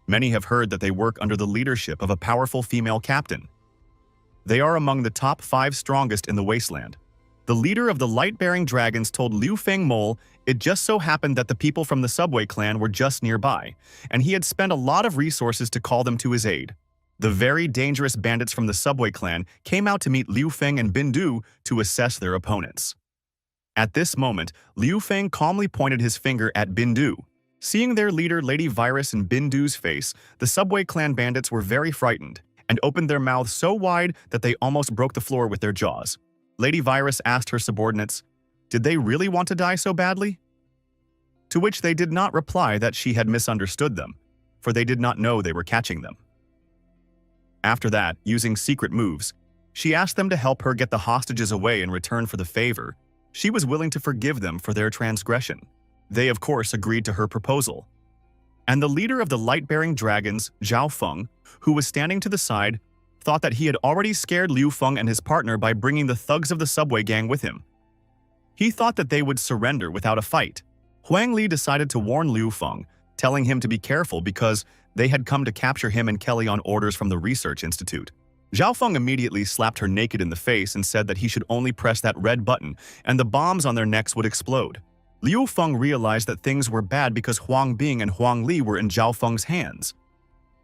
Many have heard that they work under the leadership of a powerful female captain. They are among the top 5 strongest in the wasteland. The leader of the light-bearing dragons told Liu Feng Mole it just so happened that the people from the Subway clan were just nearby, and he had spent a lot of resources to call them to his aid. The very dangerous bandits from the Subway clan came out to meet Liu Feng and Bindu to assess their opponents. At this moment, Liu Feng calmly pointed his finger at Bindu. Seeing their leader Lady Virus in Bindu's face, the Subway clan bandits were very frightened and opened their mouths so wide that they almost broke the floor with their jaws. Lady Virus asked her subordinates, did they really want to die so badly? To which they did not reply that she had misunderstood them, for they did not know they were catching them. After that, using secret moves, she asked them to help her get the hostages away in return for the favor. She was willing to forgive them for their transgression. They, of course, agreed to her proposal. And the leader of the light-bearing dragons, Zhao Feng, who was standing to the side, thought that he had already scared Liu Feng and his partner by bringing the thugs of the Subway gang with him. He thought that they would surrender without a fight. Huang Li decided to warn Liu Feng, telling him to be careful because they had come to capture him and Kelly on orders from the research institute. Zhao Feng immediately slapped her naked in the face and said that he should only press that red button and the bombs on their necks would explode. Liu Feng realized that things were bad because Huang Bing and Huang Li were in Zhao Feng's hands.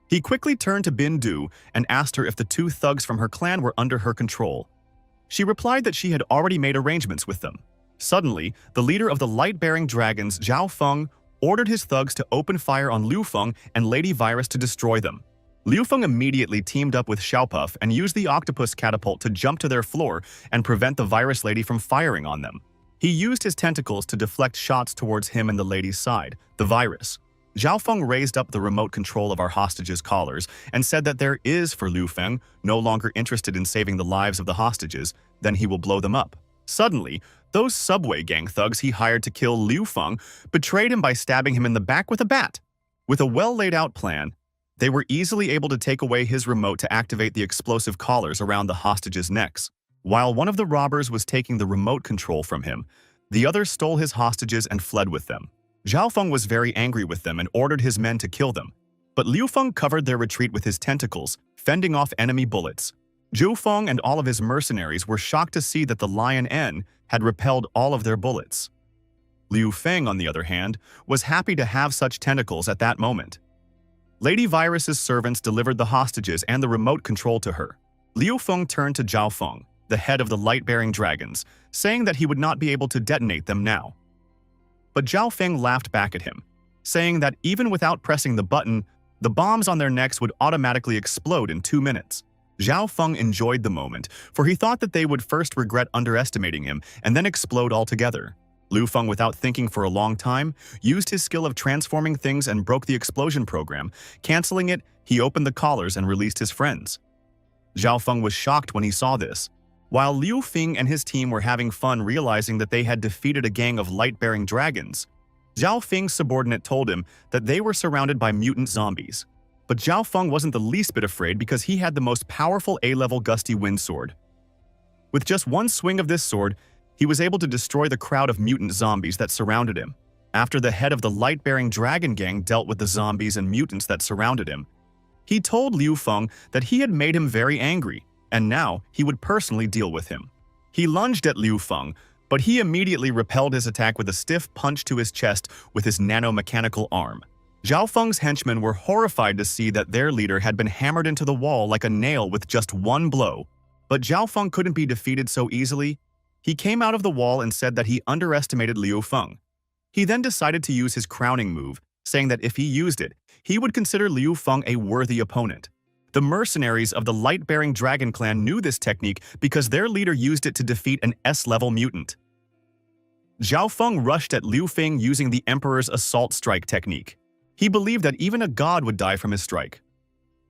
He quickly turned to Bindu and asked her if the 2 thugs from her clan were under her control. She replied that she had already made arrangements with them. Suddenly, the leader of the light-bearing dragons, Zhao Feng, ordered his thugs to open fire on Liu Feng and Lady Virus to destroy them. Liu Feng immediately teamed up with Xiaopuff and used the octopus catapult to jump to their floor and prevent the virus lady from firing on them. He used his tentacles to deflect shots towards him and the lady's side, the virus. Zhao Feng raised up the remote control of our hostages' collars and said that there is for Liu Feng, no longer interested in saving the lives of the hostages, then he will blow them up. Suddenly, those Subway gang thugs he hired to kill Liu Feng betrayed him by stabbing him in the back with a bat. With a well-laid-out plan, they were easily able to take away his remote to activate the explosive collars around the hostages' necks. While one of the robbers was taking the remote control from him, the other stole his hostages and fled with them. Zhao Feng was very angry with them and ordered his men to kill them. But Liu Feng covered their retreat with his tentacles, fending off enemy bullets. Zhu Feng and all of his mercenaries were shocked to see that the Lion N had repelled all of their bullets. Liu Feng, on the other hand, was happy to have such tentacles at that moment. Lady Virus's servants delivered the hostages and the remote control to her. Liu Feng turned to Zhao Feng, the head of the light-bearing dragons, saying that he would not be able to detonate them now. But Zhao Feng laughed back at him, saying that even without pressing the button, the bombs on their necks would automatically explode in 2 minutes. Zhao Feng enjoyed the moment, for he thought that they would first regret underestimating him and then explode altogether. Liu Feng, without thinking for a long time, used his skill of transforming things and broke the explosion program. Canceling it, he opened the collars and released his friends. Zhao Feng was shocked when he saw this. While Liu Feng and his team were having fun realizing that they had defeated a gang of light-bearing dragons, Zhao Feng's subordinate told him that they were surrounded by mutant zombies. But Zhao Feng wasn't the least bit afraid because he had the most powerful A-level gusty wind sword. With just one swing of this sword, he was able to destroy the crowd of mutant zombies that surrounded him. After the head of the light-bearing dragon gang dealt with the zombies and mutants that surrounded him, he told Liu Feng that he had made him very angry, and now he would personally deal with him. He lunged at Liu Feng, but he immediately repelled his attack with a stiff punch to his chest with his nanomechanical arm. Zhao Feng's henchmen were horrified to see that their leader had been hammered into the wall like a nail with just one blow. But Zhao Feng couldn't be defeated so easily. He came out of the wall and said that he underestimated Liu Feng. He then decided to use his crowning move, saying that if he used it, he would consider Liu Feng a worthy opponent. The mercenaries of the light-bearing dragon clan knew this technique because their leader used it to defeat an S-level mutant. Zhao Feng rushed at Liu Feng using the Emperor's assault strike technique. He believed that even a god would die from his strike.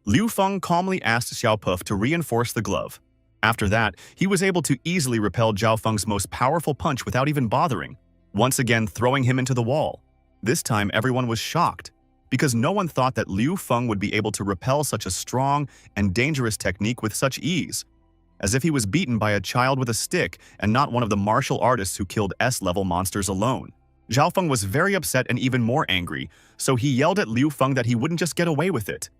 Liu Feng calmly asked Xiaopuff to reinforce the glove. After that, he was able to easily repel Zhao Feng's most powerful punch without even bothering, once again throwing him into the wall. This time, everyone was shocked, because no one thought that Liu Feng would be able to repel such a strong and dangerous technique with such ease, as if he was beaten by a child with a stick and not one of the martial artists who killed S-level monsters alone. Zhao Feng was very upset and even more angry, so he yelled at Liu Feng that he wouldn't just get away with it.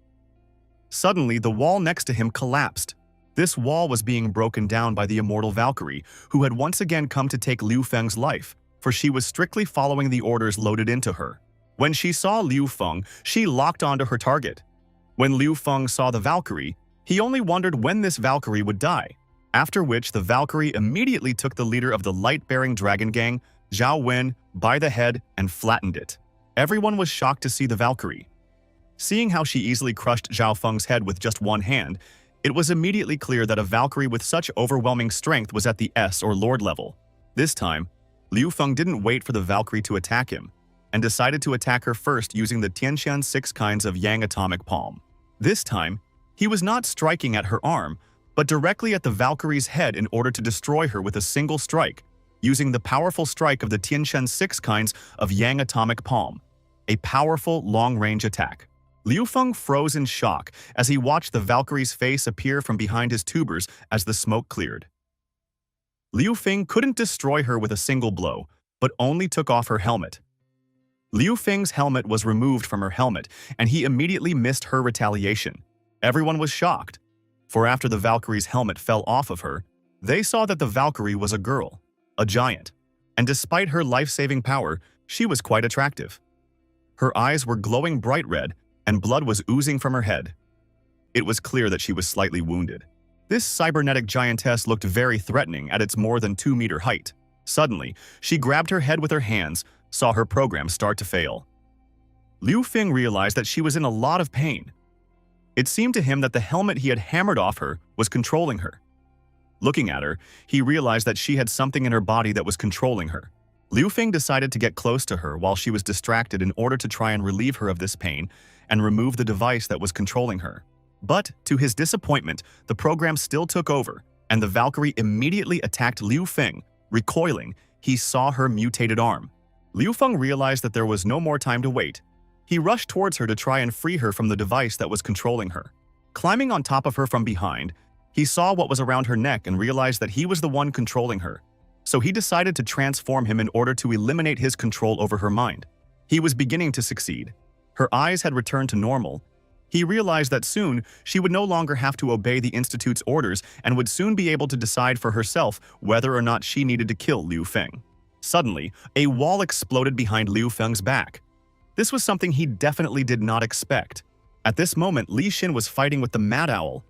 Suddenly, the wall next to him collapsed. This wall was being broken down by the immortal Valkyrie, who had once again come to take Liu Feng's life, for she was strictly following the orders loaded into her. When she saw Liu Feng, she locked onto her target. When Liu Feng saw the Valkyrie, he only wondered when this Valkyrie would die, after which the Valkyrie immediately took the leader of the light-bearing dragon gang, Zhao Wen, by the head and flattened it. Everyone was shocked to see the Valkyrie. Seeing how she easily crushed Zhao Feng's head with just one hand, it was immediately clear that a Valkyrie with such overwhelming strength was at the S or Lord level. This time, Liu Feng didn't wait for the Valkyrie to attack him, and decided to attack her first using the Tianshan 6 kinds of Yang Atomic Palm. This time, he was not striking at her arm, but directly at the Valkyrie's head in order to destroy her with a single strike, using the powerful strike of the Tianshan 6 kinds of Yang Atomic Palm, a powerful long-range attack. Liu Feng froze in shock as he watched the Valkyrie's face appear from behind his tubers as the smoke cleared. Liu Feng couldn't destroy her with a single blow, but only took off her helmet. Liu Feng's helmet was removed from her helmet, and he immediately missed her retaliation. Everyone was shocked, for after the Valkyrie's helmet fell off of her, they saw that the Valkyrie was a girl, a giant, and despite her life-saving power, she was quite attractive. Her eyes were glowing bright red, and blood was oozing from her head. It was clear that she was slightly wounded. This cybernetic giantess looked very threatening at its more than 2-meter height. Suddenly, she grabbed her head with her hands, saw her program start to fail. Liu Feng realized that she was in a lot of pain. It seemed to him that the helmet he had hammered off her was controlling her. Looking at her, he realized that she had something in her body that was controlling her. Liu Feng decided to get close to her while she was distracted in order to try and relieve her of this pain and remove the device that was controlling her. But, to his disappointment, the program still took over, and the Valkyrie immediately attacked Liu Feng. Recoiling, he saw her mutated arm. Liu Feng realized that there was no more time to wait. He rushed towards her to try and free her from the device that was controlling her. Climbing on top of her from behind, he saw what was around her neck and realized that he was the one controlling her. So he decided to transform him in order to eliminate his control over her mind. He was beginning to succeed. Her eyes had returned to normal. He realized that soon she would no longer have to obey the Institute's orders and would soon be able to decide for herself whether or not she needed to kill Liu Feng. Suddenly, a wall exploded behind Liu Feng's back. This was something he definitely did not expect. At this moment, Li Xin was fighting with the Mad Owl.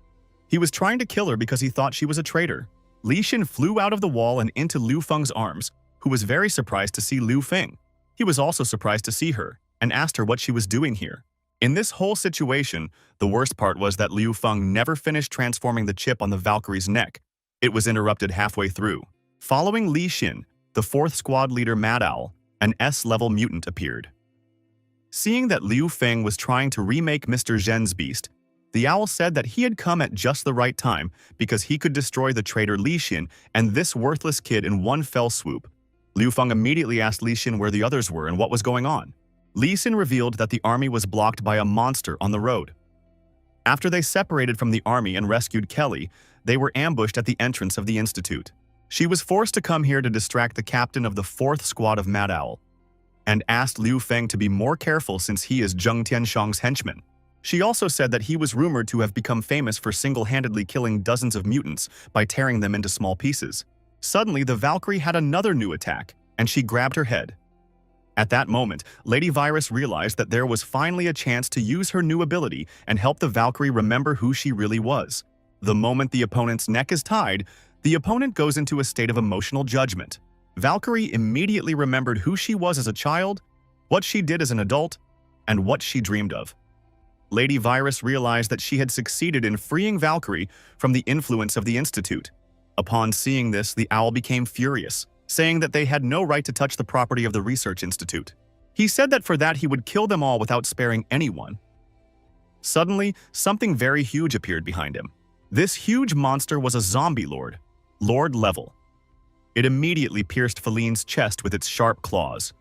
He was trying to kill her because he thought she was a traitor. Li Xin flew out of the wall and into Liu Feng's arms, who was very surprised to see Liu Feng. He was also surprised to see her, and asked her what she was doing here. In this whole situation, the worst part was that Liu Feng never finished transforming the chip on the Valkyrie's neck. It was interrupted halfway through. Following Li Xin, the 4th squad leader Mad Owl, an S-level mutant appeared. Seeing that Liu Feng was trying to remake Mr. Zhen's beast, the owl said that he had come at just the right time because he could destroy the traitor Li Xin and this worthless kid in one fell swoop. Liu Feng immediately asked Li Xin where the others were and what was going on. Li Xin revealed that the army was blocked by a monster on the road. After they separated from the army and rescued Kelly, they were ambushed at the entrance of the Institute. She was forced to come here to distract the captain of the 4th squad of Mad Owl, and asked Liu Feng to be more careful since he is Zheng Tianshang's henchman. She also said that he was rumored to have become famous for single-handedly killing dozens of mutants by tearing them into small pieces. Suddenly, the Valkyrie had another new attack, and she grabbed her head. At that moment, Lady Virus realized that there was finally a chance to use her new ability and help the Valkyrie remember who she really was. The moment the opponent's neck is tied, the opponent goes into a state of emotional judgment. Valkyrie immediately remembered who she was as a child, what she did as an adult, and what she dreamed of. Lady Virus realized that she had succeeded in freeing Valkyrie from the influence of the Institute. Upon seeing this, the owl became furious, saying that they had no right to touch the property of the Research Institute. He said that for that he would kill them all without sparing anyone. Suddenly, something very huge appeared behind him. This huge monster was a zombie lord, Lord level. It immediately pierced Feline's chest with its sharp claws.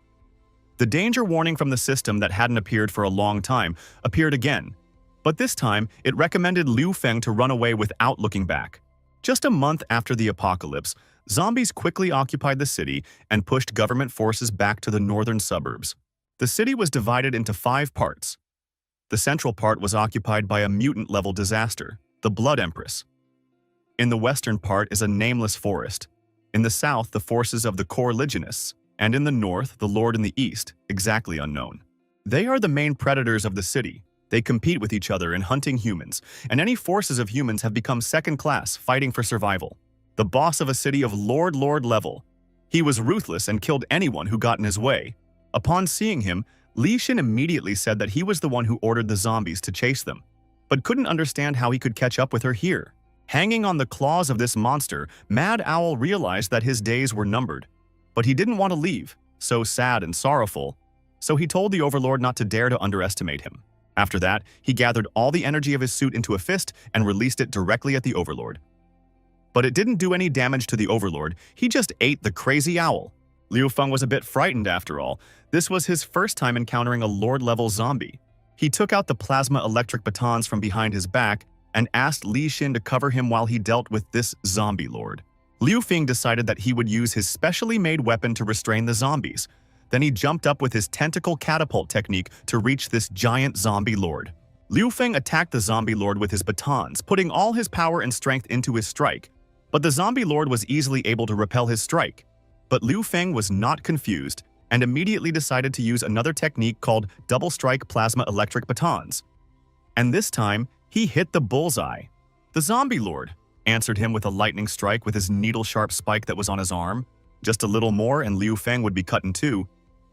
The danger warning from the system that hadn't appeared for a long time appeared again, but this time it recommended Liu Feng to run away without looking back. Just a month after the apocalypse, zombies quickly occupied the city and pushed government forces back to the northern suburbs. The city was divided into 5 parts. The central part was occupied by a mutant-level disaster, the Blood Empress. In the western part is a nameless forest. In the south, the forces of the Coreligionists, and in the north, the Lord in the east, exactly unknown. They are the main predators of the city. They compete with each other in hunting humans, and any forces of humans have become second class, fighting for survival. The boss of a city of Lord level. He was ruthless and killed anyone who got in his way. Upon seeing him, Li Xin immediately said that he was the one who ordered the zombies to chase them, but couldn't understand how he could catch up with her here. Hanging on the claws of this monster, Mad Owl realized that his days were numbered. But he didn't want to leave, so sad and sorrowful, so he told the Overlord not to dare to underestimate him. After that, he gathered all the energy of his suit into a fist and released it directly at the Overlord. But it didn't do any damage to the Overlord, he just ate the crazy owl. Liu Feng was a bit frightened after all. This was his first time encountering a Lord-level zombie. He took out the plasma electric batons from behind his back and asked Li Xin to cover him while he dealt with this zombie lord. Liu Feng decided that he would use his specially made weapon to restrain the zombies. Then he jumped up with his tentacle catapult technique to reach this giant zombie lord. Liu Feng attacked the zombie lord with his batons, putting all his power and strength into his strike. But the zombie lord was easily able to repel his strike. But Liu Feng was not confused and immediately decided to use another technique called double strike plasma electric batons. And this time, he hit the bullseye. The zombie lord answered him with a lightning strike with his needle-sharp spike that was on his arm. Just a little more and Liu Feng would be cut in two.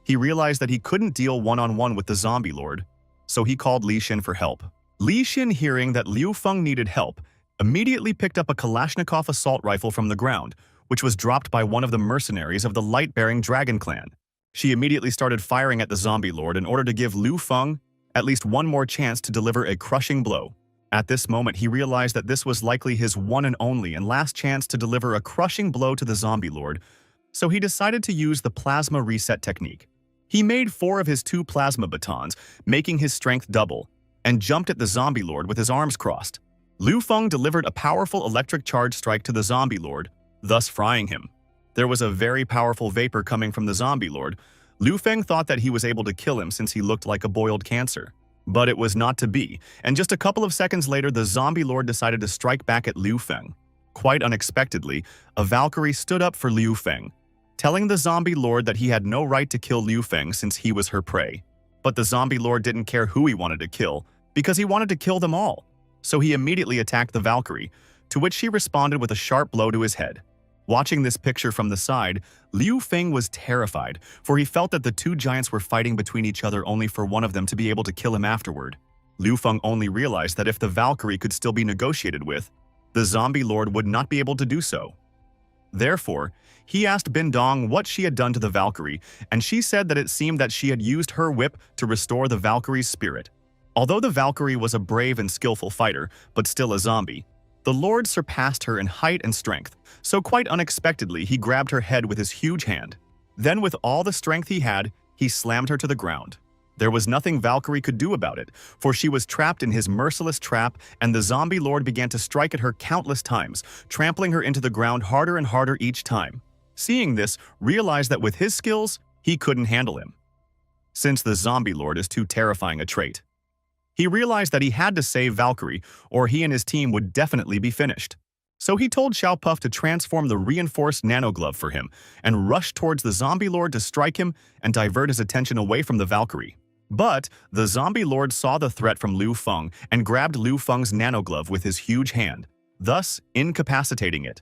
He realized that he couldn't deal one-on-one with the zombie lord, so he called Li Xin for help. Li Xin, hearing that Liu Feng needed help, immediately picked up a Kalashnikov assault rifle from the ground, which was dropped by one of the mercenaries of the light-bearing dragon clan. She immediately started firing at the zombie lord in order to give Liu Feng at least one more chance to deliver a crushing blow. At this moment, he realized that this was likely his one and only and last chance to deliver a crushing blow to the zombie lord, so he decided to use the plasma reset technique. He made 4 of his 2 plasma batons, making his strength double, and jumped at the zombie lord with his arms crossed. Liu Feng delivered a powerful electric charge strike to the zombie lord, thus frying him. There was a very powerful vapor coming from the zombie lord. Liu Feng thought that he was able to kill him since he looked like a boiled cancer. But it was not to be, and just a couple of seconds later, the zombie lord decided to strike back at Liu Feng. Quite unexpectedly, a Valkyrie stood up for Liu Feng, telling the zombie lord that he had no right to kill Liu Feng since he was her prey. But the zombie lord didn't care who he wanted to kill, because he wanted to kill them all. So he immediately attacked the Valkyrie, to which she responded with a sharp blow to his head. Watching this picture from the side, Liu Feng was terrified, for he felt that the 2 giants were fighting between each other only for one of them to be able to kill him afterward. Liu Feng only realized that if the Valkyrie could still be negotiated with, the zombie lord would not be able to do so. Therefore, he asked Bin Dong what she had done to the Valkyrie, and she said that it seemed that she had used her whip to restore the Valkyrie's spirit. Although the Valkyrie was a brave and skillful fighter, but still a zombie, the Lord surpassed her in height and strength, so quite unexpectedly he grabbed her head with his huge hand. Then with all the strength he had, he slammed her to the ground. There was nothing Valkyrie could do about it, for she was trapped in his merciless trap, and the zombie lord began to strike at her countless times, trampling her into the ground harder and harder each time. Seeing this, realized that with his skills, he couldn't handle him, since the zombie lord is too terrifying a trait. He realized that he had to save Valkyrie, or he and his team would definitely be finished. So he told Xiao Puff to transform the reinforced nanoglove for him and rush towards the zombie lord to strike him and divert his attention away from the Valkyrie. But the zombie lord saw the threat from Liu Feng and grabbed Liu Feng's nanoglove with his huge hand, thus incapacitating it.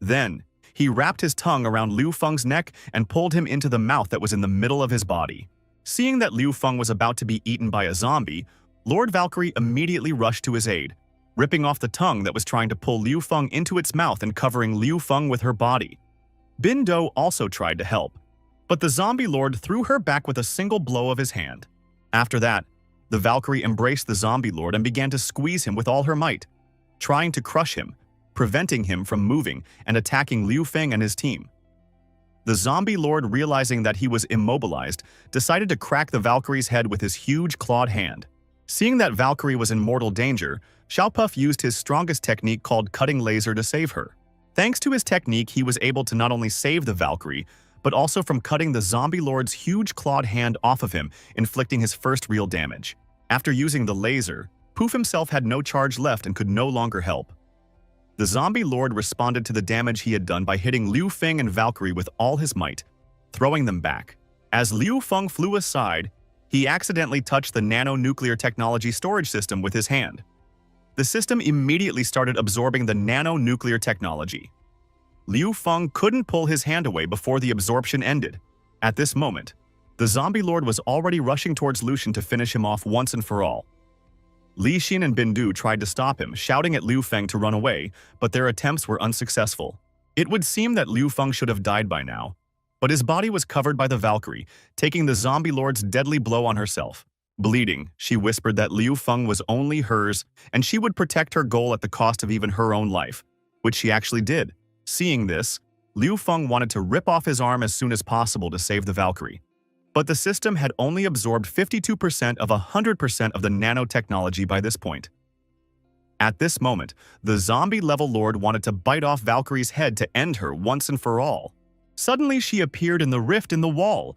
Then, he wrapped his tongue around Liu Feng's neck and pulled him into the mouth that was in the middle of his body. Seeing that Liu Feng was about to be eaten by a zombie, Lord Valkyrie immediately rushed to his aid, ripping off the tongue that was trying to pull Liu Feng into its mouth and covering Liu Feng with her body. Bin Do also tried to help, but the zombie lord threw her back with a single blow of his hand. After that, the Valkyrie embraced the zombie lord and began to squeeze him with all her might. trying to crush him, preventing him from moving and attacking Liu Feng and his team. The zombie lord, realizing that he was immobilized, decided to crack the Valkyrie's head with his huge clawed hand. Seeing that Valkyrie was in mortal danger, Xiaopuff used his strongest technique called cutting laser to save her. Thanks to his technique, he was able to not only save the Valkyrie, but also from cutting the zombie lord's huge clawed hand off of him, inflicting his first real damage. After using the laser, Poof himself had no charge left and could no longer help. The zombie lord responded to the damage he had done by hitting Liu Feng and Valkyrie with all his might, throwing them back. As Liu Feng flew aside, he accidentally touched the nano-nuclear technology storage system with his hand. The system immediately started absorbing the nano-nuclear technology. Liu Feng couldn't pull his hand away before the absorption ended. At this moment, the zombie lord was already rushing towards Lucian to finish him off once and for all. Li Xin and Bindu tried to stop him, shouting at Liu Feng to run away, but their attempts were unsuccessful. It would seem that Liu Feng should have died by now, but his body was covered by the Valkyrie, taking the zombie lord's deadly blow on herself. Bleeding, she whispered that Liu Feng was only hers and she would protect her goal at the cost of even her own life, which she actually did. Seeing this, Liu Feng wanted to rip off his arm as soon as possible to save the Valkyrie. But the system had only absorbed 52% of 100% of the nanotechnology by this point. At this moment, the zombie-level lord wanted to bite off Valkyrie's head to end her once and for all. Suddenly, she appeared in the rift in the wall.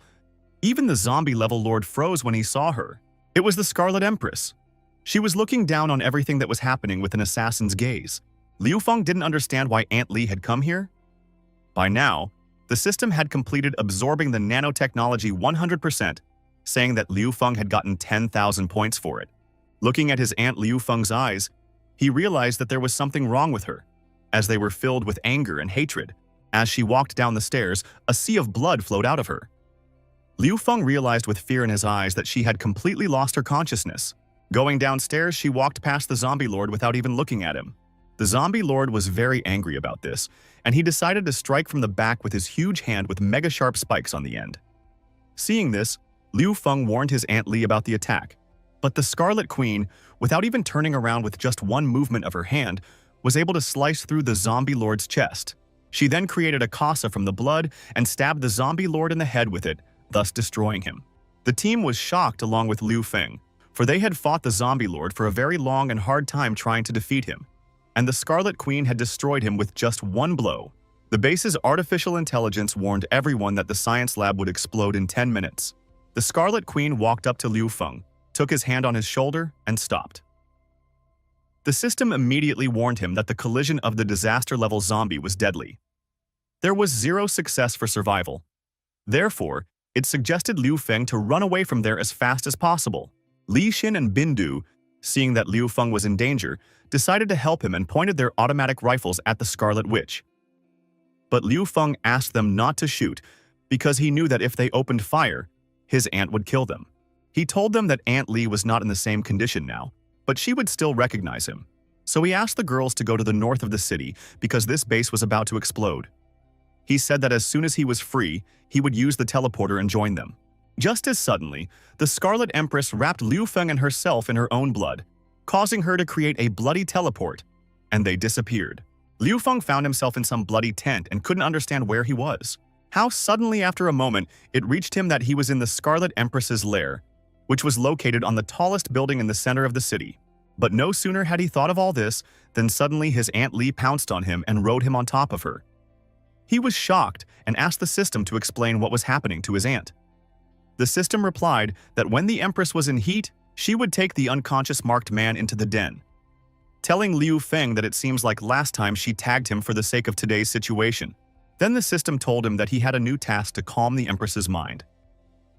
Even the zombie-level lord froze when he saw her. It was the Scarlet Empress. She was looking down on everything that was happening with an assassin's gaze. Liu Feng didn't understand why Aunt Li had come here. By now, the system had completed absorbing the nanotechnology 100%, saying that Liu Feng had gotten 10,000 points for it. Looking at his Aunt Liu Feng's eyes, he realized that there was something wrong with her, as they were filled with anger and hatred. As she walked down the stairs, a sea of blood flowed out of her. Liu Feng realized with fear in his eyes that she had completely lost her consciousness. Going downstairs, she walked past the zombie lord without even looking at him. The zombie lord was very angry about this, and he decided to strike from the back with his huge hand with mega-sharp spikes on the end. Seeing this, Liu Feng warned his Aunt Li about the attack, but the Scarlet Queen, without even turning around with just one movement of her hand, was able to slice through the zombie lord's chest. She then created a kasa from the blood and stabbed the zombie lord in the head with it, thus destroying him. The team was shocked along with Liu Feng, for they had fought the zombie lord for a very long and hard time trying to defeat him, and the Scarlet Queen had destroyed him with just one blow. The base's artificial intelligence warned everyone that the science lab would explode in 10 minutes. The Scarlet Queen walked up to Liu Feng, took his hand on his shoulder, and stopped. The system immediately warned him that the collision of the disaster-level zombie was deadly. There was zero success for survival. Therefore, it suggested Liu Feng to run away from there as fast as possible. Li Xin and Bindu, seeing that Liu Feng was in danger, decided to help him and pointed their automatic rifles at the Scarlet Witch. But Liu Feng asked them not to shoot because he knew that if they opened fire, his aunt would kill them. He told them that Aunt Li was not in the same condition now, but she would still recognize him. So he asked the girls to go to the north of the city because this base was about to explode. He said that as soon as he was free, he would use the teleporter and join them. Just as suddenly, the Scarlet Empress wrapped Liu Feng and herself in her own blood, causing her to create a bloody teleport, and they disappeared. Liu Feng found himself in some bloody tent and couldn't understand where he was. How suddenly after a moment, it reached him that he was in the Scarlet Empress's lair, which was located on the tallest building in the center of the city. But no sooner had he thought of all this, than suddenly his Aunt Li pounced on him and rode him on top of her. He was shocked and asked the system to explain what was happening to his aunt. The system replied that when the Empress was in heat, she would take the unconscious marked man into the den, telling Liu Feng that it seems like last time she tagged him for the sake of today's situation. Then the system told him that he had a new task to calm the Empress's mind.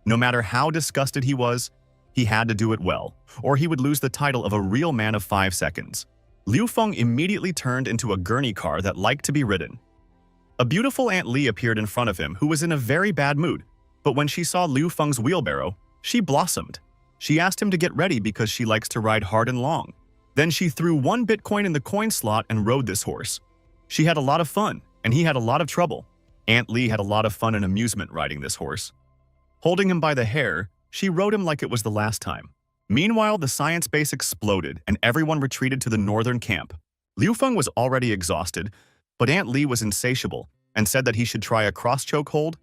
No matter how disgusted he was, he had to do it well, or he would lose the title of a real man of 5 seconds. Liu Feng immediately turned into a gurney car that liked to be ridden. A beautiful Aunt Li appeared in front of him who was in a very bad mood, but when she saw Liu Feng's wheelbarrow, she blossomed. She asked him to get ready because she likes to ride hard and long. Then she threw 1 Bitcoin in the coin slot and rode this horse. She had a lot of fun, and he had a lot of trouble. Aunt Li had a lot of fun and amusement riding this horse. Holding him by the hair, she rode him like it was the last time. Meanwhile, the science base exploded and everyone retreated to the northern camp. Liu Feng was already exhausted, but Aunt Li was insatiable and said that he should try a cross-choke hold.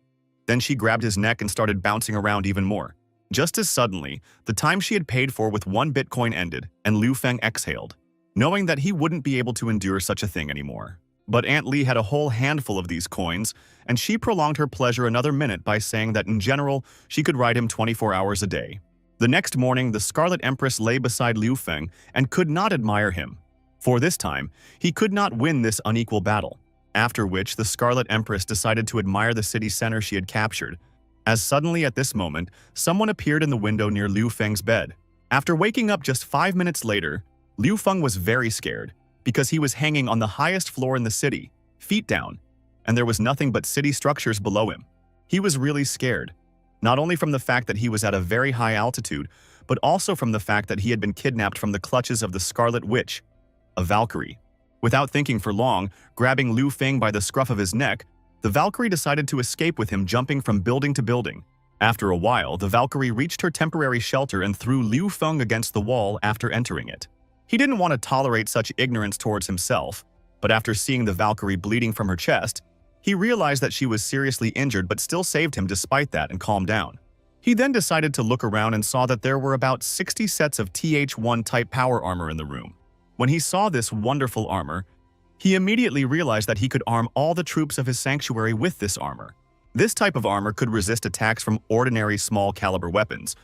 Then she grabbed his neck and started bouncing around even more. Just as suddenly, the time she had paid for with 1 Bitcoin ended, and Liu Feng exhaled, knowing that he wouldn't be able to endure such a thing anymore. But Aunt Li had a whole handful of these coins, and she prolonged her pleasure another minute by saying that in general, she could ride him 24 hours a day. The next morning, the Scarlet Empress lay beside Liu Feng and could not admire him. For this time, he could not win this unequal battle, after which the Scarlet Empress decided to admire the city center she had captured. As suddenly at this moment, someone appeared in the window near Liu Feng's bed. After waking up just 5 minutes later, Liu Feng was very scared because he was hanging on the highest floor in the city, feet down, and there was nothing but city structures below him. He was really scared, not only from the fact that he was at a very high altitude, but also from the fact that he had been kidnapped from the clutches of the Scarlet Witch, a Valkyrie. Without thinking for long, grabbing Liu Feng by the scruff of his neck, the Valkyrie decided to escape with him, jumping from building to building. After a while, the Valkyrie reached her temporary shelter and threw Liu Feng against the wall after entering it. He didn't want to tolerate such ignorance towards himself, but after seeing the Valkyrie bleeding from her chest, he realized that she was seriously injured but still saved him despite that and calmed down. He then decided to look around and saw that there were about 60 sets of TH-1 type power armor in the room. When he saw this wonderful armor, he immediately realized that he could arm all the troops of his sanctuary with this armor. This type of armor could resist attacks from ordinary small-caliber weapons,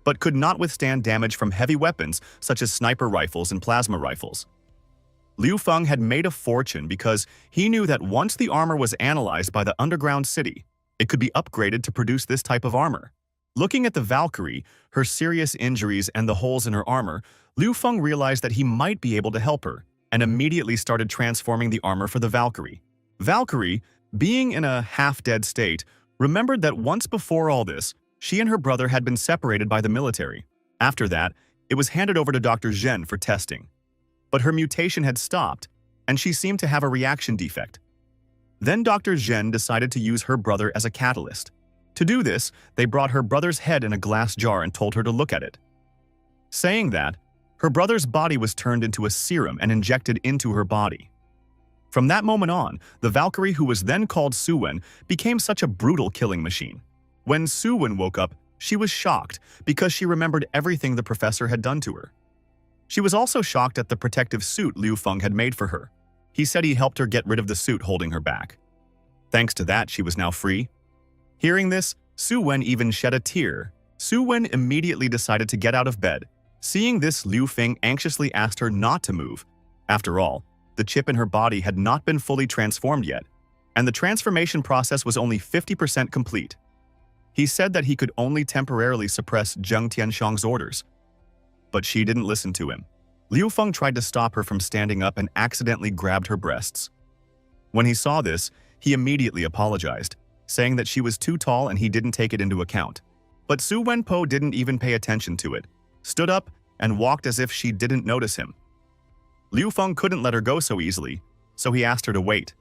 but could not withstand damage from heavy weapons such as sniper rifles and plasma rifles. Liu Feng had made a fortune because he knew that once the armor was analyzed by the underground city, it could be upgraded to produce this type of armor. Looking at the Valkyrie, her serious injuries and the holes in her armor, Liu Feng realized that he might be able to help her, and immediately started transforming the armor for the Valkyrie. Valkyrie, being in a half-dead state, remembered that once before all this, she and her brother had been separated by the military. After that, it was handed over to Dr. Zhen for testing. But her mutation had stopped, and she seemed to have a reaction defect. Then Dr. Zhen decided to use her brother as a catalyst. To do this, they brought her brother's head in a glass jar and told her to look at it. Saying that, her brother's body was turned into a serum and injected into her body. From that moment on, the Valkyrie, who was then called Suwen, became such a brutal killing machine. When Suwen woke up, she was shocked because she remembered everything the professor had done to her. She was also shocked at the protective suit Liu Feng had made for her. He said he helped her get rid of the suit holding her back. Thanks to that, she was now free. Hearing this, Suwen even shed a tear. Suwen immediately decided to get out of bed. Seeing this, Liu Feng anxiously asked her not to move. After all, the chip in her body had not been fully transformed yet, and the transformation process was only 50% complete. He said that he could only temporarily suppress Zheng Tianshang's orders. But she didn't listen to him. Liu Feng tried to stop her from standing up and accidentally grabbed her breasts. When he saw this, he immediately apologized, saying that she was too tall and he didn't take it into account. But Su Wenpo didn't even pay attention to it, stood up, and walked as if she didn't notice him. Liu Feng couldn't let her go so easily, so he asked her to wait.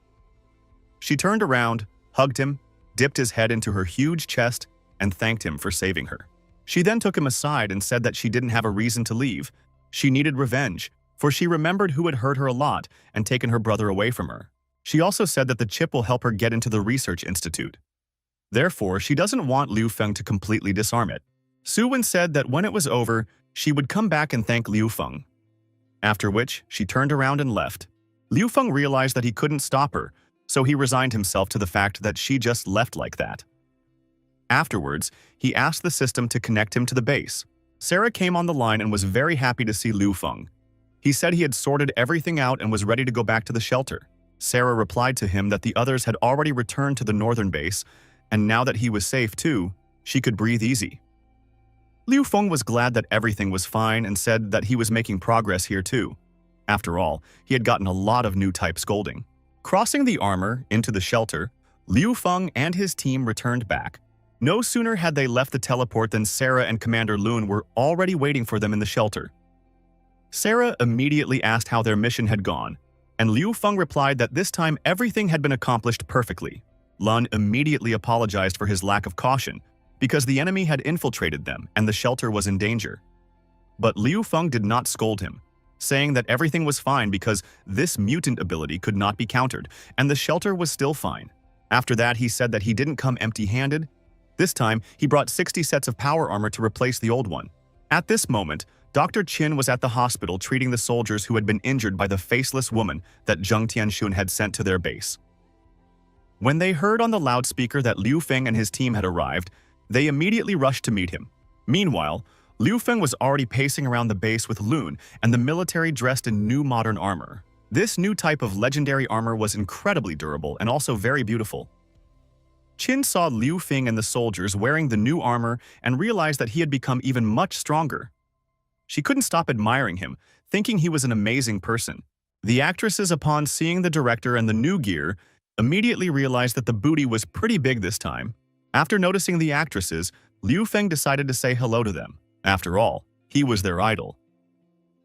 She turned around, hugged him, dipped his head into her huge chest, and thanked him for saving her. She then took him aside and said that she didn't have a reason to leave. She needed revenge, for she remembered who had hurt her a lot and taken her brother away from her. She also said that the chip will help her get into the research institute. Therefore, she doesn't want Liu Feng to completely disarm it. Su Wen said that when it was over, she would come back and thank Liu Feng. After which, she turned around and left. Liu Feng realized that he couldn't stop her, so he resigned himself to the fact that she just left like that. Afterwards, he asked the system to connect him to the base. Sarah came on the line and was very happy to see Liu Feng. He said he had sorted everything out and was ready to go back to the shelter. Sarah replied to him that the others had already returned to the northern base, and now that he was safe too, she could breathe easy. Liu Feng was glad that everything was fine and said that he was making progress here too. After all, he had gotten a lot of new type scolding. Crossing the armor into the shelter, Liu Feng and his team returned back. No sooner had they left the teleport than Sarah and Commander Lun were already waiting for them in the shelter. Sarah immediately asked how their mission had gone, and Liu Feng replied that this time everything had been accomplished perfectly. Lun immediately apologized for his lack of caution, because the enemy had infiltrated them and the shelter was in danger. But Liu Feng did not scold him, saying that everything was fine because this mutant ability could not be countered, and the shelter was still fine. After that, he said that he didn't come empty-handed. This time, he brought 60 sets of power armor to replace the old one. At this moment, Dr. Chin was at the hospital treating the soldiers who had been injured by the faceless woman that Zheng Tianxun had sent to their base. When they heard on the loudspeaker that Liu Feng and his team had arrived, they immediately rushed to meet him. Meanwhile, Liu Feng was already pacing around the base with Lun and the military dressed in new modern armor. This new type of legendary armor was incredibly durable and also very beautiful. Qin saw Liu Feng and the soldiers wearing the new armor and realized that he had become even much stronger. She couldn't stop admiring him, thinking he was an amazing person. The actresses, upon seeing the director and the new gear, immediately realized that the booty was pretty big this time. After noticing the actresses, Liu Feng decided to say hello to them. After all, he was their idol.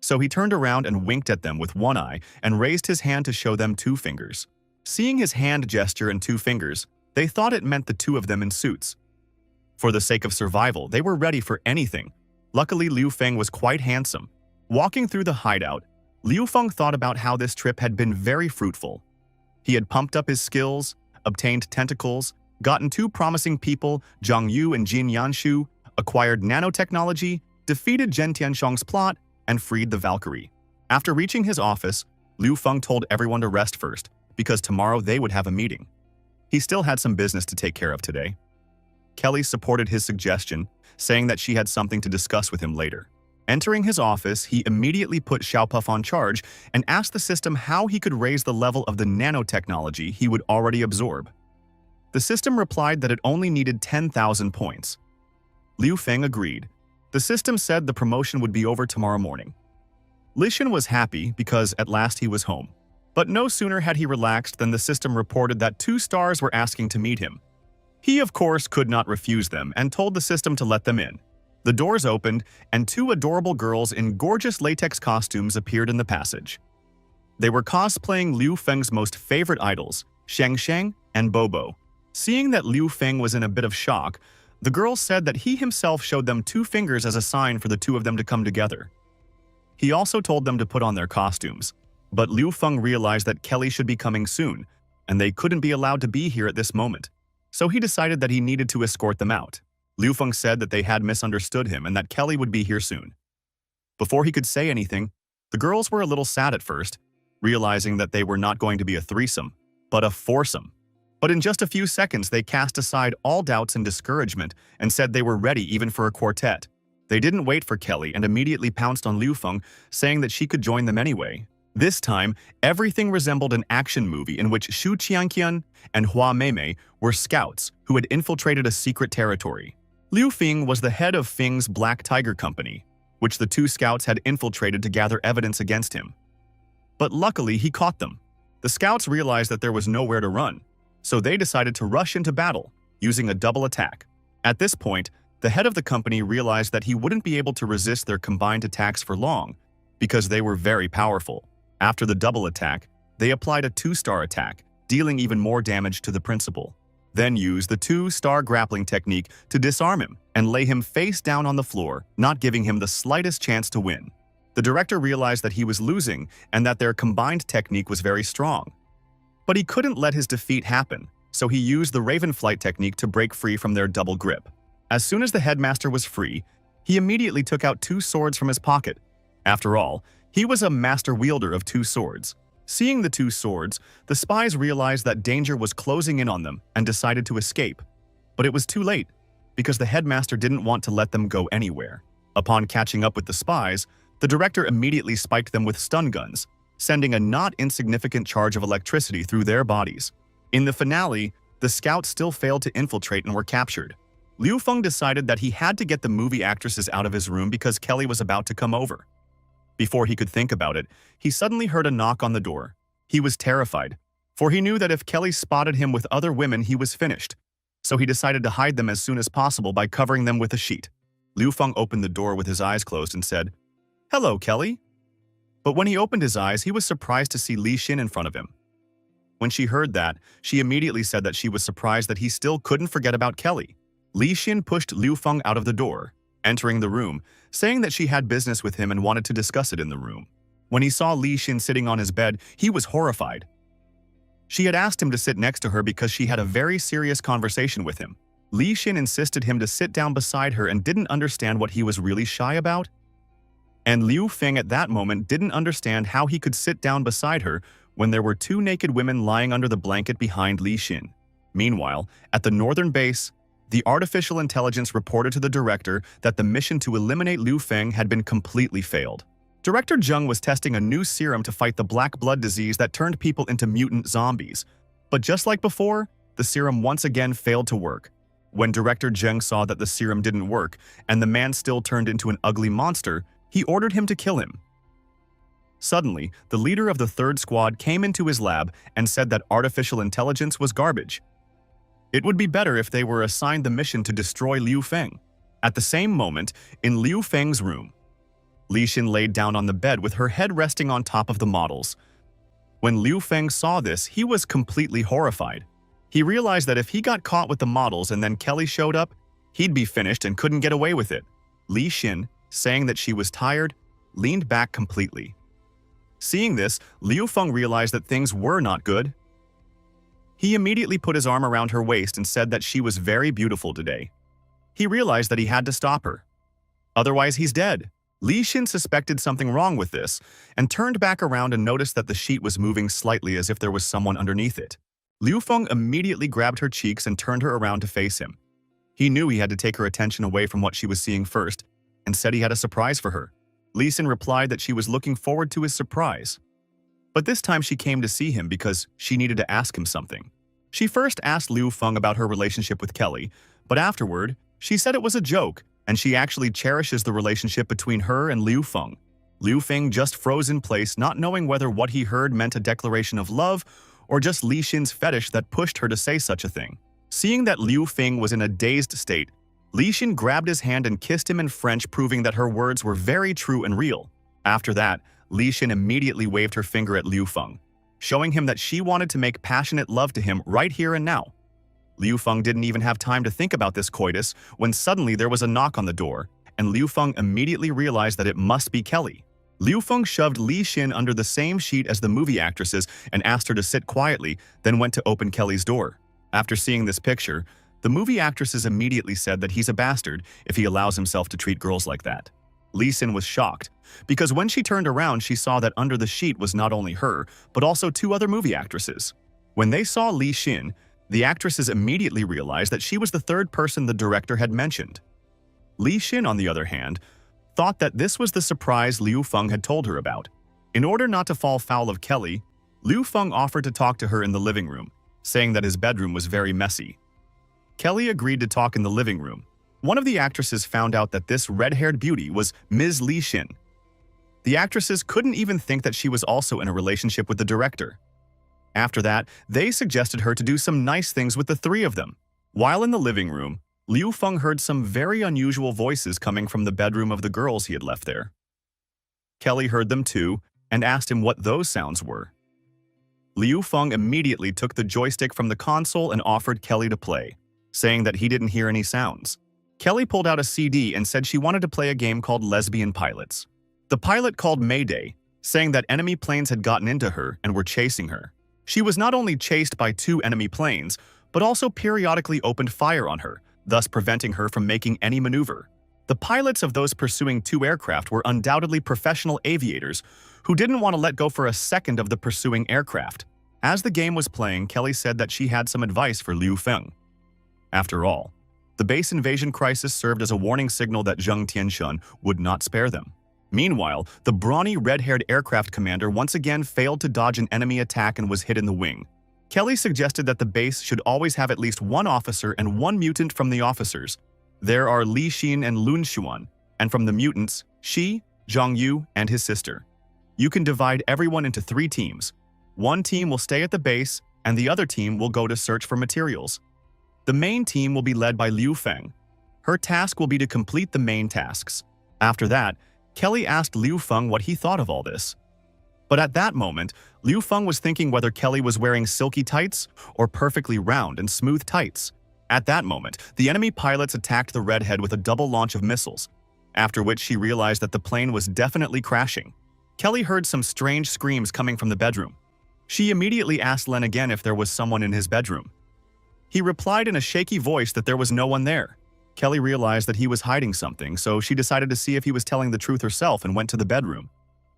So he turned around and winked at them with one eye and raised his hand to show them 2 fingers. Seeing his hand gesture and 2 fingers, they thought it meant the 2 of them in suits. For the sake of survival, they were ready for anything. Luckily, Liu Feng was quite handsome. Walking through the hideout, Liu Feng thought about how this trip had been very fruitful. He had pumped up his skills, obtained tentacles, gotten 2 promising people, Zhang Yu and Jin Yanshu, acquired nanotechnology, defeated Zhen Tianshong's plot, and freed the Valkyrie. After reaching his office, Liu Feng told everyone to rest first, because tomorrow they would have a meeting. He still had some business to take care of today. Kelly supported his suggestion, saying that she had something to discuss with him later. Entering his office, he immediately put Xiaopuff on charge and asked the system how he could raise the level of the nanotechnology he would already absorb. The system replied that it only needed 10,000 points. Liu Feng agreed. The system said the promotion would be over tomorrow morning. Li Xin was happy because at last he was home. But no sooner had he relaxed than the system reported that 2 stars were asking to meet him. He, of course, could not refuse them and told the system to let them in. The doors opened, and 2 adorable girls in gorgeous latex costumes appeared in the passage. They were cosplaying Liu Feng's most favorite idols, Sheng Sheng and Bobo. Seeing that Liu Feng was in a bit of shock, the girls said that he himself showed them 2 fingers as a sign for the 2 of them to come together. He also told them to put on their costumes, but Liu Feng realized that Kelly should be coming soon, and they couldn't be allowed to be here at this moment. So he decided that he needed to escort them out. Liu Feng said that they had misunderstood him and that Kelly would be here soon. Before he could say anything, the girls were a little sad at first, realizing that they were not going to be a threesome, but a foursome. But in just a few seconds, they cast aside all doubts and discouragement and said they were ready even for a quartet. They didn't wait for Kelly and immediately pounced on Liu Feng, saying that she could join them anyway. This time, everything resembled an action movie in which Xu Qianqian and Hua Meimei were scouts who had infiltrated a secret territory. Liu Feng was the head of Feng's Black Tiger Company, which the 2 scouts had infiltrated to gather evidence against him. But luckily, he caught them. The scouts realized that there was nowhere to run, so they decided to rush into battle, using a double attack. At this point, the head of the company realized that he wouldn't be able to resist their combined attacks for long, because they were very powerful. After the double attack, they applied a 2-star attack, dealing even more damage to the principal. Then used the 2-star grappling technique to disarm him and lay him face down on the floor, not giving him the slightest chance to win. The director realized that he was losing and that their combined technique was very strong. But he couldn't let his defeat happen, so he used the Raven Flight technique to break free from their double grip. As soon as the headmaster was free, he immediately took out 2 swords from his pocket. After all, he was a master wielder of 2 swords. Seeing the 2 swords, the spies realized that danger was closing in on them and decided to escape. But it was too late, because the headmaster didn't want to let them go anywhere. Upon catching up with the spies, the director immediately spiked them with stun guns, sending a not insignificant charge of electricity through their bodies. In the finale, the scouts still failed to infiltrate and were captured. Liu Feng decided that he had to get the movie actresses out of his room because Kelly was about to come over. Before he could think about it, he suddenly heard a knock on the door. He was terrified, for he knew that if Kelly spotted him with other women, he was finished. So he decided to hide them as soon as possible by covering them with a sheet. Liu Feng opened the door with his eyes closed and said, "Hello, Kelly." But when he opened his eyes, he was surprised to see Li Xin in front of him. When she heard that, she immediately said that she was surprised that he still couldn't forget about Kelly. Li Xin pushed Liu Feng out of the door, entering the room, saying that she had business with him and wanted to discuss it in the room. When he saw Li Xin sitting on his bed, he was horrified. She had asked him to sit next to her because she had a very serious conversation with him. Li Xin insisted him to sit down beside her and didn't understand what he was really shy about. And Liu Feng at that moment didn't understand how he could sit down beside her when there were two naked women lying under the blanket behind Li Xin. Meanwhile, at the northern base, the artificial intelligence reported to the director that the mission to eliminate Liu Feng had been completely failed. Director Zheng was testing a new serum to fight the black blood disease that turned people into mutant zombies. But just like before, the serum once again failed to work. When Director Zheng saw that the serum didn't work and the man still turned into an ugly monster, he ordered him to kill him. Suddenly, the leader of the third squad came into his lab and said that artificial intelligence was garbage. It would be better if they were assigned the mission to destroy Liu Feng. At the same moment, in Liu Feng's room, Li Xin laid down on the bed with her head resting on top of the models. When Liu Feng saw this, he was completely horrified. He realized that if he got caught with the models and then Kelly showed up, he'd be finished and couldn't get away with it. Li Xin, saying that she was tired, leaned back completely. Seeing this, Liu Feng realized that things were not good. He immediately put his arm around her waist and said that she was very beautiful today. He realized that he had to stop her. Otherwise, he's dead. Li Xin suspected something wrong with this and turned back around and noticed that the sheet was moving slightly as if there was someone underneath it. Liu Feng immediately grabbed her cheeks and turned her around to face him. He knew he had to take her attention away from what she was seeing first and said he had a surprise for her. Li Xin replied that she was looking forward to his surprise. But this time she came to see him because she needed to ask him something. She first asked Liu Feng about her relationship with Kelly, but afterward, she said it was a joke and she actually cherishes the relationship between her and Liu Feng. Liu Feng just froze in place, not knowing whether what he heard meant a declaration of love or just Li Xin's fetish that pushed her to say such a thing. Seeing that Liu Feng was in a dazed state, Li Xin grabbed his hand and kissed him in French, proving that her words were very true and real. After that, Li Xin immediately waved her finger at Liu Feng, showing him that she wanted to make passionate love to him right here and now. Liu Feng didn't even have time to think about this coitus when suddenly there was a knock on the door, and Liu Feng immediately realized that it must be Kelly. Liu Feng shoved Li Xin under the same sheet as the movie actresses and asked her to sit quietly, then went to open Kelly's door. After seeing this picture, the movie actresses immediately said that he's a bastard if he allows himself to treat girls like that. Li Xin was shocked, because when she turned around she saw that under the sheet was not only her, but also two other movie actresses. When they saw Li Xin, the actresses immediately realized that she was the third person the director had mentioned. Li Xin, on the other hand, thought that this was the surprise Liu Feng had told her about. In order not to fall foul of Kelly, Liu Feng offered to talk to her in the living room, saying that his bedroom was very messy. Kelly agreed to talk in the living room. One of the actresses found out that this red-haired beauty was Ms. Li Xin. The actresses couldn't even think that she was also in a relationship with the director. After that, they suggested her to do some nice things with the three of them. While in the living room, Liu Feng heard some very unusual voices coming from the bedroom of the girls he had left there. Kelly heard them too and asked him what those sounds were. Liu Feng immediately took the joystick from the console and offered Kelly to play, saying that he didn't hear any sounds. Kelly pulled out a CD and said she wanted to play a game called Lesbian Pilots. The pilot called Mayday, saying that enemy planes had gotten into her and were chasing her. She was not only chased by two enemy planes, but also periodically opened fire on her, thus preventing her from making any maneuver. The pilots of those pursuing two aircraft were undoubtedly professional aviators who didn't want to let go for a second of the pursuing aircraft. As the game was playing, Kelly said that she had some advice for Liu Feng. After all, the base invasion crisis served as a warning signal that Zheng Tianshun would not spare them. Meanwhile, the brawny red-haired aircraft commander once again failed to dodge an enemy attack and was hit in the wing. Kelly suggested that the base should always have at least one officer and one mutant from the officers. There are Li Xin and Lun Xuan, and from the mutants, Shi, Zhang Yu, and his sister. You can divide everyone into 3 teams. One team will stay at the base, and the other team will go to search for materials. The main team will be led by Liu Feng. Her task will be to complete the main tasks. After that, Kelly asked Liu Feng what he thought of all this. But at that moment, Liu Feng was thinking whether Kelly was wearing silky tights or perfectly round and smooth tights. At that moment, the enemy pilots attacked the redhead with a double launch of missiles, after which she realized that the plane was definitely crashing. Kelly heard some strange screams coming from the bedroom. She immediately asked Len again if there was someone in his bedroom. He replied in a shaky voice that there was no one there. Kelly realized that he was hiding something, so she decided to see if he was telling the truth herself and went to the bedroom.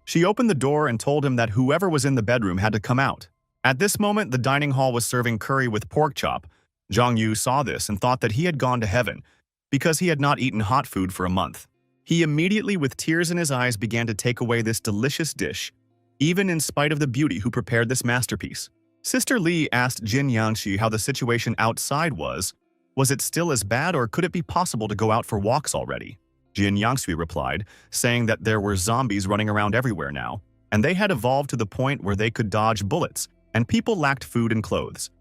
She opened the door and told him that whoever was in the bedroom had to come out. At this moment, the dining hall was serving curry with pork chop. Jong-yu saw this and thought that he had gone to heaven because he had not eaten hot food for a month. He immediately, with tears in his eyes, began to take away this delicious dish, even in spite of the beauty who prepared this masterpiece. Sister Lee asked Jin Yangshi how the situation outside was. Was it still as bad, or could it be possible to go out for walks already? Jin Yangshi replied, saying that there were zombies running around everywhere now, and they had evolved to the point where they could dodge bullets, and people lacked food and clothes.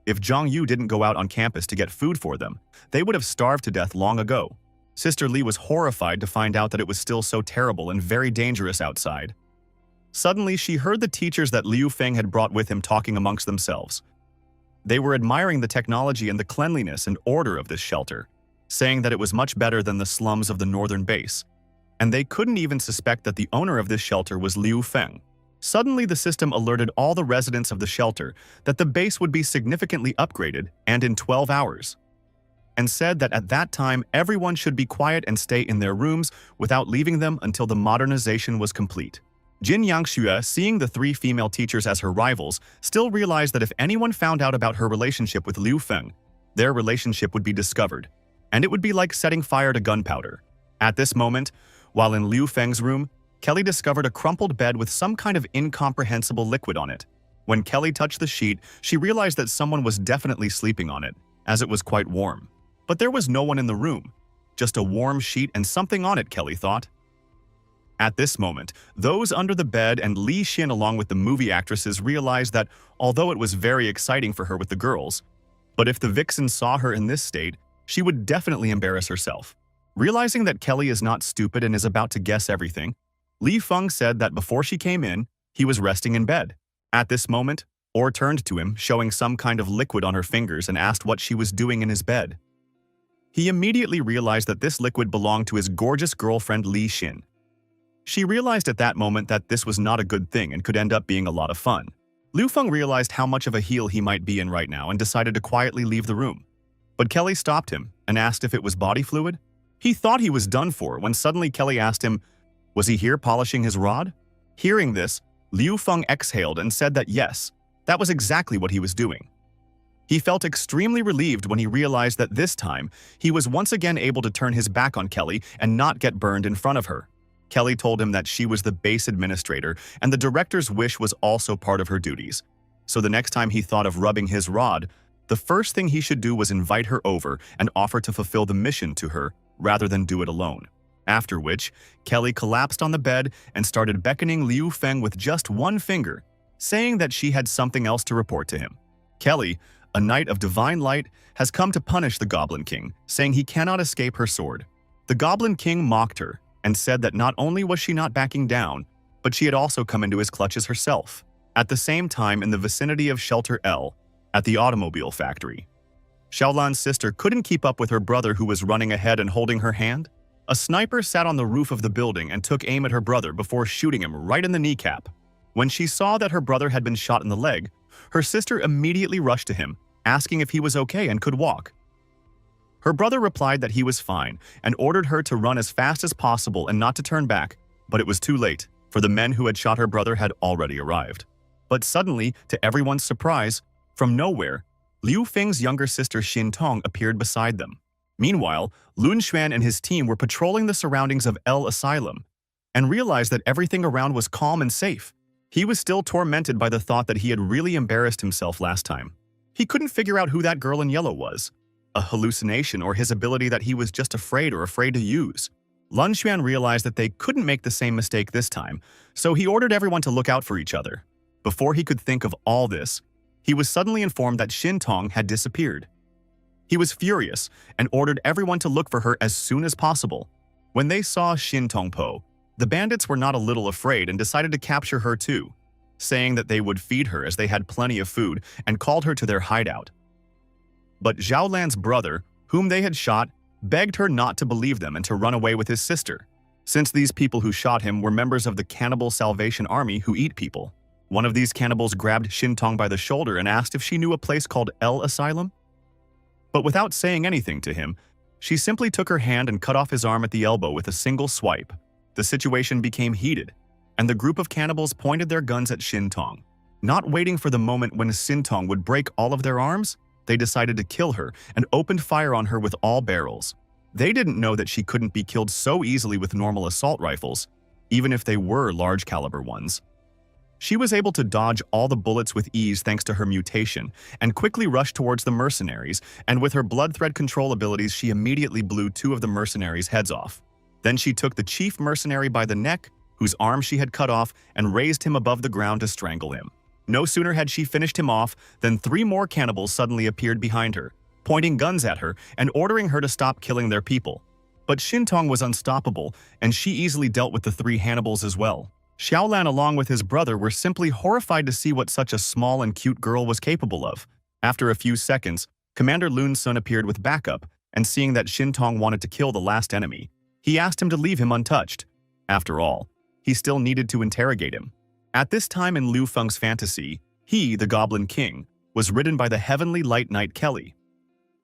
If Jong-yu didn't go out on campus to get food for them, they would have starved to death long ago. Sister Lee was horrified to find out that it was still so terrible and very dangerous outside. Suddenly, she heard the teachers that Liu Feng had brought with him talking amongst themselves. They were admiring the technology and the cleanliness and order of this shelter, saying that it was much better than the slums of the northern base, and they couldn't even suspect that the owner of this shelter was Liu Feng. Suddenly, the system alerted all the residents of the shelter that the base would be significantly upgraded and in 12 hours, and said that at that time everyone should be quiet and stay in their rooms without leaving them until the modernization was complete. Jin Yangxue, seeing the three female teachers as her rivals, still realized that if anyone found out about her relationship with Liu Feng, their relationship would be discovered, and it would be like setting fire to gunpowder. At this moment, while in Liu Feng's room, Kelly discovered a crumpled bed with some kind of incomprehensible liquid on it. When Kelly touched the sheet, she realized that someone was definitely sleeping on it, as it was quite warm. But there was no one in the room, just a warm sheet and something on it, Kelly thought. At this moment, those under the bed and Li Xin along with the movie actresses realized that although it was very exciting for her with the girls, but if the vixen saw her in this state, she would definitely embarrass herself. Realizing that Kelly is not stupid and is about to guess everything, Li Feng said that before she came in, he was resting in bed. At this moment, Or turned to him, showing some kind of liquid on her fingers, and asked what she was doing in his bed. He immediately realized that this liquid belonged to his gorgeous girlfriend Li Xin. She realized at that moment that this was not a good thing and could end up being a lot of fun. Liu Feng realized how much of a heel he might be in right now and decided to quietly leave the room. But Kelly stopped him and asked if it was body fluid. He thought he was done for when suddenly Kelly asked him, was he here polishing his rod? Hearing this, Liu Feng exhaled and said that yes, that was exactly what he was doing. He felt extremely relieved when he realized that this time he was once again able to turn his back on Kelly and not get burned in front of her. Kelly told him that she was the base administrator and the director's wish was also part of her duties. So the next time he thought of rubbing his rod, the first thing he should do was invite her over and offer to fulfill the mission to her rather than do it alone. After which, Kelly collapsed on the bed and started beckoning Liu Feng with just one finger, saying that she had something else to report to him. Kelly, a knight of divine light, has come to punish the Goblin King, saying he cannot escape her sword. The Goblin King mocked her and said that not only was she not backing down, but she had also come into his clutches herself. At the same time, in the vicinity of Shelter L, at the automobile factory, Xiaolan's sister couldn't keep up with her brother who was running ahead and holding her hand. A sniper sat on the roof of the building and took aim at her brother before shooting him right in the kneecap. When she saw that her brother had been shot in the leg, her sister immediately rushed to him, asking if he was okay and could walk. Her brother replied that he was fine and ordered her to run as fast as possible and not to turn back, but it was too late, for the men who had shot her brother had already arrived. But suddenly, to everyone's surprise, from nowhere, Liu Feng's younger sister Xin Tong appeared beside them. Meanwhile, Lun Xuan and his team were patrolling the surroundings of El Asylum and realized that everything around was calm and safe. He was still tormented by the thought that he had really embarrassed himself last time. He couldn't figure out who that girl in yellow was. A hallucination or his ability that he was just afraid to use. Lun Xuan realized that they couldn't make the same mistake this time, so he ordered everyone to look out for each other. Before he could think of all this, he was suddenly informed that Xin Tong had disappeared. He was furious and ordered everyone to look for her as soon as possible. When they saw Xin Tong Po, the bandits were not a little afraid and decided to capture her too, saying that they would feed her as they had plenty of food and called her to their hideout. But Zhao Lan's brother, whom they had shot, begged her not to believe them and to run away with his sister. since these people who shot him were members of the Cannibal Salvation Army who eat people. One of these cannibals grabbed Shintong by the shoulder and asked if she knew a place called El Asylum. But without saying anything to him, she simply took her hand and cut off his arm at the elbow with a single swipe. The situation became heated, and the group of cannibals pointed their guns at Shintong. Not waiting for the moment when Shintong would break all of their arms, they decided to kill her and opened fire on her with all barrels. They didn't know that she couldn't be killed so easily with normal assault rifles, even if they were large-caliber ones. She was able to dodge all the bullets with ease thanks to her mutation, and quickly rushed towards the mercenaries, and with her blood thread control abilities she immediately blew two of the mercenaries' heads off. Then she took the chief mercenary by the neck, whose arm she had cut off, and raised him above the ground to strangle him. No sooner had she finished him off than 3 more cannibals suddenly appeared behind her, pointing guns at her and ordering her to stop killing their people. But Shintong was unstoppable, and she easily dealt with the 3 Hannibals as well. Xiaolan along with his brother were simply horrified to see what such a small and cute girl was capable of. After a few seconds, Commander Lun Sun appeared with backup, and seeing that Shintong wanted to kill the last enemy, he asked him to leave him untouched. After all, he still needed to interrogate him. At this time in Liu Feng's fantasy, he, the Goblin King, was ridden by the heavenly light knight Kelly.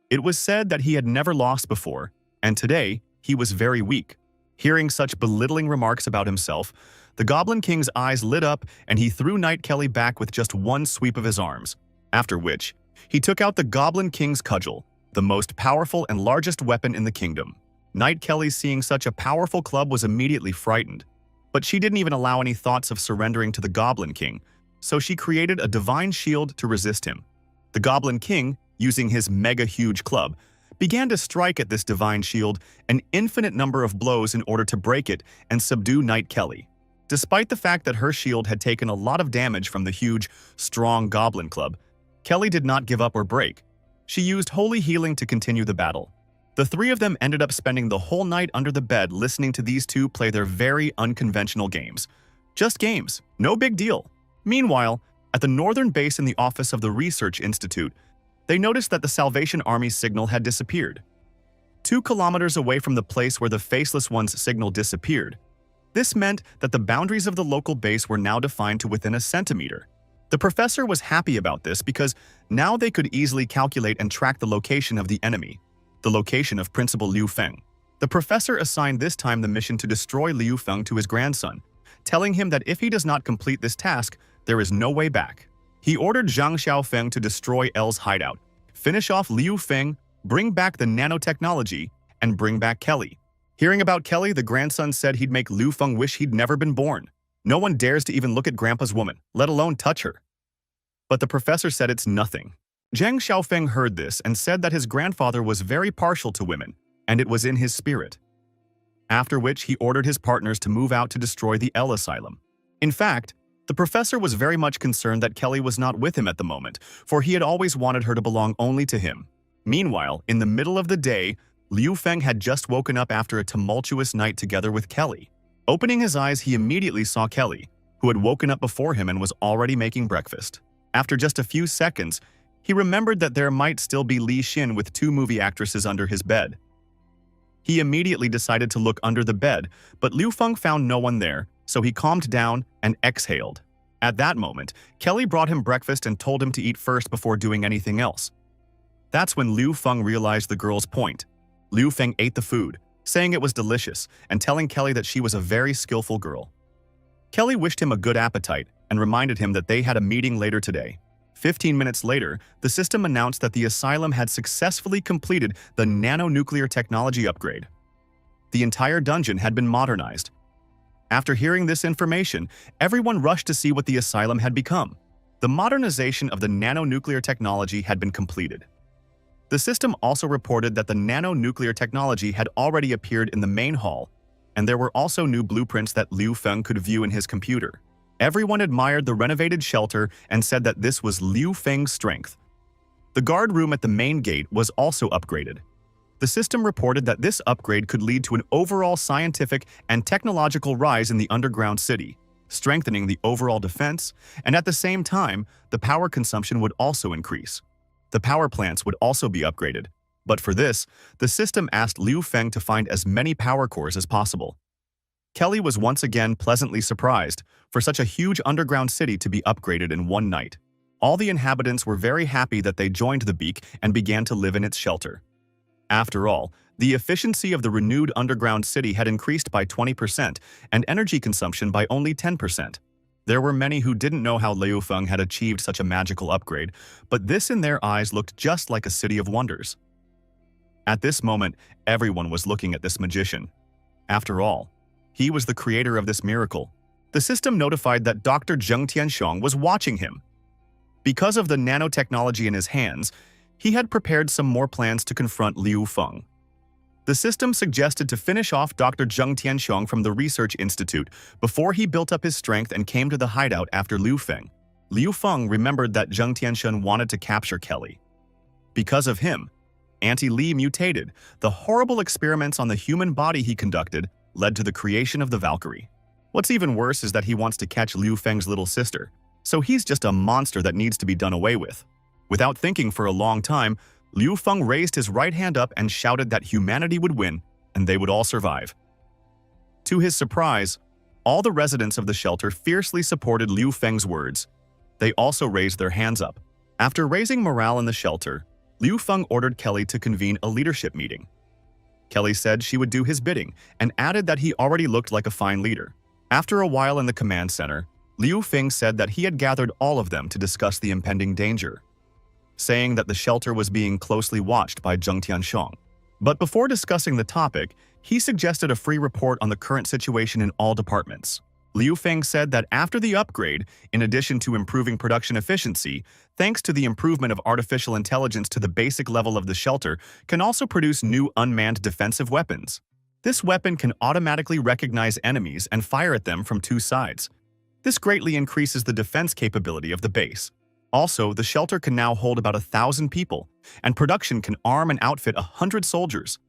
It was said that he had never lost before, and today he was very weak. Hearing such belittling remarks about himself, the Goblin King's eyes lit up and he threw Knight Kelly back with just one sweep of his arms, after which he took out the Goblin King's cudgel, the most powerful and largest weapon in the kingdom. Knight Kelly, seeing such a powerful club, was immediately frightened, but she didn't even allow any thoughts of surrendering to the Goblin King, so she created a divine shield to resist him. The Goblin King, using his mega-huge club, began to strike at this divine shield an infinite number of blows in order to break it and subdue Knight Kelly. Despite the fact that her shield had taken a lot of damage from the huge, strong Goblin Club, Kelly did not give up or break. She used holy healing to continue the battle. The 3 of them ended up spending the whole night under the bed listening to these 2 play their very unconventional games. Just games, no big deal. Meanwhile, at the northern base in the office of the Research Institute, they noticed that the Salvation Army's signal had disappeared. 2 kilometers away from the place where the Faceless One's signal disappeared. This meant that the boundaries of the local base were now defined to within a centimeter. The professor was happy about this because now they could easily calculate and track the location of the enemy, the location of Principal Liu Feng. The professor assigned this time the mission to destroy Liu Feng to his grandson, telling him that if he does not complete this task, there is no way back. He ordered Zhang Xiaofeng to destroy L's hideout, finish off Liu Feng, bring back the nanotechnology, and bring back Kelly. Hearing about Kelly, the grandson said he'd make Liu Feng wish he'd never been born. No one dares to even look at Grandpa's woman, let alone touch her. But the professor said it's nothing. Zhang Xiaofeng heard this and said that his grandfather was very partial to women, and it was in his spirit. After which he ordered his partners to move out to destroy the L Asylum. In fact, the professor was very much concerned that Kelly was not with him at the moment, for he had always wanted her to belong only to him. Meanwhile, in the middle of the day, Liu Feng had just woken up after a tumultuous night together with Kelly. Opening his eyes, he immediately saw Kelly, who had woken up before him and was already making breakfast. After just a few seconds, he remembered that there might still be Li Xin with 2 movie actresses under his bed. He immediately decided to look under the bed, but Liu Feng found no one there, so he calmed down and exhaled. At that moment, Kelly brought him breakfast and told him to eat first before doing anything else. That's when Liu Feng realized the girl's point. Liu Feng ate the food, saying it was delicious and telling Kelly that she was a very skillful girl. Kelly wished him a good appetite and reminded him that they had a meeting later today. 15 minutes later, the system announced that the asylum had successfully completed the nanonuclear technology upgrade. The entire dungeon had been modernized. After hearing this information, everyone rushed to see what the asylum had become. The modernization of the nanonuclear technology had been completed. The system also reported that the nanonuclear technology had already appeared in the main hall, and there were also new blueprints that Liu Feng could view in his computer. Everyone admired the renovated shelter and said that this was Liu Feng's strength. The guard room at the main gate was also upgraded. The system reported that this upgrade could lead to an overall scientific and technological rise in the underground city, strengthening the overall defense, and at the same time, the power consumption would also increase. The power plants would also be upgraded, but for this, the system asked Liu Feng to find as many power cores as possible. Kelly was once again pleasantly surprised for such a huge underground city to be upgraded in one night. All the inhabitants were very happy that they joined the Beak and began to live in its shelter. After all, the efficiency of the renewed underground city had increased by 20% and energy consumption by only 10%. There were many who didn't know how Liu Feng had achieved such a magical upgrade, but this in their eyes looked just like a city of wonders. At this moment, everyone was looking at this magician. After all, he was the creator of this miracle. The system notified that Dr. Zheng Tianxiong was watching him. Because of the nanotechnology in his hands, he had prepared some more plans to confront Liu Feng. The system suggested to finish off Dr. Zheng Tianxiong from the Research Institute before he built up his strength and came to the hideout after Liu Feng. Liu Feng remembered that Zheng Tianxiong wanted to capture Kelly. Because of him, Anti-Li mutated. The horrible experiments on the human body he conducted led to the creation of the Valkyrie. What's even worse is that he wants to catch Liu Feng's little sister, so he's just a monster that needs to be done away with. Without thinking for a long time, Liu Feng raised his right hand up and shouted that humanity would win and they would all survive. To his surprise, all the residents of the shelter fiercely supported Liu Feng's words. They also raised their hands up. After raising morale in the shelter, Liu Feng ordered Kelly to convene a leadership meeting. Kelly said she would do his bidding and added that he already looked like a fine leader. After a while in the command center, Liu Feng said that he had gathered all of them to discuss the impending danger, saying that the shelter was being closely watched by Zheng Tianxiong. But before discussing the topic, he suggested a free report on the current situation in all departments. Liu Feng said that after the upgrade, in addition to improving production efficiency, thanks to the improvement of artificial intelligence to the basic level of the shelter, can also produce new unmanned defensive weapons. This weapon can automatically recognize enemies and fire at them from two sides. This greatly increases the defense capability of the base. Also, the shelter can now hold about 1,000 people, and production can arm and outfit 100 soldiers.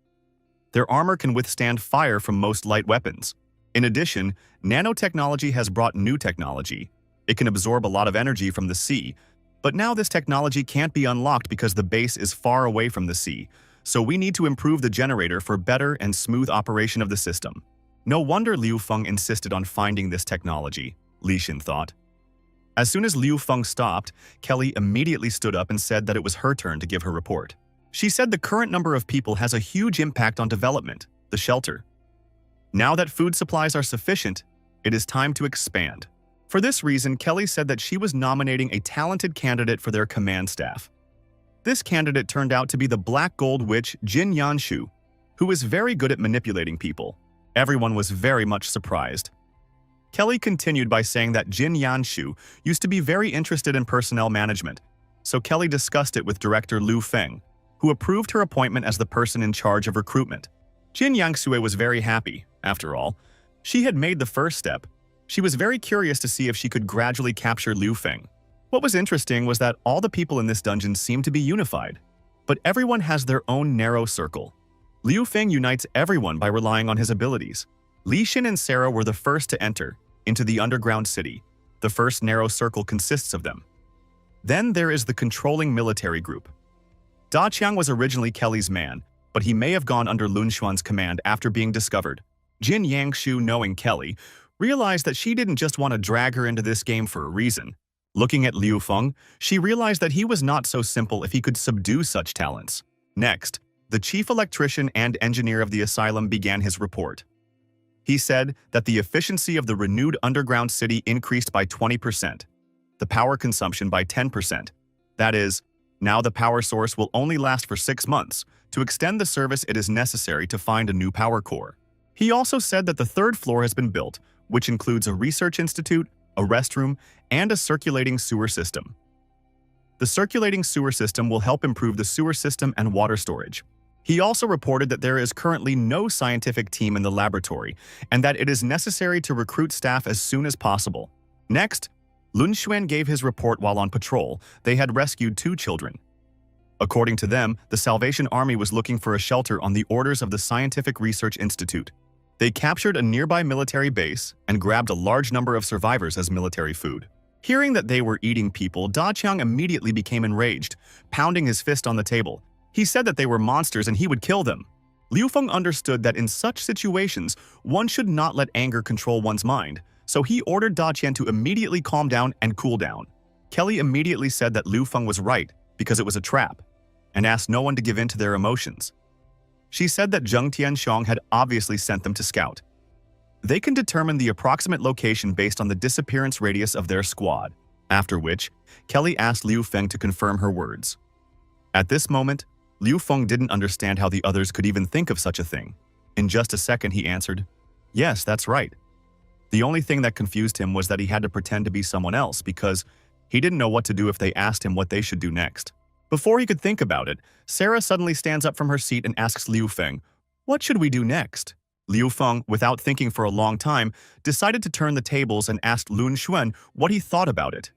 Their armor can withstand fire from most light weapons. In addition, nanotechnology has brought new technology. It can absorb a lot of energy from the sea, but now this technology can't be unlocked because the base is far away from the sea, so we need to improve the generator for better and smooth operation of the system. No wonder Liu Feng insisted on finding this technology, Li Xin thought. As soon as Liu Feng stopped, Kelly immediately stood up and said that it was her turn to give her report. She said the current number of people has a huge impact on development, the shelter. Now that food supplies are sufficient, it is time to expand. For this reason, Kelly said that she was nominating a talented candidate for their command staff. This candidate turned out to be the Black Gold Witch Jin Yanshu, who is very good at manipulating people. Everyone was very much surprised. Kelly continued by saying that Jin Yanshu used to be very interested in personnel management, so Kelly discussed it with director Liu Feng, who approved her appointment as the person in charge of recruitment. Jin Yangsue was very happy. After all, she had made the first step. She was very curious to see if she could gradually capture Liu Feng. What was interesting was that all the people in this dungeon seemed to be unified, but everyone has their own narrow circle. Liu Feng unites everyone by relying on his abilities. Li Xin and Sarah were the first to enter into the underground city. The first narrow circle consists of them. Then there is the controlling military group. Da Qiang was originally Kelly's man, but he may have gone under Lun Xuan's command after being discovered. Jin Yangshu, knowing Kelly, realized that she didn't just want to drag her into this game for a reason. Looking at Liu Feng, she realized that he was not so simple if he could subdue such talents. Next, the chief electrician and engineer of the asylum began his report. He said that the efficiency of the renewed underground city increased by 20%, the power consumption by 10%. That is, now the power source will only last for 6 months. To extend the service, it is necessary to find a new power core. He also said that the third floor has been built, which includes a research institute, a restroom, and a circulating sewer system. The circulating sewer system will help improve the sewer system and water storage. He also reported that there is currently no scientific team in the laboratory and that it is necessary to recruit staff as soon as possible. Next, Lun Xuan gave his report while on patrol. They had rescued 2 children. According to them, the Salvation Army was looking for a shelter on the orders of the Scientific Research Institute. They captured a nearby military base and grabbed a large number of survivors as military food. Hearing that they were eating people, Da Qiang immediately became enraged, pounding his fist on the table. He said that they were monsters and he would kill them. Liu Feng understood that in such situations, one should not let anger control one's mind, so he ordered Da Qian to immediately calm down and cool down. Kelly immediately said that Liu Feng was right because it was a trap, and asked no one to give in to their emotions. She said that Zheng Tianxiong had obviously sent them to scout. They can determine the approximate location based on the disappearance radius of their squad, after which Kelly asked Liu Feng to confirm her words. At this moment, Liu Feng didn't understand how the others could even think of such a thing. In just a second, he answered, "Yes, that's right." The only thing that confused him was that he had to pretend to be someone else because he didn't know what to do if they asked him what they should do next. Before he could think about it, Sarah suddenly stands up from her seat and asks Liu Feng, "What should we do next?" Liu Feng, without thinking for a long time, decided to turn the tables and asked Lun Xuan what he thought about it.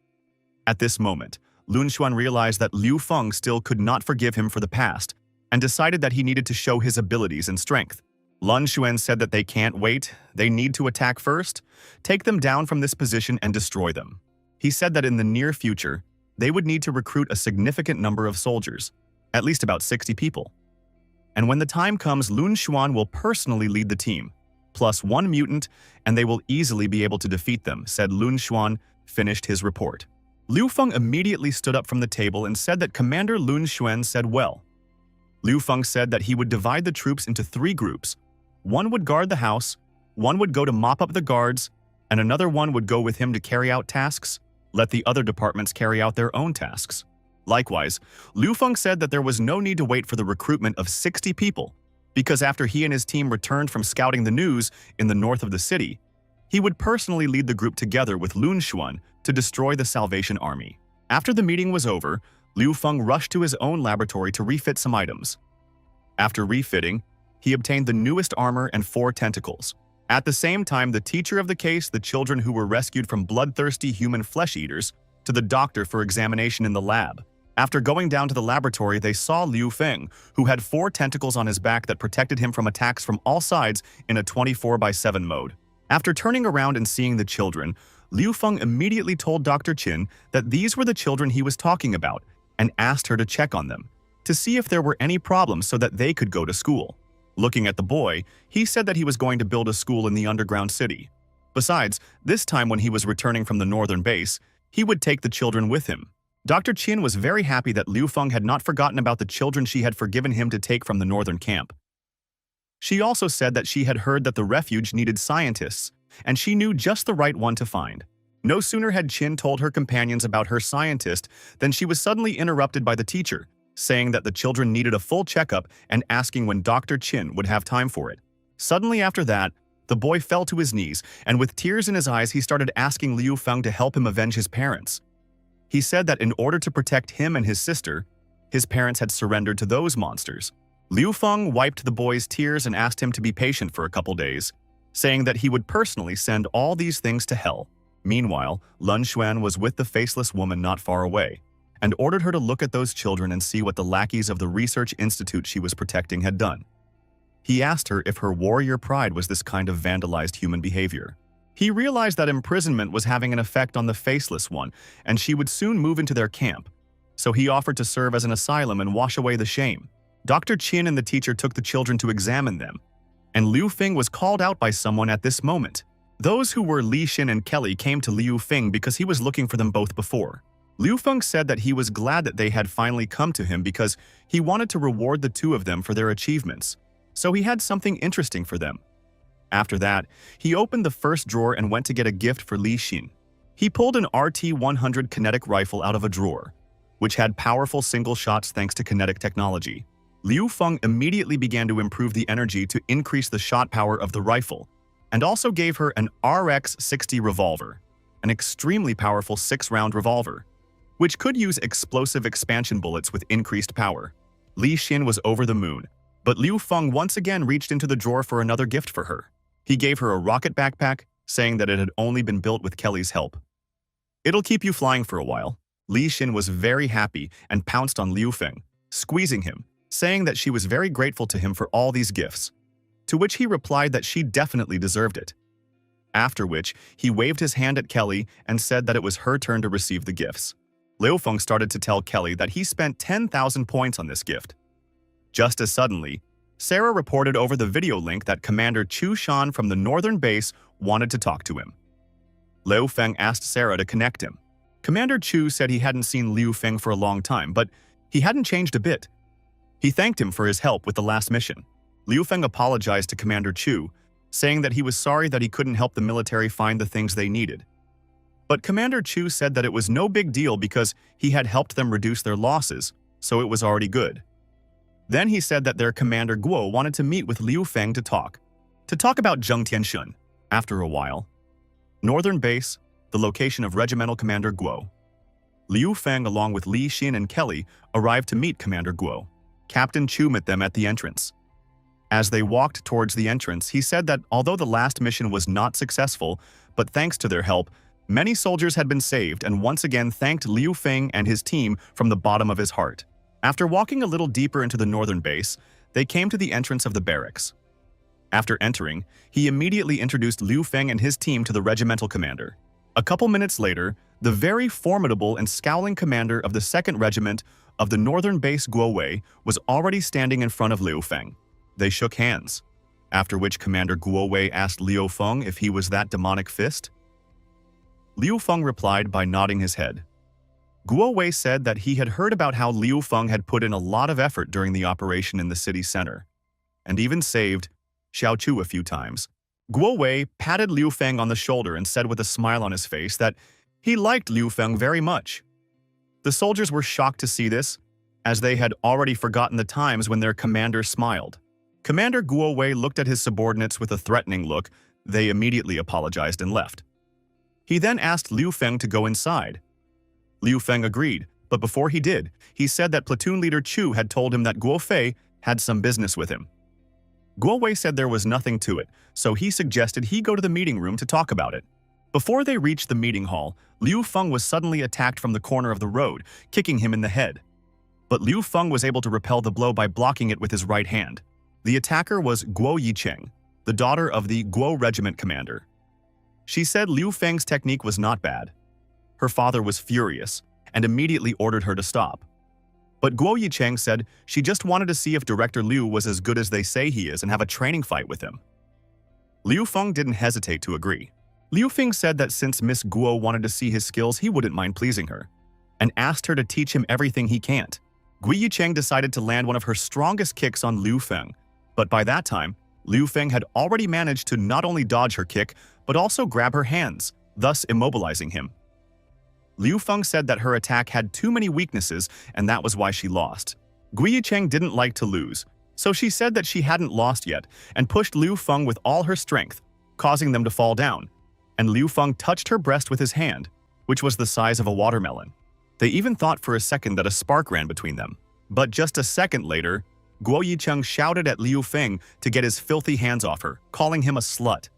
At this moment, Lun Xuan realized that Liu Feng still could not forgive him for the past and decided that he needed to show his abilities and strength. Lun Xuan said that they can't wait, they need to attack first, take them down from this position and destroy them. He said that in the near future, they would need to recruit a significant number of soldiers, at least about 60 people. And when the time comes, Lun Xuan will personally lead the team, plus one mutant, and they will easily be able to defeat them, said Lun Xuan, finished his report. Liu Feng immediately stood up from the table and said that Commander Lun Xuan said well. Liu Feng said that he would divide the troops into 3 groups. One would guard the house, one would go to mop up the guards, and another one would go with him to carry out tasks. Let the other departments carry out their own tasks. Likewise, Liu Feng said that there was no need to wait for the recruitment of 60 people, because after he and his team returned from scouting the news in the north of the city, he would personally lead the group together with Lun Xuan to destroy the Salvation Army. After the meeting was over, Liu Feng rushed to his own laboratory to refit some items. After refitting, he obtained the newest armor and 4 tentacles. At the same time, the teacher of the case, the children who were rescued from bloodthirsty human flesh-eaters, to the doctor for examination in the lab. After going down to the laboratory, they saw Liu Feng, who had 4 tentacles on his back that protected him from attacks from all sides in a 24/7 mode. After turning around and seeing the children, Liu Feng immediately told Dr. Qin that these were the children he was talking about and asked her to check on them, to see if there were any problems so that they could go to school. Looking at the boy, he said that he was going to build a school in the underground city. Besides, this time when he was returning from the northern base, he would take the children with him. Dr. Qin was very happy that Liu Feng had not forgotten about the children she had forgiven him to take from the northern camp. She also said that she had heard that the refuge needed scientists, and she knew just the right one to find. No sooner had Qin told her companions about her scientist than she was suddenly interrupted by the teacher, saying that the children needed a full checkup and asking when Dr. Qin would have time for it. Suddenly after that, the boy fell to his knees, and with tears in his eyes he started asking Liu Feng to help him avenge his parents. He said that in order to protect him and his sister, his parents had surrendered to those monsters. Liu Feng wiped the boy's tears and asked him to be patient for a couple days, saying that he would personally send all these things to hell. Meanwhile, Lun Xuan was with the faceless woman not far away, and ordered her to look at those children and see what the lackeys of the research institute she was protecting had done. He asked her if her warrior pride was this kind of vandalized human behavior. He realized that imprisonment was having an effect on the faceless one, and she would soon move into their camp, so he offered to serve as an asylum and wash away the shame. Dr. Qin and the teacher took the children to examine them, and Liu Feng was called out by someone at this moment. Those who were Li Xin and Kelly came to Liu Feng because he was looking for them both before. Liu Feng said that he was glad that they had finally come to him because he wanted to reward the 2 of them for their achievements, so he had something interesting for them. After that, he opened the first drawer and went to get a gift for Li Xin. He pulled an RT-100 kinetic rifle out of a drawer, which had powerful single shots thanks to kinetic technology. Liu Feng immediately began to improve the energy to increase the shot power of the rifle, and also gave her an RX-60 revolver, an extremely powerful 6-round revolver, which could use explosive expansion bullets with increased power. Li Xin was over the moon, but Liu Feng once again reached into the drawer for another gift for her. He gave her a rocket backpack, saying that it had only been built with Kelly's help. "It'll keep you flying for a while." Li Xin was very happy and pounced on Liu Feng, squeezing him, saying that she was very grateful to him for all these gifts, to which he replied that she definitely deserved it. After which, he waved his hand at Kelly and said that it was her turn to receive the gifts. Liu Feng started to tell Kelly that he spent 10,000 points on this gift. Just as suddenly, Sarah reported over the video link that Commander Chu Shan from the northern base wanted to talk to him. Liu Feng asked Sarah to connect him. Commander Chu said he hadn't seen Liu Feng for a long time, but he hadn't changed a bit. He thanked him for his help with the last mission. Liu Feng apologized to Commander Chu, saying that he was sorry that he couldn't help the military find the things they needed. But Commander Chu said that it was no big deal because he had helped them reduce their losses, so it was already good. Then he said that their Commander Guo wanted to meet with Liu Feng to talk about Zheng Tianshun. After a while, Northern Base, the location of Regimental Commander Guo. Liu Feng, along with Li Xin and Kelly, arrived to meet Commander Guo. Captain Chu met them at the entrance. As they walked towards the entrance, he said that although the last mission was not successful, but thanks to their help, many soldiers had been saved, and once again thanked Liu Feng and his team from the bottom of his heart. After walking a little deeper into the northern base, they came to the entrance of the barracks. After entering, he immediately introduced Liu Feng and his team to the regimental commander. A couple minutes later, the very formidable and scowling commander of the 2nd Regiment of the northern base Guo Wei was already standing in front of Liu Feng. They shook hands, after which Commander Guo Wei asked Liu Feng if he was that demonic fist. Liu Feng replied by nodding his head. Guo Wei said that he had heard about how Liu Feng had put in a lot of effort during the operation in the city center, and even saved Xiao Chu a few times. Guo Wei patted Liu Feng on the shoulder and said with a smile on his face that he liked Liu Feng very much. The soldiers were shocked to see this, as they had already forgotten the times when their commander smiled. Commander Guo Wei looked at his subordinates with a threatening look. They immediately apologized and left. He then asked Liu Feng to go inside. Liu Feng agreed, but before he did, he said that platoon leader Chu had told him that Guo Fei had some business with him. Guo Wei said there was nothing to it, so he suggested he go to the meeting room to talk about it. Before they reached the meeting hall, Liu Feng was suddenly attacked from the corner of the road, kicking him in the head. But Liu Feng was able to repel the blow by blocking it with his right hand. The attacker was Guo Yicheng, the daughter of the Guo Regiment commander. She said Liu Feng's technique was not bad. Her father was furious and immediately ordered her to stop. But Guo Yicheng said she just wanted to see if Director Liu was as good as they say he is and have a training fight with him. Liu Feng didn't hesitate to agree. Liu Feng said that since Miss Guo wanted to see his skills, he wouldn't mind pleasing her, and asked her to teach him everything he can't. Guo Yicheng decided to land one of her strongest kicks on Liu Feng, but by that time, Liu Feng had already managed to not only dodge her kick, but also grab her hands, thus immobilizing him. Liu Feng said that her attack had too many weaknesses and that was why she lost. Guo Yicheng didn't like to lose, so she said that she hadn't lost yet and pushed Liu Feng with all her strength, causing them to fall down. And Liu Feng touched her breast with his hand, which was the size of a watermelon. They even thought for a second that a spark ran between them. But just a second later, Guo Yicheng shouted at Liu Feng to get his filthy hands off her, calling him a slut.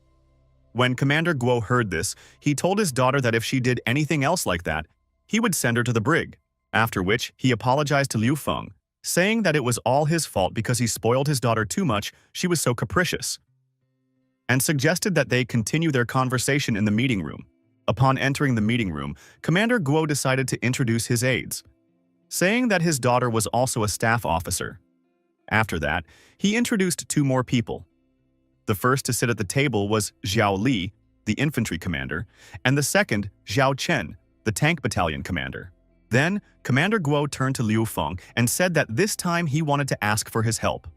When Commander Guo heard this, he told his daughter that if she did anything else like that, he would send her to the brig, after which he apologized to Liu Feng, saying that it was all his fault because he spoiled his daughter too much, she was so capricious, and suggested that they continue their conversation in the meeting room. Upon entering the meeting room, Commander Guo decided to introduce his aides, saying that his daughter was also a staff officer. After that, he introduced 2 more people. The first to sit at the table was Zhao Li, the infantry commander, and the second, Zhao Chen, the tank battalion commander. Then, Commander Guo turned to Liu Feng and said that this time he wanted to ask for his help.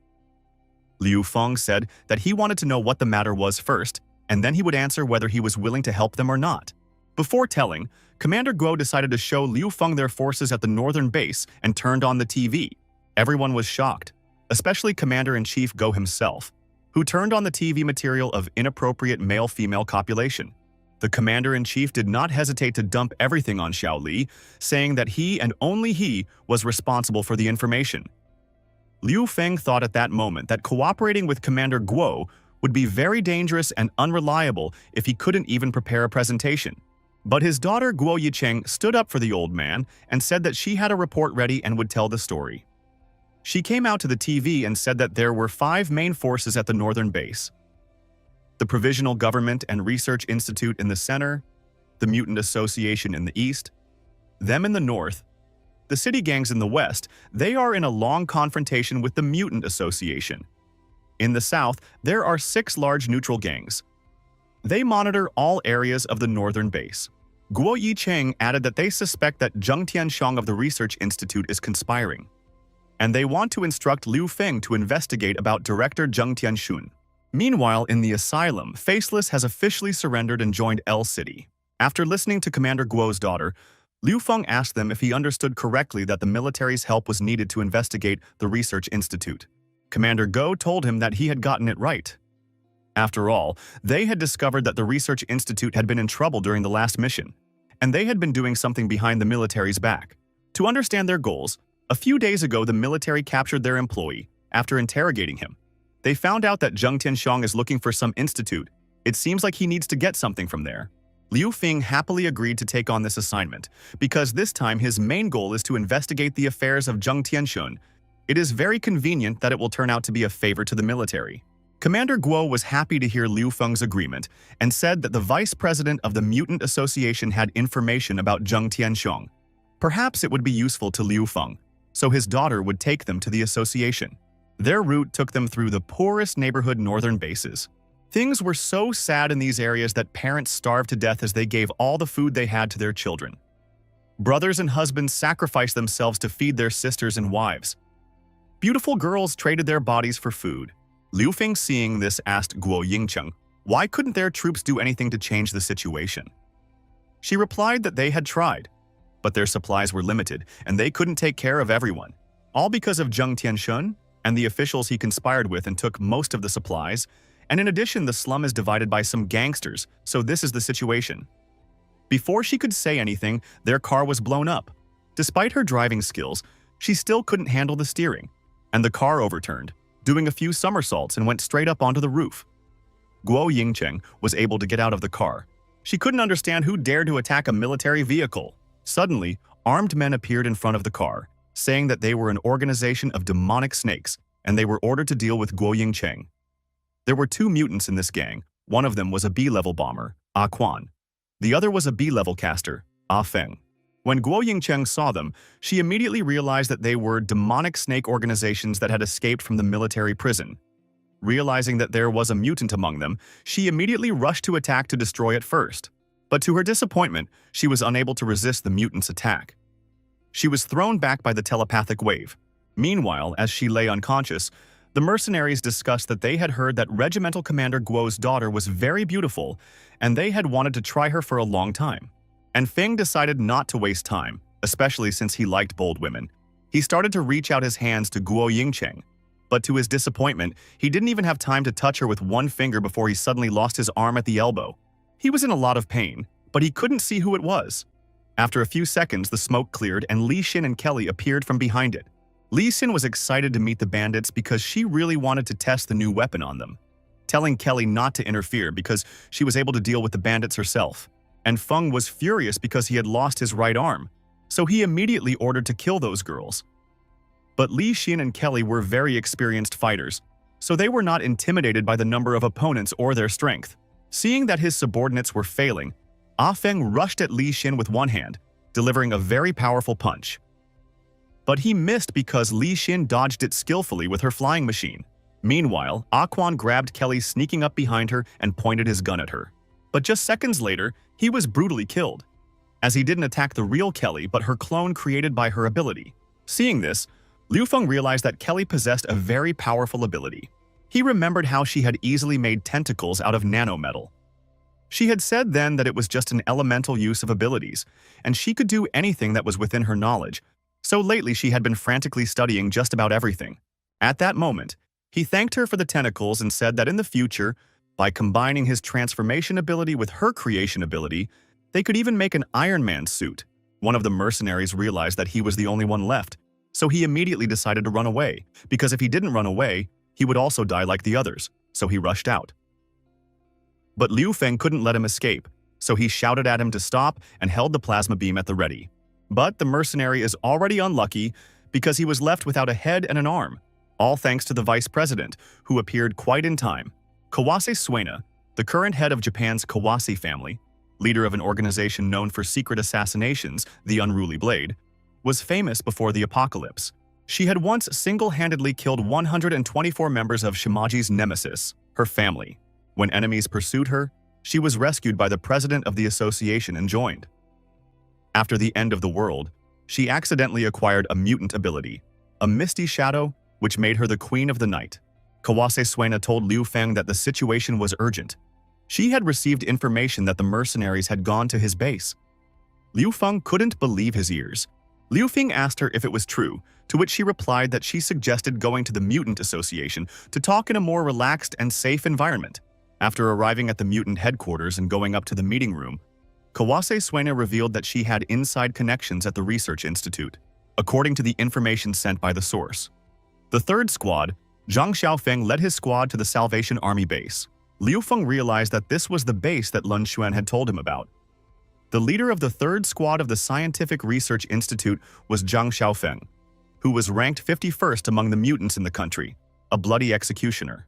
Liu Feng said that he wanted to know what the matter was first, and then he would answer whether he was willing to help them or not. Before telling, Commander Guo decided to show Liu Feng their forces at the northern base and turned on the TV. Everyone was shocked, especially Commander-in-Chief Guo himself, who turned on the TV material of inappropriate male-female copulation. The Commander-in-Chief did not hesitate to dump everything on Xiao Li, saying that he and only he was responsible for the information. Liu Feng thought at that moment that cooperating with Commander Guo would be very dangerous and unreliable if he couldn't even prepare a presentation. But his daughter Guo Yicheng stood up for the old man and said that she had a report ready and would tell the story. She came out to the TV and said that there were 5 main forces at the northern base: the Provisional Government and Research Institute in the center, the Mutant Association in the east, them in the north, the city gangs in the west. They are in a long confrontation with the Mutant Association. In the south, there are 6 large neutral gangs. They monitor all areas of the northern base. Guo Yicheng added that they suspect that Zheng Tianxiong of the Research Institute is conspiring, and they want to instruct Liu Feng to investigate about Director Zheng Tianxun. Meanwhile, in the asylum, Faceless has officially surrendered and joined L City. After listening to Commander Guo's daughter, Liu Feng asked them if he understood correctly that the military's help was needed to investigate the Research Institute. Commander Guo told him that he had gotten it right. After all, they had discovered that the Research Institute had been in trouble during the last mission, and they had been doing something behind the military's back. To understand their goals, a few days ago the military captured their employee after interrogating him. They found out that Zheng Tianxiong is looking for some institute. It seems like he needs to get something from there. Liu Feng happily agreed to take on this assignment, because this time his main goal is to investigate the affairs of Zheng Tianxun. It is very convenient that it will turn out to be a favor to the military. Commander Guo was happy to hear Liu Feng's agreement and said that the vice president of the Mutant Association had information about Zheng Tianxiong. Perhaps it would be useful to Liu Feng, so his daughter would take them to the association. Their route took them through the poorest neighborhood northern bases. Things were so sad in these areas that parents starved to death as they gave all the food they had to their children. Brothers and husbands sacrificed themselves to feed their sisters and wives. Beautiful girls traded their bodies for food. Liu Feng, seeing this, asked Guo Yingcheng, why couldn't their troops do anything to change the situation? She replied that they had tried, but their supplies were limited and they couldn't take care of everyone. All because of Zheng Tianxun and the officials he conspired with and took most of the supplies, and in addition the slum is divided by some gangsters, so this is the situation. Before she could say anything, their car was blown up. Despite her driving skills, she still couldn't handle the steering, and the car overturned, doing a few somersaults and went straight up onto the roof. Guo Yingcheng was able to get out of the car. She couldn't understand who dared to attack a military vehicle. Suddenly, armed men appeared in front of the car, saying that they were an organization of demonic snakes, and they were ordered to deal with Guo Yingcheng. There were 2 mutants in this gang. One of them was a B-level bomber, Ah Quan. The other was a B-level caster, Ah Feng. When Guo Yingcheng saw them, she immediately realized that they were demonic snake organizations that had escaped from the military prison. Realizing that there was a mutant among them, she immediately rushed to attack to destroy it first. But to her disappointment, she was unable to resist the mutant's attack. She was thrown back by the telepathic wave. Meanwhile, as she lay unconscious, the mercenaries discussed that they had heard that Regimental Commander Guo's daughter was very beautiful, and they had wanted to try her for a long time. And Feng decided not to waste time, especially since he liked bold women. He started to reach out his hands to Guo Yingcheng, but to his disappointment, he didn't even have time to touch her with one finger before he suddenly lost his arm at the elbow. He was in a lot of pain, but he couldn't see who it was. After a few seconds, the smoke cleared and Li Xin and Kelly appeared from behind it. Li Xin was excited to meet the bandits because she really wanted to test the new weapon on them, telling Kelly not to interfere because she was able to deal with the bandits herself. And Feng was furious because he had lost his right arm, so he immediately ordered to kill those girls. But Li Xin and Kelly were very experienced fighters, so they were not intimidated by the number of opponents or their strength. Seeing that his subordinates were failing, Ah Feng rushed at Li Xin with one hand, delivering a very powerful punch. But he missed because Li Xin dodged it skillfully with her flying machine. Meanwhile, Ah Quan grabbed Kelly, sneaking up behind her and pointed his gun at her. But just seconds later, he was brutally killed, as he didn't attack the real Kelly but her clone created by her ability. Seeing this, Liu Feng realized that Kelly possessed a very powerful ability. He remembered how she had easily made tentacles out of nanometal. She had said then that it was just an elemental use of abilities, and she could do anything that was within her knowledge, so lately she had been frantically studying just about everything. At that moment, he thanked her for the tentacles and said that in the future, by combining his transformation ability with her creation ability, they could even make an Iron Man suit. One of the mercenaries realized that he was the only one left, so he immediately decided to run away, because if he didn't run away, he would also die like the others, so he rushed out. But Liu Feng couldn't let him escape, so he shouted at him to stop and held the plasma beam at the ready. But the mercenary is already unlucky because he was left without a head and an arm, all thanks to the vice president, who appeared quite in time. Kawase Suena, the current head of Japan's Kawase family, leader of an organization known for secret assassinations, the Unruly Blade, was famous before the apocalypse. She had once single-handedly killed 124 members of Shimaji's nemesis, her family. When enemies pursued her, she was rescued by the president of the association and joined. After the end of the world, she accidentally acquired a mutant ability, a misty shadow, which made her the queen of the night. Kawase Suena told Liu Feng that the situation was urgent. She had received information that the mercenaries had gone to his base. Liu Feng couldn't believe his ears. Liu Feng asked her if it was true, to which she replied that she suggested going to the Mutant Association to talk in a more relaxed and safe environment. After arriving at the mutant headquarters and going up to the meeting room, Kawase Suena revealed that she had inside connections at the Research Institute, according to the information sent by the source. The third squad, Zhang Xiaofeng, led his squad to the Salvation Army base. Liu Feng realized that this was the base that Lun Xuan had told him about. The leader of the third squad of the Scientific Research Institute was Zhang Xiaofeng, who was ranked 51st among the mutants in the country, a bloody executioner.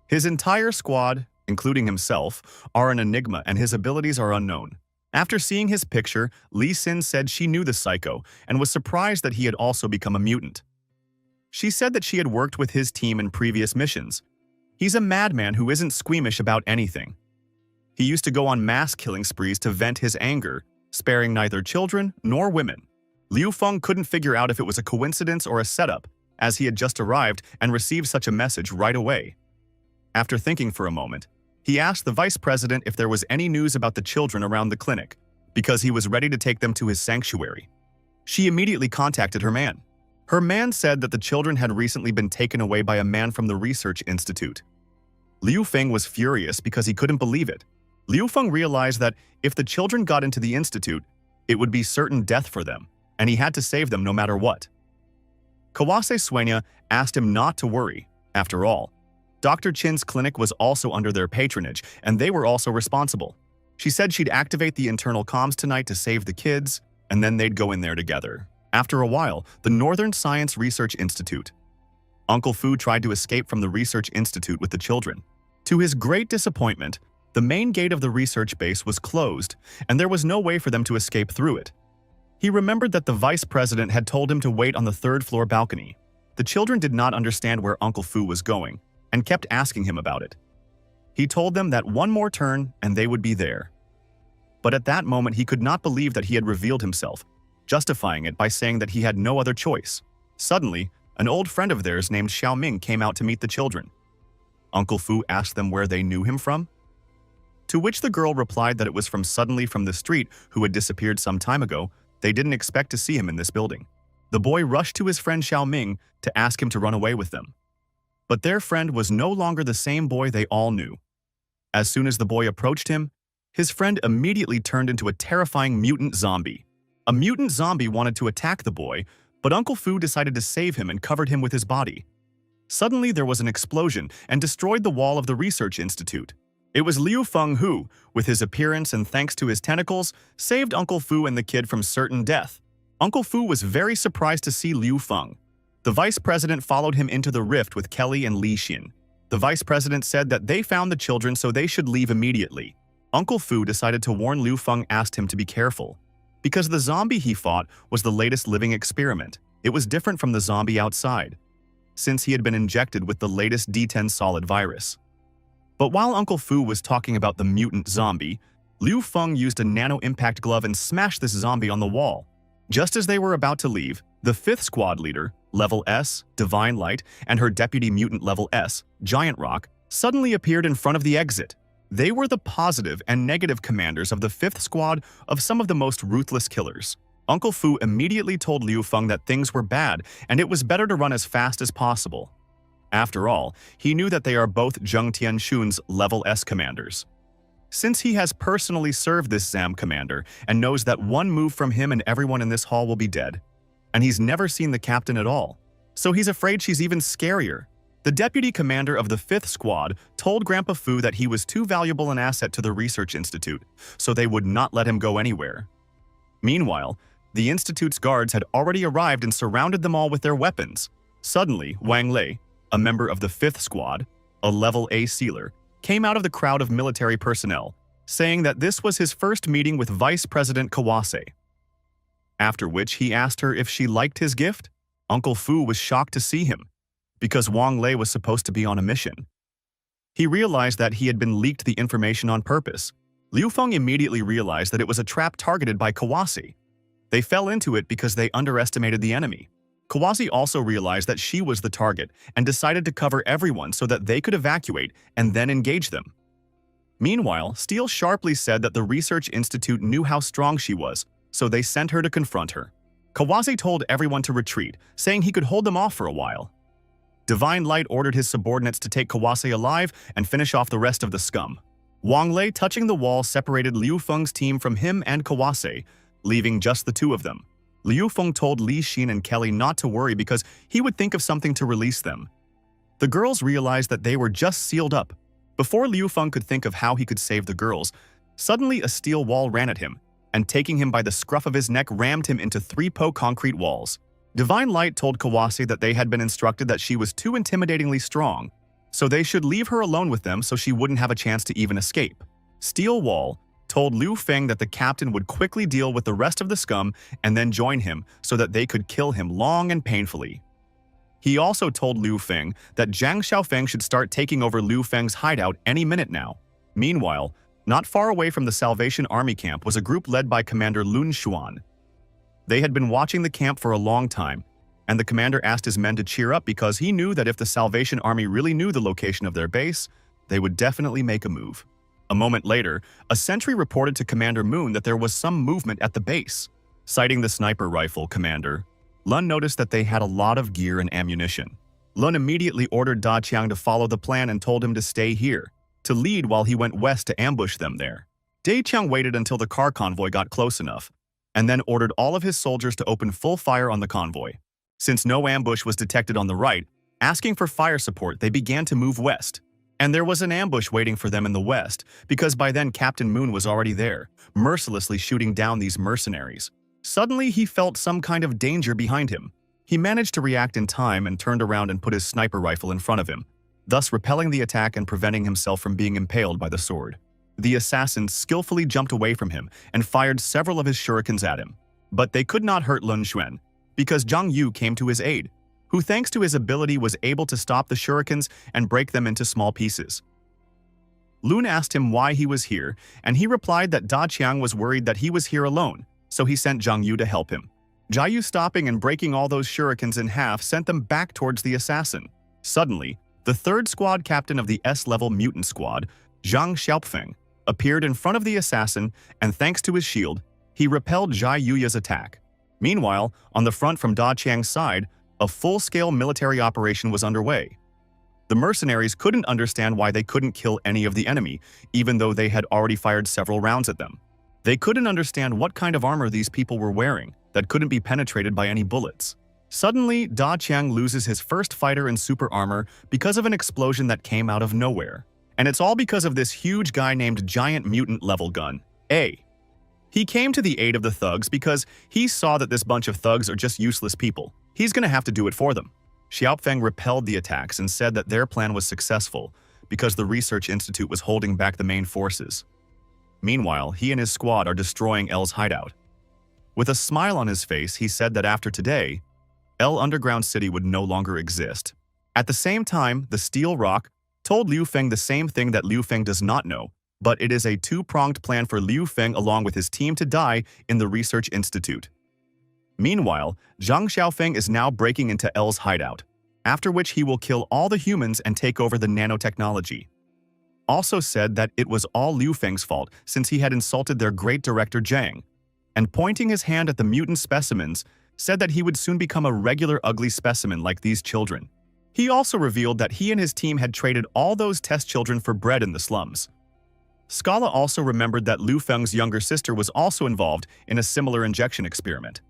His entire squad, including himself, are an enigma and his abilities are unknown. After seeing his picture, Li Xin said she knew the psycho and was surprised that he had also become a mutant. She said that she had worked with his team in previous missions. He's a madman who isn't squeamish about anything. He used to go on mass killing sprees to vent his anger, sparing neither children nor women. Liu Feng couldn't figure out if it was a coincidence or a setup, as he had just arrived and received such a message right away. After thinking for a moment, he asked the vice president if there was any news about the children around the clinic, because he was ready to take them to his sanctuary. She immediately contacted her man. Her man said that the children had recently been taken away by a man from the Research Institute. Liu Feng was furious because he couldn't believe it. Liu Feng realized that if the children got into the institute, it would be certain death for them, and he had to save them no matter what. Kawase Suena asked him not to worry. After all, Dr. Chin's clinic was also under their patronage, and they were also responsible. She said she'd activate the internal comms tonight to save the kids, and then they'd go in there together. After a while, the Northern Science Research Institute. Uncle Fu tried to escape from the Research Institute with the children. To his great disappointment, the main gate of the research base was closed, and there was no way for them to escape through it. He remembered that the vice president had told him to wait on the third-floor balcony. The children did not understand where Uncle Fu was going, and kept asking him about it. He told them that one more turn and they would be there. But at that moment he could not believe that he had revealed himself, justifying it by saying that he had no other choice. Suddenly, an old friend of theirs named Xiaoming came out to meet the children. Uncle Fu asked them where they knew him from, to which the girl replied that it was from the street who had disappeared some time ago. They didn't expect to see him in this building. The boy rushed to his friend Xiaoming to ask him to run away with them. But their friend was no longer the same boy they all knew. As soon as the boy approached him, his friend immediately turned into a terrifying mutant zombie. A mutant zombie wanted to attack the boy, but Uncle Fu decided to save him and covered him with his body. Suddenly there was an explosion and destroyed the wall of the Research Institute. It was Liu Feng who, with his appearance and thanks to his tentacles, saved Uncle Fu and the kid from certain death. Uncle Fu was very surprised to see Liu Feng. The vice president followed him into the rift with Kelly and Li Xin. The vice president said that they found the children so they should leave immediately. Uncle Fu decided to warn Liu Feng, asked him to be careful. Because the zombie he fought was the latest living experiment. It was different from the zombie outside, since he had been injected with the latest D10 solid virus. But while Uncle Fu was talking about the mutant zombie, Liu Feng used a nano-impact glove and smashed this zombie on the wall. Just as they were about to leave, the 5th squad leader, Level S, Divine Light, and her deputy mutant Level S, Giant Rock, suddenly appeared in front of the exit. They were the positive and negative commanders of the 5th squad of some of the most ruthless killers. Uncle Fu immediately told Liu Feng that things were bad and it was better to run as fast as possible. After all, he knew that they are both Zheng Tianxun's Level S commanders. Since he has personally served this ZAM commander and knows that one move from him and everyone in this hall will be dead, and he's never seen the captain at all, so he's afraid she's even scarier. The deputy commander of the 5th squad told Grandpa Fu that he was too valuable an asset to the Research Institute, so they would not let him go anywhere. Meanwhile, the Institute's guards had already arrived and surrounded them all with their weapons. Suddenly, Wang Lei, a member of the 5th squad, a Level A sealer, came out of the crowd of military personnel, saying that this was his first meeting with Vice President Kawase. After which he asked her if she liked his gift. Uncle Fu was shocked to see him, because Wang Lei was supposed to be on a mission. He realized that he had been leaked the information on purpose. Liu Feng immediately realized that it was a trap targeted by Kawase. They fell into it because they underestimated the enemy. Kawase also realized that she was the target and decided to cover everyone so that they could evacuate and then engage them. Meanwhile, Steele sharply said that the Research Institute knew how strong she was, so they sent her to confront her. Kawase told everyone to retreat, saying he could hold them off for a while. Divine Light ordered his subordinates to take Kawase alive and finish off the rest of the scum. Wang Lei touching the wall separated Liu Feng's team from him and Kawase, leaving just the two of them. Liu Feng told Li Xin and Kelly not to worry because he would think of something to release them. The girls realized that they were just sealed up. Before Liu Feng could think of how he could save the girls, suddenly a steel wall ran at him, and taking him by the scruff of his neck rammed him into 3 concrete walls. Divine Light told Kawase that they had been instructed that she was too intimidatingly strong, so they should leave her alone with them so she wouldn't have a chance to even escape. Steel Wall told Liu Feng that the captain would quickly deal with the rest of the scum and then join him so that they could kill him long and painfully. He also told Liu Feng that Zhang Xiaofeng should start taking over Liu Feng's hideout any minute now. Meanwhile, not far away from the Salvation Army camp was a group led by Commander Lun Xuan. They had been watching the camp for a long time, and the commander asked his men to cheer up because he knew that if the Salvation Army really knew the location of their base, they would definitely make a move. A moment later, a sentry reported to Commander Moon that there was some movement at the base. Citing the sniper rifle commander, Lun noticed that they had a lot of gear and ammunition. Lun immediately ordered Da Qiang to follow the plan and told him to stay here, to lead while he went west to ambush them there. Da Qiang waited until the car convoy got close enough, and then ordered all of his soldiers to open full fire on the convoy. Since no ambush was detected on the right, asking for fire support, they began to move west. And there was an ambush waiting for them in the west, because by then Captain Moon was already there, mercilessly shooting down these mercenaries. Suddenly, he felt some kind of danger behind him. He managed to react in time and turned around and put his sniper rifle in front of him, thus repelling the attack and preventing himself from being impaled by the sword. The assassin skillfully jumped away from him and fired several of his shurikens at him. But they could not hurt Lun Xuan, because Zhang Yu came to his aid, who thanks to his ability was able to stop the shurikens and break them into small pieces. Lun asked him why he was here, and he replied that Da Qiang was worried that he was here alone, so he sent Zhang Yu to help him. Zhang Yu stopping and breaking all those shurikens in half sent them back towards the assassin. Suddenly, the third squad captain of the S-level mutant squad, Zhang Xiaofeng, appeared in front of the assassin, and thanks to his shield, he repelled Zhai Yuya's attack. Meanwhile, on the front from Da Qiang's side, a full-scale military operation was underway. The mercenaries couldn't understand why they couldn't kill any of the enemy, even though they had already fired several rounds at them. They couldn't understand what kind of armor these people were wearing that couldn't be penetrated by any bullets. Suddenly, Da Qiang loses his first fighter in super armor because of an explosion that came out of nowhere. And it's all because of this huge guy named Giant Mutant Level Gun, A. He came to the aid of the thugs because he saw that this bunch of thugs are just useless people. He's gonna have to do it for them. Xiaofeng repelled the attacks and said that their plan was successful because the Research Institute was holding back the main forces. Meanwhile, he and his squad are destroying L's hideout. With a smile on his face, he said that after today, L Underground City would no longer exist. At the same time, the Steel Rock told Liu Feng the same thing that Liu Feng does not know, but it is a two-pronged plan for Liu Feng along with his team to die in the Research Institute. Meanwhile, Zhang Xiaofeng is now breaking into L's hideout, after which he will kill all the humans and take over the nanotechnology. Also said that it was all Liu Feng's fault since he had insulted their great director Zhang, and pointing his hand at the mutant specimens, said that he would soon become a regular ugly specimen like these children. He also revealed that he and his team had traded all those test children for bread in the slums. Scala also remembered that Liu Feng's younger sister was also involved in a similar injection experiment.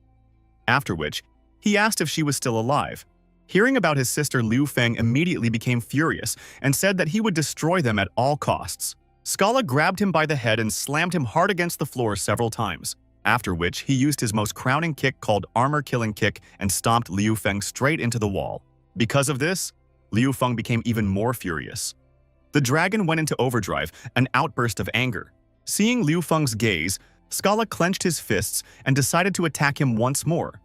After which, he asked if she was still alive. Hearing about his sister, Liu Feng immediately became furious and said that he would destroy them at all costs. Scala grabbed him by the head and slammed him hard against the floor several times, after which he used his most crowning kick called Armor Killing Kick and stomped Liu Feng straight into the wall. Because of this, Liu Feng became even more furious. The dragon went into overdrive, an outburst of anger. Seeing Liu Feng's gaze, Scala clenched his fists and decided to attack him once more.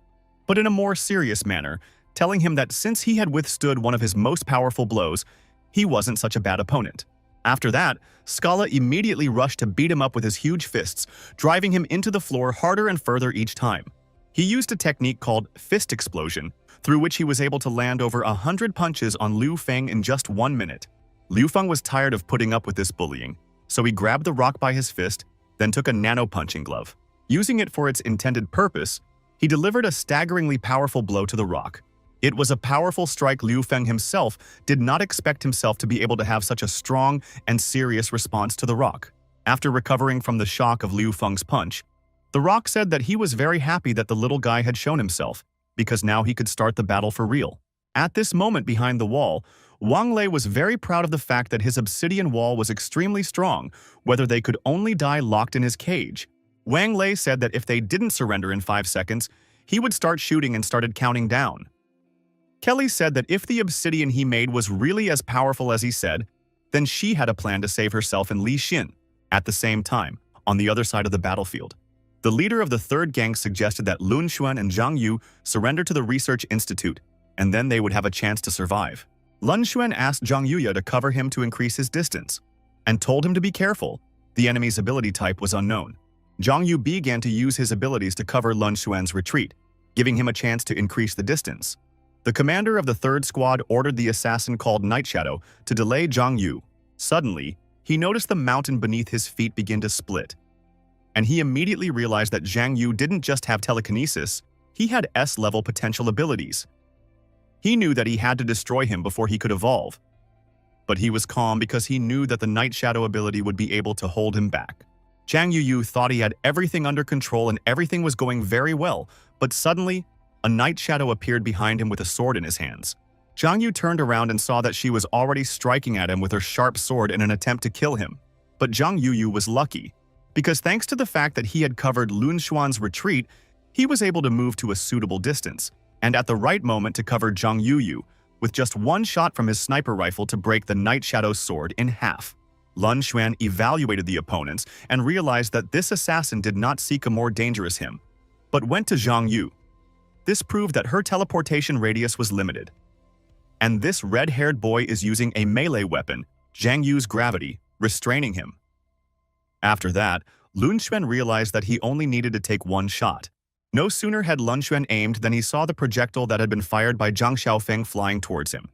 But in a more serious manner, telling him that since he had withstood one of his most powerful blows, he wasn't such a bad opponent. After that, Skala immediately rushed to beat him up with his huge fists, driving him into the floor harder and further each time. He used a technique called fist explosion, through which he was able to land over 100 punches on Liu Feng in just 1 minute. Liu Feng was tired of putting up with this bullying, so he grabbed the rock by his fist, then took a nano-punching glove. Using it for its intended purpose, he delivered a staggeringly powerful blow to the rock. It was a powerful strike. Liu Feng himself did not expect himself to be able to have such a strong and serious response to the rock. After recovering from the shock of Liu Feng's punch, the rock said that he was very happy that the little guy had shown himself, because now he could start the battle for real. At this moment behind the wall, Wang Lei was very proud of the fact that his obsidian wall was extremely strong, whether they could only die locked in his cage. Wang Lei said that if they didn't surrender in 5 seconds, he would start shooting and started counting down. Kelly said that if the obsidian he made was really as powerful as he said, then she had a plan to save herself and Li Xin. At the same time, on the other side of the battlefield, the leader of the third gang suggested that Lun Xuan and Zhang Yu surrender to the research institute, and then they would have a chance to survive. Lun Xuan asked Zhang Yuya to cover him to increase his distance, and told him to be careful. The enemy's ability type was unknown. Zhang Yu began to use his abilities to cover Lun Xuan's retreat, giving him a chance to increase the distance. The commander of the third squad ordered the assassin called Night Shadow to delay Zhang Yu. Suddenly, he noticed the mountain beneath his feet begin to split, and he immediately realized that Zhang Yu didn't just have telekinesis, he had S-level potential abilities. He knew that he had to destroy him before he could evolve. But he was calm because he knew that the Night Shadow ability would be able to hold him back. Zhang Yu thought he had everything under control and everything was going very well, but suddenly, a Night Shadow appeared behind him with a sword in his hands. Zhang Yu turned around and saw that she was already striking at him with her sharp sword in an attempt to kill him. But Zhang Yu was lucky, because thanks to the fact that he had covered Lun Xuan's retreat, he was able to move to a suitable distance, and at the right moment to cover Zhang Yu with just one shot from his sniper rifle to break the Night Shadow's sword in half. Lun Xuan evaluated the opponents and realized that this assassin did not seek a more dangerous him, but went to Zhang Yu. This proved that her teleportation radius was limited. And this red-haired boy is using a melee weapon, Zhang Yu's gravity, restraining him. After that, Lun Xuan realized that he only needed to take one shot. No sooner had Lun Xuan aimed than he saw the projectile that had been fired by Zhang Xiaofeng flying towards him.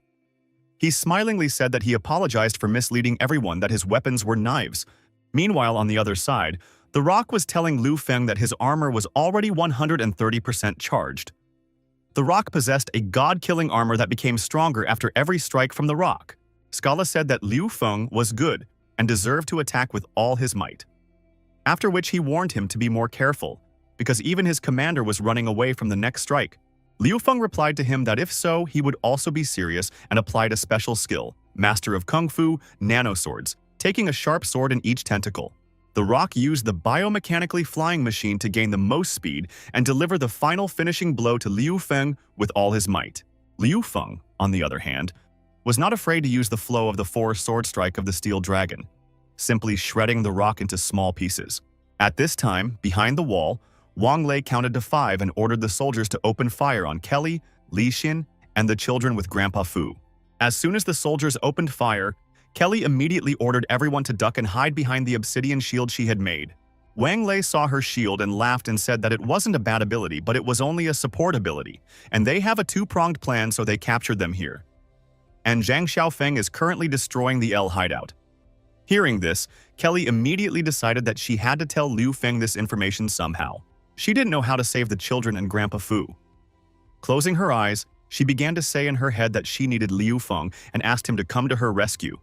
He smilingly said that he apologized for misleading everyone that his weapons were knives. Meanwhile, on the other side, the rock was telling Liu Feng that his armor was already 130% charged. The rock possessed a god-killing armor that became stronger after every strike from the rock. Skala said that Liu Feng was good and deserved to attack with all his might. After which he warned him to be more careful, because even his commander was running away from the next strike. Liu Feng replied to him that if so, he would also be serious and applied a special skill, Master of Kung Fu, nanoswords, taking a sharp sword in each tentacle. The rock used the biomechanically flying machine to gain the most speed and deliver the final finishing blow to Liu Feng with all his might. Liu Feng, on the other hand, was not afraid to use the flow of the sword strike of the steel dragon, simply shredding the rock into small pieces. At this time, behind the wall, Wang Lei counted to 5 and ordered the soldiers to open fire on Kelly, Li Xin, and the children with Grandpa Fu. As soon as the soldiers opened fire, Kelly immediately ordered everyone to duck and hide behind the obsidian shield she had made. Wang Lei saw her shield and laughed and said that it wasn't a bad ability, but it was only a support ability, and they have a two-pronged plan, so they captured them here. And Zhang Xiaofeng is currently destroying the L hideout. Hearing this, Kelly immediately decided that she had to tell Liu Feng this information somehow. She didn't know how to save the children and Grandpa Fu. Closing her eyes, she began to say in her head that she needed Liu Feng and asked him to come to her rescue.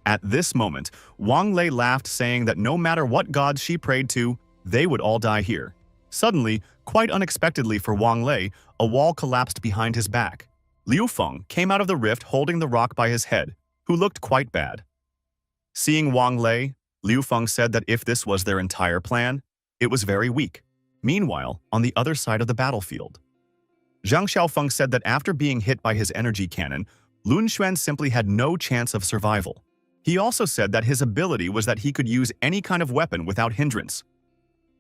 At this moment, Wang Lei laughed, saying that no matter what gods she prayed to, they would all die here. Suddenly, quite unexpectedly for Wang Lei, a wall collapsed behind his back. Liu Feng came out of the rift holding the rock by his head, who looked quite bad. Seeing Wang Lei, Liu Feng said that if this was their entire plan, it was very weak. Meanwhile, on the other side of the battlefield, Zhang Xiaofeng said that after being hit by his energy cannon, Lun Xuan simply had no chance of survival. He also said that his ability was that he could use any kind of weapon without hindrance.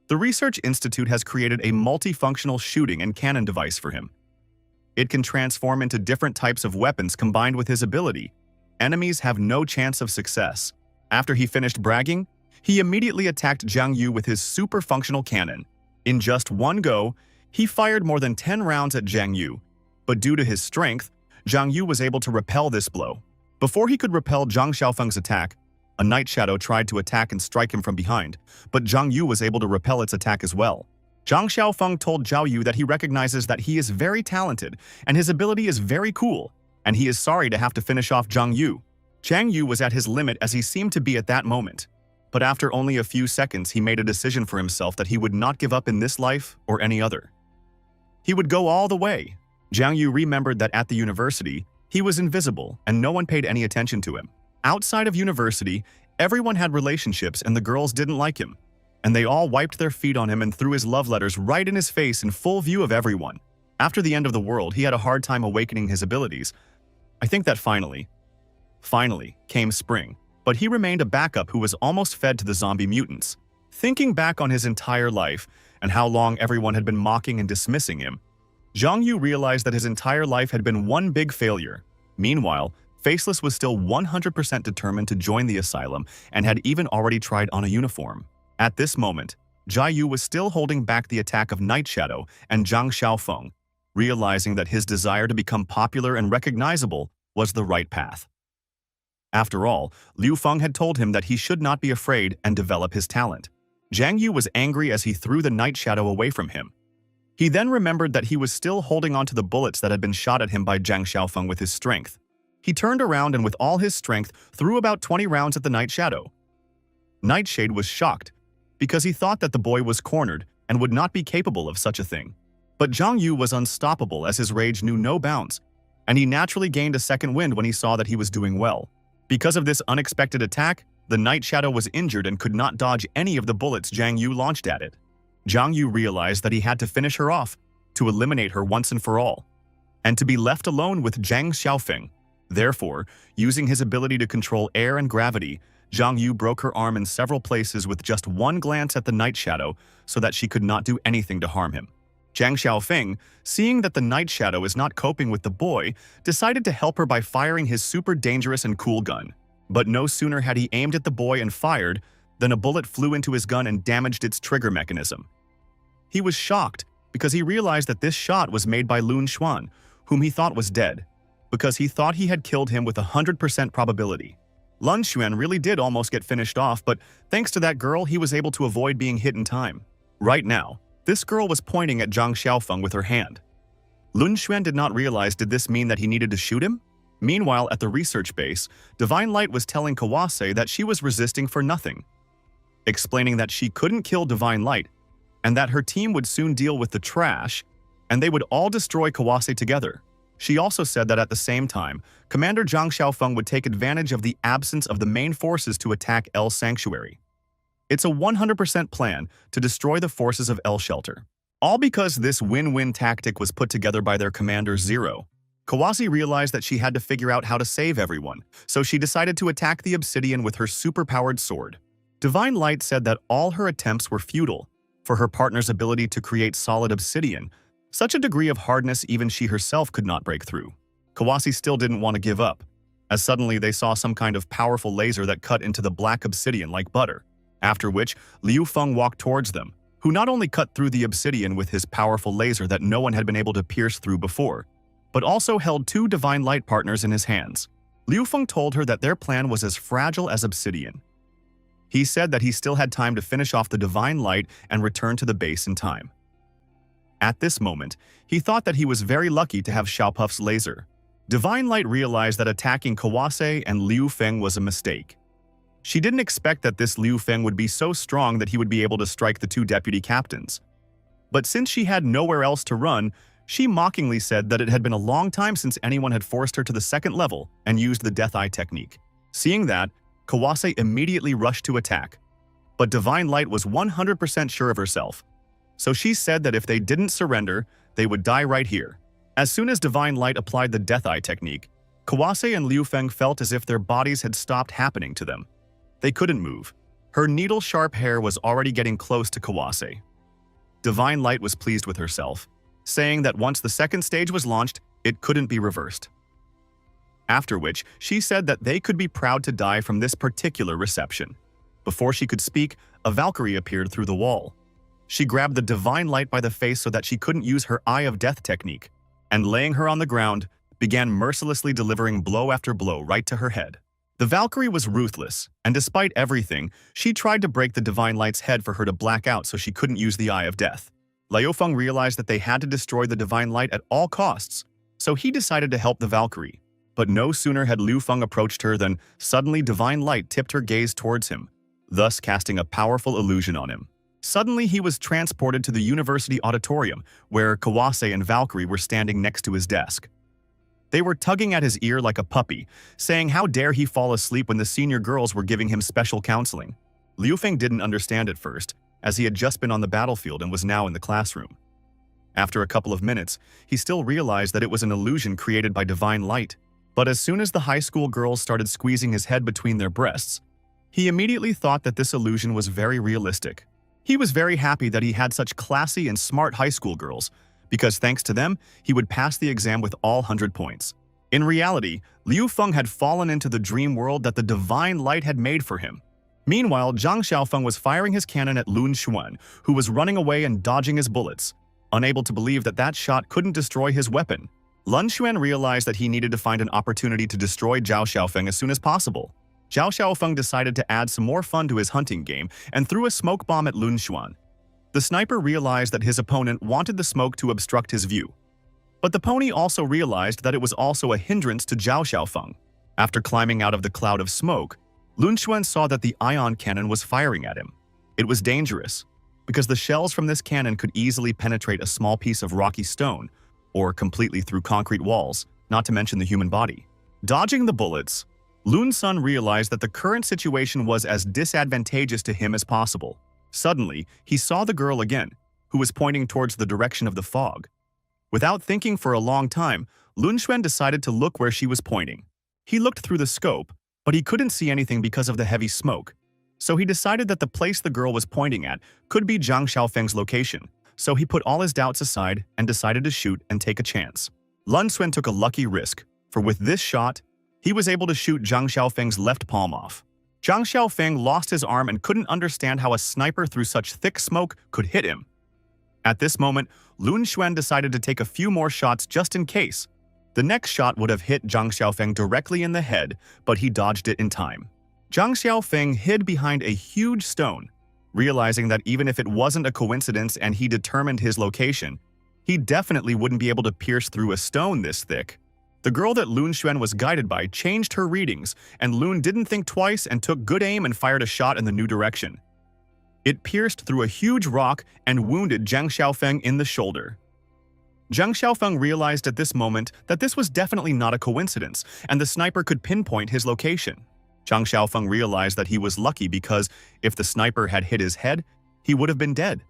The Research Institute has created a multifunctional shooting and cannon device for him. It can transform into different types of weapons combined with his ability. Enemies have no chance of success. After he finished bragging, he immediately attacked Jiang Yu with his super functional cannon. In just one go, he fired more than 10 rounds at Jiang Yu, but due to his strength, Jiang Yu was able to repel this blow. Before he could repel Zhang Xiaofeng's attack, a night shadow tried to attack and strike him from behind, but Jiang Yu was able to repel its attack as well. Zhang Xiaofeng told Zhao Yu that he recognizes that he is very talented and his ability is very cool, and he is sorry to have to finish off Zhang Yu. Jiang Yu was at his limit as he seemed to be at that moment, but after only a few seconds he made a decision for himself that he would not give up in this life or any other. He would go all the way. Jiang Yu remembered that at the university, he was invisible and no one paid any attention to him. Outside of university, everyone had relationships and the girls didn't like him, and they all wiped their feet on him and threw his love letters right in his face in full view of everyone. After the end of the world, he had a hard time awakening his abilities. I think that finally came spring, but he remained a backup who was almost fed to the zombie mutants. Thinking back on his entire life and how long everyone had been mocking and dismissing him, Zhang Yu realized that his entire life had been one big failure. Meanwhile, Faceless was still 100% determined to join the asylum and had even already tried on a uniform. At this moment, Jia Yu was still holding back the attack of Night Shadow and Zhang Xiaofeng, realizing that his desire to become popular and recognizable was the right path. After all, Liu Feng had told him that he should not be afraid and develop his talent. Jiang Yu was angry as he threw the Night Shadow away from him. He then remembered that he was still holding on to the bullets that had been shot at him by Zhang Xiaofeng with his strength. He turned around and with all his strength threw about 20 rounds at the Night Shadow. Nightshade was shocked because he thought that the boy was cornered and would not be capable of such a thing. But Zhang Yu was unstoppable as his rage knew no bounds, and he naturally gained a second wind when he saw that he was doing well. Because of this unexpected attack, the Night Shadow was injured and could not dodge any of the bullets Jiang Yu launched at it. Jiang Yu realized that he had to finish her off, to eliminate her once and for all, and to be left alone with Zhang Xiaofeng. Therefore, using his ability to control air and gravity, Jiang Yu broke her arm in several places with just one glance at the Night Shadow so that she could not do anything to harm him. Zhang Xiaofeng, seeing that the Night Shadow is not coping with the boy, decided to help her by firing his super dangerous and cool gun. But no sooner had he aimed at the boy and fired, than a bullet flew into his gun and damaged its trigger mechanism. He was shocked because he realized that this shot was made by Lun Xuan, whom he thought was dead, because he thought he had killed him with 100% probability. Lun Xuan really did almost get finished off, but thanks to that girl, he was able to avoid being hit in time. Right now, this girl was pointing at Zhang Xiaofeng with her hand. Lun Xuan did not realize did this mean that he needed to shoot him? Meanwhile, at the research base, Divine Light was telling Kawase that she was resisting for nothing, explaining that she couldn't kill Divine Light and that her team would soon deal with the trash and they would all destroy Kawase together. She also said that at the same time, Commander Zhang Xiaofeng would take advantage of the absence of the main forces to attack El Sanctuary. It's a 100% plan to destroy the forces of El Shelter. All because this win-win tactic was put together by their commander Zero. Kawase realized that she had to figure out how to save everyone, so she decided to attack the obsidian with her super-powered sword. Divine Light said that all her attempts were futile, for her partner's ability to create solid obsidian, such a degree of hardness even she herself could not break through. Kawase still didn't want to give up, as suddenly they saw some kind of powerful laser that cut into the black obsidian like butter, after which Liu Feng walked towards them, who not only cut through the obsidian with his powerful laser that no one had been able to pierce through before, but also held two Divine Light partners in his hands. Liu Feng told her that their plan was as fragile as obsidian. He said that he still had time to finish off the Divine Light and return to the base in time. At this moment, he thought that he was very lucky to have Xiaopuff's laser. Divine Light realized that attacking Kawase and Liu Feng was a mistake. She didn't expect that this Liu Feng would be so strong that he would be able to strike the two deputy captains. But since she had nowhere else to run, she mockingly said that it had been a long time since anyone had forced her to the second level and used the Death Eye technique. Seeing that, Kawase immediately rushed to attack. But Divine Light was 100% sure of herself, so she said that if they didn't surrender, they would die right here. As soon as Divine Light applied the Death Eye technique, Kawase and Liu Feng felt as if their bodies had stopped happening to them. They couldn't move. Her needle-sharp hair was already getting close to Kawase. Divine Light was pleased with herself. saying that once the second stage was launched, it couldn't be reversed. After which, she said that they could be proud to die from this particular reception. Before she could speak, a Valkyrie appeared through the wall. She grabbed the divine light by the face so that she couldn't use her Eye of Death technique, and laying her on the ground, began mercilessly delivering blow after blow right to her head. The Valkyrie was ruthless, and despite everything, she tried to break the divine light's head for her to black out so she couldn't use the Eye of Death. Liu Feng realized that they had to destroy the divine light at all costs, so he decided to help the Valkyrie. But no sooner had Liu Feng approached her than suddenly divine light tipped her gaze towards him, thus casting a powerful illusion on him. Suddenly, he was transported to the university auditorium, where Kawase and Valkyrie were standing next to his desk. They were tugging at his ear like a puppy, saying how dare he fall asleep when the senior girls were giving him special counseling. Liu Feng didn't understand at first, as he had just been on the battlefield and was now in the classroom. After a couple of minutes, he still realized that it was an illusion created by divine light. But as soon as the high school girls started squeezing his head between their breasts, he immediately thought that this illusion was very realistic. He was very happy that he had such classy and smart high school girls, because thanks to them, he would pass the exam with all 100 points. In reality, Liu Feng had fallen into the dream world that the divine light had made for him. Meanwhile, Zhang Xiaofeng was firing his cannon at Lun Xuan, who was running away and dodging his bullets. Unable to believe that that shot couldn't destroy his weapon, Lun Xuan realized that he needed to find an opportunity to destroy Zhao Xiaofeng as soon as possible. Zhao Xiaofeng decided to add some more fun to his hunting game and threw a smoke bomb at Lun Xuan. The sniper realized that his opponent wanted the smoke to obstruct his view. But the pony also realized that it was also a hindrance to Zhao Xiaofeng. After climbing out of the cloud of smoke, Lun Xuan saw that the ion cannon was firing at him. It was dangerous, because the shells from this cannon could easily penetrate a small piece of rocky stone, or completely through concrete walls, not to mention the human body. Dodging the bullets, Lun Sun realized that the current situation was as disadvantageous to him as possible. Suddenly, he saw the girl again, who was pointing towards the direction of the fog. Without thinking for a long time, Lun Xuan decided to look where she was pointing. He looked through the scope, but he couldn't see anything because of the heavy smoke. So he decided that the place the girl was pointing at could be Zhang Xiaofeng's location. So he put all his doubts aside and decided to shoot and take a chance. Lun Xuan took a lucky risk, for with this shot, he was able to shoot Zhang Xiaofeng's left palm off. Zhang Xiaofeng lost his arm and couldn't understand how a sniper through such thick smoke could hit him. At this moment, Lun Xuan decided to take a few more shots just in case. The next shot would have hit Zhang Xiaofeng directly in the head, but he dodged it in time. Zhang Xiaofeng hid behind a huge stone, realizing that even if it wasn't a coincidence and he determined his location, he definitely wouldn't be able to pierce through a stone this thick. The girl that Lun Xuan was guided by changed her readings, and Lun didn't think twice and took good aim and fired a shot in the new direction. It pierced through a huge rock and wounded Zhang Xiaofeng in the shoulder. Zhang Xiaofeng realized at this moment that this was definitely not a coincidence, and the sniper could pinpoint his location. Zhang Xiaofeng realized that he was lucky because if the sniper had hit his head, he would have been dead.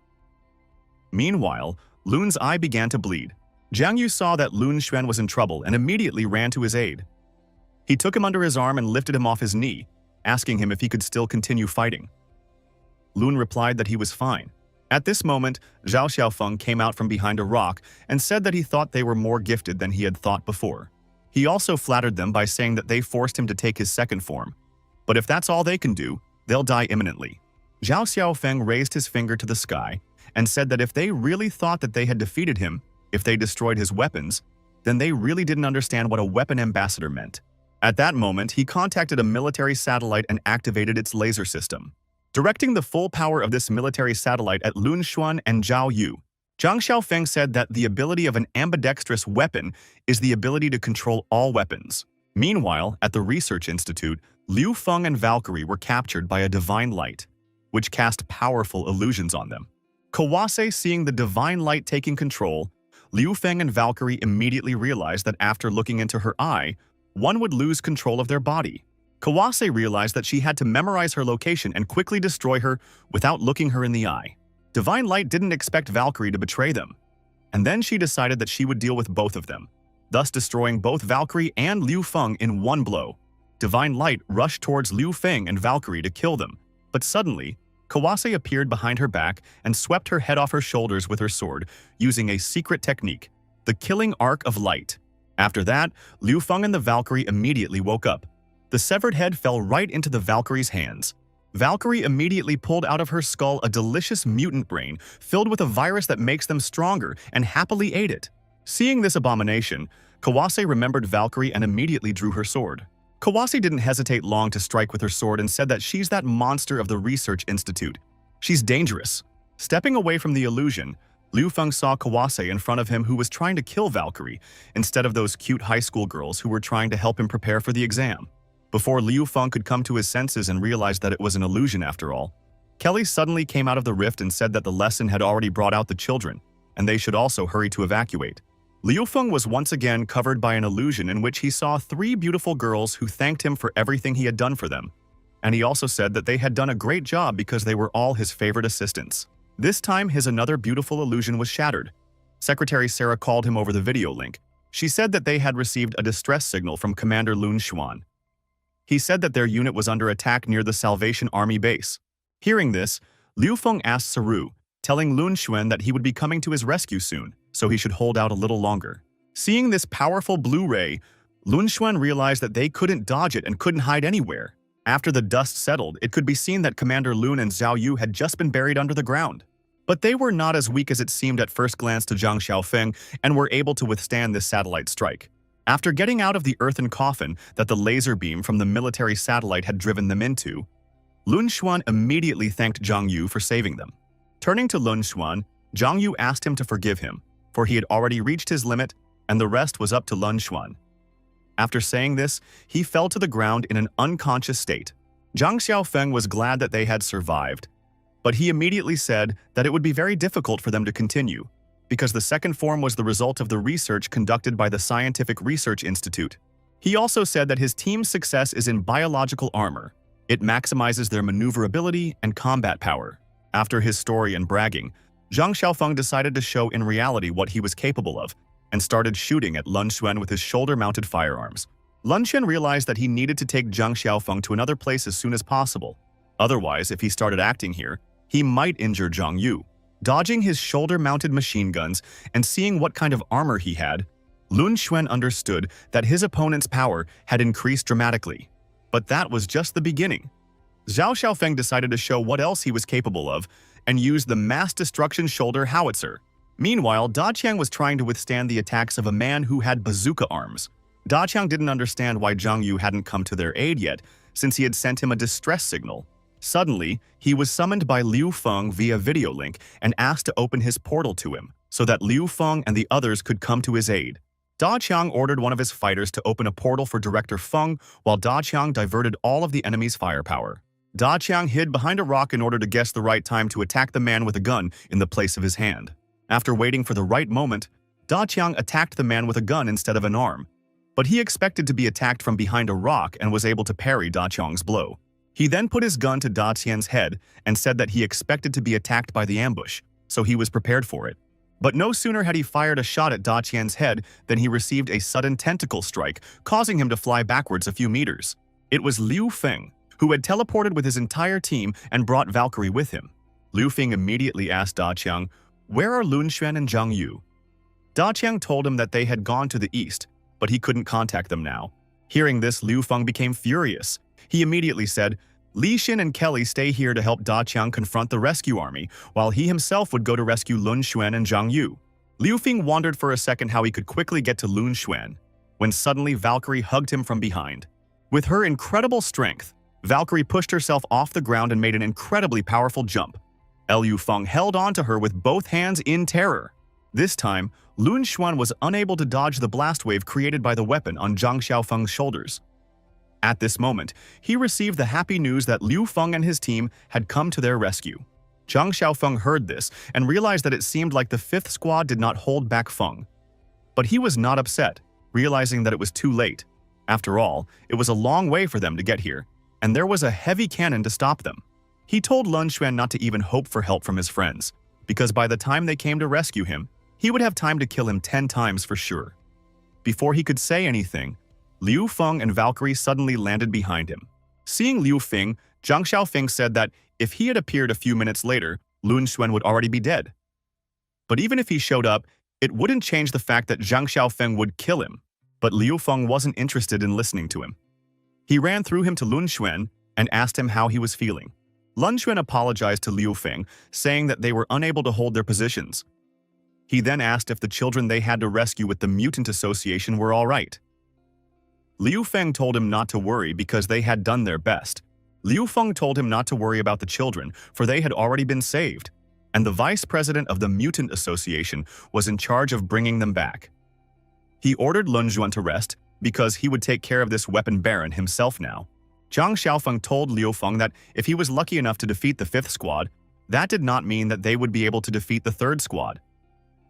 Meanwhile, Lun's eye began to bleed. Jiang Yu saw that Lun Xuan was in trouble and immediately ran to his aid. He took him under his arm and lifted him off his knee, asking him if he could still continue fighting. Lun replied that he was fine. At this moment, Zhao Xiaofeng came out from behind a rock and said that he thought they were more gifted than he had thought before. He also flattered them by saying that they forced him to take his second form. But if that's all they can do, they'll die imminently. Zhao Xiaofeng raised his finger to the sky and said that if they really thought that they had defeated him, if they destroyed his weapons, then they really didn't understand what a weapon ambassador meant. At that moment, he contacted a military satellite and activated its laser system. Directing the full power of this military satellite at Lun Xuan and Zhao Yu, Zhang Xiaofeng said that the ability of an ambidextrous weapon is the ability to control all weapons. Meanwhile, at the Research Institute, Liu Feng and Valkyrie were captured by a divine light, which cast powerful illusions on them. Kawase, seeing the divine light taking control, Liu Feng and Valkyrie immediately realized that after looking into her eye, one would lose control of their body. Kawase realized that she had to memorize her location and quickly destroy her without looking her in the eye. Divine Light didn't expect Valkyrie to betray them, and then she decided that she would deal with both of them, thus destroying both Valkyrie and Liu Feng in one blow. Divine Light rushed towards Liu Feng and Valkyrie to kill them, but suddenly, Kawase appeared behind her back and swept her head off her shoulders with her sword, using a secret technique, the killing arc of light. After that, Liu Feng and the Valkyrie immediately woke up. The severed head fell right into the Valkyrie's hands. Valkyrie immediately pulled out of her skull a delicious mutant brain filled with a virus that makes them stronger and happily ate it. Seeing this abomination, Kawase remembered Valkyrie and immediately drew her sword. Kawase didn't hesitate long to strike with her sword and said that she's that monster of the research institute. She's dangerous. Stepping away from the illusion, Liu Feng saw Kawase in front of him who was trying to kill Valkyrie instead of those cute high school girls who were trying to help him prepare for the exam. Before Liu Feng could come to his senses and realize that it was an illusion after all, Kelly suddenly came out of the rift and said that the lesson had already brought out the children, and they should also hurry to evacuate. Liu Feng was once again covered by an illusion in which he saw 3 beautiful girls who thanked him for everything he had done for them. And he also said that they had done a great job because they were all his favorite assistants. This time, his another beautiful illusion was shattered. Secretary Sarah called him over the video link. She said that they had received a distress signal from Commander Lun Xuan. He said that their unit was under attack near the Salvation Army base. Hearing this, Liu Feng asked Saru, telling Lun Xuan that he would be coming to his rescue soon, so he should hold out a little longer. Seeing this powerful blue ray, Lun Xuan realized that they couldn't dodge it and couldn't hide anywhere. After the dust settled, it could be seen that Commander Lun and Zhao Yu had just been buried under the ground. But they were not as weak as it seemed at first glance to Zhang Xiaofeng and were able to withstand this satellite strike. After getting out of the earthen coffin that the laser beam from the military satellite had driven them into, Lun Xuan immediately thanked Zhang Yu for saving them. Turning to Lun Xuan, Zhang Yu asked him to forgive him, for he had already reached his limit and the rest was up to Lun Xuan. After saying this, he fell to the ground in an unconscious state. Zhang Xiaofeng was glad that they had survived, but he immediately said that it would be very difficult for them to continue, because the second form was the result of the research conducted by the Scientific Research Institute. He also said that his team's success is in biological armor. It maximizes their maneuverability and combat power. After his story and bragging, Zhang Xiaofeng decided to show in reality what he was capable of, and started shooting at Lun Xuan with his shoulder-mounted firearms. Lun Xuan realized that he needed to take Zhang Xiaofeng to another place as soon as possible. Otherwise, if he started acting here, he might injure Zhang Yu. Dodging his shoulder-mounted machine guns and seeing what kind of armor he had, Lun Xuan understood that his opponent's power had increased dramatically. But that was just the beginning. Zhao Xiaofeng decided to show what else he was capable of and used the mass destruction shoulder howitzer. Meanwhile, Da Qiang was trying to withstand the attacks of a man who had bazooka arms. Da Qiang didn't understand why Zhang Yu hadn't come to their aid yet, since he had sent him a distress signal. Suddenly, he was summoned by Liu Feng via video link and asked to open his portal to him, so that Liu Feng and the others could come to his aid. Da Qiang ordered one of his fighters to open a portal for Director Feng, while Da Qiang diverted all of the enemy's firepower. Da Qiang hid behind a rock in order to guess the right time to attack the man with a gun in the place of his hand. After waiting for the right moment, Da Qiang attacked the man with a gun instead of an arm. But he expected to be attacked from behind a rock and was able to parry Da Qiang's blow. He then put his gun to Da Qian's head and said that he expected to be attacked by the ambush, so he was prepared for it. But no sooner had he fired a shot at Da Qian's head than he received a sudden tentacle strike, causing him to fly backwards a few meters. It was Liu Feng, who had teleported with his entire team and brought Valkyrie with him. Liu Feng immediately asked Da Qiang, "Where are Lun Xuan and Zhang Yu?" Da Qiang told him that they had gone to the east, but he couldn't contact them now. Hearing this, Liu Feng became furious. He immediately said, "Li Xin and Kelly stay here to help Da Qiang confront the rescue army, while he himself would go to rescue Lun Xuan and Zhang Yu." Liu Feng wondered for a second how he could quickly get to Lun Xuan, when suddenly Valkyrie hugged him from behind. With her incredible strength, Valkyrie pushed herself off the ground and made an incredibly powerful jump. Liu Feng held on to her with both hands in terror. This time, Lun Xuan was unable to dodge the blast wave created by the weapon on Zhang Xiaofeng's shoulders. At this moment, he received the happy news that Liu Feng and his team had come to their rescue. Zhang Xiaofeng heard this and realized that it seemed like the 5th squad did not hold back Feng. But he was not upset, realizing that it was too late. After all, it was a long way for them to get here, and there was a heavy cannon to stop them. He told Lun Xuan not to even hope for help from his friends, because by the time they came to rescue him, he would have time to kill him 10 times for sure. Before he could say anything, Liu Feng and Valkyrie suddenly landed behind him. Seeing Liu Feng, Zhang Xiaofeng said that if he had appeared a few minutes later, Lun Xuan would already be dead. But even if he showed up, it wouldn't change the fact that Zhang Xiaofeng would kill him. But Liu Feng wasn't interested in listening to him. He ran through him to Lun Xuan and asked him how he was feeling. Lun Xuan apologized to Liu Feng, saying that they were unable to hold their positions. He then asked if the children they had to rescue with the Mutant Association were all right. Liu Feng told him not to worry because they had done their best. Liu Feng told him not to worry about the children, for they had already been saved, and the vice president of the Mutant Association was in charge of bringing them back. He ordered Lun Xuan to rest because he would take care of this weapon baron himself now. Zhang Xiaofeng told Liu Feng that if he was lucky enough to defeat the 5th squad, that did not mean that they would be able to defeat the 3rd squad.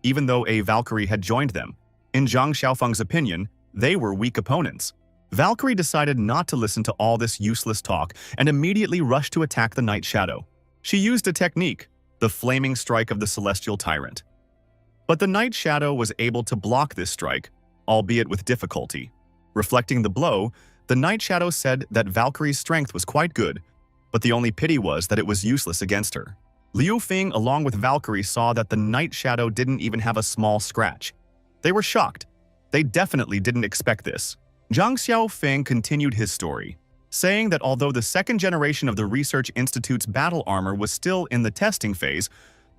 Even though a Valkyrie had joined them, in Zhang Xiaofeng's opinion, they were weak opponents. Valkyrie decided not to listen to all this useless talk and immediately rushed to attack the Night Shadow. She used a technique, the flaming strike of the Celestial Tyrant. But the Night Shadow was able to block this strike, albeit with difficulty. Reflecting the blow, the Night Shadow said that Valkyrie's strength was quite good, but the only pity was that it was useless against her. Liu Feng, along with Valkyrie, saw that the Night Shadow didn't even have a small scratch. They were shocked. They definitely didn't expect this. Zhang Xiaofeng continued his story, saying that although the 2nd generation of the Research Institute's battle armor was still in the testing phase,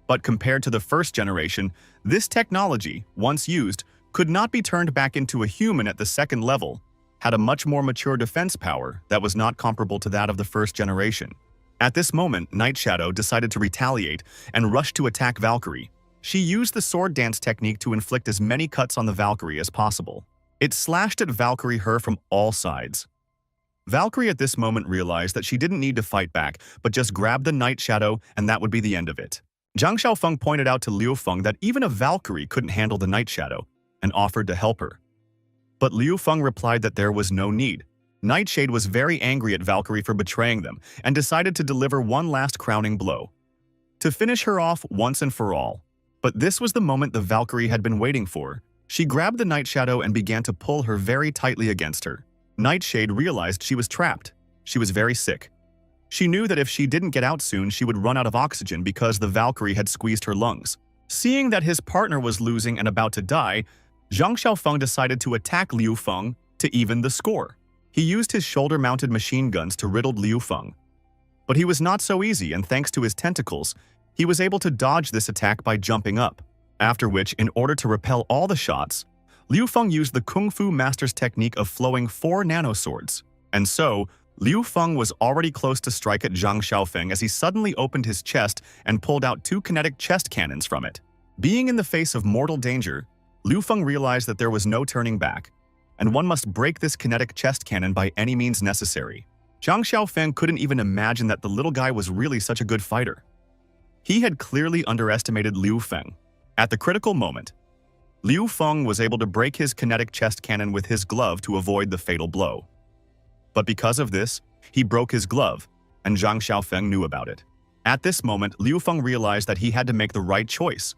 but compared to the 1st generation, this technology, once used, could not be turned back into a human at the 2nd level, had a much more mature defense power that was not comparable to that of the 1st generation. At this moment, Night Shadow decided to retaliate and rushed to attack Valkyrie. She used the sword dance technique to inflict as many cuts on the Valkyrie as possible. It slashed at Valkyrie from all sides. Valkyrie at this moment realized that she didn't need to fight back, but just grab the Night Shadow and that would be the end of it. Zhang Xiaofeng pointed out to Liu Feng that even a Valkyrie couldn't handle the Night Shadow and offered to help her. But Liu Feng replied that there was no need. Nightshade was very angry at Valkyrie for betraying them and decided to deliver one last crowning blow, to finish her off once and for all. But this was the moment the Valkyrie had been waiting for. She grabbed the Night Shadow and began to pull her very tightly against her. Nightshade realized she was trapped. She was very sick. She knew that if she didn't get out soon, she would run out of oxygen because the Valkyrie had squeezed her lungs. Seeing that his partner was losing and about to die, Zhang Xiaofeng decided to attack Liu Feng to even the score. He used his shoulder-mounted machine guns to riddle Liu Feng. But he was not so easy, and thanks to his tentacles, he was able to dodge this attack by jumping up. After which, in order to repel all the shots, Liu Feng used the Kung Fu Master's technique of flowing 4 nanoswords. And so, Liu Feng was already close to strike at Zhang Xiaofeng as he suddenly opened his chest and pulled out 2 kinetic chest cannons from it. Being in the face of mortal danger, Liu Feng realized that there was no turning back, and one must break this kinetic chest cannon by any means necessary. Zhang Xiaofeng couldn't even imagine that the little guy was really such a good fighter. He had clearly underestimated Liu Feng. At the critical moment, Liu Feng was able to break his kinetic chest cannon with his glove to avoid the fatal blow. But because of this, he broke his glove, and Zhang Xiaofeng knew about it. At this moment, Liu Feng realized that he had to make the right choice.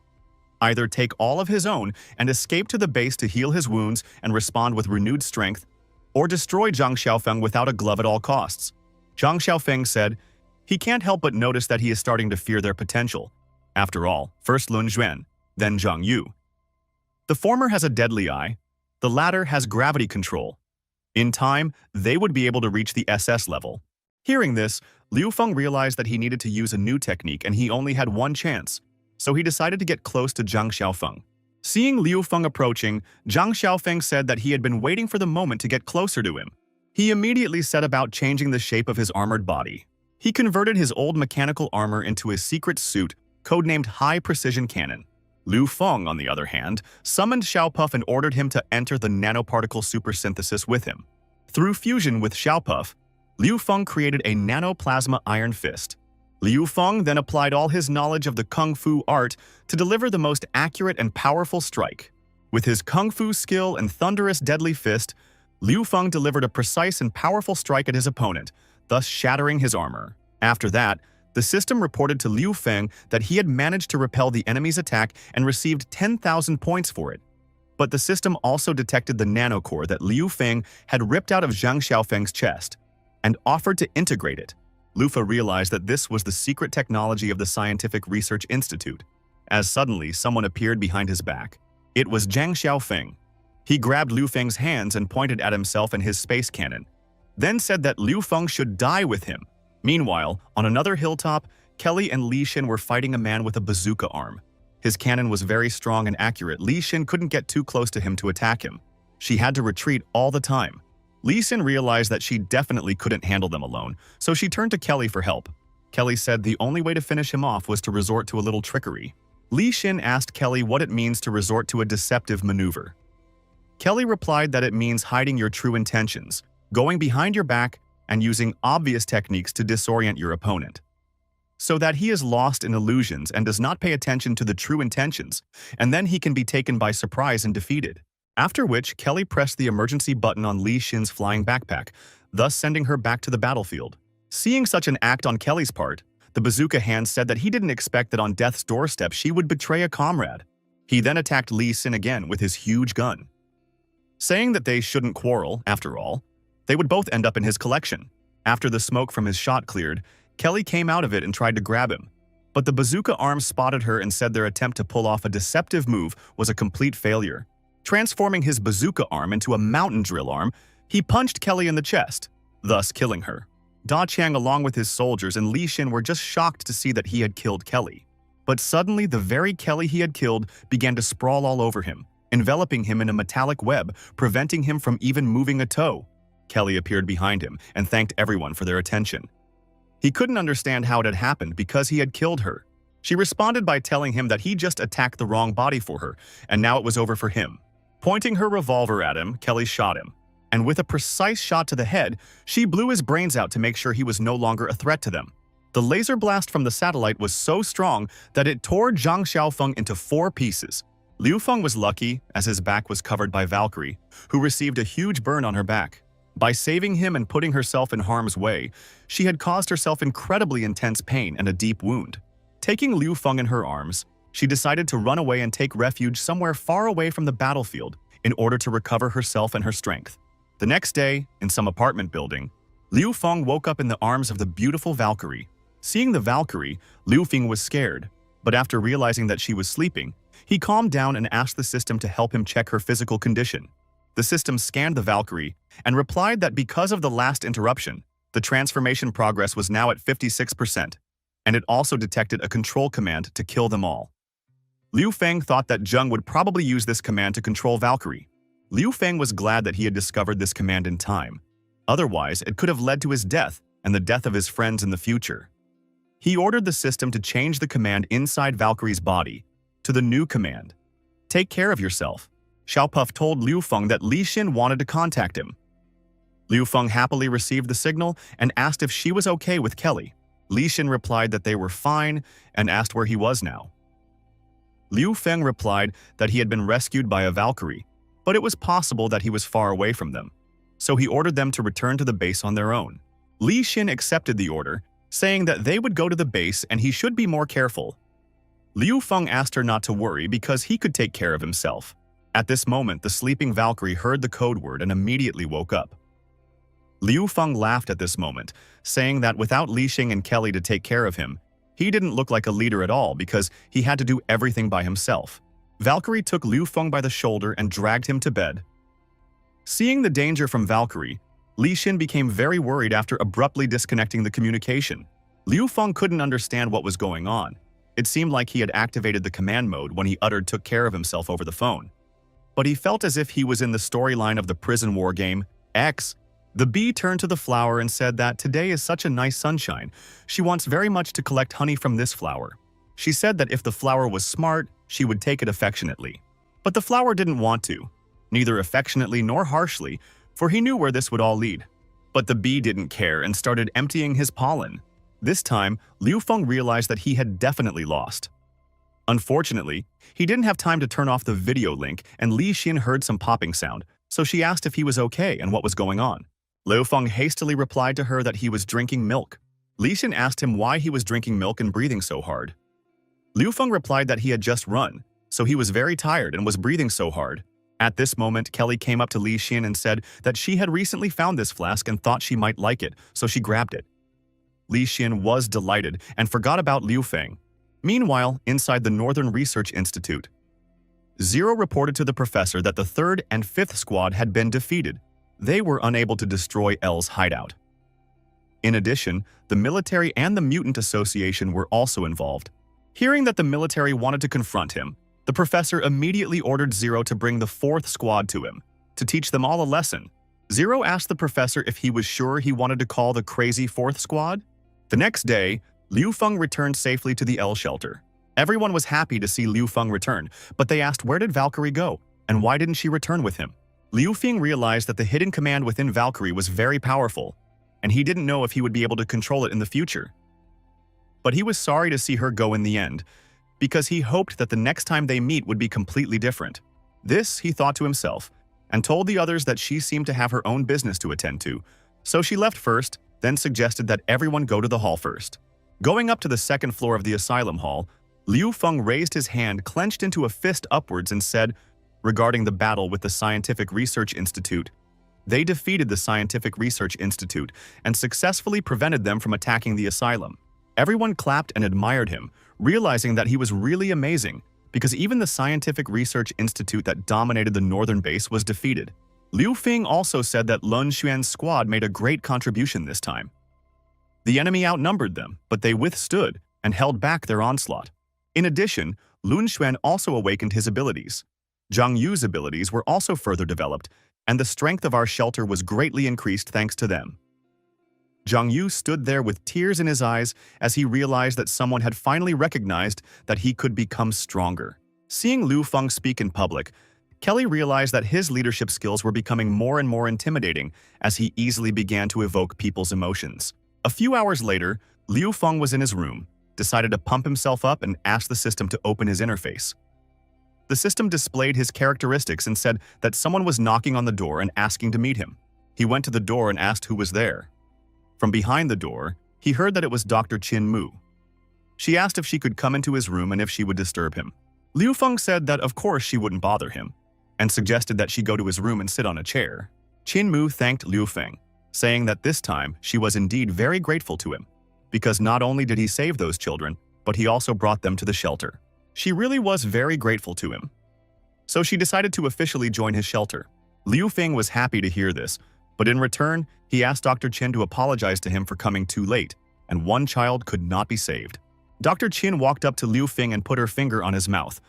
Either take all of his own and escape to the base to heal his wounds and respond with renewed strength, or destroy Zhang Xiaofeng without a glove at all costs. Zhang Xiaofeng said, he can't help but notice that he is starting to fear their potential. After all, first Lun Xuan, then Zhang Yu. The former has a deadly eye, the latter has gravity control. In time, they would be able to reach the SS level. Hearing this, Liu Feng realized that he needed to use a new technique and he only had one chance, so he decided to get close to Zhang Xiaofeng. Seeing Liu Feng approaching, Zhang Xiaofeng said that he had been waiting for the moment to get closer to him. He immediately set about changing the shape of his armored body. He converted his old mechanical armor into a secret suit, codenamed High Precision Cannon. Liu Feng, on the other hand, summoned Xiaopuff and ordered him to enter the nanoparticle supersynthesis with him. Through fusion with Xiaopuff, Liu Feng created a nanoplasma iron fist. Liu Feng then applied all his knowledge of the Kung Fu art to deliver the most accurate and powerful strike. With his Kung Fu skill and thunderous deadly fist, Liu Feng delivered a precise and powerful strike at his opponent, thus shattering his armor. After that, the system reported to Liu Feng that he had managed to repel the enemy's attack and received 10,000 points for it. But the system also detected the nanocore that Liu Feng had ripped out of Zhang Xiaofeng's chest and offered to integrate it. Lufa realized that this was the secret technology of the Scientific Research Institute, as suddenly someone appeared behind his back. It was Zhang Xiaofeng. He grabbed Liu Feng's hands and pointed at himself and his space cannon, then said that Liu Feng should die with him. Meanwhile, on another hilltop, Kelly and Li Xin were fighting a man with a bazooka arm. His cannon was very strong and accurate. Li Xin couldn't get too close to him to attack him. She had to retreat all the time. Li Xin realized that she definitely couldn't handle them alone, so she turned to Kelly for help. Kelly said the only way to finish him off was to resort to a little trickery. Li Xin asked Kelly what it means to resort to a deceptive maneuver. Kelly replied that it means hiding your true intentions, going behind your back, and using obvious techniques to disorient your opponent, so that he is lost in illusions and does not pay attention to the true intentions, and then he can be taken by surprise and defeated. After which, Kelly pressed the emergency button on Li Xin's flying backpack, thus sending her back to the battlefield. Seeing such an act on Kelly's part, the bazooka hand said that he didn't expect that on death's doorstep she would betray a comrade. He then attacked Li Xin again with his huge gun, saying that they shouldn't quarrel, after all. They would both end up in his collection. After the smoke from his shot cleared, Kelly came out of it and tried to grab him. But the bazooka arm spotted her and said their attempt to pull off a deceptive move was a complete failure. Transforming his bazooka arm into a mountain drill arm, he punched Kelly in the chest, thus killing her. Da Qiang along with his soldiers and Li Xin were just shocked to see that he had killed Kelly. But suddenly the very Kelly he had killed began to sprawl all over him, enveloping him in a metallic web, preventing him from even moving a toe. Kelly appeared behind him and thanked everyone for their attention. He couldn't understand how it had happened because he had killed her. She responded by telling him that he just attacked the wrong body for her, and now it was over for him. Pointing her revolver at him, Kelly shot him, and with a precise shot to the head, she blew his brains out to make sure he was no longer a threat to them. The laser blast from the satellite was so strong that it tore Zhang Xiaofeng into 4 pieces. Liu Feng was lucky, as his back was covered by Valkyrie, who received a huge burn on her back. By saving him and putting herself in harm's way, she had caused herself incredibly intense pain and a deep wound. Taking Liu Feng in her arms, she decided to run away and take refuge somewhere far away from the battlefield in order to recover herself and her strength. The next day, in some apartment building, Liu Feng woke up in the arms of the beautiful Valkyrie. Seeing the Valkyrie, Liu Feng was scared, but after realizing that she was sleeping, he calmed down and asked the system to help him check her physical condition. The system scanned the Valkyrie and replied that because of the last interruption, the transformation progress was now at 56%, and it also detected a control command to kill them all. Liu Feng thought that Zheng would probably use this command to control Valkyrie. Liu Feng was glad that he had discovered this command in time. Otherwise, it could have led to his death and the death of his friends in the future. He ordered the system to change the command inside Valkyrie's body to the new command. Take care of yourself. Xiao Puff told Liu Feng that Li Xin wanted to contact him. Liu Feng happily received the signal and asked if she was okay with Kelly. Li Xin replied that they were fine and asked where he was now. Liu Feng replied that he had been rescued by a Valkyrie, but it was possible that he was far away from them, so he ordered them to return to the base on their own. Li Xin accepted the order, saying that they would go to the base and he should be more careful. Liu Feng asked her not to worry because he could take care of himself. At this moment, the sleeping Valkyrie heard the code word and immediately woke up. Liu Feng laughed at this moment, saying that without Li Xin and Kelly to take care of him, he didn't look like a leader at all because he had to do everything by himself. Valkyrie took Liu Feng by the shoulder and dragged him to bed. Seeing the danger from Valkyrie, Li Xin became very worried after abruptly disconnecting the communication. Liu Feng couldn't understand what was going on. It seemed like he had activated the command mode when he uttered took care of himself over the phone. But he felt as if he was in the storyline of the prison war game, X. The bee turned to the flower and said that today is such a nice sunshine. She wants very much to collect honey from this flower. She said that if the flower was smart, she would take it affectionately. But the flower didn't want to, neither affectionately nor harshly, for he knew where this would all lead. But the bee didn't care and started emptying his pollen. This time, Liu Feng realized that he had definitely lost. Unfortunately, he didn't have time to turn off the video link and Li Xin heard some popping sound, so she asked if he was okay and what was going on. Liu Feng hastily replied to her that he was drinking milk. Li Xin asked him why he was drinking milk and breathing so hard. Liu Feng replied that he had just run, so he was very tired and was breathing so hard. At this moment, Kelly came up to Li Xin and said that she had recently found this flask and thought she might like it, so she grabbed it. Li Xin was delighted and forgot about Liu Feng. Meanwhile, inside the Northern Research Institute, Zero reported to the professor that the 3rd and 5th squad had been defeated. They were unable to destroy L's hideout. In addition, the military and the Mutant Association were also involved. Hearing that the military wanted to confront him, the professor immediately ordered Zero to bring the 4th squad to him, to teach them all a lesson. Zero asked the professor if he was sure he wanted to call the crazy 4th squad. The next day, Liu Feng returned safely to the L shelter. Everyone was happy to see Liu Feng return, but they asked where did Valkyrie go, and why didn't she return with him? Liu Feng realized that the hidden command within Valkyrie was very powerful, and he didn't know if he would be able to control it in the future. But he was sorry to see her go in the end, because he hoped that the next time they meet would be completely different. This, he thought to himself, and told the others that she seemed to have her own business to attend to, so she left first, then suggested that everyone go to the hall first. Going up to the 2nd floor of the asylum hall, Liu Feng raised his hand clenched into a fist upwards and said, regarding the battle with the Scientific Research Institute, they defeated the Scientific Research Institute and successfully prevented them from attacking the asylum. Everyone clapped and admired him, realizing that he was really amazing, because even the Scientific Research Institute that dominated the northern base was defeated. Liu Feng also said that Lun Xuan's squad made a great contribution this time. The enemy outnumbered them, but they withstood and held back their onslaught. In addition, Lun Xuan also awakened his abilities. Zhang Yu's abilities were also further developed, and the strength of our shelter was greatly increased thanks to them. Zhang Yu stood there with tears in his eyes as he realized that someone had finally recognized that he could become stronger. Seeing Liu Feng speak in public, Kelly realized that his leadership skills were becoming more and more intimidating as he easily began to evoke people's emotions. A few hours later, Liu Feng was in his room, decided to pump himself up and asked the system to open his interface. The system displayed his characteristics and said that someone was knocking on the door and asking to meet him. He went to the door and asked who was there. From behind the door, he heard that it was Dr. Qin Mu. She asked if she could come into his room and if she would disturb him. Liu Feng said that of course she wouldn't bother him, and suggested that she go to his room and sit on a chair. Qin Mu thanked Liu Feng, saying that this time she was indeed very grateful to him, because not only did he save those children, but he also brought them to the shelter. She really was very grateful to him. So she decided to officially join his shelter. Liu Feng was happy to hear this, but in return, he asked Dr. Qin to apologize to him for coming too late, and one child could not be saved. Dr. Qin walked up to Liu Feng and put her finger on his mouth,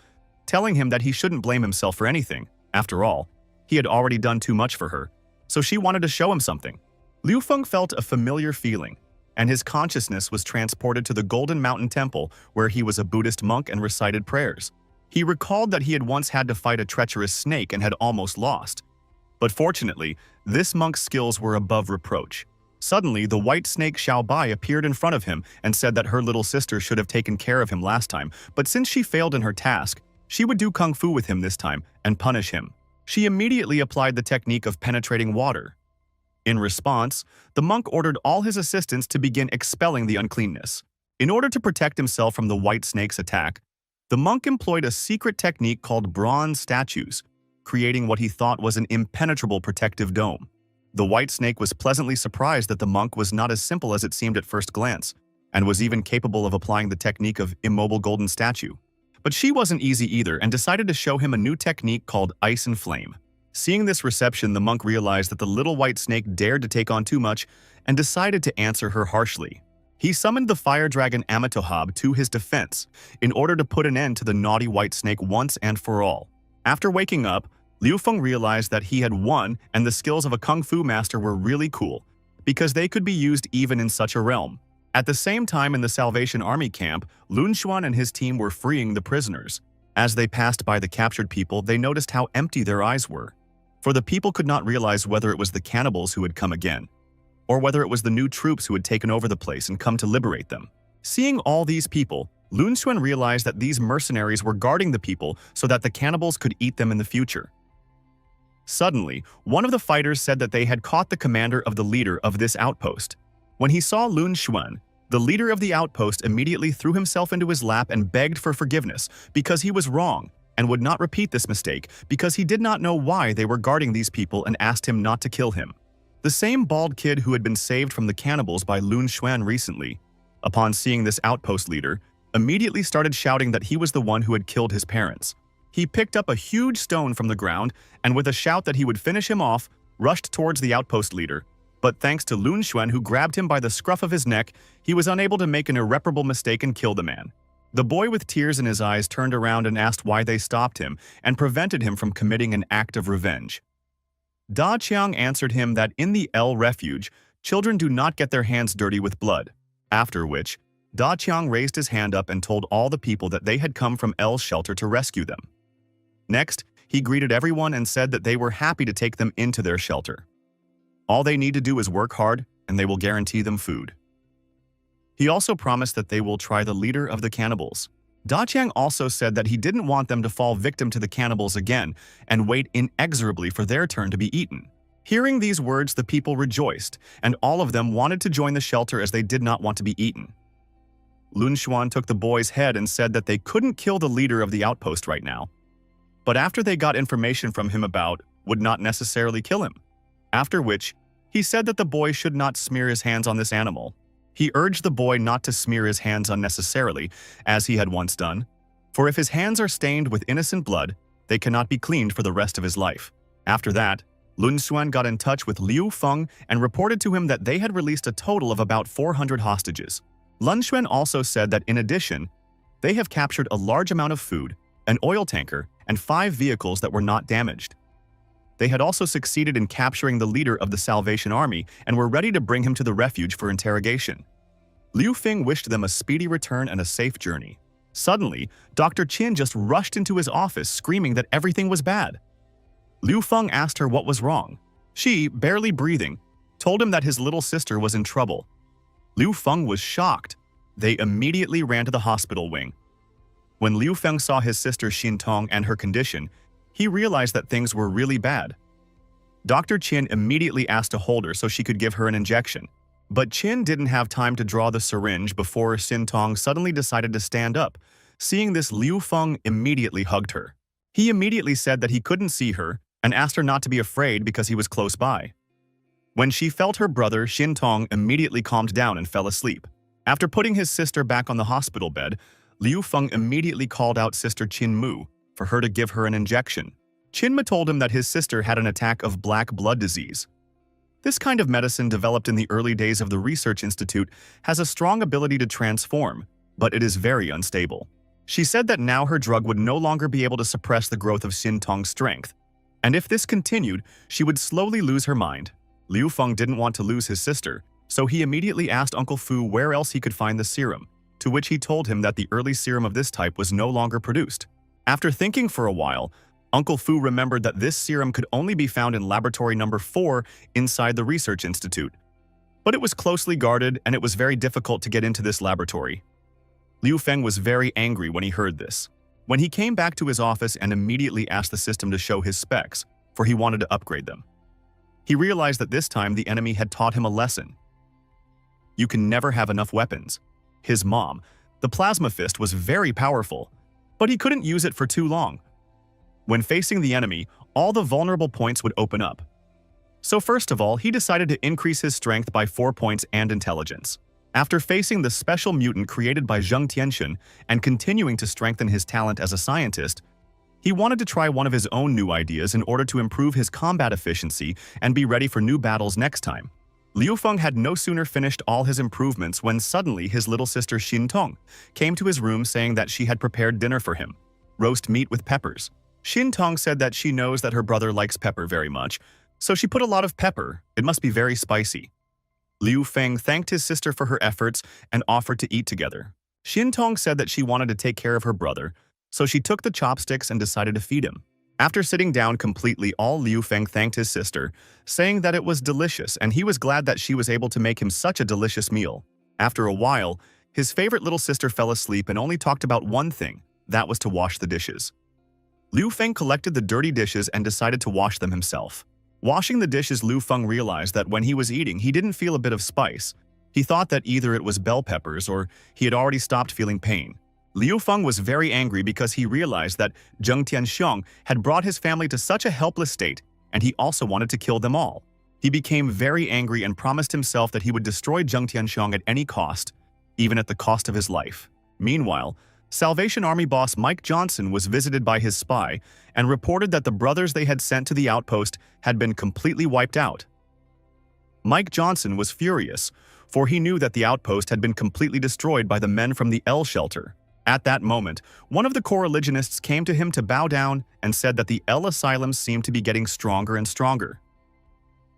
telling him that he shouldn't blame himself for anything. After all, he had already done too much for her, so she wanted to show him something. Liu Feng felt a familiar feeling, and his consciousness was transported to the Golden Mountain Temple where he was a Buddhist monk and recited prayers. He recalled that he had once had to fight a treacherous snake and had almost lost. But fortunately, this monk's skills were above reproach. Suddenly, the white snake Xiaobai appeared in front of him and said that her little sister should have taken care of him last time, but since she failed in her task, she would do kung fu with him this time and punish him. She immediately applied the technique of penetrating water. In response, the monk ordered all his assistants to begin expelling the uncleanness. In order to protect himself from the white snake's attack, the monk employed a secret technique called bronze statues, creating what he thought was an impenetrable protective dome. The white snake was pleasantly surprised that the monk was not as simple as it seemed at first glance, and was even capable of applying the technique of immobile golden statue. But she wasn't easy either and decided to show him a new technique called ice and flame. Seeing this reception, the monk realized that the little white snake dared to take on too much and decided to answer her harshly. He summoned the fire dragon Amitohab to his defense in order to put an end to the naughty white snake once and for all. After waking up, Liu Feng realized that he had won and the skills of a kung fu master were really cool, because they could be used even in such a realm. At the same time in the Salvation Army camp, Lun Xuan and his team were freeing the prisoners. As they passed by the captured people, they noticed how empty their eyes were. For the people could not realize whether it was the cannibals who had come again, or whether it was the new troops who had taken over the place and come to liberate them. Seeing all these people, Lun Xuan realized that these mercenaries were guarding the people so that the cannibals could eat them in the future. Suddenly, one of the fighters said that they had caught the commander of the leader of this outpost. When he saw Lun Xuan, the leader of the outpost immediately threw himself into his lap and begged for forgiveness because he was wrong and would not repeat this mistake because he did not know why they were guarding these people and asked him not to kill him. The The same bald kid who had been saved from the cannibals by Lun Xuan recently, upon seeing this outpost leader, immediately started shouting that he was the one who had killed his parents. He picked up a huge stone from the ground and with a shout that he would finish him off, rushed towards the outpost leader. But thanks to Lun Xuan, who grabbed him by the scruff of his neck, he was unable to make an irreparable mistake and kill the man. The boy with tears in his eyes turned around and asked why they stopped him and prevented him from committing an act of revenge. Da Qiang answered him that in the L refuge, children do not get their hands dirty with blood. After which, Da Qiang raised his hand up and told all the people that they had come from L's shelter to rescue them. Next, he greeted everyone and said that they were happy to take them into their shelter. All they need to do is work hard, and they will guarantee them food. He also promised that they will try the leader of the cannibals. Da Qiang also said that he didn't want them to fall victim to the cannibals again and wait inexorably for their turn to be eaten. Hearing these words, the people rejoiced, and all of them wanted to join the shelter as they did not want to be eaten. Lun Xuan took the boy's head and said that they couldn't kill the leader of the outpost right now, but after they got information from him about, would not necessarily kill him. After which, he said that the boy should not smear his hands on this animal. He urged the boy not to smear his hands unnecessarily, as he had once done, for if his hands are stained with innocent blood, they cannot be cleaned for the rest of his life. After that, Lun Xuan got in touch with Liu Feng and reported to him that they had released a total of about 400 hostages. Lun Xuan also said that in addition, they have captured a large amount of food, an oil tanker, and 5 vehicles that were not damaged. They had also succeeded in capturing the leader of the Salvation Army and were ready to bring him to the refuge for interrogation. Liu Feng wished them a speedy return and a safe journey. Suddenly, Dr. Qin just rushed into his office screaming that everything was bad. Liu Feng asked her what was wrong. She, barely breathing, told him that his little sister was in trouble. Liu Feng was shocked. They immediately ran to the hospital wing. When Liu Feng saw his sister Xin Tong and her condition, he realized that things were really bad. Dr. Qin immediately asked to hold her so she could give her an injection. But Qin didn't have time to draw the syringe before Xin Tong suddenly decided to stand up. Seeing this, Liu Feng immediately hugged her. He immediately said that he couldn't see her and asked her not to be afraid because he was close by. When she felt her brother, Xin Tong immediately calmed down and fell asleep. After putting his sister back on the hospital bed, Liu Feng immediately called out Sister Qin Mu for her to give her an injection. Qin Mu told him that his sister had an attack of black blood disease. This kind of medicine, developed in the early days of the research institute, has a strong ability to transform, but it is very unstable. She said that now her drug would no longer be able to suppress the growth of Xin Tong's strength, and if this continued, she would slowly lose her mind. Liu Feng didn't want to lose his sister, so he immediately asked Uncle Fu where else he could find the serum, to which he told him that the early serum of this type was no longer produced. After thinking for a while, Uncle Fu remembered that this serum could only be found in laboratory number 4 inside the research institute. But it was closely guarded and it was very difficult to get into this laboratory. Liu Feng was very angry when he heard this. When he came back to his office and immediately asked the system to show his specs, for he wanted to upgrade them. He realized that this time the enemy had taught him a lesson. You can never have enough weapons. His mom, the plasma fist, was very powerful, but he couldn't use it for too long. When facing the enemy, all the vulnerable points would open up. So first of all, he decided to increase his strength by 4 points and intelligence. After facing the special mutant created by Zheng Tianxun and continuing to strengthen his talent as a scientist, he wanted to try one of his own new ideas in order to improve his combat efficiency and be ready for new battles next time. Liu Feng had no sooner finished all his improvements when suddenly his little sister Xin Tong came to his room saying that she had prepared dinner for him, roast meat with peppers. Xin Tong said that she knows that her brother likes pepper very much, so she put a lot of pepper. It must be very spicy. Liu Feng thanked his sister for her efforts and offered to eat together. Xin Tong said that she wanted to take care of her brother, so she took the chopsticks and decided to feed him. After sitting down completely, Liu Feng thanked his sister, saying that it was delicious and he was glad that she was able to make him such a delicious meal. After a while, his favorite little sister fell asleep and only talked about one thing, that was to wash the dishes. Liu Feng collected the dirty dishes and decided to wash them himself. Washing the dishes, Liu Feng realized that when he was eating, he didn't feel a bit of spice. He thought that either it was bell peppers or he had already stopped feeling pain. Liu Feng was very angry because he realized that Zheng Tianxiong had brought his family to such a helpless state, and he also wanted to kill them all. He became very angry and promised himself that he would destroy Zheng Tianxiang at any cost, even at the cost of his life. Meanwhile, Salvation Army boss Mike Johnson was visited by his spy and reported that the brothers they had sent to the outpost had been completely wiped out. Mike Johnson was furious, for he knew that the outpost had been completely destroyed by the men from the L shelter. At that moment, one of the co-religionists came to him to bow down and said that the L asylum seemed to be getting stronger and stronger.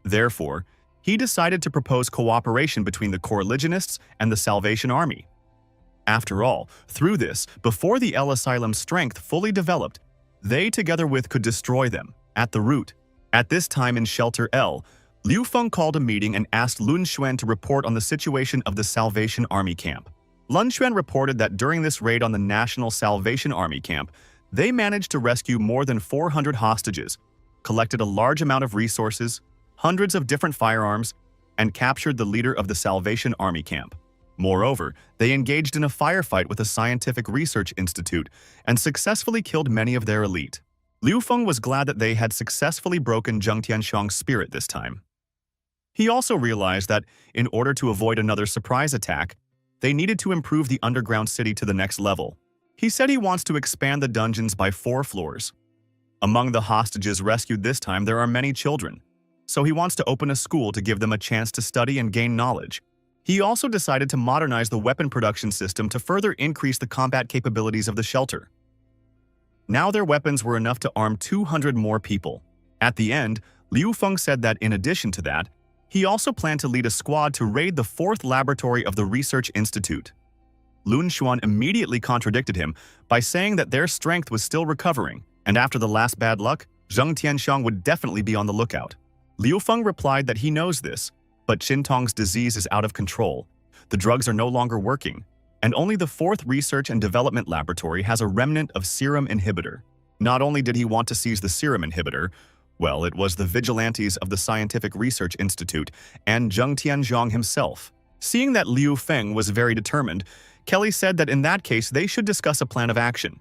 Therefore, he decided to propose cooperation between the co-religionists and the Salvation Army. After all, through this, before the L asylum's strength fully developed, they together with could destroy them at the root. At this time in Shelter L, Liu Feng called a meeting and asked Lun Xuan to report on the situation of the Salvation Army camp. Lun Xuan reported that during this raid on the National Salvation Army camp, they managed to rescue more than 400 hostages, collected a large amount of resources, hundreds of different firearms, and captured the leader of the Salvation Army camp. Moreover, they engaged in a firefight with a scientific research institute and successfully killed many of their elite. Liu Feng was glad that they had successfully broken Zheng Tianxiang's spirit this time. He also realized that, in order to avoid another surprise attack, they needed to improve the underground city to the next level. He said he wants to expand the dungeons by 4 floors. Among the hostages rescued this time, there are many children, so he wants to open a school to give them a chance to study and gain knowledge. He also decided to modernize the weapon production system to further increase the combat capabilities of the shelter. Now their weapons were enough to arm 200 more people. At the end, Liu Feng said that in addition to that, he also planned to lead a squad to raid the 4th laboratory of the Research Institute. Lun Xuan immediately contradicted him by saying that their strength was still recovering, and after the last bad luck, Zheng Tianxiang would definitely be on the lookout. Liu Feng replied that he knows this, but Qintong's disease is out of control. The drugs are no longer working, and only the 4th Research and Development Laboratory has a remnant of serum inhibitor. Not only did he want to seize the serum inhibitor, well, it was the vigilantes of the Scientific Research Institute and Zheng Tianxiang himself. Seeing that Liu Feng was very determined, Kelly said that in that case they should discuss a plan of action.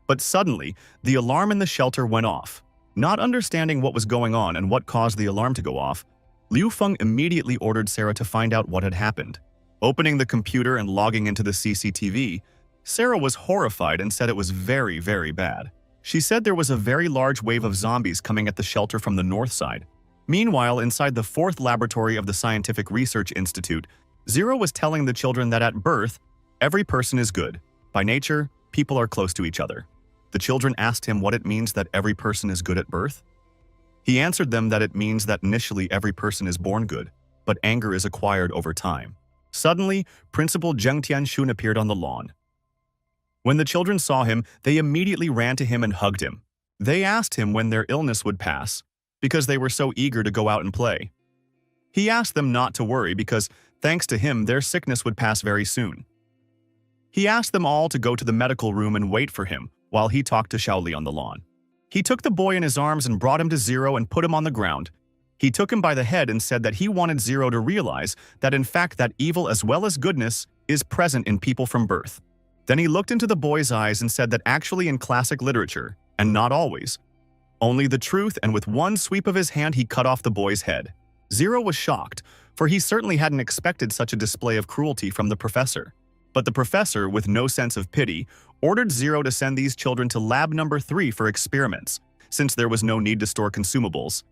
But suddenly, the alarm in the shelter went off. Not understanding what was going on and what caused the alarm to go off, Liu Feng immediately ordered Sarah to find out what had happened. Opening the computer and logging into the CCTV, Sarah was horrified and said it was very, very bad. She said there was a very large wave of zombies coming at the shelter from the north side. Meanwhile, inside the 4th laboratory of the Scientific Research Institute, Zero was telling the children that at birth, every person is good. By nature, people are close to each other. The children asked him what it means that every person is good at birth. He answered them that it means that initially every person is born good, but anger is acquired over time. Suddenly, Principal Zheng Tianxun appeared on the lawn. When the children saw him, they immediately ran to him and hugged him. They asked him when their illness would pass, because they were so eager to go out and play. He asked them not to worry because, thanks to him, their sickness would pass very soon. He asked them all to go to the medical room and wait for him while he talked to Xiaoli on the lawn. He took the boy in his arms and brought him to Zero and put him on the ground. He took him by the head and said that he wanted Zero to realize that in fact that evil as well as goodness is present in people from birth. Then he looked into the boy's eyes and said that actually in classic literature, and not always, only the truth, and with one sweep of his hand he cut off the boy's head. Zero was shocked, for he certainly hadn't expected such a display of cruelty from the professor. But the professor, with no sense of pity, ordered Zero to send these children to lab number 3 for experiments, since there was no need to store consumables,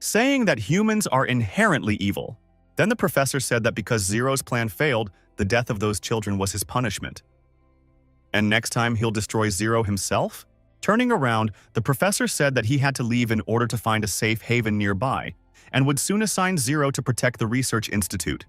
saying that humans are inherently evil. Then the professor said that because Zero's plan failed, the death of those children was his punishment. And next time he'll destroy Zero himself? Turning around, the professor said that he had to leave in order to find a safe haven nearby, and would soon assign Zero to protect the research institute.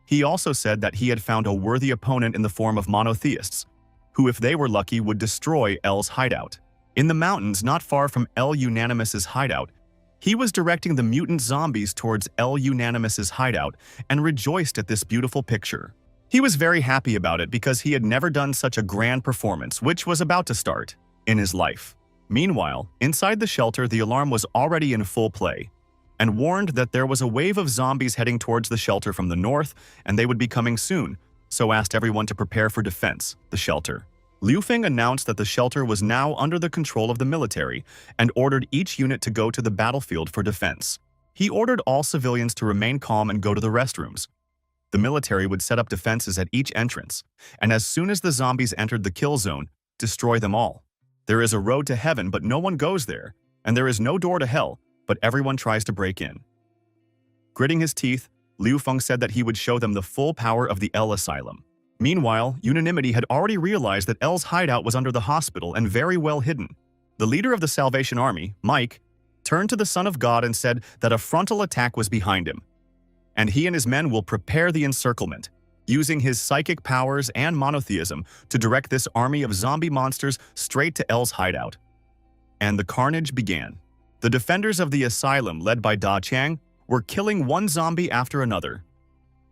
He also said that he had found a worthy opponent in the form of monotheists, who if they were lucky would destroy L's hideout. In the mountains not far from L Unanimous's hideout, he was directing the mutant zombies towards L Unanimous's hideout and rejoiced at this beautiful picture. He was very happy about it because he had never done such a grand performance, which was about to start, in his life. Meanwhile, inside the shelter, the alarm was already in full play, and warned that there was a wave of zombies heading towards the shelter from the north, and they would be coming soon, so asked everyone to prepare for defense, the shelter. Liu Feng announced that the shelter was now under the control of the military, and ordered each unit to go to the battlefield for defense. He ordered all civilians to remain calm and go to the restrooms. The military would set up defenses at each entrance, and as soon as the zombies entered the kill zone, destroy them all. There is a road to heaven, but no one goes there, and there is no door to hell, but everyone tries to break in. Gritting his teeth, Liu Feng said that he would show them the full power of the L Asylum. Meanwhile, Unanimity had already realized that L's hideout was under the hospital and very well hidden. The leader of the Salvation Army, Mike, turned to the Son of God and said that a frontal attack was behind him, and he and his men will prepare the encirclement, using his psychic powers and monotheism to direct this army of zombie monsters straight to L's hideout. And the carnage began. The defenders of the asylum, led by Da Chang, were killing one zombie after another.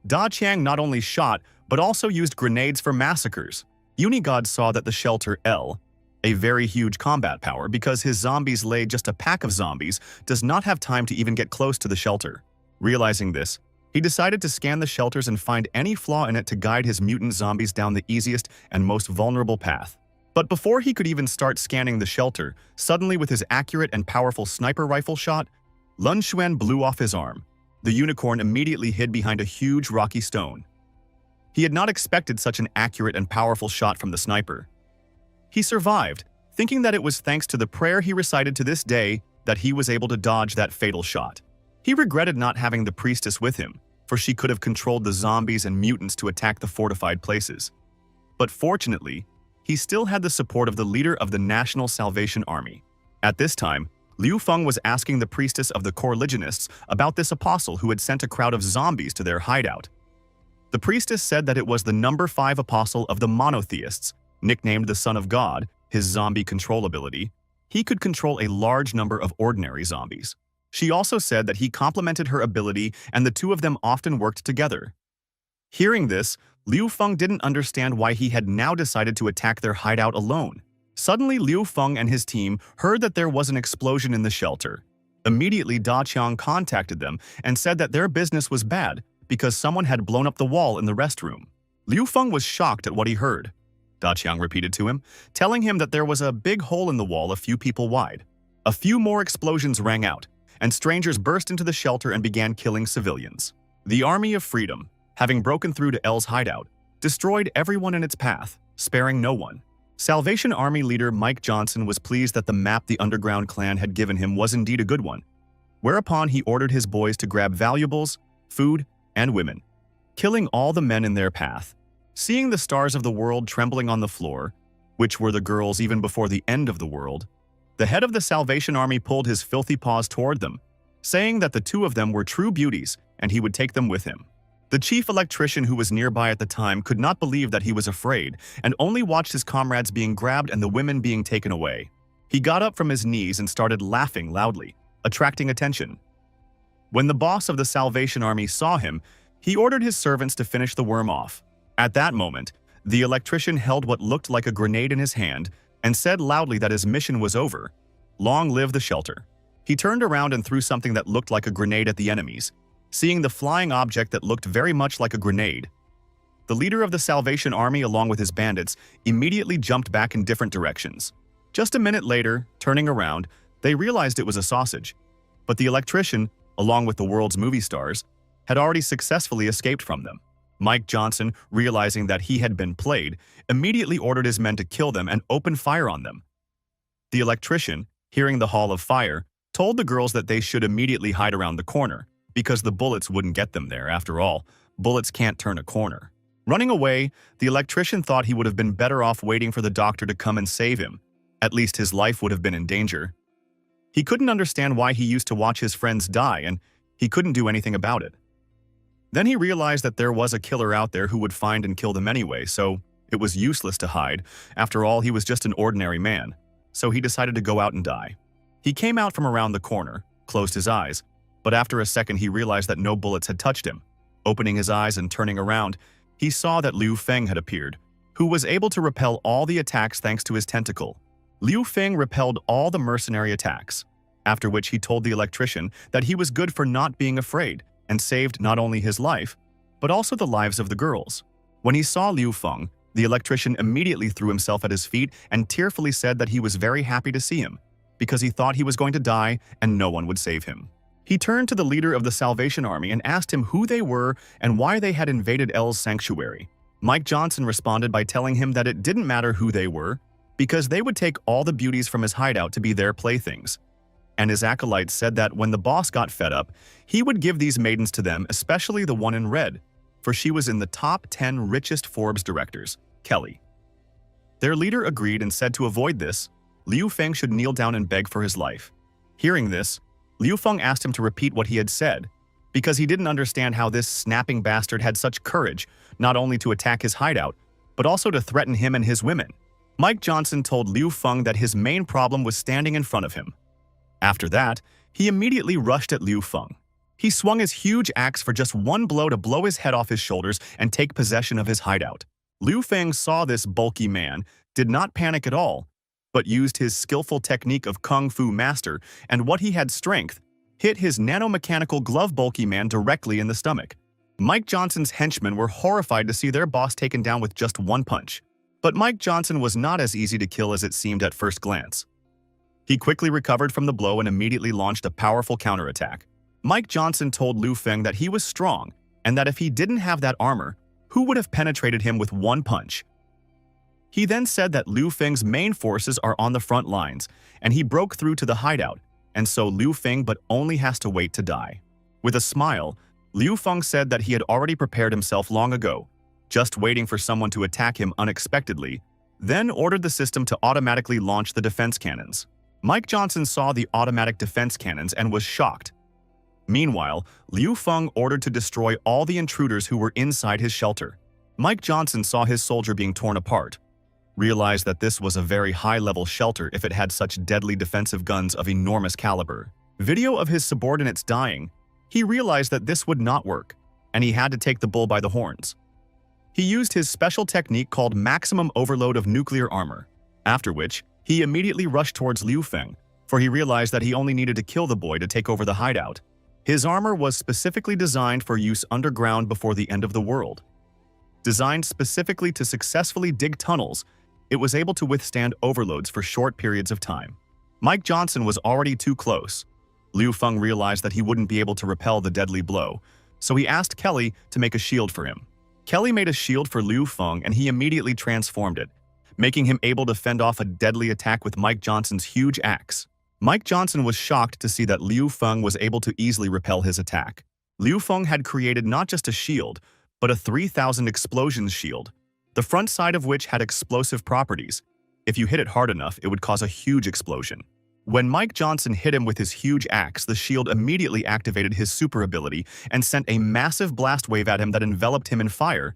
Da Chang not only shot, but also used grenades for massacres. Unigod saw that the shelter L, a very huge combat power because his zombies lay just a pack of zombies, does not have time to even get close to the shelter. Realizing this, he decided to scan the shelters and find any flaw in it to guide his mutant zombies down the easiest and most vulnerable path. But before he could even start scanning the shelter, suddenly with his accurate and powerful sniper rifle shot, Lun Xuan blew off his arm. The unicorn immediately hid behind a huge rocky stone. He had not expected such an accurate and powerful shot from the sniper. He survived, thinking that it was thanks to the prayer he recited to this day that he was able to dodge that fatal shot. He regretted not having the priestess with him, for she could have controlled the zombies and mutants to attack the fortified places. But fortunately, he still had the support of the leader of the National Salvation Army. At this time, Liu Feng was asking the priestess of the Coreligionists about this apostle who had sent a crowd of zombies to their hideout. The priestess said that it was the number 5 apostle of the monotheists, nicknamed the Son of God, his zombie control ability. He could control a large number of ordinary zombies. She also said that he complemented her ability and the two of them often worked together. Hearing this, Liu Feng didn't understand why he had now decided to attack their hideout alone. Suddenly, Liu Feng and his team heard that there was an explosion in the shelter. Immediately, Da Qiang contacted them and said that their business was bad because someone had blown up the wall in the restroom. Liu Feng was shocked at what he heard. Da Qiang repeated to him, telling him that there was a big hole in the wall a few people wide. A few more explosions rang out, and strangers burst into the shelter and began killing civilians. The Army of Freedom, having broken through to L's hideout, destroyed everyone in its path, sparing no one. Salvation Army leader Mike Johnson was pleased that the map the Underground Clan had given him was indeed a good one, whereupon he ordered his boys to grab valuables, food, and women, killing all the men in their path. Seeing the stars of the world trembling on the floor, which were the girls even before the end of the world, the head of the Salvation Army pulled his filthy paws toward them, saying that the two of them were true beauties and he would take them with him. The chief electrician who was nearby at the time could not believe that he was afraid and only watched his comrades being grabbed and the women being taken away. He got up from his knees and started laughing loudly, attracting attention. When the boss of the Salvation Army saw him, he ordered his servants to finish the worm off. At that moment, the electrician held what looked like a grenade in his hand and said loudly that his mission was over. Long live the shelter. He turned around and threw something that looked like a grenade at the enemies, seeing the flying object that looked very much like a grenade. The leader of the Salvation Army, along with his bandits, immediately jumped back in different directions. Just a minute later, turning around, they realized it was a sausage. But the electrician, along with the world's movie stars, had already successfully escaped from them. Mike Johnson, realizing that he had been played, immediately ordered his men to kill them and open fire on them. The electrician, hearing the Hall of Fire, told the girls that they should immediately hide around the corner, because the bullets wouldn't get them there. After all, bullets can't turn a corner. Running away, the electrician thought he would have been better off waiting for the doctor to come and save him. At least his life would have been in danger. He couldn't understand why he used to watch his friends die, and he couldn't do anything about it. Then he realized that there was a killer out there who would find and kill them anyway, so it was useless to hide. After all, he was just an ordinary man. So he decided to go out and die. He came out from around the corner, closed his eyes, but after a second he realized that no bullets had touched him. Opening his eyes and turning around, he saw that Liu Feng had appeared, who was able to repel all the attacks thanks to his tentacle. Liu Feng repelled all the mercenary attacks, after which he told the electrician that he was good for not being afraid, and saved not only his life, but also the lives of the girls. When he saw Liu Feng, the electrician immediately threw himself at his feet and tearfully said that he was very happy to see him, because he thought he was going to die and no one would save him. He turned to the leader of the Salvation Army and asked him who they were and why they had invaded L's sanctuary. Mike Johnson responded by telling him that it didn't matter who they were, because they would take all the beauties from his hideout to be their playthings. And his acolytes said that when the boss got fed up, he would give these maidens to them, especially the one in red, for she was in the top 10 richest Forbes directors, Kelly. Their leader agreed and said to avoid this, Liu Feng should kneel down and beg for his life. Hearing this, Liu Feng asked him to repeat what he had said, because he didn't understand how this snapping bastard had such courage, not only to attack his hideout, but also to threaten him and his women. Mike Johnson told Liu Feng that his main problem was standing in front of him. After that, he immediately rushed at Liu Feng. He swung his huge axe for just one blow to blow his head off his shoulders and take possession of his hideout. Liu Feng saw this bulky man, did not panic at all, but used his skillful technique of Kung Fu master and what he had strength, hit his nanomechanical glove bulky man directly in the stomach. Mike Johnson's henchmen were horrified to see their boss taken down with just one punch. But Mike Johnson was not as easy to kill as it seemed at first glance. He quickly recovered from the blow and immediately launched a powerful counterattack. Mike Johnson told Liu Feng that he was strong and that if he didn't have that armor, who would have penetrated him with one punch? He then said that Liu Feng's main forces are on the front lines, and he broke through to the hideout, and so Liu Feng but only has to wait to die. With a smile, Liu Feng said that he had already prepared himself long ago, just waiting for someone to attack him unexpectedly, then ordered the system to automatically launch the defense cannons. Mike Johnson saw the automatic defense cannons and was shocked. Meanwhile, Liu Feng ordered to destroy all the intruders who were inside his shelter. Mike Johnson saw his soldier being torn apart, realized that this was a very high-level shelter if it had such deadly defensive guns of enormous caliber. Video of his subordinates dying, he realized that this would not work, and he had to take the bull by the horns. He used his special technique called maximum overload of nuclear armor, after which he immediately rushed towards Liu Feng, for he realized that he only needed to kill the boy to take over the hideout. His armor was specifically designed for use underground before the end of the world. Designed specifically to successfully dig tunnels, it was able to withstand overloads for short periods of time. Mike Johnson was already too close. Liu Feng realized that he wouldn't be able to repel the deadly blow, so he asked Kelly to make a shield for him. Kelly made a shield for Liu Feng and he immediately transformed it, making him able to fend off a deadly attack with Mike Johnson's huge axe. Mike Johnson was shocked to see that Liu Feng was able to easily repel his attack. Liu Feng had created not just a shield, but a 3,000 explosions shield, the front side of which had explosive properties. If you hit it hard enough, it would cause a huge explosion. When Mike Johnson hit him with his huge axe, the shield immediately activated his super ability and sent a massive blast wave at him that enveloped him in fire.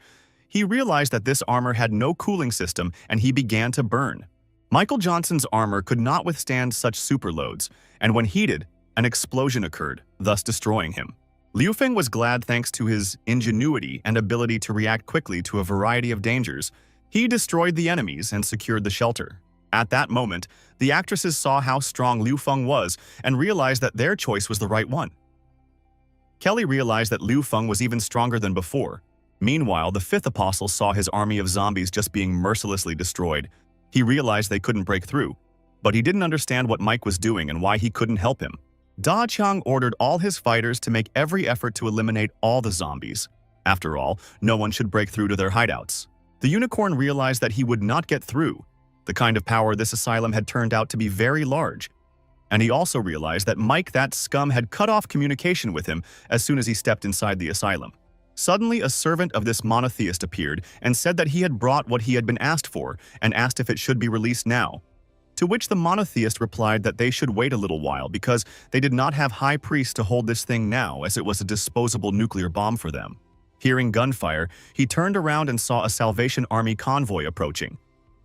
He realized that this armor had no cooling system and he began to burn. Michael Johnson's armor could not withstand such super loads, and when heated, an explosion occurred, thus destroying him. Liu Feng was glad thanks to his ingenuity and ability to react quickly to a variety of dangers. He destroyed the enemies and secured the shelter. At that moment, the actresses saw how strong Liu Feng was and realized that their choice was the right one. Kelly realized that Liu Feng was even stronger than before. Meanwhile, the fifth apostle saw his army of zombies just being mercilessly destroyed. He realized they couldn't break through, but he didn't understand what Mike was doing and why he couldn't help him. Da Qiang ordered all his fighters to make every effort to eliminate all the zombies. After all, no one should break through to their hideouts. The unicorn realized that he would not get through. The kind of power this asylum had turned out to be very large. And he also realized that Mike, that scum, had cut off communication with him as soon as he stepped inside the asylum. Suddenly, a servant of this monotheist appeared and said that he had brought what he had been asked for and asked if it should be released now. To which the monotheist replied that they should wait a little while because they did not have high priests to hold this thing now, as it was a disposable nuclear bomb for them. Hearing gunfire, he turned around and saw a Salvation Army convoy approaching.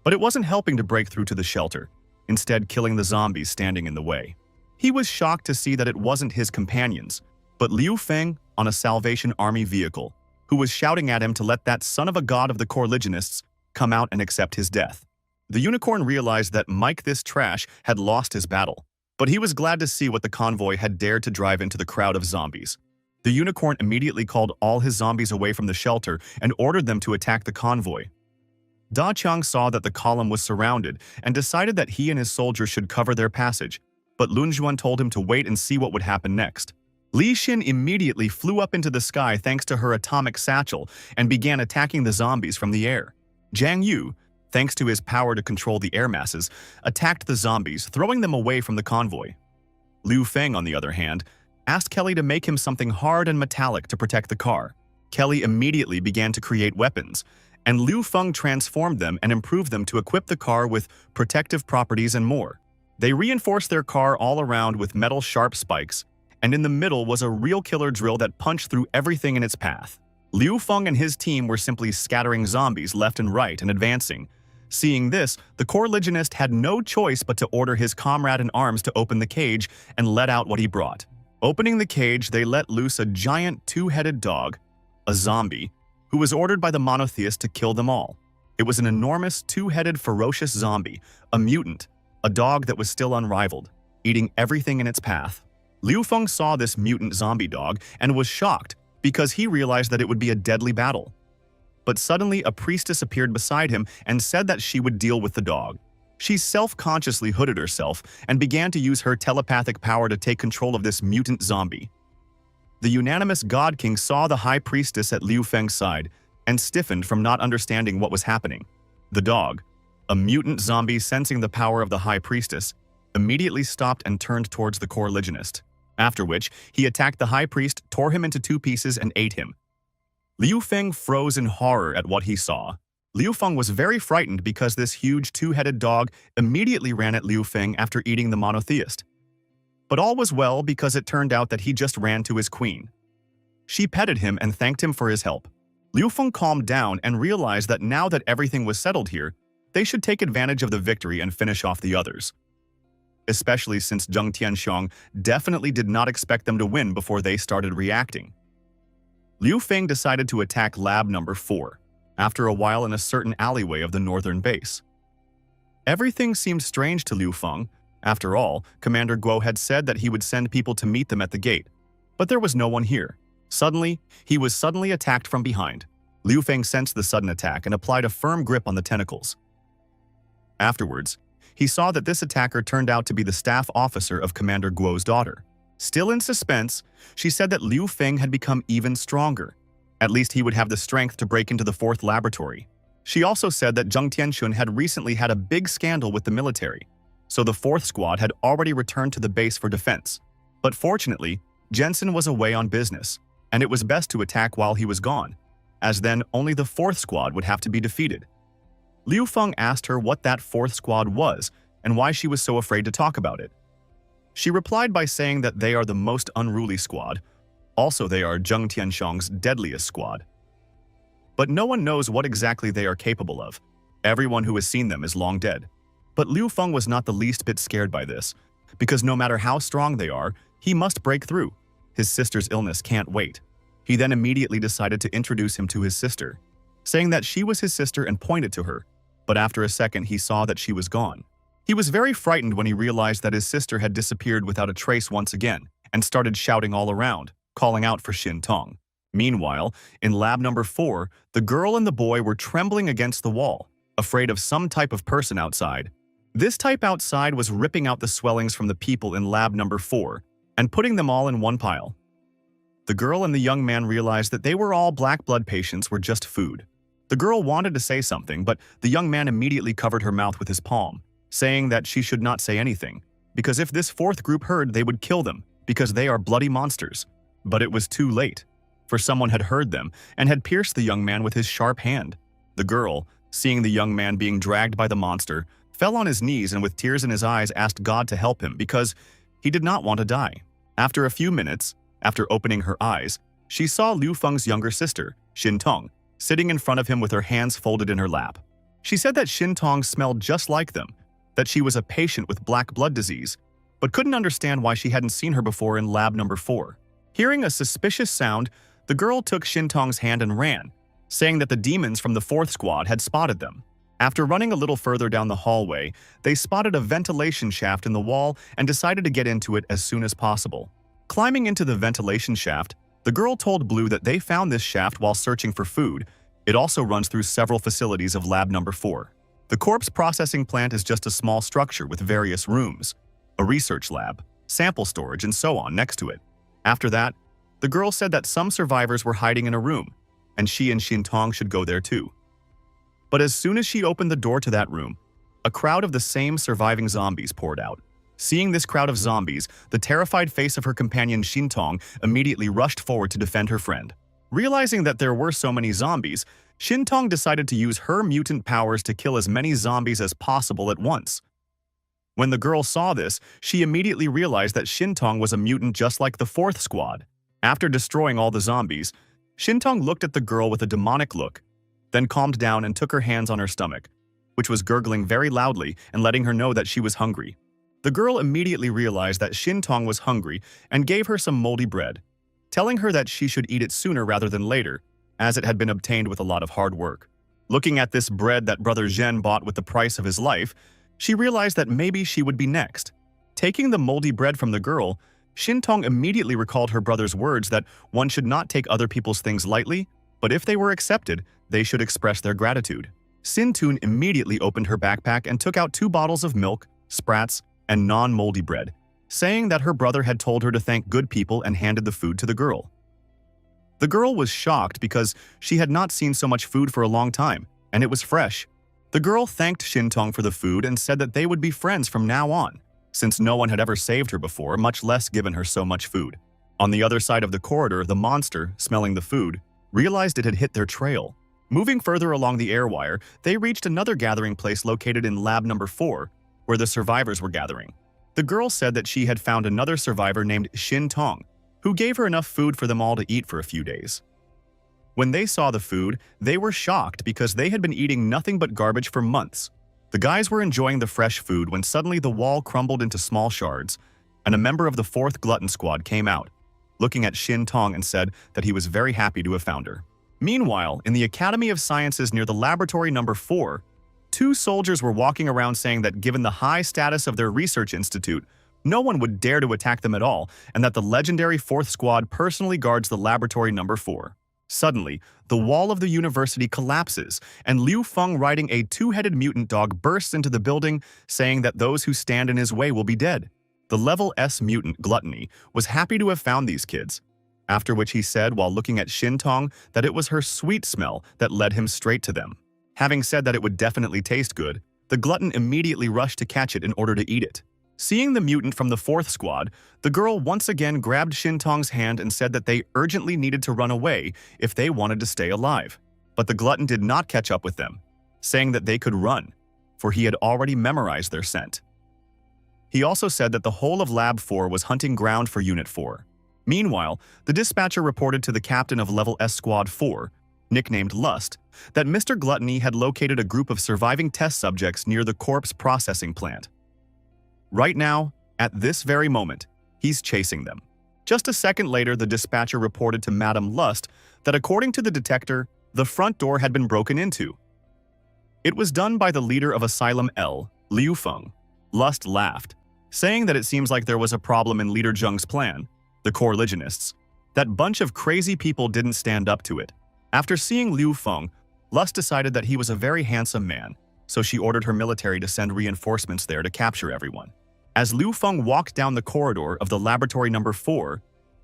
But it wasn't helping to break through to the shelter, instead killing the zombies standing in the way. He was shocked to see that it wasn't his companions, but Liu Feng on a Salvation Army vehicle, who was shouting at him to let that son of a god of the Coreligionists come out and accept his death. The unicorn realized that Mike, this trash, had lost his battle, but he was glad to see what the convoy had dared to drive into the crowd of zombies. The unicorn immediately called all his zombies away from the shelter and ordered them to attack the convoy. Da Qiang saw that the column was surrounded and decided that he and his soldiers should cover their passage, but Lun Juan told him to wait and see what would happen next. Li Xin immediately flew up into the sky thanks to her atomic satchel and began attacking the zombies from the air. Jiang Yu, thanks to his power to control the air masses, attacked the zombies, throwing them away from the convoy. Liu Feng, on the other hand, asked Kelly to make him something hard and metallic to protect the car. Kelly immediately began to create weapons, and Liu Feng transformed them and improved them to equip the car with protective properties and more. They reinforced their car all around with metal sharp spikes, and in the middle was a real killer drill that punched through everything in its path. Liu Feng and his team were simply scattering zombies left and right and advancing. Seeing this, the Correligionist had no choice but to order his comrade in arms to open the cage and let out what he brought. Opening the cage, they let loose a giant two-headed dog, a zombie, who was ordered by the monotheist to kill them all. It was an enormous two-headed ferocious zombie, a mutant, a dog that was still unrivaled, eating everything in its path. Liu Feng saw this mutant zombie dog and was shocked because he realized that it would be a deadly battle. But suddenly a priestess appeared beside him and said that she would deal with the dog. She self-consciously hooded herself and began to use her telepathic power to take control of this mutant zombie. The unanimous God King saw the high priestess at Liu Feng's side and stiffened from not understanding what was happening. The dog, a mutant zombie sensing the power of the high priestess, immediately stopped and turned towards the Correligionist. After which, he attacked the high priest, tore him into two pieces, and ate him. Liu Feng froze in horror at what he saw. Liu Feng was very frightened because this huge two-headed dog immediately ran at Liu Feng after eating the monotheist. But all was well because it turned out that he just ran to his queen. She petted him and thanked him for his help. Liu Feng calmed down and realized that now that everything was settled here, they should take advantage of the victory and finish off the others. Especially since Zheng Tianxiong definitely did not expect them to win before they started reacting. Liu Feng decided to attack Lab Number 4, after a while in a certain alleyway of the northern base. Everything seemed strange to Liu Feng. After all, Commander Guo had said that he would send people to meet them at the gate, but there was no one here. Suddenly, he was suddenly attacked from behind. Liu Feng sensed the sudden attack and applied a firm grip on the tentacles. Afterwards, he saw that this attacker turned out to be the staff officer of Commander Guo's daughter. Still in suspense, she said that Liu Feng had become even stronger. At least he would have the strength to break into the fourth laboratory. She also said that Zheng Tianxun had recently had a big scandal with the military, so the fourth squad had already returned to the base for defense. But fortunately, Jensen was away on business, and it was best to attack while he was gone, as then only the fourth squad would have to be defeated. Liu Feng asked her what that fourth squad was and why she was so afraid to talk about it. She replied by saying that they are the most unruly squad. Also, they are Zheng Tianxiong's deadliest squad. But no one knows what exactly they are capable of. Everyone who has seen them is long dead. But Liu Feng was not the least bit scared by this, because no matter how strong they are, he must break through. His sister's illness can't wait. He then immediately decided to introduce him to his sister, saying that she was his sister and pointed to her. But after a second, he saw that she was gone. He was very frightened when he realized that his sister had disappeared without a trace once again and started shouting all around, calling out for Xin Tong. Meanwhile, in Lab Number 4, the girl and the boy were trembling against the wall, afraid of some type of person outside. This type outside was ripping out the swellings from the people in Lab Number 4 and putting them all in one pile. The girl and the young man realized that they were all black blood patients were just food. The girl wanted to say something, but the young man immediately covered her mouth with his palm, saying that she should not say anything, because if this fourth group heard, they would kill them, because they are bloody monsters. But it was too late, for someone had heard them and had pierced the young man with his sharp hand. The girl, seeing the young man being dragged by the monster, fell on his knees and with tears in his eyes asked God to help him because he did not want to die. After a few minutes, after opening her eyes, she saw Liu Feng's younger sister, Xin Tong, sitting in front of him with her hands folded in her lap. She said that Xin Tong smelled just like them, that she was a patient with black blood disease, but couldn't understand why she hadn't seen her before in Lab Number 4. Hearing a suspicious sound, the girl took Xin Tong's hand and ran, saying that the demons from the fourth squad had spotted them. After running a little further down the hallway, they spotted a ventilation shaft in the wall and decided to get into it as soon as possible. Climbing into the ventilation shaft, the girl told Blue that they found this shaft while searching for food. It also runs through several facilities of Lab Number 4. The corpse processing plant is just a small structure with various rooms, a research lab, sample storage, and so on next to it. After that, the girl said that some survivors were hiding in a room, and she and Shintong should go there too. But as soon as she opened the door to that room, a crowd of the same surviving zombies poured out. Seeing this crowd of zombies, the terrified face of her companion Shintong immediately rushed forward to defend her friend. Realizing that there were so many zombies, Shintong decided to use her mutant powers to kill as many zombies as possible at once. When the girl saw this, she immediately realized that Shintong was a mutant just like the fourth squad. After destroying all the zombies, Shintong looked at the girl with a demonic look, then calmed down and took her hands on her stomach, which was gurgling very loudly and letting her know that she was hungry. The girl immediately realized that Shintong was hungry and gave her some moldy bread, telling her that she should eat it sooner rather than later, as it had been obtained with a lot of hard work. Looking at this bread that Brother Zhen bought with the price of his life, she realized that maybe she would be next. Taking the moldy bread from the girl, Shintong immediately recalled her brother's words that one should not take other people's things lightly, but if they were accepted, they should express their gratitude. Sintun immediately opened her backpack and took out 2 bottles of milk, sprats, and non-moldy bread, saying that her brother had told her to thank good people and handed the food to the girl. The girl was shocked because she had not seen so much food for a long time, and it was fresh. The girl thanked Shintong for the food and said that they would be friends from now on, since no one had ever saved her before, much less given her so much food. On the other side of the corridor, the monster, smelling the food, realized it had hit their trail. Moving further along the air wire, they reached another gathering place located in lab number 4, where the survivors were gathering. The girl said that she had found another survivor named Shintong, who gave her enough food for them all to eat for a few days. When they saw the food, they were shocked because they had been eating nothing but garbage for months. The guys were enjoying the fresh food when suddenly the wall crumbled into small shards, and a member of the 4th Glutton Squad came out, looking at Shintong and said that he was very happy to have found her. Meanwhile, in the Academy of Sciences near the laboratory number 4, 2 soldiers were walking around saying that given the high status of their research institute, no one would dare to attack them at all, and that the legendary 4th Squad personally guards the laboratory number 4. Suddenly, the wall of the university collapses, and Liu Feng riding a 2-headed mutant dog bursts into the building, saying that those who stand in his way will be dead. The level S mutant Gluttony was happy to have found these kids, after which he said while looking at Shintong that it was her sweet smell that led him straight to them. Having said that it would definitely taste good, the glutton immediately rushed to catch it in order to eat it. Seeing the mutant from the 4th Squad, the girl once again grabbed Shintong's hand and said that they urgently needed to run away if they wanted to stay alive. But the glutton did not catch up with them, saying that they could run, for he had already memorized their scent. He also said that the whole of Lab 4 was hunting ground for Unit 4. Meanwhile, the dispatcher reported to the captain of Level S Squad 4, nicknamed Lust, that Mr. Gluttony had located a group of surviving test subjects near the corpse processing plant. Right now, at this very moment, he's chasing them. Just a second later, the dispatcher reported to Madame Lust that according to the detector, the front door had been broken into. It was done by the leader of Asylum L, Liu Feng. Lust laughed, saying that it seems like there was a problem in Leader Zheng's plan, the Coreligionists. That bunch of crazy people didn't stand up to it. After seeing Liu Feng, Lust decided that he was a very handsome man, so she ordered her military to send reinforcements there to capture everyone. As Liu Feng walked down the corridor of the laboratory number 4,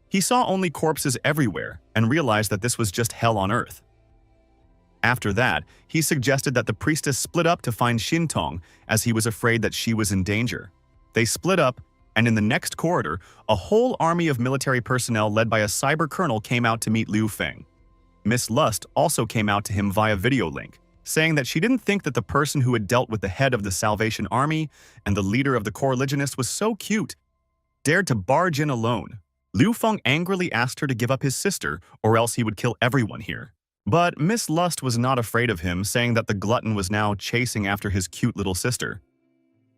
he saw only corpses everywhere and realized that this was just hell on earth. After that, he suggested that the priestess split up to find Shintong as he was afraid that she was in danger. They split up, and in the next corridor, a whole army of military personnel led by a cyber colonel came out to meet Liu Feng. Miss Lust also came out to him via video link, saying that she didn't think that the person who had dealt with the head of the Salvation Army and the leader of the Coreligionists was so cute, dared to barge in alone. Liu Feng angrily asked her to give up his sister, or else he would kill everyone here. But Miss Lust was not afraid of him, saying that the glutton was now chasing after his cute little sister,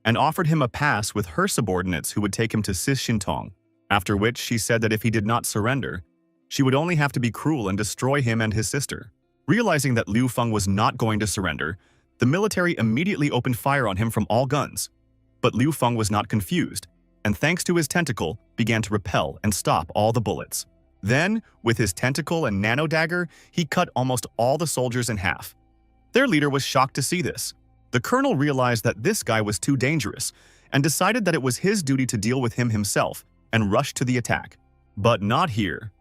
and offered him a pass with her subordinates who would take him to Sis Shintong, after which she said that if he did not surrender, she would only have to be cruel and destroy him and his sister. Realizing that Liu Feng was not going to surrender, the military immediately opened fire on him from all guns. But Liu Feng was not confused, and thanks to his tentacle, began to repel and stop all the bullets. Then, with his tentacle and nano dagger, he cut almost all the soldiers in half. Their leader was shocked to see this. The colonel realized that this guy was too dangerous and decided that it was his duty to deal with him himself and rushed to the attack. But not here.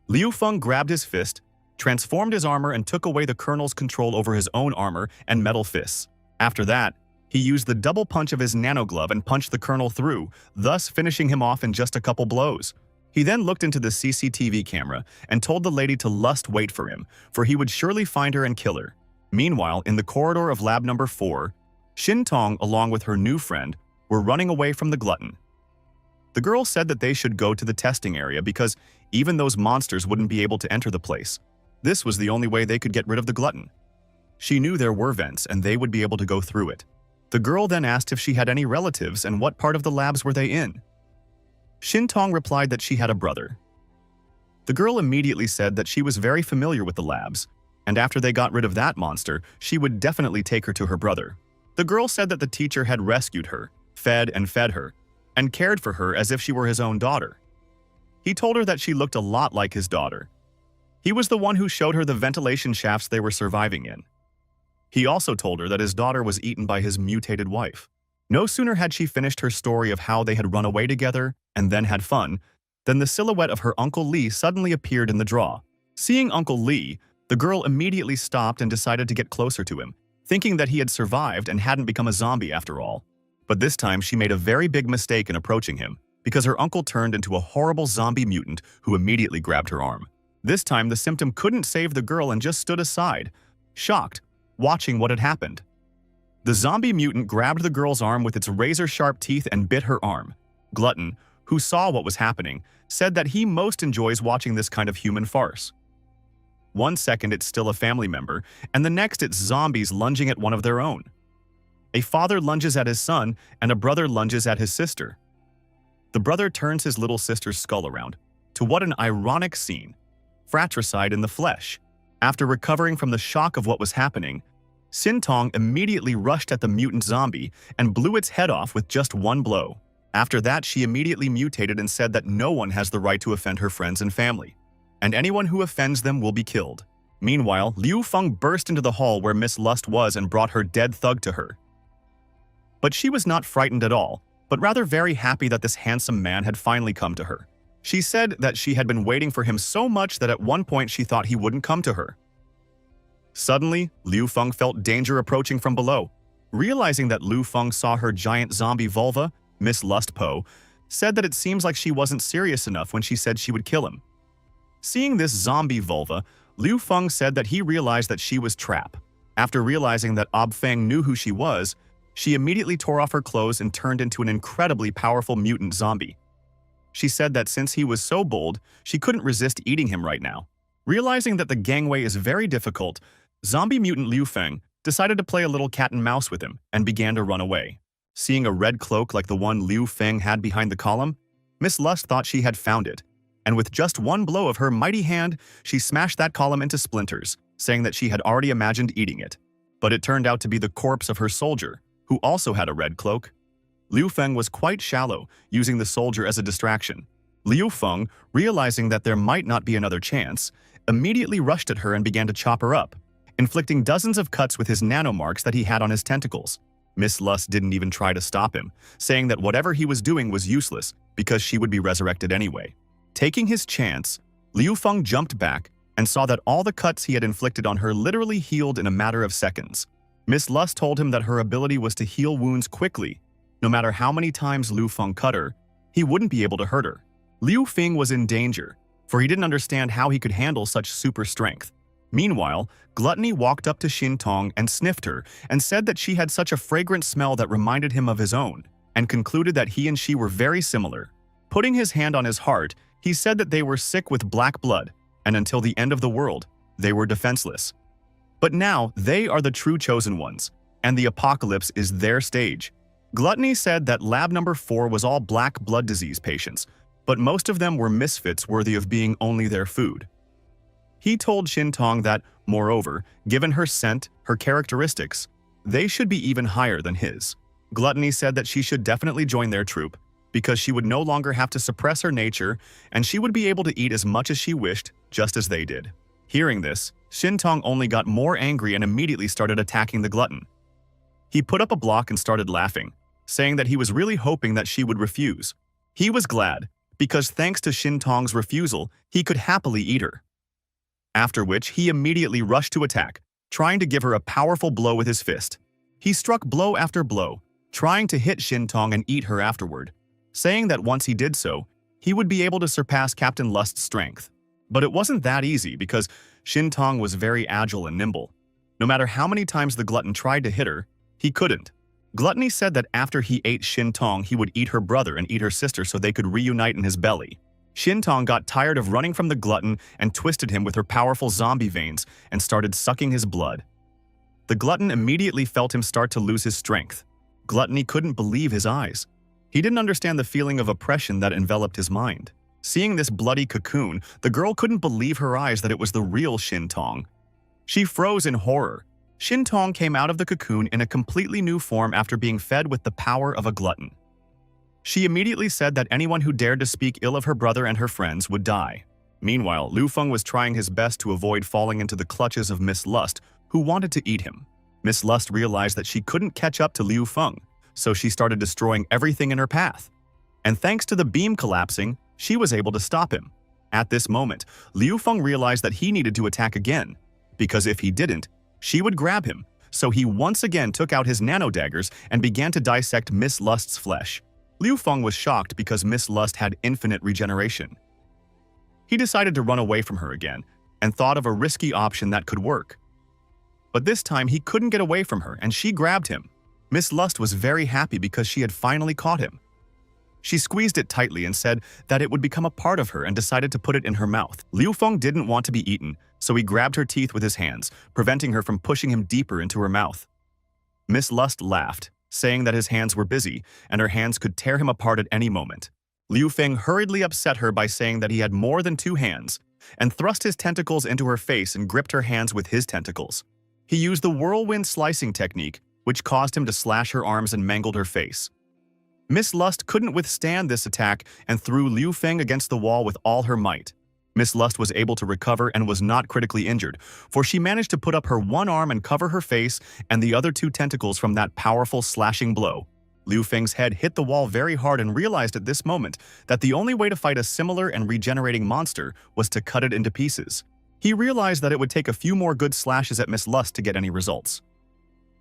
Liu Feng grabbed his fist, transformed his armor, and took away the colonel's control over his own armor and metal fists. After that, he used the double punch of his nanoglove and punched the colonel through, thus finishing him off in just a couple blows. He then looked into the CCTV camera and told the lady to wait for him, for he would surely find her and kill her. Meanwhile, in the corridor of lab number 4, Shin Tong, along with her new friend, were running away from the glutton. The girl said that they should go to the testing area because even those monsters wouldn't be able to enter the place. This was the only way they could get rid of the glutton. She knew there were vents and they would be able to go through it. The girl then asked if she had any relatives and what part of the labs were they in. Shin Tong replied that she had a brother. The girl immediately said that she was very familiar with the labs, and after they got rid of that monster, she would definitely take her to her brother. The girl said that the teacher had rescued her, fed her, and cared for her as if she were his own daughter. He told her that she looked a lot like his daughter. He was the one who showed her the ventilation shafts they were surviving in. He also told her that his daughter was eaten by his mutated wife. No sooner had she finished her story of how they had run away together and then had fun, than the silhouette of her Uncle Lee suddenly appeared in the draw. Seeing Uncle Lee, the girl immediately stopped and decided to get closer to him, thinking that he had survived and hadn't become a zombie after all. But this time she made a very big mistake in approaching him, because her uncle turned into a horrible zombie mutant who immediately grabbed her arm. This time the symptom couldn't save the girl and just stood aside, shocked, watching what had happened. The zombie mutant grabbed the girl's arm with its razor-sharp teeth and bit her arm. Glutton, who saw what was happening, said that he most enjoys watching this kind of human farce. 1 second it's still a family member, and the next it's zombies lunging at one of their own. A father lunges at his son, and a brother lunges at his sister. The brother turns his little sister's skull around. To what an ironic scene. Fratricide in the flesh. After recovering from the shock of what was happening, Shin Tong immediately rushed at the mutant zombie and blew its head off with just one blow. After that, she immediately mutated and said that no one has the right to offend her friends and family, and anyone who offends them will be killed. Meanwhile, Liu Feng burst into the hall where Miss Lust was and brought her dead thug to her. But she was not frightened at all, but rather very happy that this handsome man had finally come to her. She said that she had been waiting for him so much that at one point she thought he wouldn't come to her. Suddenly, Liu Feng felt danger approaching from below. Realizing that Liu Feng saw her giant zombie vulva, Miss Lust Po said that it seems like she wasn't serious enough when she said she would kill him. Seeing this zombie vulva, Liu Feng said that he realized that she was trapped. After realizing that Ob Feng knew who she was, she immediately tore off her clothes and turned into an incredibly powerful mutant zombie. She said that since he was so bold, she couldn't resist eating him right now. Realizing that the gangway is very difficult, zombie mutant Liu Feng decided to play a little cat and mouse with him and began to run away. Seeing a red cloak like the one Liu Feng had behind the column, Miss Lust thought she had found it, and with just one blow of her mighty hand, she smashed that column into splinters, saying that she had already imagined eating it. But it turned out to be the corpse of her soldier, who also had a red cloak. Liu Feng was quite shallow, using the soldier as a distraction. Liu Feng, realizing that there might not be another chance, immediately rushed at her and began to chop her up, inflicting dozens of cuts with his nanomarks that he had on his tentacles. Miss Lust didn't even try to stop him, saying that whatever he was doing was useless because she would be resurrected anyway. Taking his chance, Liu Feng jumped back and saw that all the cuts he had inflicted on her literally healed in a matter of seconds. Miss Lust told him that her ability was to heal wounds quickly. No matter how many times Liu Feng cut her, he wouldn't be able to hurt her. Liu Feng was in danger, for he didn't understand how he could handle such super strength. Meanwhile, Gluttony walked up to Shin Tong and sniffed her and said that she had such a fragrant smell that reminded him of his own, and concluded that he and she were very similar. Putting his hand on his heart, he said that they were sick with black blood, and until the end of the world, they were defenseless. But now, they are the true chosen ones, and the apocalypse is their stage. Gluttony said that lab number 4 was all black blood disease patients, but most of them were misfits worthy of being only their food. He told Shin Tong that, moreover, given her scent, her characteristics, they should be even higher than his. Gluttony said that she should definitely join their troop, because she would no longer have to suppress her nature and she would be able to eat as much as she wished, just as they did. Hearing this, Shin Tong only got more angry and immediately started attacking the glutton. He put up a block and started laughing, saying that he was really hoping that she would refuse. He was glad, because thanks to Shin Tong's refusal, he could happily eat her. After which, he immediately rushed to attack, trying to give her a powerful blow with his fist. He struck blow after blow, trying to hit Shin Tong and eat her afterward, saying that once he did so, he would be able to surpass Captain Lust's strength. But it wasn't that easy because Shin Tong was very agile and nimble. No matter how many times the glutton tried to hit her, he couldn't. Gluttony said that after he ate Shin Tong, he would eat her brother and eat her sister so they could reunite in his belly. Shin Tong got tired of running from the glutton and twisted him with her powerful zombie veins and started sucking his blood. The glutton immediately felt him start to lose his strength. Gluttony couldn't believe his eyes. He didn't understand the feeling of oppression that enveloped his mind. Seeing this bloody cocoon, the girl couldn't believe her eyes that it was the real Shin Tong. She froze in horror. Shin Tong came out of the cocoon in a completely new form after being fed with the power of a glutton. She immediately said that anyone who dared to speak ill of her brother and her friends would die. Meanwhile, Liu Feng was trying his best to avoid falling into the clutches of Miss Lust, who wanted to eat him. Miss Lust realized that she couldn't catch up to Liu Feng, so she started destroying everything in her path. And thanks to the beam collapsing, she was able to stop him. At this moment, Liu Feng realized that he needed to attack again, because if he didn't, she would grab him, so he once again took out his nano-daggers and began to dissect Miss Lust's flesh. Liu Feng was shocked because Miss Lust had infinite regeneration. He decided to run away from her again and thought of a risky option that could work. But this time he couldn't get away from her and she grabbed him. Miss Lust was very happy because she had finally caught him. She squeezed it tightly and said that it would become a part of her and decided to put it in her mouth. Liu Feng didn't want to be eaten, so he grabbed her teeth with his hands, preventing her from pushing him deeper into her mouth. Miss Lust laughed, saying that his hands were busy and her hands could tear him apart at any moment. Liu Feng hurriedly upset her by saying that he had more than 2 hands and thrust his tentacles into her face and gripped her hands with his tentacles. He used the whirlwind slicing technique, which caused him to slash her arms and mangled her face. Miss Lust couldn't withstand this attack and threw Liu Feng against the wall with all her might. Miss Lust was able to recover and was not critically injured, for she managed to put up her one arm and cover her face and the other 2 tentacles from that powerful slashing blow. Liu Feng's head hit the wall very hard and realized at this moment that the only way to fight a similar and regenerating monster was to cut it into pieces. He realized that it would take a few more good slashes at Miss Lust to get any results.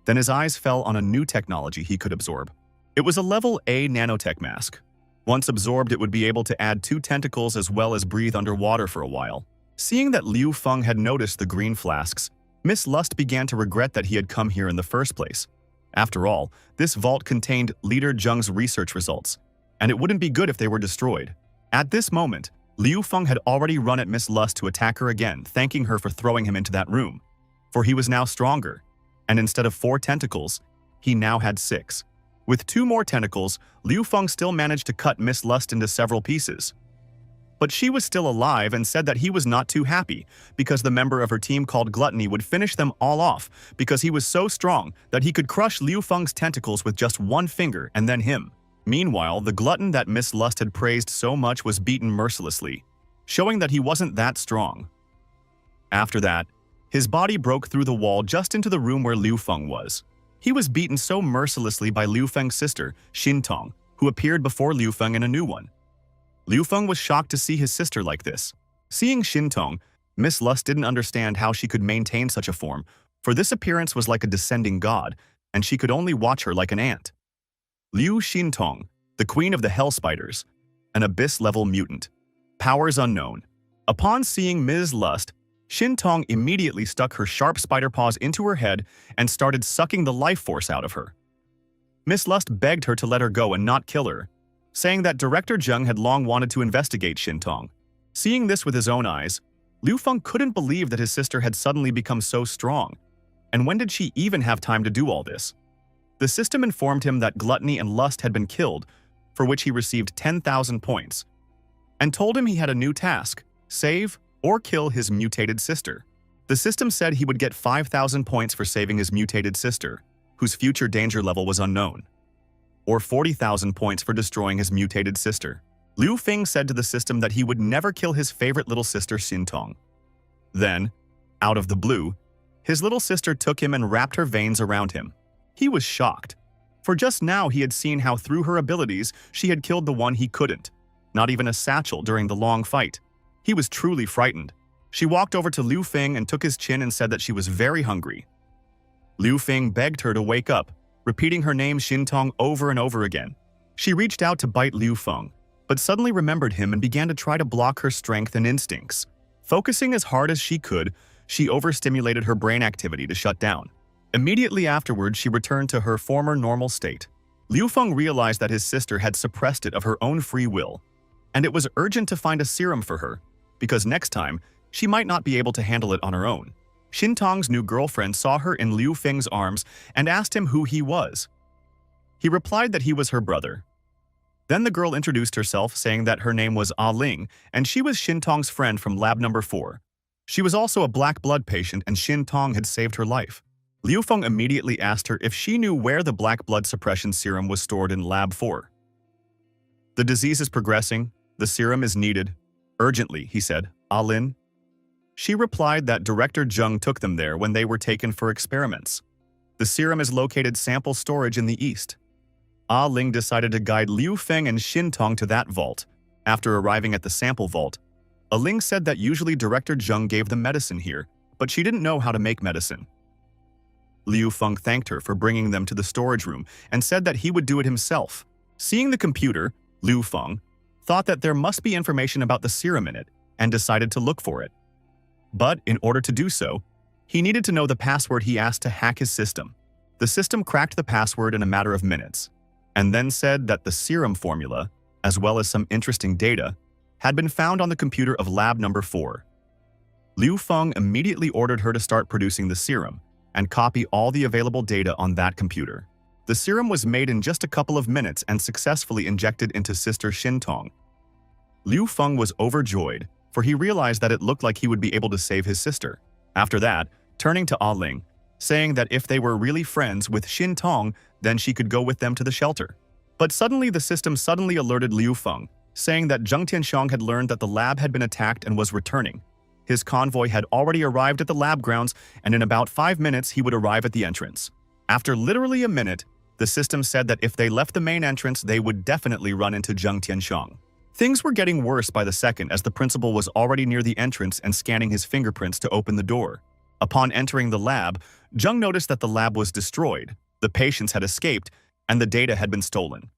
Then his eyes fell on a new technology he could absorb. It was a level A nanotech mask. Once absorbed, it would be able to add 2 tentacles as well as breathe underwater for a while. Seeing that Liu Feng had noticed the green flasks, Miss Lust began to regret that he had come here in the first place. After all, this vault contained Leader Zheng's research results, and it wouldn't be good if they were destroyed. At this moment, Liu Feng had already run at Miss Lust to attack her again, thanking her for throwing him into that room. For he was now stronger, and instead of 4 tentacles, he now had 6. With 2 more tentacles, Liu Feng still managed to cut Miss Lust into several pieces. But she was still alive and said that he was not too happy because the member of her team called Gluttony would finish them all off because he was so strong that he could crush Liu Feng's tentacles with just 1 finger and then him. Meanwhile, the glutton that Miss Lust had praised so much was beaten mercilessly, showing that he wasn't that strong. After that, his body broke through the wall just into the room where Liu Feng was. He was beaten so mercilessly by Liu Feng's sister, Shin Tong, who appeared before Liu Feng in a new one. Liu Feng was shocked to see his sister like this. Seeing Shin Tong, Miss Lust didn't understand how she could maintain such a form, for this appearance was like a descending god, and she could only watch her like an ant. Liu Shin Tong, the queen of the Hell Spiders, an abyss-level mutant. Powers unknown. Upon seeing Ms. Lust, Shin Tong immediately stuck her sharp spider paws into her head and started sucking the life force out of her. Miss Lust begged her to let her go and not kill her, saying that Director Zheng had long wanted to investigate Shin Tong. Seeing this with his own eyes, Liu Feng couldn't believe that his sister had suddenly become so strong. And when did she even have time to do all this? The system informed him that Gluttony and Lust had been killed, for which he received 10,000 points, and told him he had a new task: save or kill his mutated sister. The system said he would get 5,000 points for saving his mutated sister, whose future danger level was unknown, or 40,000 points for destroying his mutated sister. Liu Feng said to the system that he would never kill his favorite little sister Shin Tong. Then, out of the blue, his little sister took him and wrapped her veins around him. He was shocked, for just now he had seen how through her abilities she had killed the one he couldn't. not even a satchel during the long fight. He was truly frightened. She walked over to Liu Feng and took his chin and said that she was very hungry. Liu Feng begged her to wake up, repeating her name Xintong over and over again. She reached out to bite Liu Feng, but suddenly remembered him and began to try to block her strength and instincts. Focusing as hard as she could, she overstimulated her brain activity to shut down. Immediately afterwards, she returned to her former normal state. Liu Feng realized that his sister had suppressed it of her own free will, and it was urgent to find a serum for her, because next time, she might not be able to handle it on her own. Xintong's new girlfriend saw her in Liu Feng's arms and asked him who he was. He replied that he was her brother. Then the girl introduced herself, saying that her name was Ah Ling, and she was Xintong's friend from lab number 4. She was also a black blood patient, and Xintong had saved her life. Liu Feng immediately asked her if she knew where the black blood suppression serum was stored in Lab 4. The disease is progressing. The serum is needed. Urgently, he said. Ah Lin? She replied that Director Zheng took them there when they were taken for experiments. The serum is located sample storage in the east. Ah Ling decided to guide Liu Feng and Xintong to that vault. After arriving at the sample vault, Ah Ling said that usually Director Zheng gave them medicine here, but she didn't know how to make medicine. Liu Feng thanked her for bringing them to the storage room and said that he would do it himself. Seeing the computer, Liu Feng thought that there must be information about the serum in it and decided to look for it. But in order to do so, he needed to know the password he asked to hack his system. The system cracked the password in a matter of minutes, and then said that the serum formula, as well as some interesting data, had been found on the computer of lab number 4. Liu Feng immediately ordered her to start producing the serum and copy all the available data on that computer. The serum was made in just a couple of minutes and successfully injected into Sister Xintong. Liu Feng was overjoyed, for he realized that it looked like he would be able to save his sister. After that, turning to Ah Ling, saying that if they were really friends with Xintong, then she could go with them to the shelter. But suddenly the system alerted Liu Feng, saying that Zheng Tianxiang had learned that the lab had been attacked and was returning. His convoy had already arrived at the lab grounds, and in about 5 minutes he would arrive at the entrance. After literally a minute, the system said that if they left the main entrance, they would definitely run into Zheng Tianxiang. Things were getting worse by the second as the principal was already near the entrance and scanning his fingerprints to open the door. Upon entering the lab, Zheng noticed that the lab was destroyed, the patients had escaped, and the data had been stolen.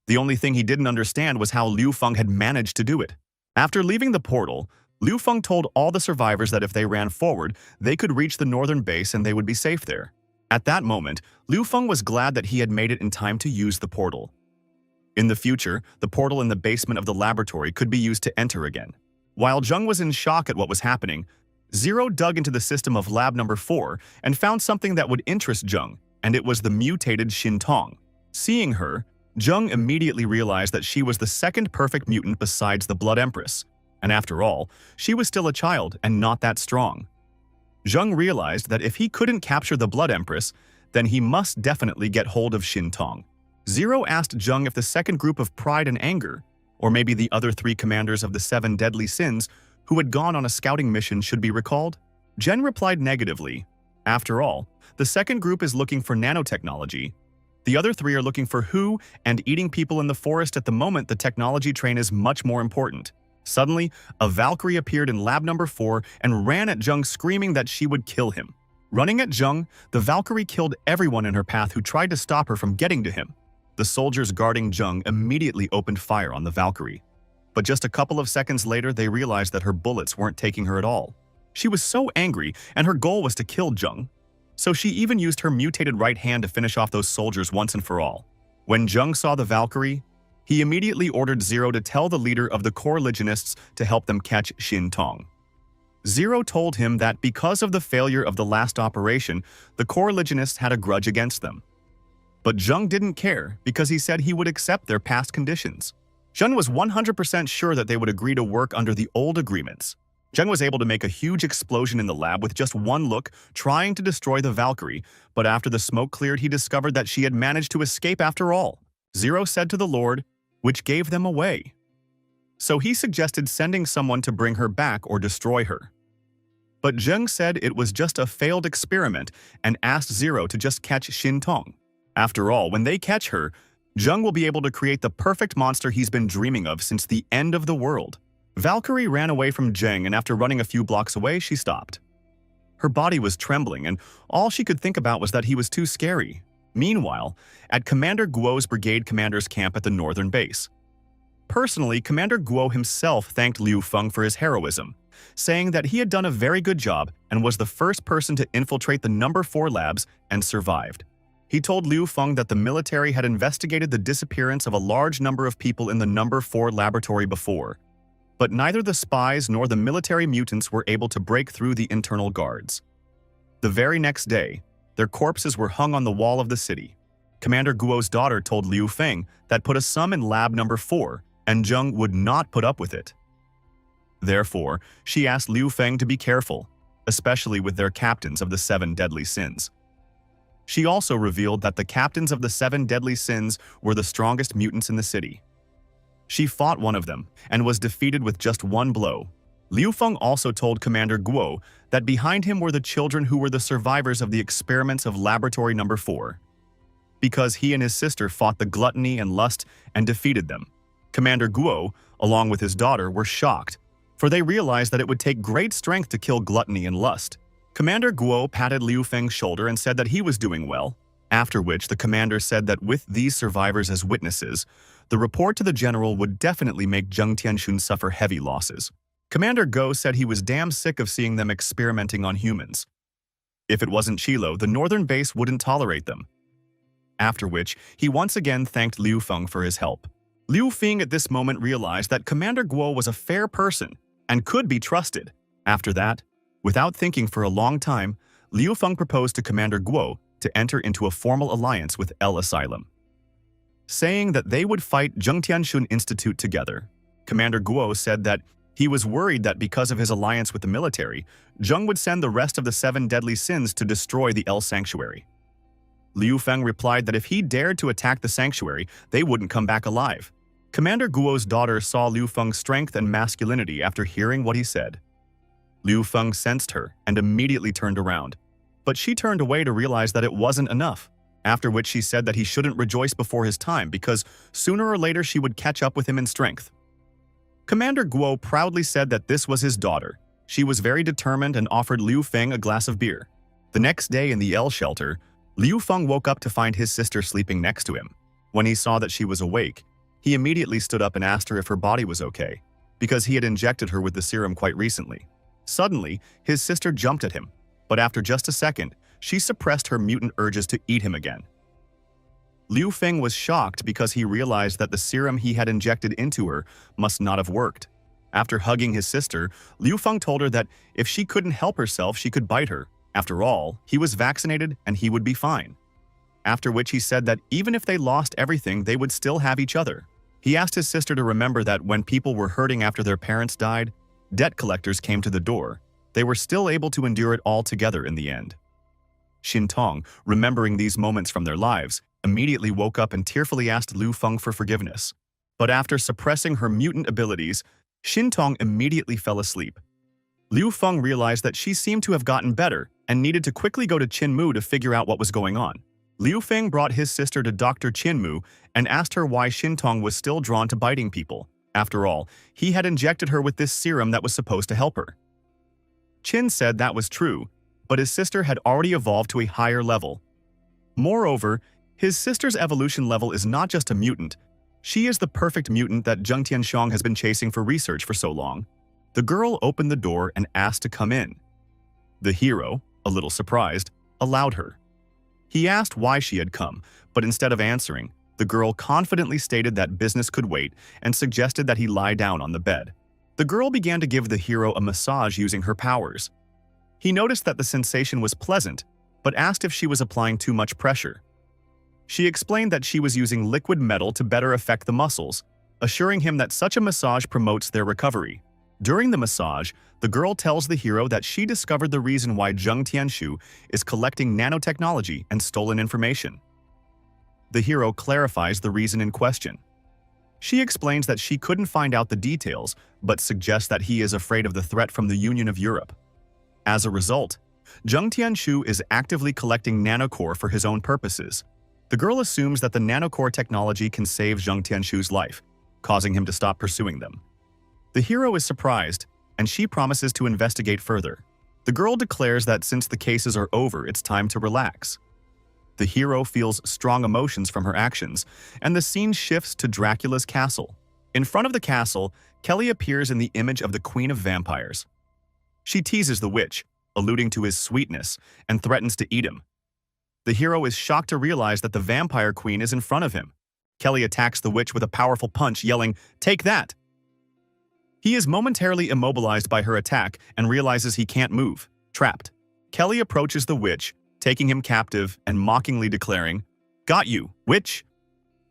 The only thing he didn't understand was how Liu Feng had managed to do it. After leaving the portal, Liu Feng told all the survivors that if they ran forward, they could reach the northern base and they would be safe there. At that moment, Liu Feng was glad that he had made it in time to use the portal. In the future, the portal in the basement of the laboratory could be used to enter again. While Zheng was in shock at what was happening, Zero dug into the system of lab number 4 and found something that would interest Zheng, and it was the mutated Xintong. Seeing her, Zheng immediately realized that she was the second perfect mutant besides the Blood Empress. And after all, she was still a child and not that strong. Zheng realized that if he couldn't capture the Blood Empress, then he must definitely get hold of Xintong. Zero asked Zheng if the second group of Pride and Anger, or maybe the other 3 commanders of the 7 deadly sins who had gone on a scouting mission, should be recalled. Zheng replied negatively. After all, the second group is looking for nanotechnology. The other 3 are looking for who and eating people in the forest. At the moment, the technology train is much more important. Suddenly, a Valkyrie appeared in lab number 4 and ran at Zheng, screaming that she would kill him. Running at Zheng, the Valkyrie killed everyone in her path who tried to stop her from getting to him. The soldiers guarding Zheng immediately opened fire on the Valkyrie. But just a couple of seconds later, they realized that her bullets weren't taking her at all. She was so angry, and her goal was to kill Zheng. So she even used her mutated right hand to finish off those soldiers once and for all. When Zheng saw the Valkyrie, he immediately ordered Zero to tell the leader of the core Legionists to help them catch Xintong. Zero told him that because of the failure of the last operation, the core Legionists had a grudge against them. But Zheng didn't care because he said he would accept their past conditions. Zheng was 100% sure that they would agree to work under the old agreements. Zheng was able to make a huge explosion in the lab with just one look, trying to destroy the Valkyrie, but after the smoke cleared, he discovered that she had managed to escape after all. Zero said to the Lord, which gave them away. So he suggested sending someone to bring her back or destroy her. But Zheng said it was just a failed experiment and asked Zero to just catch Xintong. After all, when they catch her, Jung will be able to create the perfect monster he's been dreaming of since the end of the world. Valkyrie ran away from Jung, and after running a few blocks away, she stopped. Her body was trembling, and all she could think about was that he was too scary. Meanwhile, at Commander Guo's brigade commander's camp at the northern base. Personally, Commander Guo himself thanked Liu Feng for his heroism, saying that he had done a very good job and was the first person to infiltrate the number 4 labs and survived. He told Liu Feng that the military had investigated the disappearance of a large number of people in the number 4 laboratory before, but neither the spies nor the military mutants were able to break through the internal guards. The very next day, their corpses were hung on the wall of the city. Commander Guo's daughter told Liu Feng that put a sum in lab number 4, and Jung would not put up with it. Therefore, she asked Liu Feng to be careful, especially with their captains of the 7 deadly sins. She also revealed that the captains of the 7 deadly sins were the strongest mutants in the city. She fought one of them and was defeated with just one blow. Liu Feng also told Commander Guo that behind him were the children who were the survivors of the experiments of Laboratory Number 4. Because he and his sister fought the gluttony and lust and defeated them, Commander Guo, along with his daughter, were shocked, for they realized that it would take great strength to kill gluttony and lust. Commander Guo patted Liu Feng's shoulder and said that he was doing well, after which the commander said that with these survivors as witnesses, the report to the general would definitely make Zheng Tianxun suffer heavy losses. Commander Guo said he was damn sick of seeing them experimenting on humans. If it wasn't Chilo, the northern base wouldn't tolerate them. After which, he once again thanked Liu Feng for his help. Liu Feng at this moment realized that Commander Guo was a fair person and could be trusted. After that, without thinking for a long time, Liu Feng proposed to Commander Guo to enter into a formal alliance with El Asylum, saying that they would fight Zheng Tianxun Institute together. Commander Guo said that he was worried that because of his alliance with the military, Zheng would send the rest of the 7 deadly sins to destroy the El Sanctuary. Liu Feng replied that if he dared to attack the sanctuary, they wouldn't come back alive. Commander Guo's daughter saw Liu Feng's strength and masculinity after hearing what he said. Liu Feng sensed her and immediately turned around, but she turned away to realize that it wasn't enough, after which she said that he shouldn't rejoice before his time because sooner or later she would catch up with him in strength. Commander Guo proudly said that this was his daughter. She was very determined and offered Liu Feng a glass of beer. The next day in the L shelter, Liu Feng woke up to find his sister sleeping next to him. When he saw that she was awake, he immediately stood up and asked her if her body was okay, because he had injected her with the serum quite recently. Suddenly, his sister jumped at him, but after just a second, she suppressed her mutant urges to eat him again. Liu Feng was shocked because he realized that the serum he had injected into her must not have worked. After hugging his sister, Liu Feng told her that if she couldn't help herself, she could bite her. After all, he was vaccinated and he would be fine. After which he said that even if they lost everything, they would still have each other. He asked his sister to remember that when people were hurting after their parents died, debt collectors came to the door. They were still able to endure it all together in the end. Xin Tong, remembering these moments from their lives, immediately woke up and tearfully asked Liu Feng for forgiveness. But after suppressing her mutant abilities, Xin Tong immediately fell asleep. Liu Feng realized that she seemed to have gotten better and needed to quickly go to Qinmu to figure out what was going on. Liu Feng brought his sister to Dr. Qinmu and asked her why Xin Tong was still drawn to biting people. After all, he had injected her with this serum that was supposed to help her. Qin said that was true, but his sister had already evolved to a higher level. Moreover, his sister's evolution level is not just a mutant. She is the perfect mutant that Zheng Tianxiong has been chasing for research for so long. The girl opened the door and asked to come in. The hero, a little surprised, allowed her. He asked why she had come, but instead of answering, the girl confidently stated that business could wait and suggested that he lie down on the bed. The girl began to give the hero a massage using her powers. He noticed that the sensation was pleasant, but asked if she was applying too much pressure. She explained that she was using liquid metal to better affect the muscles, assuring him that such a massage promotes their recovery. During the massage, the girl tells the hero that she discovered the reason why Zheng Tianxu is collecting nanotechnology and stolen information. The hero clarifies the reason in question. She explains that she couldn't find out the details, but suggests that he is afraid of the threat from the Union of Europe. As a result, Zheng Tianxu is actively collecting nanocore for his own purposes. The girl assumes that the nanocore technology can save Zheng Tianshu's life, causing him to stop pursuing them. The hero is surprised, and she promises to investigate further. The girl declares that since the cases are over, it's time to relax. The hero feels strong emotions from her actions, and the scene shifts to Dracula's castle. In front of the castle, Kelly appears in the image of the Queen of Vampires. She teases the witch, alluding to his sweetness, and threatens to eat him. The hero is shocked to realize that the vampire queen is in front of him. Kelly attacks the witch with a powerful punch, yelling, "Take that!" He is momentarily immobilized by her attack and realizes he can't move, trapped. Kelly approaches the witch, taking him captive and mockingly declaring, "Got you, witch!"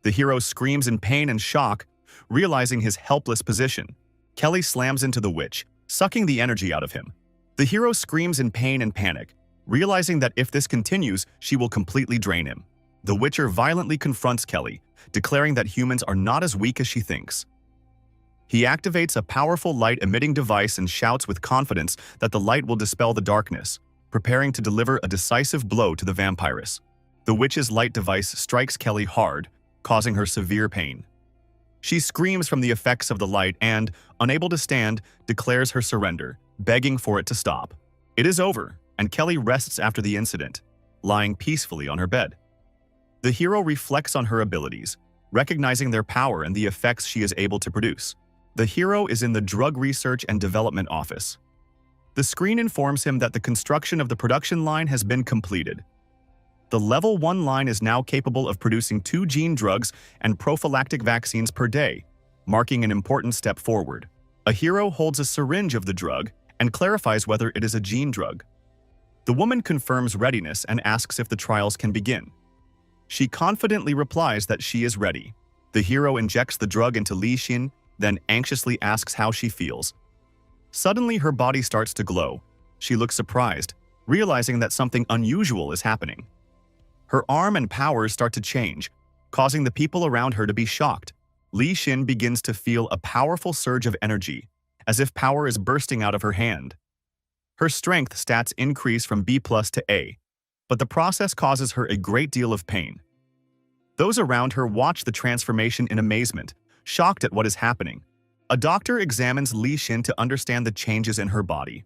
The hero screams in pain and shock, realizing his helpless position. Kelly slams into the witch, sucking the energy out of him. The hero screams in pain and panic, realizing that if this continues, she will completely drain him. The Witcher violently confronts Kelly, declaring that humans are not as weak as she thinks. He activates a powerful light-emitting device and shouts with confidence that the light will dispel the darkness, preparing to deliver a decisive blow to the vampiress. The witch's light device strikes Kelly hard, causing her severe pain. She screams from the effects of the light and, unable to stand, declares her surrender, begging for it to stop. It is over, and Kelly rests after the incident, lying peacefully on her bed. The hero reflects on her abilities, recognizing their power and the effects she is able to produce. The hero is in the Drug Research and Development Office. The screen informs him that the construction of the production line has been completed. The Level 1 line is now capable of producing 2 gene drugs and prophylactic vaccines per day, marking an important step forward. A hero holds a syringe of the drug and clarifies whether it is a gene drug. The woman confirms readiness and asks if the trials can begin. She confidently replies that she is ready. The hero injects the drug into Li Xin, then anxiously asks how she feels. Suddenly, her body starts to glow. She looks surprised, realizing that something unusual is happening. Her arm and powers start to change, causing the people around her to be shocked. Li Xin begins to feel a powerful surge of energy, as if power is bursting out of her hand. Her strength stats increase from B+ to A, but the process causes her a great deal of pain. Those around her watch the transformation in amazement, shocked at what is happening. A doctor examines Li Xin to understand the changes in her body.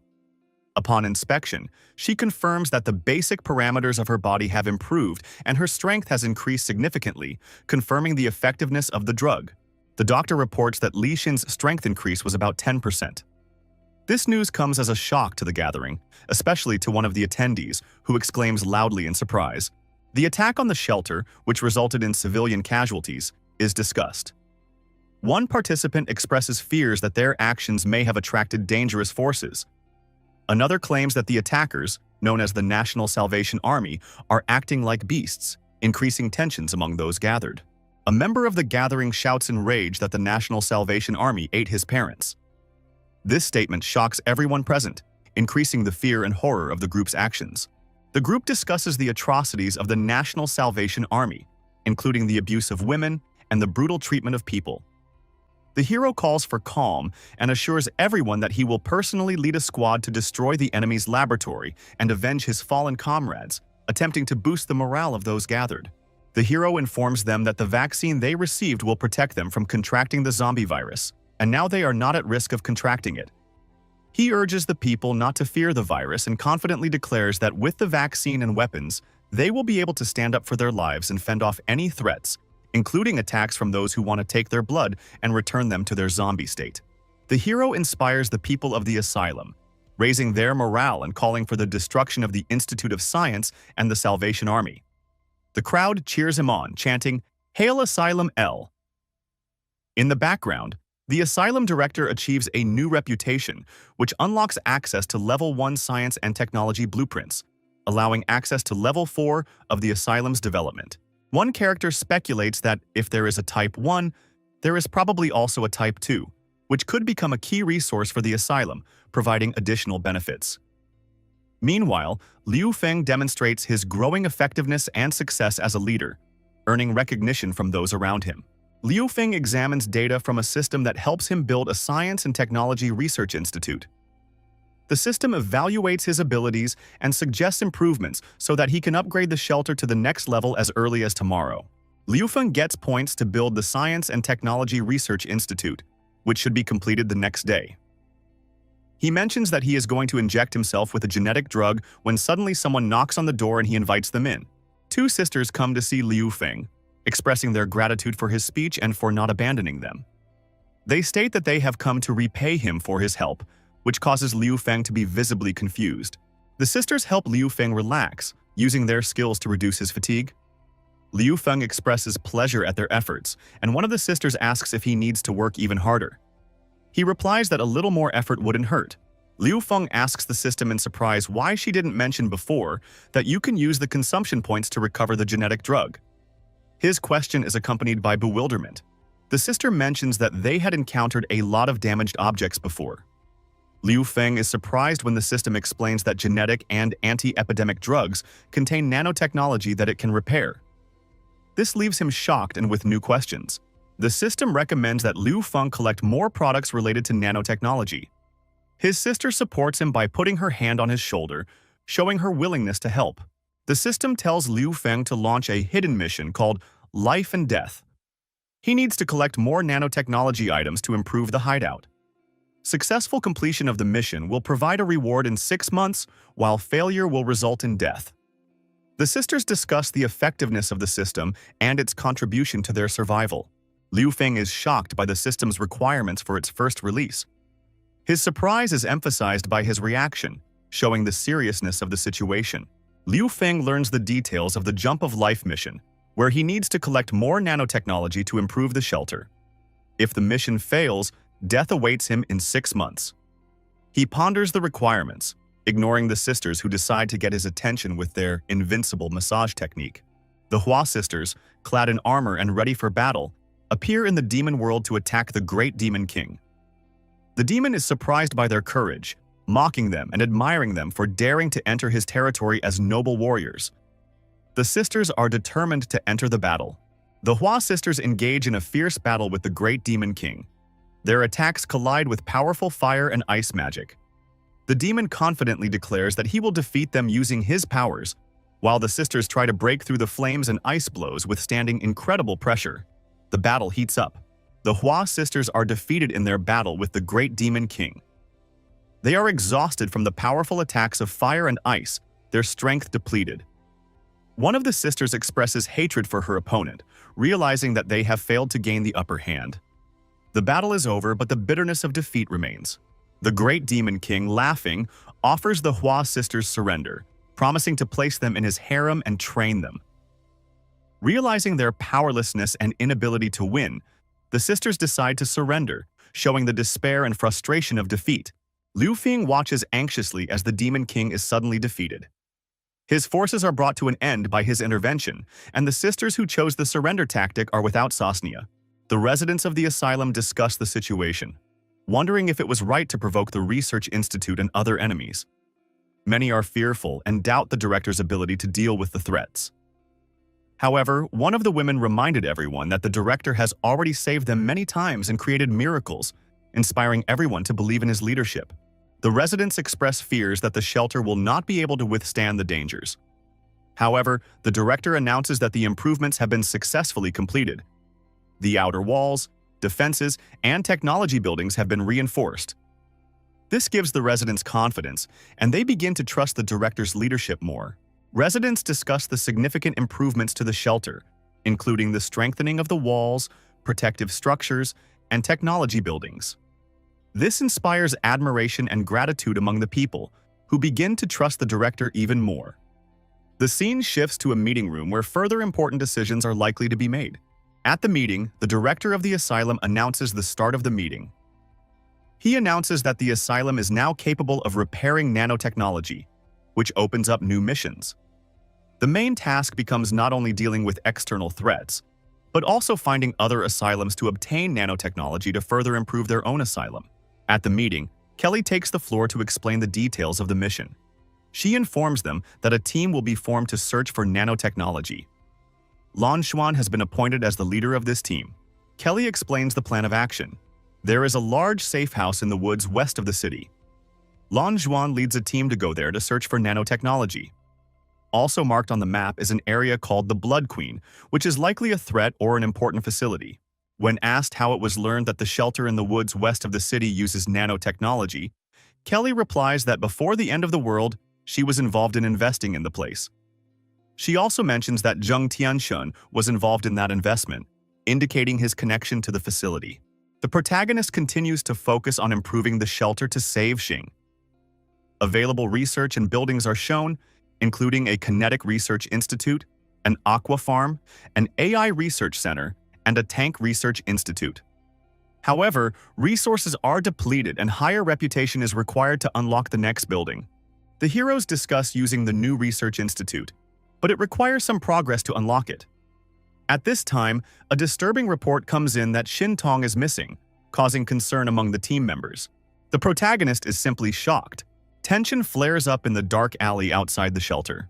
Upon inspection, she confirms that the basic parameters of her body have improved and her strength has increased significantly, confirming the effectiveness of the drug. The doctor reports that Li Xin's strength increase was about 10%. This news comes as a shock to the gathering, especially to one of the attendees, who exclaims loudly in surprise. The attack on the shelter, which resulted in civilian casualties, is discussed. One participant expresses fears that their actions may have attracted dangerous forces. Another claims that the attackers, known as the National Salvation Army, are acting like beasts, increasing tensions among those gathered. A member of the gathering shouts in rage that the National Salvation Army ate his parents. This statement shocks everyone present, increasing the fear and horror of the group's actions. The group discusses the atrocities of the National Salvation Army, including the abuse of women and the brutal treatment of people. The hero calls for calm and assures everyone that he will personally lead a squad to destroy the enemy's laboratory and avenge his fallen comrades, attempting to boost the morale of those gathered. The hero informs them that the vaccine they received will protect them from contracting the zombie virus, and now they are not at risk of contracting it. He urges the people not to fear the virus and confidently declares that with the vaccine and weapons, they will be able to stand up for their lives and fend off any threats, including attacks from those who want to take their blood and return them to their zombie state. The hero inspires the people of the asylum, raising their morale and calling for the destruction of the Institute of Science and the Salvation Army. The crowd cheers him on, chanting, "Hail Asylum L." In the background, the asylum director achieves a new reputation, which unlocks access to Level 1 science and technology blueprints, allowing access to Level 4 of the asylum's development. One character speculates that if there is a Type 1, there is probably also a Type 2, which could become a key resource for the asylum, providing additional benefits. Meanwhile, Liu Feng demonstrates his growing effectiveness and success as a leader, earning recognition from those around him. Liu Feng examines data from a system that helps him build a science and technology research institute. The system evaluates his abilities and suggests improvements so that he can upgrade the shelter to the next level as early as tomorrow. Liu Feng gets points to build the Science and Technology Research Institute, which should be completed the next day. He mentions that he is going to inject himself with a genetic drug when suddenly someone knocks on the door and he invites them in. Two sisters come to see Liu Feng, expressing their gratitude for his speech and for not abandoning them. They state that they have come to repay him for his help, which causes Liu Feng to be visibly confused. The sisters help Liu Feng relax, using their skills to reduce his fatigue. Liu Feng expresses pleasure at their efforts, and one of the sisters asks if he needs to work even harder. He replies that a little more effort wouldn't hurt. Liu Feng asks the system in surprise why she didn't mention before that you can use the consumption points to recover the genetic drug. His question is accompanied by bewilderment. The sister mentions that they had encountered a lot of damaged objects before. Liu Feng is surprised when the system explains that genetic and anti-epidemic drugs contain nanotechnology that it can repair. This leaves him shocked and with new questions. The system recommends that Liu Feng collect more products related to nanotechnology. His sister supports him by putting her hand on his shoulder, showing her willingness to help. The system tells Liu Feng to launch a hidden mission called Life and Death. He needs to collect more nanotechnology items to improve the hideout. Successful completion of the mission will provide a reward in 6 months, while failure will result in death. The sisters discuss the effectiveness of the system and its contribution to their survival. Liu Feng is shocked by the system's requirements for its first release. His surprise is emphasized by his reaction, showing the seriousness of the situation. Liu Feng learns the details of the Jump of Life mission, where he needs to collect more nanotechnology to improve the shelter. If the mission fails, death awaits him in 6 months. He ponders the requirements, ignoring the sisters who decide to get his attention with their invincible massage technique. The Hua sisters, clad in armor and ready for battle, appear in the demon world to attack the great demon king. The demon is surprised by their courage, mocking them and admiring them for daring to enter his territory as noble warriors. The sisters are determined to enter the battle. The Hua sisters engage in a fierce battle with the great demon king. Their attacks collide with powerful fire and ice magic. The demon confidently declares that he will defeat them using his powers, while the sisters try to break through the flames and ice blows withstanding incredible pressure. The battle heats up. The Hua sisters are defeated in their battle with the great demon king. They are exhausted from the powerful attacks of fire and ice, their strength depleted. One of the sisters expresses hatred for her opponent, realizing that they have failed to gain the upper hand. The battle is over, but the bitterness of defeat remains. The great demon king, laughing, offers the Hua sisters surrender, promising to place them in his harem and train them. Realizing their powerlessness and inability to win, the sisters decide to surrender, showing the despair and frustration of defeat. Liu Feng watches anxiously as the demon king is suddenly defeated. His forces are brought to an end by his intervention, and the sisters who chose the surrender tactic are without Sasnia. The residents of the asylum discuss the situation, wondering if it was right to provoke the Research Institute and other enemies. Many are fearful and doubt the director's ability to deal with the threats. However, one of the women reminded everyone that the director has already saved them many times and created miracles, inspiring everyone to believe in his leadership. The residents express fears that the shelter will not be able to withstand the dangers. However, the director announces that the improvements have been successfully completed. The outer walls, defenses, and technology buildings have been reinforced. This gives the residents confidence, and they begin to trust the director's leadership more. Residents discuss the significant improvements to the shelter, including the strengthening of the walls, protective structures, and technology buildings. This inspires admiration and gratitude among the people, who begin to trust the director even more. The scene shifts to a meeting room where further important decisions are likely to be made. At the meeting, the director of the asylum announces the start of the meeting. He announces that the asylum is now capable of repairing nanotechnology, which opens up new missions. The main task becomes not only dealing with external threats, but also finding other asylums to obtain nanotechnology to further improve their own asylum. At the meeting, Kelly takes the floor to explain the details of the mission. She informs them that a team will be formed to search for nanotechnology. Lan Xuan has been appointed as the leader of this team. Kelly explains the plan of action. There is a large safe house in the woods west of the city. Lan Zhuan leads a team to go there to search for nanotechnology. Also marked on the map is an area called the Blood Queen, which is likely a threat or an important facility. When asked how it was learned that the shelter in the woods west of the city uses nanotechnology, Kelly replies that before the end of the world, she was involved in investing in the place. She also mentions that Zheng Tianshun was involved in that investment, indicating his connection to the facility. The protagonist continues to focus on improving the shelter to save Xing. Available research and buildings are shown, including a kinetic research institute, an aqua farm, an AI research center, and a tank research institute. However, resources are depleted and higher reputation is required to unlock the next building. The heroes discuss using the new research institute, but it requires some progress to unlock it. At this time, a disturbing report comes in that Xin Tong is missing, causing concern among the team members. The protagonist is simply shocked. Tension flares up in the dark alley outside the shelter.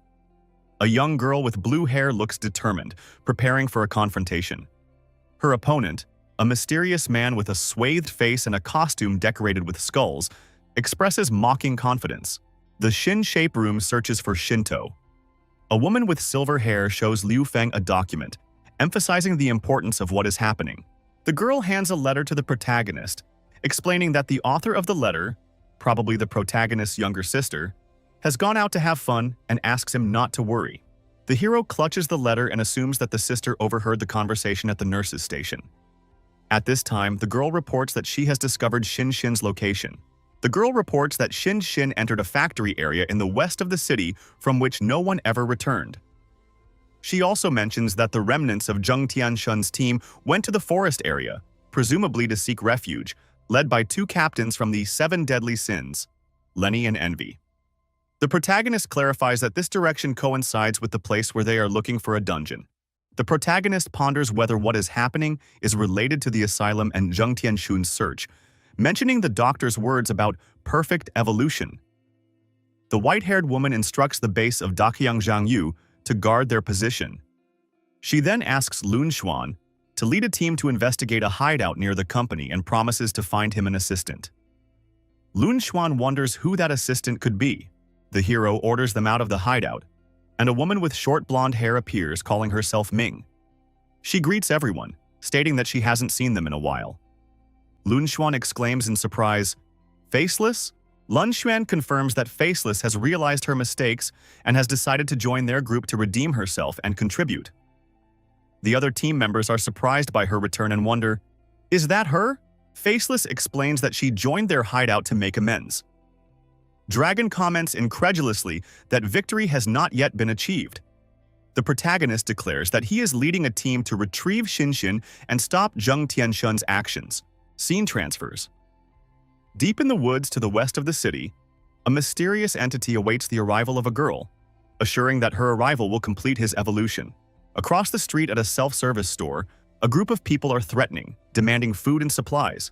A young girl with blue hair looks determined, preparing for a confrontation. Her opponent, a mysterious man with a swathed face and a costume decorated with skulls, expresses mocking confidence. The Xin Shape Room searches for Shinto. A woman with silver hair shows Liu Feng a document, emphasizing the importance of what is happening. The girl hands a letter to the protagonist, explaining that the author of the letter, probably the protagonist's younger sister, has gone out to have fun and asks him not to worry. The hero clutches the letter and assumes that the sister overheard the conversation at the nurse's station. At this time, the girl reports that she has discovered Xin Xin's location. The girl reports that Xin Xin entered a factory area in the west of the city from which no one ever returned. She also mentions that the remnants of Zheng Tianshun's team went to the forest area, presumably to seek refuge, led by two captains from the Seven Deadly Sins, Lenny and Envy. The protagonist clarifies that this direction coincides with the place where they are looking for a dungeon. The protagonist ponders whether what is happening is related to the asylum and Zheng Tianshun's search, mentioning the doctor's words about perfect evolution. The white-haired woman instructs the base of Daqiang Zhangyu to guard their position. She then asks Lun Xuan to lead a team to investigate a hideout near the company and promises to find him an assistant. Lun Xuan wonders who that assistant could be. The hero orders them out of the hideout, and a woman with short blonde hair appears, calling herself Ming. She greets everyone, stating that she hasn't seen them in a while. Lun Xuan exclaims in surprise, "Faceless?" Lun Xuan confirms that Faceless has realized her mistakes and has decided to join their group to redeem herself and contribute. The other team members are surprised by her return and wonder, "Is that her?" Faceless explains that she joined their hideout to make amends. Dragon comments incredulously that victory has not yet been achieved. The protagonist declares that he is leading a team to retrieve Xin and stop Zheng Tianshun's actions. Scene transfers. Deep in the woods to the west of the city, a mysterious entity awaits the arrival of a girl, assuring that her arrival will complete his evolution. Across the street at a self-service store, a group of people are threatening, demanding food and supplies.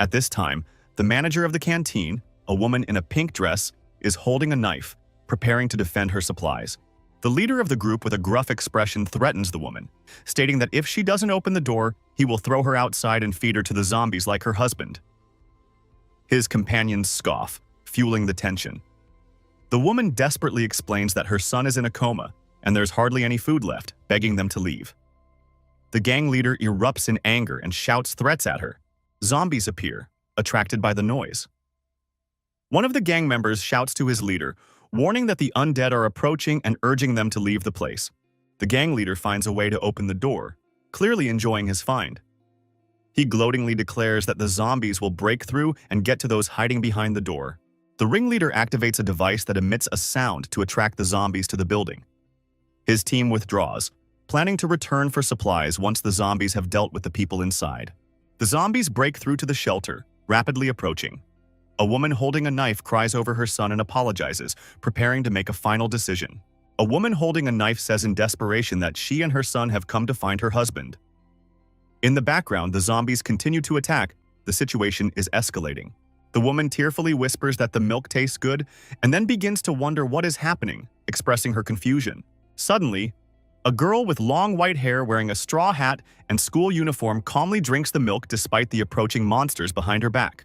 At this time, the manager of the canteen, a woman in a pink dress, is holding a knife, preparing to defend her supplies. The leader of the group with a gruff expression threatens the woman, stating that if she doesn't open the door, he will throw her outside and feed her to the zombies like her husband. His companions scoff, fueling the tension. The woman desperately explains that her son is in a coma and there's hardly any food left, begging them to leave. The gang leader erupts in anger and shouts threats at her. Zombies appear, attracted by the noise. One of the gang members shouts to his leader, warning that the undead are approaching and urging them to leave the place. The gang leader finds a way to open the door, clearly enjoying his find. He gloatingly declares that the zombies will break through and get to those hiding behind the door. The ringleader activates a device that emits a sound to attract the zombies to the building. His team withdraws, planning to return for supplies once the zombies have dealt with the people inside. The zombies break through to the shelter, rapidly approaching. A woman holding a knife cries over her son and apologizes, preparing to make a final decision. A woman holding a knife says in desperation that she and her son have come to find her husband. In the background, the zombies continue to attack. The situation is escalating. The woman tearfully whispers that the milk tastes good and then begins to wonder what is happening, expressing her confusion. Suddenly, a girl with long white hair wearing a straw hat and school uniform calmly drinks the milk despite the approaching monsters behind her back.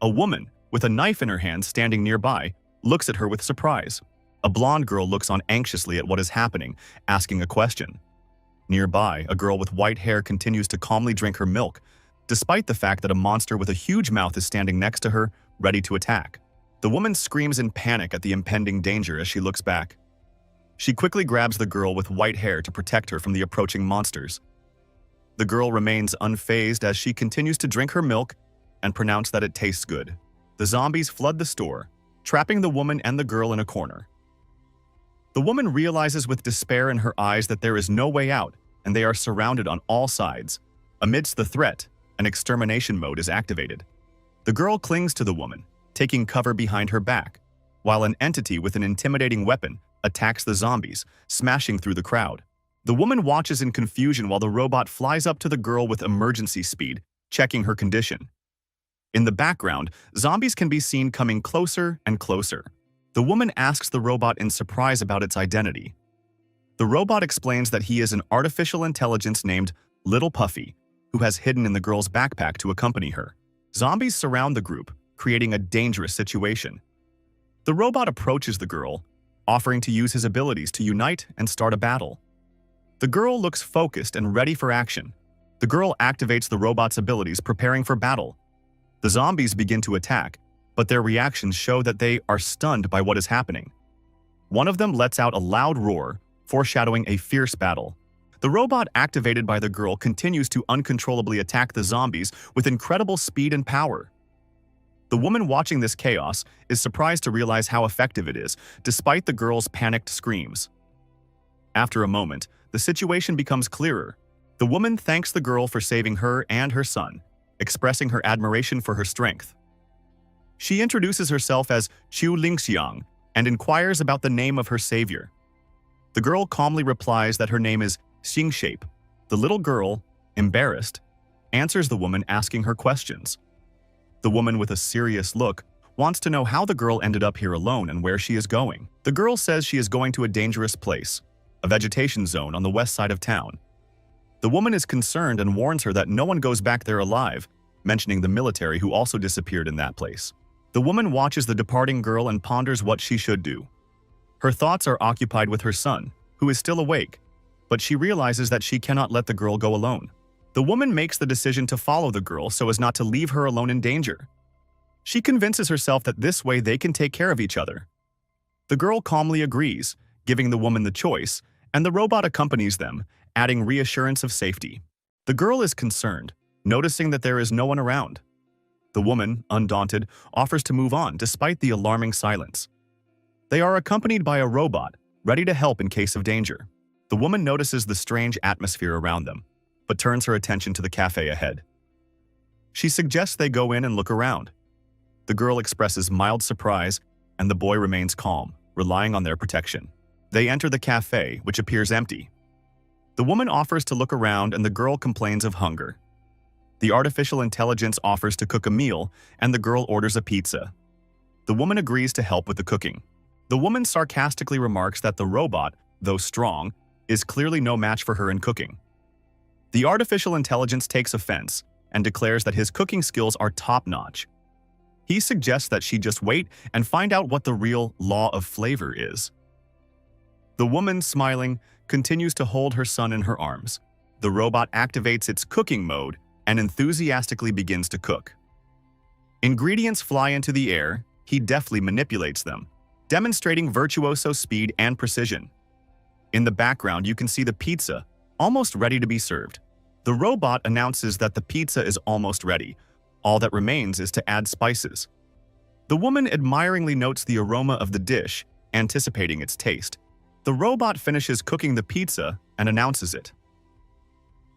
A woman with a knife in her hand standing nearby, looks at her with surprise. A blonde girl looks on anxiously at what is happening, asking a question. Nearby, a girl with white hair continues to calmly drink her milk, despite the fact that a monster with a huge mouth is standing next to her, ready to attack. The woman screams in panic at the impending danger as she looks back. She quickly grabs the girl with white hair to protect her from the approaching monsters. The girl remains unfazed as she continues to drink her milk and pronounce that it tastes good. The zombies flood the store, trapping the woman and the girl in a corner. The woman realizes with despair in her eyes that there is no way out, and they are surrounded on all sides. Amidst the threat, an extermination mode is activated. The girl clings to the woman, taking cover behind her back, while an entity with an intimidating weapon attacks the zombies, smashing through the crowd. The woman watches in confusion while the robot flies up to the girl with emergency speed, checking her condition. In the background, zombies can be seen coming closer and closer. The woman asks the robot in surprise about its identity. The robot explains that he is an artificial intelligence named Little Puffy, who has hidden in the girl's backpack to accompany her. Zombies surround the group, creating a dangerous situation. The robot approaches the girl, offering to use his abilities to unite and start a battle. The girl looks focused and ready for action. The girl activates the robot's abilities, preparing for battle. The zombies begin to attack, but their reactions show that they are stunned by what is happening. One of them lets out a loud roar, foreshadowing a fierce battle. The robot activated by the girl continues to uncontrollably attack the zombies with incredible speed and power. The woman watching this chaos is surprised to realize how effective it is, despite the girl's panicked screams. After a moment, the situation becomes clearer. The woman thanks the girl for saving her and her son, expressing her admiration for her strength. She introduces herself as Chu Lingxiang and inquires about the name of her savior. The girl calmly replies that her name is Xingshape. The little girl, embarrassed, answers the woman asking her questions. The woman with a serious look wants to know how the girl ended up here alone and where she is going. The girl says she is going to a dangerous place, a vegetation zone on the west side of town. The woman is concerned and warns her that no one goes back there alive, mentioning the military who also disappeared in that place. The woman watches the departing girl and ponders what she should do. Her thoughts are occupied with her son, who is still awake, but she realizes that she cannot let the girl go alone. The woman makes the decision to follow the girl so as not to leave her alone in danger. She convinces herself that this way they can take care of each other. The girl calmly agrees, giving the woman the choice, and the robot accompanies them, adding reassurance of safety. The girl is concerned, noticing that there is no one around. The woman, undaunted, offers to move on despite the alarming silence. They are accompanied by a robot, ready to help in case of danger. The woman notices the strange atmosphere around them, but turns her attention to the cafe ahead. She suggests they go in and look around. The girl expresses mild surprise, and the boy remains calm, relying on their protection. They enter the cafe, which appears empty. The woman offers to look around and the girl complains of hunger. The artificial intelligence offers to cook a meal, and the girl orders a pizza. The woman agrees to help with the cooking. The woman sarcastically remarks that the robot, though strong, is clearly no match for her in cooking. The artificial intelligence takes offense and declares that his cooking skills are top-notch. He suggests that she just wait and find out what the real law of flavor is. The woman, smiling, continues to hold her son in her arms. The robot activates its cooking mode and enthusiastically begins to cook. Ingredients fly into the air, he deftly manipulates them, demonstrating virtuoso speed and precision. In the background, you can see the pizza, almost ready to be served. The robot announces that the pizza is almost ready. All that remains is to add spices. The woman admiringly notes the aroma of the dish, anticipating its taste. The robot finishes cooking the pizza and announces it.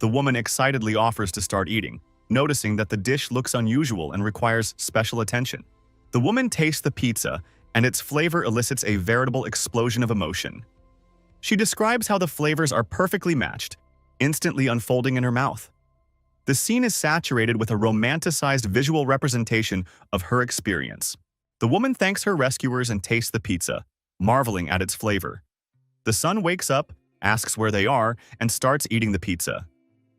The woman excitedly offers to start eating, noticing that the dish looks unusual and requires special attention. The woman tastes the pizza, and its flavor elicits a veritable explosion of emotion. She describes how the flavors are perfectly matched, instantly unfolding in her mouth. The scene is saturated with a romanticized visual representation of her experience. The woman thanks her rescuers and tastes the pizza, marveling at its flavor. The son wakes up, asks where they are, and starts eating the pizza.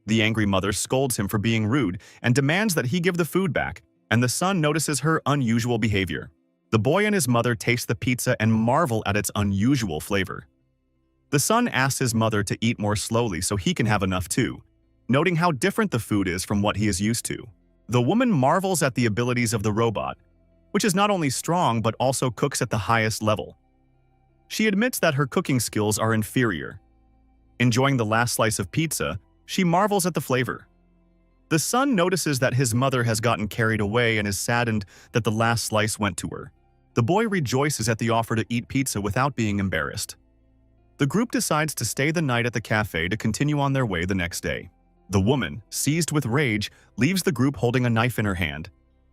The angry mother scolds him for being rude and demands that he give the food back, and the son notices her unusual behavior. The boy and his mother taste the pizza and marvel at its unusual flavor. The son asks his mother to eat more slowly so he can have enough too, noting how different the food is from what he is used to. The woman marvels at the abilities of the robot, which is not only strong but also cooks at the highest level. She admits that her cooking skills are inferior. Enjoying the last slice of pizza, she marvels at the flavor. The son notices that his mother has gotten carried away and is saddened that the last slice went to her. The boy rejoices at the offer to eat pizza without being embarrassed. The group decides to stay the night at the cafe to continue on their way the next day. The woman, seized with rage, leaves the group holding a knife in her hand.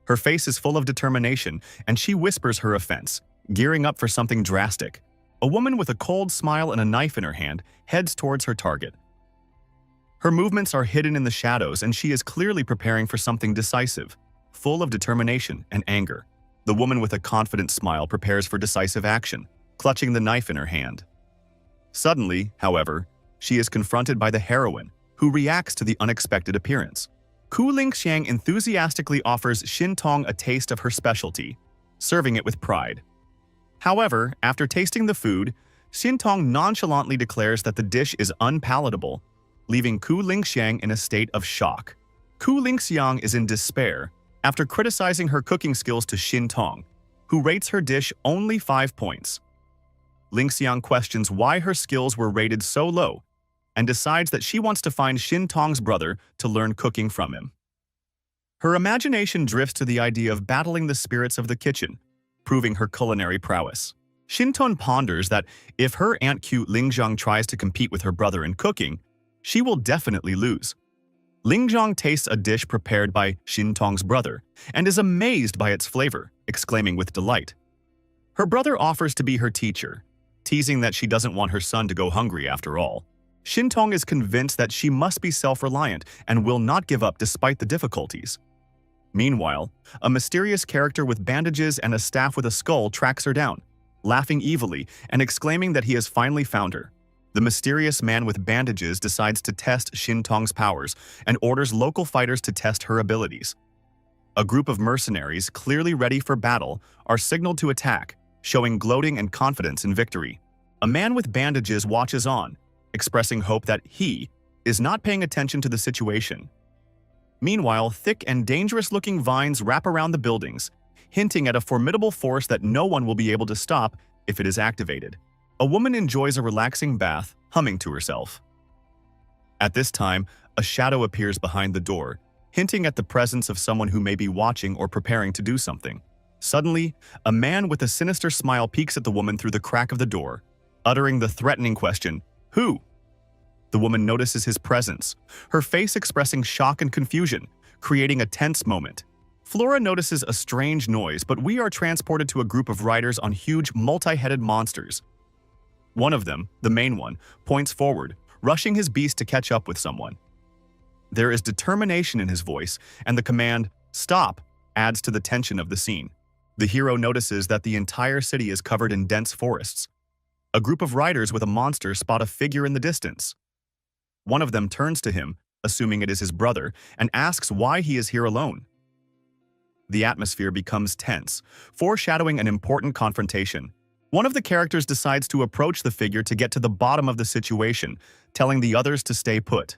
Her face is full of determination, and she whispers her offense, gearing up for something drastic. A woman with a cold smile and a knife in her hand heads towards her target. Her movements are hidden in the shadows, and she is clearly preparing for something decisive, full of determination and anger. The woman with a confident smile prepares for decisive action, clutching the knife in her hand. Suddenly, however, she is confronted by the heroine, who reacts to the unexpected appearance. Ku Lingxiang enthusiastically offers Xin Tong a taste of her specialty, serving it with pride. However, after tasting the food, Xin Tong nonchalantly declares that the dish is unpalatable, leaving Ku Lingxiang in a state of shock. Ku Lingxiang is in despair after criticizing her cooking skills to Xin Tong, who rates her dish only 5 points. Lingxiang questions why her skills were rated so low and decides that she wants to find Xin Tong's brother to learn cooking from him. Her imagination drifts to the idea of battling the spirits of the kitchen, proving her culinary prowess. Xin Tong ponders that if her Aunt Cute Lingjiang tries to compete with her brother in cooking, she will definitely lose. Lingjiang tastes a dish prepared by Xin Tong's brother and is amazed by its flavor, exclaiming with delight. Her brother offers to be her teacher, teasing that she doesn't want her son to go hungry after all. Xin Tong is convinced that she must be self-reliant and will not give up despite the difficulties. Meanwhile, a mysterious character with bandages and a staff with a skull tracks her down, laughing evilly and exclaiming that he has finally found her. The mysterious man with bandages decides to test Xin Tong's powers and orders local fighters to test her abilities. A group of mercenaries, clearly ready for battle, are signaled to attack, showing gloating and confidence in victory. A man with bandages watches on, expressing hope that he is not paying attention to the situation. Meanwhile, thick and dangerous-looking vines wrap around the buildings, hinting at a formidable force that no one will be able to stop if it is activated. A woman enjoys a relaxing bath, humming to herself. At this time, a shadow appears behind the door, hinting at the presence of someone who may be watching or preparing to do something. Suddenly, a man with a sinister smile peeks at the woman through the crack of the door, uttering the threatening question, "Who?" The woman notices his presence, her face expressing shock and confusion, creating a tense moment. Flora notices a strange noise, but we are transported to a group of riders on huge, multi-headed monsters. One of them, the main one, points forward, rushing his beast to catch up with someone. There is determination in his voice, and the command, "Stop," adds to the tension of the scene. The hero notices that the entire city is covered in dense forests. A group of riders with a monster spot a figure in the distance. One of them turns to him, assuming it is his brother, and asks why he is here alone. The atmosphere becomes tense, foreshadowing an important confrontation. One of the characters decides to approach the figure to get to the bottom of the situation, telling the others to stay put.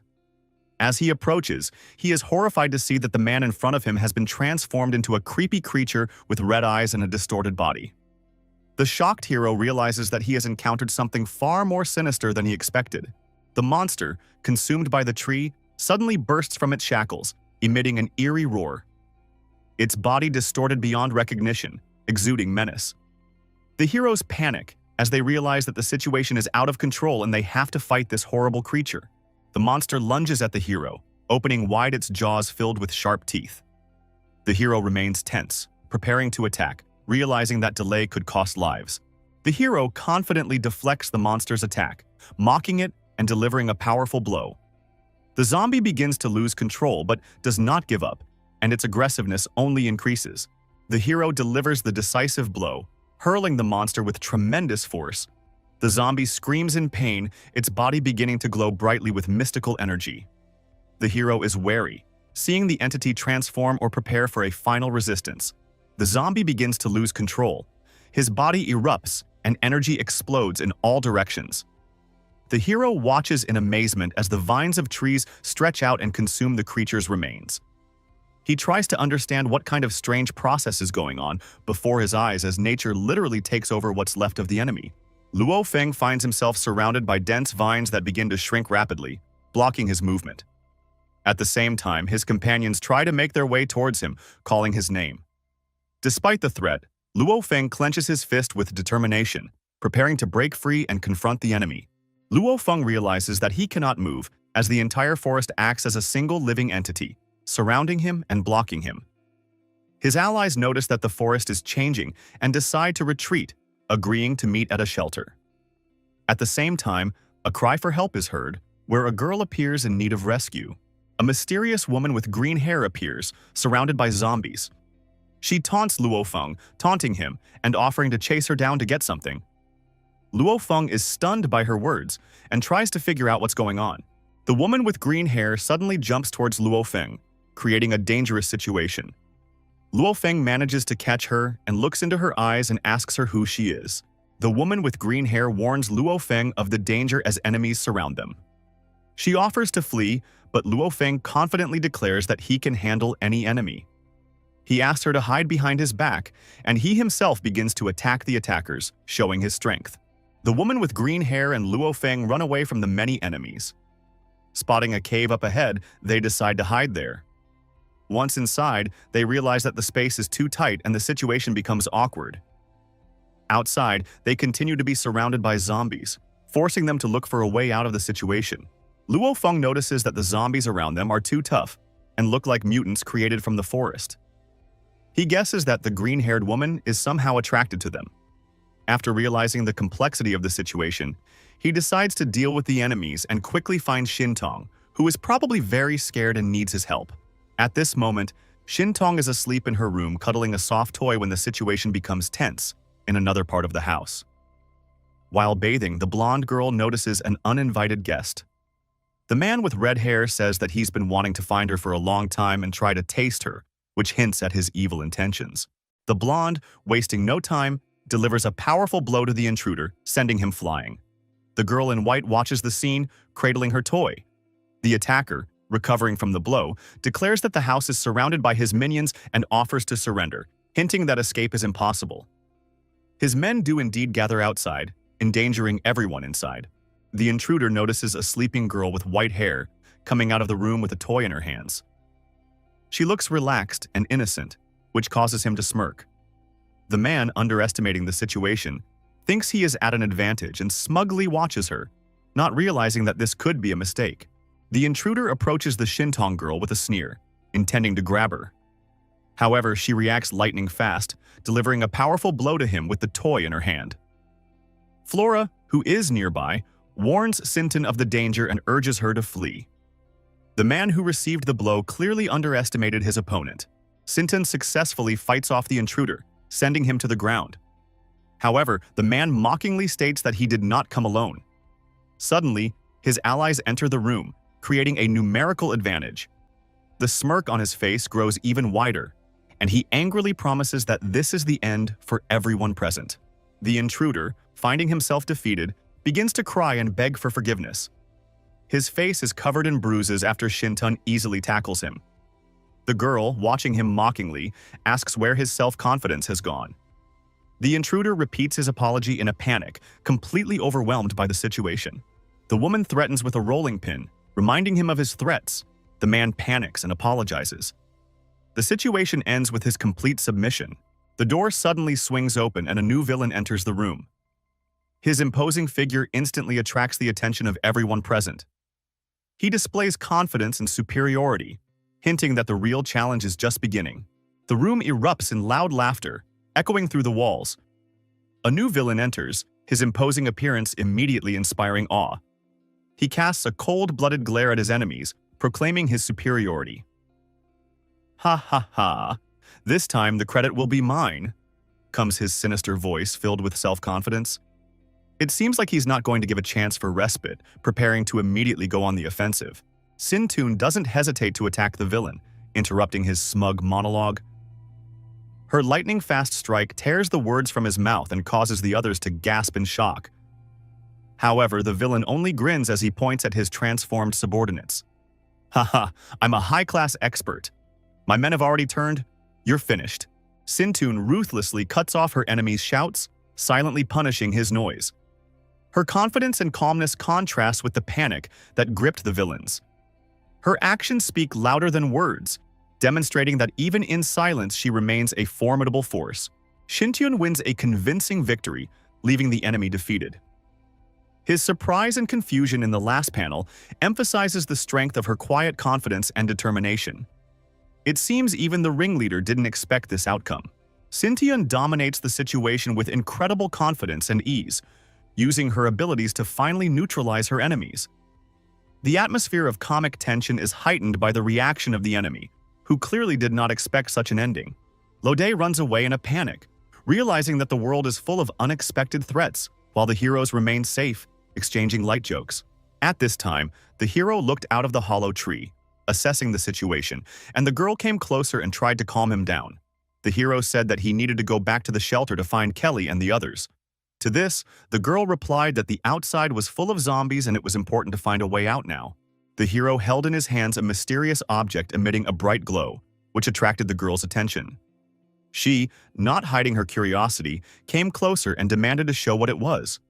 As he approaches, he is horrified to see that the man in front of him has been transformed into a creepy creature with red eyes and a distorted body. The shocked hero realizes that he has encountered something far more sinister than he expected. The monster, consumed by the tree, suddenly bursts from its shackles, emitting an eerie roar. Its body distorted beyond recognition, exuding menace. The heroes panic as they realize that the situation is out of control and they have to fight this horrible creature. The monster lunges at the hero, opening wide its jaws filled with sharp teeth. The hero remains tense, preparing to attack, realizing that delay could cost lives. The hero confidently deflects the monster's attack, mocking it and delivering a powerful blow. The zombie begins to lose control but does not give up, and its aggressiveness only increases. The hero delivers the decisive blow, hurling the monster with tremendous force. The zombie screams in pain, its body beginning to glow brightly with mystical energy. The hero is wary, seeing the entity transform or prepare for a final resistance. The zombie begins to lose control. His body erupts and energy explodes in all directions. The hero watches in amazement as the vines of trees stretch out and consume the creature's remains. He tries to understand what kind of strange process is going on before his eyes as nature literally takes over what's left of the enemy. Luo Feng finds himself surrounded by dense vines that begin to shrink rapidly, blocking his movement. At the same time, his companions try to make their way towards him, calling his name. Despite the threat, Luo Feng clenches his fist with determination, preparing to break free and confront the enemy. Luo Feng realizes that he cannot move, as the entire forest acts as a single living entity, surrounding him and blocking him. His allies notice that the forest is changing and decide to retreat, agreeing to meet at a shelter. At the same time, a cry for help is heard, where a girl appears in need of rescue. A mysterious woman with green hair appears, surrounded by zombies. She taunts Luo Feng, taunting him and offering to chase her down to get something. Luo Feng is stunned by her words and tries to figure out what's going on. The woman with green hair suddenly jumps towards Luo Feng, creating a dangerous situation. Luo Feng manages to catch her and looks into her eyes and asks her who she is. The woman with green hair warns Luo Feng of the danger as enemies surround them. She offers to flee, but Luo Feng confidently declares that he can handle any enemy. He asks her to hide behind his back, and he himself begins to attack the attackers, showing his strength. The woman with green hair and Luo Feng run away from the many enemies. Spotting a cave up ahead, they decide to hide there. Once inside, they realize that the space is too tight and the situation becomes awkward. Outside, they continue to be surrounded by zombies, forcing them to look for a way out of the situation. Luo Feng notices that the zombies around them are too tough and look like mutants created from the forest. He guesses that the green-haired woman is somehow attracted to them. After realizing the complexity of the situation, he decides to deal with the enemies and quickly finds Shintong, who is probably very scared and needs his help. At this moment, Shintong is asleep in her room cuddling a soft toy when the situation becomes tense in another part of the house. While bathing, the blonde girl notices an uninvited guest. The man with red hair says that he's been wanting to find her for a long time and try to taste her, which hints at his evil intentions. The blonde, wasting no time, delivers a powerful blow to the intruder, sending him flying. The girl in white watches the scene, cradling her toy. The attacker, recovering from the blow, declares that the house is surrounded by his minions and offers to surrender, hinting that escape is impossible. His men do indeed gather outside, endangering everyone inside. The intruder notices a sleeping girl with white hair coming out of the room with a toy in her hands. She looks relaxed and innocent, which causes him to smirk. The man, underestimating the situation, thinks he is at an advantage and smugly watches her, not realizing that this could be a mistake. The intruder approaches the Shintong girl with a sneer, intending to grab her. However, she reacts lightning fast, delivering a powerful blow to him with the toy in her hand. Flora, who is nearby, warns Sinton of the danger and urges her to flee. The man who received the blow clearly underestimated his opponent. Sinton successfully fights off the intruder, sending him to the ground. However, the man mockingly states that he did not come alone. Suddenly, his allies enter the room, creating a numerical advantage. The smirk on his face grows even wider, and he angrily promises that this is the end for everyone present. The intruder, finding himself defeated, begins to cry and beg for forgiveness. His face is covered in bruises after Shinton easily tackles him. The girl, watching him mockingly, asks where his self-confidence has gone. The intruder repeats his apology in a panic, completely overwhelmed by the situation. The woman threatens with a rolling pin, reminding him of his threats. The man panics and apologizes. The situation ends with his complete submission. The door suddenly swings open and a new villain enters the room. His imposing figure instantly attracts the attention of everyone present. He displays confidence and superiority, hinting that the real challenge is just beginning. The room erupts in loud laughter, echoing through the walls. A new villain enters, his imposing appearance immediately inspiring awe. He casts a cold-blooded glare at his enemies, proclaiming his superiority. "Ha ha ha, this time the credit will be mine," comes his sinister voice filled with self-confidence. It seems like he's not going to give a chance for respite, preparing to immediately go on the offensive. Sin-tun doesn't hesitate to attack the villain, interrupting his smug monologue. Her lightning-fast strike tears the words from his mouth and causes the others to gasp in shock. However, the villain only grins as he points at his transformed subordinates. Haha, I'm a high-class expert. My men have already turned. You're finished. Sin-tun ruthlessly cuts off her enemy's shouts, silently punishing his noise. Her confidence and calmness contrast with the panic that gripped the villains. Her actions speak louder than words, demonstrating that even in silence she remains a formidable force. Sin-tun wins a convincing victory, leaving the enemy defeated. His surprise and confusion in the last panel emphasizes the strength of her quiet confidence and determination. It seems even the ringleader didn't expect this outcome. Sin-tun dominates the situation with incredible confidence and ease, using her abilities to finally neutralize her enemies. The atmosphere of comic tension is heightened by the reaction of the enemy, who clearly did not expect such an ending. Lode runs away in a panic, realizing that the world is full of unexpected threats, while the heroes remain safe, exchanging light jokes. At this time, the hero looked out of the hollow tree, assessing the situation, and the girl came closer and tried to calm him down. The hero said that he needed to go back to the shelter to find Kelly and the others. To this, the girl replied that the outside was full of zombies and it was important to find a way out now. The hero held in his hands a mysterious object emitting a bright glow, which attracted the girl's attention. She, not hiding her curiosity, came closer and demanded to show what it was.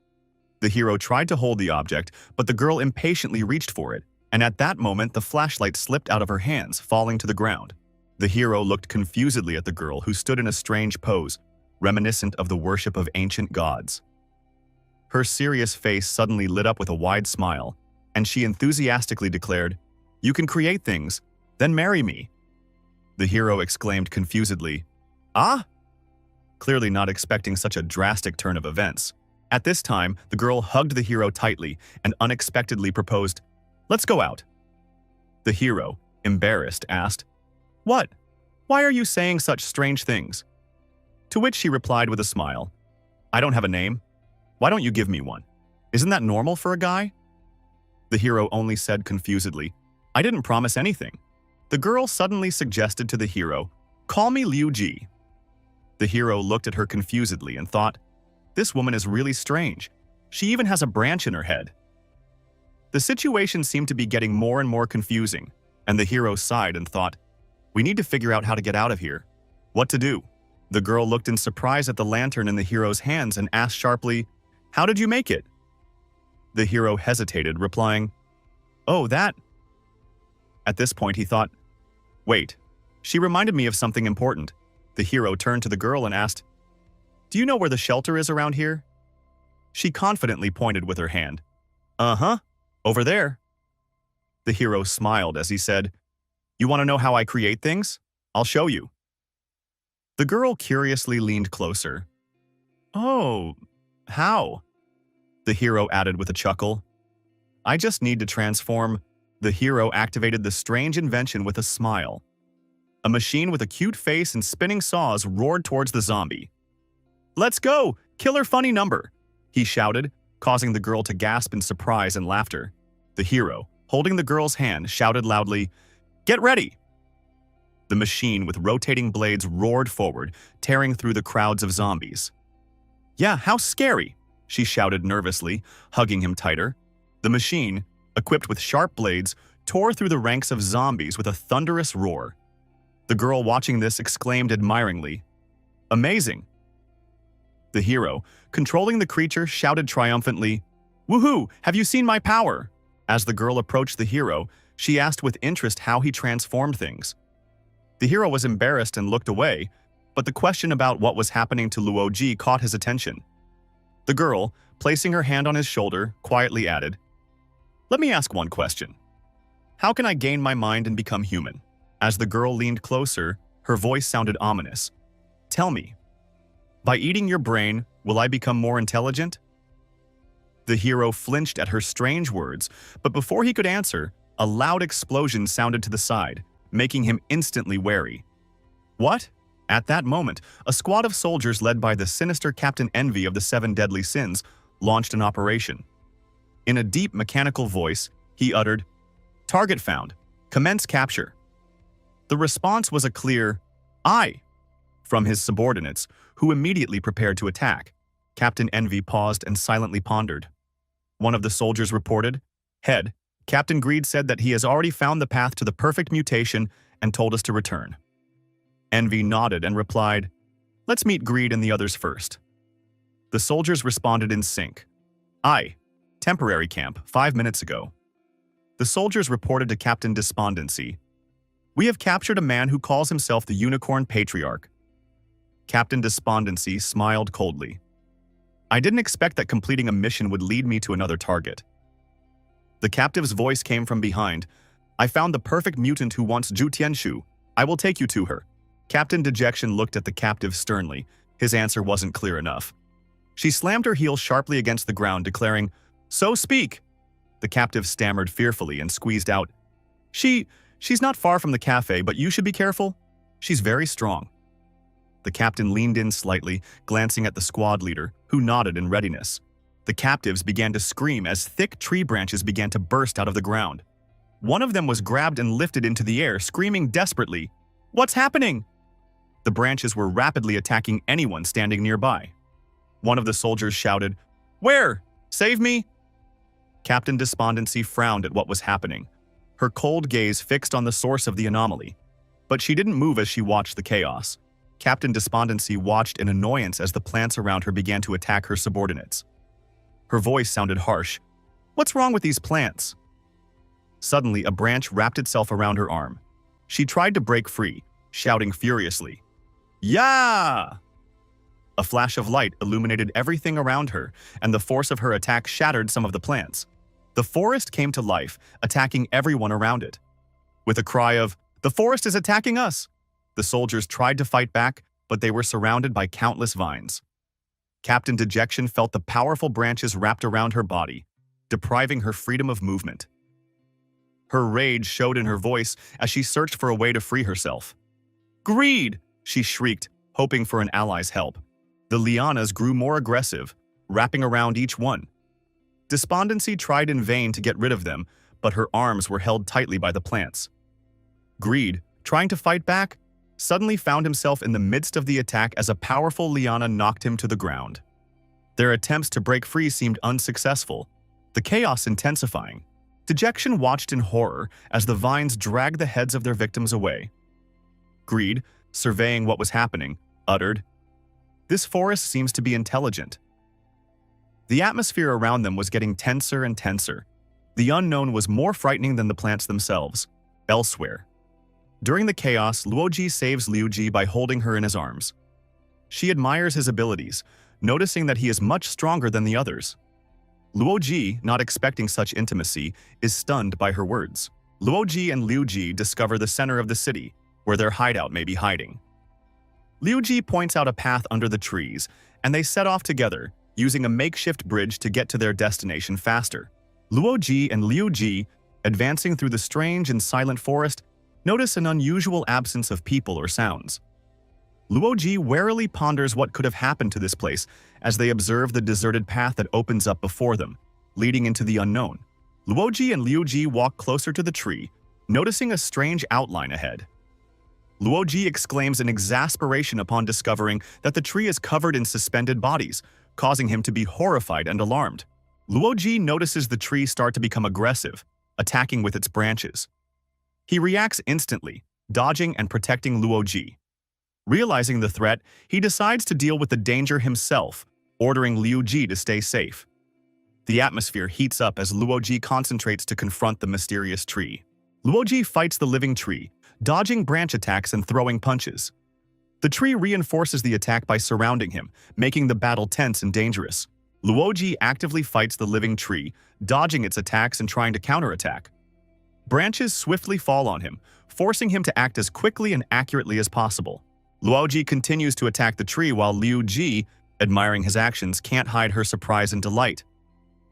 The hero tried to hold the object, but the girl impatiently reached for it, and at that moment the flashlight slipped out of her hands, falling to the ground. The hero looked confusedly at the girl, who stood in a strange pose, reminiscent of the worship of ancient gods. Her serious face suddenly lit up with a wide smile, and she enthusiastically declared, "You can create things, then marry me." The hero exclaimed confusedly, "Ah?" Clearly not expecting such a drastic turn of events. At this time, the girl hugged the hero tightly and unexpectedly proposed, "Let's go out." The hero, embarrassed, asked, "What? Why are you saying such strange things?" To which she replied with a smile, "I don't have a name. Why don't you give me one? Isn't that normal for a guy?" The hero only said confusedly, "I didn't promise anything." The girl suddenly suggested to the hero, "Call me Liu Ji." The hero looked at her confusedly and thought, "This woman is really strange. She even has a branch in her head." The situation seemed to be getting more and more confusing, and the hero sighed and thought, "We need to figure out how to get out of here. What to do?" The girl looked in surprise at the lantern in the hero's hands and asked sharply, "How did you make it?" The hero hesitated, replying, "Oh, that." At this point, he thought, "Wait, she reminded me of something important." The hero turned to the girl and asked, "Do you know where the shelter is around here?" She confidently pointed with her hand. "Uh-huh, over there." The hero smiled as he said, "You want to know how I create things? I'll show you." The girl curiously leaned closer. "Oh, how?" The hero added with a chuckle. "I just need to transform." The hero activated the strange invention with a smile. A machine with a cute face and spinning saws roared towards the zombie. "Let's go! Killer funny number!" he shouted, causing the girl to gasp in surprise and laughter. The hero, holding the girl's hand, shouted loudly, "Get ready!" The machine with rotating blades roared forward, tearing through the crowds of zombies. "Yeah, how scary!" she shouted nervously, hugging him tighter. The machine, equipped with sharp blades, tore through the ranks of zombies with a thunderous roar. The girl watching this exclaimed admiringly, "Amazing!" The hero, controlling the creature, shouted triumphantly, "Woohoo! Have you seen my power?" As the girl approached the hero, she asked with interest how he transformed things. The hero was embarrassed and looked away, but the question about what was happening to Luo Ji caught his attention. The girl, placing her hand on his shoulder, quietly added, "Let me ask one question. How can I gain my mind and become human?" As the girl leaned closer, her voice sounded ominous. "Tell me, by eating your brain, will I become more intelligent?" The hero flinched at her strange words, but before he could answer, a loud explosion sounded to the side, making him instantly wary. What? At that moment, a squad of soldiers led by the sinister Captain Envy of the Seven Deadly Sins launched an operation. In a deep, mechanical voice, he uttered, Target found. Commence capture. The response was a clear, "Aye," from his subordinates, who immediately prepared to attack. Captain Envy paused and silently pondered. One of the soldiers reported, "Head, Captain Greed said that he has already found the path to the perfect mutation and told us to return." Envy nodded and replied, "Let's meet Greed and the others first." The soldiers responded in sync. "Aye, temporary camp, 5 minutes ago." The soldiers reported to Captain Despondency, "We have captured a man who calls himself the Unicorn Patriarch." Captain Despondency smiled coldly. "I didn't expect that completing a mission would lead me to another target." The captive's voice came from behind. "I found the perfect mutant who wants Zhu Tianshu. I will take you to her." Captain Dejection looked at the captive sternly. His answer wasn't clear enough. She slammed her heel sharply against the ground, declaring, "So speak." The captive stammered fearfully and squeezed out, She's not far from the cafe, but you should be careful. She's very strong." The captain leaned in slightly, glancing at the squad leader, who nodded in readiness. The captives began to scream as thick tree branches began to burst out of the ground. One of them was grabbed and lifted into the air, screaming desperately, "What's happening?" The branches were rapidly attacking anyone standing nearby. One of the soldiers shouted, "Where? Save me!" Captain Despondency frowned at what was happening, her cold gaze fixed on the source of the anomaly. But she didn't move as she watched the chaos. Captain Despondency watched in annoyance as the plants around her began to attack her subordinates. Her voice sounded harsh. "What's wrong with these plants?" Suddenly, a branch wrapped itself around her arm. She tried to break free, shouting furiously, "Yeah!" A flash of light illuminated everything around her, and the force of her attack shattered some of the plants. The forest came to life, attacking everyone around it. With a cry of, "The forest is attacking us!" the soldiers tried to fight back, but they were surrounded by countless vines. Captain Dejection felt the powerful branches wrapped around her body, depriving her freedom of movement. Her rage showed in her voice as she searched for a way to free herself. "Greed!" she shrieked, hoping for an ally's help. The lianas grew more aggressive, wrapping around each one. Despondency tried in vain to get rid of them, but her arms were held tightly by the plants. Greed, trying to fight back, suddenly found himself in the midst of the attack as a powerful liana knocked him to the ground. Their attempts to break free seemed unsuccessful, the chaos intensifying. Dejection watched in horror as the vines dragged the heads of their victims away. Greed, surveying what was happening, uttered, "This forest seems to be intelligent." The atmosphere around them was getting tenser and tenser. The unknown was more frightening than the plants themselves. Elsewhere, during the chaos, Luoji saves Liuji by holding her in his arms. She admires his abilities, noticing that he is much stronger than the others. Luoji, not expecting such intimacy, is stunned by her words. Luoji and Liuji discover the center of the city, where their hideout may be hiding. Liuji points out a path under the trees, and they set off together, using a makeshift bridge to get to their destination faster. Luoji and Liuji, advancing through the strange and silent forest, notice an unusual absence of people or sounds. Luoji warily ponders what could have happened to this place as they observe the deserted path that opens up before them, leading into the unknown. Luoji and Liuji walk closer to the tree, noticing a strange outline ahead. Luoji exclaims in exasperation upon discovering that the tree is covered in suspended bodies, causing him to be horrified and alarmed. Luoji notices the tree start to become aggressive, attacking with its branches. He reacts instantly, dodging and protecting Luoji. Realizing the threat, he decides to deal with the danger himself, ordering Liuji to stay safe. The atmosphere heats up as Luoji concentrates to confront the mysterious tree. Luoji fights the living tree, dodging branch attacks and throwing punches. The tree reinforces the attack by surrounding him, making the battle tense and dangerous. Luoji actively fights the living tree, dodging its attacks and trying to counterattack. Branches swiftly fall on him, forcing him to act as quickly and accurately as possible. Luoji continues to attack the tree while Liuji, admiring his actions, can't hide her surprise and delight.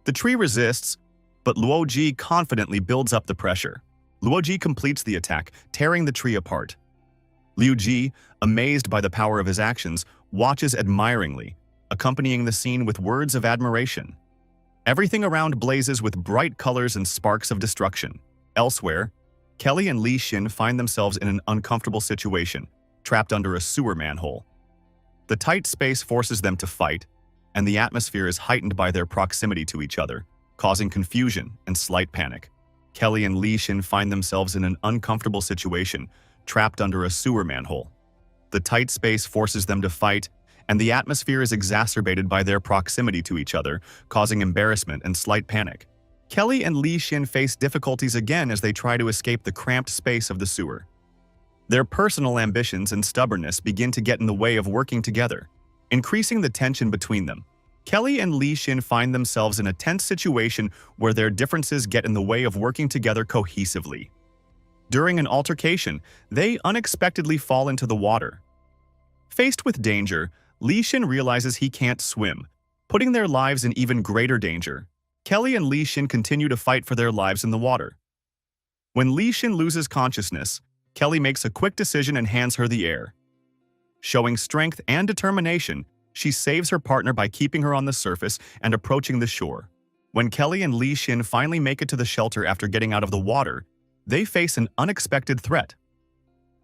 The tree resists, but Luoji confidently builds up the pressure. Luoji completes the attack, tearing the tree apart. Liuji, amazed by the power of his actions, watches admiringly, accompanying the scene with words of admiration. Everything around blazes with bright colors and sparks of destruction. Elsewhere, Kelly and Li Xin find themselves in an uncomfortable situation, trapped under a sewer manhole. The tight space forces them to fight, and the atmosphere is heightened by their proximity to each other, causing confusion and slight panic. Kelly and Li Xin find themselves in an uncomfortable situation, trapped under a sewer manhole. The tight space forces them to fight, and the atmosphere is exacerbated by their proximity to each other, causing embarrassment and slight panic. Kelly and Li Xin face difficulties again as they try to escape the cramped space of the sewer. Their personal ambitions and stubbornness begin to get in the way of working together, increasing the tension between them. Kelly and Li Xin find themselves in a tense situation where their differences get in the way of working together cohesively. During an altercation, they unexpectedly fall into the water. Faced with danger, Li Xin realizes he can't swim, putting their lives in even greater danger. Kelly and Li Xin continue to fight for their lives in the water. When Li Xin loses consciousness, Kelly makes a quick decision and hands her the air. Showing strength and determination, she saves her partner by keeping her on the surface and approaching the shore. When Kelly and Li Xin finally make it to the shelter after getting out of the water, they face an unexpected threat.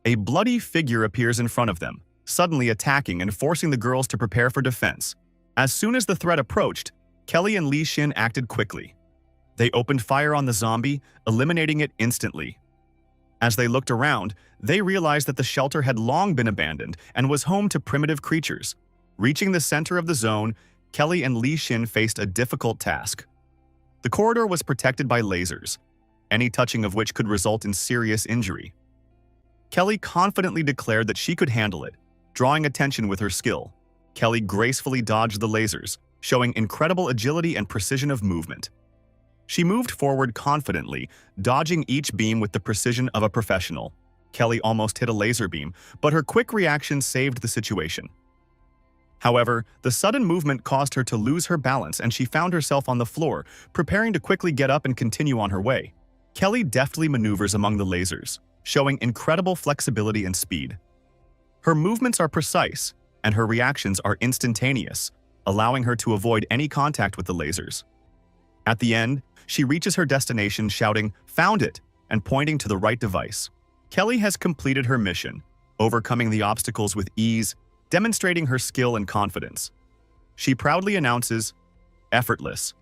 A bloody figure appears in front of them, suddenly attacking and forcing the girls to prepare for defense. As soon as the threat approached, Kelly and Li Xin acted quickly. They opened fire on the zombie, eliminating it instantly. As they looked around, they realized that the shelter had long been abandoned and was home to primitive creatures. Reaching the center of the zone, Kelly and Li Xin faced a difficult task. The corridor was protected by lasers, any touching of which could result in serious injury. Kelly confidently declared that she could handle it, drawing attention with her skill. Kelly gracefully dodged the lasers, showing incredible agility and precision of movement. She moved forward confidently, dodging each beam with the precision of a professional. Kelly almost hit a laser beam, but her quick reaction saved the situation. However, the sudden movement caused her to lose her balance and she found herself on the floor, preparing to quickly get up and continue on her way. Kelly deftly maneuvers among the lasers, showing incredible flexibility and speed. Her movements are precise, and her reactions are instantaneous, allowing her to avoid any contact with the lasers. At the end, she reaches her destination shouting, "Found it!" and pointing to the right device. Kelly has completed her mission, overcoming the obstacles with ease, demonstrating her skill and confidence. She proudly announces, "Effortless."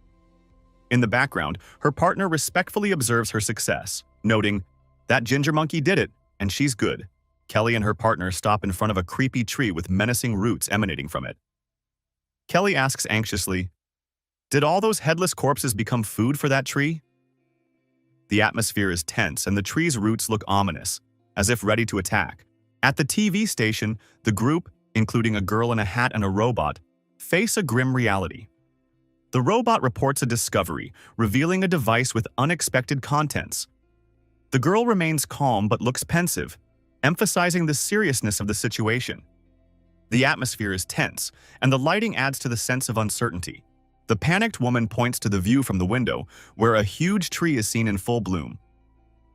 In the background, her partner respectfully observes her success, noting, "That ginger monkey did it, and she's good." Kelly and her partner stop in front of a creepy tree with menacing roots emanating from it. Kelly asks anxiously, "Did all those headless corpses become food for that tree?" The atmosphere is tense and the tree's roots look ominous, as if ready to attack. At the TV station, the group, including a girl in a hat and a robot, face a grim reality. The robot reports a discovery, revealing a device with unexpected contents. The girl remains calm but looks pensive, emphasizing the seriousness of the situation. The atmosphere is tense, and the lighting adds to the sense of uncertainty. The panicked woman points to the view from the window, where a huge tree is seen in full bloom.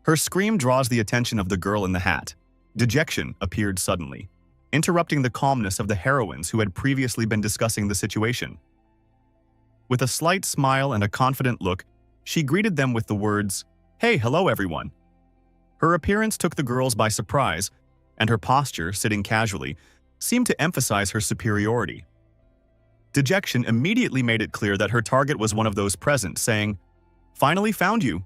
Her scream draws the attention of the girl in the hat. Dejection appeared suddenly, interrupting the calmness of the heroines who had previously been discussing the situation. With a slight smile and a confident look, she greeted them with the words, "Hey, hello everyone." Her appearance took the girls by surprise, and her posture, sitting casually, seemed to emphasize her superiority. Dejection immediately made it clear that her target was one of those present, saying, "Finally found you.